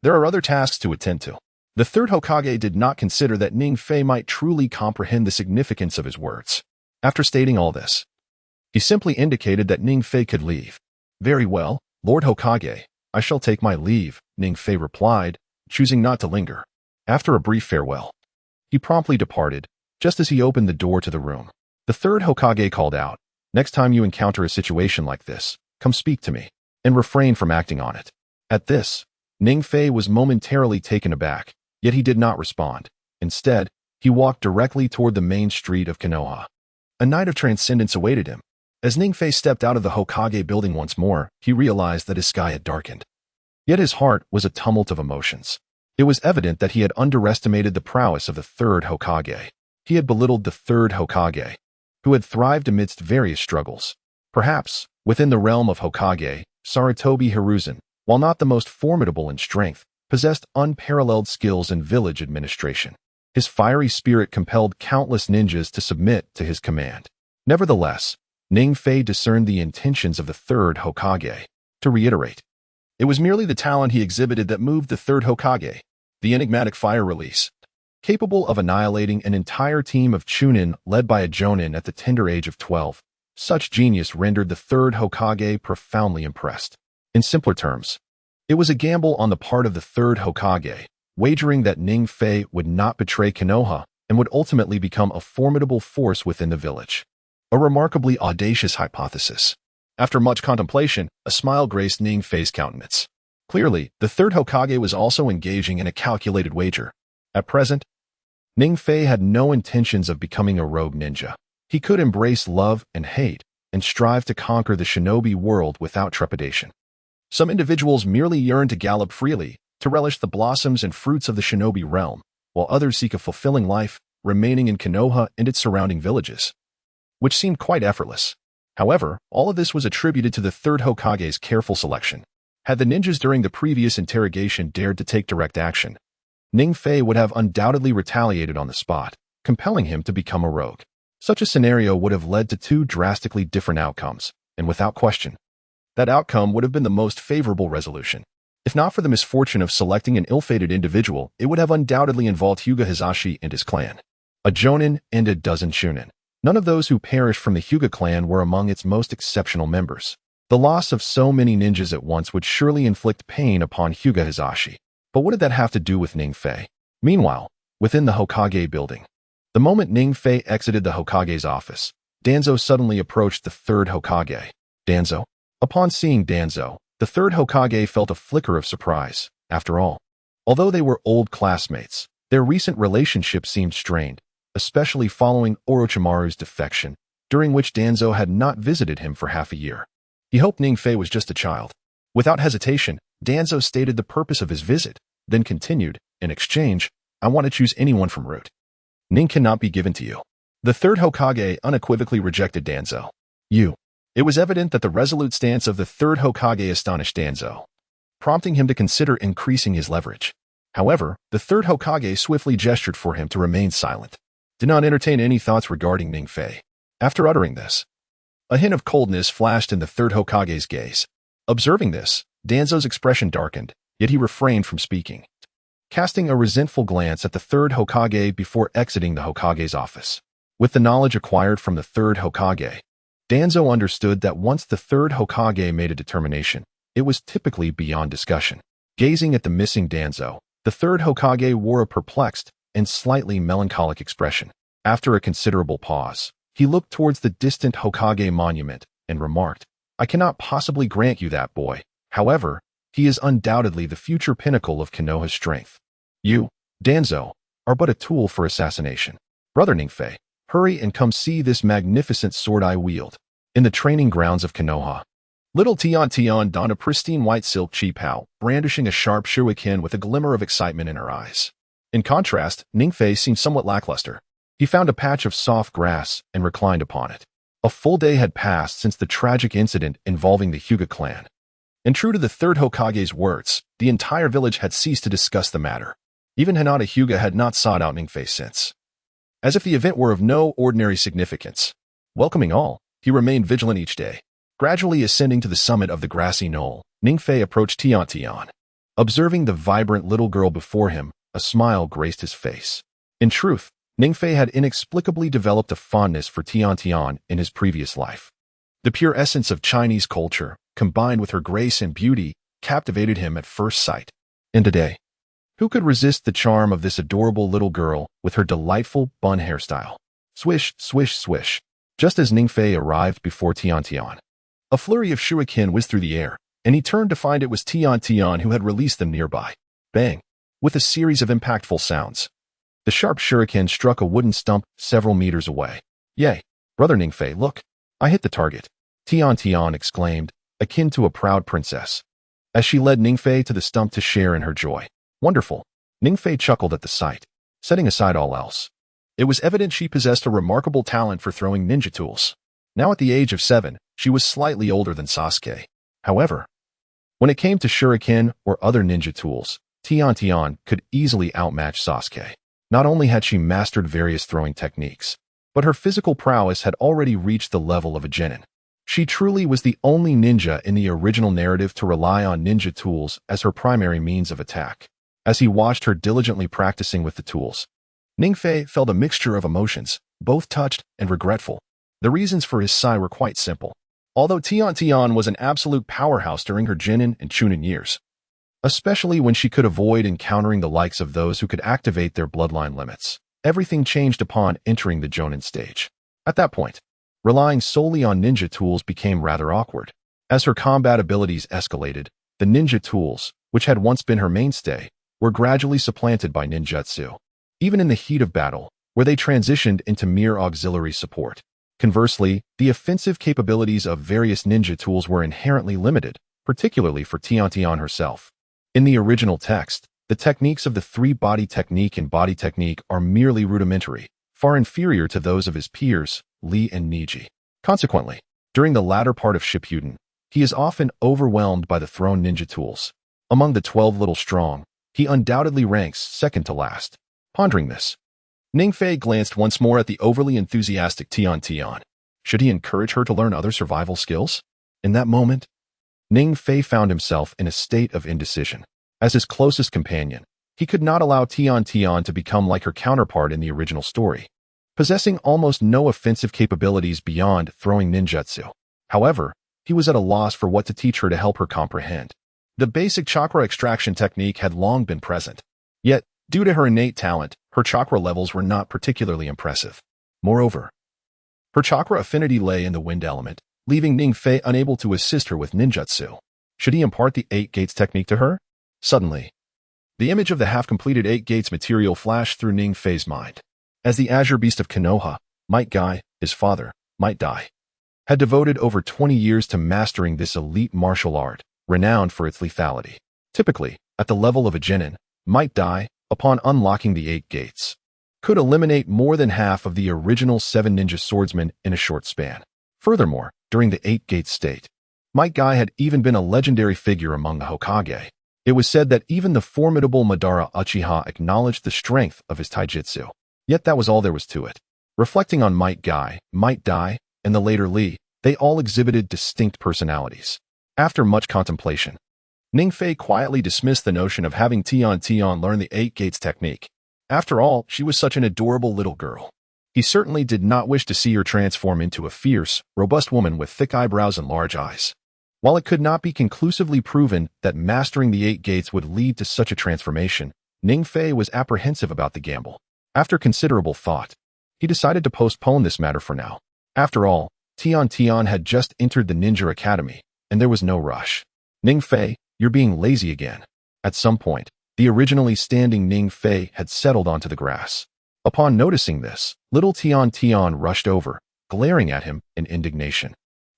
Speaker 1: There are other tasks to attend to. The third Hokage did not consider that Ningfei might truly comprehend the significance of his words. After stating all this, he simply indicated that Ningfei could leave. Very well, Lord Hokage, I shall take my leave, Ningfei replied, choosing not to linger. After a brief farewell, he promptly departed. Just as he opened the door to the room, the third Hokage called out, next time you encounter a situation like this, come speak to me, and refrain from acting on it. At this, Ningfei was momentarily taken aback, yet he did not respond. Instead, he walked directly toward the main street of Konoha. A night of transcendence awaited him. As Ningfei stepped out of the Hokage building once more, he realized that his sky had darkened. Yet his heart was a tumult of emotions. It was evident that he had underestimated the prowess of the third Hokage. He had belittled the third Hokage, who had thrived amidst various struggles. Perhaps, within the realm of Hokage, Sarutobi Hiruzen, while not the most formidable in strength, possessed unparalleled skills in village administration. His fiery spirit compelled countless ninjas to submit to his command. Nevertheless, Ningfei discerned the intentions of the third Hokage. To reiterate, it was merely the talent he exhibited that moved the third Hokage, the enigmatic fire release, capable of annihilating an entire team of Chunin led by a Jonin at the tender age of 12. Such genius rendered the third Hokage profoundly impressed. In simpler terms, it was a gamble on the part of the third Hokage, wagering that Ningfei would not betray Konoha and would ultimately become a formidable force within the village. A remarkably audacious hypothesis. After much contemplation, a smile graced Ningfei's countenance. Clearly, the third Hokage was also engaging in a calculated wager. At present, Ningfei had no intentions of becoming a rogue ninja. He could embrace love and hate and strive to conquer the shinobi world without trepidation. Some individuals merely yearn to gallop freely, to relish the blossoms and fruits of the shinobi realm, while others seek a fulfilling life, remaining in Konoha and its surrounding villages, which seemed quite effortless. However, all of this was attributed to the third Hokage's careful selection. Had the ninjas during the previous interrogation dared to take direct action, Ningfei would have undoubtedly retaliated on the spot, compelling him to become a rogue. Such a scenario would have led to two drastically different outcomes, and without question, that outcome would have been the most favorable resolution. If not for the misfortune of selecting an ill-fated individual, it would have undoubtedly involved Hyuga Hizashi and his clan. A Jonin and a dozen Chunin. None of those who perished from the Hyuga clan were among its most exceptional members. The loss of so many ninjas at once would surely inflict pain upon Hyuga Hizashi. But what did that have to do with Ningfei? Meanwhile, within the Hokage building, the moment Ningfei exited the Hokage's office, Danzo suddenly approached the third Hokage. Danzo? Upon seeing Danzo, the third Hokage felt a flicker of surprise. After all, although they were old classmates, their recent relationship seemed strained, especially following Orochimaru's defection, during which Danzo had not visited him for half a year. He hoped Ningfei was just a child. Without hesitation, Danzo stated the purpose of his visit, then continued, in exchange, I want to choose anyone from Root. Ning cannot be given to you. The third Hokage unequivocally rejected Danzo. It was evident that the resolute stance of the third Hokage astonished Danzo, prompting him to consider increasing his leverage. However, the third Hokage swiftly gestured for him to remain silent. Did not entertain any thoughts regarding Ningfei. After uttering this, a hint of coldness flashed in the third Hokage's gaze. Observing this, Danzo's expression darkened, yet he refrained from speaking, casting a resentful glance at the third Hokage before exiting the Hokage's office. With the knowledge acquired from the third Hokage, Danzo understood that once the third Hokage made a determination, it was typically beyond discussion. Gazing at the missing Danzo, the third Hokage wore a perplexed and slightly melancholic expression. After a considerable pause, he looked towards the distant Hokage monument and remarked, "I cannot possibly grant you that, boy. However, he is undoubtedly the future pinnacle of Konoha's strength. You, Danzo, are but a tool for assassination. Brother Ningfei, hurry and come see this magnificent sword I wield." In the training grounds of Konoha, little Tian donned a pristine white silk qipao, brandishing a sharp shuriken with a glimmer of excitement in her eyes. In contrast, Ningfei seemed somewhat lackluster. He found a patch of soft grass and reclined upon it. A full day had passed since the tragic incident involving the Hyuga clan. And true to the third Hokage's words, the entire village had ceased to discuss the matter. Even Hinata Hyuga had not sought out Ningfei since. As if the event were of no ordinary significance. Welcoming all, he remained vigilant each day. Gradually ascending to the summit of the grassy knoll, Ningfei approached Tian. Observing the vibrant little girl before him, a smile graced his face. In truth, Ningfei had inexplicably developed a fondness for Tian in his previous life. The pure essence of Chinese culture, combined with her grace and beauty, captivated him at first sight. And today, who could resist the charm of this adorable little girl with her delightful bun hairstyle? Swish, swish, swish. Just as Ningfei arrived before Tian, a flurry of shuriken whizzed through the air, and he turned to find it was Tian who had released them nearby. Bang! With a series of impactful sounds, the sharp shuriken struck a wooden stump several meters away. "Yay! Brother Ningfei, look! I hit the target!" Tian exclaimed, akin to a proud princess, as she led Ningfei to the stump to share in her joy. "Wonderful!" Ningfei chuckled at the sight, setting aside all else. It was evident she possessed a remarkable talent for throwing ninja tools. Now at the age of 7, she was slightly older than Sasuke. However, when it came to shuriken or other ninja tools, Tian could easily outmatch Sasuke. Not only had she mastered various throwing techniques, but her physical prowess had already reached the level of a genin. She truly was the only ninja in the original narrative to rely on ninja tools as her primary means of attack. As he watched her diligently practicing with the tools, Ningfei felt a mixture of emotions, both touched and regretful. The reasons for his sigh were quite simple. Although Tian was an absolute powerhouse during her Genin and Chunin years, especially when she could avoid encountering the likes of those who could activate their bloodline limits, everything changed upon entering the Jonin stage. At that point, relying solely on ninja tools became rather awkward. As her combat abilities escalated, the ninja tools, which had once been her mainstay, were gradually supplanted by ninjutsu. Even in the heat of battle, where they transitioned into mere auxiliary support. Conversely, the offensive capabilities of various ninja tools were inherently limited, particularly for Tian herself. In the original text, the techniques of the three-body technique and body technique are merely rudimentary, far inferior to those of his peers, Lee and Niji. Consequently, during the latter part of Shippuden, he is often overwhelmed by the thrown ninja tools. Among the 12 little strong, he undoubtedly ranks second to last. Pondering this, Ningfei glanced once more at the overly enthusiastic Tian. Should he encourage her to learn other survival skills? In that moment, Ningfei found himself in a state of indecision. As his closest companion, he could not allow Tian to become like her counterpart in the original story, possessing almost no offensive capabilities beyond throwing ninjutsu. However, he was at a loss for what to teach her to help her comprehend. The basic chakra extraction technique had long been present. Yet, due to her innate talent, her chakra levels were not particularly impressive. Moreover, her chakra affinity lay in the wind element, leaving Ningfei unable to assist her with ninjutsu. Should he impart the 8 Gates technique to her? Suddenly, the image of the half-completed 8 Gates material flashed through Ningfei's mind. As the Azure Beast of Konoha, Might Guy, his father, Might Dai, had devoted over 20 years to mastering this elite martial art, renowned for its lethality. Typically, at the level of a genin, Might Dai, upon unlocking the 8 Gates, could eliminate more than half of the original 7 ninja swordsmen in a short span. Furthermore, during the 8 Gates state, Might Guy had even been a legendary figure among the Hokage. It was said that even the formidable Madara Uchiha acknowledged the strength of his taijutsu. Yet that was all there was to it. Reflecting on Might Guy, Might Dai, and the later Lee, they all exhibited distinct personalities. After much contemplation, Ningfei quietly dismissed the notion of having Tian learn the 8 Gates technique. After all, she was such an adorable little girl. He certainly did not wish to see her transform into a fierce, robust woman with thick eyebrows and large eyes. While it could not be conclusively proven that mastering the 8 Gates would lead to such a transformation, Ningfei was apprehensive about the gamble. After considerable thought, he decided to postpone this matter for now. After all, Tian had just entered the ninja academy, and there was no rush. Ning Fei, you're being lazy again. At some point, the originally standing Ning Fei had settled onto the grass. Upon noticing this, little Tian rushed over, glaring at him in indignation,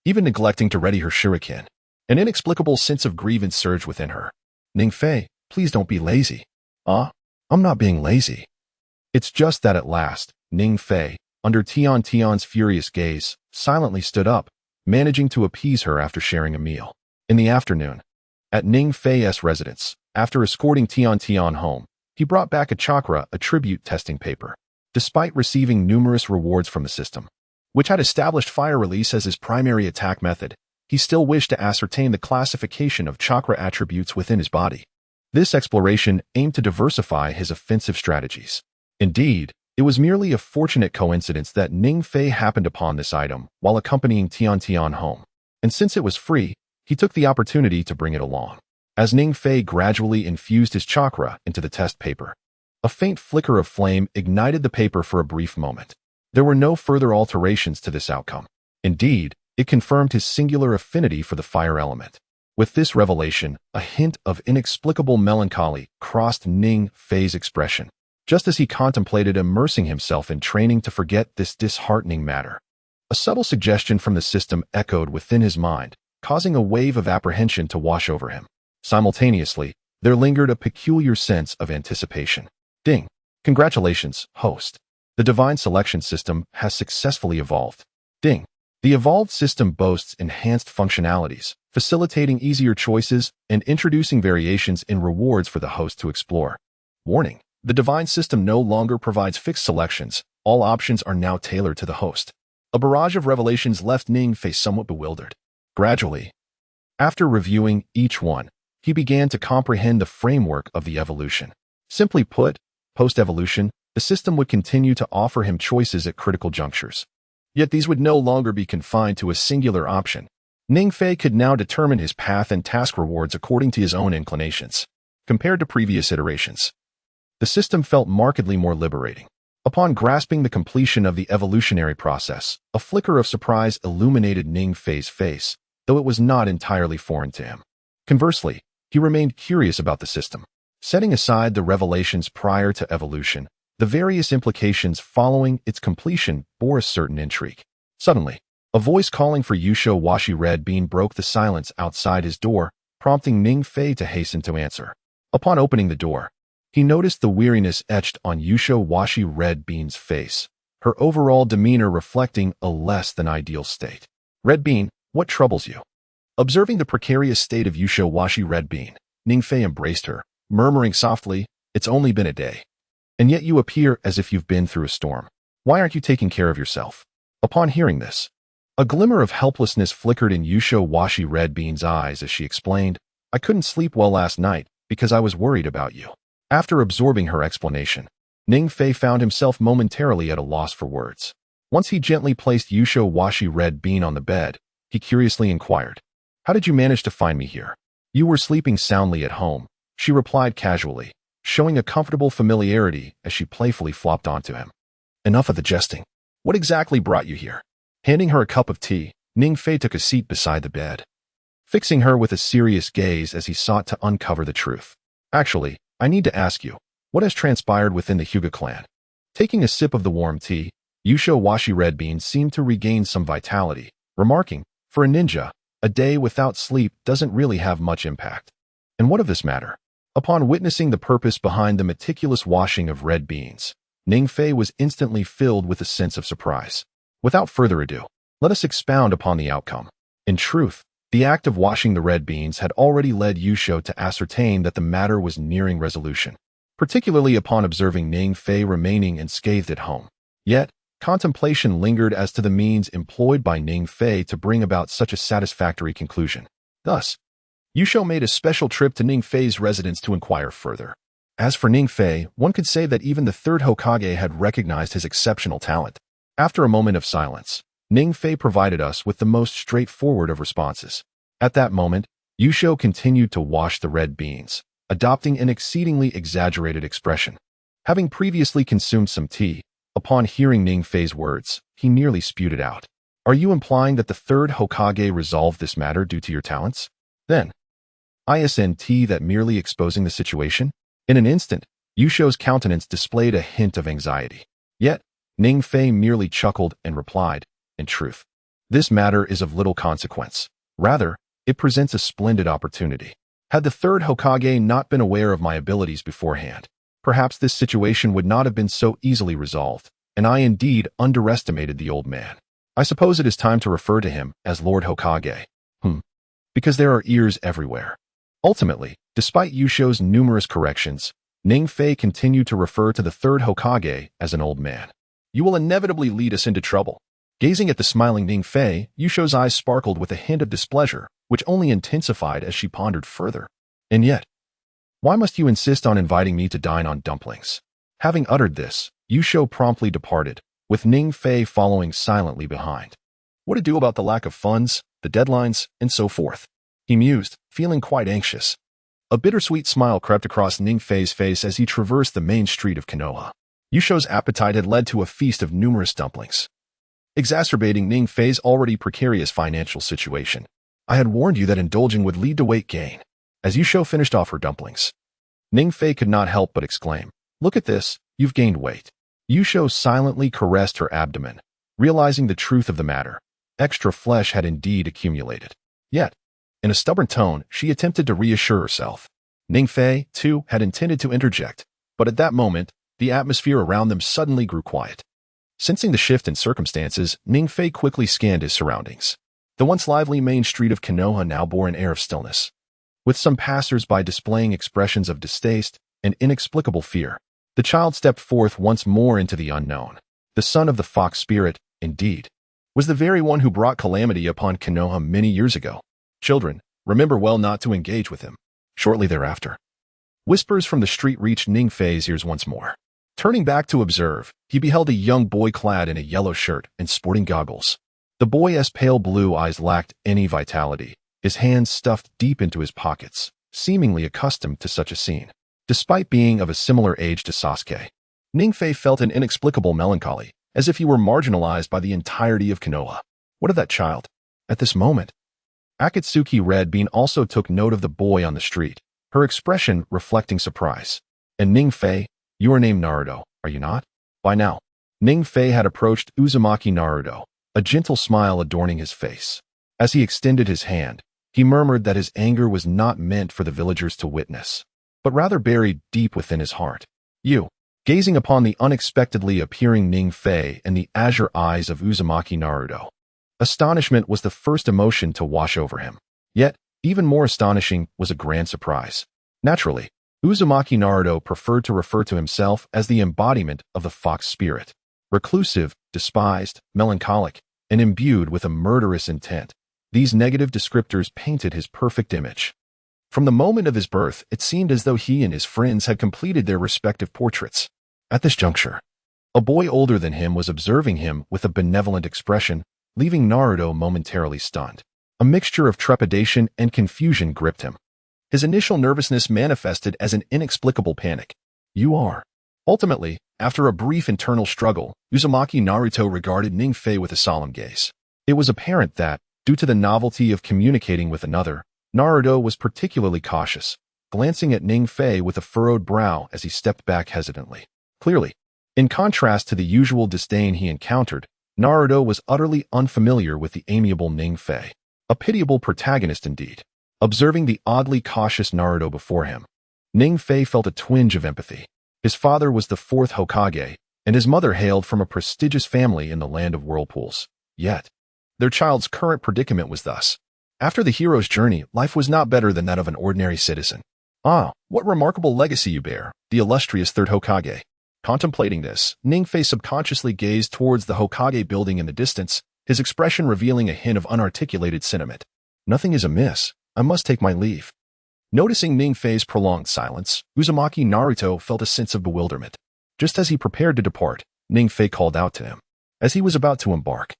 Speaker 1: even neglecting to ready her shuriken. An inexplicable sense of grievance surged within her. Ning Fei, please don't be lazy. I'm not being lazy. It's just that at last, Ning Fei, under Tian's furious gaze, silently stood up, managing to appease her after sharing a meal. In the afternoon, at Ning Fei's residence, after escorting Tian home, he brought back a chakra attribute testing paper. Despite receiving numerous rewards from the system, which had established fire release as his primary attack method, he still wished to ascertain the classification of chakra attributes within his body. This exploration aimed to diversify his offensive strategies. Indeed, it was merely a fortunate coincidence that Ning Fei happened upon this item while accompanying Tian home, and since it was free, he took the opportunity to bring it along. As Ning Fei gradually infused his chakra into the test paper, a faint flicker of flame ignited the paper for a brief moment. There were no further alterations to this outcome. Indeed, it confirmed his singular affinity for the fire element. With this revelation, a hint of inexplicable melancholy crossed Ning Fei's expression, just as he contemplated immersing himself in training to forget this disheartening matter. A subtle suggestion from the system echoed within his mind, causing a wave of apprehension to wash over him. Simultaneously, there lingered a peculiar sense of anticipation. Ding! Congratulations, host. The divine selection system has successfully evolved. Ding! The evolved system boasts enhanced functionalities, facilitating easier choices and introducing variations in rewards for the host to explore. Warning! The divine system no longer provides fixed selections. All options are now tailored to the host. A barrage of revelations left Ning Fei somewhat bewildered. Gradually, after reviewing each one, he began to comprehend the framework of the evolution. Simply put, post-evolution, the system would continue to offer him choices at critical junctures. Yet these would no longer be confined to a singular option. Ning Fei could now determine his path and task rewards according to his own inclinations. Compared to previous iterations, the system felt markedly more liberating. Upon grasping the completion of the evolutionary process, a flicker of surprise illuminated Ning Fei's face, though it was not entirely foreign to him. Conversely, he remained curious about the system. Setting aside the revelations prior to evolution, the various implications following its completion bore a certain intrigue. Suddenly, a voice calling for Yusho Washi Red Bean broke the silence outside his door, prompting Ning Fei to hasten to answer. Upon opening the door, he noticed the weariness etched on Yusho Washi Red Bean's face, her overall demeanor reflecting a less than ideal state. Red Bean, what troubles you? Observing the precarious state of Yusho Washi Red Bean, Ning Fei embraced her, murmuring softly, "It's only been a day. And yet you appear as if you've been through a storm. Why aren't you taking care of yourself?" Upon hearing this, a glimmer of helplessness flickered in Yusho Washi Red Bean's eyes as she explained, "I couldn't sleep well last night because I was worried about you." After absorbing her explanation, Ning Fei found himself momentarily at a loss for words. Once he gently placed Yusho Washi Red Bean on the bed, he curiously inquired, "How did you manage to find me here?" "You were sleeping soundly at home," she replied casually, showing a comfortable familiarity as she playfully flopped onto him. "Enough of the jesting. What exactly brought you here?" Handing her a cup of tea, Ning Fei took a seat beside the bed, fixing her with a serious gaze as he sought to uncover the truth. "Actually, I need to ask you, what has transpired within the Hyuga clan?" Taking a sip of the warm tea, Yusho Washi Red Bean seemed to regain some vitality, remarking, "For a ninja, a day without sleep doesn't really have much impact. And what of this matter?" Upon witnessing the purpose behind the meticulous washing of red beans, Ning Fei was instantly filled with a sense of surprise. Without further ado, let us expound upon the outcome. In truth, the act of washing the red beans had already led Yusho to ascertain that the matter was nearing resolution, particularly upon observing Ning Fei remaining unscathed at home. Yet, contemplation lingered as to the means employed by Ning Fei to bring about such a satisfactory conclusion. Thus, Yusho made a special trip to Ning Fei's residence to inquire further. As for Ning Fei, one could say that even the third Hokage had recognized his exceptional talent. After a moment of silence, Ning Fei provided us with the most straightforward of responses. At that moment, Yusho continued to wash the red beans, adopting an exceedingly exaggerated expression. Having previously consumed some tea, upon hearing Ning Fei's words, he nearly spewed it out. Are you implying that the third Hokage resolved this matter due to your talents? Then, isn't that merely exposing the situation? In an instant, Yusho's countenance displayed a hint of anxiety. Yet, Ning Fei merely chuckled and replied, in truth, this matter is of little consequence. Rather, it presents a splendid opportunity. Had the third Hokage not been aware of my abilities beforehand, perhaps this situation would not have been so easily resolved, and I indeed underestimated the old man. I suppose it is time to refer to him as Lord Hokage. Because there are ears everywhere. Ultimately, despite Yusho's numerous corrections, Ning Fei continued to refer to the third Hokage as an old man. You will inevitably lead us into trouble. Gazing at the smiling Ning Fei, Yusho's eyes sparkled with a hint of displeasure, which only intensified as she pondered further. And yet, why must you insist on inviting me to dine on dumplings? Having uttered this, Yusho promptly departed, with Ning Fei following silently behind. What to do about the lack of funds, the deadlines, and so forth? He mused, feeling quite anxious. A bittersweet smile crept across Ning Fei's face as he traversed the main street of Konoha. Yusho's appetite had led to a feast of numerous dumplings, exacerbating Ning Fei's already precarious financial situation. I had warned you that indulging would lead to weight gain. As Yusho finished off her dumplings, Ning Fei could not help but exclaim, look at this, you've gained weight. Yusho silently caressed her abdomen, realizing the truth of the matter. Extra flesh had indeed accumulated. Yet, in a stubborn tone, she attempted to reassure herself. Ning Fei, too, had intended to interject, but at that moment, the atmosphere around them suddenly grew quiet. Sensing the shift in circumstances, Ning Fei quickly scanned his surroundings. The once lively main street of Konoha now bore an air of stillness, with some passers-by displaying expressions of distaste and inexplicable fear. The child stepped forth once more into the unknown. The son of the fox spirit, indeed, was the very one who brought calamity upon Konoha many years ago. Children, remember well not to engage with him. Shortly thereafter, whispers from the street reached Ning Fei's ears once more. Turning back to observe, he beheld a young boy clad in a yellow shirt and sporting goggles. The boy's pale blue eyes lacked any vitality, his hands stuffed deep into his pockets, seemingly accustomed to such a scene. Despite being of a similar age to Sasuke, Ning Fei felt an inexplicable melancholy, as if he were marginalized by the entirety of Konoha. What of that child? At this moment, Akatsuki Red Bean also took note of the boy on the street, her expression reflecting surprise. And Ning Fei, you are named Naruto, are you not? By now, Ning Fei had approached Uzumaki Naruto, a gentle smile adorning his face. As he extended his hand, he murmured that his anger was not meant for the villagers to witness, but rather buried deep within his heart. You, gazing upon the unexpectedly appearing Ning Fei and the azure eyes of Uzumaki Naruto, astonishment was the first emotion to wash over him. Yet, even more astonishing was a grand surprise. Naturally, Uzumaki Naruto preferred to refer to himself as the embodiment of the fox spirit. Reclusive, despised, melancholic, and imbued with a murderous intent, these negative descriptors painted his perfect image. From the moment of his birth, it seemed as though he and his friends had completed their respective portraits. At this juncture, a boy older than him was observing him with a benevolent expression, leaving Naruto momentarily stunned. A mixture of trepidation and confusion gripped him. His initial nervousness manifested as an inexplicable panic. You are. Ultimately, after a brief internal struggle, Uzumaki Naruto regarded Ning Fei with a solemn gaze. It was apparent that, due to the novelty of communicating with another, Naruto was particularly cautious, glancing at Ning Fei with a furrowed brow as he stepped back hesitantly. Clearly, in contrast to the usual disdain he encountered, Naruto was utterly unfamiliar with the amiable Ning Fei. A pitiable protagonist indeed. Observing the oddly cautious Naruto before him, Ning Fei felt a twinge of empathy. His father was the fourth Hokage, and his mother hailed from a prestigious family in the land of whirlpools. Yet, their child's current predicament was thus. After the hero's journey, life was not better than that of an ordinary citizen. Ah, what remarkable legacy you bear, the illustrious third Hokage. Contemplating this, Ning Fei subconsciously gazed towards the Hokage building in the distance, his expression revealing a hint of unarticulated sentiment. Nothing is amiss. I must take my leave. Noticing Ning Fei's prolonged silence, Uzumaki Naruto felt a sense of bewilderment. Just as he prepared to depart, Ning Fei called out to him. As he was about to embark,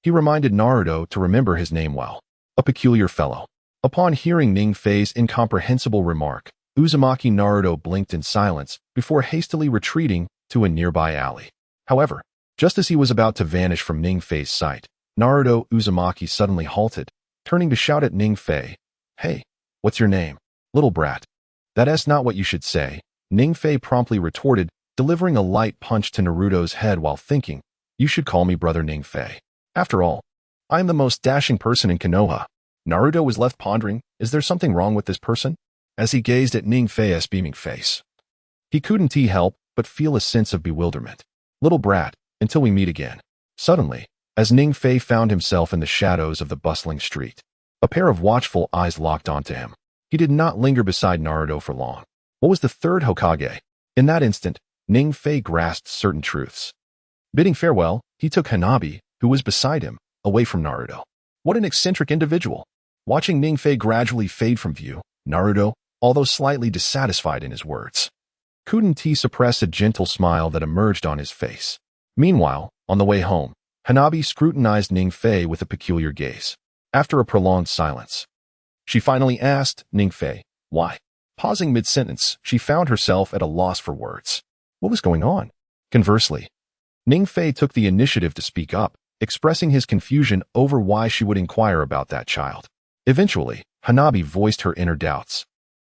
Speaker 1: he reminded Naruto to remember his name well. A peculiar fellow. Upon hearing Ning Fei's incomprehensible remark, Uzumaki Naruto blinked in silence before hastily retreating to a nearby alley. However, just as he was about to vanish from Ning Fei's sight, Naruto Uzumaki suddenly halted, turning to shout at Ning Fei, "Hey, what's your name? Little brat." "That's not what you should say," Ning Fei promptly retorted, delivering a light punch to Naruto's head while thinking, "You should call me Brother Ning Fei. After all, I am the most dashing person in Konoha." Naruto was left pondering, is there something wrong with this person? As he gazed at Ning Fei's beaming face. He couldn't help but feel a sense of bewilderment. "Little brat, until we meet again." Suddenly, as Ning Fei found himself in the shadows of the bustling street, a pair of watchful eyes locked onto him. He did not linger beside Naruto for long. What was the third Hokage? In that instant, Ning Fei grasped certain truths. Bidding farewell, he took Hanabi, who was beside him, away from Naruto. What an eccentric individual. Watching Ning Fei gradually fade from view, Naruto, although slightly dissatisfied in his words, couldn't suppress a gentle smile that emerged on his face. Meanwhile, on the way home, Hanabi scrutinized Ning Fei with a peculiar gaze. After a prolonged silence, she finally asked Ning Fei, "Why?" Pausing mid-sentence, she found herself at a loss for words. What was going on? Conversely, Ning Fei took the initiative to speak up, expressing his confusion over why she would inquire about that child. Eventually, Hanabi voiced her inner doubts.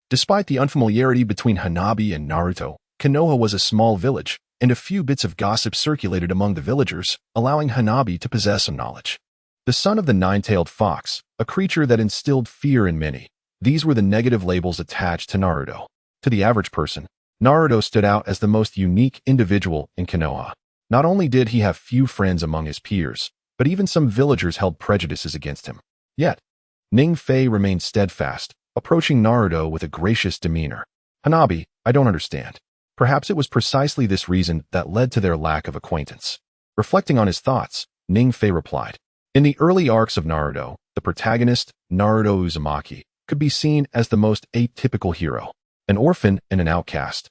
Speaker 1: Despite the unfamiliarity between Hanabi and Naruto, Konoha was a small village, and a few bits of gossip circulated among the villagers, allowing Hanabi to possess some knowledge. The son of the nine-tailed fox, a creature that instilled fear in many. These were the negative labels attached to Naruto. To the average person, Naruto stood out as the most unique individual in Konoha. Not only did he have few friends among his peers, but even some villagers held prejudices against him. Yet, Ning Fei remained steadfast, approaching Naruto with a gracious demeanor. "Hanabi, I don't understand." Perhaps it was precisely this reason that led to their lack of acquaintance. Reflecting on his thoughts, Ning Fei replied, "In the early arcs of Naruto, the protagonist, Naruto Uzumaki, could be seen as the most atypical hero, an orphan and an outcast.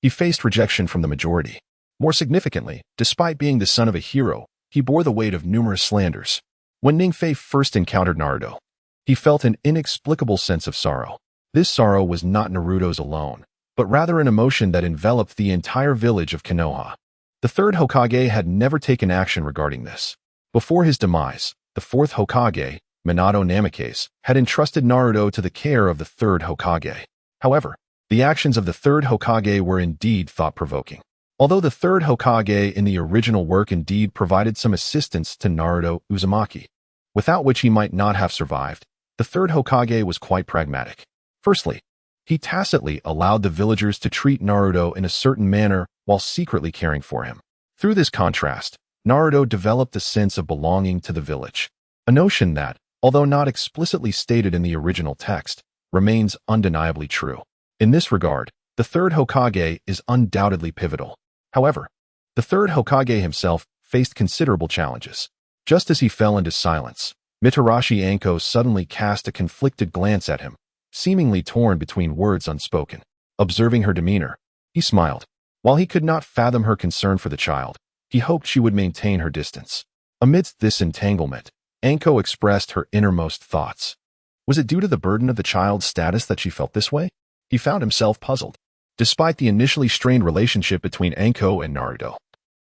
Speaker 1: He faced rejection from the majority. More significantly, despite being the son of a hero, he bore the weight of numerous slanders. When Ning Fei first encountered Naruto, he felt an inexplicable sense of sorrow. This sorrow was not Naruto's alone, but rather an emotion that enveloped the entire village of Konoha. The third Hokage had never taken action regarding this. Before his demise, the fourth Hokage, Minato Namikaze, had entrusted Naruto to the care of the third Hokage. However, the actions of the third Hokage were indeed thought-provoking. Although the third Hokage in the original work indeed provided some assistance to Naruto Uzumaki, without which he might not have survived, the third Hokage was quite pragmatic. Firstly, he tacitly allowed the villagers to treat Naruto in a certain manner while secretly caring for him. Through this contrast, Naruto developed a sense of belonging to the village, a notion that, although not explicitly stated in the original text, remains undeniably true. In this regard, the third Hokage is undoubtedly pivotal. However, the third Hokage himself faced considerable challenges. Just as he fell into silence, Mitarashi Anko suddenly cast a conflicted glance at him, seemingly torn between words unspoken. Observing her demeanor, he smiled. While he could not fathom her concern for the child, he hoped she would maintain her distance. Amidst this entanglement, Anko expressed her innermost thoughts. Was it due to the burden of the child's status that she felt this way? He found himself puzzled. Despite the initially strained relationship between Anko and Naruto,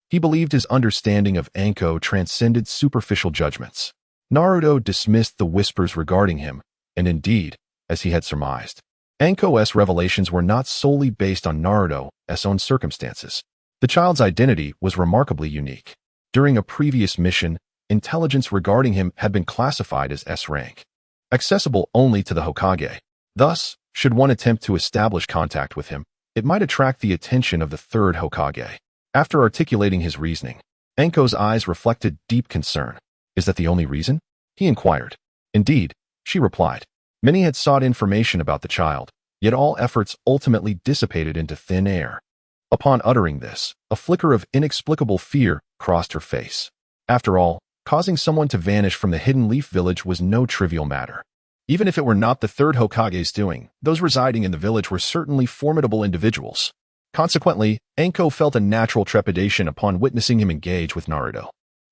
Speaker 1: he believed his understanding of Anko transcended superficial judgments. Naruto dismissed the whispers regarding him, and indeed, as he had surmised, Anko's revelations were not solely based on Naruto's own circumstances. The child's identity was remarkably unique. During a previous mission, intelligence regarding him had been classified as S rank, accessible only to the Hokage. Thus, should one attempt to establish contact with him, it might attract the attention of the third Hokage. After articulating his reasoning, Anko's eyes reflected deep concern. "Is that the only reason?" he inquired. "Indeed," she replied. Many had sought information about the child, yet all efforts ultimately dissipated into thin air. Upon uttering this, a flicker of inexplicable fear crossed her face. After all, causing someone to vanish from the Hidden Leaf Village was no trivial matter. Even if it were not the third Hokage's doing, those residing in the village were certainly formidable individuals. Consequently, Anko felt a natural trepidation upon witnessing him engage with Naruto.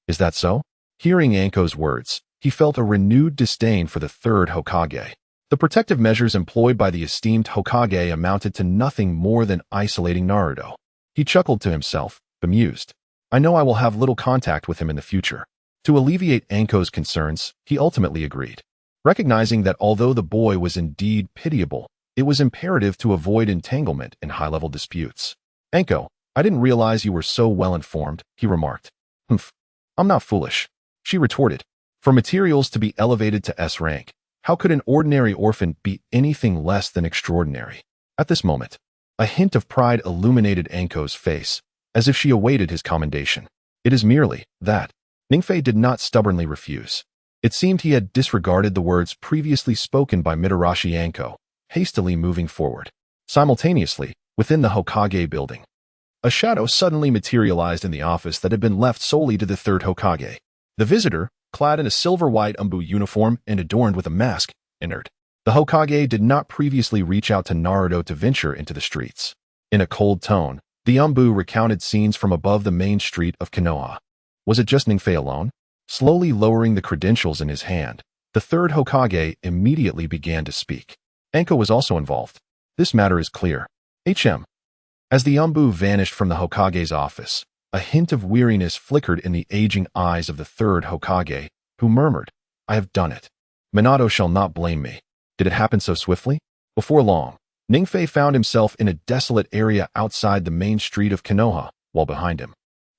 Speaker 1: Is that so? Hearing Anko's words, he felt a renewed disdain for the third Hokage. The protective measures employed by the esteemed Hokage amounted to nothing more than isolating Naruto. He chuckled to himself, bemused. I know I will have little contact with him in the future. To alleviate Anko's concerns, he ultimately agreed, recognizing that although the boy was indeed pitiable, it was imperative to avoid entanglement in high-level disputes. Anko, I didn't realize you were so well-informed, he remarked. Humph, I'm not foolish, she retorted. For materials to be elevated to S rank, how could an ordinary orphan be anything less than extraordinary? At this moment, a hint of pride illuminated Anko's face, as if she awaited his commendation. It is merely that. Ningfei did not stubbornly refuse. It seemed he had disregarded the words previously spoken by Mitarashi Anko, hastily moving forward. Simultaneously, within the Hokage building, a shadow suddenly materialized in the office that had been left solely to the third Hokage. The visitor, clad in a silver-white umbu uniform and adorned with a mask, entered. The Hokage did not previously reach out to Naruto to venture into the streets. In a cold tone, the umbu recounted scenes from above the main street of Konoha. Was it just Ningfei alone? Slowly lowering the credentials in his hand, the third Hokage immediately began to speak. Anko was also involved. This matter is clear. HM. As the umbu vanished from the Hokage's office, a hint of weariness flickered in the aging eyes of the third Hokage, who murmured, I have done it. Minato shall not blame me. Did it happen so swiftly? Before long, Ningfei found himself in a desolate area outside the main street of Konoha, while behind him,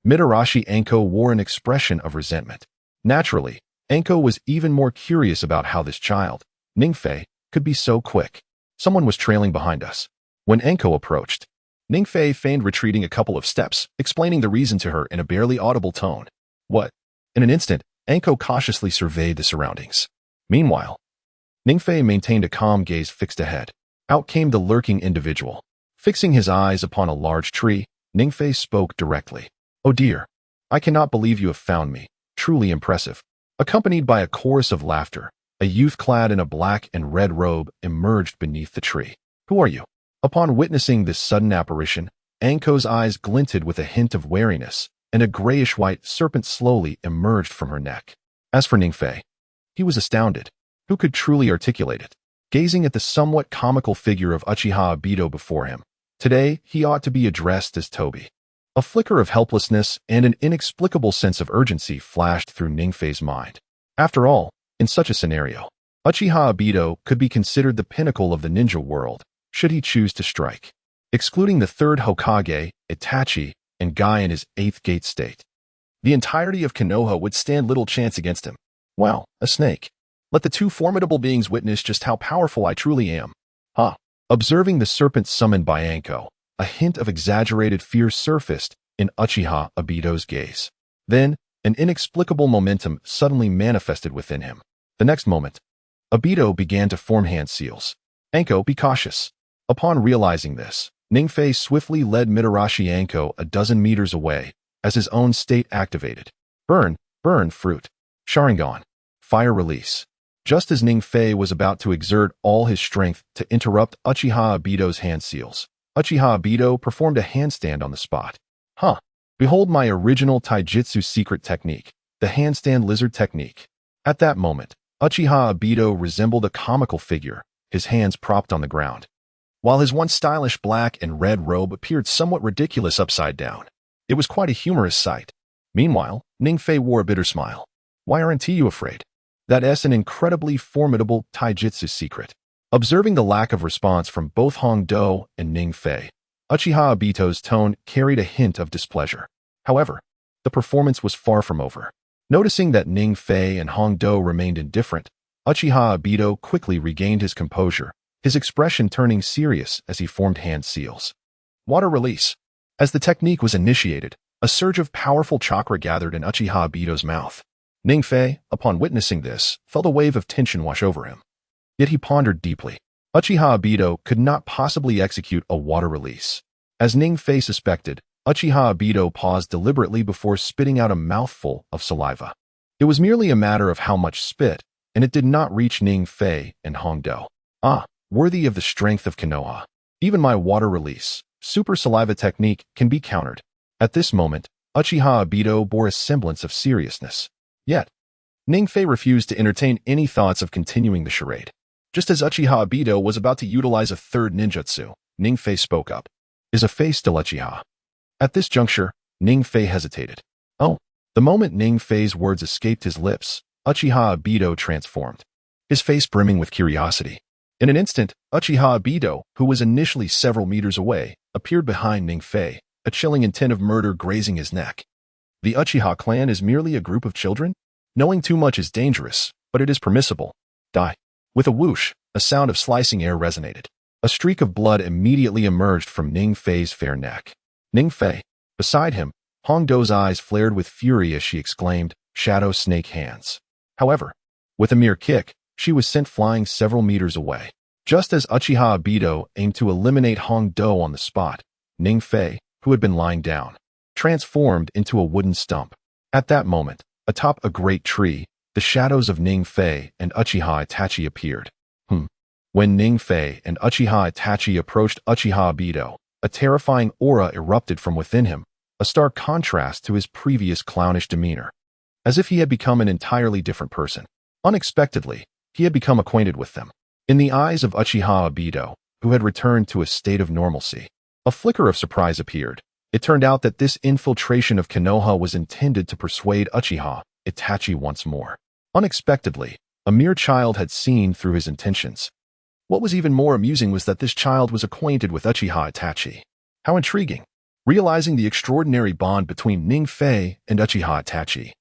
Speaker 1: Mitarashi Anko wore an expression of resentment. Naturally, Anko was even more curious about how this child, Ningfei, could be so quick. Someone was trailing behind us. When Anko approached, Ningfei feigned retreating a couple of steps, explaining the reason to her in a barely audible tone. What? In an instant, Anko cautiously surveyed the surroundings. Meanwhile, Ningfei maintained a calm gaze fixed ahead. Out came the lurking individual. Fixing his eyes upon a large tree, Ningfei spoke directly. Oh dear, I cannot believe you have found me. Truly impressive. Accompanied by a chorus of laughter, a youth clad in a black and red robe emerged beneath the tree. Who are you? Upon witnessing this sudden apparition, Anko's eyes glinted with a hint of wariness, and a grayish-white serpent slowly emerged from her neck. As for Ningfei, he was astounded. Who could truly articulate it? Gazing at the somewhat comical figure of Uchiha Obito before him, today he ought to be addressed as Toby. A flicker of helplessness and an inexplicable sense of urgency flashed through Ningfei's mind. After all, in such a scenario, Uchiha Obito could be considered the pinnacle of the ninja world, should he choose to strike. Excluding the third Hokage, Itachi, and Guy in his 8th gate state, the entirety of Konoha would stand little chance against him. Wow, a snake. Let the two formidable beings witness just how powerful I truly am. Ha! Observing the serpent summoned by Anko, a hint of exaggerated fear surfaced in Uchiha Obito's gaze. Then, an inexplicable momentum suddenly manifested within him. The next moment, Obito began to form hand seals. Anko, be cautious. Upon realizing this, Ningfei swiftly led Mitarashi Anko a dozen meters away, as his own state activated. Burn, fruit. Sharingan. Fire release. Just as Ningfei was about to exert all his strength to interrupt Uchiha Obito's hand seals, Uchiha Obito performed a handstand on the spot. Huh. Behold my original taijutsu secret technique, the handstand lizard technique. At that moment, Uchiha Obito resembled a comical figure, his hands propped on the ground, while his once stylish black and red robe appeared somewhat ridiculous upside down. It was quite a humorous sight. Meanwhile, Ningfei wore a bitter smile. Why aren't you afraid? That's an incredibly formidable taijutsu secret. Observing the lack of response from both Hongdo and Ningfei, Uchiha Obito's tone carried a hint of displeasure. However, the performance was far from over. Noticing that Ningfei and Hongdo remained indifferent, Uchiha Obito quickly regained his composure, his expression turning serious as he formed hand seals. Water release. As the technique was initiated, a surge of powerful chakra gathered in Uchiha Obito's mouth. Ningfei, upon witnessing this, felt a wave of tension wash over him. Yet he pondered deeply. Uchiha Obito could not possibly execute a water release. As Ningfei suspected, Uchiha Obito paused deliberately before spitting out a mouthful of saliva. It was merely a matter of how much spit, and it did not reach Ningfei and Hongdo. Ah, worthy of the strength of Konoha. Even my water release, super saliva technique can be countered. At this moment, Uchiha Obito bore a semblance of seriousness. Yet, Ningfei refused to entertain any thoughts of continuing the charade. Just as Uchiha Obito was about to utilize a third ninjutsu, Ningfei spoke up. Is a Fei still Uchiha? At this juncture, Ningfei hesitated. Oh. The moment Ningfei's words escaped his lips, Uchiha Obito transformed, his face brimming with curiosity. In an instant, Uchiha Obito, who was initially several meters away, appeared behind Ningfei, a chilling intent of murder grazing his neck. The Uchiha clan is merely a group of children? Knowing too much is dangerous, but it is permissible. Die. With a whoosh, a sound of slicing air resonated. A streak of blood immediately emerged from Ningfei's fair neck. Ningfei. Beside him, Hongdo's eyes flared with fury as she exclaimed, "Shadow snake hands." However, with a mere kick, she was sent flying several meters away. Just as Uchiha Obito aimed to eliminate Hongdo on the spot, Ningfei, who had been lying down, transformed into a wooden stump. At that moment, atop a great tree, the shadows of Ningfei and Uchiha Itachi appeared. When Ningfei and Uchiha Itachi approached Uchiha Obito, a terrifying aura erupted from within him, a stark contrast to his previous clownish demeanor. As if he had become an entirely different person. Unexpectedly, he had become acquainted with them. In the eyes of Uchiha Obito, who had returned to a state of normalcy, a flicker of surprise appeared. It turned out that this infiltration of Konoha was intended to persuade Uchiha Itachi once more. Unexpectedly, a mere child had seen through his intentions. What was even more amusing was that this child was acquainted with Uchiha Itachi. How intriguing. Realizing the extraordinary bond between Ningfei and Uchiha Itachi,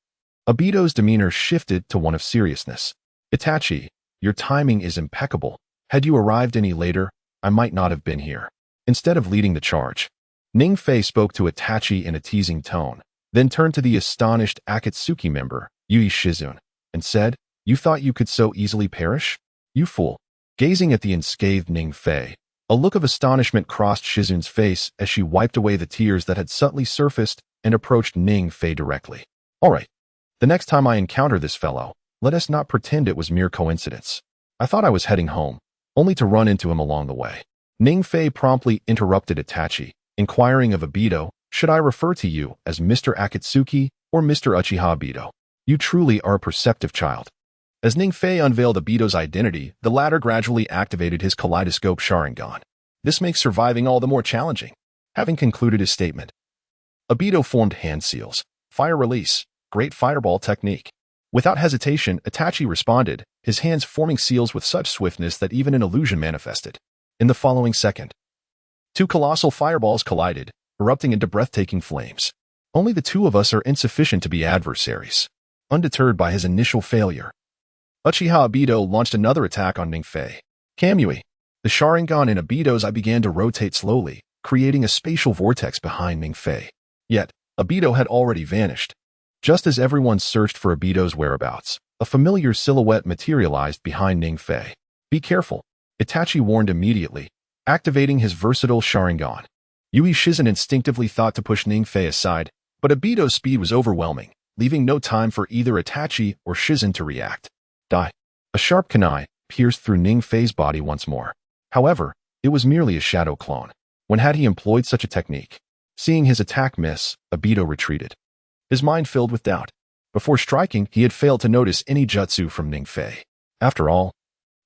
Speaker 1: Obito's demeanor shifted to one of seriousness. Itachi, your timing is impeccable. Had you arrived any later, I might not have been here. Instead of leading the charge, Ningfei spoke to Itachi in a teasing tone, then turned to the astonished Akatsuki member, Yui Shizune, and said, "You thought you could so easily perish? You fool." Gazing at the unscathed Ningfei, a look of astonishment crossed Shizune's face as she wiped away the tears that had subtly surfaced and approached Ningfei directly. "All right. The next time I encounter this fellow, let us not pretend it was mere coincidence. I thought I was heading home, only to run into him along the way." Ningfei promptly interrupted Itachi, inquiring of Obito, "Should I refer to you as Mr. Akatsuki or Mr. Uchiha Obito? You truly are a perceptive child." As Ningfei unveiled Obito's identity, the latter gradually activated his kaleidoscope Sharingan. This makes surviving all the more challenging. Having concluded his statement, Obito formed hand seals. Fire release. Great fireball technique. Without hesitation, Itachi responded, his hands forming seals with such swiftness that even an illusion manifested. In the following second, two colossal fireballs collided, erupting into breathtaking flames. Only the two of us are insufficient to be adversaries. Undeterred by his initial failure, Uchiha Obito launched another attack on Ningfei. Kamui. The Sharingan in Obito's eye began to rotate slowly, creating a spatial vortex behind Ningfei. Yet, Obito had already vanished. Just as everyone searched for Obito's whereabouts, a familiar silhouette materialized behind Ningfei. "Be careful," Itachi warned immediately, activating his versatile Sharingan. Yui Shizun instinctively thought to push Ningfei aside, but Obito's speed was overwhelming, leaving no time for either Itachi or Shizun to react. Die. A sharp kunai pierced through Ningfei's body once more. However, it was merely a shadow clone. When had he employed such a technique? Seeing his attack miss, Obito retreated, his mind filled with doubt. Before striking, he had failed to notice any jutsu from Ningfei. After all,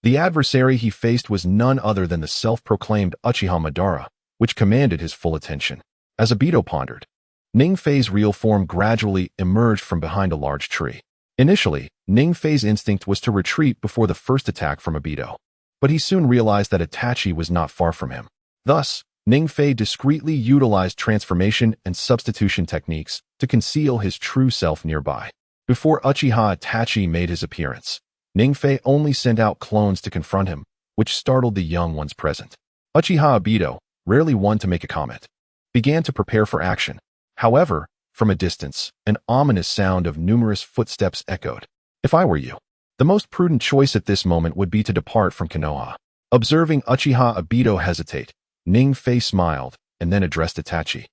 Speaker 1: the adversary he faced was none other than the self-proclaimed Uchiha Madara, which commanded his full attention. As Obito pondered, Ningfei's real form gradually emerged from behind a large tree. Initially, Ningfei's instinct was to retreat before the first attack from Obito, but he soon realized that Itachi was not far from him. Thus, Ningfei discreetly utilized transformation and substitution techniques to conceal his true self nearby. Before Uchiha Itachi made his appearance, Ningfei only sent out clones to confront him, which startled the young ones present. Uchiha Obito, rarely one to make a comment, began to prepare for action. However, from a distance, an ominous sound of numerous footsteps echoed. If I were you, the most prudent choice at this moment would be to depart from Konoha. Observing Uchiha Obito hesitate, Ningfei smiled and then addressed Itachi,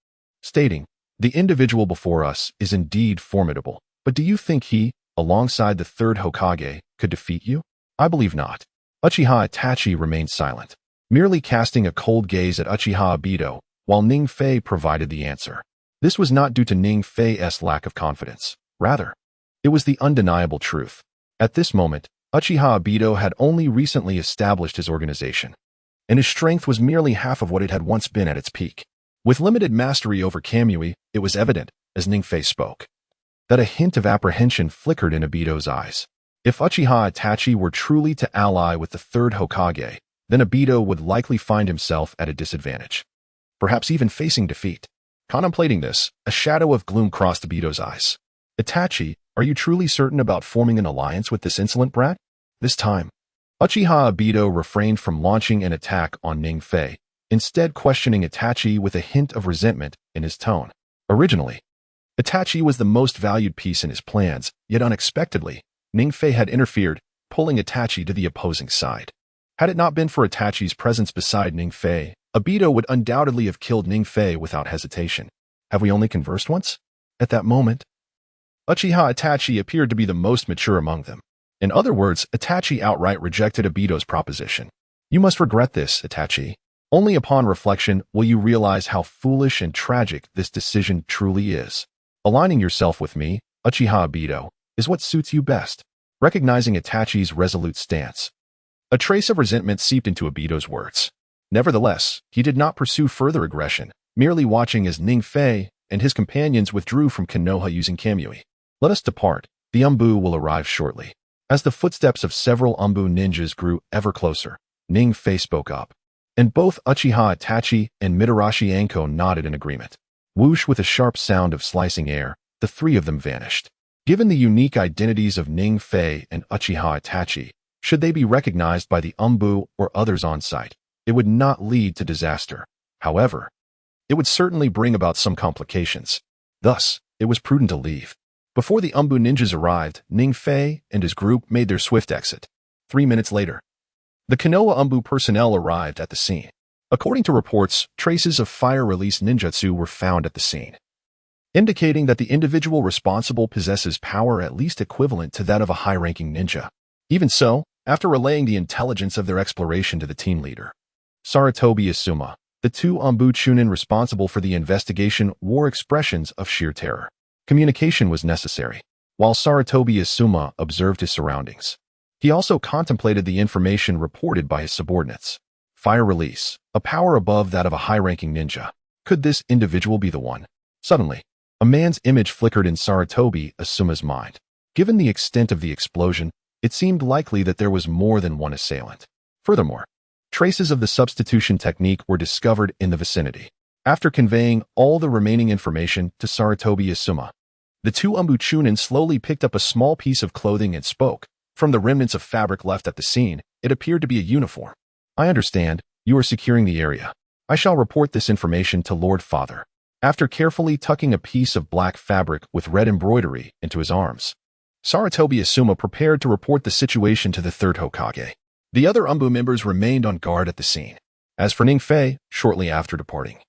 Speaker 1: stating, "The individual before us is indeed formidable, but do you think he, alongside the third Hokage, could defeat you? I believe not." Uchiha Itachi remained silent, merely casting a cold gaze at Uchiha Obito, while Ningfei provided the answer. This was not due to Ningfei's lack of confidence. Rather, it was the undeniable truth. At this moment, Uchiha Obito had only recently established his organization, and his strength was merely half of what it had once been at its peak. With limited mastery over Kamui, it was evident, as Ningfei spoke, that a hint of apprehension flickered in Obito's eyes. If Uchiha Itachi were truly to ally with the third Hokage, then Obito would likely find himself at a disadvantage, perhaps even facing defeat. Contemplating this, a shadow of gloom crossed Obito's eyes. Itachi, are you truly certain about forming an alliance with this insolent brat? This time, Uchiha Obito refrained from launching an attack on Ningfei, instead questioning Itachi with a hint of resentment in his tone. Originally, Itachi was the most valued piece in his plans, yet unexpectedly, Ningfei had interfered, pulling Itachi to the opposing side. Had it not been for Itachi's presence beside Ningfei, Obito would undoubtedly have killed Ningfei without hesitation. Have we only conversed once? At that moment, Uchiha Itachi appeared to be the most mature among them. In other words, Itachi outright rejected Obito's proposition. You must regret this, Itachi. Only upon reflection will you realize how foolish and tragic this decision truly is. Aligning yourself with me, Uchiha Obito, is what suits you best. Recognizing Itachi's resolute stance, a trace of resentment seeped into Obito's words. Nevertheless, he did not pursue further aggression, merely watching as Ningfei and his companions withdrew from Konoha using Kamui. Let us depart. The Umbu will arrive shortly. As the footsteps of several Umbu ninjas grew ever closer, Ningfei spoke up, and both Uchiha Itachi and Mitarashi Anko nodded in agreement. Whoosh, with a sharp sound of slicing air, the three of them vanished. Given the unique identities of Ningfei and Uchiha Itachi, should they be recognized by the Umbu or others on site, it would not lead to disaster. However, it would certainly bring about some complications. Thus, it was prudent to leave. Before the Umbu ninjas arrived, Ningfei and his group made their swift exit. 3 minutes later, the Konoha Umbu personnel arrived at the scene. According to reports, traces of fire-release ninjutsu were found at the scene, indicating that the individual responsible possesses power at least equivalent to that of a high-ranking ninja. Even so, after relaying the intelligence of their exploration to the team leader, Sarutobi Asuma, the two Umbu Chunin responsible for the investigation wore expressions of sheer terror. Communication was necessary. While Sarutobi Asuma observed his surroundings, he also contemplated the information reported by his subordinates. Fire release, a power above that of a high-ranking ninja. Could this individual be the one? Suddenly, a man's image flickered in Sarutobi Asuma's mind. Given the extent of the explosion, it seemed likely that there was more than one assailant. Furthermore, traces of the substitution technique were discovered in the vicinity. After conveying all the remaining information to Sarutobi Asuma, the two Umbu Chunin slowly picked up a small piece of clothing and spoke. From the remnants of fabric left at the scene, it appeared to be a uniform. I understand, you are securing the area. I shall report this information to Lord Father. After carefully tucking a piece of black fabric with red embroidery into his arms, Sarutobi Asuma prepared to report the situation to the third Hokage. The other Umbu members remained on guard at the scene. As for Ningfei, shortly after departing,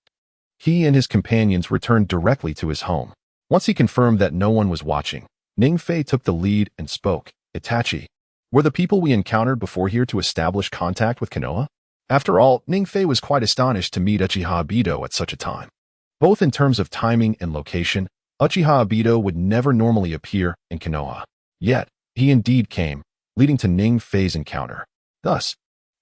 Speaker 1: he and his companions returned directly to his home. Once he confirmed that no one was watching, Ningfei took the lead and spoke. Itachi, were the people we encountered before here to establish contact with Konoha? After all, Ningfei was quite astonished to meet Uchiha Obito at such a time. Both in terms of timing and location, Uchiha Obito would never normally appear in Konoha. Yet, he indeed came, leading to Ningfei's encounter. Thus,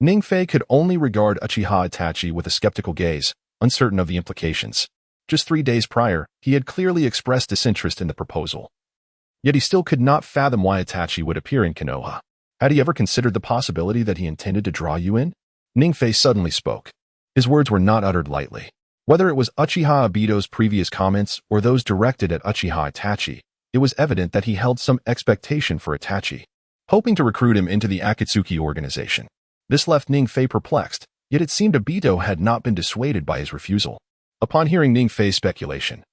Speaker 1: Ningfei could only regard Uchiha Itachi with a skeptical gaze, uncertain of the implications. Just 3 days prior, he had clearly expressed disinterest in the proposal. Yet he still could not fathom why Itachi would appear in Konoha. Had he ever considered the possibility that he intended to draw you in? Ningfei suddenly spoke. His words were not uttered lightly. Whether it was Uchiha Obito's previous comments or those directed at Uchiha Itachi, it was evident that he held some expectation for Itachi, hoping to recruit him into the Akatsuki organization. This left Ningfei perplexed, yet it seemed Obito had not been dissuaded by his refusal. Upon hearing Ningfei's speculation,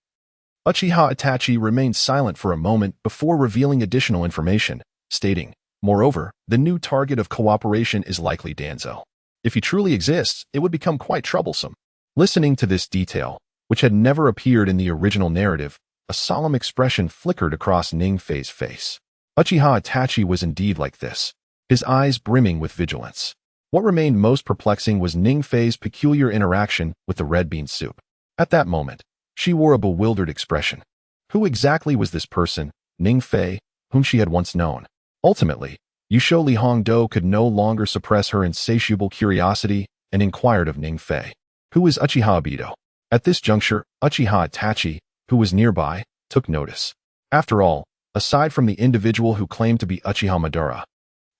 Speaker 1: Uchiha Itachi remained silent for a moment before revealing additional information, stating, moreover, the new target of cooperation is likely Danzo. If he truly exists, it would become quite troublesome. Listening to this detail, which had never appeared in the original narrative, a solemn expression flickered across Ningfei's face. Uchiha Itachi was indeed like this, his eyes brimming with vigilance. What remained most perplexing was Ningfei's peculiar interaction with the red bean soup. At that moment, she wore a bewildered expression. Who exactly was this person, Ningfei, whom she had once known? Ultimately, Yusho Li Hongdo could no longer suppress her insatiable curiosity and inquired of Ning Fei, "Who is Uchiha Obito?" At this juncture, Uchiha Itachi, who was nearby, took notice. After all, aside from the individual who claimed to be Uchiha Madara,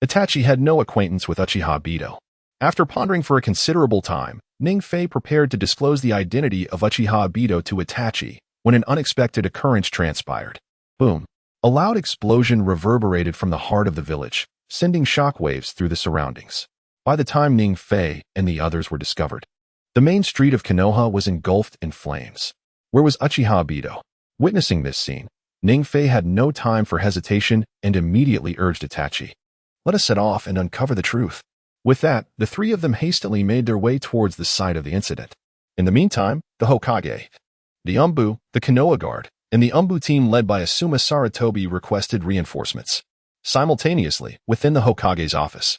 Speaker 1: Itachi had no acquaintance with Uchiha Obito. After pondering for a considerable time, Ning Fei prepared to disclose the identity of Uchiha Obito to Itachi when an unexpected occurrence transpired. Boom! A loud explosion reverberated from the heart of the village, sending shockwaves through the surroundings. By the time Ning Fei and the others were discovered, the main street of Konoha was engulfed in flames. Where was Uchiha Obito? Witnessing this scene, Ning Fei had no time for hesitation and immediately urged Itachi, "Let us set off and uncover the truth." With that, the three of them hastily made their way towards the site of the incident. In the meantime, the Hokage, the Umbu, the Konoha Guard, and the Umbu team led by Asuma Saratobi requested reinforcements. Simultaneously, within the Hokage's office,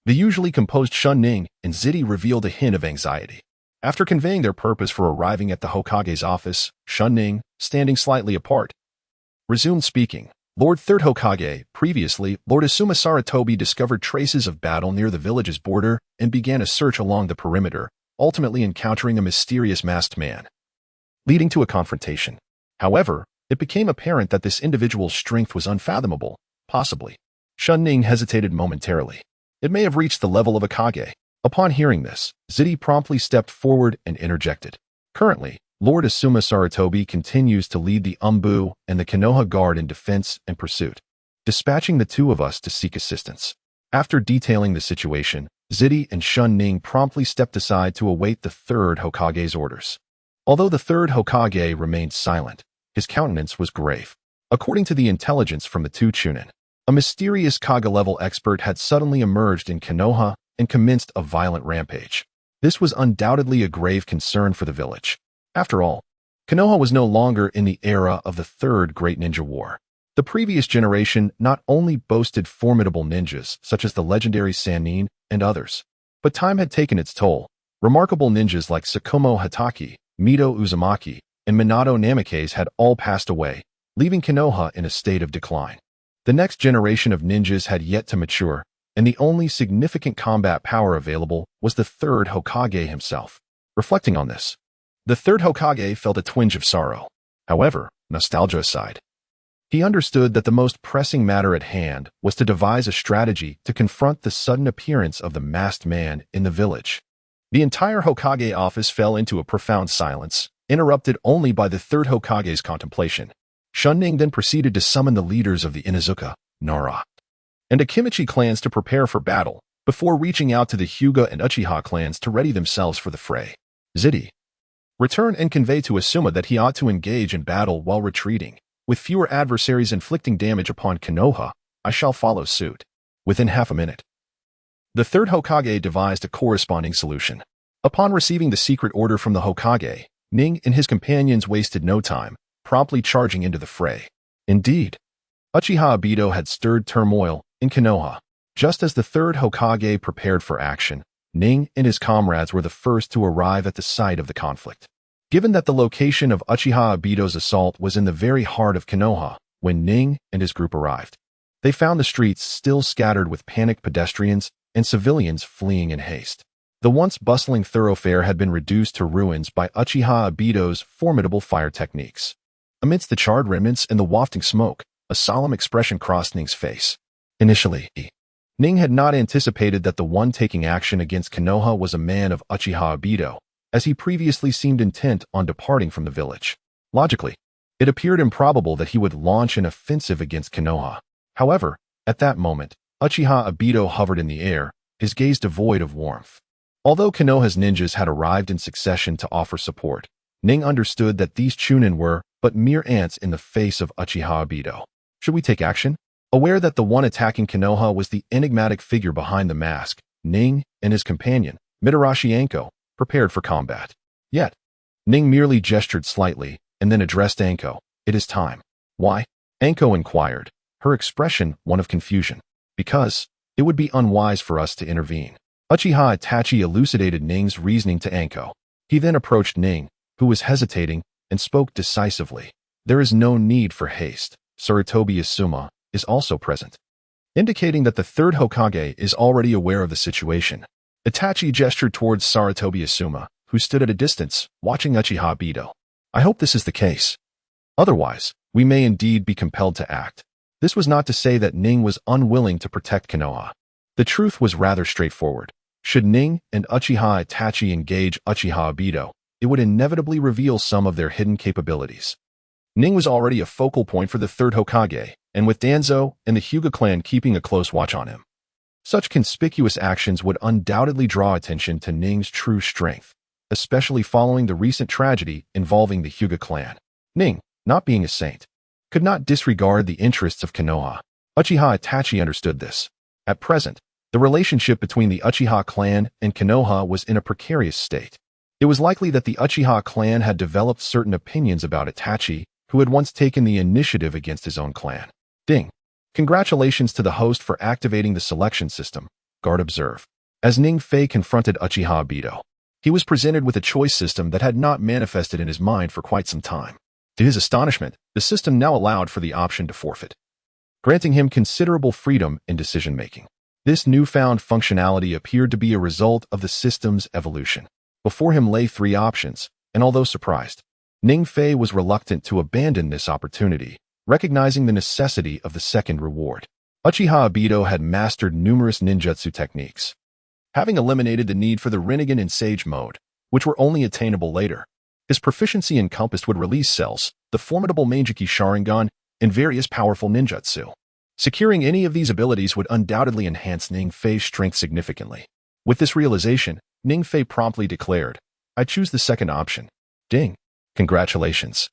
Speaker 1: the usually composed Shun Ning and Ziti revealed a hint of anxiety. After conveying their purpose for arriving at the Hokage's office, Shun Ning, standing slightly apart, resumed speaking. Lord Third Hokage, previously, Lord Asuma Saratobi discovered traces of battle near the village's border and began a search along the perimeter, ultimately encountering a mysterious masked man, leading to a confrontation. However, it became apparent that this individual's strength was unfathomable, possibly. Shun Ning hesitated momentarily. It may have reached the level of a Kage. Upon hearing this, Ziti promptly stepped forward and interjected. Currently, Lord Asuma Saratobi continues to lead the Umbu and the Konoha Guard in defense and pursuit, dispatching the two of us to seek assistance. After detailing the situation, Ziti and Shun Ning promptly stepped aside to await the third Hokage's orders. Although the third Hokage remained silent, his countenance was grave. According to the intelligence from the two Chunin, a mysterious Kage-level expert had suddenly emerged in Konoha and commenced a violent rampage. This was undoubtedly a grave concern for the village. After all, Konoha was no longer in the era of the Third Great Ninja War. The previous generation not only boasted formidable ninjas such as the legendary Sannin and others, but time had taken its toll. Remarkable ninjas like Tsukumo Hatake, Mito Uzumaki, and Minato Namikaze had all passed away, leaving Konoha in a state of decline. The next generation of ninjas had yet to mature, and the only significant combat power available was the third Hokage himself. Reflecting on this, the third Hokage felt a twinge of sorrow. However, nostalgia aside, he understood that the most pressing matter at hand was to devise a strategy to confront the sudden appearance of the masked man in the village. The entire Hokage office fell into a profound silence, interrupted only by the third Hokage's contemplation. Shun Ning then proceeded to summon the leaders of the Inuzuka, Nara, and Akimichi clans to prepare for battle, before reaching out to the Hyuga and Uchiha clans to ready themselves for the fray. Ziti, return and convey to Asuma that he ought to engage in battle while retreating. With fewer adversaries inflicting damage upon Konoha, I shall follow suit. Within half a minute, the third Hokage devised a corresponding solution. Upon receiving the secret order from the Hokage, Ning and his companions wasted no time, promptly charging into the fray. Indeed, Uchiha Obito had stirred turmoil in Konoha. Just as the third Hokage prepared for action, Ning and his comrades were the first to arrive at the site of the conflict. Given that the location of Uchiha Obito's assault was in the very heart of Konoha, when Ning and his group arrived, they found the streets still scattered with panicked pedestrians and civilians fleeing in haste. The once bustling thoroughfare had been reduced to ruins by Uchiha Obito's formidable fire techniques. Amidst the charred remnants and the wafting smoke, a solemn expression crossed Ning's face. Initially, Ning had not anticipated that the one taking action against Konoha was a man of Uchiha Obito, as he previously seemed intent on departing from the village. Logically, it appeared improbable that he would launch an offensive against Konoha. However, at that moment, Uchiha Obito hovered in the air, his gaze devoid of warmth. Although Konoha's ninjas had arrived in succession to offer support, Ning understood that these Chunin were but mere ants in the face of Uchiha Obito. Should we take action? Aware that the one attacking Konoha was the enigmatic figure behind the mask, Ning and his companion, Mitarashi Anko, prepared for combat. Yet, Ning merely gestured slightly and then addressed Anko. It is time. Why? Anko inquired, her expression one of confusion. Because it would be unwise for us to intervene. Uchiha Itachi elucidated Ning's reasoning to Anko. He then approached Ning, who was hesitating, and spoke decisively. There is no need for haste. Saratobi Asuma is also present. indicating that the third Hokage is already aware of the situation. Itachi gestured towards Sarutobi Asuma, who stood at a distance, watching Uchiha Obito. I hope this is the case. Otherwise, we may indeed be compelled to act. This was not to say that Ning was unwilling to protect Konoha. The truth was rather straightforward. Should Ning and Uchiha Itachi engage Uchiha Obito, it would inevitably reveal some of their hidden capabilities. Ning was already a focal point for the third Hokage, and with Danzo and the Hyuga clan keeping a close watch on him. Such conspicuous actions would undoubtedly draw attention to Ning's true strength, especially following the recent tragedy involving the Hyuga clan. Ning, not being a saint, could not disregard the interests of Konoha. Uchiha Itachi understood this. At present, the relationship between the Uchiha clan and Konoha was in a precarious state. It was likely that the Uchiha clan had developed certain opinions about Itachi, who had once taken the initiative against his own clan. Ding. Congratulations to the host for activating the selection system, guard observed. As Ning Fei confronted Uchiha Obito, he was presented with a choice system that had not manifested in his mind for quite some time. To his astonishment, the system now allowed for the option to forfeit, granting him considerable freedom in decision-making. This newfound functionality appeared to be a result of the system's evolution. Before him lay three options, and although surprised, Ning Fei was reluctant to abandon this opportunity, recognizing the necessity of the second reward. Uchiha Obito had mastered numerous ninjutsu techniques, having eliminated the need for the Rinnegan and Sage mode, which were only attainable later. His proficiency encompassed would release cells, the formidable Meijiki Sharingan, and various powerful ninjutsu. Securing any of these abilities would undoubtedly enhance Ning Fei's strength significantly. With this realization, Ning Fei promptly declared, I choose the second option. Ding. Congratulations.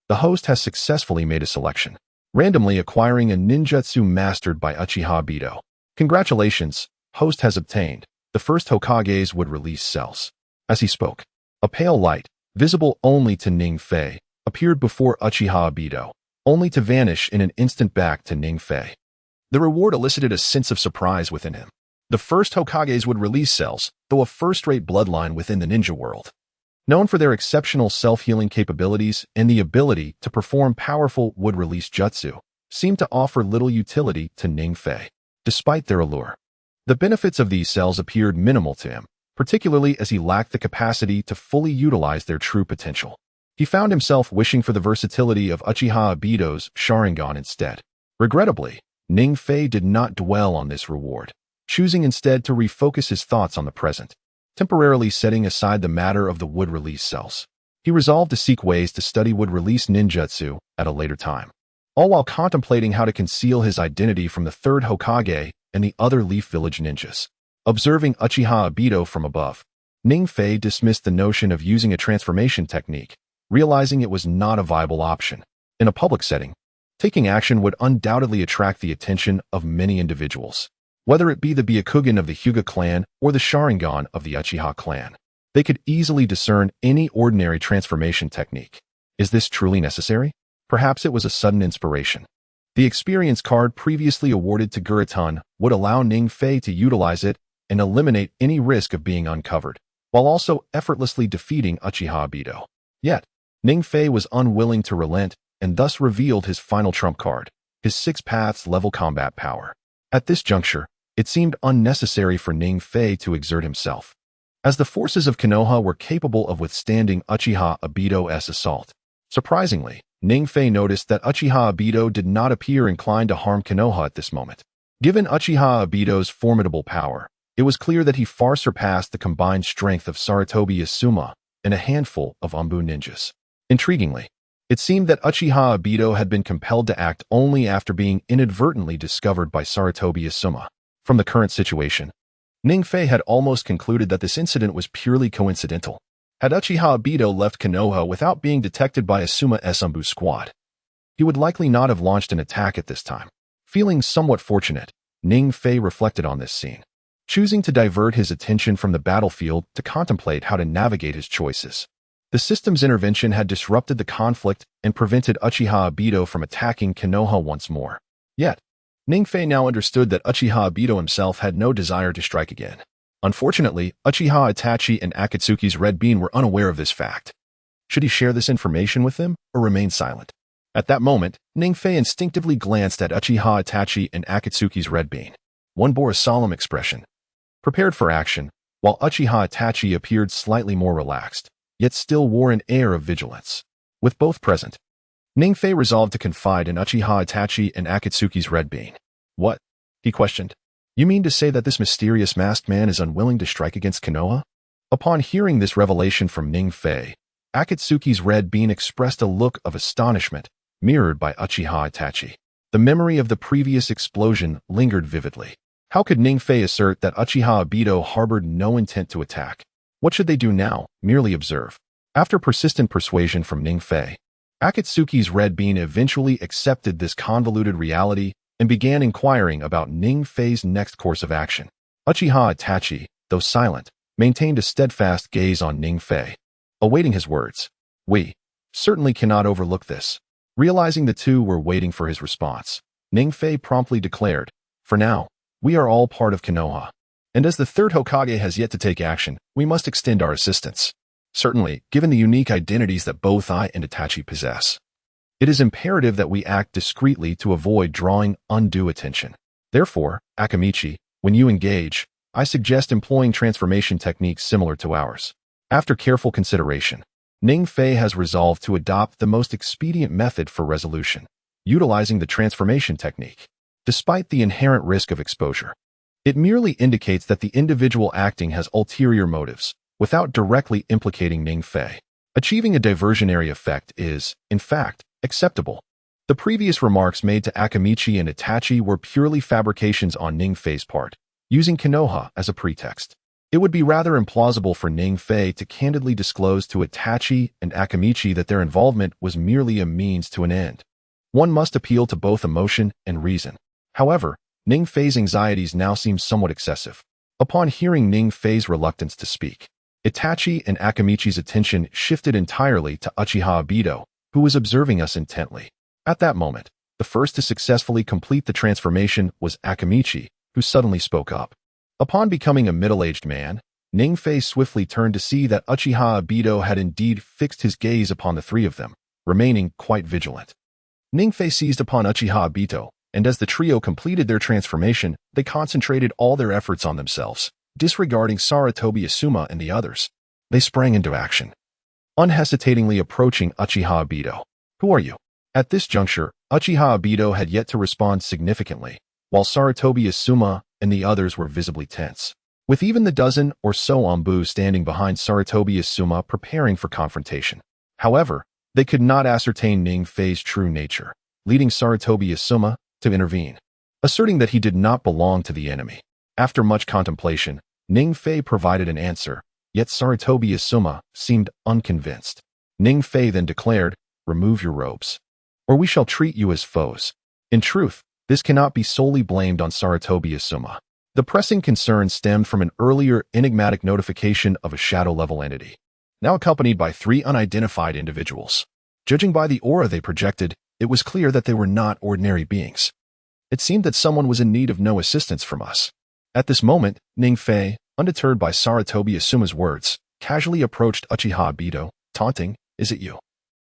Speaker 1: The host has successfully made a selection, randomly acquiring a ninjutsu mastered by Uchiha Obito. Congratulations, host has obtained. The first Hokages would release cells. As he spoke, a pale light, visible only to Ning Fei, appeared before Uchiha Obito, only to vanish in an instant back to Ning Fei. The reward elicited a sense of surprise within him. The first Hokages would release cells, though a first-rate bloodline within the ninja world. Known for their exceptional self-healing capabilities and the ability to perform powerful would-release jutsu, seemed to offer little utility to Ning Fei. Despite their allure, the benefits of these cells appeared minimal to him, particularly as he lacked the capacity to fully utilize their true potential. He found himself wishing for the versatility of Uchiha Obito's Sharingan instead. Regrettably, Ning Fei did not dwell on this reward, choosing instead to refocus his thoughts on the present, temporarily setting aside the matter of the wood-release cells. He resolved to seek ways to study wood-release ninjutsu at a later time, all while contemplating how to conceal his identity from the third Hokage and the other Leaf Village ninjas. Observing Uchiha Obito from above, Ning Fei dismissed the notion of using a transformation technique, realizing it was not a viable option. In a public setting, taking action would undoubtedly attract the attention of many individuals, whether it be the Byakugan of the Hyuga clan or the Sharingan of the Uchiha clan. They could easily discern any ordinary transformation technique. Is this truly necessary? Perhaps it was a sudden inspiration. The experience card previously awarded to Guritan would allow Ning Fei to utilize it and eliminate any risk of being uncovered, while also effortlessly defeating Uchiha Obito. Yet, Ning Fei was unwilling to relent and thus revealed his final trump card, his 6 paths level combat power. At this juncture, it seemed unnecessary for Ning Fei to exert himself, as the forces of Konoha were capable of withstanding Uchiha Obito's assault. Surprisingly, Ning Fei noticed that Uchiha Obito did not appear inclined to harm Konoha at this moment. Given Uchiha Obito's formidable power, it was clear that he far surpassed the combined strength of Sarutobi Asuma and a handful of Anbu ninjas. Intriguingly, it seemed that Uchiha Obito had been compelled to act only after being inadvertently discovered by Sarutobi Asuma. From the current situation, Ning Fei had almost concluded that this incident was purely coincidental. Had Uchiha Obito left Konoha without being detected by Asuma's Anbu squad, he would likely not have launched an attack at this time. Feeling somewhat fortunate, Ning Fei reflected on this scene, choosing to divert his attention from the battlefield to contemplate how to navigate his choices. The system's intervention had disrupted the conflict and prevented Uchiha Obito from attacking Konoha once more. Yet, Ning Fei now understood that Uchiha Obito himself had no desire to strike again. Unfortunately, Uchiha Itachi and Akatsuki's Red Bean were unaware of this fact. Should he share this information with them or remain silent? At that moment, Ningfei instinctively glanced at Uchiha Itachi and Akatsuki's red bean. One bore a solemn expression, prepared for action, while Uchiha Itachi appeared slightly more relaxed, yet still wore an air of vigilance. With both present, Ningfei resolved to confide in Uchiha Itachi and Akatsuki's red bean. What? He questioned. You mean to say that this mysterious masked man is unwilling to strike against Konoha? Upon hearing this revelation from Ningfei, Akatsuki's red bean expressed a look of astonishment, mirrored by Uchiha Itachi. The memory of the previous explosion lingered vividly. How could Ningfei assert that Uchiha Obito harbored no intent to attack? What should they do now? Merely observe. After persistent persuasion from Ningfei, Akatsuki's red bean eventually accepted this convoluted reality and began inquiring about Ningfei's next course of action. Uchiha Itachi, though silent, maintained a steadfast gaze on Ningfei, awaiting his words. We certainly cannot overlook this. Realizing the two were waiting for his response, Ningfei promptly declared, for now, we are all part of Konoha, and as the third Hokage has yet to take action, we must extend our assistance. Certainly, given the unique identities that both I and Itachi possess, it is imperative that we act discreetly to avoid drawing undue attention. Therefore, Akamichi, when you engage, I suggest employing transformation techniques similar to ours. After careful consideration, Ningfei has resolved to adopt the most expedient method for resolution, utilizing the transformation technique. Despite the inherent risk of exposure, it merely indicates that the individual acting has ulterior motives, without directly implicating Ningfei. Achieving a diversionary effect is, in fact, acceptable. The previous remarks made to Akamichi and Itachi were purely fabrications on Ningfei's part, using Konoha as a pretext. It would be rather implausible for Ningfei to candidly disclose to Itachi and Akamichi that their involvement was merely a means to an end. One must appeal to both emotion and reason. However, Ningfei's anxieties now seem somewhat excessive. Upon hearing Ningfei's reluctance to speak, Itachi and Akamichi's attention shifted entirely to Uchiha Obito, who was observing us intently. At that moment, the first to successfully complete the transformation was Akamichi, who suddenly spoke up. Upon becoming a middle-aged man, Ningfei swiftly turned to see that Uchiha Obito had indeed fixed his gaze upon the three of them, remaining quite vigilant. Ningfei seized upon Uchiha Obito, and as the trio completed their transformation, they concentrated all their efforts on themselves, disregarding Sarutobi Asuma and the others. They sprang into action, unhesitatingly approaching Uchiha Obito. Who are you? At this juncture, Uchiha Obito had yet to respond significantly, while Sarutobi Asuma and the others were visibly tense, with even the dozen or so Anbu standing behind Sarutobi Asuma preparing for confrontation. However, they could not ascertain Ningfei's true nature, leading Sarutobi Asuma to intervene, asserting that he did not belong to the enemy. After much contemplation, Ningfei provided an answer, yet Sarutobi Asuma seemed unconvinced. Ningfei then declared, remove your robes, or we shall treat you as foes. In truth, this cannot be solely blamed on Sarutobi Asuma. The pressing concern stemmed from an earlier enigmatic notification of a shadow-level entity, now accompanied by three unidentified individuals. Judging by the aura they projected, it was clear that they were not ordinary beings. It seemed that someone was in need of no assistance from us. At this moment, Ningfei, undeterred by Sarutobi Asuma's words, casually approached Uchiha Obito, taunting, is it you,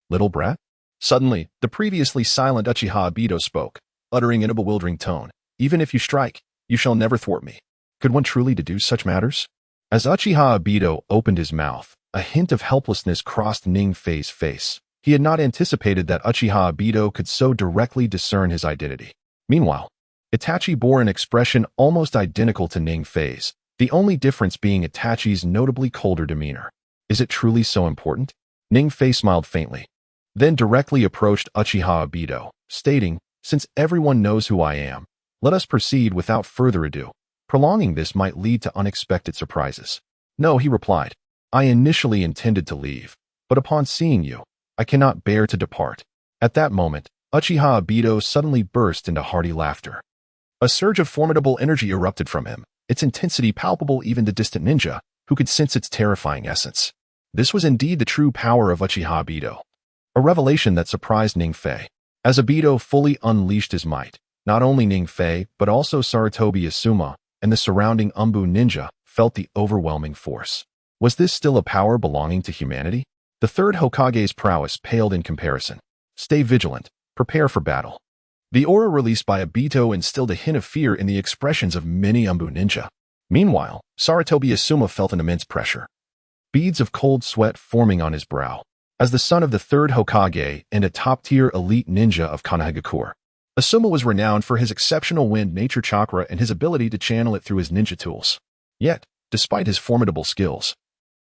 Speaker 1: little brat? Suddenly, the previously silent Uchiha Obito spoke, uttering in a bewildering tone, even if you strike, you shall never thwart me. Could one truly deduce such matters? As Uchiha Obito opened his mouth, a hint of helplessness crossed Ningfei's face. He had not anticipated that Uchiha Obito could so directly discern his identity. Meanwhile, Itachi bore an expression almost identical to Ningfei's, the only difference being Itachi's notably colder demeanor. Is it truly so important? Ningfei smiled faintly, then directly approached Uchiha Obito, stating, since everyone knows who I am, let us proceed without further ado. Prolonging this might lead to unexpected surprises. No, he replied. I initially intended to leave, but upon seeing you, I cannot bear to depart. At that moment, Uchiha Obito suddenly burst into hearty laughter. A surge of formidable energy erupted from him, its intensity palpable even to distant ninja, who could sense its terrifying essence. This was indeed the true power of Uchiha Obito, a revelation that surprised Ningfei. As Obito fully unleashed his might, not only Ningfei but also Sarutobi Asuma and the surrounding Anbu ninja felt the overwhelming force. Was this still a power belonging to humanity? The third Hokage's prowess paled in comparison. Stay vigilant, prepare for battle. The aura released by Obito instilled a hint of fear in the expressions of many Umbu ninja. Meanwhile, Sarutobi Asuma felt an immense pressure. Beads of cold sweat forming on his brow. As the son of the third Hokage and a top-tier elite ninja of Konoha, Asuma was renowned for his exceptional wind nature chakra and his ability to channel it through his ninja tools. Yet, despite his formidable skills,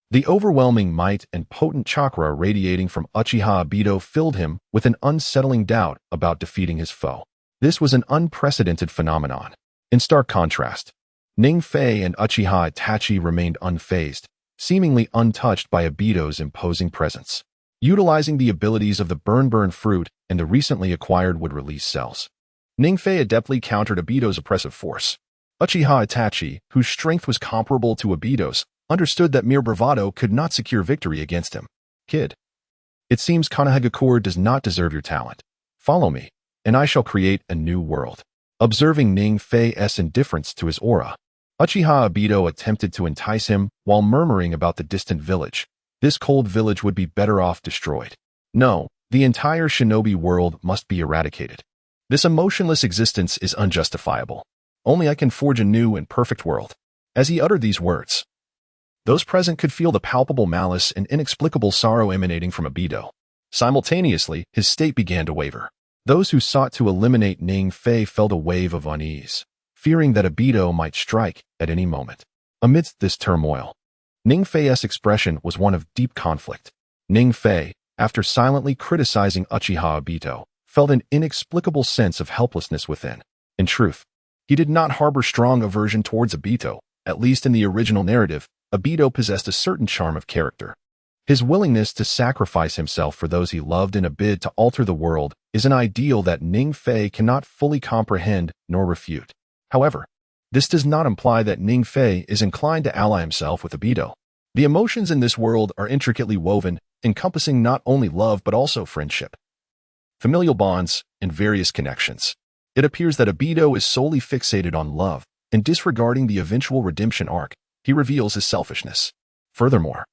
Speaker 1: the overwhelming might and potent chakra radiating from Uchiha Obito filled him with an unsettling doubt about defeating his foe. This was an unprecedented phenomenon. In stark contrast, Ning Fei and Uchiha Itachi remained unfazed, seemingly untouched by Obito's imposing presence. Utilizing the abilities of the burn fruit and the recently acquired would-release cells, Ning Fei adeptly countered Obito's oppressive force. Uchiha Itachi, whose strength was comparable to Obito's, understood that mere bravado could not secure victory against him. Kid, it seems Konoha does not deserve your talent. Follow me, and I shall create a new world. Observing Ning Fei's indifference to his aura, Uchiha Obito attempted to entice him while murmuring about the distant village. This cold village would be better off destroyed. No, the entire shinobi world must be eradicated. This emotionless existence is unjustifiable. Only I can forge a new and perfect world. As he uttered these words, those present could feel the palpable malice and inexplicable sorrow emanating from Obito. Simultaneously, his state began to waver. Those who sought to eliminate Ning Fei felt a wave of unease, fearing that Obito might strike at any moment. Amidst this turmoil, Ning Fei's expression was one of deep conflict. Ning Fei, after silently criticizing Uchiha Obito, felt an inexplicable sense of helplessness within. In truth, he did not harbor strong aversion towards Obito. At least in the original narrative, Obito possessed a certain charm of character. His willingness to sacrifice himself for those he loved in a bid to alter the world is an ideal that Ning Fei cannot fully comprehend nor refute. However, this does not imply that Ning Fei is inclined to ally himself with Obito. The emotions in this world are intricately woven, encompassing not only love but also friendship, familial bonds, and various connections. It appears that Obito is solely fixated on love, and disregarding the eventual redemption arc, he reveals his selfishness. Furthermore,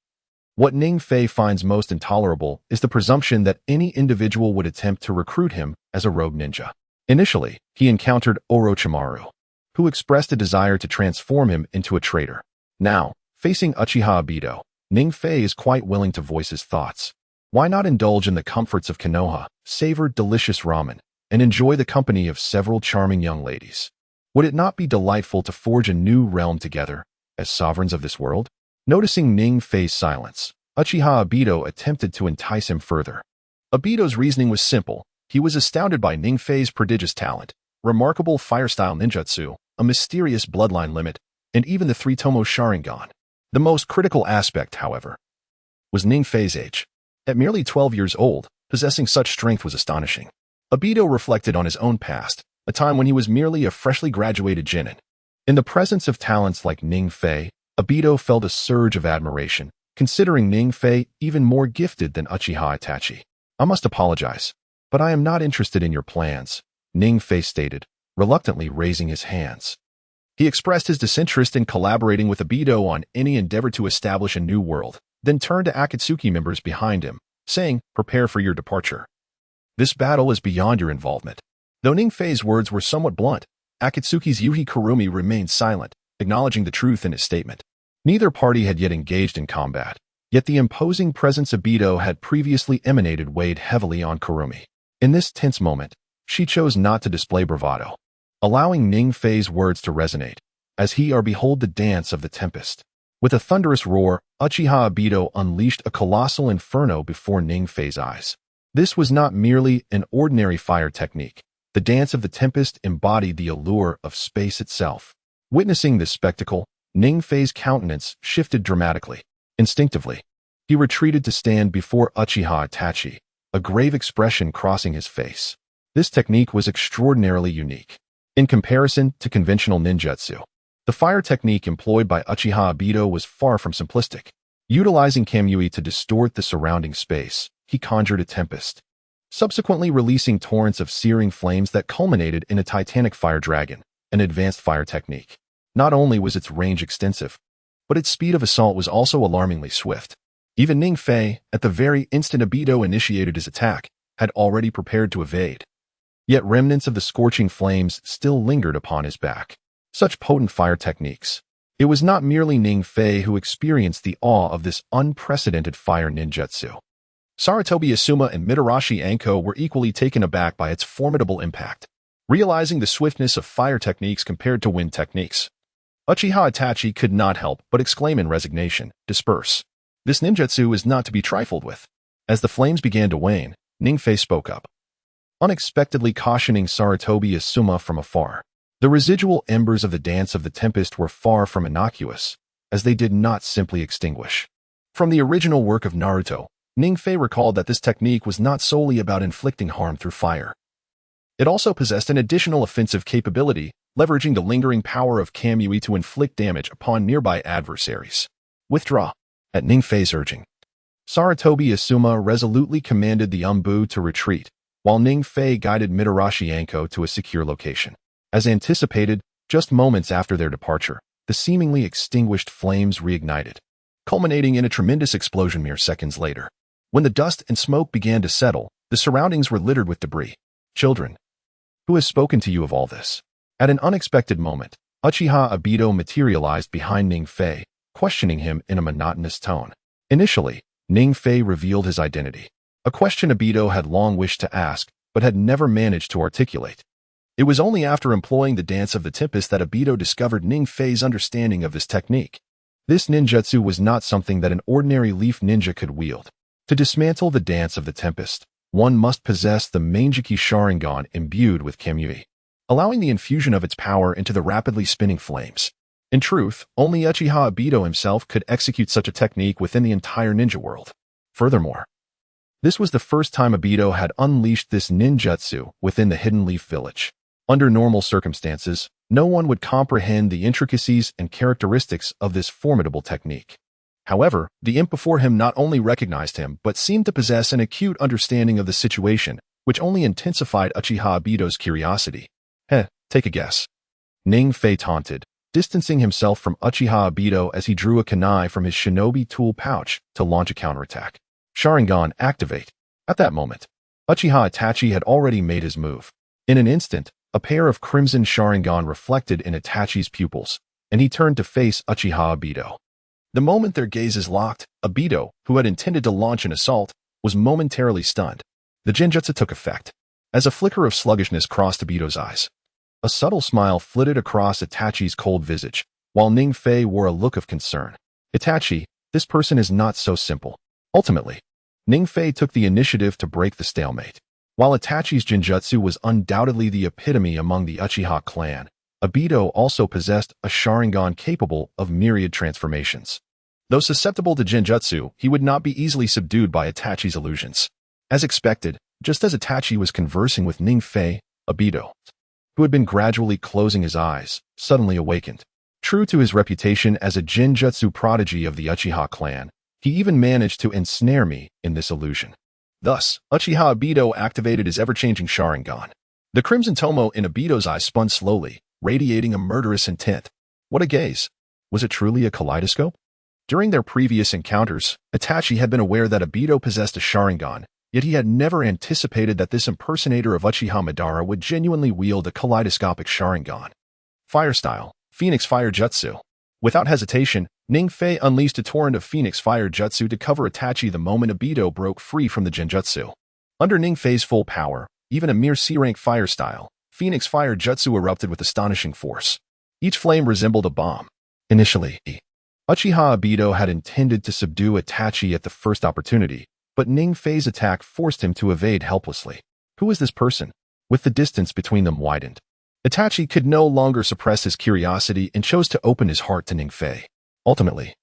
Speaker 1: what Ning Fei finds most intolerable is the presumption that any individual would attempt to recruit him as a rogue ninja. Initially, he encountered Orochimaru, who expressed a desire to transform him into a traitor. Now, facing Uchiha Obito, Ning Fei is quite willing to voice his thoughts. Why not indulge in the comforts of Konoha, savor delicious ramen, and enjoy the company of several charming young ladies? Would it not be delightful to forge a new realm together, as sovereigns of this world? Noticing Ning Fei's silence, Uchiha Obito attempted to entice him further. Obito's reasoning was simple. He was astounded by Ning Fei's prodigious talent, remarkable fire-style ninjutsu, a mysterious bloodline limit, and even the three Tomoe Sharingan. The most critical aspect, however, was Ning Fei's age. At merely 12 years old, possessing such strength was astonishing. Obito reflected on his own past, a time when he was merely a freshly graduated genin. In the presence of talents like Ning Fei, Obito felt a surge of admiration, considering Ning Fei even more gifted than Uchiha Itachi. I must apologize, but I am not interested in your plans, Ning Fei stated, reluctantly raising his hands. He expressed his disinterest in collaborating with Obito on any endeavor to establish a new world, then turned to Akatsuki members behind him, saying, "Prepare for your departure. This battle is beyond your involvement." Though Ning Fei's words were somewhat blunt, Akatsuki's Yuhi Kurumi remained silent, acknowledging the truth in his statement. Neither party had yet engaged in combat, yet the imposing presence Obito had previously emanated weighed heavily on Kurumi. In this tense moment, she chose not to display bravado, allowing Ning Fei's words to resonate, as he or behold the dance of the tempest. With a thunderous roar, Uchiha Obito unleashed a colossal inferno before Ning Fei's eyes. This was not merely an ordinary fire technique. The dance of the tempest embodied the allure of space itself. Witnessing this spectacle, Ning Fei's countenance shifted dramatically. Instinctively, he retreated to stand before Uchiha Itachi, a grave expression crossing his face. This technique was extraordinarily unique. In comparison to conventional ninjutsu, the fire technique employed by Uchiha Obito was far from simplistic. Utilizing Kamui to distort the surrounding space, he conjured a tempest, subsequently releasing torrents of searing flames that culminated in a titanic fire dragon, an advanced fire technique. Not only was its range extensive, but its speed of assault was also alarmingly swift. Even Ning Fei, at the very instant Obito initiated his attack, had already prepared to evade. Yet remnants of the scorching flames still lingered upon his back. Such potent fire techniques. It was not merely Ning Fei who experienced the awe of this unprecedented fire ninjutsu. Sarutobi Asuma and Mitarashi Anko were equally taken aback by its formidable impact, realizing the swiftness of fire techniques compared to wind techniques. Uchiha Itachi could not help but exclaim in resignation, "Disperse. This ninjutsu is not to be trifled with." As the flames began to wane, Ning Fei spoke up, unexpectedly cautioning Sarutobi Asuma from afar. The residual embers of the Dance of the Tempest were far from innocuous, as they did not simply extinguish. From the original work of Naruto, Ning Fei recalled that this technique was not solely about inflicting harm through fire. It also possessed an additional offensive capability, leveraging the lingering power of Kamui to inflict damage upon nearby adversaries. Withdraw. At Ning Fei's urging, Sarutobi Asuma resolutely commanded the Umbu to retreat, while Ning Fei guided Mitarashi Anko to a secure location. As anticipated, just moments after their departure, the seemingly extinguished flames reignited, culminating in a tremendous explosion mere seconds later. When the dust and smoke began to settle, the surroundings were littered with debris. Children. Who has spoken to you of all this? At an unexpected moment, Uchiha Obito materialized behind Ning Fei, questioning him in a monotonous tone. Initially, Ning Fei revealed his identity, a question Obito had long wished to ask, but had never managed to articulate. It was only after employing the Dance of the Tempest that Obito discovered Ning Fei's understanding of this technique. This ninjutsu was not something that an ordinary leaf ninja could wield. To dismantle the Dance of the Tempest, one must possess the Manjiki Sharingan imbued with Kamui, allowing the infusion of its power into the rapidly spinning flames. In truth, only Uchiha Obito himself could execute such a technique within the entire ninja world. Furthermore, this was the first time Obito had unleashed this ninjutsu within the Hidden Leaf Village. Under normal circumstances, no one would comprehend the intricacies and characteristics of this formidable technique. However, the imp before him not only recognized him but seemed to possess an acute understanding of the situation, which only intensified Uchiha Obito's curiosity. Take a guess. Ning Fei taunted, distancing himself from Uchiha Obito as he drew a kunai from his shinobi tool pouch to launch a counterattack. Sharingan, activate. At that moment, Uchiha Itachi had already made his move. In an instant, a pair of crimson Sharingan reflected in Itachi's pupils, and he turned to face Uchiha Obito. The moment their gazes locked, Obito, who had intended to launch an assault, was momentarily stunned. The genjutsu took effect. As a flicker of sluggishness crossed Obito's eyes, a subtle smile flitted across Itachi's cold visage, while Ning Fei wore a look of concern. Itachi, this person is not so simple. Ultimately, Ning Fei took the initiative to break the stalemate. While Itachi's genjutsu was undoubtedly the epitome among the Uchiha clan, Obito also possessed a Sharingan capable of myriad transformations. Though susceptible to genjutsu, he would not be easily subdued by Itachi's illusions. As expected, just as Itachi was conversing with Ning Fei, Obito, who had been gradually closing his eyes, suddenly awakened. True to his reputation as a genjutsu prodigy of the Uchiha clan, he even managed to ensnare me in this illusion. Thus, Uchiha Obito activated his ever-changing Sharingan. The crimson Tomoe in Obito's eyes spun slowly, radiating a murderous intent. What a gaze! Was it truly a kaleidoscope? During their previous encounters, Itachi had been aware that Obito possessed a Sharingan, yet he had never anticipated that this impersonator of Uchiha Madara would genuinely wield a kaleidoscopic Sharingan. Fire style, Phoenix Fire Jutsu. Without hesitation, Ning Fei unleashed a torrent of Phoenix Fire Jutsu to cover Itachi the moment Obito broke free from the genjutsu. Under Ning Fei's full power, even a mere C-rank fire style, Phoenix Fire Jutsu erupted with astonishing force. Each flame resembled a bomb. Initially, Uchiha Obito had intended to subdue Itachi at the first opportunity, but Ning Fei's attack forced him to evade helplessly. Who was this person? With the distance between them widened, Itachi could no longer suppress his curiosity and chose to open his heart to Ning Fei. Ultimately,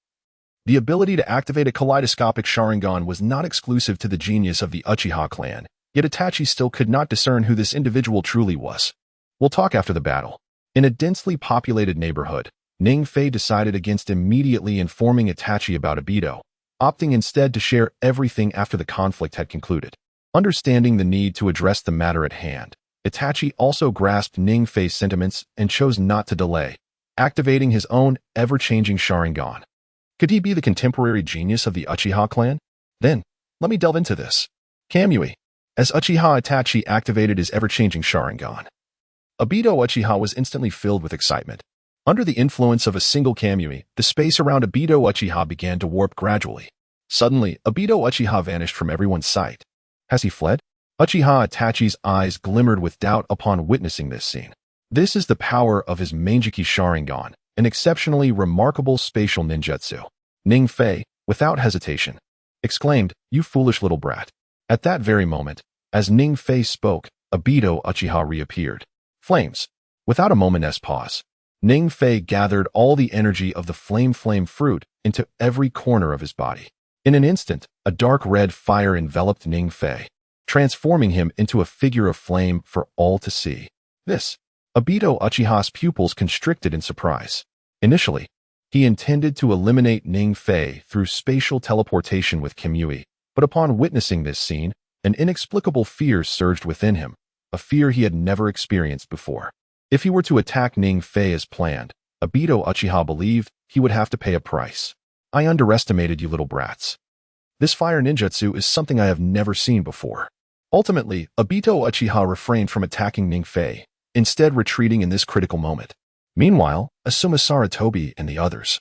Speaker 1: the ability to activate a kaleidoscopic Sharingan was not exclusive to the genius of the Uchiha clan, yet Itachi still could not discern who this individual truly was. We'll talk after the battle. In a densely populated neighborhood, Ning Fei decided against immediately informing Itachi about Obito, opting instead to share everything after the conflict had concluded. Understanding the need to address the matter at hand, Itachi also grasped Ning Fei's sentiments and chose not to delay, activating his own ever-changing Sharingan. Could he be the contemporary genius of the Uchiha clan? Then, let me delve into this. Kamui. as Uchiha Itachi activated his ever-changing Sharingan. Obito Uchiha was instantly filled with excitement. Under the influence of a single Kamui, the space around Obito Uchiha began to warp gradually. Suddenly, Obito Uchiha vanished from everyone's sight. Has he fled? Uchiha Itachi's eyes glimmered with doubt upon witnessing this scene. This is the power of his Manjiki Sharingan, an exceptionally remarkable spatial ninjutsu. Ning Fei, without hesitation, exclaimed, "You foolish little brat." At that very moment, as Ning Fei spoke, Obito Uchiha reappeared. Flames. Without a moment's pause, Ning Fei gathered all the energy of the flame fruit into every corner of his body. In an instant, a dark red fire enveloped Ning Fei, transforming him into a figure of flame for all to see. This, Obito Uchiha's pupils constricted in surprise. Initially, he intended to eliminate Ning Fei through spatial teleportation with Kamui, but upon witnessing this scene, an inexplicable fear surged within him, a fear he had never experienced before. If he were to attack Ning Fei as planned, Obito Uchiha believed he would have to pay a price. I underestimated you little brats. This fire ninjutsu is something I have never seen before. Ultimately, Obito Uchiha refrained from attacking Ning Fei, instead retreating in this critical moment. Meanwhile, Asuma Sarutobi and the others,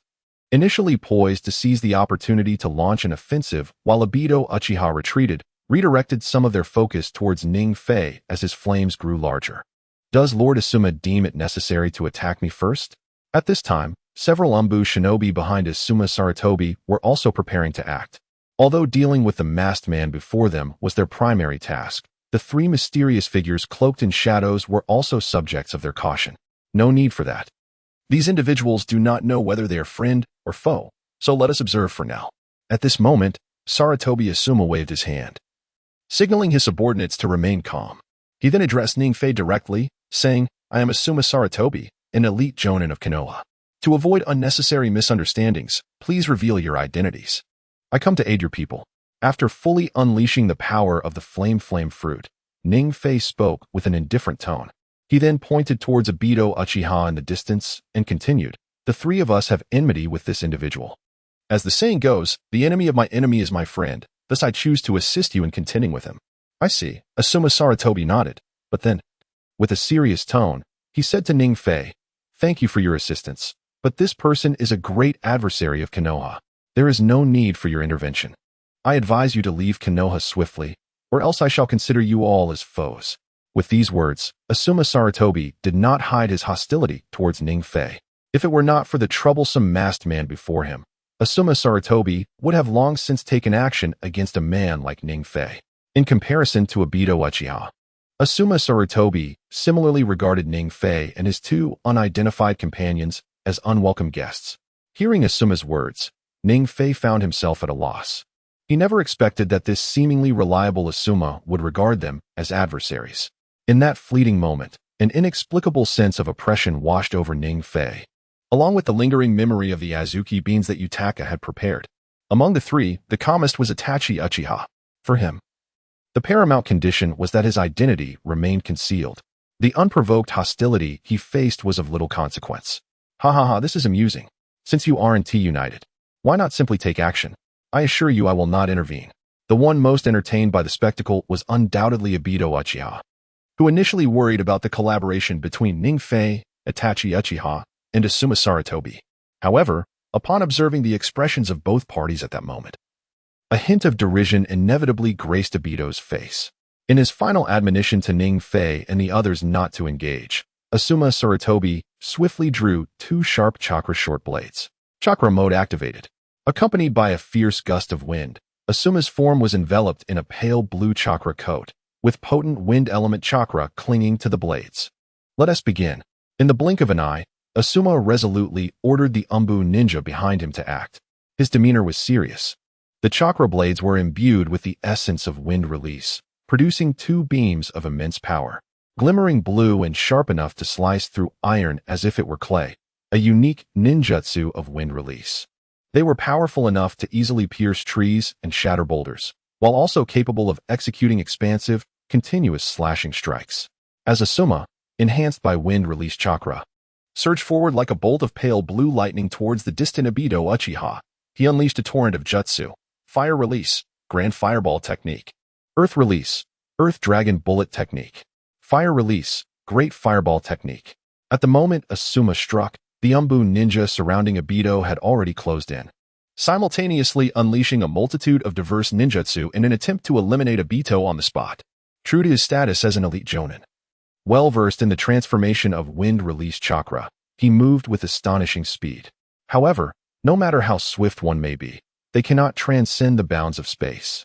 Speaker 1: initially poised to seize the opportunity to launch an offensive while Obito Uchiha retreated, redirected some of their focus towards Ning Fei as his flames grew larger. Does Lord Asuma deem it necessary to attack me first? At this time, several Umbu shinobi behind Asuma Sarutobi were also preparing to act. Although dealing with the masked man before them was their primary task, the three mysterious figures cloaked in shadows were also subjects of their caution. No need for that. These individuals do not know whether they are friend or foe, so let us observe for now. At this moment, Sarutobi Asuma waved his hand, signaling his subordinates to remain calm. He then addressed Ning Fei directly, saying, "I am Asuma Sarutobi, an elite jonin of Konoha. To avoid unnecessary misunderstandings, please reveal your identities. I come to aid your people." After fully unleashing the power of the flame fruit, Ning Fei spoke with an indifferent tone. He then pointed towards Obito Uchiha in the distance and continued, "The three of us have enmity with this individual. As the saying goes, the enemy of my enemy is my friend, thus I choose to assist you in contending with him." "I see." Asuma Sarutobi nodded, but then, with a serious tone, he said to Ning Fei, "Thank you for your assistance, but this person is a great adversary of Konoha. There is no need for your intervention. I advise you to leave Konoha swiftly, or else I shall consider you all as foes." With these words, Asuma Sarutobi did not hide his hostility towards Ning Fei. If it were not for the troublesome masked man before him, Asuma Sarutobi would have long since taken action against a man like Ning Fei. In comparison to Obito Uchiha, Asuma Sarutobi similarly regarded Ning Fei and his two unidentified companions as unwelcome guests. Hearing Asuma's words, Ning Fei found himself at a loss. He never expected that this seemingly reliable Asuma would regard them as adversaries. In that fleeting moment, an inexplicable sense of oppression washed over Ning Fei, along with the lingering memory of the Azuki beans that Yutaka had prepared. Among the three, the calmest was Itachi Uchiha. For him, the paramount condition was that his identity remained concealed. The unprovoked hostility he faced was of little consequence. "Ha ha ha, this is amusing. Since you aren't united, why not simply take action? I assure you I will not intervene." The one most entertained by the spectacle was undoubtedly Obito Uchiha, who initially worried about the collaboration between Ning Fei, Itachi Uchiha, and Asuma Sarutobi. However, upon observing the expressions of both parties at that moment, a hint of derision inevitably graced Obito's face. In his final admonition to Ning Fei and the others not to engage, Asuma Sarutobi swiftly drew two sharp chakra short blades. Chakra mode activated. Accompanied by a fierce gust of wind, Asuma's form was enveloped in a pale blue chakra coat, with potent wind element chakra clinging to the blades. "Let us begin." In the blink of an eye, Asuma resolutely ordered the Umbu ninja behind him to act. His demeanor was serious. The chakra blades were imbued with the essence of wind release, producing two beams of immense power, glimmering blue and sharp enough to slice through iron as if it were clay, a unique ninjutsu of wind release. They were powerful enough to easily pierce trees and shatter boulders, while also capable of executing expansive, continuous slashing strikes. As Asuma, enhanced by wind-release chakra, surged forward like a bolt of pale blue lightning towards the distant Obito Uchiha, he unleashed a torrent of jutsu, fire release, grand fireball technique, earth release, Earth Dragon Bullet Technique. Fire Release, Great Fireball Technique. At the moment Asuma struck, the Umbu ninja surrounding Obito had already closed in, simultaneously unleashing a multitude of diverse ninjutsu in an attempt to eliminate Obito on the spot. True to his status as an elite jonin, well-versed in the transformation of wind-release chakra, he moved with astonishing speed. However, no matter how swift one may be, they cannot transcend the bounds of space.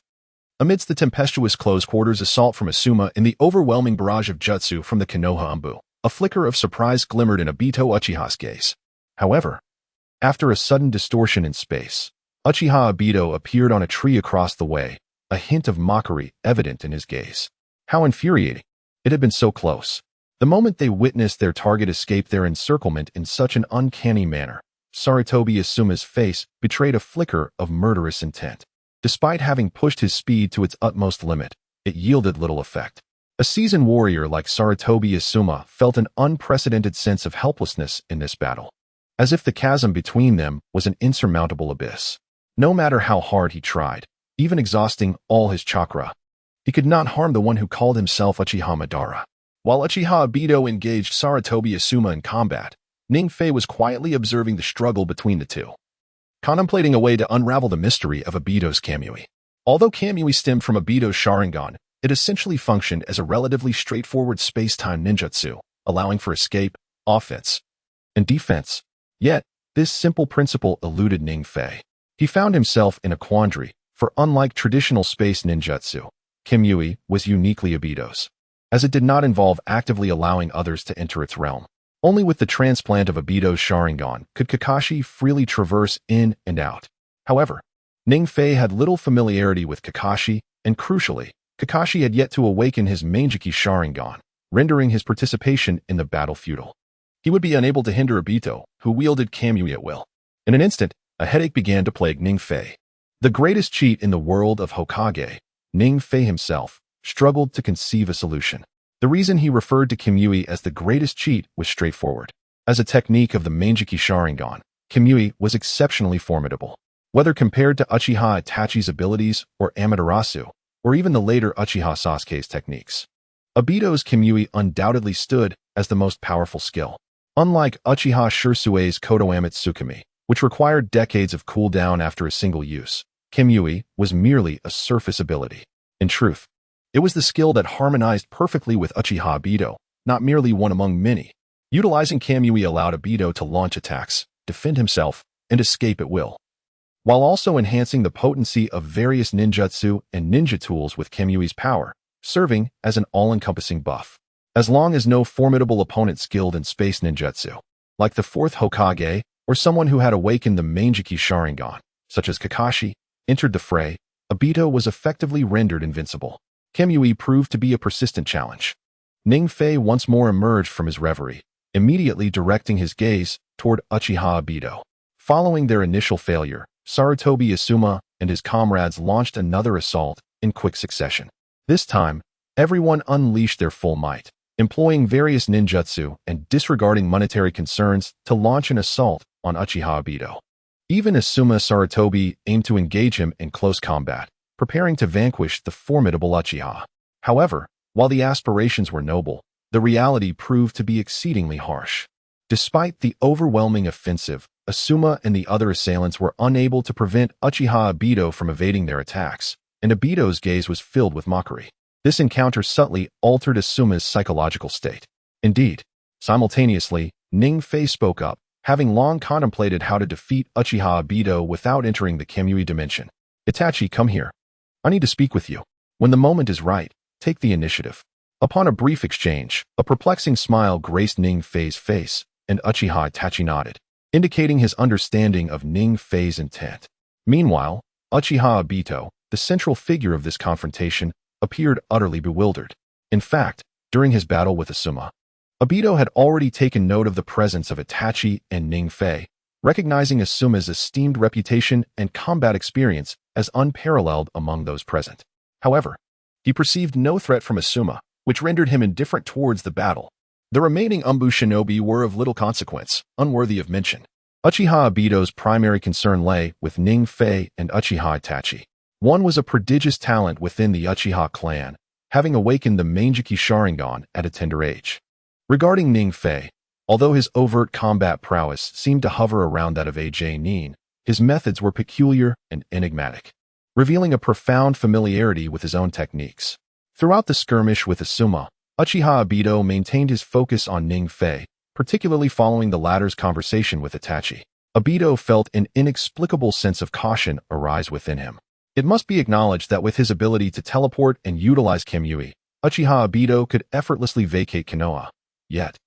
Speaker 1: Amidst the tempestuous close-quarters assault from Asuma and the overwhelming barrage of jutsu from the Konoha Umbu, a flicker of surprise glimmered in Obito Uchiha's gaze. However, after a sudden distortion in space, Uchiha Obito appeared on a tree across the way, a hint of mockery evident in his gaze. How infuriating. It had been so close. The moment they witnessed their target escape their encirclement in such an uncanny manner, Sarutobi Asuma's face betrayed a flicker of murderous intent. Despite having pushed his speed to its utmost limit, it yielded little effect. A seasoned warrior like Sarutobi Asuma felt an unprecedented sense of helplessness in this battle, as if the chasm between them was an insurmountable abyss. No matter how hard he tried, even exhausting all his chakra, he could not harm the one who called himself Uchiha Madara. While Uchiha Obito engaged Sarutobi Asuma in combat, Ning-Fei was quietly observing the struggle between the two, contemplating a way to unravel the mystery of Obito's Kamui. Although Kamui stemmed from Obito's Sharingan, it essentially functioned as a relatively straightforward space-time ninjutsu, allowing for escape, offense, and defense. Yet, this simple principle eluded Ning-Fei. He found himself in a quandary, for unlike traditional space ninjutsu, Kamui was uniquely Obito's, as it did not involve actively allowing others to enter its realm. Only with the transplant of Obito's Sharingan could Kakashi freely traverse in and out. However, Ning-Fei had little familiarity with Kakashi, and crucially, Kakashi had yet to awaken his Manjiki Sharingan, rendering his participation in the battle futile. He would be unable to hinder Obito, who wielded Kamui at will. In an instant, a headache began to plague Ning-Fei. The greatest cheat in the world of Hokage, Ning-Fei himself, struggled to conceive a solution. The reason he referred to Kamui as the greatest cheat was straightforward. As a technique of the Manjiki Sharingan, Kamui was exceptionally formidable. Whether compared to Uchiha Itachi's abilities or Amaterasu, or even the later Uchiha Sasuke's techniques, Obito's Kamui undoubtedly stood as the most powerful skill. Unlike Uchiha Shirsue's Kodoamatsukami, which required decades of cooldown after a single use, Kamui was merely a surface ability. In truth, it was the skill that harmonized perfectly with Uchiha Obito, not merely one among many. Utilizing Kamui allowed Obito to launch attacks, defend himself, and escape at will, while also enhancing the potency of various ninjutsu and ninja tools with Kamui's power, serving as an all-encompassing buff. As long as no formidable opponent skilled in space ninjutsu, like the fourth Hokage or someone who had awakened the Manjiki Sharingan, such as Kakashi, entered the fray, Obito was effectively rendered invincible. Kamui proved to be a persistent challenge. Ning-Fei once more emerged from his reverie, immediately directing his gaze toward Uchiha Obito. Following their initial failure, Sarutobi Asuma and his comrades launched another assault in quick succession. This time, everyone unleashed their full might, employing various ninjutsu and disregarding monetary concerns to launch an assault on Uchiha Obito. Even Asuma Sarutobi aimed to engage him in close combat, preparing to vanquish the formidable Uchiha. However, while the aspirations were noble, the reality proved to be exceedingly harsh. Despite the overwhelming offensive, Asuma and the other assailants were unable to prevent Uchiha Obito from evading their attacks, and Obito's gaze was filled with mockery. This encounter subtly altered Asuma's psychological state. Indeed, simultaneously, Ning-Fei spoke up, having long contemplated how to defeat Uchiha Obito without entering the Kamui dimension. Itachi, come here. I need to speak with you. When the moment is right, take the initiative. Upon a brief exchange, a perplexing smile graced Ning-Fei's face, and Uchiha Itachi nodded, indicating his understanding of Ning-Fei's intent. Meanwhile, Uchiha Obito, the central figure of this confrontation, appeared utterly bewildered. In fact, during his battle with Asuma, Obito had already taken note of the presence of Itachi and Ning-Fei, recognizing Asuma's esteemed reputation and combat experience as unparalleled among those present. However, he perceived no threat from Asuma, which rendered him indifferent towards the battle. The remaining Umbu shinobi were of little consequence, unworthy of mention. Uchiha Obito's primary concern lay with Ning-Fei and Uchiha Itachi. One was a prodigious talent within the Uchiha clan, having awakened the Manjiki Sharingan at a tender age. Regarding Ning Fei, although his overt combat prowess seemed to hover around that of AJ Nin, his methods were peculiar and enigmatic, revealing a profound familiarity with his own techniques. Throughout the skirmish with Asuma, Uchiha Obito maintained his focus on Ning Fei, particularly following the latter's conversation with Itachi. Obito felt an inexplicable sense of caution arise within him. It must be acknowledged that with his ability to teleport and utilize Kamui, Uchiha Obito could effortlessly vacate Konoha. Yet,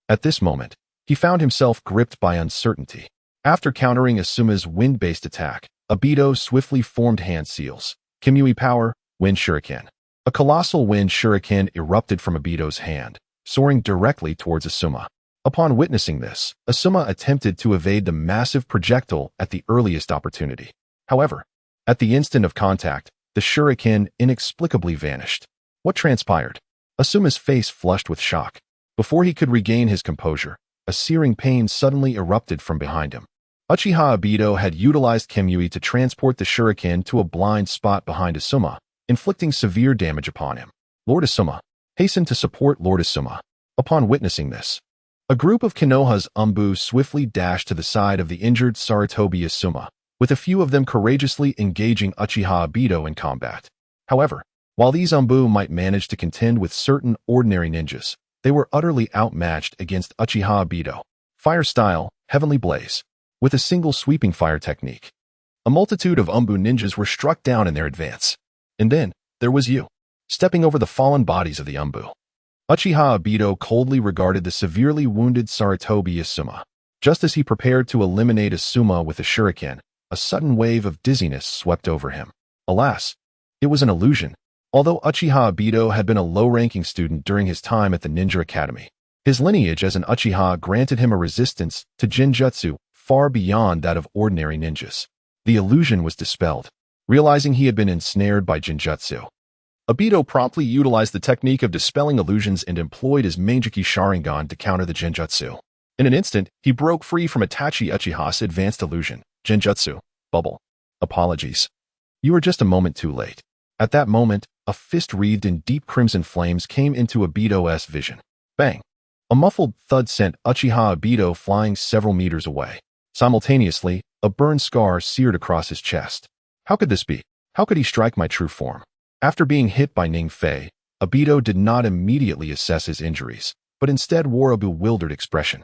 Speaker 1: at this moment, he found himself gripped by uncertainty. After countering Asuma's wind-based attack, Obito swiftly formed hand seals. Kamui power, Wind Shuriken. A colossal wind shuriken erupted from Obito's hand, soaring directly towards Asuma. Upon witnessing this, Asuma attempted to evade the massive projectile at the earliest opportunity. However, at the instant of contact, the shuriken inexplicably vanished. What transpired? Asuma's face flushed with shock. Before he could regain his composure, a searing pain suddenly erupted from behind him. Uchiha Obito had utilized Kamui to transport the shuriken to a blind spot behind Asuma, inflicting severe damage upon him. Lord Asuma hastened to support Lord Asuma. Upon witnessing this, a group of Konoha's Umbu swiftly dashed to the side of the injured Sarutobi Asuma, with a few of them courageously engaging Uchiha Obito in combat. However, while these Umbu might manage to contend with certain ordinary ninjas, they were utterly outmatched against Uchiha Obito. Fire style, Heavenly Blaze. With a single sweeping fire technique, a multitude of Umbu ninjas were struck down in their advance. And then, there was you, stepping over the fallen bodies of the Umbu. Uchiha Obito coldly regarded the severely wounded Sarutobi Asuma. Just as he prepared to eliminate Asuma with a shuriken, a sudden wave of dizziness swept over him. Alas, it was an illusion. Although Uchiha Obito had been a low-ranking student during his time at the Ninja Academy, his lineage as an Uchiha granted him a resistance to Genjutsu far beyond that of ordinary ninjas. The illusion was dispelled. Realizing he had been ensnared by Genjutsu, Obito promptly utilized the technique of dispelling illusions and employed his Manjiki Sharingan to counter the Genjutsu. In an instant, he broke free from Itachi Uchiha's advanced illusion, Genjutsu, Bubble. Apologies. You were just a moment too late. At that moment, a fist wreathed in deep crimson flames came into Obito's vision. Bang! A muffled thud sent Uchiha Obito flying several meters away. Simultaneously, a burn scar seared across his chest. How could this be? How could he strike my true form? After being hit by Ning Fei, Obito did not immediately assess his injuries, but instead wore a bewildered expression.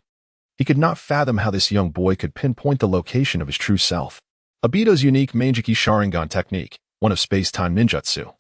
Speaker 1: He could not fathom how this young boy could pinpoint the location of his true self. Obito's unique Manjiki Sharingan technique, one of space-time ninjutsu,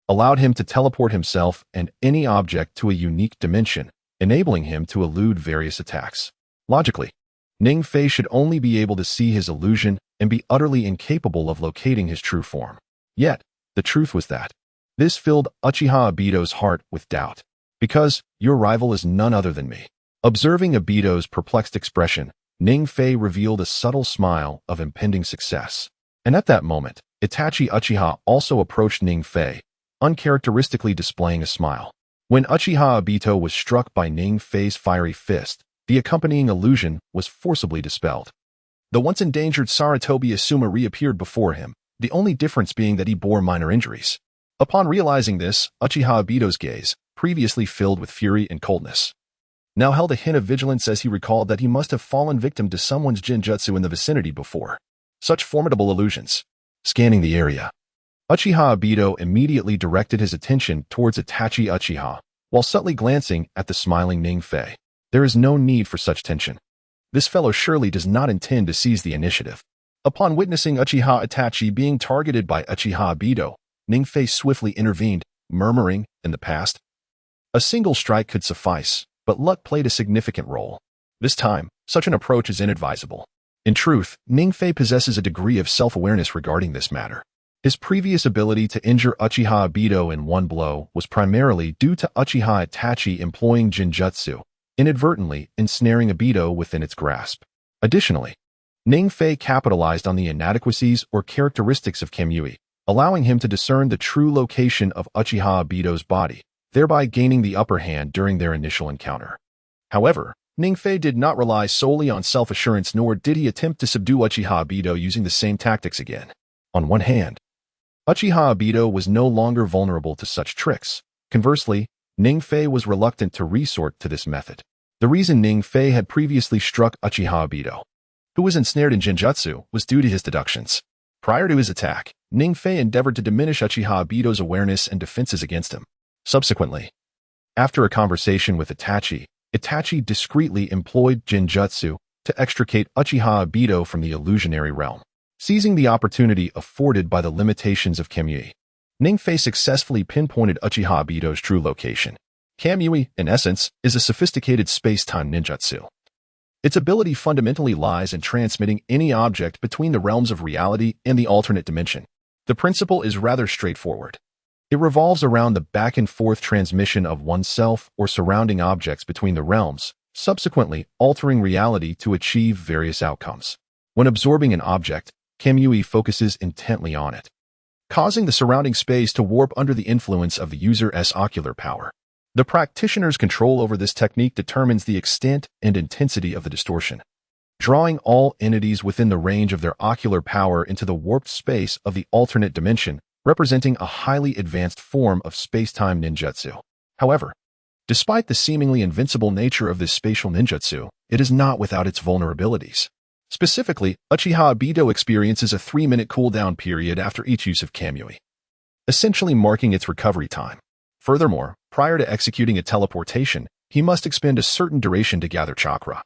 Speaker 1: allowed him to teleport himself and any object to a unique dimension, enabling him to elude various attacks. Logically, Ning Fei should only be able to see his illusion and be utterly incapable of locating his true form. Yet, the truth was that this filled Uchiha Obito's heart with doubt. Because your rival is none other than me. Observing Obito's perplexed expression, Ning Fei revealed a subtle smile of impending success. And at that moment, Itachi Uchiha also approached Ning Fei, uncharacteristically displaying a smile. When Uchiha Obito was struck by Ning Fei's fiery fist, the accompanying illusion was forcibly dispelled. The once endangered Sarutobi Asuma reappeared before him, the only difference being that he bore minor injuries. Upon realizing this, Uchiha Obito's gaze, previously filled with fury and coldness, now held a hint of vigilance as he recalled that he must have fallen victim to someone's Genjutsu in the vicinity before. Such formidable illusions. Scanning the area, Uchiha Obito immediately directed his attention towards Itachi Uchiha, while subtly glancing at the smiling Ning Fei. There is no need for such tension. This fellow surely does not intend to seize the initiative. Upon witnessing Uchiha Itachi being targeted by Uchiha Obito, Ning Fei swiftly intervened, murmuring, in the past, a single strike could suffice, but luck played a significant role. This time, such an approach is inadvisable. In truth, Ning Fei possesses a degree of self-awareness regarding this matter. His previous ability to injure Uchiha Obito in one blow was primarily due to Uchiha Itachi employing Genjutsu, inadvertently ensnaring Obito within its grasp. Additionally, Ning Fei capitalized on the inadequacies or characteristics of Kamui, allowing him to discern the true location of Uchiha Obito's body, thereby gaining the upper hand during their initial encounter. However, Ning Fei did not rely solely on self-assurance, nor did he attempt to subdue Uchiha Obito using the same tactics again. On one hand, Uchiha Obito was no longer vulnerable to such tricks, Conversely, Ning Fei was reluctant to resort to this method. The reason Ning Fei had previously struck Uchiha Obito, who was ensnared in Genjutsu, was due to his deductions. Prior to his attack, Ning Fei endeavored to diminish Uchiha Obito's awareness and defenses against him. Subsequently, after a conversation with Itachi, Itachi discreetly employed Genjutsu to extricate Uchiha Obito from the illusionary realm. Seizing the opportunity afforded by the limitations of Kamui, Ning Fei successfully pinpointed Uchiha Obito's true location. Kamui, in essence, is a sophisticated space-time ninjutsu. Its ability fundamentally lies in transmitting any object between the realms of reality and the alternate dimension. The principle is rather straightforward. It revolves around the back-and-forth transmission of oneself or surrounding objects between the realms, subsequently altering reality to achieve various outcomes. When absorbing an object, Kamui focuses intently on it, causing the surrounding space to warp under the influence of the user's ocular power. The practitioner's control over this technique determines the extent and intensity of the distortion, drawing all entities within the range of their ocular power into the warped space of the alternate dimension, representing a highly advanced form of space-time ninjutsu. However, despite the seemingly invincible nature of this spatial ninjutsu, it is not without its vulnerabilities. Specifically, Uchiha Obito experiences a 3-minute cooldown period after each use of Kamui, essentially marking its recovery time. Furthermore, prior to executing a teleportation, he must expend a certain duration to gather chakra,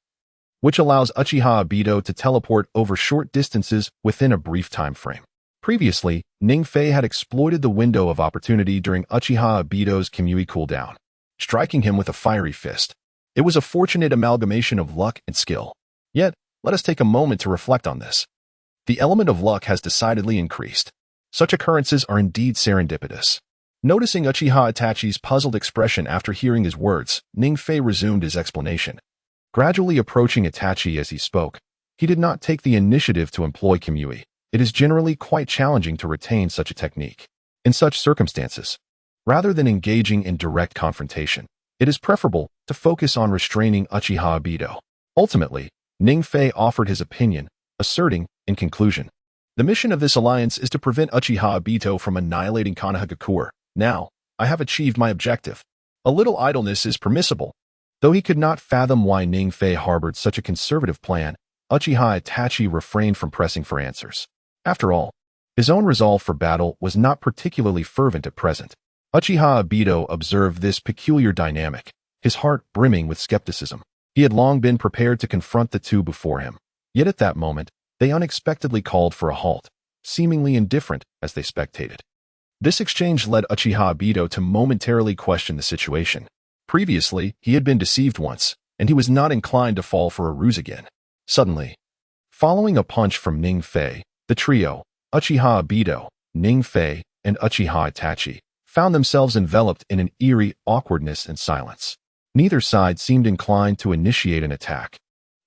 Speaker 1: which allows Uchiha Obito to teleport over short distances within a brief time frame. Previously, Ning Fei had exploited the window of opportunity during Uchiha Obito's Kamui cooldown, striking him with a fiery fist. It was a fortunate amalgamation of luck and skill. Yet, let us take a moment to reflect on this. The element of luck has decidedly increased. Such occurrences are indeed serendipitous. Noticing Uchiha Itachi's puzzled expression after hearing his words, Ning Fei resumed his explanation. Gradually approaching Itachi as he spoke, he did not take the initiative to employ Kamui. It is generally quite challenging to retain such a technique. In such circumstances, rather than engaging in direct confrontation, it is preferable to focus on restraining Uchiha Obito. Ultimately, Ning Fei offered his opinion, asserting, in conclusion, the mission of this alliance is to prevent Uchiha Obito from annihilating Konoha. Now, I have achieved my objective. A little idleness is permissible. Though he could not fathom why Ning Fei harbored such a conservative plan, Uchiha Itachi refrained from pressing for answers. After all, his own resolve for battle was not particularly fervent at present. Uchiha Obito observed this peculiar dynamic, his heart brimming with skepticism. He had long been prepared to confront the two before him. Yet at that moment, they unexpectedly called for a halt, seemingly indifferent as they spectated. This exchange led Uchiha Obito to momentarily question the situation. Previously, he had been deceived once, and he was not inclined to fall for a ruse again. Suddenly, following a punch from Ning Fei, the trio, Uchiha Obito, Ning Fei, and Uchiha Itachi, found themselves enveloped in an eerie awkwardness and silence. Neither side seemed inclined to initiate an attack,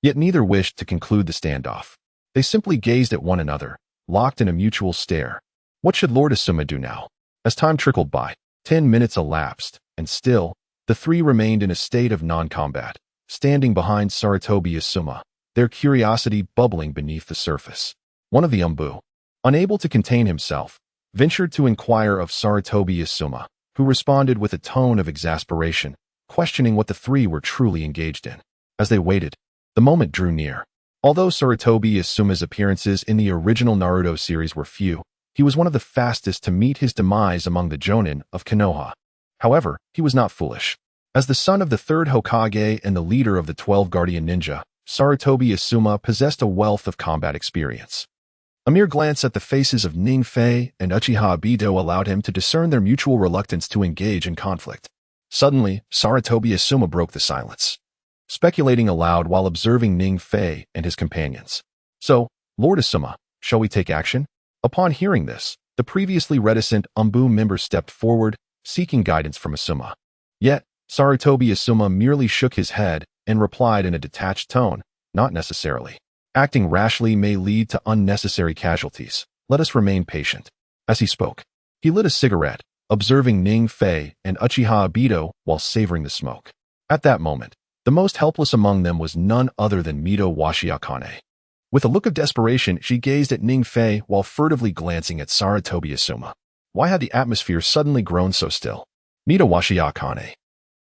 Speaker 1: yet neither wished to conclude the standoff. They simply gazed at one another, locked in a mutual stare. What should Lord Asuma do now? As time trickled by, 10 minutes elapsed, and still, the three remained in a state of non-combat, standing behind Sarutobi Asuma, their curiosity bubbling beneath the surface. One of the Umbu, unable to contain himself, ventured to inquire of Sarutobi Asuma, who responded with a tone of exasperation, questioning what the three were truly engaged in. As they waited, the moment drew near. Although Sarutobi Asuma's appearances in the original Naruto series were few, he was one of the fastest to meet his demise among the Jonin of Konoha. However, he was not foolish. As the son of the third Hokage and the leader of the 12 Guardian Ninja, Sarutobi Asuma possessed a wealth of combat experience. A mere glance at the faces of Ning Fei and Uchiha Obito allowed him to discern their mutual reluctance to engage in conflict. Suddenly, Sarutobi Asuma broke the silence, speculating aloud while observing Ning Fei and his companions. So, Lord Asuma, shall we take action? Upon hearing this, the previously reticent Umbu member stepped forward, seeking guidance from Asuma. Yet, Sarutobi Asuma merely shook his head and replied in a detached tone, not necessarily. Acting rashly may lead to unnecessary casualties. Let us remain patient. As he spoke, he lit a cigarette, observing Ning Fei and Uchiha Obito while savoring the smoke. At that moment, the most helpless among them was none other than Mito Washiakane. With a look of desperation, she gazed at Ning Fei while furtively glancing at Sarutobi Asuma. Why had the atmosphere suddenly grown so still? Mitawashi Akane,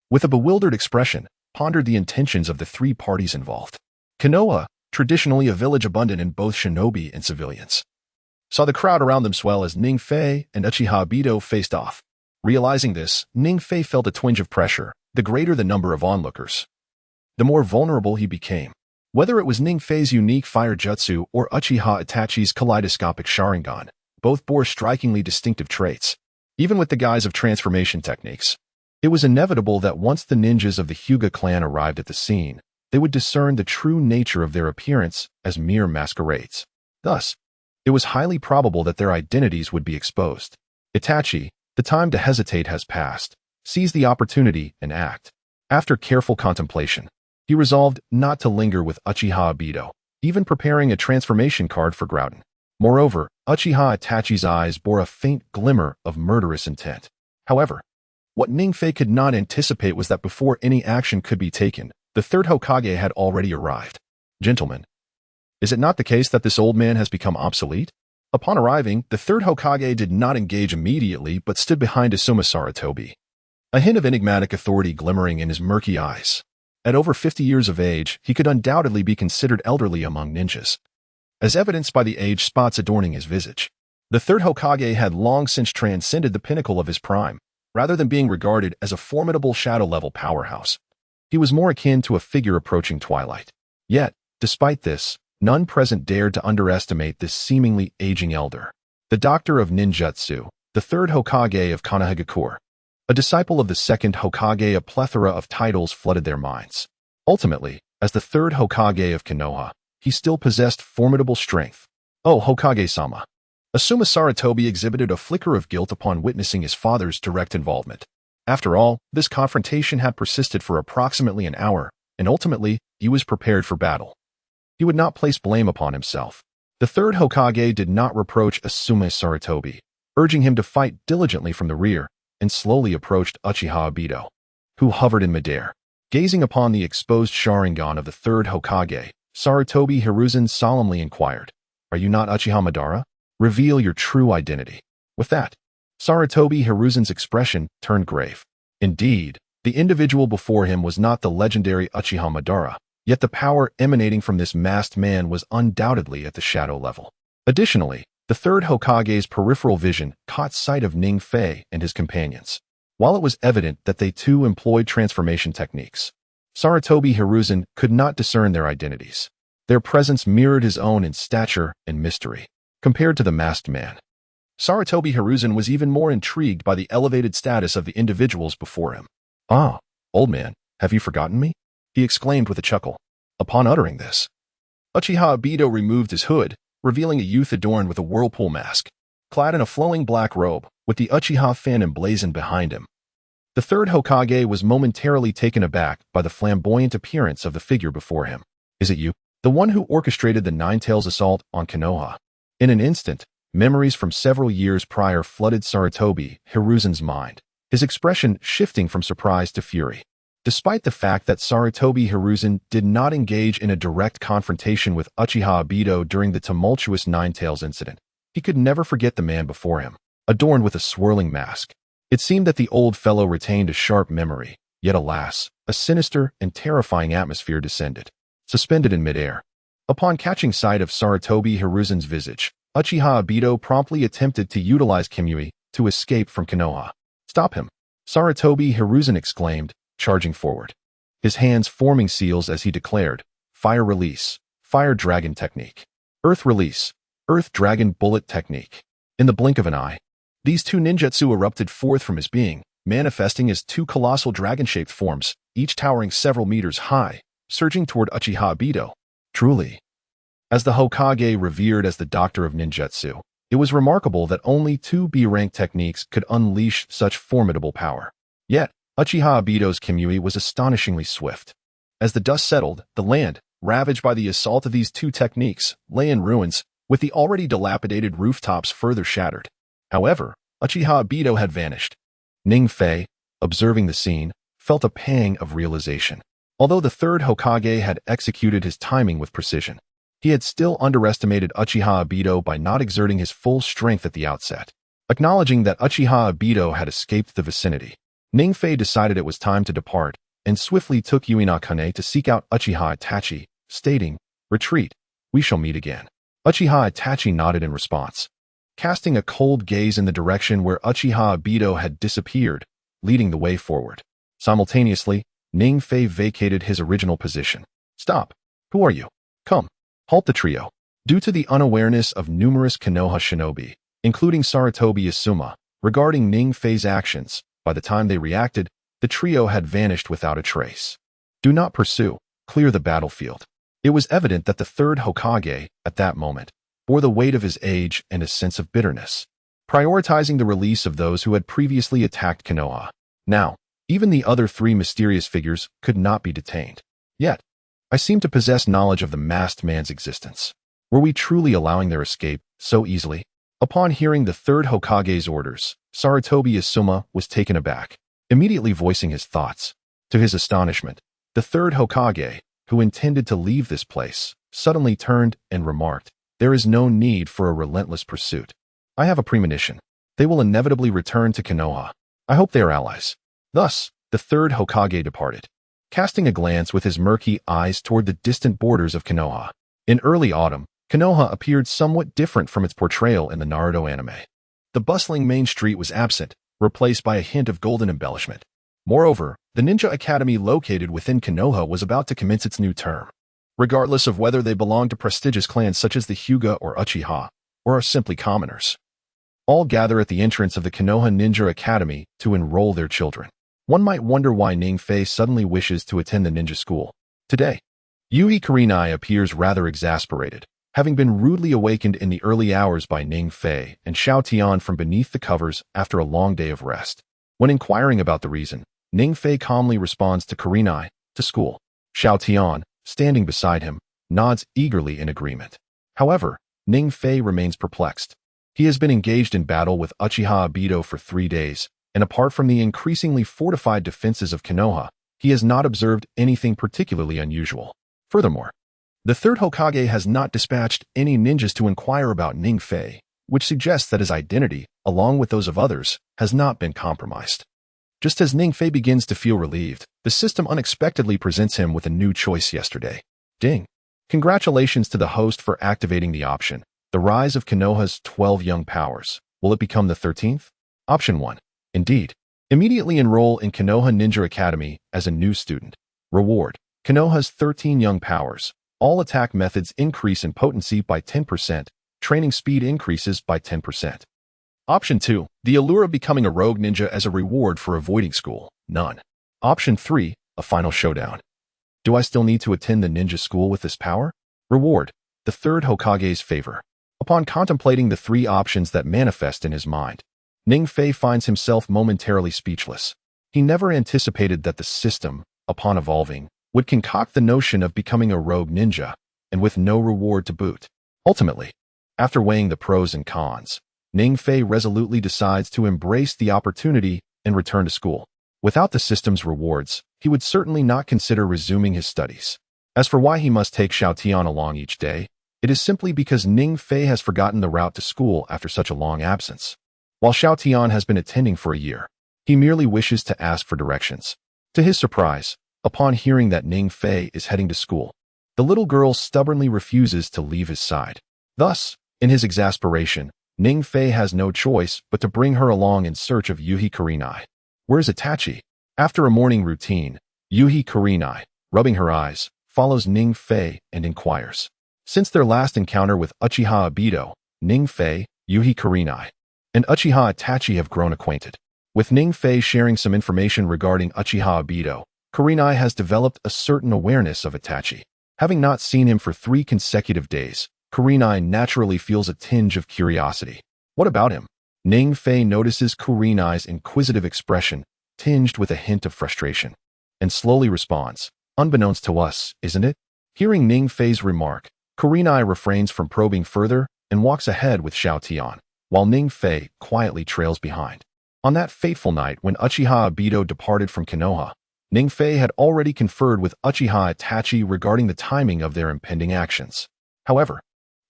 Speaker 1: with a bewildered expression, pondered the intentions of the three parties involved. Konoha, traditionally a village abundant in both shinobi and civilians, saw the crowd around them swell as Ning Fei and Uchiha Obito faced off. Realizing this, Ning Fei felt a twinge of pressure. The greater the number of onlookers, the more vulnerable he became. Whether it was Ning Fei's unique fire jutsu or Uchiha Itachi's kaleidoscopic Sharingan, both bore strikingly distinctive traits. Even with the guise of transformation techniques, it was inevitable that once the ninjas of the Hyuga clan arrived at the scene, they would discern the true nature of their appearance as mere masquerades. Thus, it was highly probable that their identities would be exposed. Itachi, the time to hesitate has passed, seized the opportunity and act. After careful contemplation, he resolved not to linger with Uchiha Obito, even preparing a transformation card for Groudon. Moreover, Uchiha Itachi's eyes bore a faint glimmer of murderous intent. However, what Ning Fei could not anticipate was that before any action could be taken, the third Hokage had already arrived. Gentlemen, is it not the case that this old man has become obsolete? Upon arriving, the third Hokage did not engage immediately but stood behind Asuma Sarutobi, a hint of enigmatic authority glimmering in his murky eyes. At over 50 years of age, he could undoubtedly be considered elderly among ninjas, as evidenced by the age spots adorning his visage. The third Hokage had long since transcended the pinnacle of his prime. Rather than being regarded as a formidable shadow-level powerhouse, he was more akin to a figure approaching twilight. Yet, despite this, none present dared to underestimate this seemingly aging elder. The doctor of ninjutsu, the third Hokage of Konoha, a disciple of the second Hokage, a plethora of titles flooded their minds. Ultimately, as the third Hokage of Konoha, he still possessed formidable strength. Oh, Hokage-sama. Asuma Sarutobi exhibited a flicker of guilt upon witnessing his father's direct involvement. After all, this confrontation had persisted for approximately an hour, and ultimately, he was prepared for battle. He would not place blame upon himself. The third Hokage did not reproach Asuma Sarutobi, urging him to fight diligently from the rear, and slowly approached Uchiha Obito, who hovered in midair. Gazing upon the exposed Sharingan of the third Hokage, Sarutobi Hiruzen solemnly inquired, "Are you not Uchiha Madara? Reveal your true identity." With that, Sarutobi Hiruzen's expression turned grave. Indeed, the individual before him was not the legendary Uchiha Madara, yet the power emanating from this masked man was undoubtedly at the shadow level. Additionally, the third Hokage's peripheral vision caught sight of Ning Fei and his companions. While it was evident that they too employed transformation techniques, Sarutobi Hiruzen could not discern their identities. Their presence mirrored his own in stature and mystery. Compared to the masked man, Sarutobi Hiruzen was even more intrigued by the elevated status of the individuals before him. "Ah, old man, have you forgotten me?" he exclaimed with a chuckle. Upon uttering this, Uchiha Obito removed his hood, revealing a youth adorned with a whirlpool mask, clad in a flowing black robe, with the Uchiha fan emblazoned behind him. The third Hokage was momentarily taken aback by the flamboyant appearance of the figure before him. "Is it you? The one who orchestrated the Nine-Tails assault on Konoha?" In an instant, memories from several years prior flooded Sarutobi Hiruzen's mind, his expression shifting from surprise to fury. Despite the fact that Sarutobi Hiruzen did not engage in a direct confrontation with Uchiha Obito during the tumultuous Nine-Tails incident, he could never forget the man before him, adorned with a swirling mask. It seemed that the old fellow retained a sharp memory, yet alas, a sinister and terrifying atmosphere descended, suspended in midair. Upon catching sight of Sarutobi Hiruzen's visage, Uchiha Obito promptly attempted to utilize Kimui to escape from Konoha. "Stop him!" Sarutobi Hiruzen exclaimed, charging forward, his hands forming seals as he declared, "Fire release, fire dragon technique. Earth release, earth dragon bullet technique." In the blink of an eye, these two ninjutsu erupted forth from his being, manifesting as two colossal dragon-shaped forms, each towering several meters high, surging toward Uchiha Obito. Truly, as the Hokage revered as the doctor of ninjutsu, it was remarkable that only two B-rank techniques could unleash such formidable power. Yet, Uchiha Obito's Kimui was astonishingly swift. As the dust settled, the land, ravaged by the assault of these two techniques, lay in ruins, with the already dilapidated rooftops further shattered. However, Uchiha Obito had vanished. Ning Fei, observing the scene, felt a pang of realization. Although the third Hokage had executed his timing with precision, he had still underestimated Uchiha Obito by not exerting his full strength at the outset. Acknowledging that Uchiha Obito had escaped the vicinity, Ning Fei decided it was time to depart, and swiftly took Yuinakane to seek out Uchiha Itachi, stating, "Retreat, we shall meet again." Uchiha Itachi nodded in response, casting a cold gaze in the direction where Uchiha Obito had disappeared, leading the way forward. Simultaneously, Ning Fei vacated his original position. "Stop! Who are you? Come!" Halt the trio. Due to the unawareness of numerous Konoha shinobi, including Sarutobi Asuma, regarding Ning Fei's actions, by the time they reacted, the trio had vanished without a trace. "Do not pursue. Clear the battlefield." It was evident that the third Hokage, at that moment, bore the weight of his age and a sense of bitterness, prioritizing the release of those who had previously attacked Konoha. Now, even the other three mysterious figures could not be detained. Yet, I seem to possess knowledge of the masked man's existence. Were we truly allowing their escape so easily? Upon hearing the third Hokage's orders, Sarutobi Asuma was taken aback, immediately voicing his thoughts. To his astonishment, the third Hokage, who intended to leave this place, suddenly turned and remarked, "There is no need for a relentless pursuit. I have a premonition. They will inevitably return to Konoha. I hope they are allies." Thus, the third Hokage departed, casting a glance with his murky eyes toward the distant borders of Konoha. In early autumn, Konoha appeared somewhat different from its portrayal in the Naruto anime. The bustling main street was absent, replaced by a hint of golden embellishment. Moreover, the ninja academy located within Konoha was about to commence its new term. Regardless of whether they belong to prestigious clans such as the Hyuga or Uchiha, or are simply commoners, all gather at the entrance of the Konoha Ninja Academy to enroll their children. One might wonder why Ning Fei suddenly wishes to attend the ninja school. Today, Yui Kurenai appears rather exasperated, having been rudely awakened in the early hours by Ning Fei and Xiao Tian from beneath the covers after a long day of rest. When inquiring about the reason, Ning Fei calmly responds to Kurenai, "To school." Xiao Tian, standing beside him, nods eagerly in agreement. However, Ning Fei remains perplexed. He has been engaged in battle with Uchiha Obito for 3 days, and apart from the increasingly fortified defenses of Konoha, he has not observed anything particularly unusual. Furthermore, the third Hokage has not dispatched any ninjas to inquire about Ning Fei, which suggests that his identity, along with those of others, has not been compromised. Just as Ning Fei begins to feel relieved, the system unexpectedly presents him with a new choice yesterday. Ding! Congratulations to the host for activating the option, the rise of Konoha's 12 young powers. Will it become the 13th? Option 1. Indeed. Immediately enroll in Konoha Ninja Academy as a new student. Reward. Konoha's 13 young powers. All attack methods increase in potency by 10%. Training speed increases by 10%. Option 2. The allure of becoming a rogue ninja as a reward for avoiding school. None. Option 3. A final showdown. Do I still need to attend the ninja school with this power? Reward. The third Hokage's favor. Upon contemplating the 3 options that manifest in his mind, Ning Fei finds himself momentarily speechless. He never anticipated that the system, upon evolving, would concoct the notion of becoming a rogue ninja, and with no reward to boot. Ultimately, after weighing the pros and cons, Ning Fei resolutely decides to embrace the opportunity and return to school. Without the system's rewards, he would certainly not consider resuming his studies. As for why he must take Xiao Tian along each day, it is simply because Ning Fei has forgotten the route to school after such a long absence. While Xiao Tian has been attending for a year, he merely wishes to ask for directions. To his surprise, upon hearing that Ning Fei is heading to school, the little girl stubbornly refuses to leave his side. Thus, in his exasperation, Ning Fei has no choice but to bring her along in search of Yui Kurenai. Where's Itachi? After a morning routine, Yui Kurenai, rubbing her eyes, follows Ning Fei and inquires. Since their last encounter with Uchiha Obito, Ning Fei, Yui Kurenai, and Uchiha Itachi have grown acquainted. With Ning Fei sharing some information regarding Uchiha Obito, Kurenai has developed a certain awareness of Itachi. Having not seen him for 3 consecutive days, Kurenai naturally feels a tinge of curiosity. What about him? Ning Fei notices Kurenai's inquisitive expression, tinged with a hint of frustration, and slowly responds, "Unbeknownst to us, isn't it?" Hearing Ning Fei's remark, Kurenai refrains from probing further and walks ahead with Xiao Tian, while Ning Fei quietly trails behind. On that fateful night when Uchiha Obito departed from Konoha, Ning Fei had already conferred with Uchiha Itachi regarding the timing of their impending actions. However,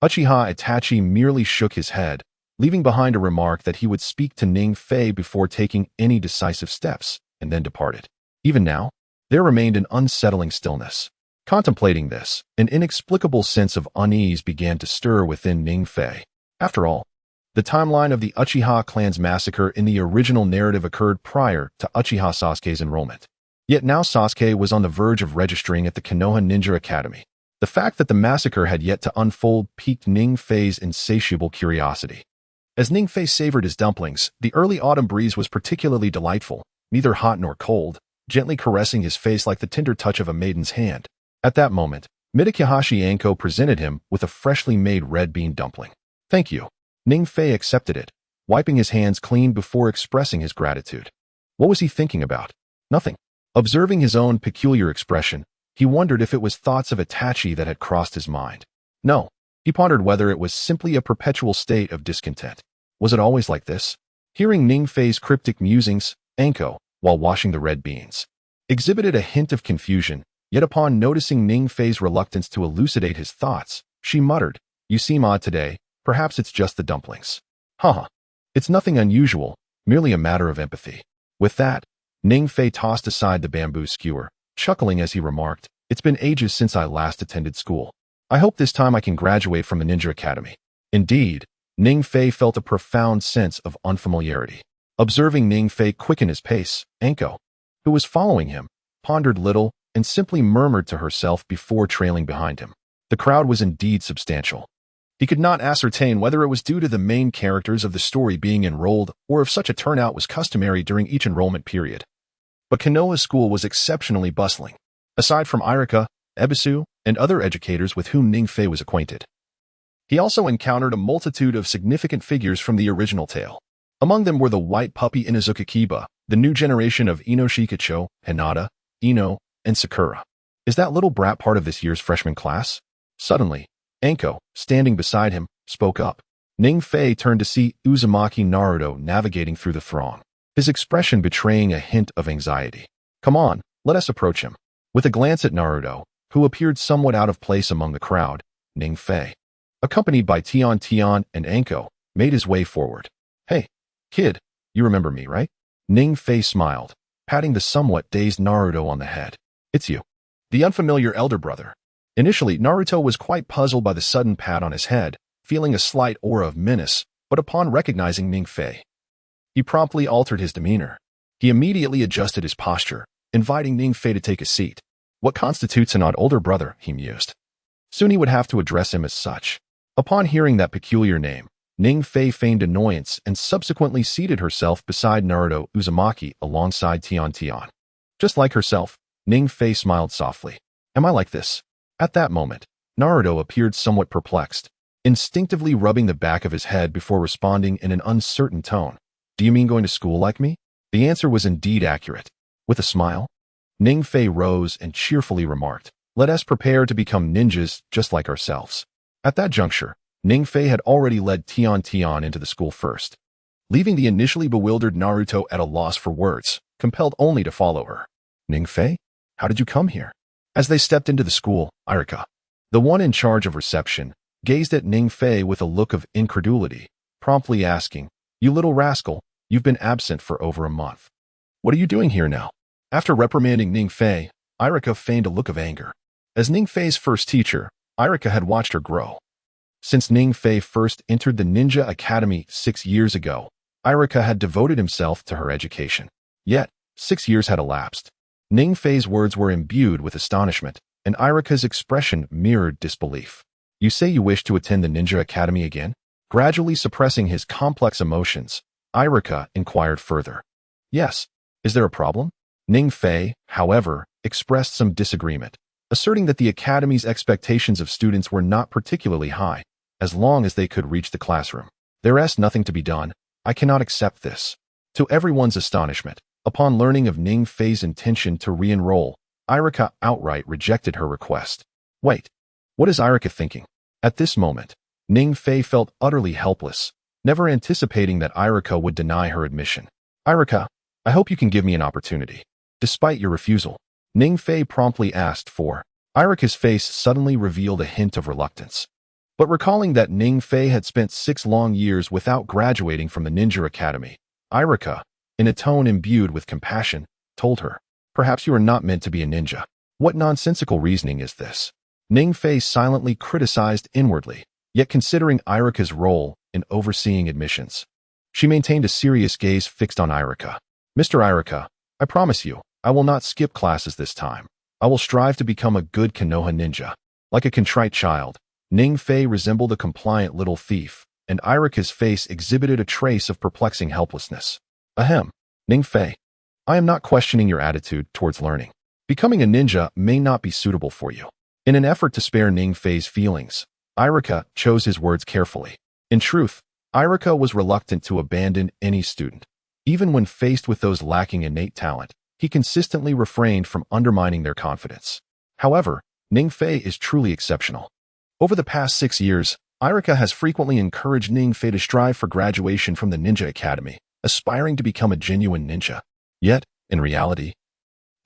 Speaker 1: Uchiha Itachi merely shook his head, leaving behind a remark that he would speak to Ning Fei before taking any decisive steps. and then departed. Even now, there remained an unsettling stillness. Contemplating this, an inexplicable sense of unease began to stir within Ning Fei. After all, the timeline of the Uchiha clan's massacre in the original narrative occurred prior to Uchiha Sasuke's enrollment. Yet now Sasuke was on the verge of registering at the Konoha Ninja Academy. The fact that the massacre had yet to unfold piqued Ning Fei's insatiable curiosity. As Ning Fei savored his dumplings, the early autumn breeze was particularly delightful, neither hot nor cold, gently caressing his face like the tender touch of a maiden's hand. At that moment, Mitsuhashi Anko presented him with a freshly made red bean dumpling. "Thank you." Ning Fei accepted it, wiping his hands clean before expressing his gratitude. What was he thinking about? Nothing. Observing his own peculiar expression, he wondered if it was thoughts of Itachi that had crossed his mind. No, he pondered whether it was simply a perpetual state of discontent. Was it always like this? Hearing Ning Fei's cryptic musings, Anko, while washing the red beans, exhibited a hint of confusion, yet upon noticing Ning Fei's reluctance to elucidate his thoughts, she muttered, "You seem odd today, perhaps it's just the dumplings." Haha. It's nothing unusual, merely a matter of empathy. With that, Ning Fei tossed aside the bamboo skewer, chuckling as he remarked, "It's been ages since I last attended school. I hope this time I can graduate from the Ninja Academy." Indeed, Ning Fei felt a profound sense of unfamiliarity. Observing Ning Fei quicken his pace, Anko, who was following him, pondered little and simply murmured to herself before trailing behind him. The crowd was indeed substantial. He could not ascertain whether it was due to the main characters of the story being enrolled or if such a turnout was customary during each enrollment period. But Konoha's school was exceptionally bustling. Aside from Irika, Ebisu, and other educators with whom Ning Fei was acquainted, he also encountered a multitude of significant figures from the original tale. Among them were the white puppy Inuzuka Kiba, the new generation of Ino Shikacho, Hinata, Ino, and Sakura. Is that little brat part of this year's freshman class? Suddenly, Anko, standing beside him, spoke up. Ning Fei turned to see Uzumaki Naruto navigating through the throng, his expression betraying a hint of anxiety. "Come on, let us approach him." With a glance at Naruto, who appeared somewhat out of place among the crowd, Ning Fei, accompanied by Tian and Anko, made his way forward. "Hey, kid, you remember me, right?" Ning Fei smiled, patting the somewhat dazed Naruto on the head. "It's you, the unfamiliar elder brother." Initially, Naruto was quite puzzled by the sudden pat on his head, feeling a slight aura of menace, but upon recognizing Ning Fei, he promptly altered his demeanor. He immediately adjusted his posture, inviting Ning Fei to take a seat. What constitutes an odd older brother, he mused. Soon he would have to address him as such. Upon hearing that peculiar name, Ning Fei feigned annoyance and subsequently seated herself beside Naruto Uzumaki alongside Tian. Just like herself, Ning Fei smiled softly. "Am I like this?" At that moment, Naruto appeared somewhat perplexed, instinctively rubbing the back of his head before responding in an uncertain tone. "Do you mean going to school like me?" The answer was indeed accurate. With a smile, Ning Fei rose and cheerfully remarked, "Let us prepare to become ninjas just like ourselves." At that juncture, Ning Fei had already led Tian into the school first, leaving the initially bewildered Naruto at a loss for words, compelled only to follow her. "Ning Fei, how did you come here?" As they stepped into the school, Irika, the one in charge of reception, gazed at Ning Fei with a look of incredulity, promptly asking, "You little rascal, you've been absent for over a month. What are you doing here now?" After reprimanding Ning Fei, Irika feigned a look of anger. As Ning Fei's first teacher, Irika had watched her grow. Since Ning Fei first entered the Ninja Academy 6 years ago, Irika had devoted himself to her education. Yet, 6 years had elapsed. Ning Fei's words were imbued with astonishment, and Irika's expression mirrored disbelief. "You say you wish to attend the Ninja Academy again?" Gradually suppressing his complex emotions, Irika inquired further. "Yes. Is there a problem?" Ning Fei, however, expressed some disagreement, asserting that the Academy's expectations of students were not particularly high, as long as they could reach the classroom. "There's nothing to be done. I cannot accept this." To everyone's astonishment, upon learning of Ning Fei's intention to re-enroll, Irika outright rejected her request. Wait, what is Irika thinking? At this moment, Ning Fei felt utterly helpless, never anticipating that Irika would deny her admission. "Irika, I hope you can give me an opportunity." Despite your refusal, Ning Fei promptly asked for. Irika's face suddenly revealed a hint of reluctance. But recalling that Ning Fei had spent 6 long years without graduating from the Ninja Academy, Irika, in a tone imbued with compassion, told her. Perhaps you are not meant to be a ninja. What nonsensical reasoning is this? Ning Fei silently criticized inwardly, yet considering Irika's role in overseeing admissions. She maintained a serious gaze fixed on Irika. Mr. Irika, I promise you, I will not skip classes this time. I will strive to become a good Konoha ninja. Like a contrite child, Ning Fei resembled a compliant little thief, and Irika's face exhibited a trace of perplexing helplessness. Ahem, Ning Fei, I am not questioning your attitude towards learning. Becoming a ninja may not be suitable for you. In an effort to spare Ning Fei's feelings, Irika chose his words carefully. In truth, Irika was reluctant to abandon any student. Even when faced with those lacking innate talent, he consistently refrained from undermining their confidence. However, Ning Fei is truly exceptional. Over the past 6 years, Irika has frequently encouraged Ning Fei to strive for graduation from the Ninja Academy, aspiring to become a genuine ninja. Yet, in reality,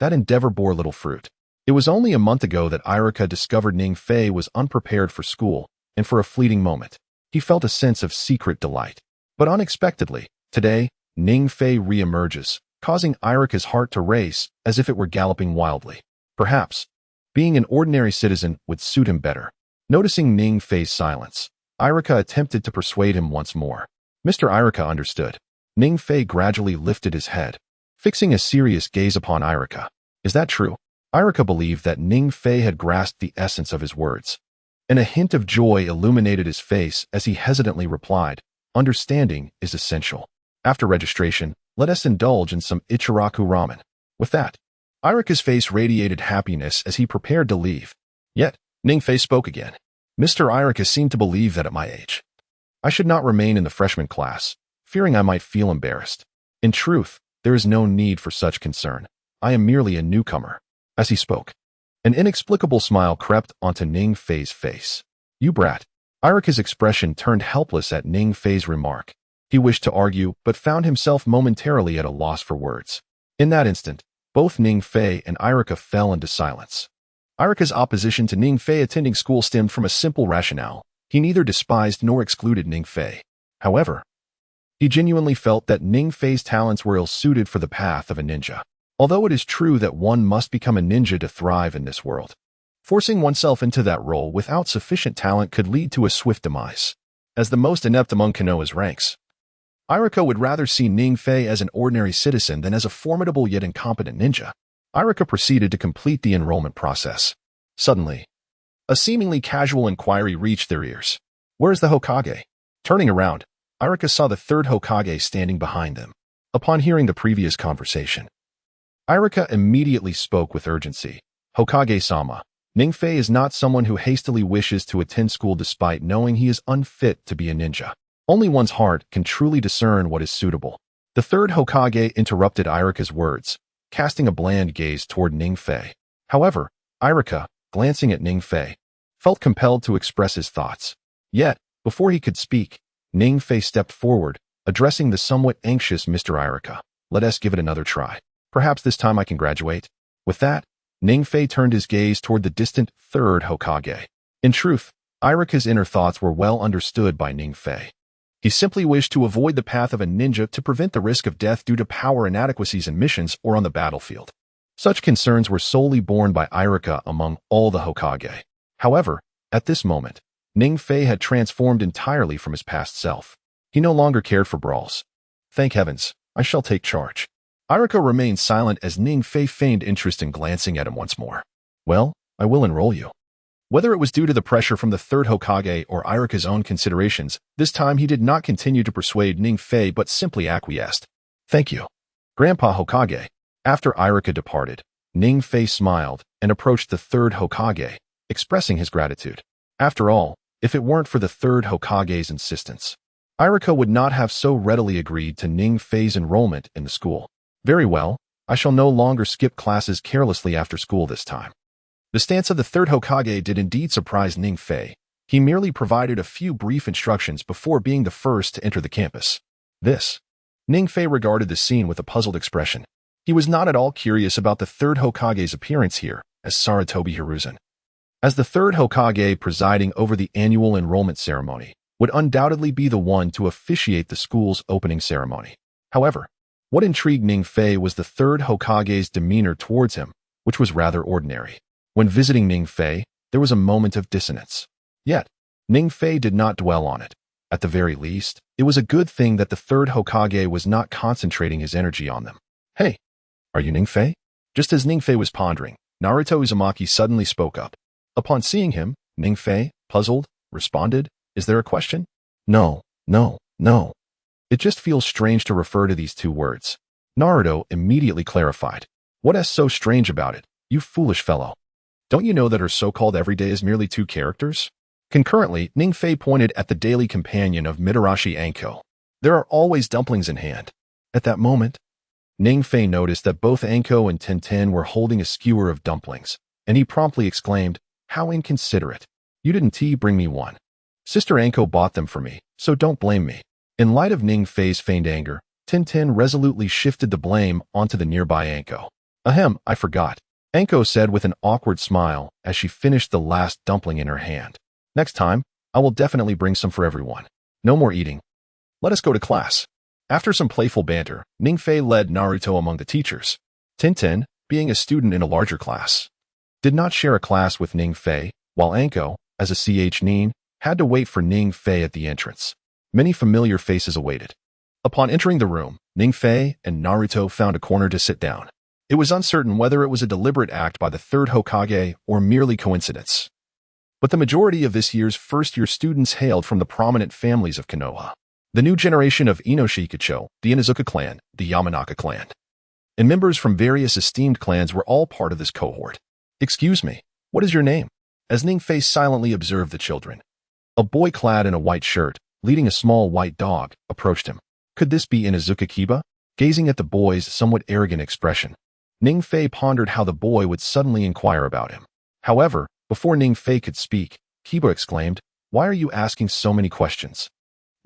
Speaker 1: that endeavor bore little fruit. It was only a month ago that Irika discovered Ning Fei was unprepared for school, and for a fleeting moment, he felt a sense of secret delight. But unexpectedly, today, Ning Fei re-emerges, causing Irika's heart to race as if it were galloping wildly. Perhaps, being an ordinary citizen would suit him better. Noticing Ning Fei's silence, Irika attempted to persuade him once more. Mr. Irika understood. Ning Fei gradually lifted his head, fixing a serious gaze upon Irika. Is that true? Irika believed that Ning Fei had grasped the essence of his words, and a hint of joy illuminated his face as he hesitantly replied, understanding is essential. After registration, let us indulge in some Ichiraku ramen. With that, Irika's face radiated happiness as he prepared to leave. Yet, Ning Fei spoke again. Mr. Irika seemed to believe that at my age, I should not remain in the freshman class, fearing I might feel embarrassed. In truth, there is no need for such concern. I am merely a newcomer. As he spoke, an inexplicable smile crept onto Ning Fei's face. You brat. Irika's expression turned helpless at Ning Fei's remark. He wished to argue, but found himself momentarily at a loss for words. In that instant, both Ning Fei and Irika fell into silence. Irika's opposition to Ning Fei attending school stemmed from a simple rationale. He neither despised nor excluded Ning Fei. However, he genuinely felt that Ning Fei's talents were ill-suited for the path of a ninja. Although it is true that one must become a ninja to thrive in this world, forcing oneself into that role without sufficient talent could lead to a swift demise. As the most inept among Konoha's ranks, Irika would rather see Ning Fei as an ordinary citizen than as a formidable yet incompetent ninja. Irika proceeded to complete the enrollment process. Suddenly, a seemingly casual inquiry reached their ears. Where is the Hokage? Turning around, Irika saw the third Hokage standing behind them. Upon hearing the previous conversation, Irika immediately spoke with urgency. Hokage-sama, Ning Fei is not someone who hastily wishes to attend school despite knowing he is unfit to be a ninja. Only one's heart can truly discern what is suitable. The third Hokage interrupted Irika's words, casting a bland gaze toward Ning Fei. However, Irika, glancing at Ning Fei, felt compelled to express his thoughts. Yet, before he could speak, Ning Fei stepped forward, addressing the somewhat anxious Mr. Irika. Let us give it another try. Perhaps this time I can graduate. With that, Ning Fei turned his gaze toward the distant third Hokage. In truth, Irika's inner thoughts were well understood by Ning Fei. He simply wished to avoid the path of a ninja to prevent the risk of death due to power inadequacies in missions or on the battlefield. Such concerns were solely borne by Irika among all the Hokage. However, at this moment, Ning Fei had transformed entirely from his past self. He no longer cared for brawls. Thank heavens, I shall take charge. Irika remained silent as Ning Fei feigned interest in glancing at him once more. Well, I will enroll you. Whether it was due to the pressure from the third Hokage or Irika's own considerations, this time he did not continue to persuade Ning Fei but simply acquiesced. Thank you, Grandpa Hokage. After Irika departed, Ning Fei smiled and approached the third Hokage, expressing his gratitude. After all, if it weren't for the third Hokage's insistence, Irika would not have so readily agreed to Ning Fei's enrollment in the school. Very well, I shall no longer skip classes carelessly after school this time. The stance of the third Hokage did indeed surprise Ning Fei. He merely provided a few brief instructions before being the first to enter the campus. Ning Fei regarded the scene with a puzzled expression. He was not at all curious about the third Hokage's appearance here, as Sarutobi Hiruzen. As the third Hokage presiding over the annual enrollment ceremony, would undoubtedly be the one to officiate the school's opening ceremony. However, What intrigued Ning Fei was the third Hokage's demeanor towards him, which was rather ordinary. When visiting Ning Fei, there was a moment of dissonance. Yet, Ning Fei did not dwell on it. At the very least, it was a good thing that the third Hokage was not concentrating his energy on them. Hey, are you Ning Fei? Just as Ning Fei was pondering, Naruto Uzumaki suddenly spoke up. Upon seeing him, Ning Fei, puzzled, responded, "Is there a question?" No. It just feels strange to refer to these two words. Naruto immediately clarified. What is so strange about it, you foolish fellow? Don't you know that her so-called everyday is merely two characters? Concurrently, Ning Fei pointed at the daily companion of Mitarashi Anko. There are always dumplings in hand. At that moment, Ning Fei noticed that both Anko and Tintin were holding a skewer of dumplings, and he promptly exclaimed, "How inconsiderate. You didn't bring me one. Sister Anko bought them for me, so don't blame me." In light of Ning Fei's feigned anger, Tintin resolutely shifted the blame onto the nearby Anko. "Ahem, I forgot," Anko said with an awkward smile as she finished the last dumpling in her hand. "Next time, I will definitely bring some for everyone. No more eating. Let us go to class." After some playful banter, Ning Fei led Naruto among the teachers. Tintin, being a student in a larger class, did not share a class with Ning Fei, while Anko, as a nin, had to wait for Ning Fei at the entrance. Many familiar faces awaited. Upon entering the room, Ning Fei and Naruto found a corner to sit down. It was uncertain whether it was a deliberate act by the third Hokage or merely coincidence. But the majority of this year's first-year students hailed from the prominent families of Konoha. The new generation of Inoshikacho, the Inuzuka clan, the Yamanaka clan, and members from various esteemed clans were all part of this cohort. "Excuse me, what is your name?" As Ning Fei silently observed the children. A boy clad in a white shirt, leading a small white dog, approached him. Could this be Inuzuka Kiba? Gazing at the boy's somewhat arrogant expression, Ning Fei pondered how the boy would suddenly inquire about him. However, before Ning Fei could speak, Kiba exclaimed, "Why are you asking so many questions?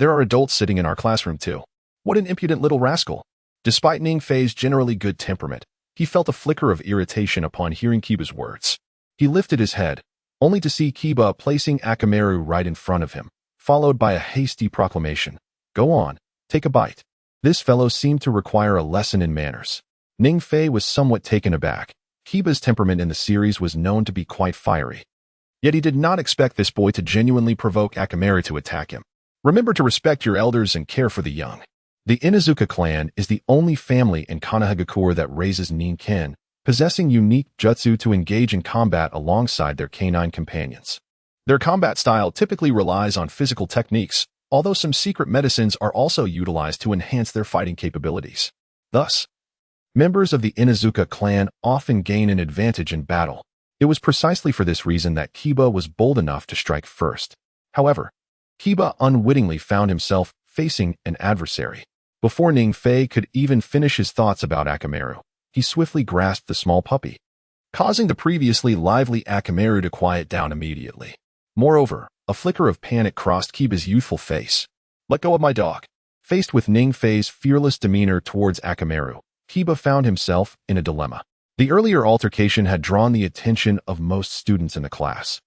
Speaker 1: There are adults sitting in our classroom too. What an impudent little rascal." Despite Ning Fei's generally good temperament, he felt a flicker of irritation upon hearing Kiba's words. He lifted his head, only to see Kiba placing Akamaru right in front of him, followed by a hasty proclamation. "Go on, take a bite." This fellow seemed to require a lesson in manners. Ning Fei was somewhat taken aback. Kiba's temperament in the series was known to be quite fiery. Yet he did not expect this boy to genuinely provoke Akamaru to attack him. Remember to respect your elders and care for the young. The Inuzuka clan is the only family in Konohagakure that raises Ninken, possessing unique jutsu to engage in combat alongside their canine companions. Their combat style typically relies on physical techniques, although some secret medicines are also utilized to enhance their fighting capabilities. Thus, members of the Inuzuka clan often gain an advantage in battle. It was precisely for this reason that Kiba was bold enough to strike first. However, Kiba unwittingly found himself facing an adversary. Before Ning Fei could even finish his thoughts about Akamaru, he swiftly grasped the small puppy, causing the previously lively Akamaru to quiet down immediately. Moreover, a flicker of panic crossed Kiba's youthful face. "Let go of my dog." Faced with Ning Fei's fearless demeanor towards Akamaru, Kiba found himself in a dilemma. The earlier altercation had drawn the attention of most students in the class,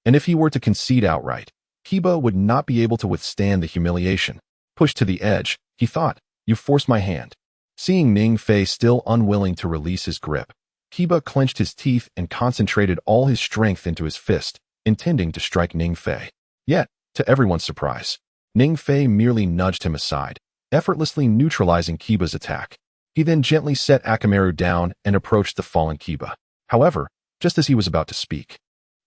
Speaker 1: and if he were to concede outright, Kiba would not be able to withstand the humiliation. Pushed to the edge, he thought, "You forced my hand." Seeing Ning Fei still unwilling to release his grip, Kiba clenched his teeth and concentrated all his strength into his fist, intending to strike Ning Fei. Yet, to everyone's surprise, Ning Fei merely nudged him aside, effortlessly neutralizing Kiba's attack. He then gently set Akamaru down and approached the fallen Kiba. However, just as he was about to speak,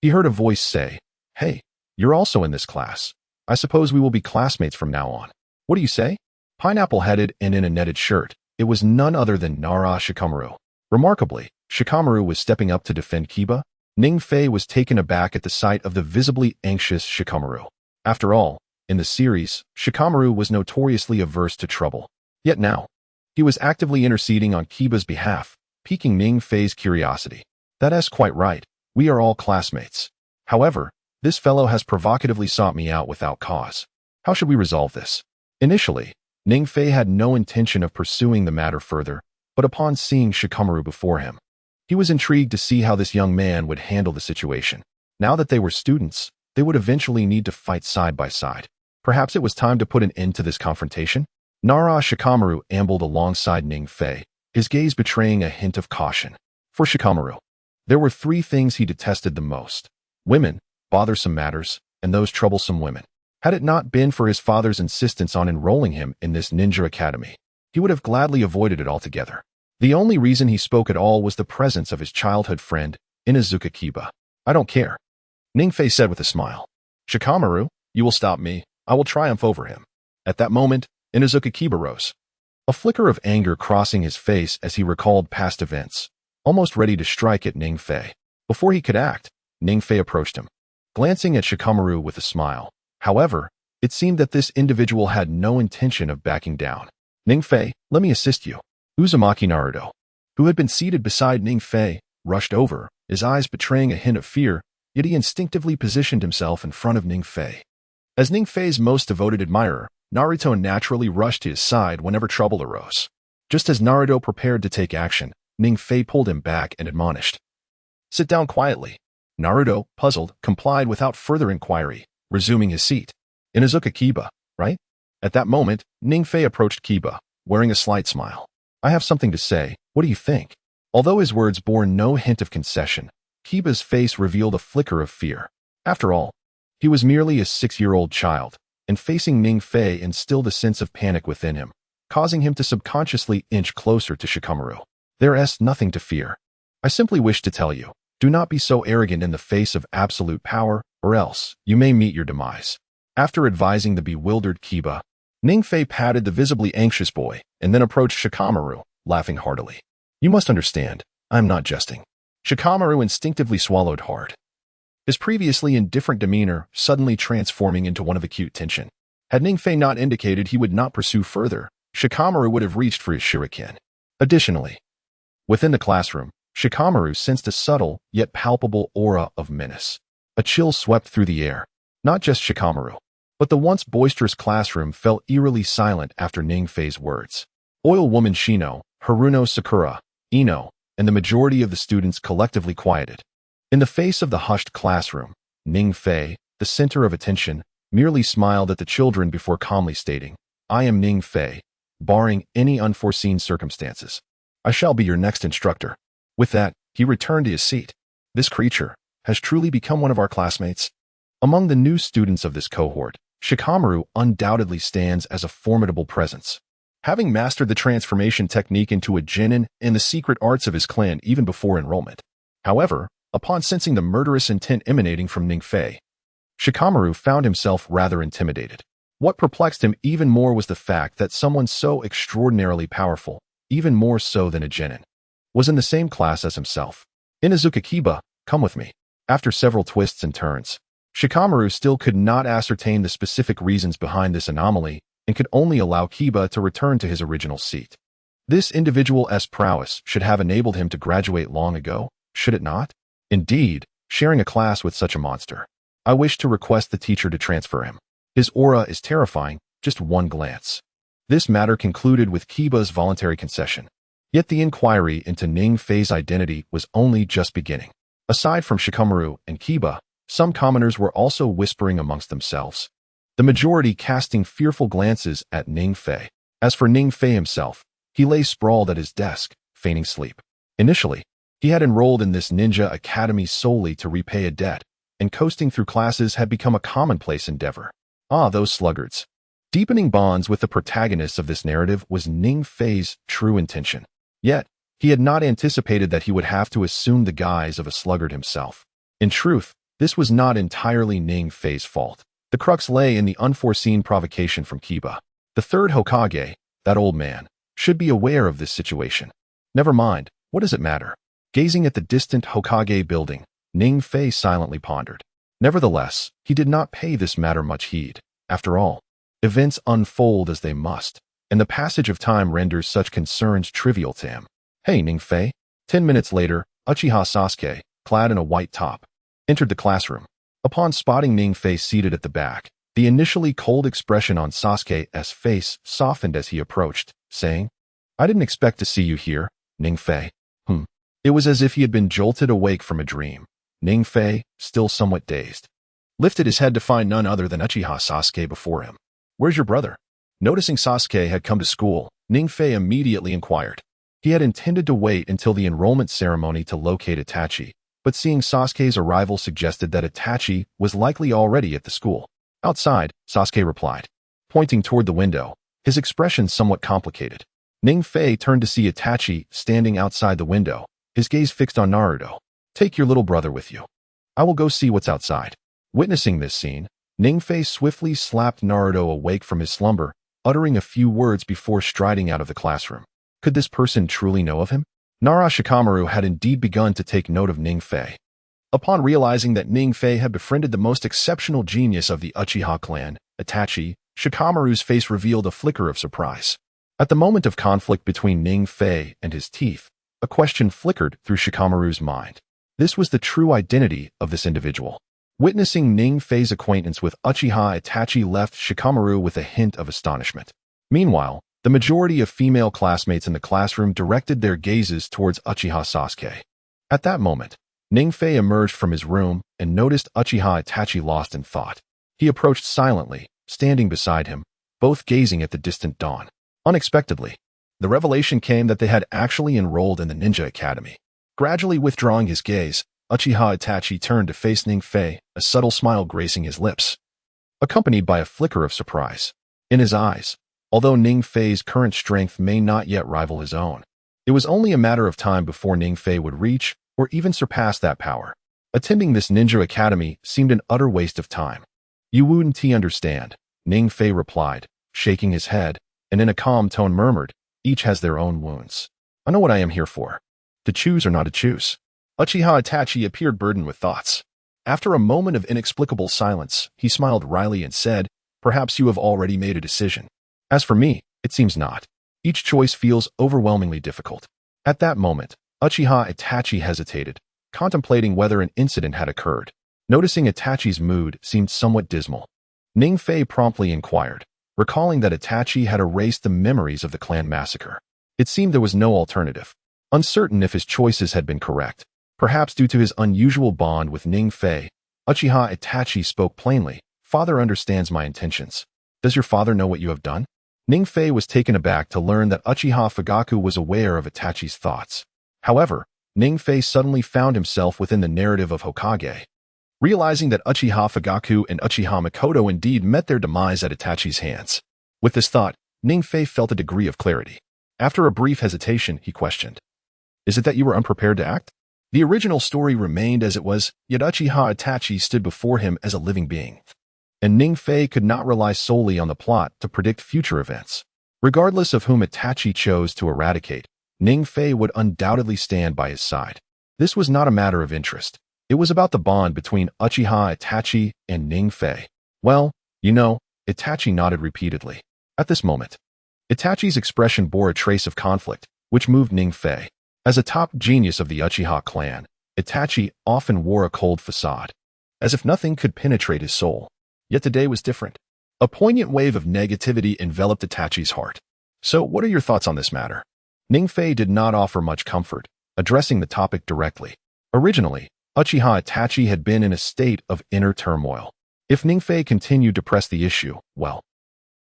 Speaker 1: he heard a voice say, "Hey, you're also in this class. I suppose we will be classmates from now on. What do you say?" Pineapple-headed and in a netted shirt, it was none other than Nara Shikamaru. Remarkably, Shikamaru was stepping up to defend Kiba. Ning Fei was taken aback at the sight of the visibly anxious Shikamaru. After all, in the series, Shikamaru was notoriously averse to trouble. Yet now, he was actively interceding on Kiba's behalf, piquing Ning Fei's curiosity. "That's quite right. We are all classmates. However, this fellow has provocatively sought me out without cause. How should we resolve this?" Initially, Ning Fei had no intention of pursuing the matter further, but upon seeing Shikamaru before him, he was intrigued to see how this young man would handle the situation. Now that they were students, they would eventually need to fight side by side. Perhaps it was time to put an end to this confrontation? Nara Shikamaru ambled alongside Ning Fei, his gaze betraying a hint of caution. For Shikamaru, there were three things he detested the most: women, bothersome matters, and those troublesome women. Had it not been for his father's insistence on enrolling him in this ninja academy, he would have gladly avoided it altogether. The only reason he spoke at all was the presence of his childhood friend, Inuzuka Kiba. I don't care, Ning Fei said with a smile. Shikamaru, you will stop me. I will triumph over him. At that moment, Inuzuka Kiba rose, a flicker of anger crossing his face as he recalled past events, almost ready to strike at Ning Fei. Before he could act, Ning Fei approached him, glancing at Shikamaru with a smile. However, it seemed that this individual had no intention of backing down. Ning Fei, let me assist you. Uzumaki Naruto, who had been seated beside Ning Fei, rushed over, his eyes betraying a hint of fear, yet he instinctively positioned himself in front of Ning Fei. As Ning Fei's most devoted admirer, Naruto naturally rushed to his side whenever trouble arose. Just as Naruto prepared to take action, Ning Fei pulled him back and admonished. Sit down quietly. Naruto, puzzled, complied without further inquiry, resuming his seat. Inuzuka Kiba, right? At that moment, Ning Fei approached Kiba, wearing a slight smile. I have something to say. What do you think? Although his words bore no hint of concession, Kiba's face revealed a flicker of fear. After all, he was merely a 6-year-old child, and facing Ning Fei instilled a sense of panic within him, causing him to subconsciously inch closer to Shikamaru. There is nothing to fear. I simply wish to tell you, do not be so arrogant in the face of absolute power, or else you may meet your demise. After advising the bewildered Kiba, Ning Fei patted the visibly anxious boy and then approached Shikamaru, laughing heartily. You must understand, I am not jesting. Shikamaru instinctively swallowed hard, his previously indifferent demeanor suddenly transforming into one of acute tension. Had Ning Fei not indicated he would not pursue further, Shikamaru would have reached for his shuriken. Additionally, within the classroom, Shikamaru sensed a subtle yet palpable aura of menace. A chill swept through the air. Not just Shikamaru, but the once boisterous classroom fell eerily silent after Ning Fei's words. Oil Woman Shino, Haruno Sakura, Ino, and the majority of the students collectively quieted. In the face of the hushed classroom, Ning Fei, the center of attention, merely smiled at the children before calmly stating, I am Ning Fei, barring any unforeseen circumstances. I shall be your next instructor. With that, he returned to his seat. This creature has truly become one of our classmates. Among the new students of this cohort, Shikamaru undoubtedly stands as a formidable presence, having mastered the transformation technique into a genin and the secret arts of his clan even before enrollment. However, upon sensing the murderous intent emanating from Ning Fei, Shikamaru found himself rather intimidated. What perplexed him even more was the fact that someone so extraordinarily powerful, even more so than a genin, was in the same class as himself. Inuzuka Kiba, come with me. After several twists and turns, Shikamaru still could not ascertain the specific reasons behind this anomaly and could only allow Kiba to return to his original seat. This individual's prowess should have enabled him to graduate long ago, should it not? Indeed, sharing a class with such a monster. I wish to request the teacher to transfer him. His aura is terrifying, just one glance. This matter concluded with Kiba's voluntary concession. Yet the inquiry into Ning Fei's identity was only just beginning. Aside from Shikamaru and Kiba, some commoners were also whispering amongst themselves, the majority casting fearful glances at Ning Fei. As for Ning Fei himself, he lay sprawled at his desk, feigning sleep. Initially, he had enrolled in this ninja academy solely to repay a debt, and coasting through classes had become a commonplace endeavor. Ah, those sluggards. Deepening bonds with the protagonists of this narrative was Ning Fei's true intention. Yet, he had not anticipated that he would have to assume the guise of a sluggard himself. In truth, this was not entirely Ning Fei's fault. The crux lay in the unforeseen provocation from Kiba. The third Hokage, that old man, should be aware of this situation. Never mind, what does it matter? Gazing at the distant Hokage building, Ning Fei silently pondered. Nevertheless, he did not pay this matter much heed. After all, events unfold as they must, and the passage of time renders such concerns trivial to him. Hey, Ning Fei. 10 minutes later, Uchiha Sasuke, clad in a white top, entered the classroom. Upon spotting Ning Fei seated at the back, the initially cold expression on Sasuke's face softened as he approached, saying, I didn't expect to see you here, Ning Fei. It was as if he had been jolted awake from a dream. Ning Fei, still somewhat dazed, lifted his head to find none other than Uchiha Sasuke before him. Where's your brother? Noticing Sasuke had come to school, Ningfei immediately inquired. He had intended to wait until the enrollment ceremony to locate Itachi, but seeing Sasuke's arrival suggested that Itachi was likely already at the school. Outside, Sasuke replied, pointing toward the window, his expression somewhat complicated. Ningfei turned to see Itachi standing outside the window, his gaze fixed on Naruto. Take your little brother with you. I will go see what's outside. Witnessing this scene, Ningfei swiftly slapped Naruto awake from his slumber, uttering a few words before striding out of the classroom. Could this person truly know of him? Orochimaru had indeed begun to take note of Ningfei. Upon realizing that Ningfei had befriended the most exceptional genius of the Uchiha clan, Itachi, Shikamaru's face revealed a flicker of surprise. At the moment of conflict between Ningfei and his teeth, a question flickered through Shikamaru's mind. This was the true identity of this individual. Witnessing Ningfei's acquaintance with Uchiha Itachi left Shikamaru with a hint of astonishment. Meanwhile, the majority of female classmates in the classroom directed their gazes towards Uchiha Sasuke. At that moment, Ningfei emerged from his room and noticed Uchiha Itachi lost in thought. He approached silently, standing beside him, both gazing at the distant dawn. Unexpectedly, the revelation came that they had actually enrolled in the Ninja Academy. Gradually withdrawing his gaze, Uchiha Itachi turned to face Ningfei, a subtle smile gracing his lips, accompanied by a flicker of surprise in his eyes. Although Ningfei's current strength may not yet rival his own, it was only a matter of time before Ningfei would reach or even surpass that power. Attending this ninja academy seemed an utter waste of time. You wouldn't understand, Ningfei replied, shaking his head, and in a calm tone murmured, each has their own wounds. I know what I am here for. To choose or not to choose. Uchiha Itachi appeared burdened with thoughts. After a moment of inexplicable silence, he smiled wryly and said, perhaps you have already made a decision. As for me, it seems not. Each choice feels overwhelmingly difficult. At that moment, Uchiha Itachi hesitated, contemplating whether an incident had occurred. Noticing Itachi's mood seemed somewhat dismal, Ningfei promptly inquired, recalling that Itachi had erased the memories of the clan massacre. It seemed there was no alternative. Uncertain if his choices had been correct, perhaps due to his unusual bond with Ningfei, Uchiha Itachi spoke plainly, "Father understands my intentions. Does your father know what you have done?" Ningfei was taken aback to learn that Uchiha Fugaku was aware of Itachi's thoughts. However, Ningfei suddenly found himself within the narrative of Hokage. Realizing that Uchiha Fugaku and Uchiha Mikoto indeed met their demise at Itachi's hands. With this thought, Ningfei felt a degree of clarity. After a brief hesitation, he questioned, "Is it that you were unprepared to act?" The original story remained as it was, yet Uchiha Itachi stood before him as a living being. And Ningfei could not rely solely on the plot to predict future events. Regardless of whom Itachi chose to eradicate, Ningfei would undoubtedly stand by his side. This was not a matter of interest. It was about the bond between Uchiha Itachi and Ningfei. Well, you know, Itachi nodded repeatedly. At this moment, Itachi's expression bore a trace of conflict, which moved Ningfei. As a top genius of the Uchiha clan, Itachi often wore a cold facade, as if nothing could penetrate his soul. Yet today was different. A poignant wave of negativity enveloped Itachi's heart. "So, what are your thoughts on this matter?" Ningfei did not offer much comfort, addressing the topic directly. Originally, Uchiha Itachi had been in a state of inner turmoil. If Ningfei continued to press the issue, well,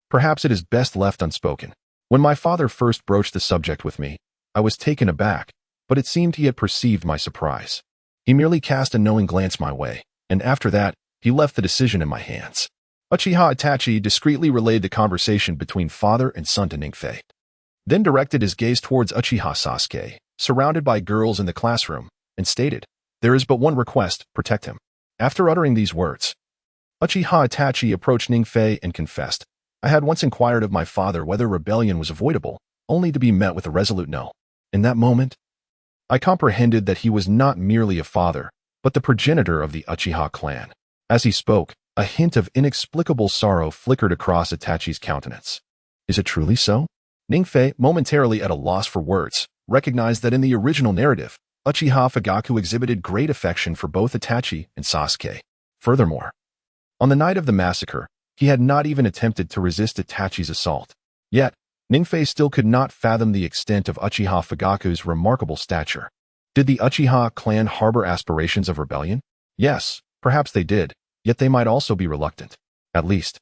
Speaker 1: perhaps it is best left unspoken. When my father first broached the subject with me, I was taken aback, but it seemed he had perceived my surprise. He merely cast a knowing glance my way, and after that, he left the decision in my hands. Uchiha Itachi discreetly relayed the conversation between father and son to Ningfei, then directed his gaze towards Uchiha Sasuke, surrounded by girls in the classroom, and stated, "There is but one request, protect him." After uttering these words, Uchiha Itachi approached Ningfei and confessed, "I had once inquired of my father whether rebellion was avoidable, only to be met with a resolute no. In that moment, I comprehended that he was not merely a father, but the progenitor of the Uchiha clan." As he spoke, a hint of inexplicable sorrow flickered across Itachi's countenance. Is it truly so? Ningfei, momentarily at a loss for words, recognized that in the original narrative, Uchiha Fugaku exhibited great affection for both Itachi and Sasuke. Furthermore, on the night of the massacre, he had not even attempted to resist Itachi's assault. Yet, Ningfei still could not fathom the extent of Uchiha Fugaku's remarkable stature. Did the Uchiha clan harbor aspirations of rebellion? Yes, perhaps they did, yet they might also be reluctant. At least,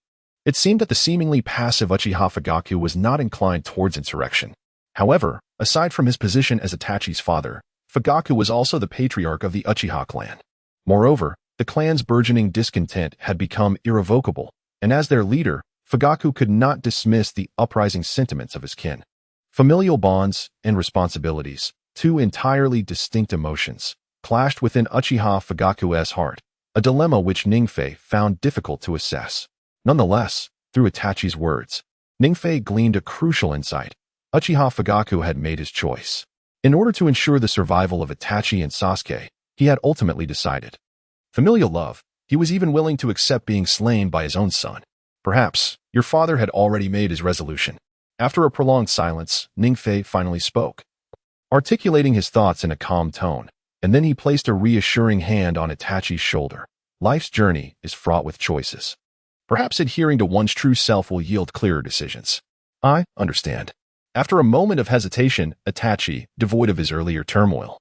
Speaker 1: It seemed that the seemingly passive Uchiha Fugaku was not inclined towards insurrection. However, aside from his position as Itachi's father, Fugaku was also the patriarch of the Uchiha clan. Moreover, the clan's burgeoning discontent had become irrevocable, and as their leader, Fugaku could not dismiss the uprising sentiments of his kin. Familial bonds and responsibilities, two entirely distinct emotions, clashed within Uchiha Fugaku's heart, a dilemma which Ningfei found difficult to assess. Nonetheless, through Itachi's words, Ningfei gleaned a crucial insight. Uchiha Fugaku had made his choice. In order to ensure the survival of Itachi and Sasuke, he had ultimately decided. Familial love, he was even willing to accept being slain by his own son. Perhaps, your father had already made his resolution. After a prolonged silence, Ningfei finally spoke, articulating his thoughts in a calm tone, and then he placed a reassuring hand on Itachi's shoulder. Life's journey is fraught with choices. Perhaps adhering to one's true self will yield clearer decisions. I understand. After a moment of hesitation, Itachi, devoid of his earlier turmoil,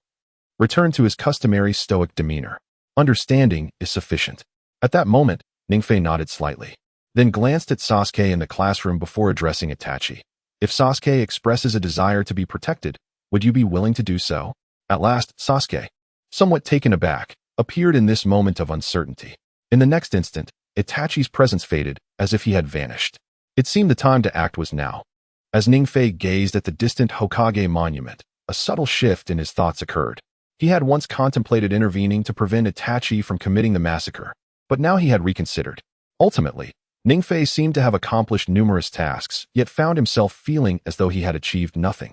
Speaker 1: returned to his customary stoic demeanor. Understanding is sufficient. At that moment, Ningfei nodded slightly, then glanced at Sasuke in the classroom before addressing Itachi. If Sasuke expresses a desire to be protected, would you be willing to do so? At last, Sasuke, somewhat taken aback, appeared in this moment of uncertainty. In the next instant, Itachi's presence faded, as if he had vanished. It seemed the time to act was now. As Ningfei gazed at the distant Hokage monument, a subtle shift in his thoughts occurred. He had once contemplated intervening to prevent Itachi from committing the massacre, but now he had reconsidered. Ultimately, Ningfei seemed to have accomplished numerous tasks, yet found himself feeling as though he had achieved nothing.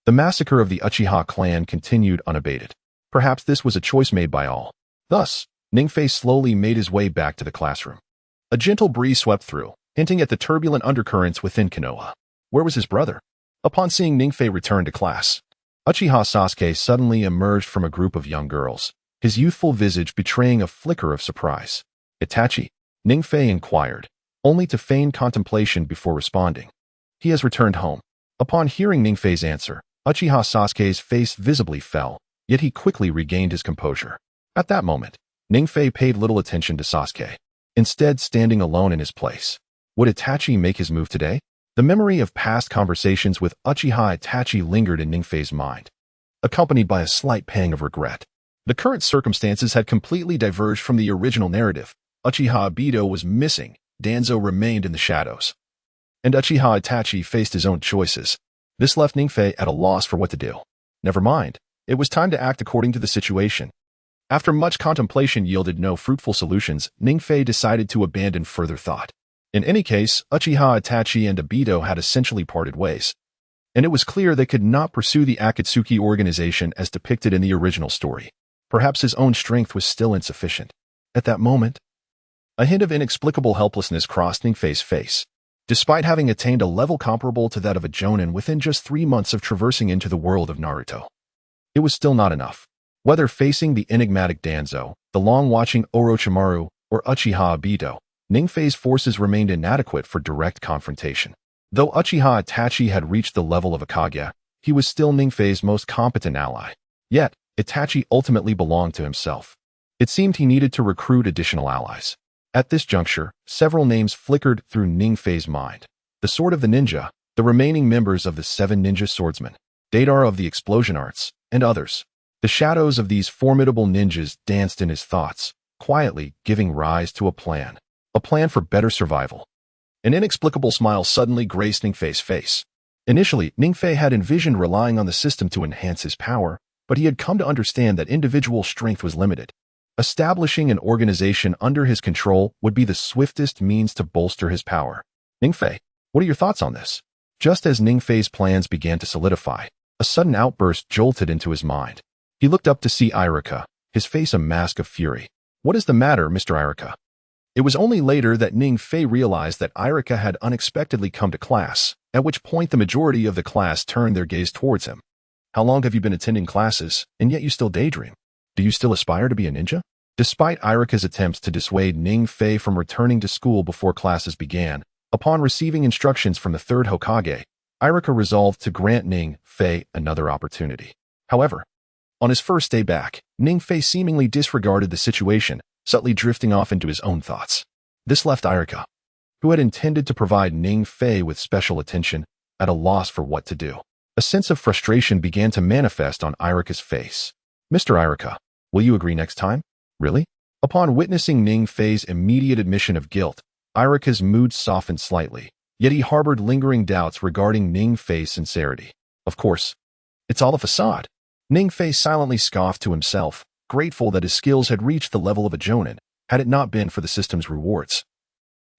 Speaker 1: The massacre of the Uchiha clan continued unabated. Perhaps this was a choice made by all. Thus, Ningfei slowly made his way back to the classroom. A gentle breeze swept through, hinting at the turbulent undercurrents within Konoha. Where was his brother? Upon seeing Ningfei return to class, Uchiha Sasuke suddenly emerged from a group of young girls, his youthful visage betraying a flicker of surprise. Itachi? Ningfei inquired, only to feign contemplation before responding. He has returned home. Upon hearing Ningfei's answer, Uchiha Sasuke's face visibly fell, yet he quickly regained his composure. At that moment, Ningfei paid little attention to Sasuke, instead standing alone in his place. Would Itachi make his move today? The memory of past conversations with Uchiha Itachi lingered in Ningfei's mind, accompanied by a slight pang of regret. The current circumstances had completely diverged from the original narrative. Uchiha Obito was missing, Danzo remained in the shadows, and Uchiha Itachi faced his own choices. This left Ningfei at a loss for what to do. Never mind, it was time to act according to the situation. After much contemplation yielded no fruitful solutions, Ningfei decided to abandon further thought. In any case, Uchiha Itachi and Obito had essentially parted ways, and it was clear they could not pursue the Akatsuki organization as depicted in the original story. Perhaps his own strength was still insufficient. At that moment, a hint of inexplicable helplessness crossed Ningfei's face. Despite having attained a level comparable to that of a Jonin within just 3 months of traversing into the world of Naruto, it was still not enough. Whether facing the enigmatic Danzo, the long-watching Orochimaru, or Uchiha Obito, Ningfei's forces remained inadequate for direct confrontation. Though Uchiha Itachi had reached the level of Hokage, he was still Ningfei's most competent ally. Yet, Itachi ultimately belonged to himself. It seemed he needed to recruit additional allies. At this juncture, several names flickered through Ningfei's mind. The Sword of the Ninja, the remaining members of the 7 ninja swordsmen, Deidara of the explosion arts, and others. The shadows of these formidable ninjas danced in his thoughts, quietly giving rise to a plan. A plan for better survival. An inexplicable smile suddenly graced Ningfei's face. Initially, Ningfei had envisioned relying on the system to enhance his power, but he had come to understand that individual strength was limited. Establishing an organization under his control would be the swiftest means to bolster his power. Ningfei, what are your thoughts on this? Just as Ningfei's plans began to solidify, a sudden outburst jolted into his mind. He looked up to see Irika, his face a mask of fury. What is the matter, Mr. Irika? It was only later that Ningfei realized that Irika had unexpectedly come to class, at which point the majority of the class turned their gaze towards him. How long have you been attending classes, and yet you still daydream? Do you still aspire to be a ninja? Despite Irika's attempts to dissuade Ningfei from returning to school before classes began, upon receiving instructions from the 3rd Hokage, Irika resolved to grant Ningfei another opportunity. However, on his first day back, Ningfei seemingly disregarded the situation, subtly drifting off into his own thoughts. This left Irika who had intended to provide Ning Fei with special attention, at a loss for what to do. A sense of frustration began to manifest on Irika's face. "Mr. Irika, will you agree next time? Really?" Upon witnessing Ning Fei's immediate admission of guilt, Irika's mood softened slightly, yet he harbored lingering doubts regarding Ning Fei's sincerity. "Of course, it's all a facade." Ning Fei silently scoffed to himself, grateful that his skills had reached the level of a jonin. Had it not been for the system's rewards,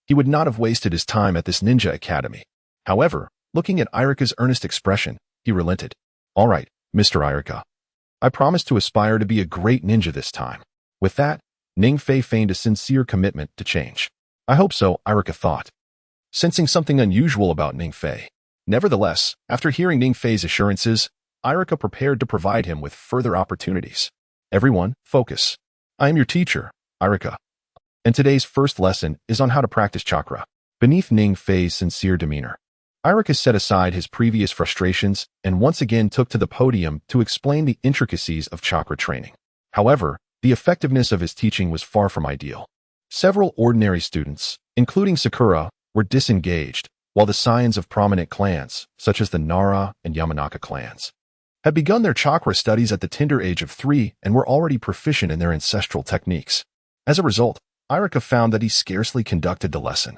Speaker 1: he would not have wasted his time at this ninja academy. However, looking at Irika's earnest expression, he relented. "All right, Mr. Irika. I promise to aspire to be a great ninja this time." With that, Ning Fei feigned a sincere commitment to change. "I hope so," Irika thought, sensing something unusual about Ning Fei. Nevertheless, after hearing Ning Fei's assurances, Irika prepared to provide him with further opportunities. "Everyone, focus. I am your teacher, Irika. And today's first lesson is on how to practice chakra." Beneath Ning Fei's sincere demeanor, Irika set aside his previous frustrations and once again took to the podium to explain the intricacies of chakra training. However, the effectiveness of his teaching was far from ideal. Several ordinary students, including Sakura, were disengaged, while the scions of prominent clans, such as the Nara and Yamanaka clans, had begun their chakra studies at the tender age of 3 and were already proficient in their ancestral techniques. As a result, Irika found that he scarcely conducted the lesson,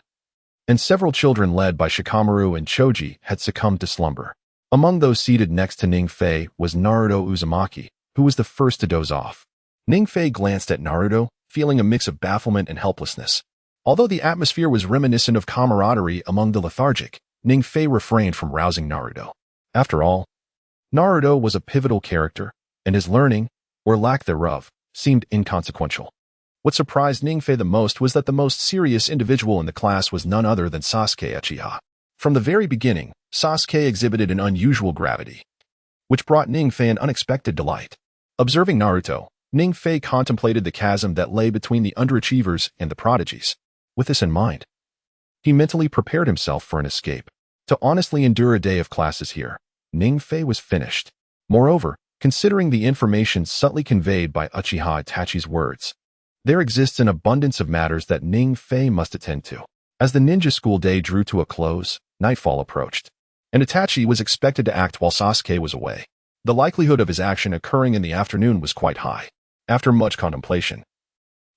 Speaker 1: and several children led by Shikamaru and Choji had succumbed to slumber. Among those seated next to Ning Fei was Naruto Uzumaki, who was the first to doze off. Ning Fei glanced at Naruto, feeling a mix of bafflement and helplessness. Although the atmosphere was reminiscent of camaraderie among the lethargic, Ning Fei refrained from rousing Naruto. After all, Naruto was a pivotal character, and his learning, or lack thereof, seemed inconsequential. What surprised Ning Fei the most was that the most serious individual in the class was none other than Sasuke Uchiha. From the very beginning, Sasuke exhibited an unusual gravity, which brought Ning Fei an unexpected delight. Observing Naruto, Ning Fei contemplated the chasm that lay between the underachievers and the prodigies. With this in mind, he mentally prepared himself for an escape. To honestly endure a day of classes here, Ning Fei was finished. Moreover, considering the information subtly conveyed by Uchiha Itachi's words, there exists an abundance of matters that Ning Fei must attend to. As the ninja school day drew to a close, nightfall approached, and Itachi was expected to act while Sasuke was away. The likelihood of his action occurring in the afternoon was quite high. After much contemplation,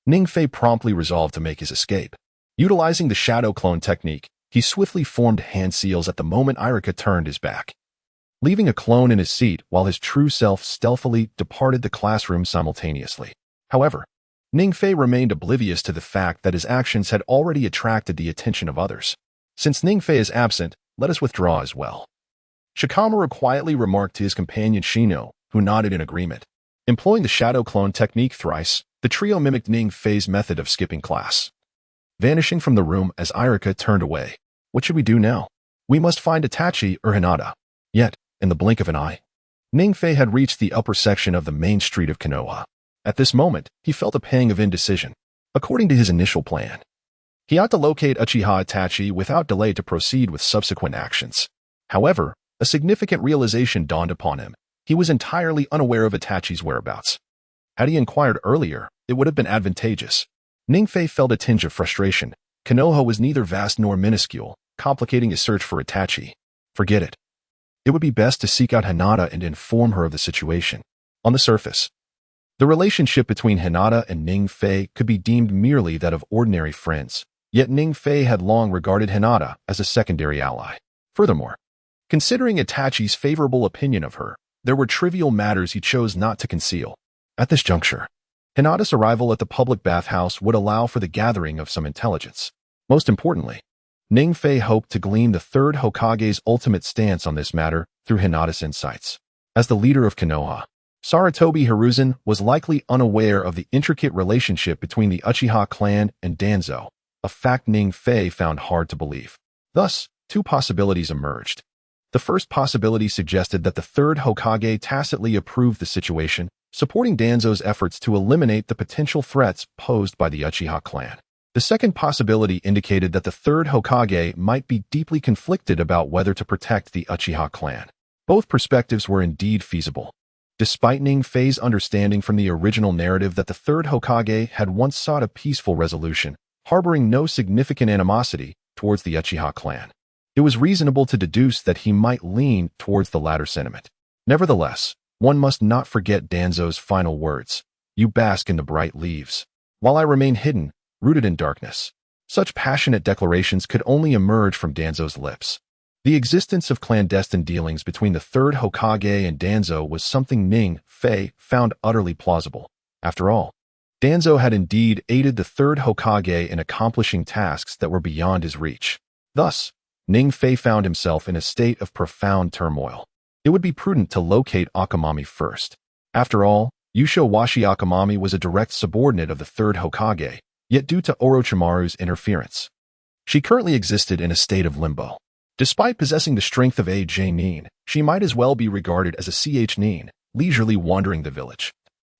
Speaker 1: Ning Fei promptly resolved to make his escape. Utilizing the shadow clone technique, he swiftly formed hand seals at the moment Irika turned his back, leaving a clone in his seat while his true self stealthily departed the classroom simultaneously. However, Ning Fei remained oblivious to the fact that his actions had already attracted the attention of others. "Since Ning Fei is absent, let us withdraw as well," Shikamaru quietly remarked to his companion Shino, who nodded in agreement. Employing the shadow clone technique thrice, the trio mimicked Ning Fei's method of skipping class, vanishing from the room as Irika turned away. "What should we do now? We must find Itachi or Hinata." Yet, in the blink of an eye, Ning Fei had reached the upper section of the main street of Konoha. At this moment, he felt a pang of indecision. According to his initial plan, he ought to locate Uchiha Itachi without delay to proceed with subsequent actions. However, a significant realization dawned upon him. He was entirely unaware of Itachi's whereabouts. Had he inquired earlier, it would have been advantageous. Ning Fei felt a tinge of frustration. Konoha was neither vast nor minuscule, complicating his search for Itachi. Forget it. It would be best to seek out Hinata and inform her of the situation. On the surface, the relationship between Hinata and Ning Fei could be deemed merely that of ordinary friends, yet Ning Fei had long regarded Hinata as a secondary ally. Furthermore, considering Itachi's favorable opinion of her, there were trivial matters he chose not to conceal. At this juncture, Hinata's arrival at the public bathhouse would allow for the gathering of some intelligence. Most importantly, Ning Fei hoped to glean the third Hokage's ultimate stance on this matter through Hinata's insights. As the leader of Konoha, Sarutobi Hiruzen was likely unaware of the intricate relationship between the Uchiha clan and Danzo, a fact Ning Fei found hard to believe. Thus, two possibilities emerged. The first possibility suggested that the third Hokage tacitly approved the situation, supporting Danzo's efforts to eliminate the potential threats posed by the Uchiha clan. The second possibility indicated that the third Hokage might be deeply conflicted about whether to protect the Uchiha clan. Both perspectives were indeed feasible. Despite Ning Fei's understanding from the original narrative that the third Hokage had once sought a peaceful resolution, harboring no significant animosity towards the Uchiha clan. It was reasonable to deduce that he might lean towards the latter sentiment. Nevertheless, one must not forget Danzo's final words. You bask in the bright leaves, while I remain hidden, rooted in darkness. Such passionate declarations could only emerge from Danzo's lips. The existence of clandestine dealings between the third Hokage and Danzo was something Ning Fei found utterly plausible. After all, Danzo had indeed aided the third Hokage in accomplishing tasks that were beyond his reach. Thus, Ning Fei found himself in a state of profound turmoil. It would be prudent to locate Akamami first. After all, Yusho-Washi Akamami was a direct subordinate of the third Hokage, yet due to Orochimaru's interference, she currently existed in a state of limbo. Despite possessing the strength of a J-Nin, she might as well be regarded as a Ch-Nin, leisurely wandering the village,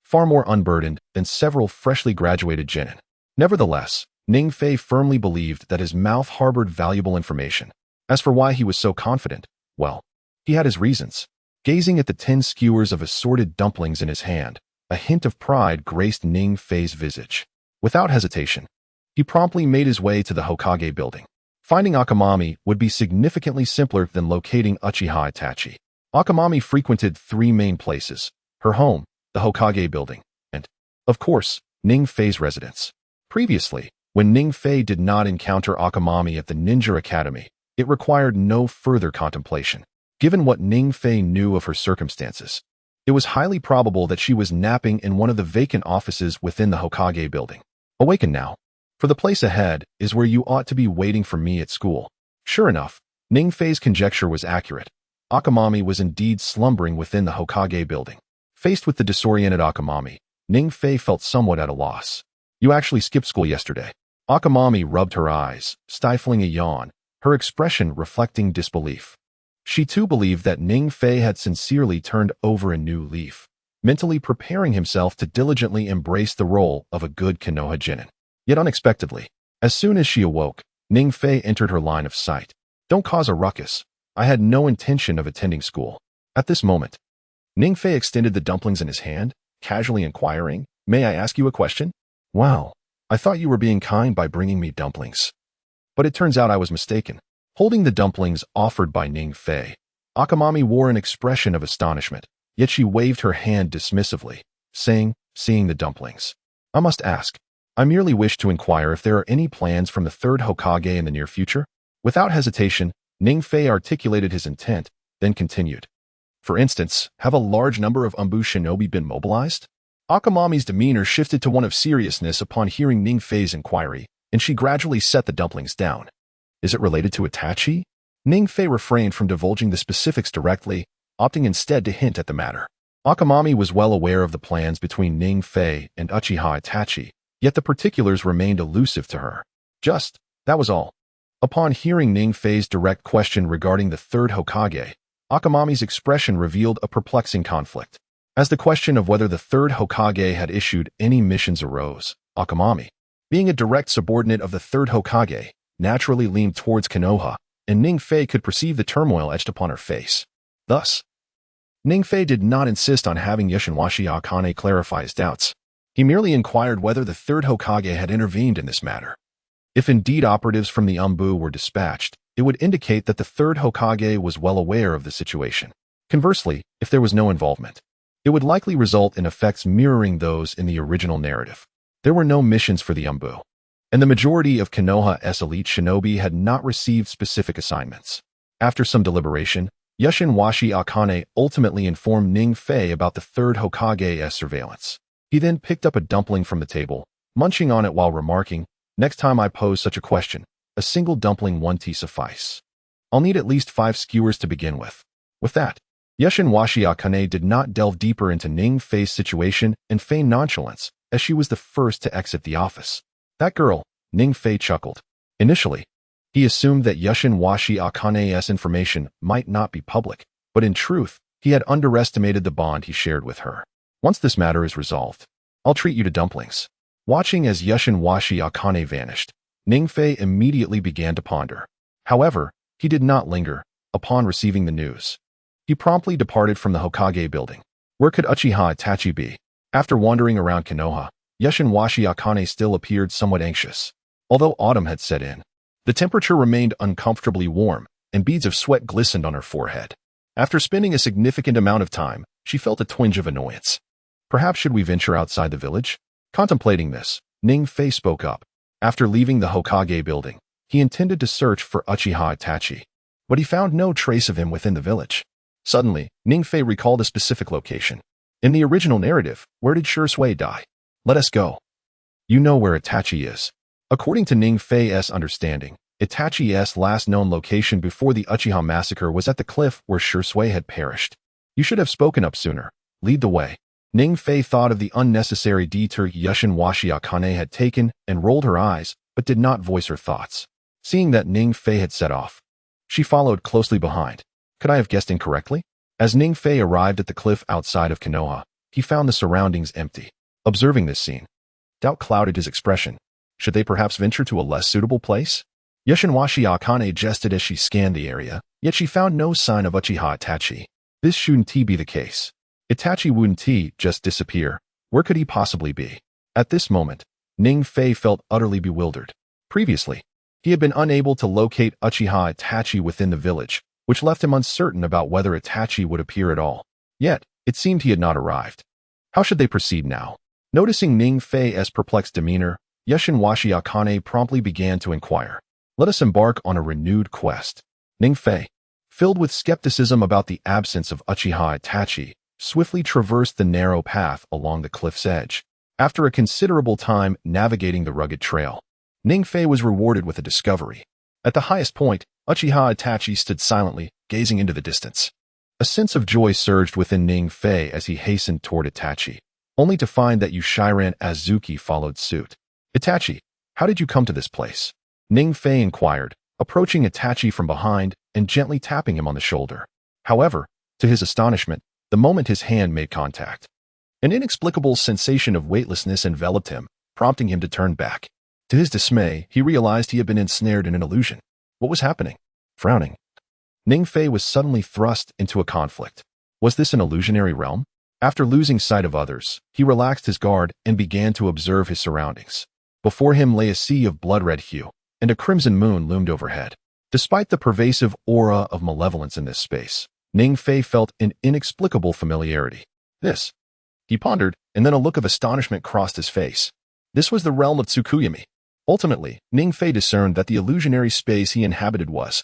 Speaker 1: far more unburdened than several freshly graduated genin. Nevertheless, Ning Fei firmly believed that his mouth harbored valuable information. As for why he was so confident, well, he had his reasons. Gazing at the 10 skewers of assorted dumplings in his hand, a hint of pride graced Ning Fei's visage. Without hesitation, he promptly made his way to the Hokage building. Finding Akamami would be significantly simpler than locating Uchiha Itachi. Akamami frequented 3 main places: her home, the Hokage building, and, of course, Ning Fei's residence. Previously, when Ning Fei did not encounter Akamami at the Ninja Academy, it required no further contemplation. Given what Ning Fei knew of her circumstances, it was highly probable that she was napping in one of the vacant offices within the Hokage building. Awaken now, for the place ahead is where you ought to be waiting for me at school. Sure enough, Ning Fei's conjecture was accurate. Akamami was indeed slumbering within the Hokage building. Faced with the disoriented Akamami, Ning Fei felt somewhat at a loss. You actually skipped school yesterday. Akamami rubbed her eyes, stifling a yawn, her expression reflecting disbelief. She too believed that Ning Fei had sincerely turned over a new leaf, mentally preparing himself to diligently embrace the role of a good Konoha genin. Yet unexpectedly, as soon as she awoke, Ning Fei entered her line of sight. Don't cause a ruckus. I had no intention of attending school. At this moment, Ning Fei extended the dumplings in his hand, casually inquiring, May I ask you a question? Wow, I thought you were being kind by bringing me dumplings. But it turns out I was mistaken. Holding the dumplings offered by Ning Fei, Akamami wore an expression of astonishment, yet she waved her hand dismissively, saying, seeing the dumplings, I must ask. I merely wish to inquire if there are any plans from the third Hokage in the near future. Without hesitation, Ning Fei articulated his intent, then continued. For instance, have a large number of Umbu shinobi been mobilized? Akamami's demeanor shifted to one of seriousness upon hearing Ning Fei's inquiry, and she gradually set the dumplings down. Is it related to Itachi? Ning Fei refrained from divulging the specifics directly, opting instead to hint at the matter. Akamami was well aware of the plans between Ning Fei and Uchiha Itachi, yet the particulars remained elusive to her. That was all. Upon hearing Ning Fei's direct question regarding the third Hokage, Akamami's expression revealed a perplexing conflict. As the question of whether the third Hokage had issued any missions arose, Akamami, being a direct subordinate of the third Hokage, naturally leaned towards Konoha, and Ning Fei could perceive the turmoil etched upon her face. Thus, Ning Fei did not insist on having Yoshinwashi Akane clarify his doubts. He merely inquired whether the third Hokage had intervened in this matter. If indeed operatives from the Umbu were dispatched, it would indicate that the third Hokage was well aware of the situation. Conversely, if there was no involvement, it would likely result in effects mirroring those in the original narrative. There were no missions for the Umbu, and the majority of Konoha's elite shinobi had not received specific assignments. After some deliberation, Yoshinwashi Akane ultimately informed Ning Fei about the third Hokage's surveillance. He then picked up a dumpling from the table, munching on it while remarking, next time I pose such a question, a single dumpling won't suffice. I'll need at least 5 skewers to begin with. With that, Yoshinwashi Akane did not delve deeper into Ning Fei's situation and feigned nonchalance, as she was the first to exit the office. That girl, Ning Fei chuckled. Initially, he assumed that Yoshinwashi Akane's information might not be public, but in truth, he had underestimated the bond he shared with her. Once this matter is resolved, I'll treat you to dumplings. Watching as Yoshinwashi Akane vanished, Ning Fei immediately began to ponder. However, he did not linger. Upon receiving the news, he promptly departed from the Hokage building. Where could Uchiha Itachi be? After wandering around Konoha, Yoshinwashi Akane still appeared somewhat anxious. Although autumn had set in, The temperature remained uncomfortably warm, and beads of sweat glistened on her forehead. After spending a significant amount of time, she felt a twinge of annoyance. Perhaps should we venture outside the village? Contemplating this, Ning Fei spoke up. After leaving the Hokage building, he intended to search for Uchiha Itachi, but he found no trace of him within the village. Suddenly, Ning Fei recalled a specific location. In the original narrative, where did Shursui die? Let us go. You know where Itachi is. According to Ning Fei's understanding, Itachi's last known location before the Uchiha massacre was at the cliff where Shursui had perished. You should have spoken up sooner. Lead the way. Ning Fei thought of the unnecessary detour Yushin Akane had taken and rolled her eyes, but did not voice her thoughts. Seeing that Ning Fei had set off, she followed closely behind. Could I have guessed incorrectly? As Ning Fei arrived at the cliff outside of Konoha, he found the surroundings empty. Observing this scene, doubt clouded his expression. Should they perhaps venture to a less suitable place? Yushin Akane jested as she scanned the area, yet she found no sign of Uchiha Itachi. This shouldn't be the case. Itachi wouldn't just disappear. Where could he possibly be? At this moment, Ning Fei felt utterly bewildered. Previously, he had been unable to locate Uchiha Itachi within the village, which left him uncertain about whether Itachi would appear at all. Yet, it seemed he had not arrived. How should they proceed now? Noticing Ning Fei's perplexed demeanor, Yushin Akane promptly began to inquire. Let us embark on a renewed quest. Ning Fei, filled with skepticism about the absence of Uchiha Itachi, swiftly traversed the narrow path along the cliff's edge. After a considerable time navigating the rugged trail, Ning Fei was rewarded with a discovery. At the highest point, Uchiha Itachi stood silently, gazing into the distance. A sense of joy surged within Ning Fei as he hastened toward Itachi, only to find that Yushiran Azuki followed suit. Itachi, how did you come to this place? Ning Fei inquired, approaching Itachi from behind and gently tapping him on the shoulder. However, to his astonishment, the moment his hand made contact, an inexplicable sensation of weightlessness enveloped him, prompting him to turn back. To his dismay, he realized he had been ensnared in an illusion. What was happening? Frowning, Ning Fei was suddenly thrust into a conflict. Was this an illusionary realm? After losing sight of others, he relaxed his guard and began to observe his surroundings. Before him lay a sea of blood-red hue, and a crimson moon loomed overhead. Despite the pervasive aura of malevolence in this space, Ning Fei felt an inexplicable familiarity. This, he pondered, and then a look of astonishment crossed his face. This was the realm of Tsukuyami. Ultimately, Ning Fei discerned that the illusionary space he inhabited was,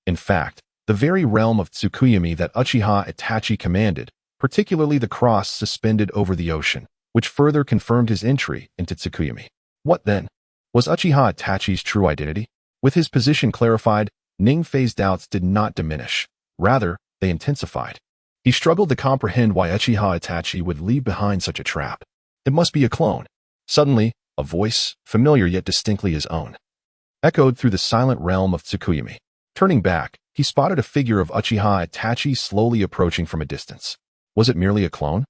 Speaker 1: in fact, the very realm of Tsukuyami that Uchiha Itachi commanded, particularly the cross suspended over the ocean, which further confirmed his entry into Tsukuyami. What then? Was Uchiha Itachi's true identity? With his position clarified, Ning Fei's doubts did not diminish. Rather, they intensified. He struggled to comprehend why Uchiha Itachi would leave behind such a trap. It must be a clone. Suddenly, a voice, familiar yet distinctly his own, echoed through the silent realm of Tsukuyami. Turning back, he spotted a figure of Uchiha Itachi slowly approaching from a distance. Was it merely a clone?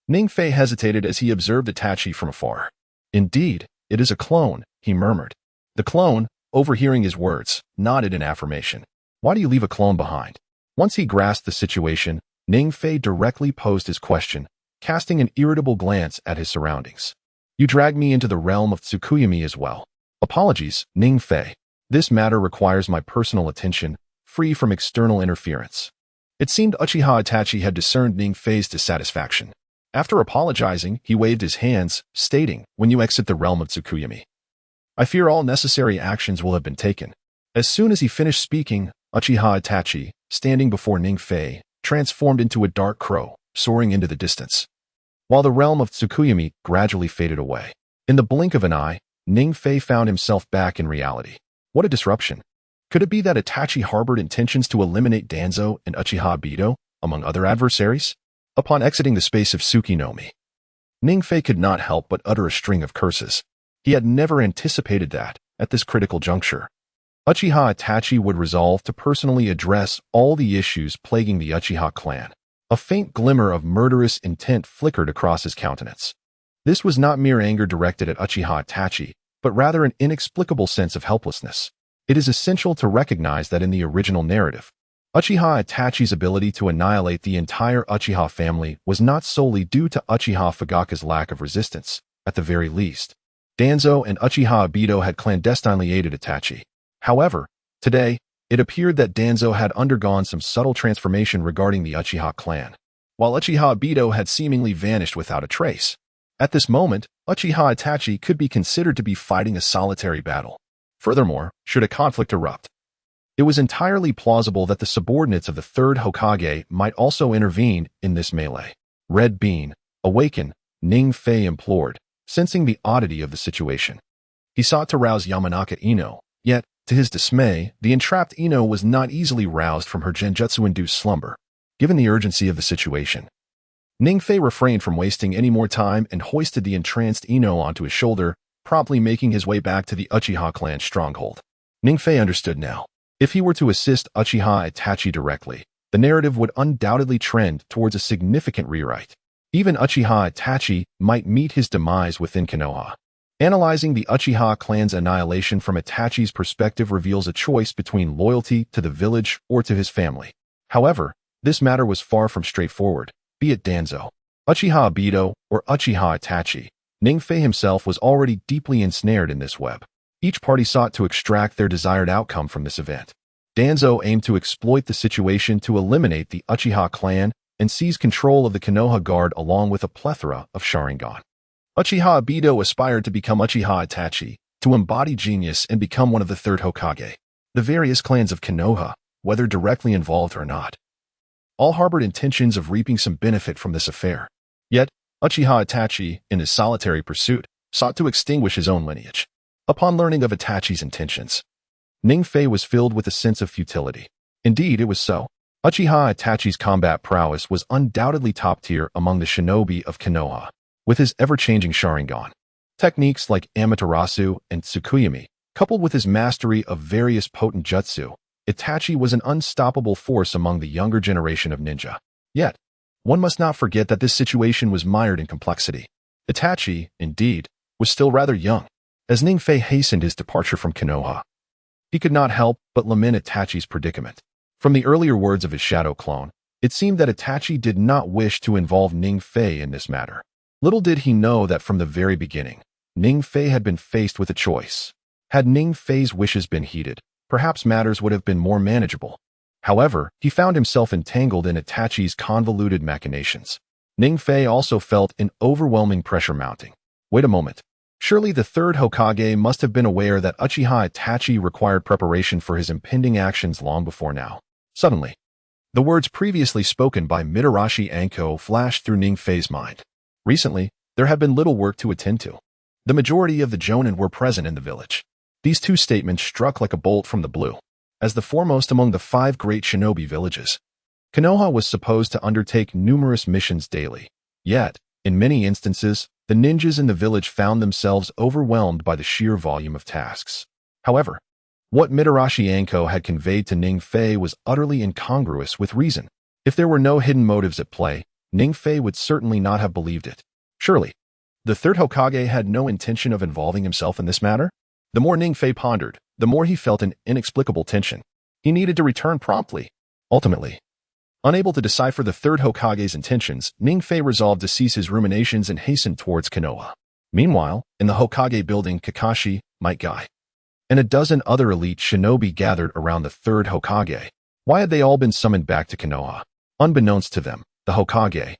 Speaker 1: Ning Fei hesitated as he observed Itachi from afar. Indeed, it is a clone, he murmured. The clone, overhearing his words, nodded in affirmation. Why do you leave a clone behind? Once he grasped the situation, Ning Fei directly posed his question, casting an irritable glance at his surroundings. You dragged me into the realm of Tsukuyami as well. Apologies, Ning Fei. This matter requires my personal attention, free from external interference. It seemed Uchiha Itachi had discerned Ning Fei's dissatisfaction. After apologizing, he waved his hands, stating, when you exit the realm of Tsukuyami, I fear all necessary actions will have been taken. As soon as he finished speaking, Uchiha Itachi, standing before Ning Fei, transformed into a dark crow, soaring into the distance, while the realm of Tsukuyami gradually faded away. In the blink of an eye, Ning Fei found himself back in reality. What a disruption. Could it be that Itachi harbored intentions to eliminate Danzo and Uchiha Bido, among other adversaries? Upon exiting the space of Tsukinomi, Ning Fei could not help but utter a string of curses. He had never anticipated that, at this critical juncture, Uchiha Itachi would resolve to personally address all the issues plaguing the Uchiha clan. A faint glimmer of murderous intent flickered across his countenance. This was not mere anger directed at Uchiha Itachi, but rather an inexplicable sense of helplessness. It is essential to recognize that in the original narrative, Uchiha Itachi's ability to annihilate the entire Uchiha family was not solely due to Uchiha Fugaka's lack of resistance. At the very least, Danzo and Uchiha Bido had clandestinely aided Itachi. However, today, it appeared that Danzo had undergone some subtle transformation regarding the Uchiha clan, while Uchiha Obito had seemingly vanished without a trace. At this moment, Uchiha Itachi could be considered to be fighting a solitary battle. Furthermore, should a conflict erupt, it was entirely plausible that the subordinates of the third Hokage might also intervene in this melee. Red Bean, awaken, Ning Fei implored, sensing the oddity of the situation. He sought to rouse Yamanaka Ino, yet, to his dismay, the entrapped Ino was not easily roused from her genjutsu-induced slumber. Given the urgency of the situation, Ning Fei refrained from wasting any more time and hoisted the entranced Ino onto his shoulder, promptly making his way back to the Uchiha clan stronghold. Ning Fei understood now. If he were to assist Uchiha Itachi directly, the narrative would undoubtedly trend towards a significant rewrite. Even Uchiha Itachi might meet his demise within Konoha. Analyzing the Uchiha clan's annihilation from Itachi's perspective reveals a choice between loyalty to the village or to his family. However, this matter was far from straightforward, be it Danzo, Uchiha Obito, or Uchiha Itachi. Ning Fei himself was already deeply ensnared in this web. Each party sought to extract their desired outcome from this event. Danzo aimed to exploit the situation to eliminate the Uchiha clan and seize control of the Konoha Guard along with a plethora of Sharingan. Uchiha Obito aspired to become Uchiha Itachi, to embody genius and become one of the third Hokage. The various clans of Konoha, whether directly involved or not, all harbored intentions of reaping some benefit from this affair. Yet, Uchiha Itachi, in his solitary pursuit, sought to extinguish his own lineage. Upon learning of Itachi's intentions, Ning Fei was filled with a sense of futility. Indeed, it was so. Uchiha Itachi's combat prowess was undoubtedly top tier among the shinobi of Konoha. With his ever-changing Sharingan, techniques like Amaterasu and Tsukuyomi, coupled with his mastery of various potent jutsu, Itachi was an unstoppable force among the younger generation of ninja. Yet, one must not forget that this situation was mired in complexity. Itachi, indeed, was still rather young. As Ning Fei hastened his departure from Konoha, he could not help but lament Itachi's predicament. From the earlier words of his shadow clone, it seemed that Itachi did not wish to involve Ning Fei in this matter. Little did he know that from the very beginning, Ning Fei had been faced with a choice. Had Ning Fei's wishes been heeded, perhaps matters would have been more manageable. However, he found himself entangled in Itachi's convoluted machinations. Ning Fei also felt an overwhelming pressure mounting. Wait a moment. Surely the third Hokage must have been aware that Uchiha Itachi required preparation for his impending actions long before now. Suddenly, the words previously spoken by Mitarashi Anko flashed through Ning Fei's mind. Recently, there had been little work to attend to. The majority of the Jonin were present in the village. These two statements struck like a bolt from the blue. As the foremost among the 5 great shinobi villages, Konoha was supposed to undertake numerous missions daily. Yet, in many instances, the ninjas in the village found themselves overwhelmed by the sheer volume of tasks. However, what Mitarashi Anko had conveyed to Ning Fei was utterly incongruous with reason. If there were no hidden motives at play, Ning Fei would certainly not have believed it. Surely, the third Hokage had no intention of involving himself in this matter? The more Ning Fei pondered, the more he felt an inexplicable tension. He needed to return promptly. Ultimately, unable to decipher the third Hokage's intentions, Ning Fei resolved to cease his ruminations and hasten towards Konoha. Meanwhile, in the Hokage building, Kakashi, Might Guy, and a dozen other elite shinobi gathered around the third Hokage. Why had they all been summoned back to Konoha? Unbeknownst to them, the Hokage,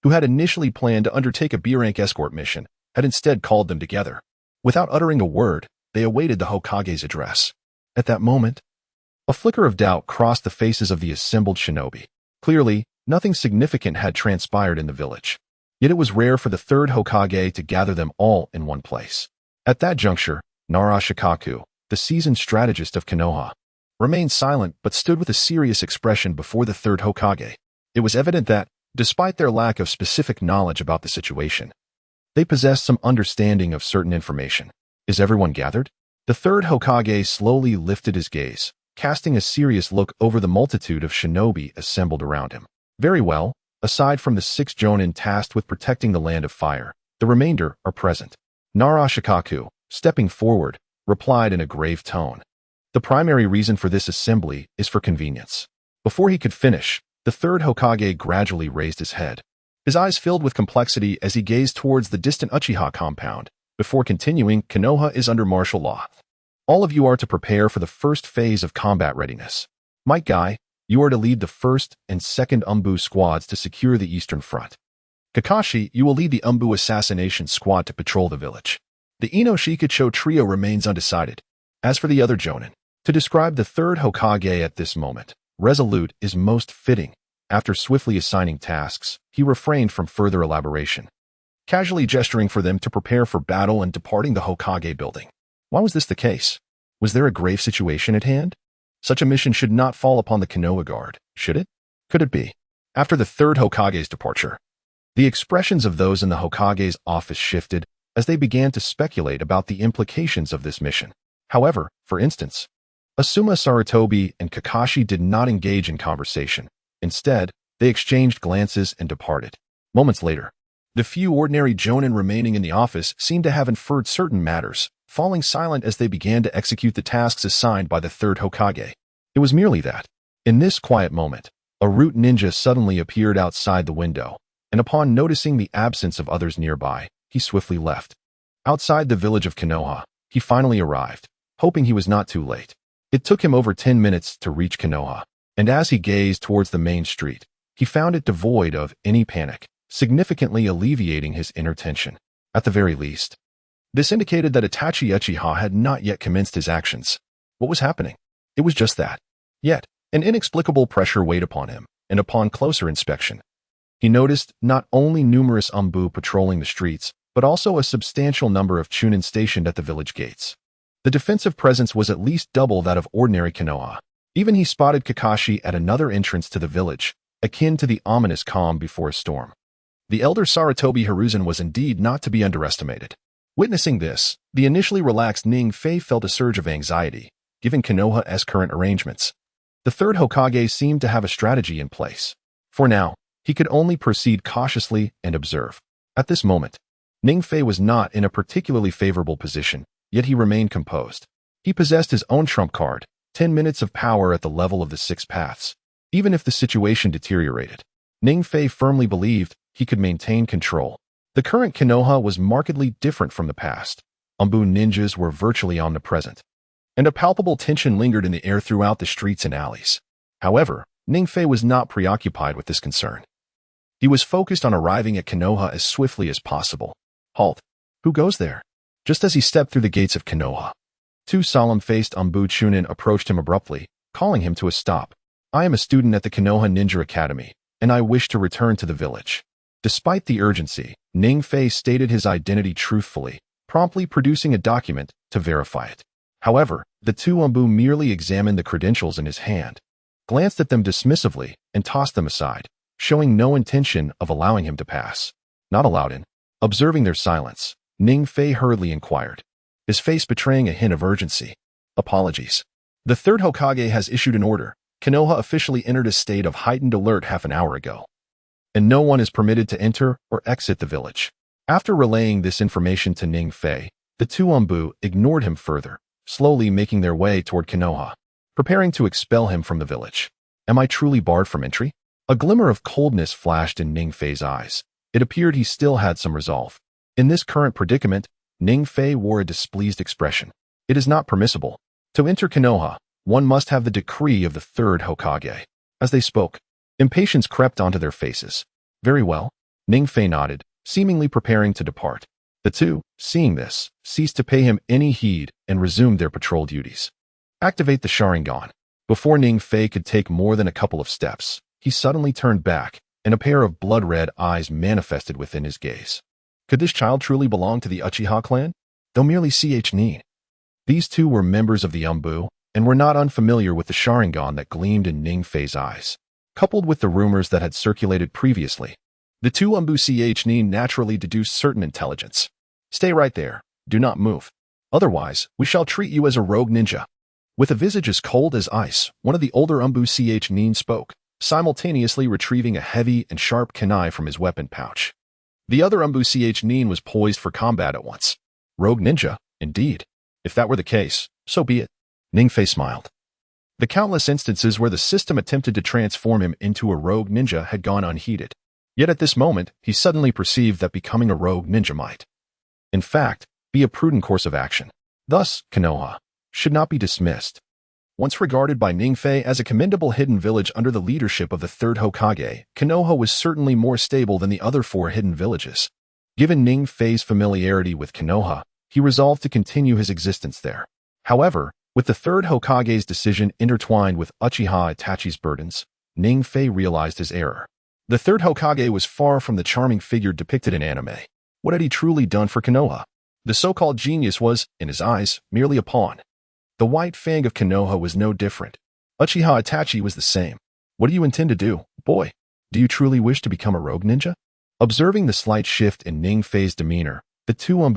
Speaker 1: who had initially planned to undertake a B-rank escort mission, had instead called them together. Without uttering a word, they awaited the Hokage's address. At that moment, a flicker of doubt crossed the faces of the assembled shinobi. Clearly, nothing significant had transpired in the village. Yet it was rare for the third Hokage to gather them all in one place. At that juncture, Nara Shikaku, the seasoned strategist of Konoha, remained silent but stood with a serious expression before the third Hokage. It was evident that, despite their lack of specific knowledge about the situation, they possessed some understanding of certain information. Is everyone gathered? The third Hokage slowly lifted his gaze, casting a serious look over the multitude of shinobi assembled around him. Very well, aside from the 6 Jonin tasked with protecting the Land of Fire, the remainder are present. Nara Shikaku, stepping forward, replied in a grave tone. The primary reason for this assembly is for convenience. Before he could finish, the third Hokage gradually raised his head. His eyes filled with complexity as he gazed towards the distant Uchiha compound. Before continuing, Konoha is under martial law. All of you are to prepare for the first phase of combat readiness. Mike Guy, you are to lead the 1st and 2nd Umbu squads to secure the Eastern Front. Kakashi, you will lead the Umbu assassination squad to patrol the village. The Ino Shikacho trio remains undecided. As for the other Jonin, to describe the 3rd Hokage at this moment, resolute is most fitting. After swiftly assigning tasks, he refrained from further elaboration, casually gesturing for them to prepare for battle and departing the Hokage building. Why was this the case? Was there a grave situation at hand? Such a mission should not fall upon the Konoha Guard, should it? Could it be? After the 3rd Hokage's departure, the expressions of those in the Hokage's office shifted as they began to speculate about the implications of this mission. However, for instance, Asuma Sarutobi and Kakashi did not engage in conversation. Instead, they exchanged glances and departed. Moments later, the few ordinary Jonin remaining in the office seemed to have inferred certain matters, falling silent as they began to execute the tasks assigned by the 3rd Hokage. It was merely that, in this quiet moment, a root ninja suddenly appeared outside the window, and upon noticing the absence of others nearby, he swiftly left. Outside the village of Konoha, he finally arrived, hoping he was not too late. It took him over 10 minutes to reach Konoha, and as he gazed towards the main street, he found it devoid of any panic, significantly alleviating his inner tension. At the very least, this indicated that Itachi Uchiha had not yet commenced his actions. What was happening? It was just that. Yet, an inexplicable pressure weighed upon him, and upon closer inspection, he noticed not only numerous Umbu patrolling the streets, but also a substantial number of Chunin stationed at the village gates. The defensive presence was at least double that of ordinary Konoha. Even he spotted Kakashi at another entrance to the village, akin to the ominous calm before a storm. The elder Sarutobi Hiruzen was indeed not to be underestimated. Witnessing this, the initially relaxed Ning Fei felt a surge of anxiety, given Konoha's current arrangements. The 3rd Hokage seemed to have a strategy in place. For now, he could only proceed cautiously and observe. At this moment, Ning Fei was not in a particularly favorable position, yet he remained composed. He possessed his own trump card, 10 minutes of power at the level of the 6 paths. Even if the situation deteriorated, Ning Fei firmly believed he could maintain control. The current Konoha was markedly different from the past. Umbu ninjas were virtually omnipresent, and a palpable tension lingered in the air throughout the streets and alleys. However, Ning Fei was not preoccupied with this concern. He was focused on arriving at Konoha as swiftly as possible. Halt! Who goes there? Just as he stepped through the gates of Konoha, 2 solemn-faced Umbu Chunin approached him abruptly, calling him to a stop. I am a student at the Konoha Ninja Academy, and I wish to return to the village. Despite the urgency, Ning Fei stated his identity truthfully, promptly producing a document to verify it. However, the 2 Umbu merely examined the credentials in his hand, glanced at them dismissively, and tossed them aside, showing no intention of allowing him to pass. Not allowed in. Observing their silence, Ning Fei hurriedly inquired, his face betraying a hint of urgency. Apologies. The 3rd Hokage has issued an order. Konoha officially entered a state of heightened alert half an hour ago, and no one is permitted to enter or exit the village. After relaying this information to Ning Fei, the 2 Umbu ignored him further, slowly making their way toward Konoha, preparing to expel him from the village. Am I truly barred from entry? A glimmer of coldness flashed in Ning Fei's eyes. It appeared he still had some resolve. In this current predicament, Ning Fei wore a displeased expression. It is not permissible. To enter Konoha, one must have the decree of the 3rd Hokage. As they spoke, impatience crept onto their faces. Very well. Ning Fei nodded, seemingly preparing to depart. The 2, seeing this, ceased to pay him any heed and resumed their patrol duties. Activate the Sharingan. Before Ning Fei could take more than a couple of steps, he suddenly turned back, and a pair of blood-red eyes manifested within his gaze. Could this child truly belong to the Uchiha clan? Though merely Nin. These 2 were members of the Umbu, and were not unfamiliar with the Sharingan that gleamed in Ning Fei's eyes. Coupled with the rumors that had circulated previously, the 2 Umbu Nin naturally deduced certain intelligence. Stay right there. Do not move. Otherwise, we shall treat you as a rogue ninja. With a visage as cold as ice, one of the older Umbu Nin spoke, simultaneously retrieving a heavy and sharp kunai from his weapon pouch. The other Umbu Nin was poised for combat at once. Rogue ninja, indeed. If that were the case, so be it. Ning Fei smiled. The countless instances where the system attempted to transform him into a rogue ninja had gone unheeded. Yet at this moment, he suddenly perceived that becoming a rogue ninja might, in fact, be a prudent course of action. Thus, Konoha, should not be dismissed. Once regarded by Ningfei as a commendable hidden village under the leadership of the third Hokage, Konoha was certainly more stable than the other 4 hidden villages. Given Ningfei's familiarity with Konoha, he resolved to continue his existence there. However, with the third Hokage's decision intertwined with Uchiha Itachi's burdens, Ningfei realized his error. The third Hokage was far from the charming figure depicted in anime. What had he truly done for Konoha? The so-called genius was, in his eyes, merely a pawn. The White Fang of Konoha was no different. Uchiha Itachi was the same. What do you intend to do, boy? Do you truly wish to become a rogue ninja? Observing the slight shift in Ningfei's demeanor, the 2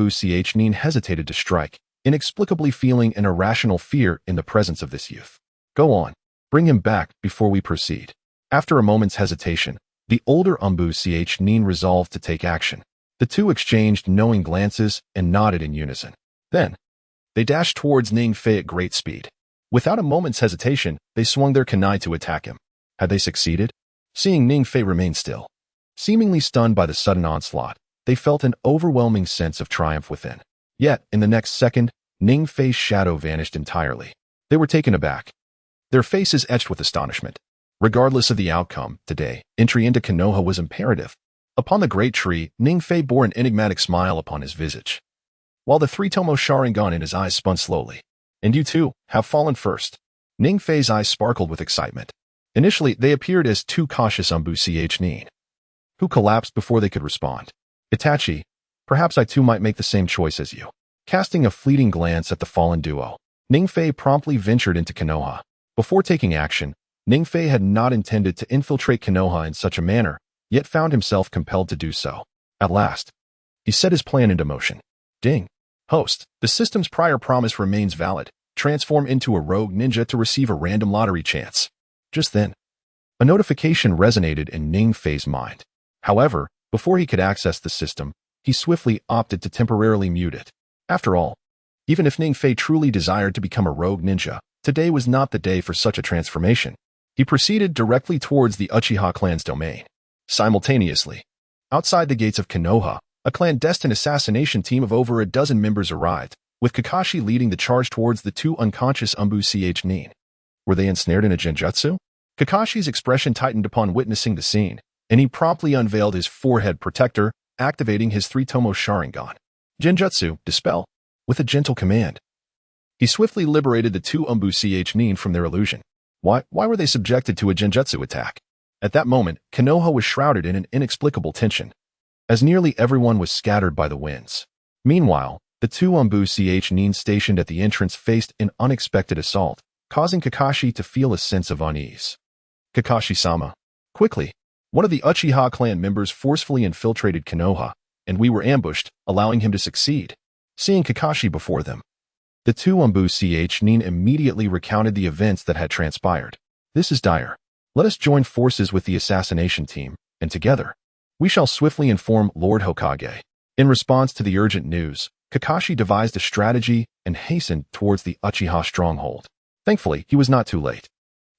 Speaker 1: Nin hesitated to strike, inexplicably feeling an irrational fear in the presence of this youth. Go on. Bring him back before we proceed. After a moment's hesitation, the older Nin resolved to take action. The 2 exchanged knowing glances and nodded in unison. Then, they dashed towards Ningfei at great speed. Without a moment's hesitation, they swung their kunai to attack him. Had they succeeded? Seeing Ningfei remain still, seemingly stunned by the sudden onslaught, they felt an overwhelming sense of triumph within. Yet, in the next second, Ningfei's shadow vanished entirely. They were taken aback, their faces etched with astonishment. Regardless of the outcome, today, entry into Konoha was imperative. Upon the great tree, Ningfei bore an enigmatic smile upon his visage, while the 3 Tomoe Sharingan in his eyes spun slowly. And you too have fallen first. Ningfei's eyes sparkled with excitement. Initially, they appeared as 2 cautious Nin, who collapsed before they could respond. Itachi, perhaps I too might make the same choice as you. Casting a fleeting glance at the fallen duo, Ningfei promptly ventured into Konoha. Before taking action, Ningfei had not intended to infiltrate Konoha in such a manner, yet found himself compelled to do so. At last, he set his plan into motion. Ding. Host, the system's prior promise remains valid. Transform into a rogue ninja to receive a random lottery chance. Just then, a notification resonated in Ningfei's mind. However, before he could access the system, he swiftly opted to temporarily mute it. After all, even if Ningfei truly desired to become a rogue ninja, today was not the day for such a transformation. He proceeded directly towards the Uchiha clan's domain. Simultaneously, outside the gates of Konoha, a clandestine assassination team of over a dozen members arrived, with Kakashi leading the charge towards the 2 unconscious Nin. Were they ensnared in a genjutsu? Kakashi's expression tightened upon witnessing the scene, and he promptly unveiled his forehead protector, activating his 3 Tomoe Sharingan. Genjutsu, dispel. With a gentle command, he swiftly liberated the 2 Nin from their illusion. Why were they subjected to a genjutsu attack? At that moment, Konoha was shrouded in an inexplicable tension, as nearly everyone was scattered by the winds. Meanwhile, the 2 Nin stationed at the entrance faced an unexpected assault, causing Kakashi to feel a sense of unease. Kakashi-sama. Quickly, one of the Uchiha clan members forcefully infiltrated Konoha, and we were ambushed, allowing him to succeed. Seeing Kakashi before them, the 2 Nin immediately recounted the events that had transpired. This is dire. Let us join forces with the assassination team, and together, we shall swiftly inform Lord Hokage. In response to the urgent news, Kakashi devised a strategy and hastened towards the Uchiha stronghold. Thankfully, he was not too late.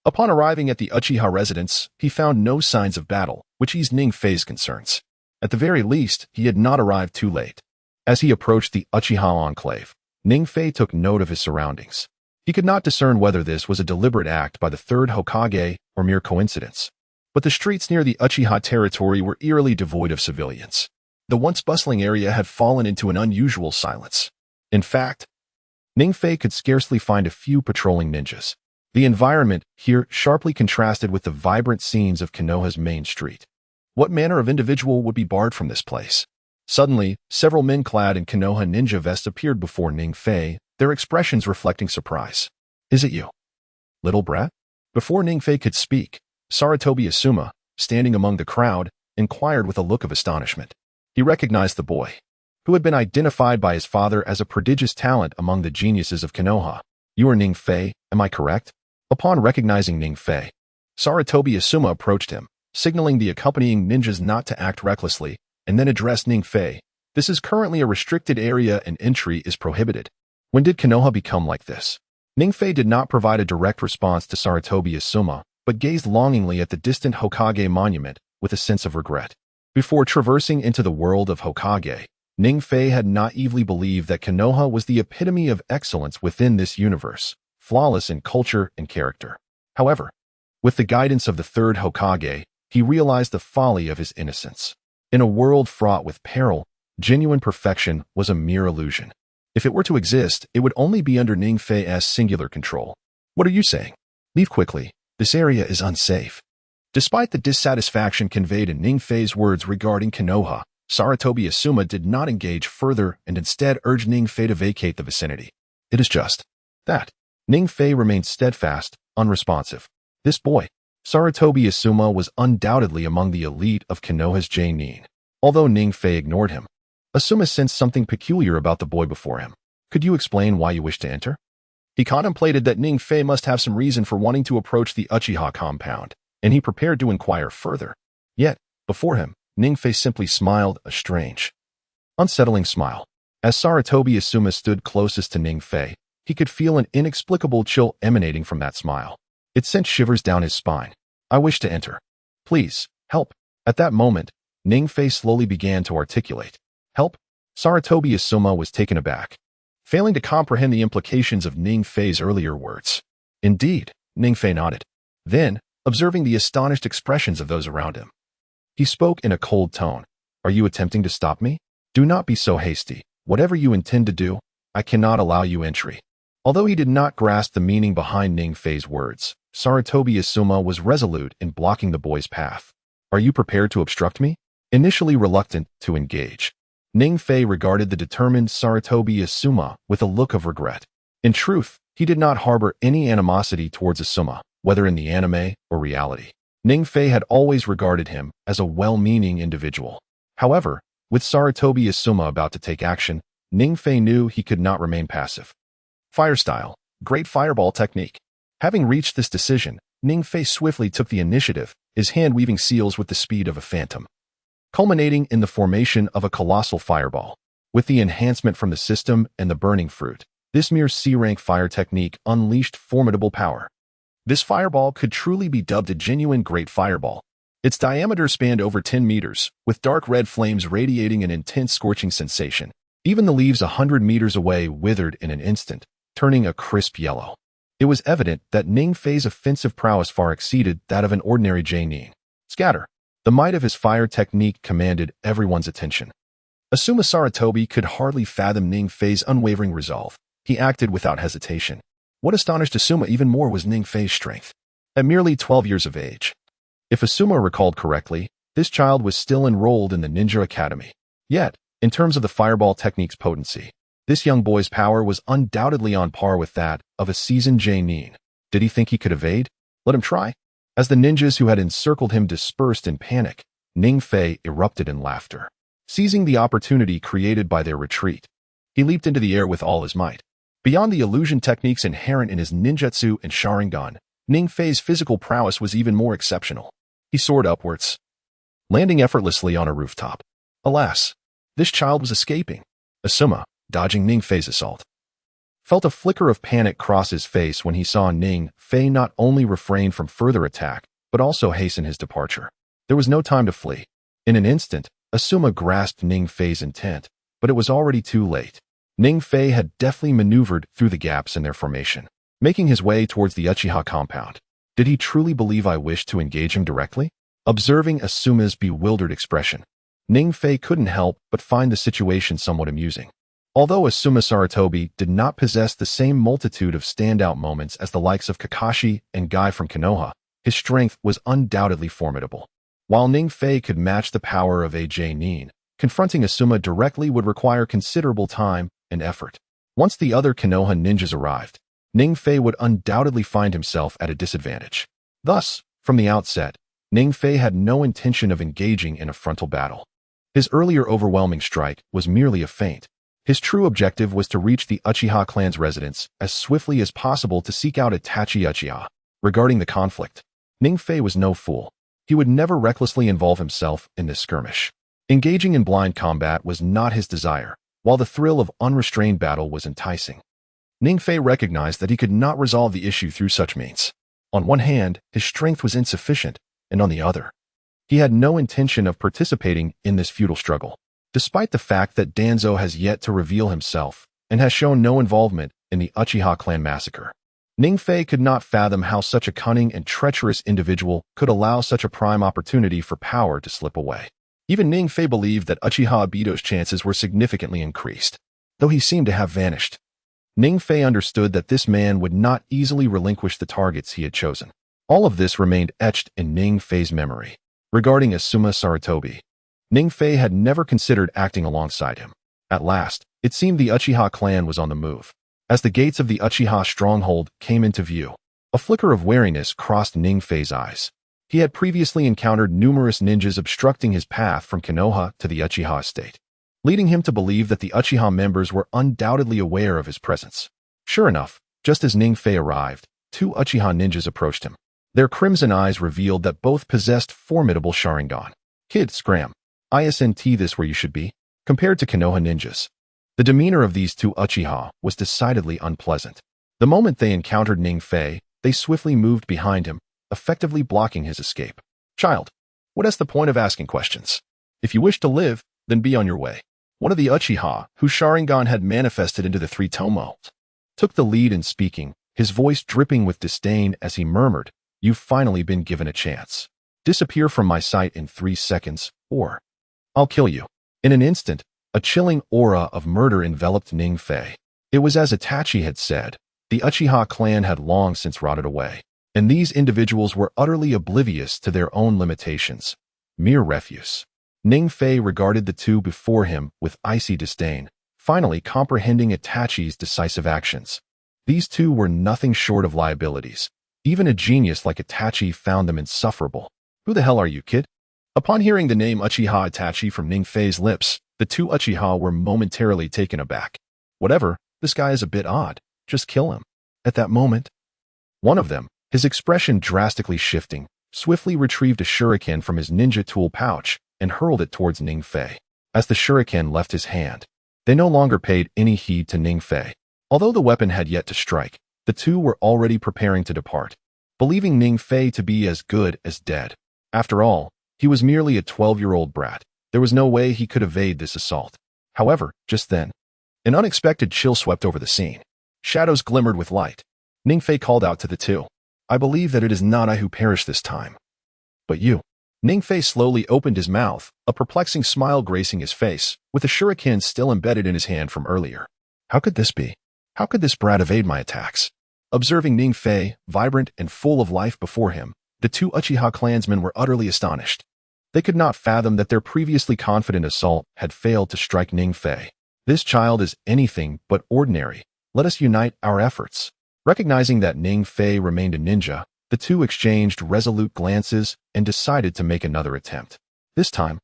Speaker 1: Upon arriving at the Uchiha residence, he found no signs of battle, which eased Ningfei's concerns. At the very least, he had not arrived too late. As he approached the Uchiha enclave, Ningfei took note of his surroundings. He could not discern whether this was a deliberate act by the third Hokage or mere coincidence. But the streets near the Uchiha territory were eerily devoid of civilians. The once bustling area had fallen into an unusual silence. In fact, Ningfei could scarcely find a few patrolling ninjas. The environment here sharply contrasted with the vibrant scenes of Konoha's main street. What manner of individual would be barred from this place? Suddenly, several men clad in Konoha ninja vests appeared before Ningfei, their expressions reflecting surprise. Is it you, little brat? Before Ningfei could speak, Saratobi Asuma, standing among the crowd, inquired with a look of astonishment. He recognized the boy, who had been identified by his father as a prodigious talent among the geniuses of Konoha. You are Ningfei, am I correct? Upon recognizing Ningfei, Saratobi Asuma approached him, signaling the accompanying ninjas not to act recklessly, and then addressed Ningfei. This is currently a restricted area and entry is prohibited. When did Konoha become like this? Ningfei did not provide a direct response to Saratobi Asuma, but gazed longingly at the distant Hokage monument with a sense of regret. Before traversing into the world of Hokage, Fei had naively believed that Konoha was the epitome of excellence within this universe, flawless in culture and character. However, with the guidance of the third Hokage, he realized the folly of his innocence. In a world fraught with peril, genuine perfection was a mere illusion. If it were to exist, it would only be under Fei's singular control. What are you saying? Leave quickly. This area is unsafe. Despite the dissatisfaction conveyed in Fei's words regarding Konoha, Sarutobi Asuma did not engage further and instead urged Fei to vacate the vicinity. It is just that. Fei remained steadfast, unresponsive. This boy, Sarutobi Asuma, was undoubtedly among the elite of Konoha's J-nin. Although Fei ignored him, Asuma sensed something peculiar about the boy before him. Could you explain why you wish to enter? He contemplated that Fei must have some reason for wanting to approach the Uchiha compound, and he prepared to inquire further. Yet, before him, Fei simply smiled a strange, unsettling smile. As Sarutobi Asuma stood closest to Fei, he could feel an inexplicable chill emanating from that smile. It sent shivers down his spine. I wish to enter. Please, help. At that moment, Fei slowly began to articulate. Help? Sarutobi Asuma was taken aback, failing to comprehend the implications of Fei's earlier words. Indeed, Fei nodded. Then, observing the astonished expressions of those around him, he spoke in a cold tone. Are you attempting to stop me? Do not be so hasty. Whatever you intend to do, I cannot allow you entry. Although he did not grasp the meaning behind Fei's words, Sarutobi Asuma was resolute in blocking the boy's path. Are you prepared to obstruct me? Initially reluctant to engage, Fei regarded the determined Sarutobi Asuma with a look of regret. In truth, he did not harbor any animosity towards Asuma, whether in the anime or reality. Fei had always regarded him as a well-meaning individual. However, with Sarutobi Asuma about to take action, Fei knew he could not remain passive. Fire style, great fireball technique. Having reached this decision, Fei swiftly took the initiative, his hand weaving seals with the speed of a phantom, culminating in the formation of a colossal fireball. With the enhancement from the system and the burning fruit, this mere C-rank fire technique unleashed formidable power. This fireball could truly be dubbed a genuine great fireball. Its diameter spanned over 10 meters, with dark red flames radiating an intense scorching sensation. Even the leaves 100 meters away withered in an instant, turning a crisp yellow. It was evident that Fei's offensive prowess far exceeded that of an ordinary J-nin. Scatter. The might of his fire technique commanded everyone's attention. Asuma Sarutobi could hardly fathom Fei's unwavering resolve. He acted without hesitation. What astonished Asuma even more was Fei's strength. At merely 12 years of age, if Asuma recalled correctly, this child was still enrolled in the Ninja Academy. Yet, in terms of the fireball technique's potency, this young boy's power was undoubtedly on par with that of a seasoned J-nin. Did he think he could evade? Let him try. As the ninjas who had encircled him dispersed in panic, Fei erupted in laughter. Seizing the opportunity created by their retreat, he leaped into the air with all his might. Beyond the illusion techniques inherent in his ninjutsu and Sharingan, Fei's physical prowess was even more exceptional. He soared upwards, landing effortlessly on a rooftop. Alas, this child was escaping. Asuma, dodging Fei's assault, felt a flicker of panic cross his face when he saw Fei not only refrain from further attack, but also hasten his departure. There was no time to flee. In an instant, Asuma grasped Fei's intent, but it was already too late. Fei had deftly maneuvered through the gaps in their formation, making his way towards the Uchiha compound. Did he truly believe I wished to engage him directly? Observing Asuma's bewildered expression, Fei couldn't help but find the situation somewhat amusing. Although Asuma Sarutobi did not possess the same multitude of standout moments as the likes of Kakashi and Guy from Konoha, his strength was undoubtedly formidable. While Fei could match the power of a J-nin, confronting Asuma directly would require considerable time and effort. Once the other Konoha ninjas arrived, Fei would undoubtedly find himself at a disadvantage. Thus, from the outset, Fei had no intention of engaging in a frontal battle. His earlier overwhelming strike was merely a feint. His true objective was to reach the Uchiha clan's residence as swiftly as possible to seek out Itachi Uchiha. Regarding the conflict, Fei was no fool. He would never recklessly involve himself in this skirmish. Engaging in blind combat was not his desire, while the thrill of unrestrained battle was enticing. Fei recognized that he could not resolve the issue through such means. On one hand, his strength was insufficient, and on the other, he had no intention of participating in this futile struggle. Despite the fact that Danzo has yet to reveal himself and has shown no involvement in the Uchiha clan massacre, Ningfei could not fathom how such a cunning and treacherous individual could allow such a prime opportunity for power to slip away. Even Ningfei believed that Uchiha Obito's chances were significantly increased, though he seemed to have vanished. Ningfei understood that this man would not easily relinquish the targets he had chosen. All of this remained etched in Ningfei's memory. Regarding Asuma Sarutobi, Ningfei had never considered acting alongside him. At last, it seemed the Uchiha clan was on the move. As the gates of the Uchiha stronghold came into view, a flicker of wariness crossed Ningfei's eyes. He had previously encountered numerous ninjas obstructing his path from Konoha to the Uchiha estate, leading him to believe that the Uchiha members were undoubtedly aware of his presence. Sure enough, just as Ningfei arrived, two Uchiha ninjas approached him. Their crimson eyes revealed that both possessed formidable Sharingan. Kid, scram. Isn't this where you should be? Compared to Konoha ninjas, the demeanor of these two Uchiha was decidedly unpleasant. The moment they encountered Ningfei, they swiftly moved behind him, effectively blocking his escape. Child, what is the point of asking questions? If you wish to live, then be on your way. One of the Uchiha, whose Sharingan had manifested into the three Tomoe, took the lead in speaking, his voice dripping with disdain as he murmured, "You've finally been given a chance. Disappear from my sight in 3 seconds, or I'll kill you." In an instant, a chilling aura of murder enveloped Ningfei. It was as Itachi had said, the Uchiha clan had long since rotted away, and these individuals were utterly oblivious to their own limitations. Mere refuse. Ningfei regarded the two before him with icy disdain, finally comprehending Itachi's decisive actions. These two were nothing short of liabilities. Even a genius like Itachi found them insufferable. Who the hell are you, kid? Upon hearing the name Uchiha Itachi from Ningfei's lips, the two Uchiha were momentarily taken aback. Whatever, this guy is a bit odd. Just kill him. At that moment, one of them, his expression drastically shifting, swiftly retrieved a shuriken from his ninja tool pouch and hurled it towards Ningfei. As the shuriken left his hand, they no longer paid any heed to Ningfei. Although the weapon had yet to strike, the two were already preparing to depart, believing Ningfei to be as good as dead. After all, he was merely a 12-year-old brat. There was no way he could evade this assault. However, just then, an unexpected chill swept over the scene. Shadows glimmered with light. Ningfei called out to the two, "I believe that it is not I who perish this time, but you." Ningfei slowly opened his mouth, a perplexing smile gracing his face, with a shuriken still embedded in his hand from earlier. How could this be? How could this brat evade my attacks? Observing Ningfei, vibrant and full of life before him, the two Uchiha clansmen were utterly astonished. They could not fathom that their previously confident assault had failed to strike Ningfei. This child is anything but ordinary. Let us unite our efforts. Recognizing that Ningfei remained a ninja, the two exchanged resolute glances and decided to make another attempt. This time,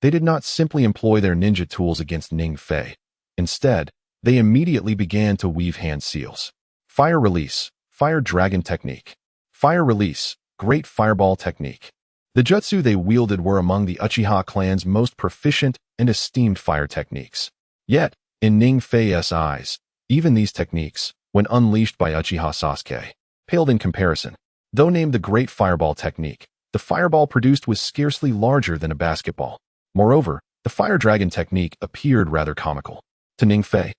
Speaker 1: they did not simply employ their ninja tools against Ningfei. Instead, they immediately began to weave hand seals. Fire release, fire dragon technique. Fire release, great fireball technique. The jutsu they wielded were among the Uchiha clan's most proficient and esteemed fire techniques. Yet, in Ningfei's eyes, even these techniques, when unleashed by Uchiha Sasuke, paled in comparison. Though named the Great Fireball Technique, the fireball produced was scarcely larger than a basketball. Moreover, the Fire Dragon technique appeared rather comical. To Ningfei,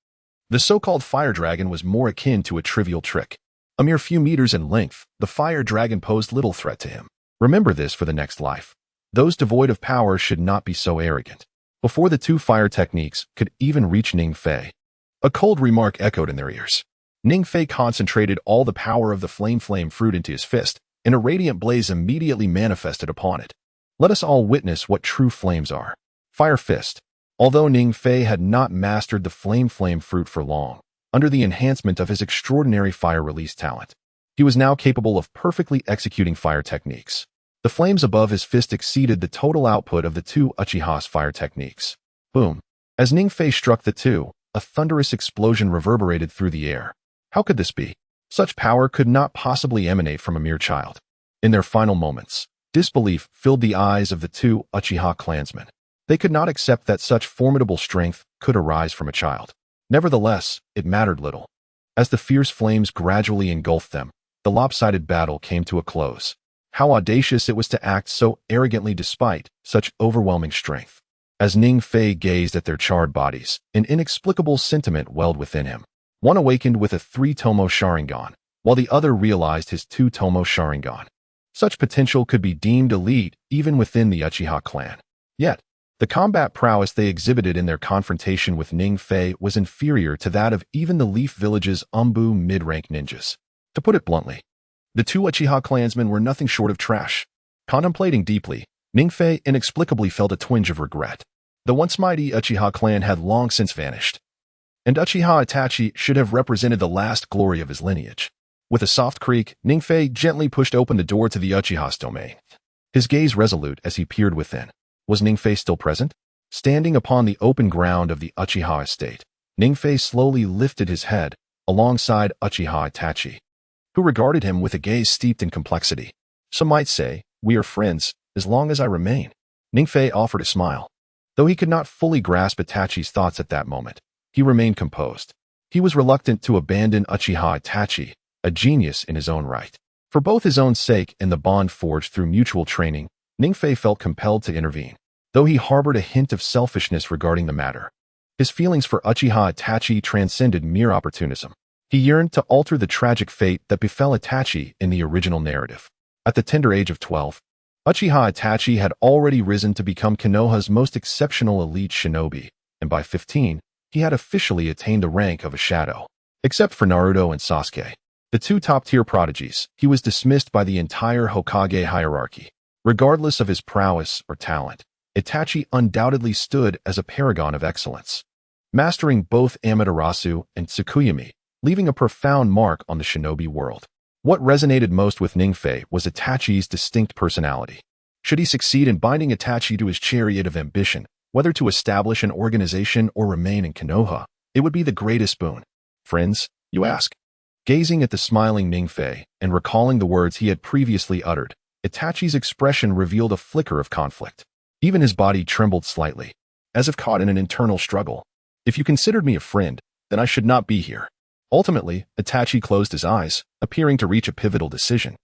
Speaker 1: the so-called Fire Dragon was more akin to a trivial trick. A mere few meters in length, the Fire Dragon posed little threat to him. Remember this for the next life. Those devoid of power should not be so arrogant. Before the two fire techniques could even reach Ningfei, a cold remark echoed in their ears. Ningfei concentrated all the power of the flame fruit into his fist, and a radiant blaze immediately manifested upon it. Let us all witness what true flames are. Fire Fist. Although Ningfei had not mastered the flame fruit for long, under the enhancement of his extraordinary fire release talent, he was now capable of perfectly executing fire techniques. The flames above his fist exceeded the total output of the two Uchiha's fire techniques. Boom. As Ningfei struck the two, a thunderous explosion reverberated through the air. How could this be? Such power could not possibly emanate from a mere child. In their final moments, disbelief filled the eyes of the two Uchiha clansmen. They could not accept that such formidable strength could arise from a child. Nevertheless, it mattered little. As the fierce flames gradually engulfed them, the lopsided battle came to a close. How audacious it was to act so arrogantly despite such overwhelming strength. As Ning Fei gazed at their charred bodies, an inexplicable sentiment welled within him. One awakened with a 3-Tomoe Sharingan, while the other realized his 2-Tomoe Sharingan. Such potential could be deemed elite even within the Uchiha clan. Yet, the combat prowess they exhibited in their confrontation with Ning Fei was inferior to that of even the Leaf Village's Umbu mid-rank ninjas. To put it bluntly, the two Uchiha clansmen were nothing short of trash. Contemplating deeply, Ning Fei inexplicably felt a twinge of regret. The once mighty Uchiha clan had long since vanished, and Uchiha Itachi should have represented the last glory of his lineage. With a soft creak, Ning Fei gently pushed open the door to the Uchiha's domain. His gaze resolute as he peered within. Was Ning Fei still present? Standing upon the open ground of the Uchiha estate, Ning Fei slowly lifted his head alongside Uchiha Itachi, who regarded him with a gaze steeped in complexity. Some might say, we are friends, as long as I remain. Ning Fei offered a smile. Though he could not fully grasp Itachi's thoughts at that moment, he remained composed. He was reluctant to abandon Uchiha Itachi, a genius in his own right. For both his own sake and the bond forged through mutual training, Ning Fei felt compelled to intervene. Though he harbored a hint of selfishness regarding the matter, his feelings for Uchiha Itachi transcended mere opportunism. He yearned to alter the tragic fate that befell Itachi in the original narrative. At the tender age of 12, Uchiha Itachi had already risen to become Konoha's most exceptional elite shinobi, and by 15, he had officially attained the rank of a shadow. Except for Naruto and Sasuke, the two top-tier prodigies, he was dismissed by the entire Hokage hierarchy. Regardless of his prowess or talent, Itachi undoubtedly stood as a paragon of excellence, mastering both Amaterasu and Tsukuyomi, leaving a profound mark on the shinobi world. What resonated most with Ning Fei was Itachi's distinct personality. Should he succeed in binding Itachi to his chariot of ambition, whether to establish an organization or remain in Konoha, it would be the greatest boon. Friends, you ask? Gazing at the smiling Ning Fei and recalling the words he had previously uttered, Itachi's expression revealed a flicker of conflict. Even his body trembled slightly, as if caught in an internal struggle. If you considered me a friend, then I should not be here. Ultimately, Itachi closed his eyes, appearing to reach a pivotal decision.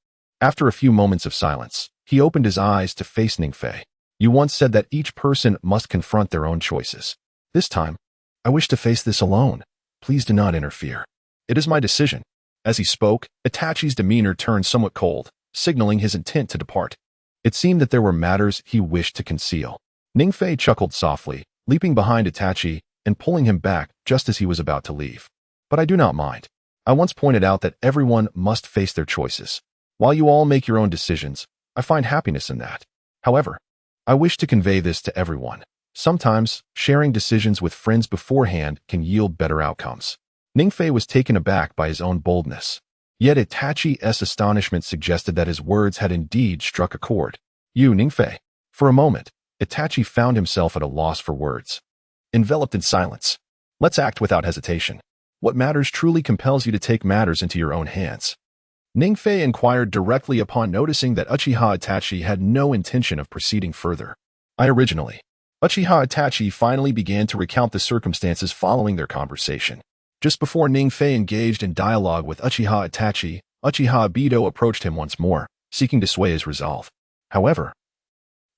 Speaker 1: After a few moments of silence, he opened his eyes to face Ning Fei. You once said that each person must confront their own choices. This time, I wish to face this alone. Please do not interfere. It is my decision. As he spoke, Itachi's demeanor turned somewhat cold, signaling his intent to depart. It seemed that there were matters he wished to conceal. Ning Fei chuckled softly, leaping behind Itachi and pulling him back just as he was about to leave. But I do not mind. I once pointed out that everyone must face their choices. While you all make your own decisions, I find happiness in that. However, I wish to convey this to everyone. Sometimes, sharing decisions with friends beforehand can yield better outcomes. Ning Fei was taken aback by his own boldness. Yet Itachi's astonishment suggested that his words had indeed struck a chord. You, Ning Fei. For a moment, Itachi found himself at a loss for words. Enveloped in silence. Let's act without hesitation. What matters truly compels you to take matters into your own hands. Ning Fei inquired directly upon noticing that Uchiha Itachi had no intention of proceeding further. Uchiha Itachi finally began to recount the circumstances following their conversation. Just before Ning Fei engaged in dialogue with Uchiha Itachi, Uchiha Obito approached him once more, seeking to sway his resolve. However,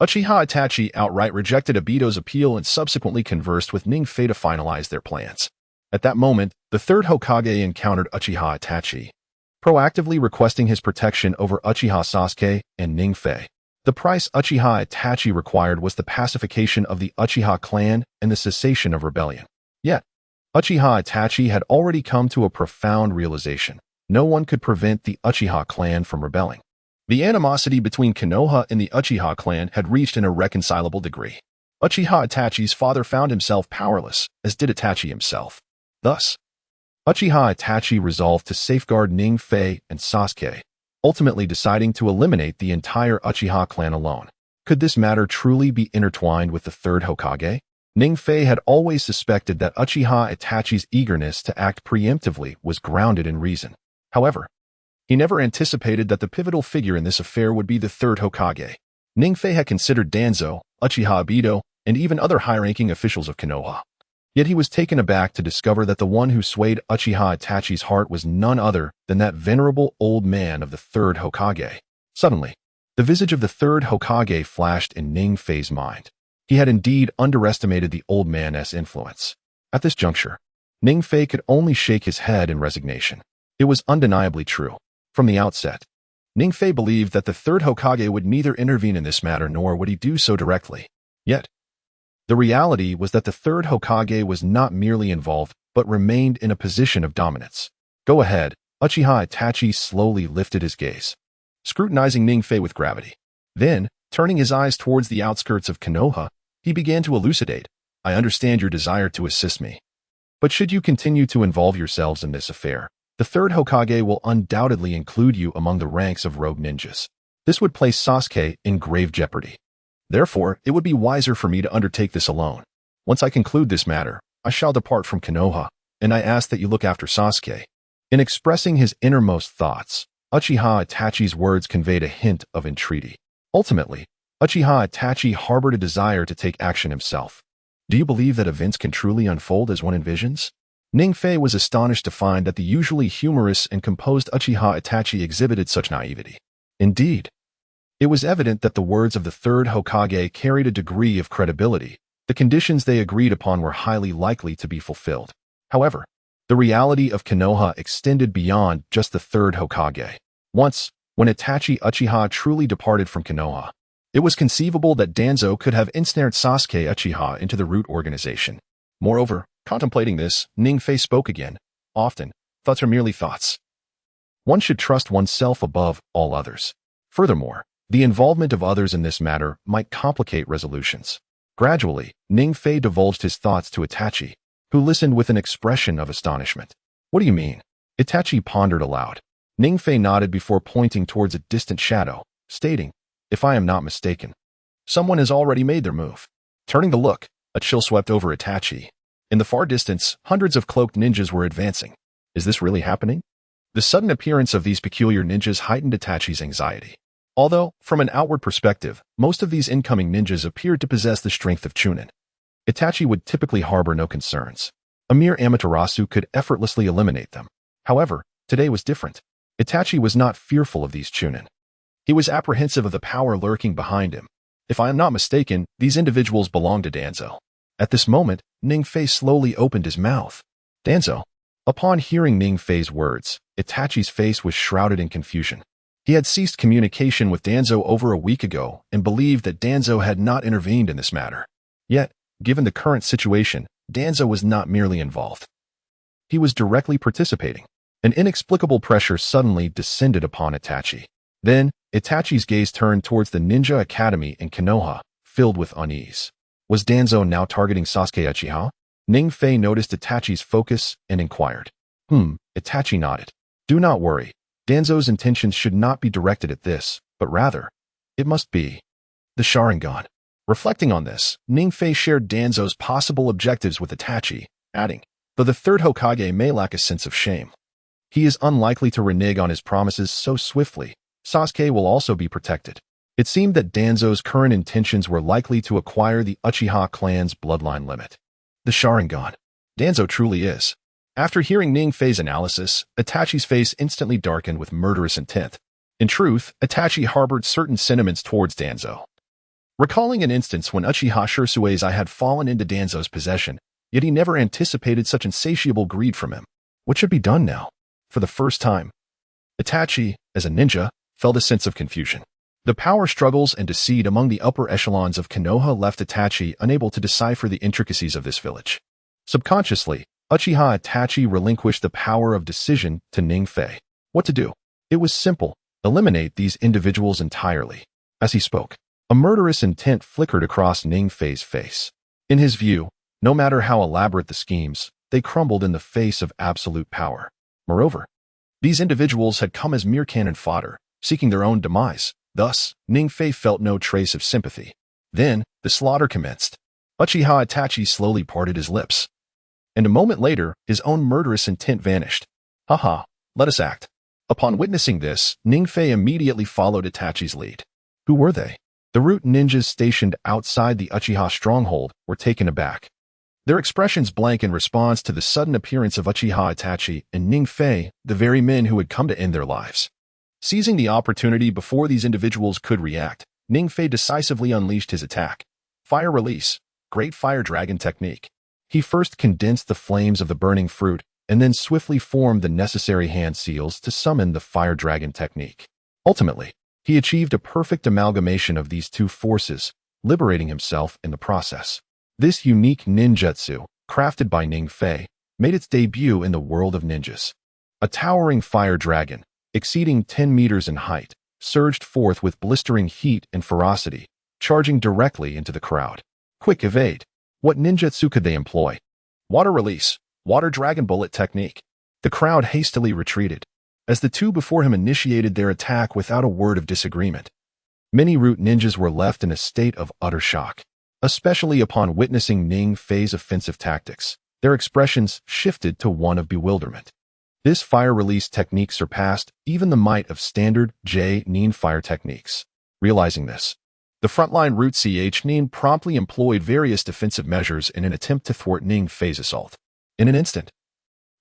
Speaker 1: Uchiha Itachi outright rejected Obito's appeal and subsequently conversed with Ning Fei to finalize their plans. At that moment, the third Hokage encountered Uchiha Itachi, proactively requesting his protection over Uchiha Sasuke and Ning Fei. The price Uchiha Itachi required was the pacification of the Uchiha clan and the cessation of rebellion. Yet, Uchiha Itachi had already come to a profound realization. No one could prevent the Uchiha clan from rebelling. The animosity between Konoha and the Uchiha clan had reached an irreconcilable degree. Uchiha Itachi's father found himself powerless, as did Itachi himself. Thus, Uchiha Itachi resolved to safeguard Ning Fei and Sasuke, ultimately deciding to eliminate the entire Uchiha clan alone. Could this matter truly be intertwined with the third Hokage? Ning Fei had always suspected that Uchiha Itachi's eagerness to act preemptively was grounded in reason. However, he never anticipated that the pivotal figure in this affair would be the third Hokage. Ning Fei had considered Danzo, Uchiha Obito, and even other high-ranking officials of Konoha. Yet he was taken aback to discover that the one who swayed Uchiha Itachi's heart was none other than that venerable old man of the third Hokage. Suddenly, the visage of the third Hokage flashed in Ning Fei's mind. He had indeed underestimated the old man's influence. At this juncture, Ningfei could only shake his head in resignation. It was undeniably true. From the outset, Ningfei believed that the third Hokage would neither intervene in this matter nor would he do so directly. Yet, the reality was that the third Hokage was not merely involved, but remained in a position of dominance. Go ahead, Uchiha Itachi slowly lifted his gaze, scrutinizing Ningfei with gravity. Then, turning his eyes towards the outskirts of Konoha, he began to elucidate. I understand your desire to assist me. But should you continue to involve yourselves in this affair, the third Hokage will undoubtedly include you among the ranks of rogue ninjas. This would place Sasuke in grave jeopardy. Therefore, it would be wiser for me to undertake this alone. Once I conclude this matter, I shall depart from Konoha, and I ask that you look after Sasuke. In expressing his innermost thoughts, Uchiha Itachi's words conveyed a hint of entreaty. Ultimately, Uchiha Itachi harbored a desire to take action himself. Do you believe that events can truly unfold as one envisions? Ningfei was astonished to find that the usually humorous and composed Uchiha Itachi exhibited such naivety. Indeed, it was evident that the words of the third Hokage carried a degree of credibility. The conditions they agreed upon were highly likely to be fulfilled. However, the reality of Konoha extended beyond just the third Hokage. Once, when Itachi Uchiha truly departed from Konoha, it was conceivable that Danzo could have ensnared Sasuke Uchiha into the root organization. Moreover, contemplating this, Ningfei spoke again. Often, thoughts are merely thoughts. One should trust oneself above all others. Furthermore, the involvement of others in this matter might complicate resolutions. Gradually, Ningfei divulged his thoughts to Itachi, who listened with an expression of astonishment. What do you mean? Itachi pondered aloud. Ningfei nodded before pointing towards a distant shadow, stating, if I am not mistaken, someone has already made their move. Turning to look, a chill swept over Itachi. In the far distance, hundreds of cloaked ninjas were advancing. Is this really happening? The sudden appearance of these peculiar ninjas heightened Itachi's anxiety. Although, from an outward perspective, most of these incoming ninjas appeared to possess the strength of Chunin, Itachi would typically harbor no concerns. A mere Amaterasu could effortlessly eliminate them. However, today was different. Itachi was not fearful of these Chunin. He was apprehensive of the power lurking behind him. If I am not mistaken, these individuals belong to Danzo. At this moment, Ningfei slowly opened his mouth. Danzo. Upon hearing Ningfei's words, Itachi's face was shrouded in confusion. He had ceased communication with Danzo over a week ago and believed that Danzo had not intervened in this matter. Yet, given the current situation, Danzo was not merely involved. He was directly participating. An inexplicable pressure suddenly descended upon Itachi. Then, Itachi's gaze turned towards the Ninja Academy in Konoha, filled with unease. Was Danzo now targeting Sasuke Uchiha? Ningfei noticed Itachi's focus and inquired. Itachi nodded. Do not worry. Danzo's intentions should not be directed at this, but rather, it must be the Sharingan. Reflecting on this, Ningfei shared Danzo's possible objectives with Itachi, adding, though the third Hokage may lack a sense of shame, he is unlikely to renege on his promises so swiftly. Sasuke will also be protected. It seemed that Danzo's current intentions were likely to acquire the Uchiha clan's bloodline limit. The Sharingan. Danzo truly is. After hearing Ningfei's analysis, Itachi's face instantly darkened with murderous intent. In truth, Itachi harbored certain sentiments towards Danzo. Recalling an instance when Uchiha Shirsui's eye had fallen into Danzo's possession, yet he never anticipated such insatiable greed from him. What should be done now? For the first time, Itachi, as a ninja, felt a sense of confusion. The power struggles and deceit among the upper echelons of Konoha left Itachi unable to decipher the intricacies of this village. Subconsciously, Uchiha Itachi relinquished the power of decision to Ningfei. What to do? It was simple. Eliminate these individuals entirely. As he spoke, a murderous intent flickered across Ningfei's face. In his view, no matter how elaborate the schemes, they crumbled in the face of absolute power. Moreover, these individuals had come as mere cannon fodder, seeking their own demise. Thus, Ningfei felt no trace of sympathy. Then, the slaughter commenced. Uchiha Itachi slowly parted his lips. And a moment later, his own murderous intent vanished. Haha, let us act. Upon witnessing this, Ningfei immediately followed Itachi's lead. Who were they? The root ninjas stationed outside the Uchiha stronghold were taken aback. Their expressions blank in response to the sudden appearance of Uchiha Itachi and Ningfei, the very men who had come to end their lives. Seizing the opportunity before these individuals could react, Ningfei decisively unleashed his attack. Fire Release, Great Fire Dragon Technique. He first condensed the flames of the burning fruit and then swiftly formed the necessary hand seals to summon the Fire Dragon Technique. Ultimately, he achieved a perfect amalgamation of these two forces, liberating himself in the process. This unique ninjutsu, crafted by Ning Fei, made its debut in the world of ninjas. A towering fire dragon, exceeding 10 meters in height, surged forth with blistering heat and ferocity, charging directly into the crowd. Quick evade. What ninjutsu could they employ? Water Release, Water Dragon Bullet Technique. The crowd hastily retreated, as the two before him initiated their attack without a word of disagreement. Many root ninjas were left in a state of utter shock, especially upon witnessing Ning Fei's offensive tactics. Their expressions shifted to one of bewilderment. This fire release technique surpassed even the might of standard Nin fire techniques. Realizing this, the frontline root Nin promptly employed various defensive measures in an attempt to thwart Ning Fei's assault. In an instant,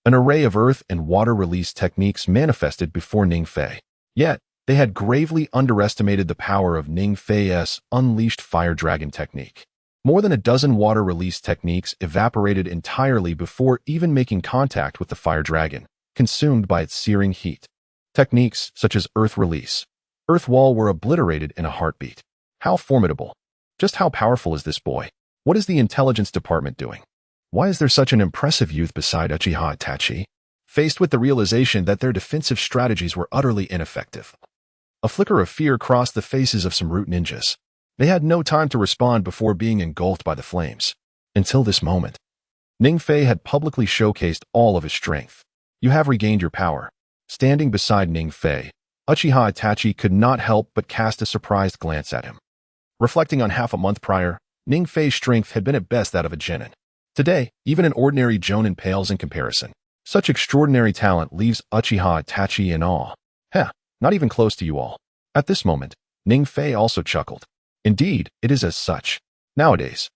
Speaker 1: an array of earth and water release techniques manifested before Ning Fei. Yet, they had gravely underestimated the power of Ning Fei's unleashed fire dragon technique. More than a dozen water release techniques evaporated entirely before even making contact with the fire dragon, consumed by its searing heat. Techniques such as earth release, earth wall were obliterated in a heartbeat. How formidable. Just how powerful is this boy? What is the intelligence department doing? Why is there such an impressive youth beside Uchiha Itachi? Faced with the realization that their defensive strategies were utterly ineffective, a flicker of fear crossed the faces of some root ninjas. They had no time to respond before being engulfed by the flames. Until this moment, Ning Fei had publicly showcased all of his strength. You have regained your power. Standing beside Ning Fei, Uchiha Itachi could not help but cast a surprised glance at him. Reflecting on half a month prior, Ning Fei's strength had been at best that of a genin. Today, even an ordinary jonin pales in comparison. Such extraordinary talent leaves Uchiha Itachi in awe. Not even close to you all. At this moment, Ning Fei also chuckled. Indeed, it is as such. Nowadays,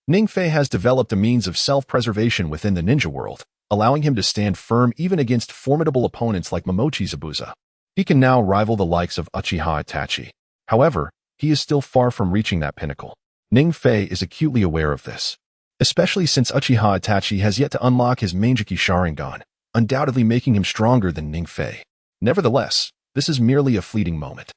Speaker 1: Ning Fei has developed a means of self-preservation within the ninja world, allowing him to stand firm even against formidable opponents like Momochi Zabuza. He can now rival the likes of Uchiha Itachi. However, he is still far from reaching that pinnacle. Ning Fei is acutely aware of this, especially since Uchiha Itachi has yet to unlock his Manjiki Sharingan, undoubtedly making him stronger than Ning Fei. Nevertheless, this is merely a fleeting moment.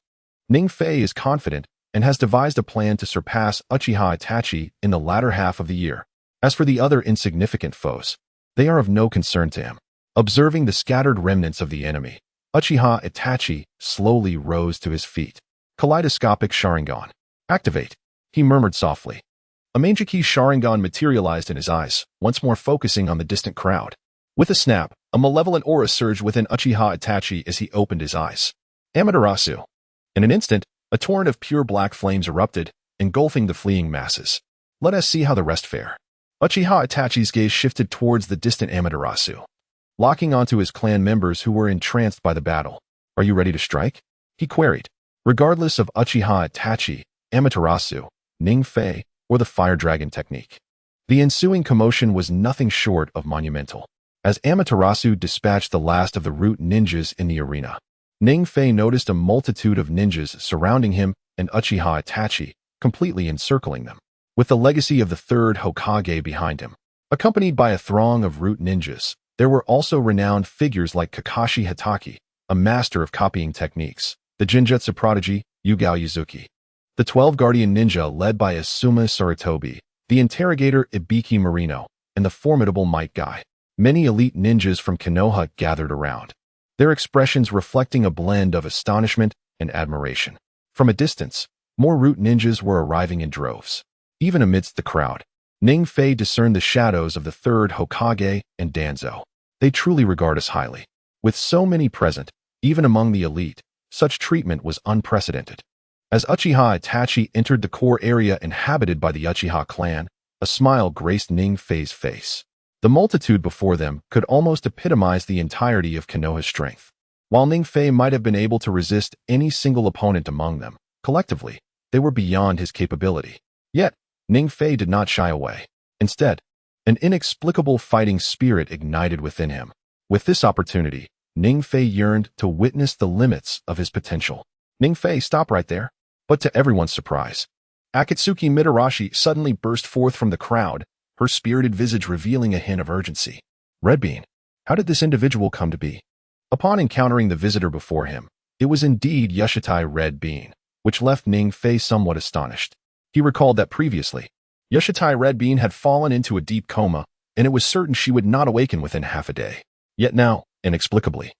Speaker 1: Ning Fei is confident and has devised a plan to surpass Uchiha Itachi in the latter half of the year. As for the other insignificant foes, they are of no concern to him. Observing the scattered remnants of the enemy, Uchiha Itachi slowly rose to his feet. Kaleidoscopic Sharingan. Activate, he murmured softly. A Manjiki Sharingan materialized in his eyes, once more focusing on the distant crowd. With a snap, a malevolent aura surged within Uchiha Itachi as he opened his eyes. Amaterasu. In an instant, a torrent of pure black flames erupted, engulfing the fleeing masses. Let us see how the rest fare. Uchiha Itachi's gaze shifted towards the distant Amaterasu, locking onto his clan members who were entranced by the battle. Are you ready to strike? He queried. Regardless of Uchiha Itachi, Amaterasu, Ning Fei, or the Fire Dragon technique, the ensuing commotion was nothing short of monumental. As Amaterasu dispatched the last of the root ninjas in the arena, Ning Fei noticed a multitude of ninjas surrounding him and Uchiha Itachi, completely encircling them, with the legacy of the third Hokage behind him. Accompanied by a throng of root ninjas, there were also renowned figures like Kakashi Hatake, a master of copying techniques, the Genjutsu prodigy, Yugao Yuzuki, the 12 Guardian Ninja led by Asuma Saratobi, the interrogator Ibiki Marino, and the formidable Might Guy. Many elite ninjas from Konoha gathered around, their expressions reflecting a blend of astonishment and admiration. From a distance, more root ninjas were arriving in droves. Even amidst the crowd, Ning Fei discerned the shadows of the third Hokage and Danzo. They truly regard us highly. With so many present, even among the elite, such treatment was unprecedented. As Uchiha Itachi entered the core area inhabited by the Uchiha clan, a smile graced Ning Fei's face. The multitude before them could almost epitomize the entirety of Konoha's strength. While Ning Fei might have been able to resist any single opponent among them, collectively, they were beyond his capability. Yet, Ning Fei did not shy away. Instead, an inexplicable fighting spirit ignited within him. With this opportunity, Ning Fei yearned to witness the limits of his potential. Ning Fei, stop right there. But to everyone's surprise, Akatsuki Mitarashi suddenly burst forth from the crowd, her spirited visage revealing a hint of urgency. Red Bean, how did this individual come to be? Upon encountering the visitor before him, it was indeed Yashitai Red Bean, which left Ning Fei somewhat astonished. He recalled that previously, Yashitai Red Bean had fallen into a deep coma, and it was certain she would not awaken within half a day. Yet now, inexplicably,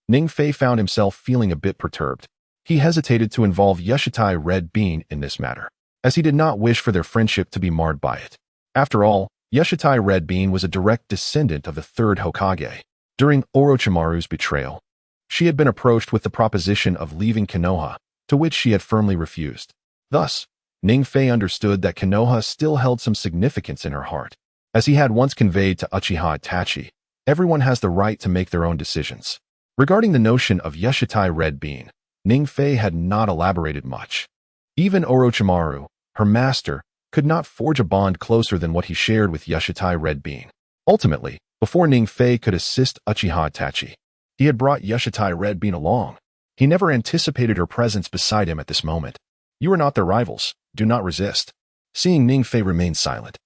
Speaker 1: Ning Fei found himself feeling a bit perturbed. He hesitated to involve Yashitai Red Bean in this matter, as he did not wish for their friendship to be marred by it. After all, Yashitai Red Bean was a direct descendant of the third Hokage. During Orochimaru's betrayal, she had been approached with the proposition of leaving Konoha, to which she had firmly refused. Thus, Ning Fei understood that Konoha still held some significance in her heart. As he had once conveyed to Uchiha Itachi, everyone has the right to make their own decisions. Regarding the notion of Yashitai Red Bean, Ning Fei had not elaborated much. Even Orochimaru, her master, could not forge a bond closer than what he shared with Yashitai Red Bean. Ultimately, before Ning Fei could assist Uchiha Itachi, he had brought Yashitai Red Bean along. He never anticipated her presence beside him at this moment. You are not their rivals. Do not resist. Seeing Ning Fei remain silent,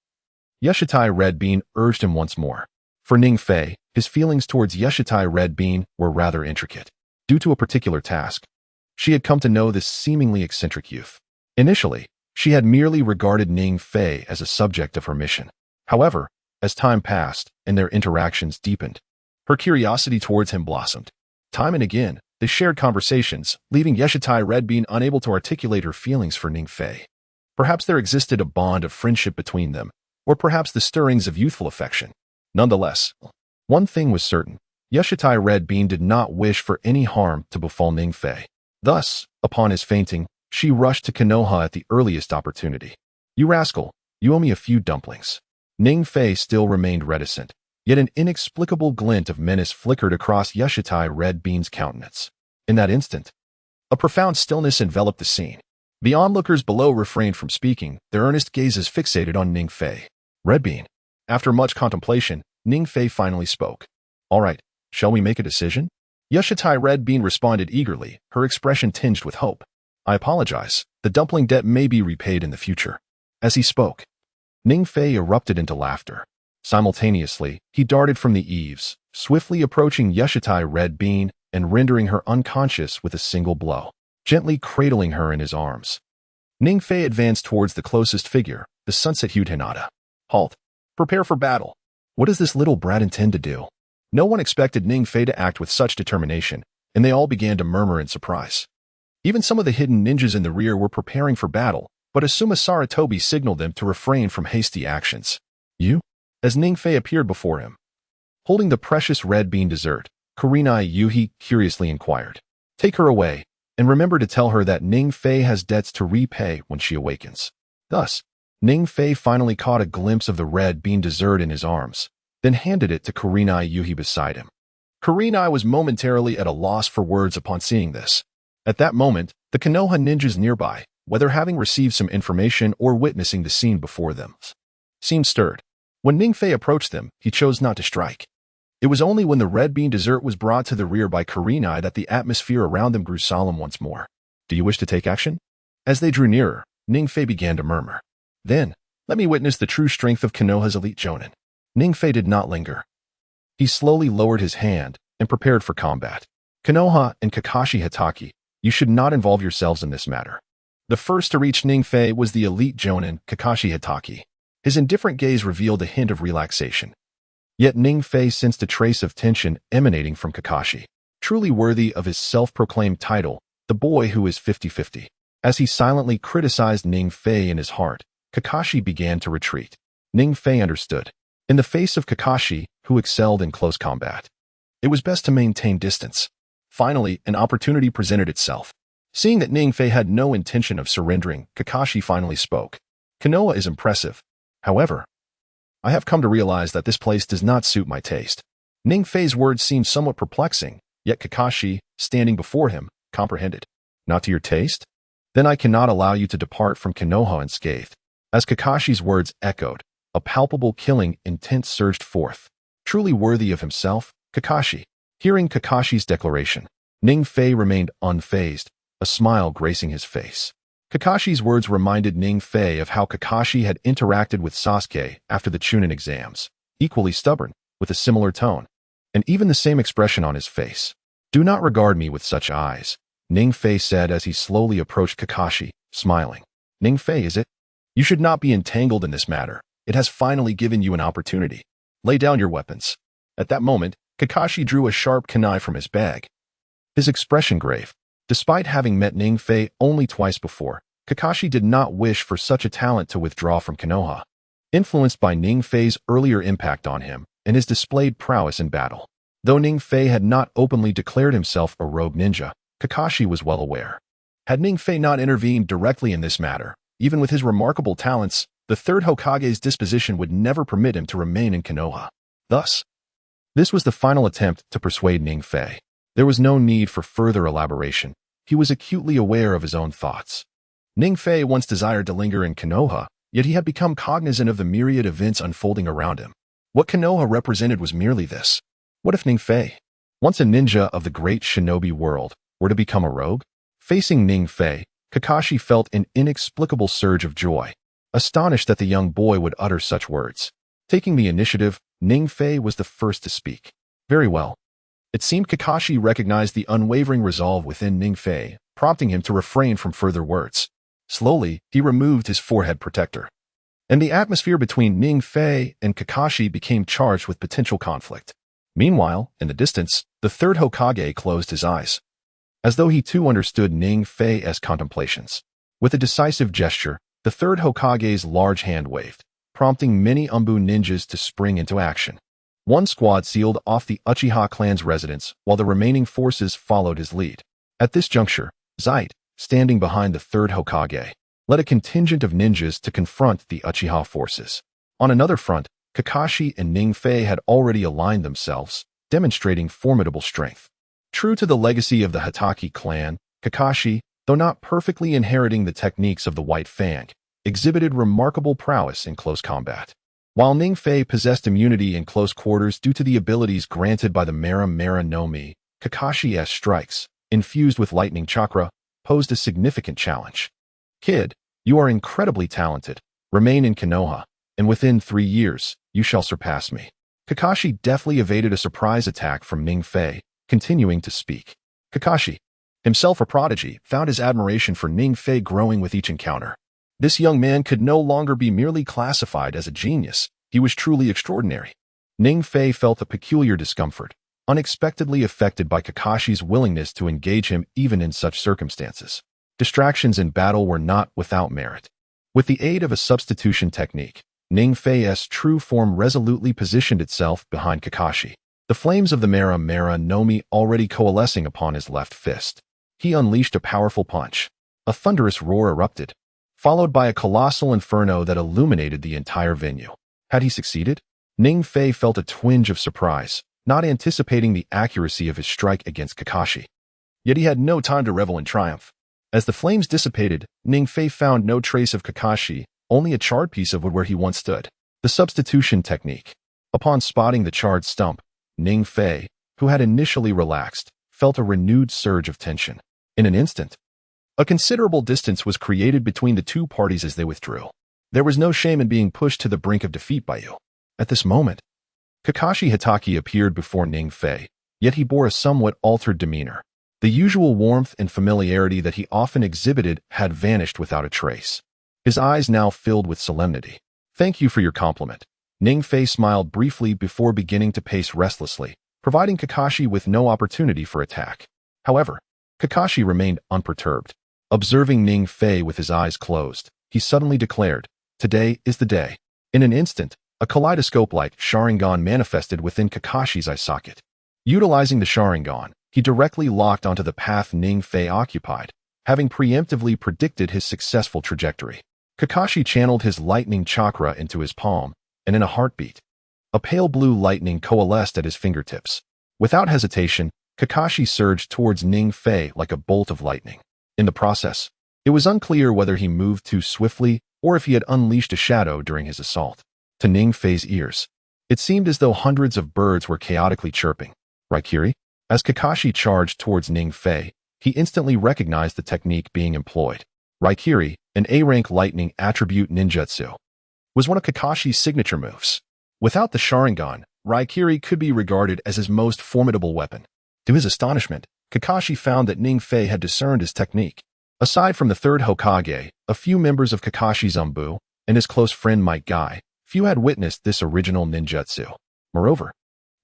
Speaker 1: Yashitai Red Bean urged him once more. For Ning Fei, his feelings towards Yashitai Red Bean were rather intricate. Due to a particular task, she had come to know this seemingly eccentric youth. Initially, she had merely regarded Ning Fei as a subject of her mission. However, as time passed and their interactions deepened, her curiosity towards him blossomed. Time and again, they shared conversations, leaving Yashitai Red Bean unable to articulate her feelings for Ning Fei. Perhaps there existed a bond of friendship between them, or perhaps the stirrings of youthful affection. Nonetheless, one thing was certain. Yashitai Red Bean did not wish for any harm to befall Ning Fei. Thus, upon his fainting, she rushed to Konoha at the earliest opportunity. You rascal, you owe me a few dumplings. Ning Fei still remained reticent, yet an inexplicable glint of menace flickered across Yashitai Red Bean's countenance. In that instant, a profound stillness enveloped the scene. The onlookers below refrained from speaking, their earnest gazes fixated on Ning Fei. Red Bean. After much contemplation, Ning Fei finally spoke. All right, shall we make a decision? Yashitai Red Bean responded eagerly, her expression tinged with hope. I apologize. The dumpling debt may be repaid in the future. As he spoke, Ning Fei erupted into laughter. Simultaneously, he darted from the eaves, swiftly approaching Yashitai Red Bean and rendering her unconscious with a single blow, gently cradling her in his arms. Ning Fei advanced towards the closest figure, the sunset-hued Hinata. Halt. Prepare for battle. What does this little brat intend to do? No one expected Ning Fei to act with such determination, and they all began to murmur in surprise. Even some of the hidden ninjas in the rear were preparing for battle, but Asuma Saratobi signaled them to refrain from hasty actions. You? As Ning Fei appeared before him, holding the precious red bean dessert, Kurenai Yuhi curiously inquired. Take her away, and remember to tell her that Ning Fei has debts to repay when she awakens. Thus, Ning Fei finally caught a glimpse of the red bean dessert in his arms, then handed it to Kurenai Yuhi beside him. Kurenai was momentarily at a loss for words upon seeing this. At that moment, the Konoha ninjas nearby, whether having received some information or witnessing the scene before them, seemed stirred. When Ning Fei approached them, he chose not to strike. It was only when the red bean dessert was brought to the rear by Kurenai that the atmosphere around them grew solemn once more. Do you wish to take action? As they drew nearer, Ning Fei began to murmur. Then, let me witness the true strength of Konoha's elite jonin. Ning Fei did not linger. He slowly lowered his hand and prepared for combat. Konoha and Kakashi Hitaki, you should not involve yourselves in this matter. The first to reach Ning Fei was the elite jonin, Kakashi Hitaki. His indifferent gaze revealed a hint of relaxation. Yet Ning Fei sensed a trace of tension emanating from Kakashi, truly worthy of his self-proclaimed title, the boy who is 50-50. As he silently criticized Ning Fei in his heart, Kakashi began to retreat. Ning Fei understood. In the face of Kakashi, who excelled in close combat, it was best to maintain distance. Finally, an opportunity presented itself. Seeing that Ning Fei had no intention of surrendering, Kakashi finally spoke. Konoha is impressive. However, I have come to realize that this place does not suit my taste. Ning Fei's words seemed somewhat perplexing, yet Kakashi, standing before him, comprehended. Not to your taste? Then I cannot allow you to depart from Konoha unscathed. As Kakashi's words echoed, a palpable killing intent surged forth. Truly worthy of himself, Kakashi. Hearing Kakashi's declaration, Ning Fei remained unfazed, a smile gracing his face. Kakashi's words reminded Ning Fei of how Kakashi had interacted with Sasuke after the Chunin exams, equally stubborn, with a similar tone, and even the same expression on his face. "Do not regard me with such eyes," Ning Fei said as he slowly approached Kakashi, smiling. "Ning Fei, is it? You should not be entangled in this matter. It has finally given you an opportunity. Lay down your weapons." At that moment, Kakashi drew a sharp kunai from his bag. His expression grave. Despite having met Ning Fei only twice before, Kakashi did not wish for such a talent to withdraw from Konoha. Influenced by Ning Fei's earlier impact on him and his displayed prowess in battle. Though Ning Fei had not openly declared himself a rogue ninja, Kakashi was well aware. Had Ning Fei not intervened directly in this matter, even with his remarkable talents, the third Hokage's disposition would never permit him to remain in Konoha. Thus, this was the final attempt to persuade Ning Fei. There was no need for further elaboration. He was acutely aware of his own thoughts. Ning Fei once desired to linger in Konoha, yet he had become cognizant of the myriad events unfolding around him. What Konoha represented was merely this. What if Ning Fei, once a ninja of the great shinobi world, were to become a rogue? Facing Ning Fei, Kakashi felt an inexplicable surge of joy, astonished that the young boy would utter such words. Taking the initiative, Ning Fei was the first to speak. Very well. It seemed Kakashi recognized the unwavering resolve within Ning Fei, prompting him to refrain from further words. Slowly, he removed his forehead protector. And the atmosphere between Ning Fei and Kakashi became charged with potential conflict. Meanwhile, in the distance, the third Hokage closed his eyes, as though he too understood Ning Fei's contemplations. With a decisive gesture, the third Hokage's large hand waved, prompting many Umbu ninjas to spring into action. One squad sealed off the Uchiha clan's residence, while the remaining forces followed his lead. At this juncture, Zeit, standing behind the third Hokage, led a contingent of ninjas to confront the Uchiha forces. On another front, Kakashi and Ning Fei had already aligned themselves, demonstrating formidable strength. True to the legacy of the Hitaki clan, Kakashi, though not perfectly inheriting the techniques of the White Fang, exhibited remarkable prowess in close combat. While Ning Fei possessed immunity in close quarters due to the abilities granted by the Mera Mera no Mi, Kakashi's strikes, infused with lightning chakra, posed a significant challenge. "Kid, you are incredibly talented. Remain in Konoha, and within 3 years, you shall surpass me." Kakashi deftly evaded a surprise attack from Ning Fei, continuing to speak. Kakashi, himself a prodigy, found his admiration for Ning Fei growing with each encounter. This young man could no longer be merely classified as a genius. He was truly extraordinary. Ning Fei felt a peculiar discomfort, unexpectedly affected by Kakashi's willingness to engage him even in such circumstances. Distractions in battle were not without merit. With the aid of a substitution technique, Ning Fei's true form resolutely positioned itself behind Kakashi. The flames of the Mera Mera no Mi already coalescing upon his left fist. He unleashed a powerful punch. A thunderous roar erupted, followed by a colossal inferno that illuminated the entire venue. Had he succeeded? Ning Fei felt a twinge of surprise, not anticipating the accuracy of his strike against Kakashi. Yet he had no time to revel in triumph. As the flames dissipated, Ning Fei found no trace of Kakashi, only a charred piece of wood where he once stood. The substitution technique. Upon spotting the charred stump, Ning Fei, who had initially relaxed, felt a renewed surge of tension. In an instant, a considerable distance was created between the two parties as they withdrew. There was no shame in being pushed to the brink of defeat by you. At this moment, Kakashi Hitaki appeared before Ning Fei, yet he bore a somewhat altered demeanor. The usual warmth and familiarity that he often exhibited had vanished without a trace. His eyes now filled with solemnity. "Thank you for your compliment." Ning Fei smiled briefly before beginning to pace restlessly, providing Kakashi with no opportunity for attack. However, Kakashi remained unperturbed. Observing Ning Fei with his eyes closed, he suddenly declared, "Today is the day." In an instant, a kaleidoscope-like Sharingan manifested within Kakashi's eye socket. Utilizing the Sharingan, he directly locked onto the path Ning Fei occupied, having preemptively predicted his successful trajectory. Kakashi channeled his lightning chakra into his palm, and in a heartbeat, a pale blue lightning coalesced at his fingertips. Without hesitation, Kakashi surged towards Ning Fei like a bolt of lightning. In the process, it was unclear whether he moved too swiftly or if he had unleashed a shadow during his assault. To Ning Fei's ears, it seemed as though hundreds of birds were chaotically chirping. Raikiri? As Kakashi charged towards Ning Fei, he instantly recognized the technique being employed. Raikiri, an A-rank lightning attribute ninjutsu, was one of Kakashi's signature moves. Without the Sharingan, Raikiri could be regarded as his most formidable weapon. To his astonishment, Kakashi found that Ning Fei had discerned his technique. Aside from the third Hokage, a few members of Kakashi's Zanbu, and his close friend Might Guy, few had witnessed this original ninjutsu. Moreover,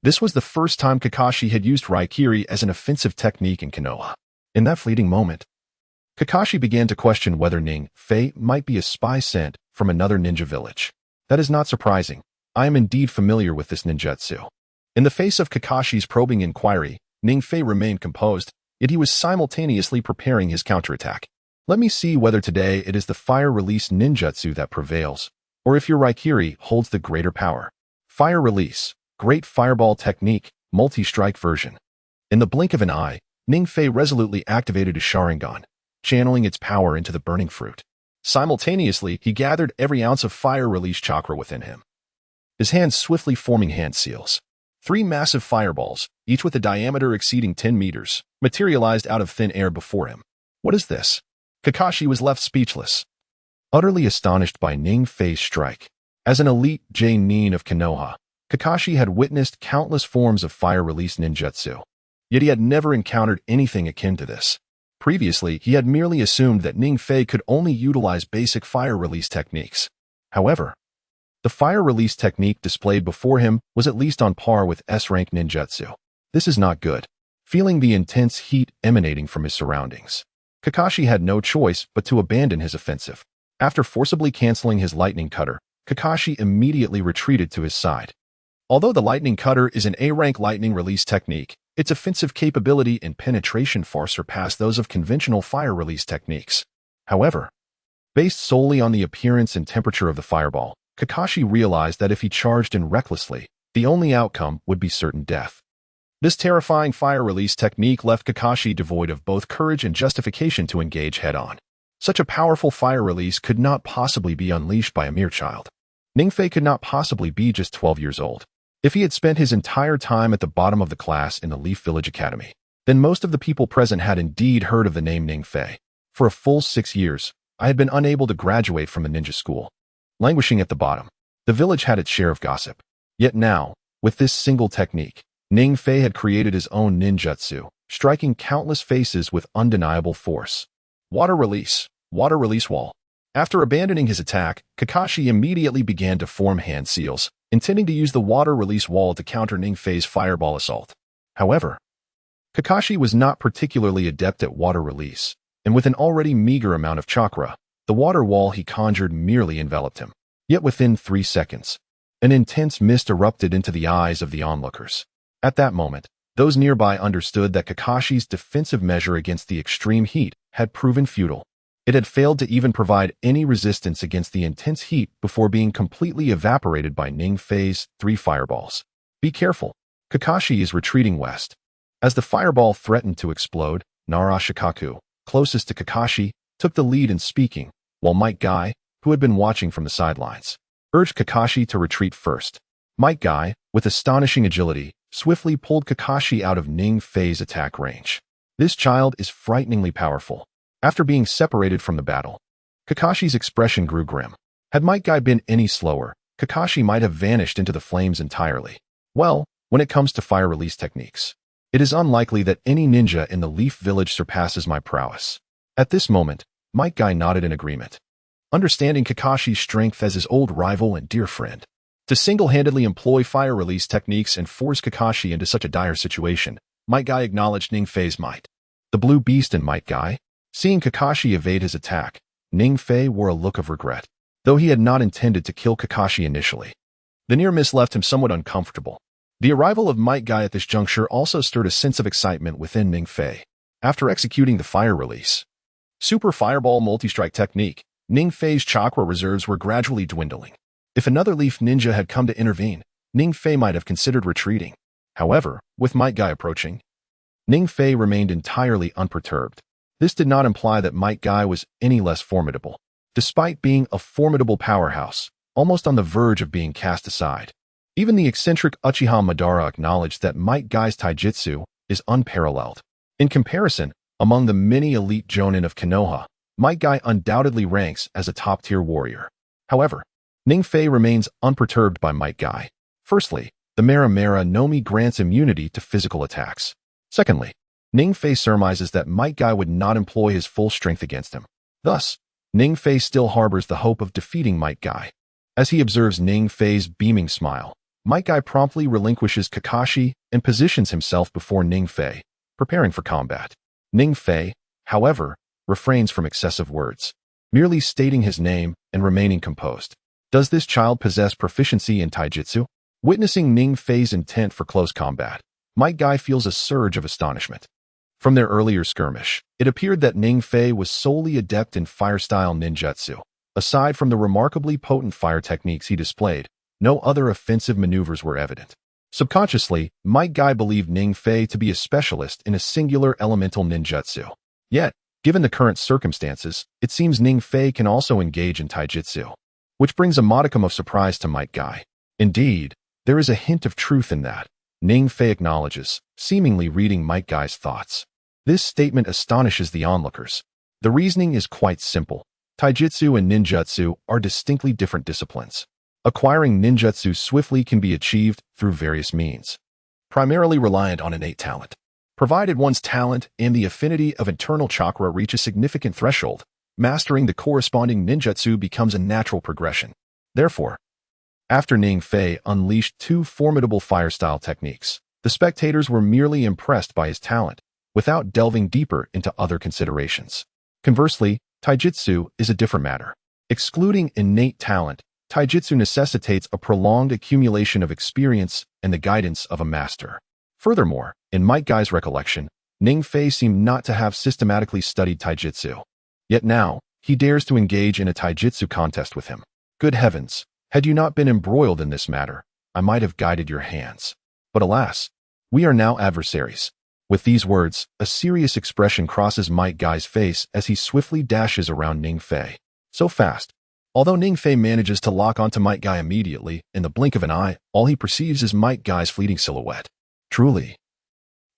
Speaker 1: this was the first time Kakashi had used Raikiri as an offensive technique in Konoha. In that fleeting moment, Kakashi began to question whether Ning Fei might be a spy sent from another ninja village. That is not surprising. I am indeed familiar with this ninjutsu. In the face of Kakashi's probing inquiry, Ning Fei remained composed, yet he was simultaneously preparing his counterattack. Let me see whether today it is the fire release ninjutsu that prevails, or if your Raikiri holds the greater power. Fire release, great fireball technique, multi-strike version. In the blink of an eye, Ning Fei resolutely activated his Sharingan, channeling its power into the burning fruit. Simultaneously, he gathered every ounce of fire release chakra within him, his hands swiftly forming hand seals. 3 massive fireballs, each with a diameter exceeding 10 meters, materialized out of thin air before him. What is this? Kakashi was left speechless, utterly astonished by Ning Fei's strike. As an elite J-nin of Konoha, Kakashi had witnessed countless forms of fire release ninjutsu, yet he had never encountered anything akin to this. Previously, he had merely assumed that Ning Fei could only utilize basic fire release techniques. However, the fire release technique displayed before him was at least on par with S-rank ninjutsu. This is not good. Feeling the intense heat emanating from his surroundings, Kakashi had no choice but to abandon his offensive. After forcibly canceling his lightning cutter, Kakashi immediately retreated to his side. Although the lightning cutter is an A-rank lightning release technique, its offensive capability and penetration far surpass those of conventional fire release techniques. However, based solely on the appearance and temperature of the fireball, Kakashi realized that if he charged in recklessly, the only outcome would be certain death. This terrifying fire release technique left Kakashi devoid of both courage and justification to engage head-on. Such a powerful fire release could not possibly be unleashed by a mere child. Ning Fei could not possibly be just 12 years old. If he had spent his entire time at the bottom of the class in the Leaf Village Academy, then most of the people present had indeed heard of the name Ning Fei. For a full 6 years, I had been unable to graduate from the ninja school. Languishing at the bottom, the village had its share of gossip. Yet now, with this single technique, Ning Fei had created his own ninjutsu, striking countless faces with undeniable force. Water release wall. After abandoning his attack, Kakashi immediately began to form hand seals, intending to use the water release wall to counter Ning Fei's fireball assault. However, Kakashi was not particularly adept at water release, and with an already meager amount of chakra, the water wall he conjured merely enveloped him. Yet within 3 seconds, an intense mist erupted into the eyes of the onlookers. At that moment, those nearby understood that Kakashi's defensive measure against the extreme heat had proven futile. It had failed to even provide any resistance against the intense heat before being completely evaporated by Ning Fei's 3 fireballs. Be careful. Kakashi is retreating west. As the fireball threatened to explode, Narashikaku, closest to Kakashi, took the lead in speaking, while Might Guy, who had been watching from the sidelines, urged Kakashi to retreat first. Might Guy, with astonishing agility, swiftly pulled Kakashi out of Ning Fei's attack range. This child is frighteningly powerful. After being separated from the battle, Kakashi's expression grew grim. Had Might Guy been any slower, Kakashi might have vanished into the flames entirely. Well, when it comes to fire release techniques, it is unlikely that any ninja in the Leaf Village surpasses my prowess. At this moment, Might Guy nodded in agreement. Understanding Kakashi's strength as his old rival and dear friend, to single-handedly employ fire release techniques and force Kakashi into such a dire situation, Might Guy acknowledged Ning Fei's might. The blue beast in Might Guy, seeing Kakashi evade his attack, Ning Fei wore a look of regret, though he had not intended to kill Kakashi initially. The near miss left him somewhat uncomfortable. The arrival of Might Guy at this juncture also stirred a sense of excitement within Ning Fei. After executing the fire release, Super Fireball multi-strike technique, Ning Fei's chakra reserves were gradually dwindling. If another Leaf Ninja had come to intervene, Ning Fei might have considered retreating. However, with Might Guy approaching, Ning Fei remained entirely unperturbed. This did not imply that Might Guy was any less formidable. Despite being a formidable powerhouse, almost on the verge of being cast aside, even the eccentric Uchiha Madara acknowledged that Might Guy's taijutsu is unparalleled. In comparison, among the many elite jonin of Konoha, Might Guy undoubtedly ranks as a top-tier warrior. However, Ning Fei remains unperturbed by Might Guy. Firstly, the Mera Mera no Mi grants immunity to physical attacks. Secondly, Ning Fei surmises that Might Guy would not employ his full strength against him. Thus, Ning Fei still harbors the hope of defeating Might Guy. As he observes Ning Fei's beaming smile, Might Guy promptly relinquishes Kakashi and positions himself before Ning Fei, preparing for combat. Ning Fei, however, refrains from excessive words, merely stating his name and remaining composed. Does this child possess proficiency in taijutsu? Witnessing Ning Fei's intent for close combat, Might Guy feels a surge of astonishment. From their earlier skirmish, it appeared that Ning Fei was solely adept in fire-style ninjutsu. Aside from the remarkably potent fire techniques he displayed, no other offensive maneuvers were evident. Subconsciously, Might Guy believed Ning Fei to be a specialist in a singular elemental ninjutsu. Yet, given the current circumstances, it seems Ning Fei can also engage in taijutsu, which brings a modicum of surprise to Might Guy. Indeed, there is a hint of truth in that, Ning Fei acknowledges, seemingly reading Might Guy's thoughts. This statement astonishes the onlookers. The reasoning is quite simple. Taijutsu and ninjutsu are distinctly different disciplines. Acquiring ninjutsu swiftly can be achieved through various means, primarily reliant on innate talent. Provided one's talent and the affinity of internal chakra reach a significant threshold, mastering the corresponding ninjutsu becomes a natural progression. Therefore, after Ning Fei unleashed two formidable fire-style techniques, the spectators were merely impressed by his talent, without delving deeper into other considerations. Conversely, taijutsu is a different matter. Excluding innate talent, taijutsu necessitates a prolonged accumulation of experience and the guidance of a master. Furthermore, in Might Guy's recollection, Ning Fei seemed not to have systematically studied taijutsu. Yet now, he dares to engage in a taijutsu contest with him. Good heavens, had you not been embroiled in this matter, I might have guided your hands. But alas, we are now adversaries. With these words, a serious expression crosses Might Guy's face as he swiftly dashes around Ning Fei. So fast. Although Ning Fei manages to lock onto Might Guy immediately, in the blink of an eye, all he perceives is Might Guy's fleeting silhouette. Truly,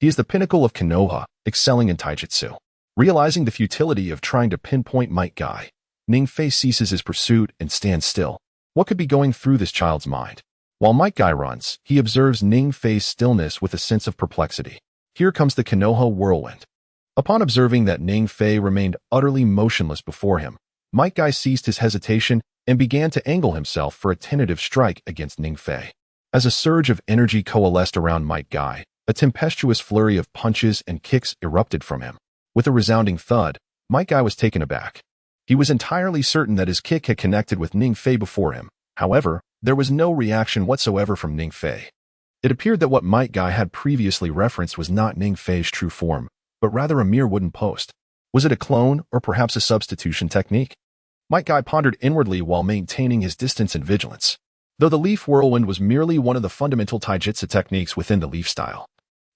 Speaker 1: he is the pinnacle of Konoha, excelling in taijutsu. Realizing the futility of trying to pinpoint Might Guy, Ning Fei ceases his pursuit and stands still. What could be going through this child's mind? While Might Guy runs, he observes Ning Fei's stillness with a sense of perplexity. Here comes the Konoha whirlwind. Upon observing that Ning Fei remained utterly motionless before him, Might Guy ceased his hesitation and began to angle himself for a tentative strike against Ning Fei. As a surge of energy coalesced around Might Guy, a tempestuous flurry of punches and kicks erupted from him. With a resounding thud, Might Guy was taken aback. He was entirely certain that his kick had connected with Ning Fei before him. However, there was no reaction whatsoever from Ning Fei. It appeared that what Might Guy had previously referenced was not Ning Fei's true form, but rather a mere wooden post. Was it a clone or perhaps a substitution technique? Might Guy pondered inwardly while maintaining his distance and vigilance. Though the leaf whirlwind was merely one of the fundamental taijutsu techniques within the leaf style,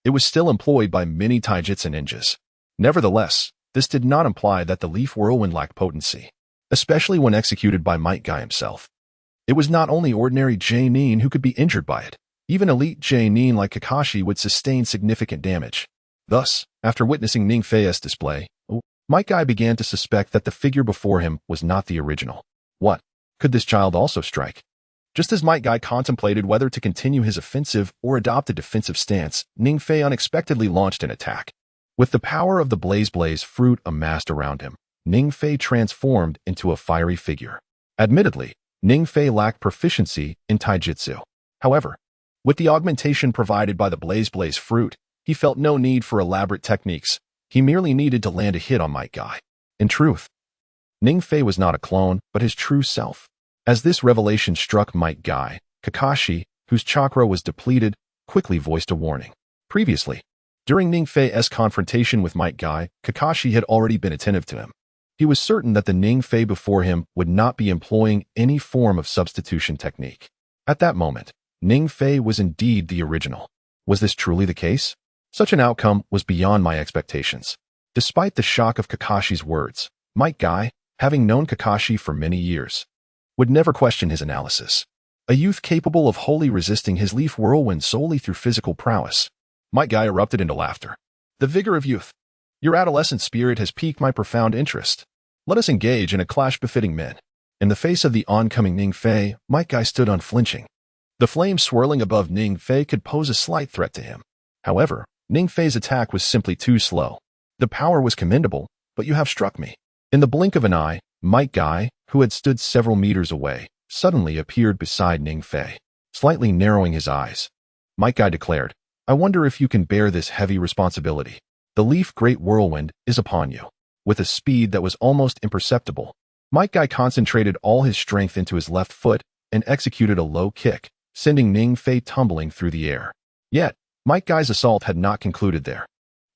Speaker 1: it was still employed by many taijutsu ninjas. Nevertheless, this did not imply that the leaf whirlwind lacked potency, especially when executed by Might Guy himself. It was not only ordinary Jonin who could be injured by it. Even elite Jonin like Kakashi would sustain significant damage. Thus, after witnessing Ning Fei's display, Might Guy began to suspect that the figure before him was not the original. What? Could this child also strike? Just as Might Guy contemplated whether to continue his offensive or adopt a defensive stance, Ning Fei unexpectedly launched an attack. With the power of the blaze fruit amassed around him, Ning Fei transformed into a fiery figure. Admittedly, Ning Fei lacked proficiency in taijutsu. However, with the augmentation provided by the blaze fruit, he felt no need for elaborate techniques. He merely needed to land a hit on Might Guy. In truth, Ning Fei was not a clone, but his true self. As this revelation struck Might Guy, Kakashi, whose chakra was depleted, quickly voiced a warning. Previously, during Ning Fei's confrontation with Might Guy, Kakashi had already been attentive to him. He was certain that the Ning Fei before him would not be employing any form of substitution technique. At that moment, Ning Fei was indeed the original. Was this truly the case? Such an outcome was beyond my expectations. Despite the shock of Kakashi's words, Might Guy, having known Kakashi for many years, would never question his analysis. A youth capable of wholly resisting his leaf whirlwind solely through physical prowess. Might Guy erupted into laughter. The vigor of youth. Your adolescent spirit has piqued my profound interest. Let us engage in a clash befitting men. In the face of the oncoming Ning Fei, Might Guy stood unflinching. The flame swirling above Ning Fei could pose a slight threat to him. However, Ning Fei's attack was simply too slow. The power was commendable, but you have struck me. In the blink of an eye, Might Guy, who had stood several meters away, suddenly appeared beside Ning Fei, slightly narrowing his eyes. Might Guy declared, I wonder if you can bear this heavy responsibility. The Leaf Great Whirlwind is upon you. With a speed that was almost imperceptible, Might Guy concentrated all his strength into his left foot and executed a low kick, sending Ning Fei tumbling through the air. Yet, Might Guy's assault had not concluded there.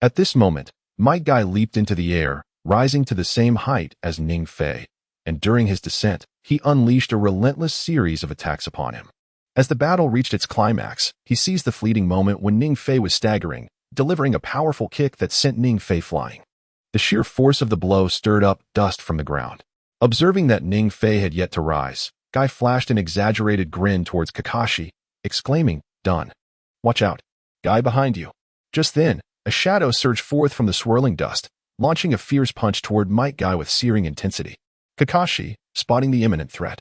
Speaker 1: At this moment, Might Guy leaped into the air, rising to the same height as Ning Fei, and during his descent, he unleashed a relentless series of attacks upon him. As the battle reached its climax, he seized the fleeting moment when Ning Fei was staggering, delivering a powerful kick that sent Ning Fei flying. The sheer force of the blow stirred up dust from the ground. Observing that Ning Fei had yet to rise, Guy flashed an exaggerated grin towards Kakashi, exclaiming, Done. Watch out. Guy behind you. Just then, a shadow surged forth from the swirling dust, launching a fierce punch toward Might Guy with searing intensity. Kakashi, spotting the imminent threat,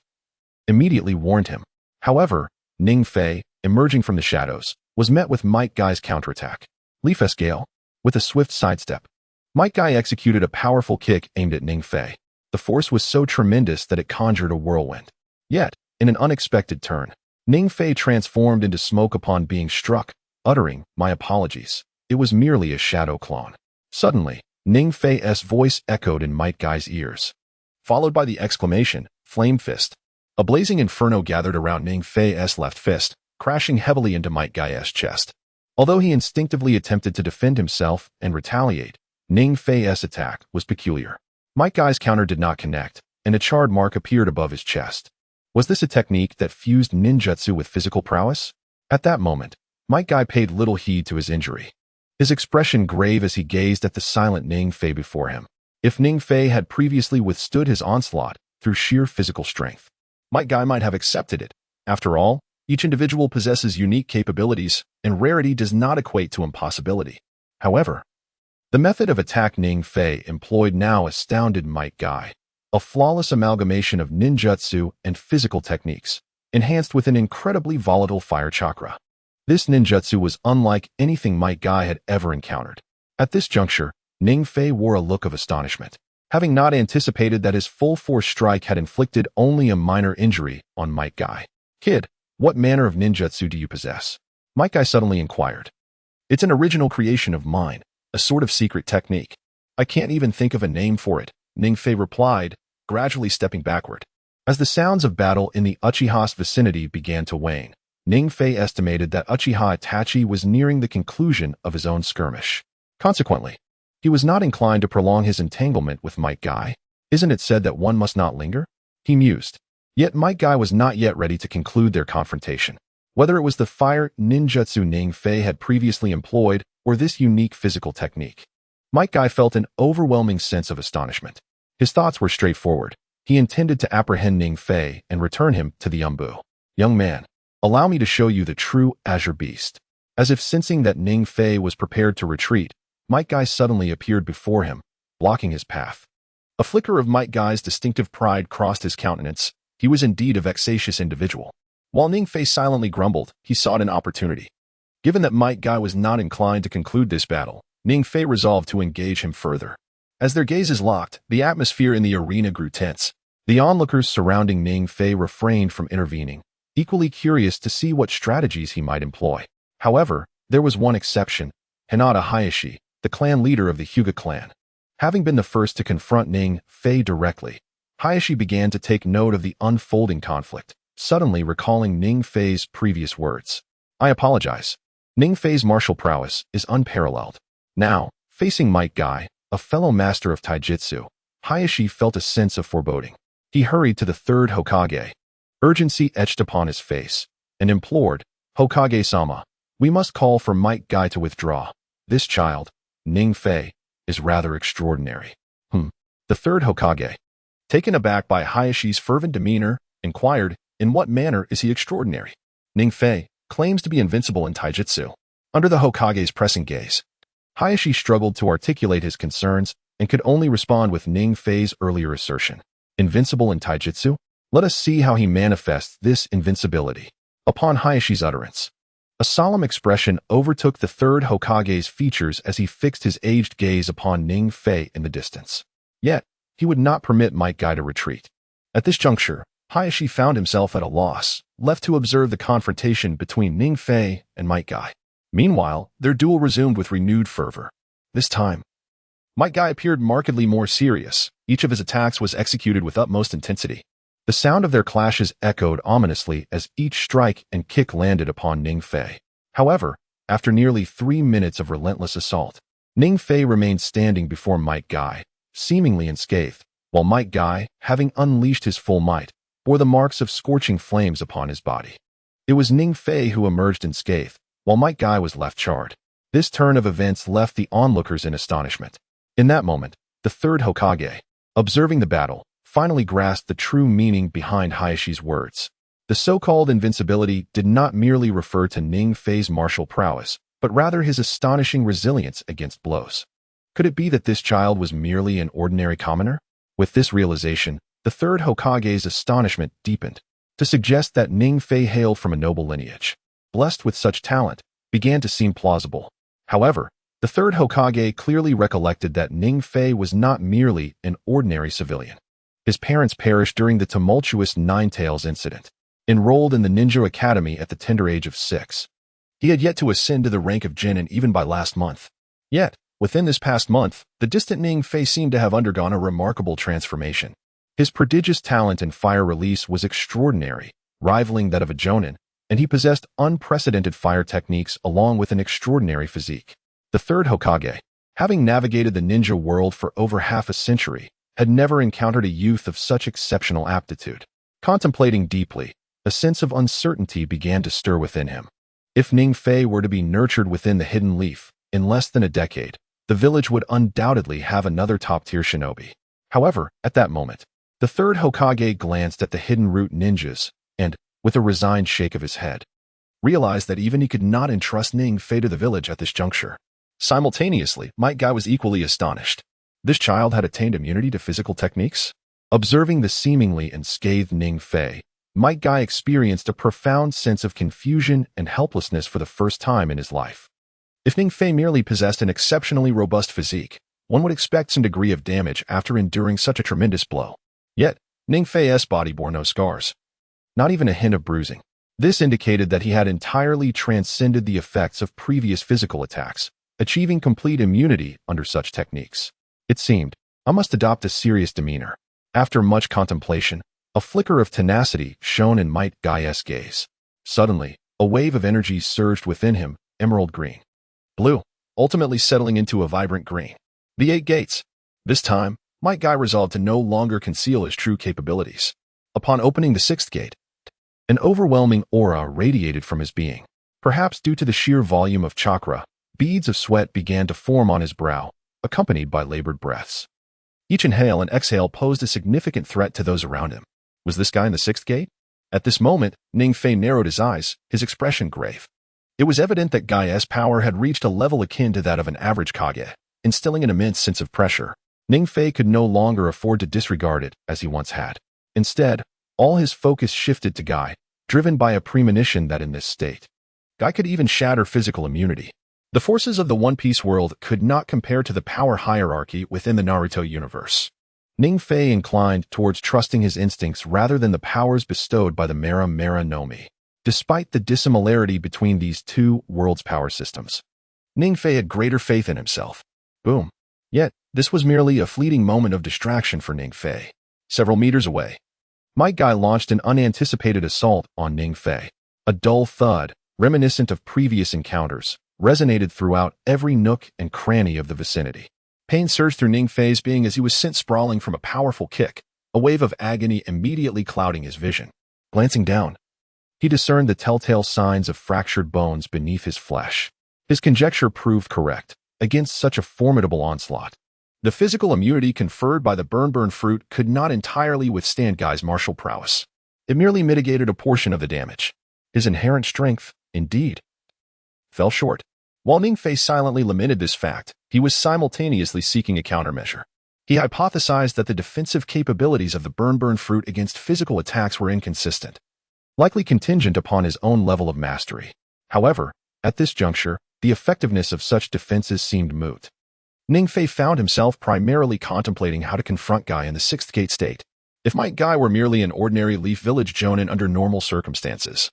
Speaker 1: immediately warned him. However, Ning Fei, emerging from the shadows, was met with Might Guy's counterattack. Leaf Gale, with a swift sidestep. Might Guy executed a powerful kick aimed at Ning Fei. The force was so tremendous that it conjured a whirlwind. Yet, in an unexpected turn, Ning Fei transformed into smoke upon being struck, uttering, My apologies. It was merely a shadow clone. Suddenly, Ning Fei's voice echoed in Might Guy's ears, followed by the exclamation, Flame Fist. A blazing inferno gathered around Ning Fei's left fist, crashing heavily into Might Guy's chest. Although he instinctively attempted to defend himself and retaliate, Ning Fei's attack was peculiar. Might Guy's counter did not connect, and a charred mark appeared above his chest. Was this a technique that fused ninjutsu with physical prowess? At that moment, Might Guy paid little heed to his injury, his expression grave as he gazed at the silent Ning Fei before him. If Ning Fei had previously withstood his onslaught through sheer physical strength, Might Guy might have accepted it. After all, each individual possesses unique capabilities, and rarity does not equate to impossibility. However, the method of attack Ning Fei employed now astounded Might Guy. A flawless amalgamation of ninjutsu and physical techniques, enhanced with an incredibly volatile fire chakra. This ninjutsu was unlike anything Might Guy had ever encountered. At this juncture, Ning Fei wore a look of astonishment, having not anticipated that his full-force strike had inflicted only a minor injury on Might Guy. Kid, what manner of ninjutsu do you possess? Might Guy suddenly inquired. It's an original creation of mine, a sort of secret technique. I can't even think of a name for it, Ning Fei replied, gradually stepping backward. As the sounds of battle in the Uchiha's vicinity began to wane, Ning Fei estimated that Uchiha Itachi was nearing the conclusion of his own skirmish. Consequently, he was not inclined to prolong his entanglement with Might Guy. Isn't it said that one must not linger? He mused. Yet Might Guy was not yet ready to conclude their confrontation. Whether it was the fire ninjutsu Ning Fei had previously employed or this unique physical technique, Might Guy felt an overwhelming sense of astonishment. His thoughts were straightforward. He intended to apprehend Ning Fei and return him to the Umbu. Young man, allow me to show you the true Azure Beast. As if sensing that Ning Fei was prepared to retreat, Might Guy suddenly appeared before him, blocking his path. A flicker of Might Guy's distinctive pride crossed his countenance. He was indeed a vexatious individual. While Ning Fei silently grumbled, he sought an opportunity. Given that Might Guy was not inclined to conclude this battle, Ning Fei resolved to engage him further. As their gazes locked, the atmosphere in the arena grew tense. The onlookers surrounding Ning Fei refrained from intervening, equally curious to see what strategies he might employ. However, there was one exception, Hinata Hayashi, the clan leader of the Hyuga clan. Having been the first to confront Ning Fei directly, Hayashi began to take note of the unfolding conflict, suddenly recalling Ning Fei's previous words. I apologize. Ning Fei's martial prowess is unparalleled. Now, facing Might Guy, a fellow master of taijutsu, Hayashi felt a sense of foreboding. He hurried to the third Hokage. Urgency etched upon his face, and implored, Hokage-sama, we must call for Might Guy to withdraw. This child, Ning Fei, is rather extraordinary. The third Hokage, taken aback by Hayashi's fervent demeanor, inquired, in what manner is he extraordinary? Ning Fei claims to be invincible in taijutsu. Under the Hokage's pressing gaze, Hayashi struggled to articulate his concerns, and could only respond with Ning Fei's earlier assertion. Invincible in taijutsu? Let us see how he manifests this invincibility. Upon Hayashi's utterance, a solemn expression overtook the third Hokage's features as he fixed his aged gaze upon Ning Fei in the distance. Yet, he would not permit Might Guy to retreat. At this juncture, Hayashi found himself at a loss, left to observe the confrontation between Ning Fei and Might Guy. Meanwhile, their duel resumed with renewed fervor. This time, Might Guy appeared markedly more serious. Each of his attacks was executed with utmost intensity. The sound of their clashes echoed ominously as each strike and kick landed upon Ning Fei. However, after nearly 3 minutes of relentless assault, Ning Fei remained standing before Might Guy, seemingly unscathed, while Might Guy, having unleashed his full might, bore the marks of scorching flames upon his body. It was Ning Fei who emerged unscathed, while Might Guy was left charred. This turn of events left the onlookers in astonishment. In that moment, the third Hokage, observing the battle, finally grasped the true meaning behind Hayashi's words. The so-called invincibility did not merely refer to Ning Fei's martial prowess, but rather his astonishing resilience against blows. Could it be that this child was merely an ordinary commoner? With this realization, the third Hokage's astonishment deepened. To suggest that Ning Fei hailed from a noble lineage, blessed with such talent, began to seem plausible. However, the third Hokage clearly recollected that Ning Fei was not merely an ordinary civilian. His parents perished during the tumultuous Nine Tails incident. Enrolled in the ninja academy at the tender age of 6. He had yet to ascend to the rank of Genin even by last month. Yet, within this past month, the distant Ning Fei seemed to have undergone a remarkable transformation. His prodigious talent in fire release was extraordinary, rivaling that of a Jonin, and he possessed unprecedented fire techniques along with an extraordinary physique. The third Hokage, having navigated the ninja world for over half a century, had never encountered a youth of such exceptional aptitude. Contemplating deeply, a sense of uncertainty began to stir within him. If Ning Fei were to be nurtured within the hidden leaf, in less than a decade, the village would undoubtedly have another top-tier shinobi. However, at that moment, the third Hokage glanced at the hidden root ninjas and, with a resigned shake of his head, realized that even he could not entrust Ning Fei to the village at this juncture. Simultaneously, Might Guy was equally astonished. This child had attained immunity to physical techniques? Observing the seemingly unscathed Ning Fei, Might Guy experienced a profound sense of confusion and helplessness for the first time in his life. If Ning Fei merely possessed an exceptionally robust physique, one would expect some degree of damage after enduring such a tremendous blow. Yet, Ning Fei's body bore no scars. Not even a hint of bruising. This indicated that he had entirely transcended the effects of previous physical attacks, achieving complete immunity under such techniques. It seemed, I must adopt a serious demeanor. After much contemplation, a flicker of tenacity shone in Might Guy's gaze. Suddenly, a wave of energy surged within him, emerald green, blue, ultimately settling into a vibrant green. The 8 gates. This time, Might Guy resolved to no longer conceal his true capabilities. Upon opening the 6th gate, an overwhelming aura radiated from his being. Perhaps due to the sheer volume of chakra, beads of sweat began to form on his brow, accompanied by labored breaths. Each inhale and exhale posed a significant threat to those around him. Was this guy in the 6th gate? At this moment, Ning Fei narrowed his eyes, his expression grave. It was evident that Guy's power had reached a level akin to that of an average Kage, instilling an immense sense of pressure. Ning Fei could no longer afford to disregard it as he once had. Instead, all his focus shifted to Guy, driven by a premonition that in this state, Guy could even shatter physical immunity. The forces of the One Piece world could not compare to the power hierarchy within the Naruto universe. Ning Fei inclined towards trusting his instincts rather than the powers bestowed by the Mera Mera no Mi. Despite the dissimilarity between these two worlds' power systems, Ning Fei had greater faith in himself. Boom. Yet, this was merely a fleeting moment of distraction for Ning Fei. Several meters away, Might Guy launched an unanticipated assault on Ning Fei. A dull thud, reminiscent of previous encounters, resonated throughout every nook and cranny of the vicinity. Pain surged through Ning Fei's being as he was sent sprawling from a powerful kick, a wave of agony immediately clouding his vision. Glancing down, he discerned the telltale signs of fractured bones beneath his flesh. His conjecture proved correct. Against such a formidable onslaught, the physical immunity conferred by the burn fruit could not entirely withstand Guy's martial prowess. It merely mitigated a portion of the damage. His inherent strength, indeed, fell short. While Ning Fei silently lamented this fact, he was simultaneously seeking a countermeasure. He hypothesized that the defensive capabilities of the burn fruit against physical attacks were inconsistent, likely contingent upon his own level of mastery. However, at this juncture, the effectiveness of such defenses seemed moot. Ningfei found himself primarily contemplating how to confront Guy in the Sixth Gate state. If Might Guy were merely an ordinary Leaf Village Jonin under normal circumstances,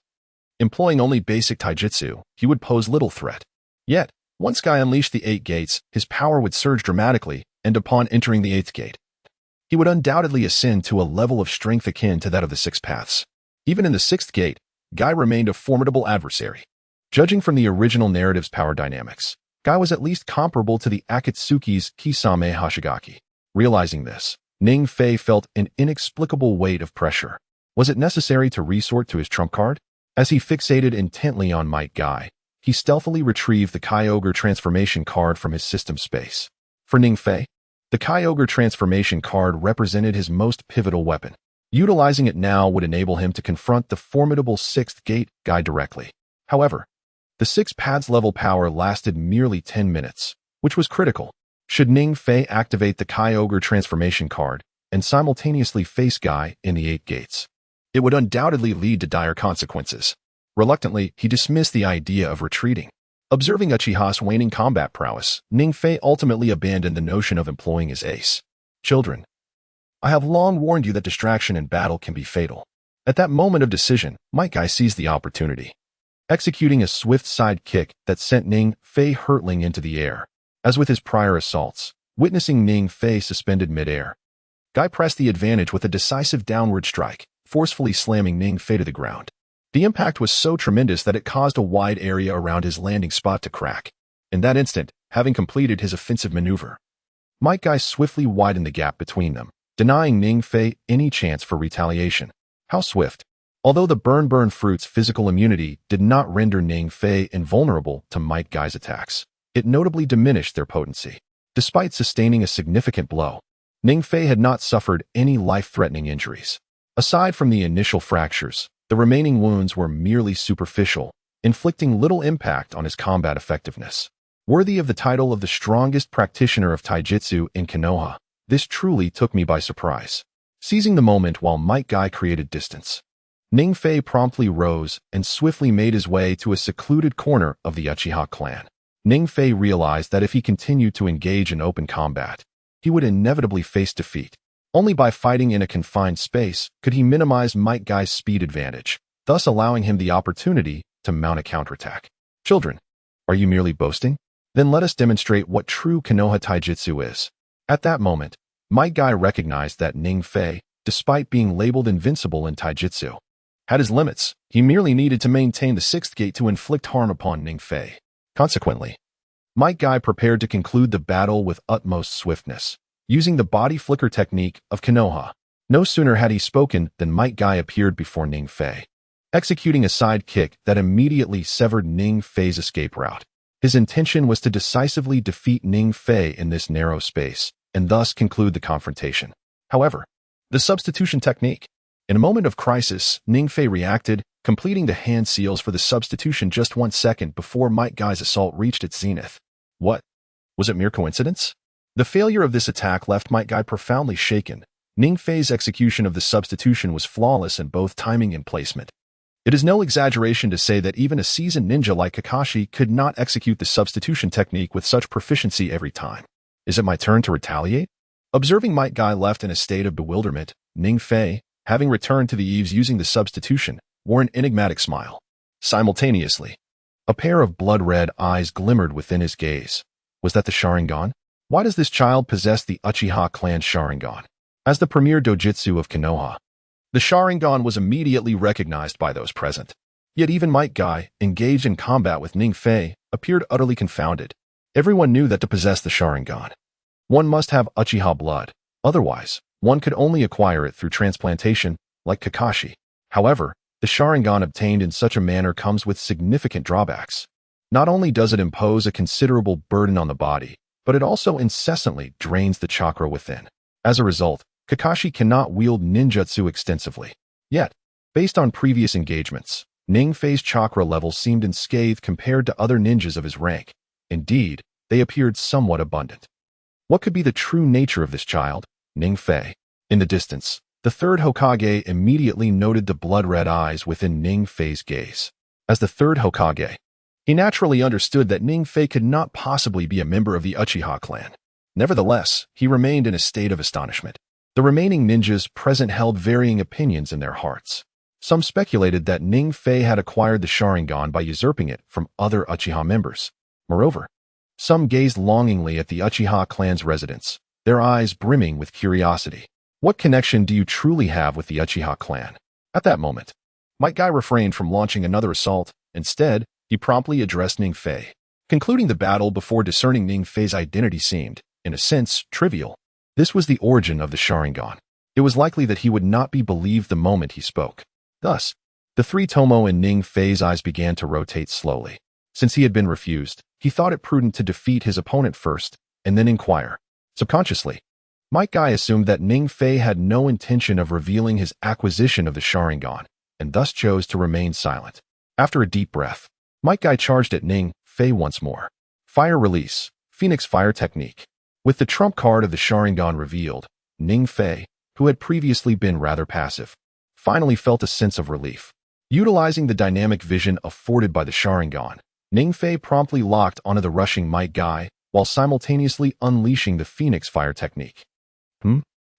Speaker 1: employing only basic taijutsu, he would pose little threat. Yet, once Guy unleashed the 8 gates, his power would surge dramatically, and upon entering the 8th gate, he would undoubtedly ascend to a level of strength akin to that of the 6 paths. Even in the 6th gate, Guy remained a formidable adversary. Judging from the original narrative's power dynamics, Guy was at least comparable to the Akatsuki's Kisame Hashigaki. Realizing this, Ningfei felt an inexplicable weight of pressure. Was it necessary to resort to his trump card? As he fixated intently on Might Guy, he stealthily retrieved the Kyogre transformation card from his system space. For Ningfei, the Kyogre transformation card represented his most pivotal weapon. Utilizing it now would enable him to confront the formidable 6th gate Guy directly. However, the 6 paths level power lasted merely 10 minutes, which was critical. Should Ningfei activate the Kyogre transformation card and simultaneously face Guy in the 8 gates, it would undoubtedly lead to dire consequences. Reluctantly, he dismissed the idea of retreating. Observing Uchiha's waning combat prowess, Ningfei ultimately abandoned the notion of employing his ace. Children, I have long warned you that distraction in battle can be fatal. At that moment of decision, Might Guy seized the opportunity, executing a swift side kick that sent Ningfei hurtling into the air. As with his prior assaults, witnessing Ningfei suspended midair, Guy pressed the advantage with a decisive downward strike, forcefully slamming Ningfei to the ground. The impact was so tremendous that it caused a wide area around his landing spot to crack. In that instant, having completed his offensive maneuver, Might Guy swiftly widened the gap between them, denying Ningfei any chance for retaliation. How swift! Although the burn fruit's physical immunity did not render Ningfei invulnerable to Might Guy's attacks, it notably diminished their potency. Despite sustaining a significant blow, Ningfei had not suffered any life-threatening injuries. Aside from the initial fractures, the remaining wounds were merely superficial, inflicting little impact on his combat effectiveness. Worthy of the title of the strongest practitioner of taijutsu in Konoha, this truly took me by surprise. Seizing the moment while Might Guy created distance, Ningfei promptly rose and swiftly made his way to a secluded corner of the Uchiha clan. Ningfei realized that if he continued to engage in open combat, he would inevitably face defeat. Only by fighting in a confined space could he minimize Might Guy's speed advantage, thus allowing him the opportunity to mount a counterattack. Children, are you merely boasting? Then let us demonstrate what true Konoha taijutsu is. At that moment, Might Guy recognized that Ningfei, despite being labeled invincible in taijutsu, had his limits. He merely needed to maintain the 6th gate to inflict harm upon Ningfei. Consequently, Might Guy prepared to conclude the battle with utmost swiftness, using the body flicker technique of Konoha. No sooner had he spoken than Might Guy appeared before Ningfei, executing a side kick that immediately severed Ningfei's escape route. His intention was to decisively defeat Ningfei in this narrow space, and thus conclude the confrontation. However, the substitution technique. In a moment of crisis, Ningfei reacted, completing the hand seals for the substitution just 1 second before Might Guy's assault reached its zenith. What? Was it mere coincidence? The failure of this attack left Might Guy profoundly shaken. Ningfei's execution of the substitution was flawless in both timing and placement. It is no exaggeration to say that even a seasoned ninja like Kakashi could not execute the substitution technique with such proficiency every time. Is it my turn to retaliate? Observing Might Guy left in a state of bewilderment, Ningfei, having returned to the eaves using the substitution, wore an enigmatic smile. Simultaneously, a pair of blood-red eyes glimmered within his gaze. Was that the Sharingan? Why does this child possess the Uchiha clan Sharingan? As the premier dojutsu of Konoha, the Sharingan was immediately recognized by those present. Yet even Might Guy, engaged in combat with Ningfei, appeared utterly confounded. Everyone knew that to possess the Sharingan, one must have Uchiha blood. Otherwise, one could only acquire it through transplantation, like Kakashi. However, the Sharingan obtained in such a manner comes with significant drawbacks. Not only does it impose a considerable burden on the body, but it also incessantly drains the chakra within. As a result, Kakashi cannot wield ninjutsu extensively. Yet, based on previous engagements, Ningfei's chakra level seemed unscathed compared to other ninjas of his rank. Indeed, they appeared somewhat abundant. What could be the true nature of this child? Ning Fei. In the distance, the third Hokage immediately noted the blood-red eyes within Ning Fei's gaze. As the third Hokage, he naturally understood that Ning Fei could not possibly be a member of the Uchiha clan. Nevertheless, he remained in a state of astonishment. The remaining ninjas present held varying opinions in their hearts. Some speculated that Ning Fei had acquired the Sharingan by usurping it from other Uchiha members. Moreover, some gazed longingly at the Uchiha clan's residence, their eyes brimming with curiosity. What connection do you truly have with the Uchiha clan? At that moment, Might Guy refrained from launching another assault. Instead, he promptly addressed Ning Fei. Concluding the battle before discerning Ning Fei's identity seemed, in a sense, trivial. This was the origin of the Sharingan. It was likely that he would not be believed the moment he spoke. Thus, the three Tomoe and Ning Fei's eyes began to rotate slowly. Since he had been refused, he thought it prudent to defeat his opponent first, and then inquire. Subconsciously, Might Guy assumed that Ning Fei had no intention of revealing his acquisition of the Sharingan, and thus chose to remain silent. After a deep breath, Might Guy charged at Ning Fei once more. Fire release, Phoenix Fire technique. With the trump card of the Sharingan revealed, Ning Fei, who had previously been rather passive, finally felt a sense of relief. Utilizing the dynamic vision afforded by the Sharingan, Ning Fei promptly locked onto the rushing Might Guy while simultaneously unleashing the Phoenix Fire technique.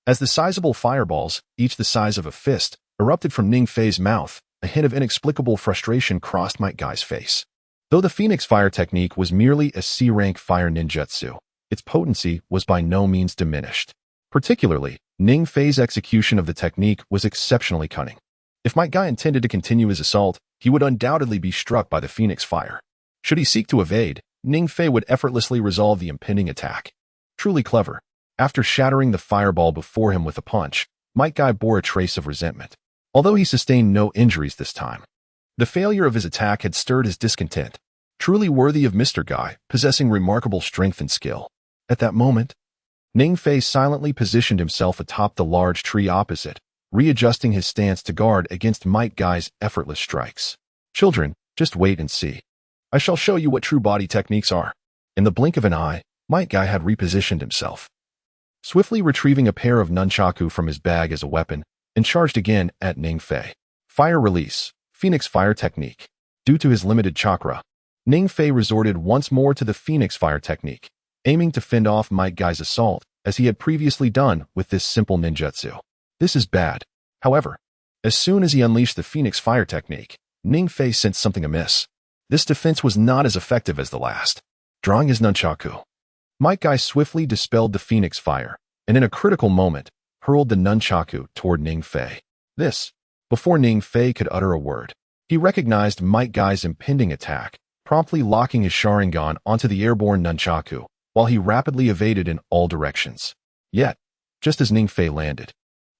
Speaker 1: As the sizable fireballs, each the size of a fist, erupted from Ning Fei's mouth, a hint of inexplicable frustration crossed Might Guy's face. Though the Phoenix Fire technique was merely a C-rank fire ninjutsu, its potency was by no means diminished. Particularly, Ning Fei's execution of the technique was exceptionally cunning. If Might Guy intended to continue his assault, he would undoubtedly be struck by the Phoenix Fire. Should he seek to evade, Ning Fei would effortlessly resolve the impending attack. Truly clever. After shattering the fireball before him with a punch, Might Guy bore a trace of resentment. Although he sustained no injuries this time, the failure of his attack had stirred his discontent. Truly worthy of Mr. Guy, possessing remarkable strength and skill. At that moment, Ning Fei silently positioned himself atop the large tree opposite, readjusting his stance to guard against Might Guy's effortless strikes. Children, just wait and see. I shall show you what true body techniques are. In the blink of an eye, Might Guy had repositioned himself, swiftly retrieving a pair of nunchaku from his bag as a weapon, and charged again at Ning Fei. Fire release, Phoenix Fire technique. Due to his limited chakra, Ning Fei resorted once more to the Phoenix Fire technique, aiming to fend off Might Guy's assault, as he had previously done with this simple ninjutsu. This is bad. However, as soon as he unleashed the Phoenix Fire technique, Ning Fei sensed something amiss. This defense was not as effective as the last. Drawing his nunchaku, Might Guy swiftly dispelled the Phoenix Fire, and in a critical moment, hurled the nunchaku toward Ning Fei. This, before Ning Fei could utter a word. He recognized Might Guy's impending attack, promptly locking his Sharingan onto the airborne nunchaku, while he rapidly evaded in all directions. Yet, just as Ning Fei landed,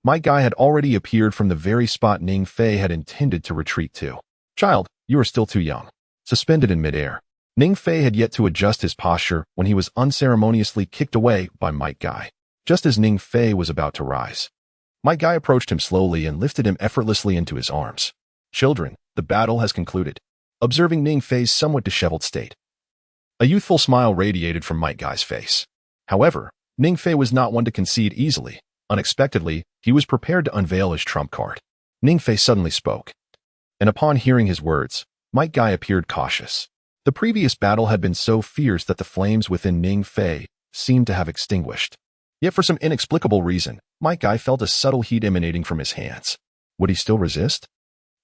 Speaker 1: Might Guy had already appeared from the very spot Ning Fei had intended to retreat to. Child, you are still too young. Suspended in midair, Ning Fei had yet to adjust his posture when he was unceremoniously kicked away by Might Guy. Just as Ning Fei was about to rise, Might Guy approached him slowly and lifted him effortlessly into his arms. Children, the battle has concluded. Observing Ning Fei's somewhat disheveled state, a youthful smile radiated from Might Guy's face. However, Ning Fei was not one to concede easily. Unexpectedly, he was prepared to unveil his trump card. Ning Fei suddenly spoke, and upon hearing his words, Might Guy appeared cautious. The previous battle had been so fierce that the flames within Ning Fei seemed to have extinguished. Yet for some inexplicable reason, Might Guy felt a subtle heat emanating from his hands. Would he still resist?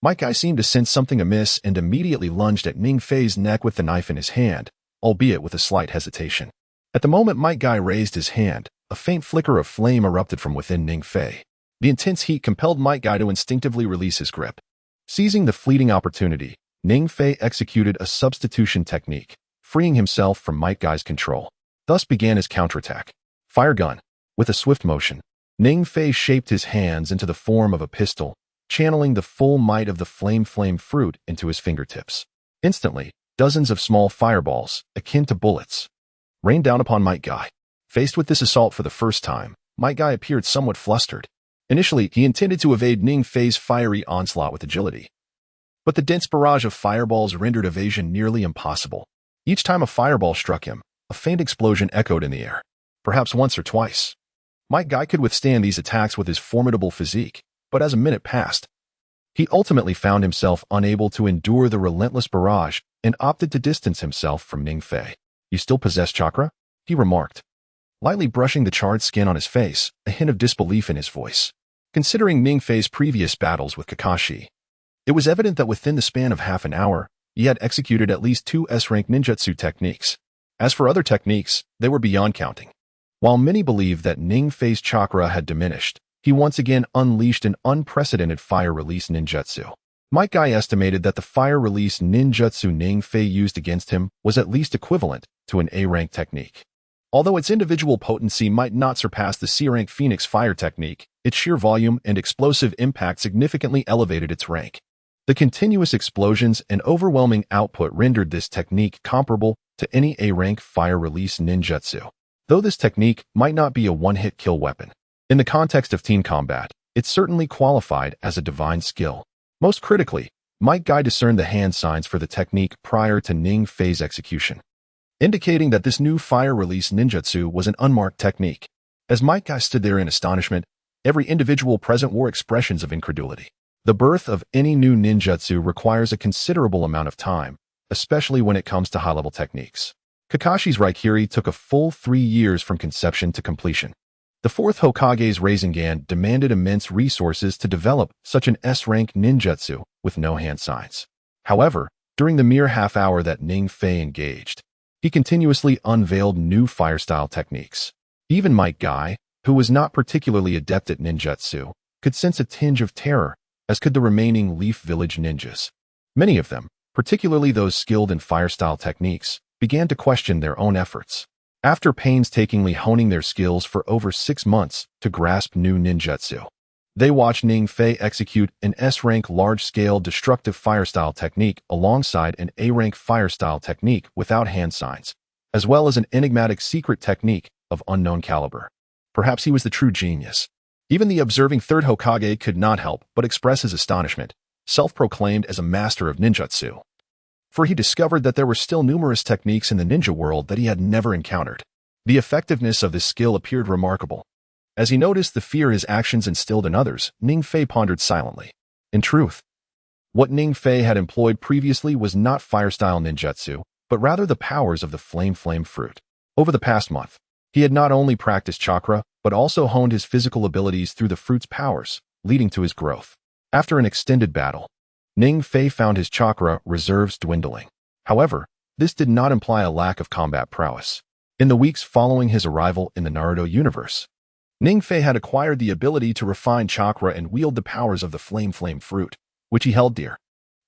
Speaker 1: Might Guy seemed to sense something amiss and immediately lunged at Ning Fei's neck with the knife in his hand, albeit with a slight hesitation. At the moment Might Guy raised his hand, a faint flicker of flame erupted from within Ning Fei. The intense heat compelled Might Guy to instinctively release his grip. Seizing the fleeting opportunity, Ning Fei executed a substitution technique, freeing himself from Might Guy's control. Thus began his counterattack. Fire gun. With a swift motion, Ning Fei shaped his hands into the form of a pistol, channeling the full might of the flame fruit into his fingertips. Instantly, dozens of small fireballs, akin to bullets, rained down upon Might Guy. Faced with this assault for the first time, Might Guy appeared somewhat flustered. Initially, he intended to evade Ning Fei's fiery onslaught with agility, but the dense barrage of fireballs rendered evasion nearly impossible. Each time a fireball struck him, a faint explosion echoed in the air. Perhaps once or twice. Might Guy could withstand these attacks with his formidable physique, but as a minute passed, he ultimately found himself unable to endure the relentless barrage and opted to distance himself from Ning Fei. "You still possess chakra?" he remarked, lightly brushing the charred skin on his face, a hint of disbelief in his voice. Considering Ning Fei's previous battles with Kakashi, it was evident that within the span of half an hour, he had executed at least 2 S-rank ninjutsu techniques. As for other techniques, they were beyond counting. While many believed that Ning Fei's chakra had diminished, he once again unleashed an unprecedented fire-release ninjutsu. Might Guy estimated that the fire-release ninjutsu Ning Fei used against him was at least equivalent to an A-rank technique. Although its individual potency might not surpass the C-rank Phoenix Fire technique, its sheer volume and explosive impact significantly elevated its rank. The continuous explosions and overwhelming output rendered this technique comparable to any A-rank fire-release ninjutsu. Though this technique might not be a one-hit kill weapon, in the context of team combat, it certainly qualified as a divine skill. Most critically, Might Guy discerned the hand signs for the technique prior to Ning Fei's execution, indicating that this new fire-release ninjutsu was an unmarked technique. As Might Guy stood there in astonishment, every individual present wore expressions of incredulity. The birth of any new ninjutsu requires a considerable amount of time, especially when it comes to high-level techniques. Kakashi's Raikiri took a full 3 years from conception to completion. The 4th Hokage's Rasengan demanded immense resources to develop such an S-rank ninjutsu with no hand signs. However, during the mere half hour that Ning Fei engaged, he continuously unveiled new fire-style techniques. Even Might Guy, who was not particularly adept at ninjutsu, could sense a tinge of terror, as could the remaining Leaf Village ninjas. Many of them, particularly those skilled in fire-style techniques, began to question their own efforts. After painstakingly honing their skills for over 6 months to grasp new ninjutsu, they watched Ning Fei execute an S-rank large-scale destructive fire-style technique alongside an A-rank fire-style technique without hand signs, as well as an enigmatic secret technique of unknown caliber. Perhaps he was the true genius. Even the observing 3rd Hokage could not help but express his astonishment, self-proclaimed as a master of ninjutsu. For he discovered that there were still numerous techniques in the ninja world that he had never encountered. The effectiveness of this skill appeared remarkable. As he noticed the fear his actions instilled in others, Ning Fei pondered silently. In truth, what Ning Fei had employed previously was not fire-style ninjutsu, but rather the powers of the flame fruit. Over the past month, he had not only practiced chakra, but also honed his physical abilities through the fruit's powers, leading to his growth. After an extended battle, Ning Fei found his chakra reserves dwindling. However, this did not imply a lack of combat prowess. In the weeks following his arrival in the Naruto universe, Ning Fei had acquired the ability to refine chakra and wield the powers of the flame fruit, which he held dear.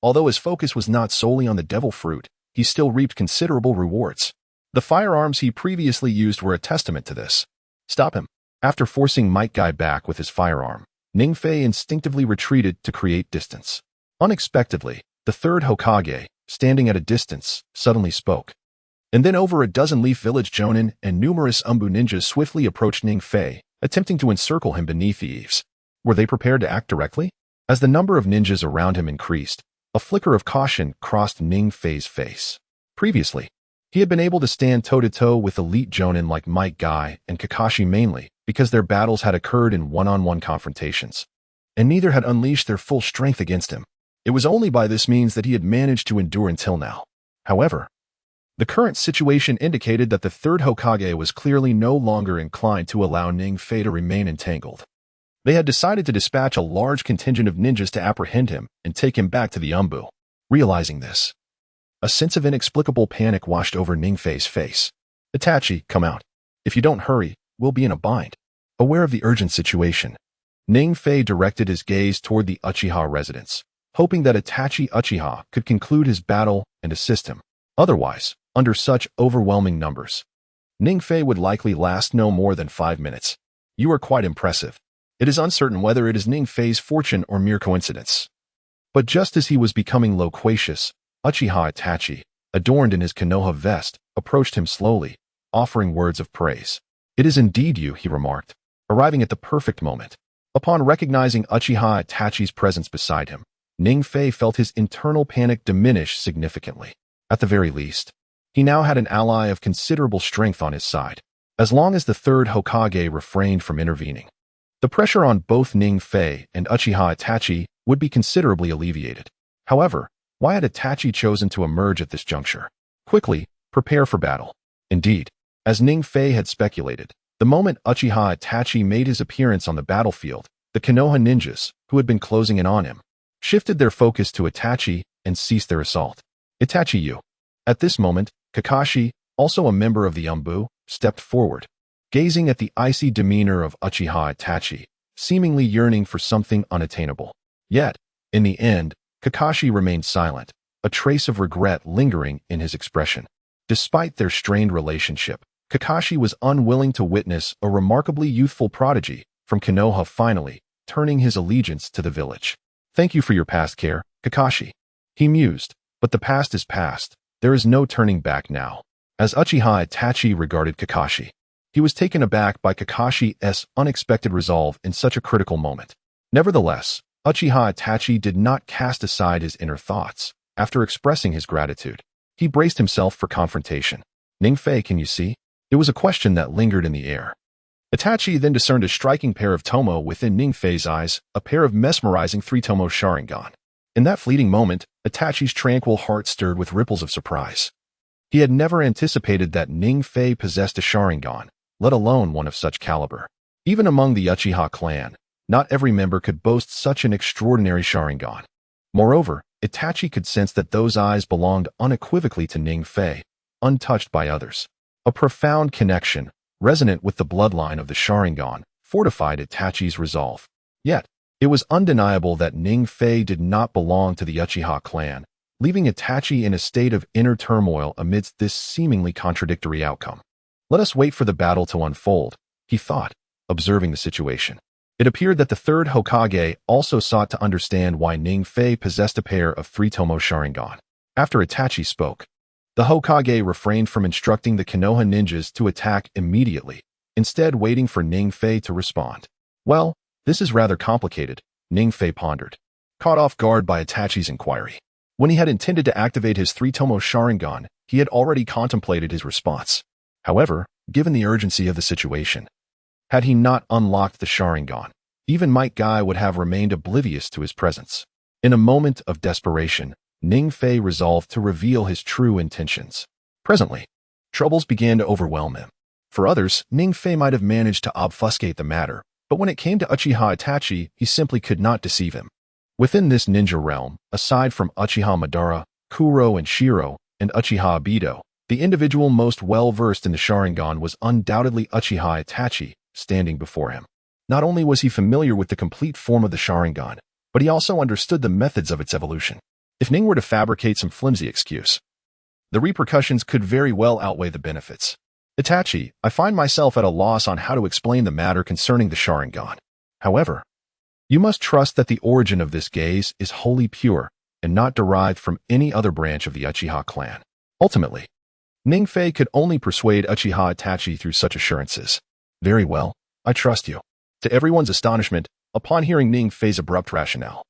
Speaker 1: Although his focus was not solely on the devil fruit, he still reaped considerable rewards. The firearms he previously used were a testament to this. Stop him. After forcing Might Guy back with his firearm, Ning Fei instinctively retreated to create distance. Unexpectedly, the 3rd Hokage, standing at a distance, suddenly spoke. And then over a dozen Leaf Village Jonin and numerous Umbu ninjas swiftly approached Ning Fei, attempting to encircle him beneath the eaves. Were they prepared to act directly? As the number of ninjas around him increased, a flicker of caution crossed Ning Fei's face. Previously, he had been able to stand toe-to-toe with elite Jonin like Might Guy and Kakashi mainly because their battles had occurred in one-on-one confrontations, and neither had unleashed their full strength against him. It was only by this means that he had managed to endure until now. However, the current situation indicated that the 3rd Hokage was clearly no longer inclined to allow Ning Fei to remain entangled. They had decided to dispatch a large contingent of ninjas to apprehend him and take him back to the Umbu. Realizing this, a sense of inexplicable panic washed over Ning Fei's face. "Itachi, come out. If you don't hurry, we'll be in a bind." Aware of the urgent situation, Ning Fei directed his gaze toward the Uchiha residence, hoping that Itachi Uchiha could conclude his battle and assist him. Otherwise, under such overwhelming numbers, Ning Fei would likely last no more than 5 minutes. "You are quite impressive. It is uncertain whether it is Ning Fei's fortune or mere coincidence." But just as he was becoming loquacious, Uchiha Itachi, adorned in his Konoha vest, approached him slowly, offering words of praise. "It is indeed you," he remarked, arriving at the perfect moment. Upon recognizing Uchiha Itachi's presence beside him, Ning Fei felt his internal panic diminish significantly. At the very least, He now had an ally of considerable strength on his side, as long as the third Hokage refrained from intervening. The pressure on both Ning Fei and Uchiha Itachi would be considerably alleviated. However, why had Itachi chosen to emerge at this juncture? Quickly, prepare for battle. Indeed, as Ning Fei had speculated, the moment Uchiha Itachi made his appearance on the battlefield, the Konoha ninjas, who had been closing in on him, shifted their focus to Itachi and ceased their assault. Itachi you. At this moment, Kakashi, also a member of the Umbu, stepped forward, gazing at the icy demeanor of Uchiha Itachi, seemingly yearning for something unattainable. Yet, in the end, Kakashi remained silent, a trace of regret lingering in his expression. Despite their strained relationship, Kakashi was unwilling to witness a remarkably youthful prodigy from Konoha finally turning his allegiance to the village. Thank you for your past care, Kakashi. He mused, but the past is past. There is no turning back now. As Uchiha Itachi regarded Kakashi, he was taken aback by Kakashi's unexpected resolve in such a critical moment. Nevertheless, Uchiha Itachi did not cast aside his inner thoughts. After expressing his gratitude, he braced himself for confrontation. Ning Fei, can you see? It was a question that lingered in the air. Itachi then discerned a striking pair of Tomoe within Ning Fei's eyes, a pair of mesmerizing three Tomoe Sharingan. In that fleeting moment, Itachi's tranquil heart stirred with ripples of surprise. He had never anticipated that Ning Fei possessed a Sharingan, let alone one of such caliber. Even among the Uchiha clan, not every member could boast such an extraordinary Sharingan. Moreover, Itachi could sense that those eyes belonged unequivocally to Ning Fei, untouched by others. A profound connection, resonant with the bloodline of the Sharingan, fortified Itachi's resolve. Yet, it was undeniable that Ning Fei did not belong to the Uchiha clan, leaving Itachi in a state of inner turmoil amidst this seemingly contradictory outcome. Let us wait for the battle to unfold, he thought, observing the situation. It appeared that the third Hokage also sought to understand why Ning Fei possessed a pair of three Tomoe Sharingan. After Itachi spoke, the Hokage refrained from instructing the Konoha ninjas to attack immediately, instead waiting for Ning Fei to respond. Well, this is rather complicated, Ning Fei pondered, caught off guard by Itachi's inquiry. When he had intended to activate his three Tomoe Sharingan, he had already contemplated his response. However, given the urgency of the situation, had he not unlocked the Sharingan, even Might Guy would have remained oblivious to his presence. In a moment of desperation, Ning Fei resolved to reveal his true intentions. Presently, troubles began to overwhelm him. For others, Ning Fei might have managed to obfuscate the matter, but when it came to Uchiha Itachi, he simply could not deceive him. Within this ninja realm, aside from Uchiha Madara, Kuro and Shiro, and Uchiha Obito, the individual most well-versed in the Sharingan was undoubtedly Uchiha Itachi, standing before him. Not only was he familiar with the complete form of the Sharingan, but he also understood the methods of its evolution. If Ning were to fabricate some flimsy excuse, the repercussions could very well outweigh the benefits. Itachi, I find myself at a loss on how to explain the matter concerning the Sharingan. However, you must trust that the origin of this gaze is wholly pure and not derived from any other branch of the Uchiha clan. Ultimately, Ning Fei could only persuade Uchiha Itachi through such assurances. Very well, I trust you. To everyone's astonishment, upon hearing Ning Fei's abrupt rationale,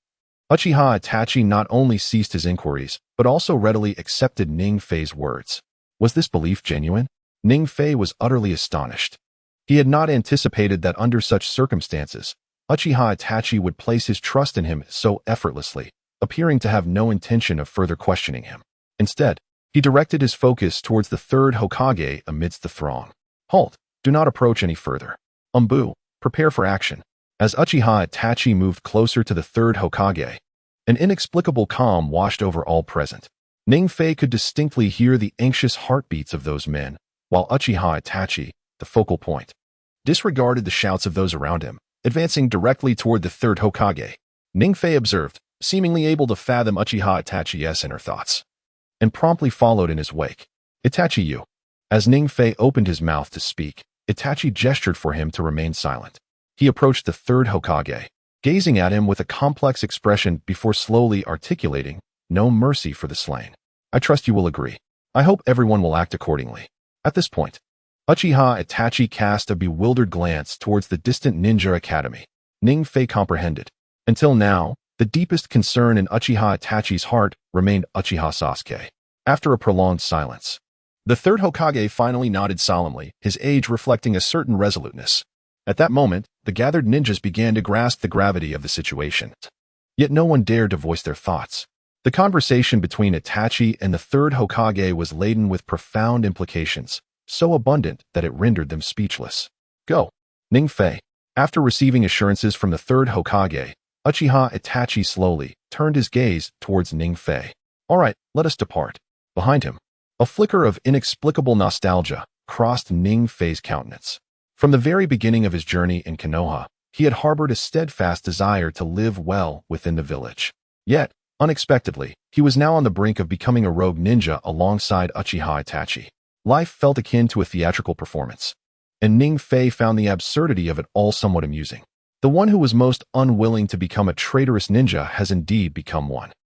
Speaker 1: Uchiha Itachi not only ceased his inquiries, but also readily accepted Ning Fei's words. Was this belief genuine? Ning Fei was utterly astonished. He had not anticipated that under such circumstances, Uchiha Itachi would place his trust in him so effortlessly, appearing to have no intention of further questioning him. Instead, he directed his focus towards the third Hokage amidst the throng. Halt! Do not approach any further. Umbu, prepare for action. As Uchiha Itachi moved closer to the third Hokage, an inexplicable calm washed over all present. Ning Fei could distinctly hear the anxious heartbeats of those men, while Uchiha Itachi, the focal point, disregarded the shouts of those around him, advancing directly toward the third Hokage. Ning Fei observed, seemingly able to fathom Uchiha Itachi's inner thoughts, and promptly followed in his wake. Itachi you. As Ning Fei opened his mouth to speak, Itachi gestured for him to remain silent. He approached the third Hokage, gazing at him with a complex expression before slowly articulating, "No mercy for the slain. I trust you will agree. I hope everyone will act accordingly." At this point, Uchiha Itachi cast a bewildered glance towards the distant ninja academy. Ning Fei comprehended. Until now, the deepest concern in Uchiha Itachi's heart remained Uchiha Sasuke. After a prolonged silence, The third Hokage finally nodded solemnly, his age reflecting a certain resoluteness. At that moment, the gathered ninjas began to grasp the gravity of the situation. Yet no one dared to voice their thoughts. The conversation between Itachi and the third Hokage was laden with profound implications, so abundant that it rendered them speechless. Go. Ning-Fei. After receiving assurances from the third Hokage, Uchiha Itachi slowly turned his gaze towards Ning-Fei. All right, let us depart. Behind him, a flicker of inexplicable nostalgia crossed Ning-Fei's countenance. From the very beginning of his journey in Konoha, he had harbored a steadfast desire to live well within the village. Yet, unexpectedly, he was now on the brink of becoming a rogue ninja alongside Uchiha Itachi. Life felt akin to a theatrical performance, and Ning-Fei found the absurdity of it all somewhat amusing. The one who was most unwilling to become a traitorous ninja has indeed become one.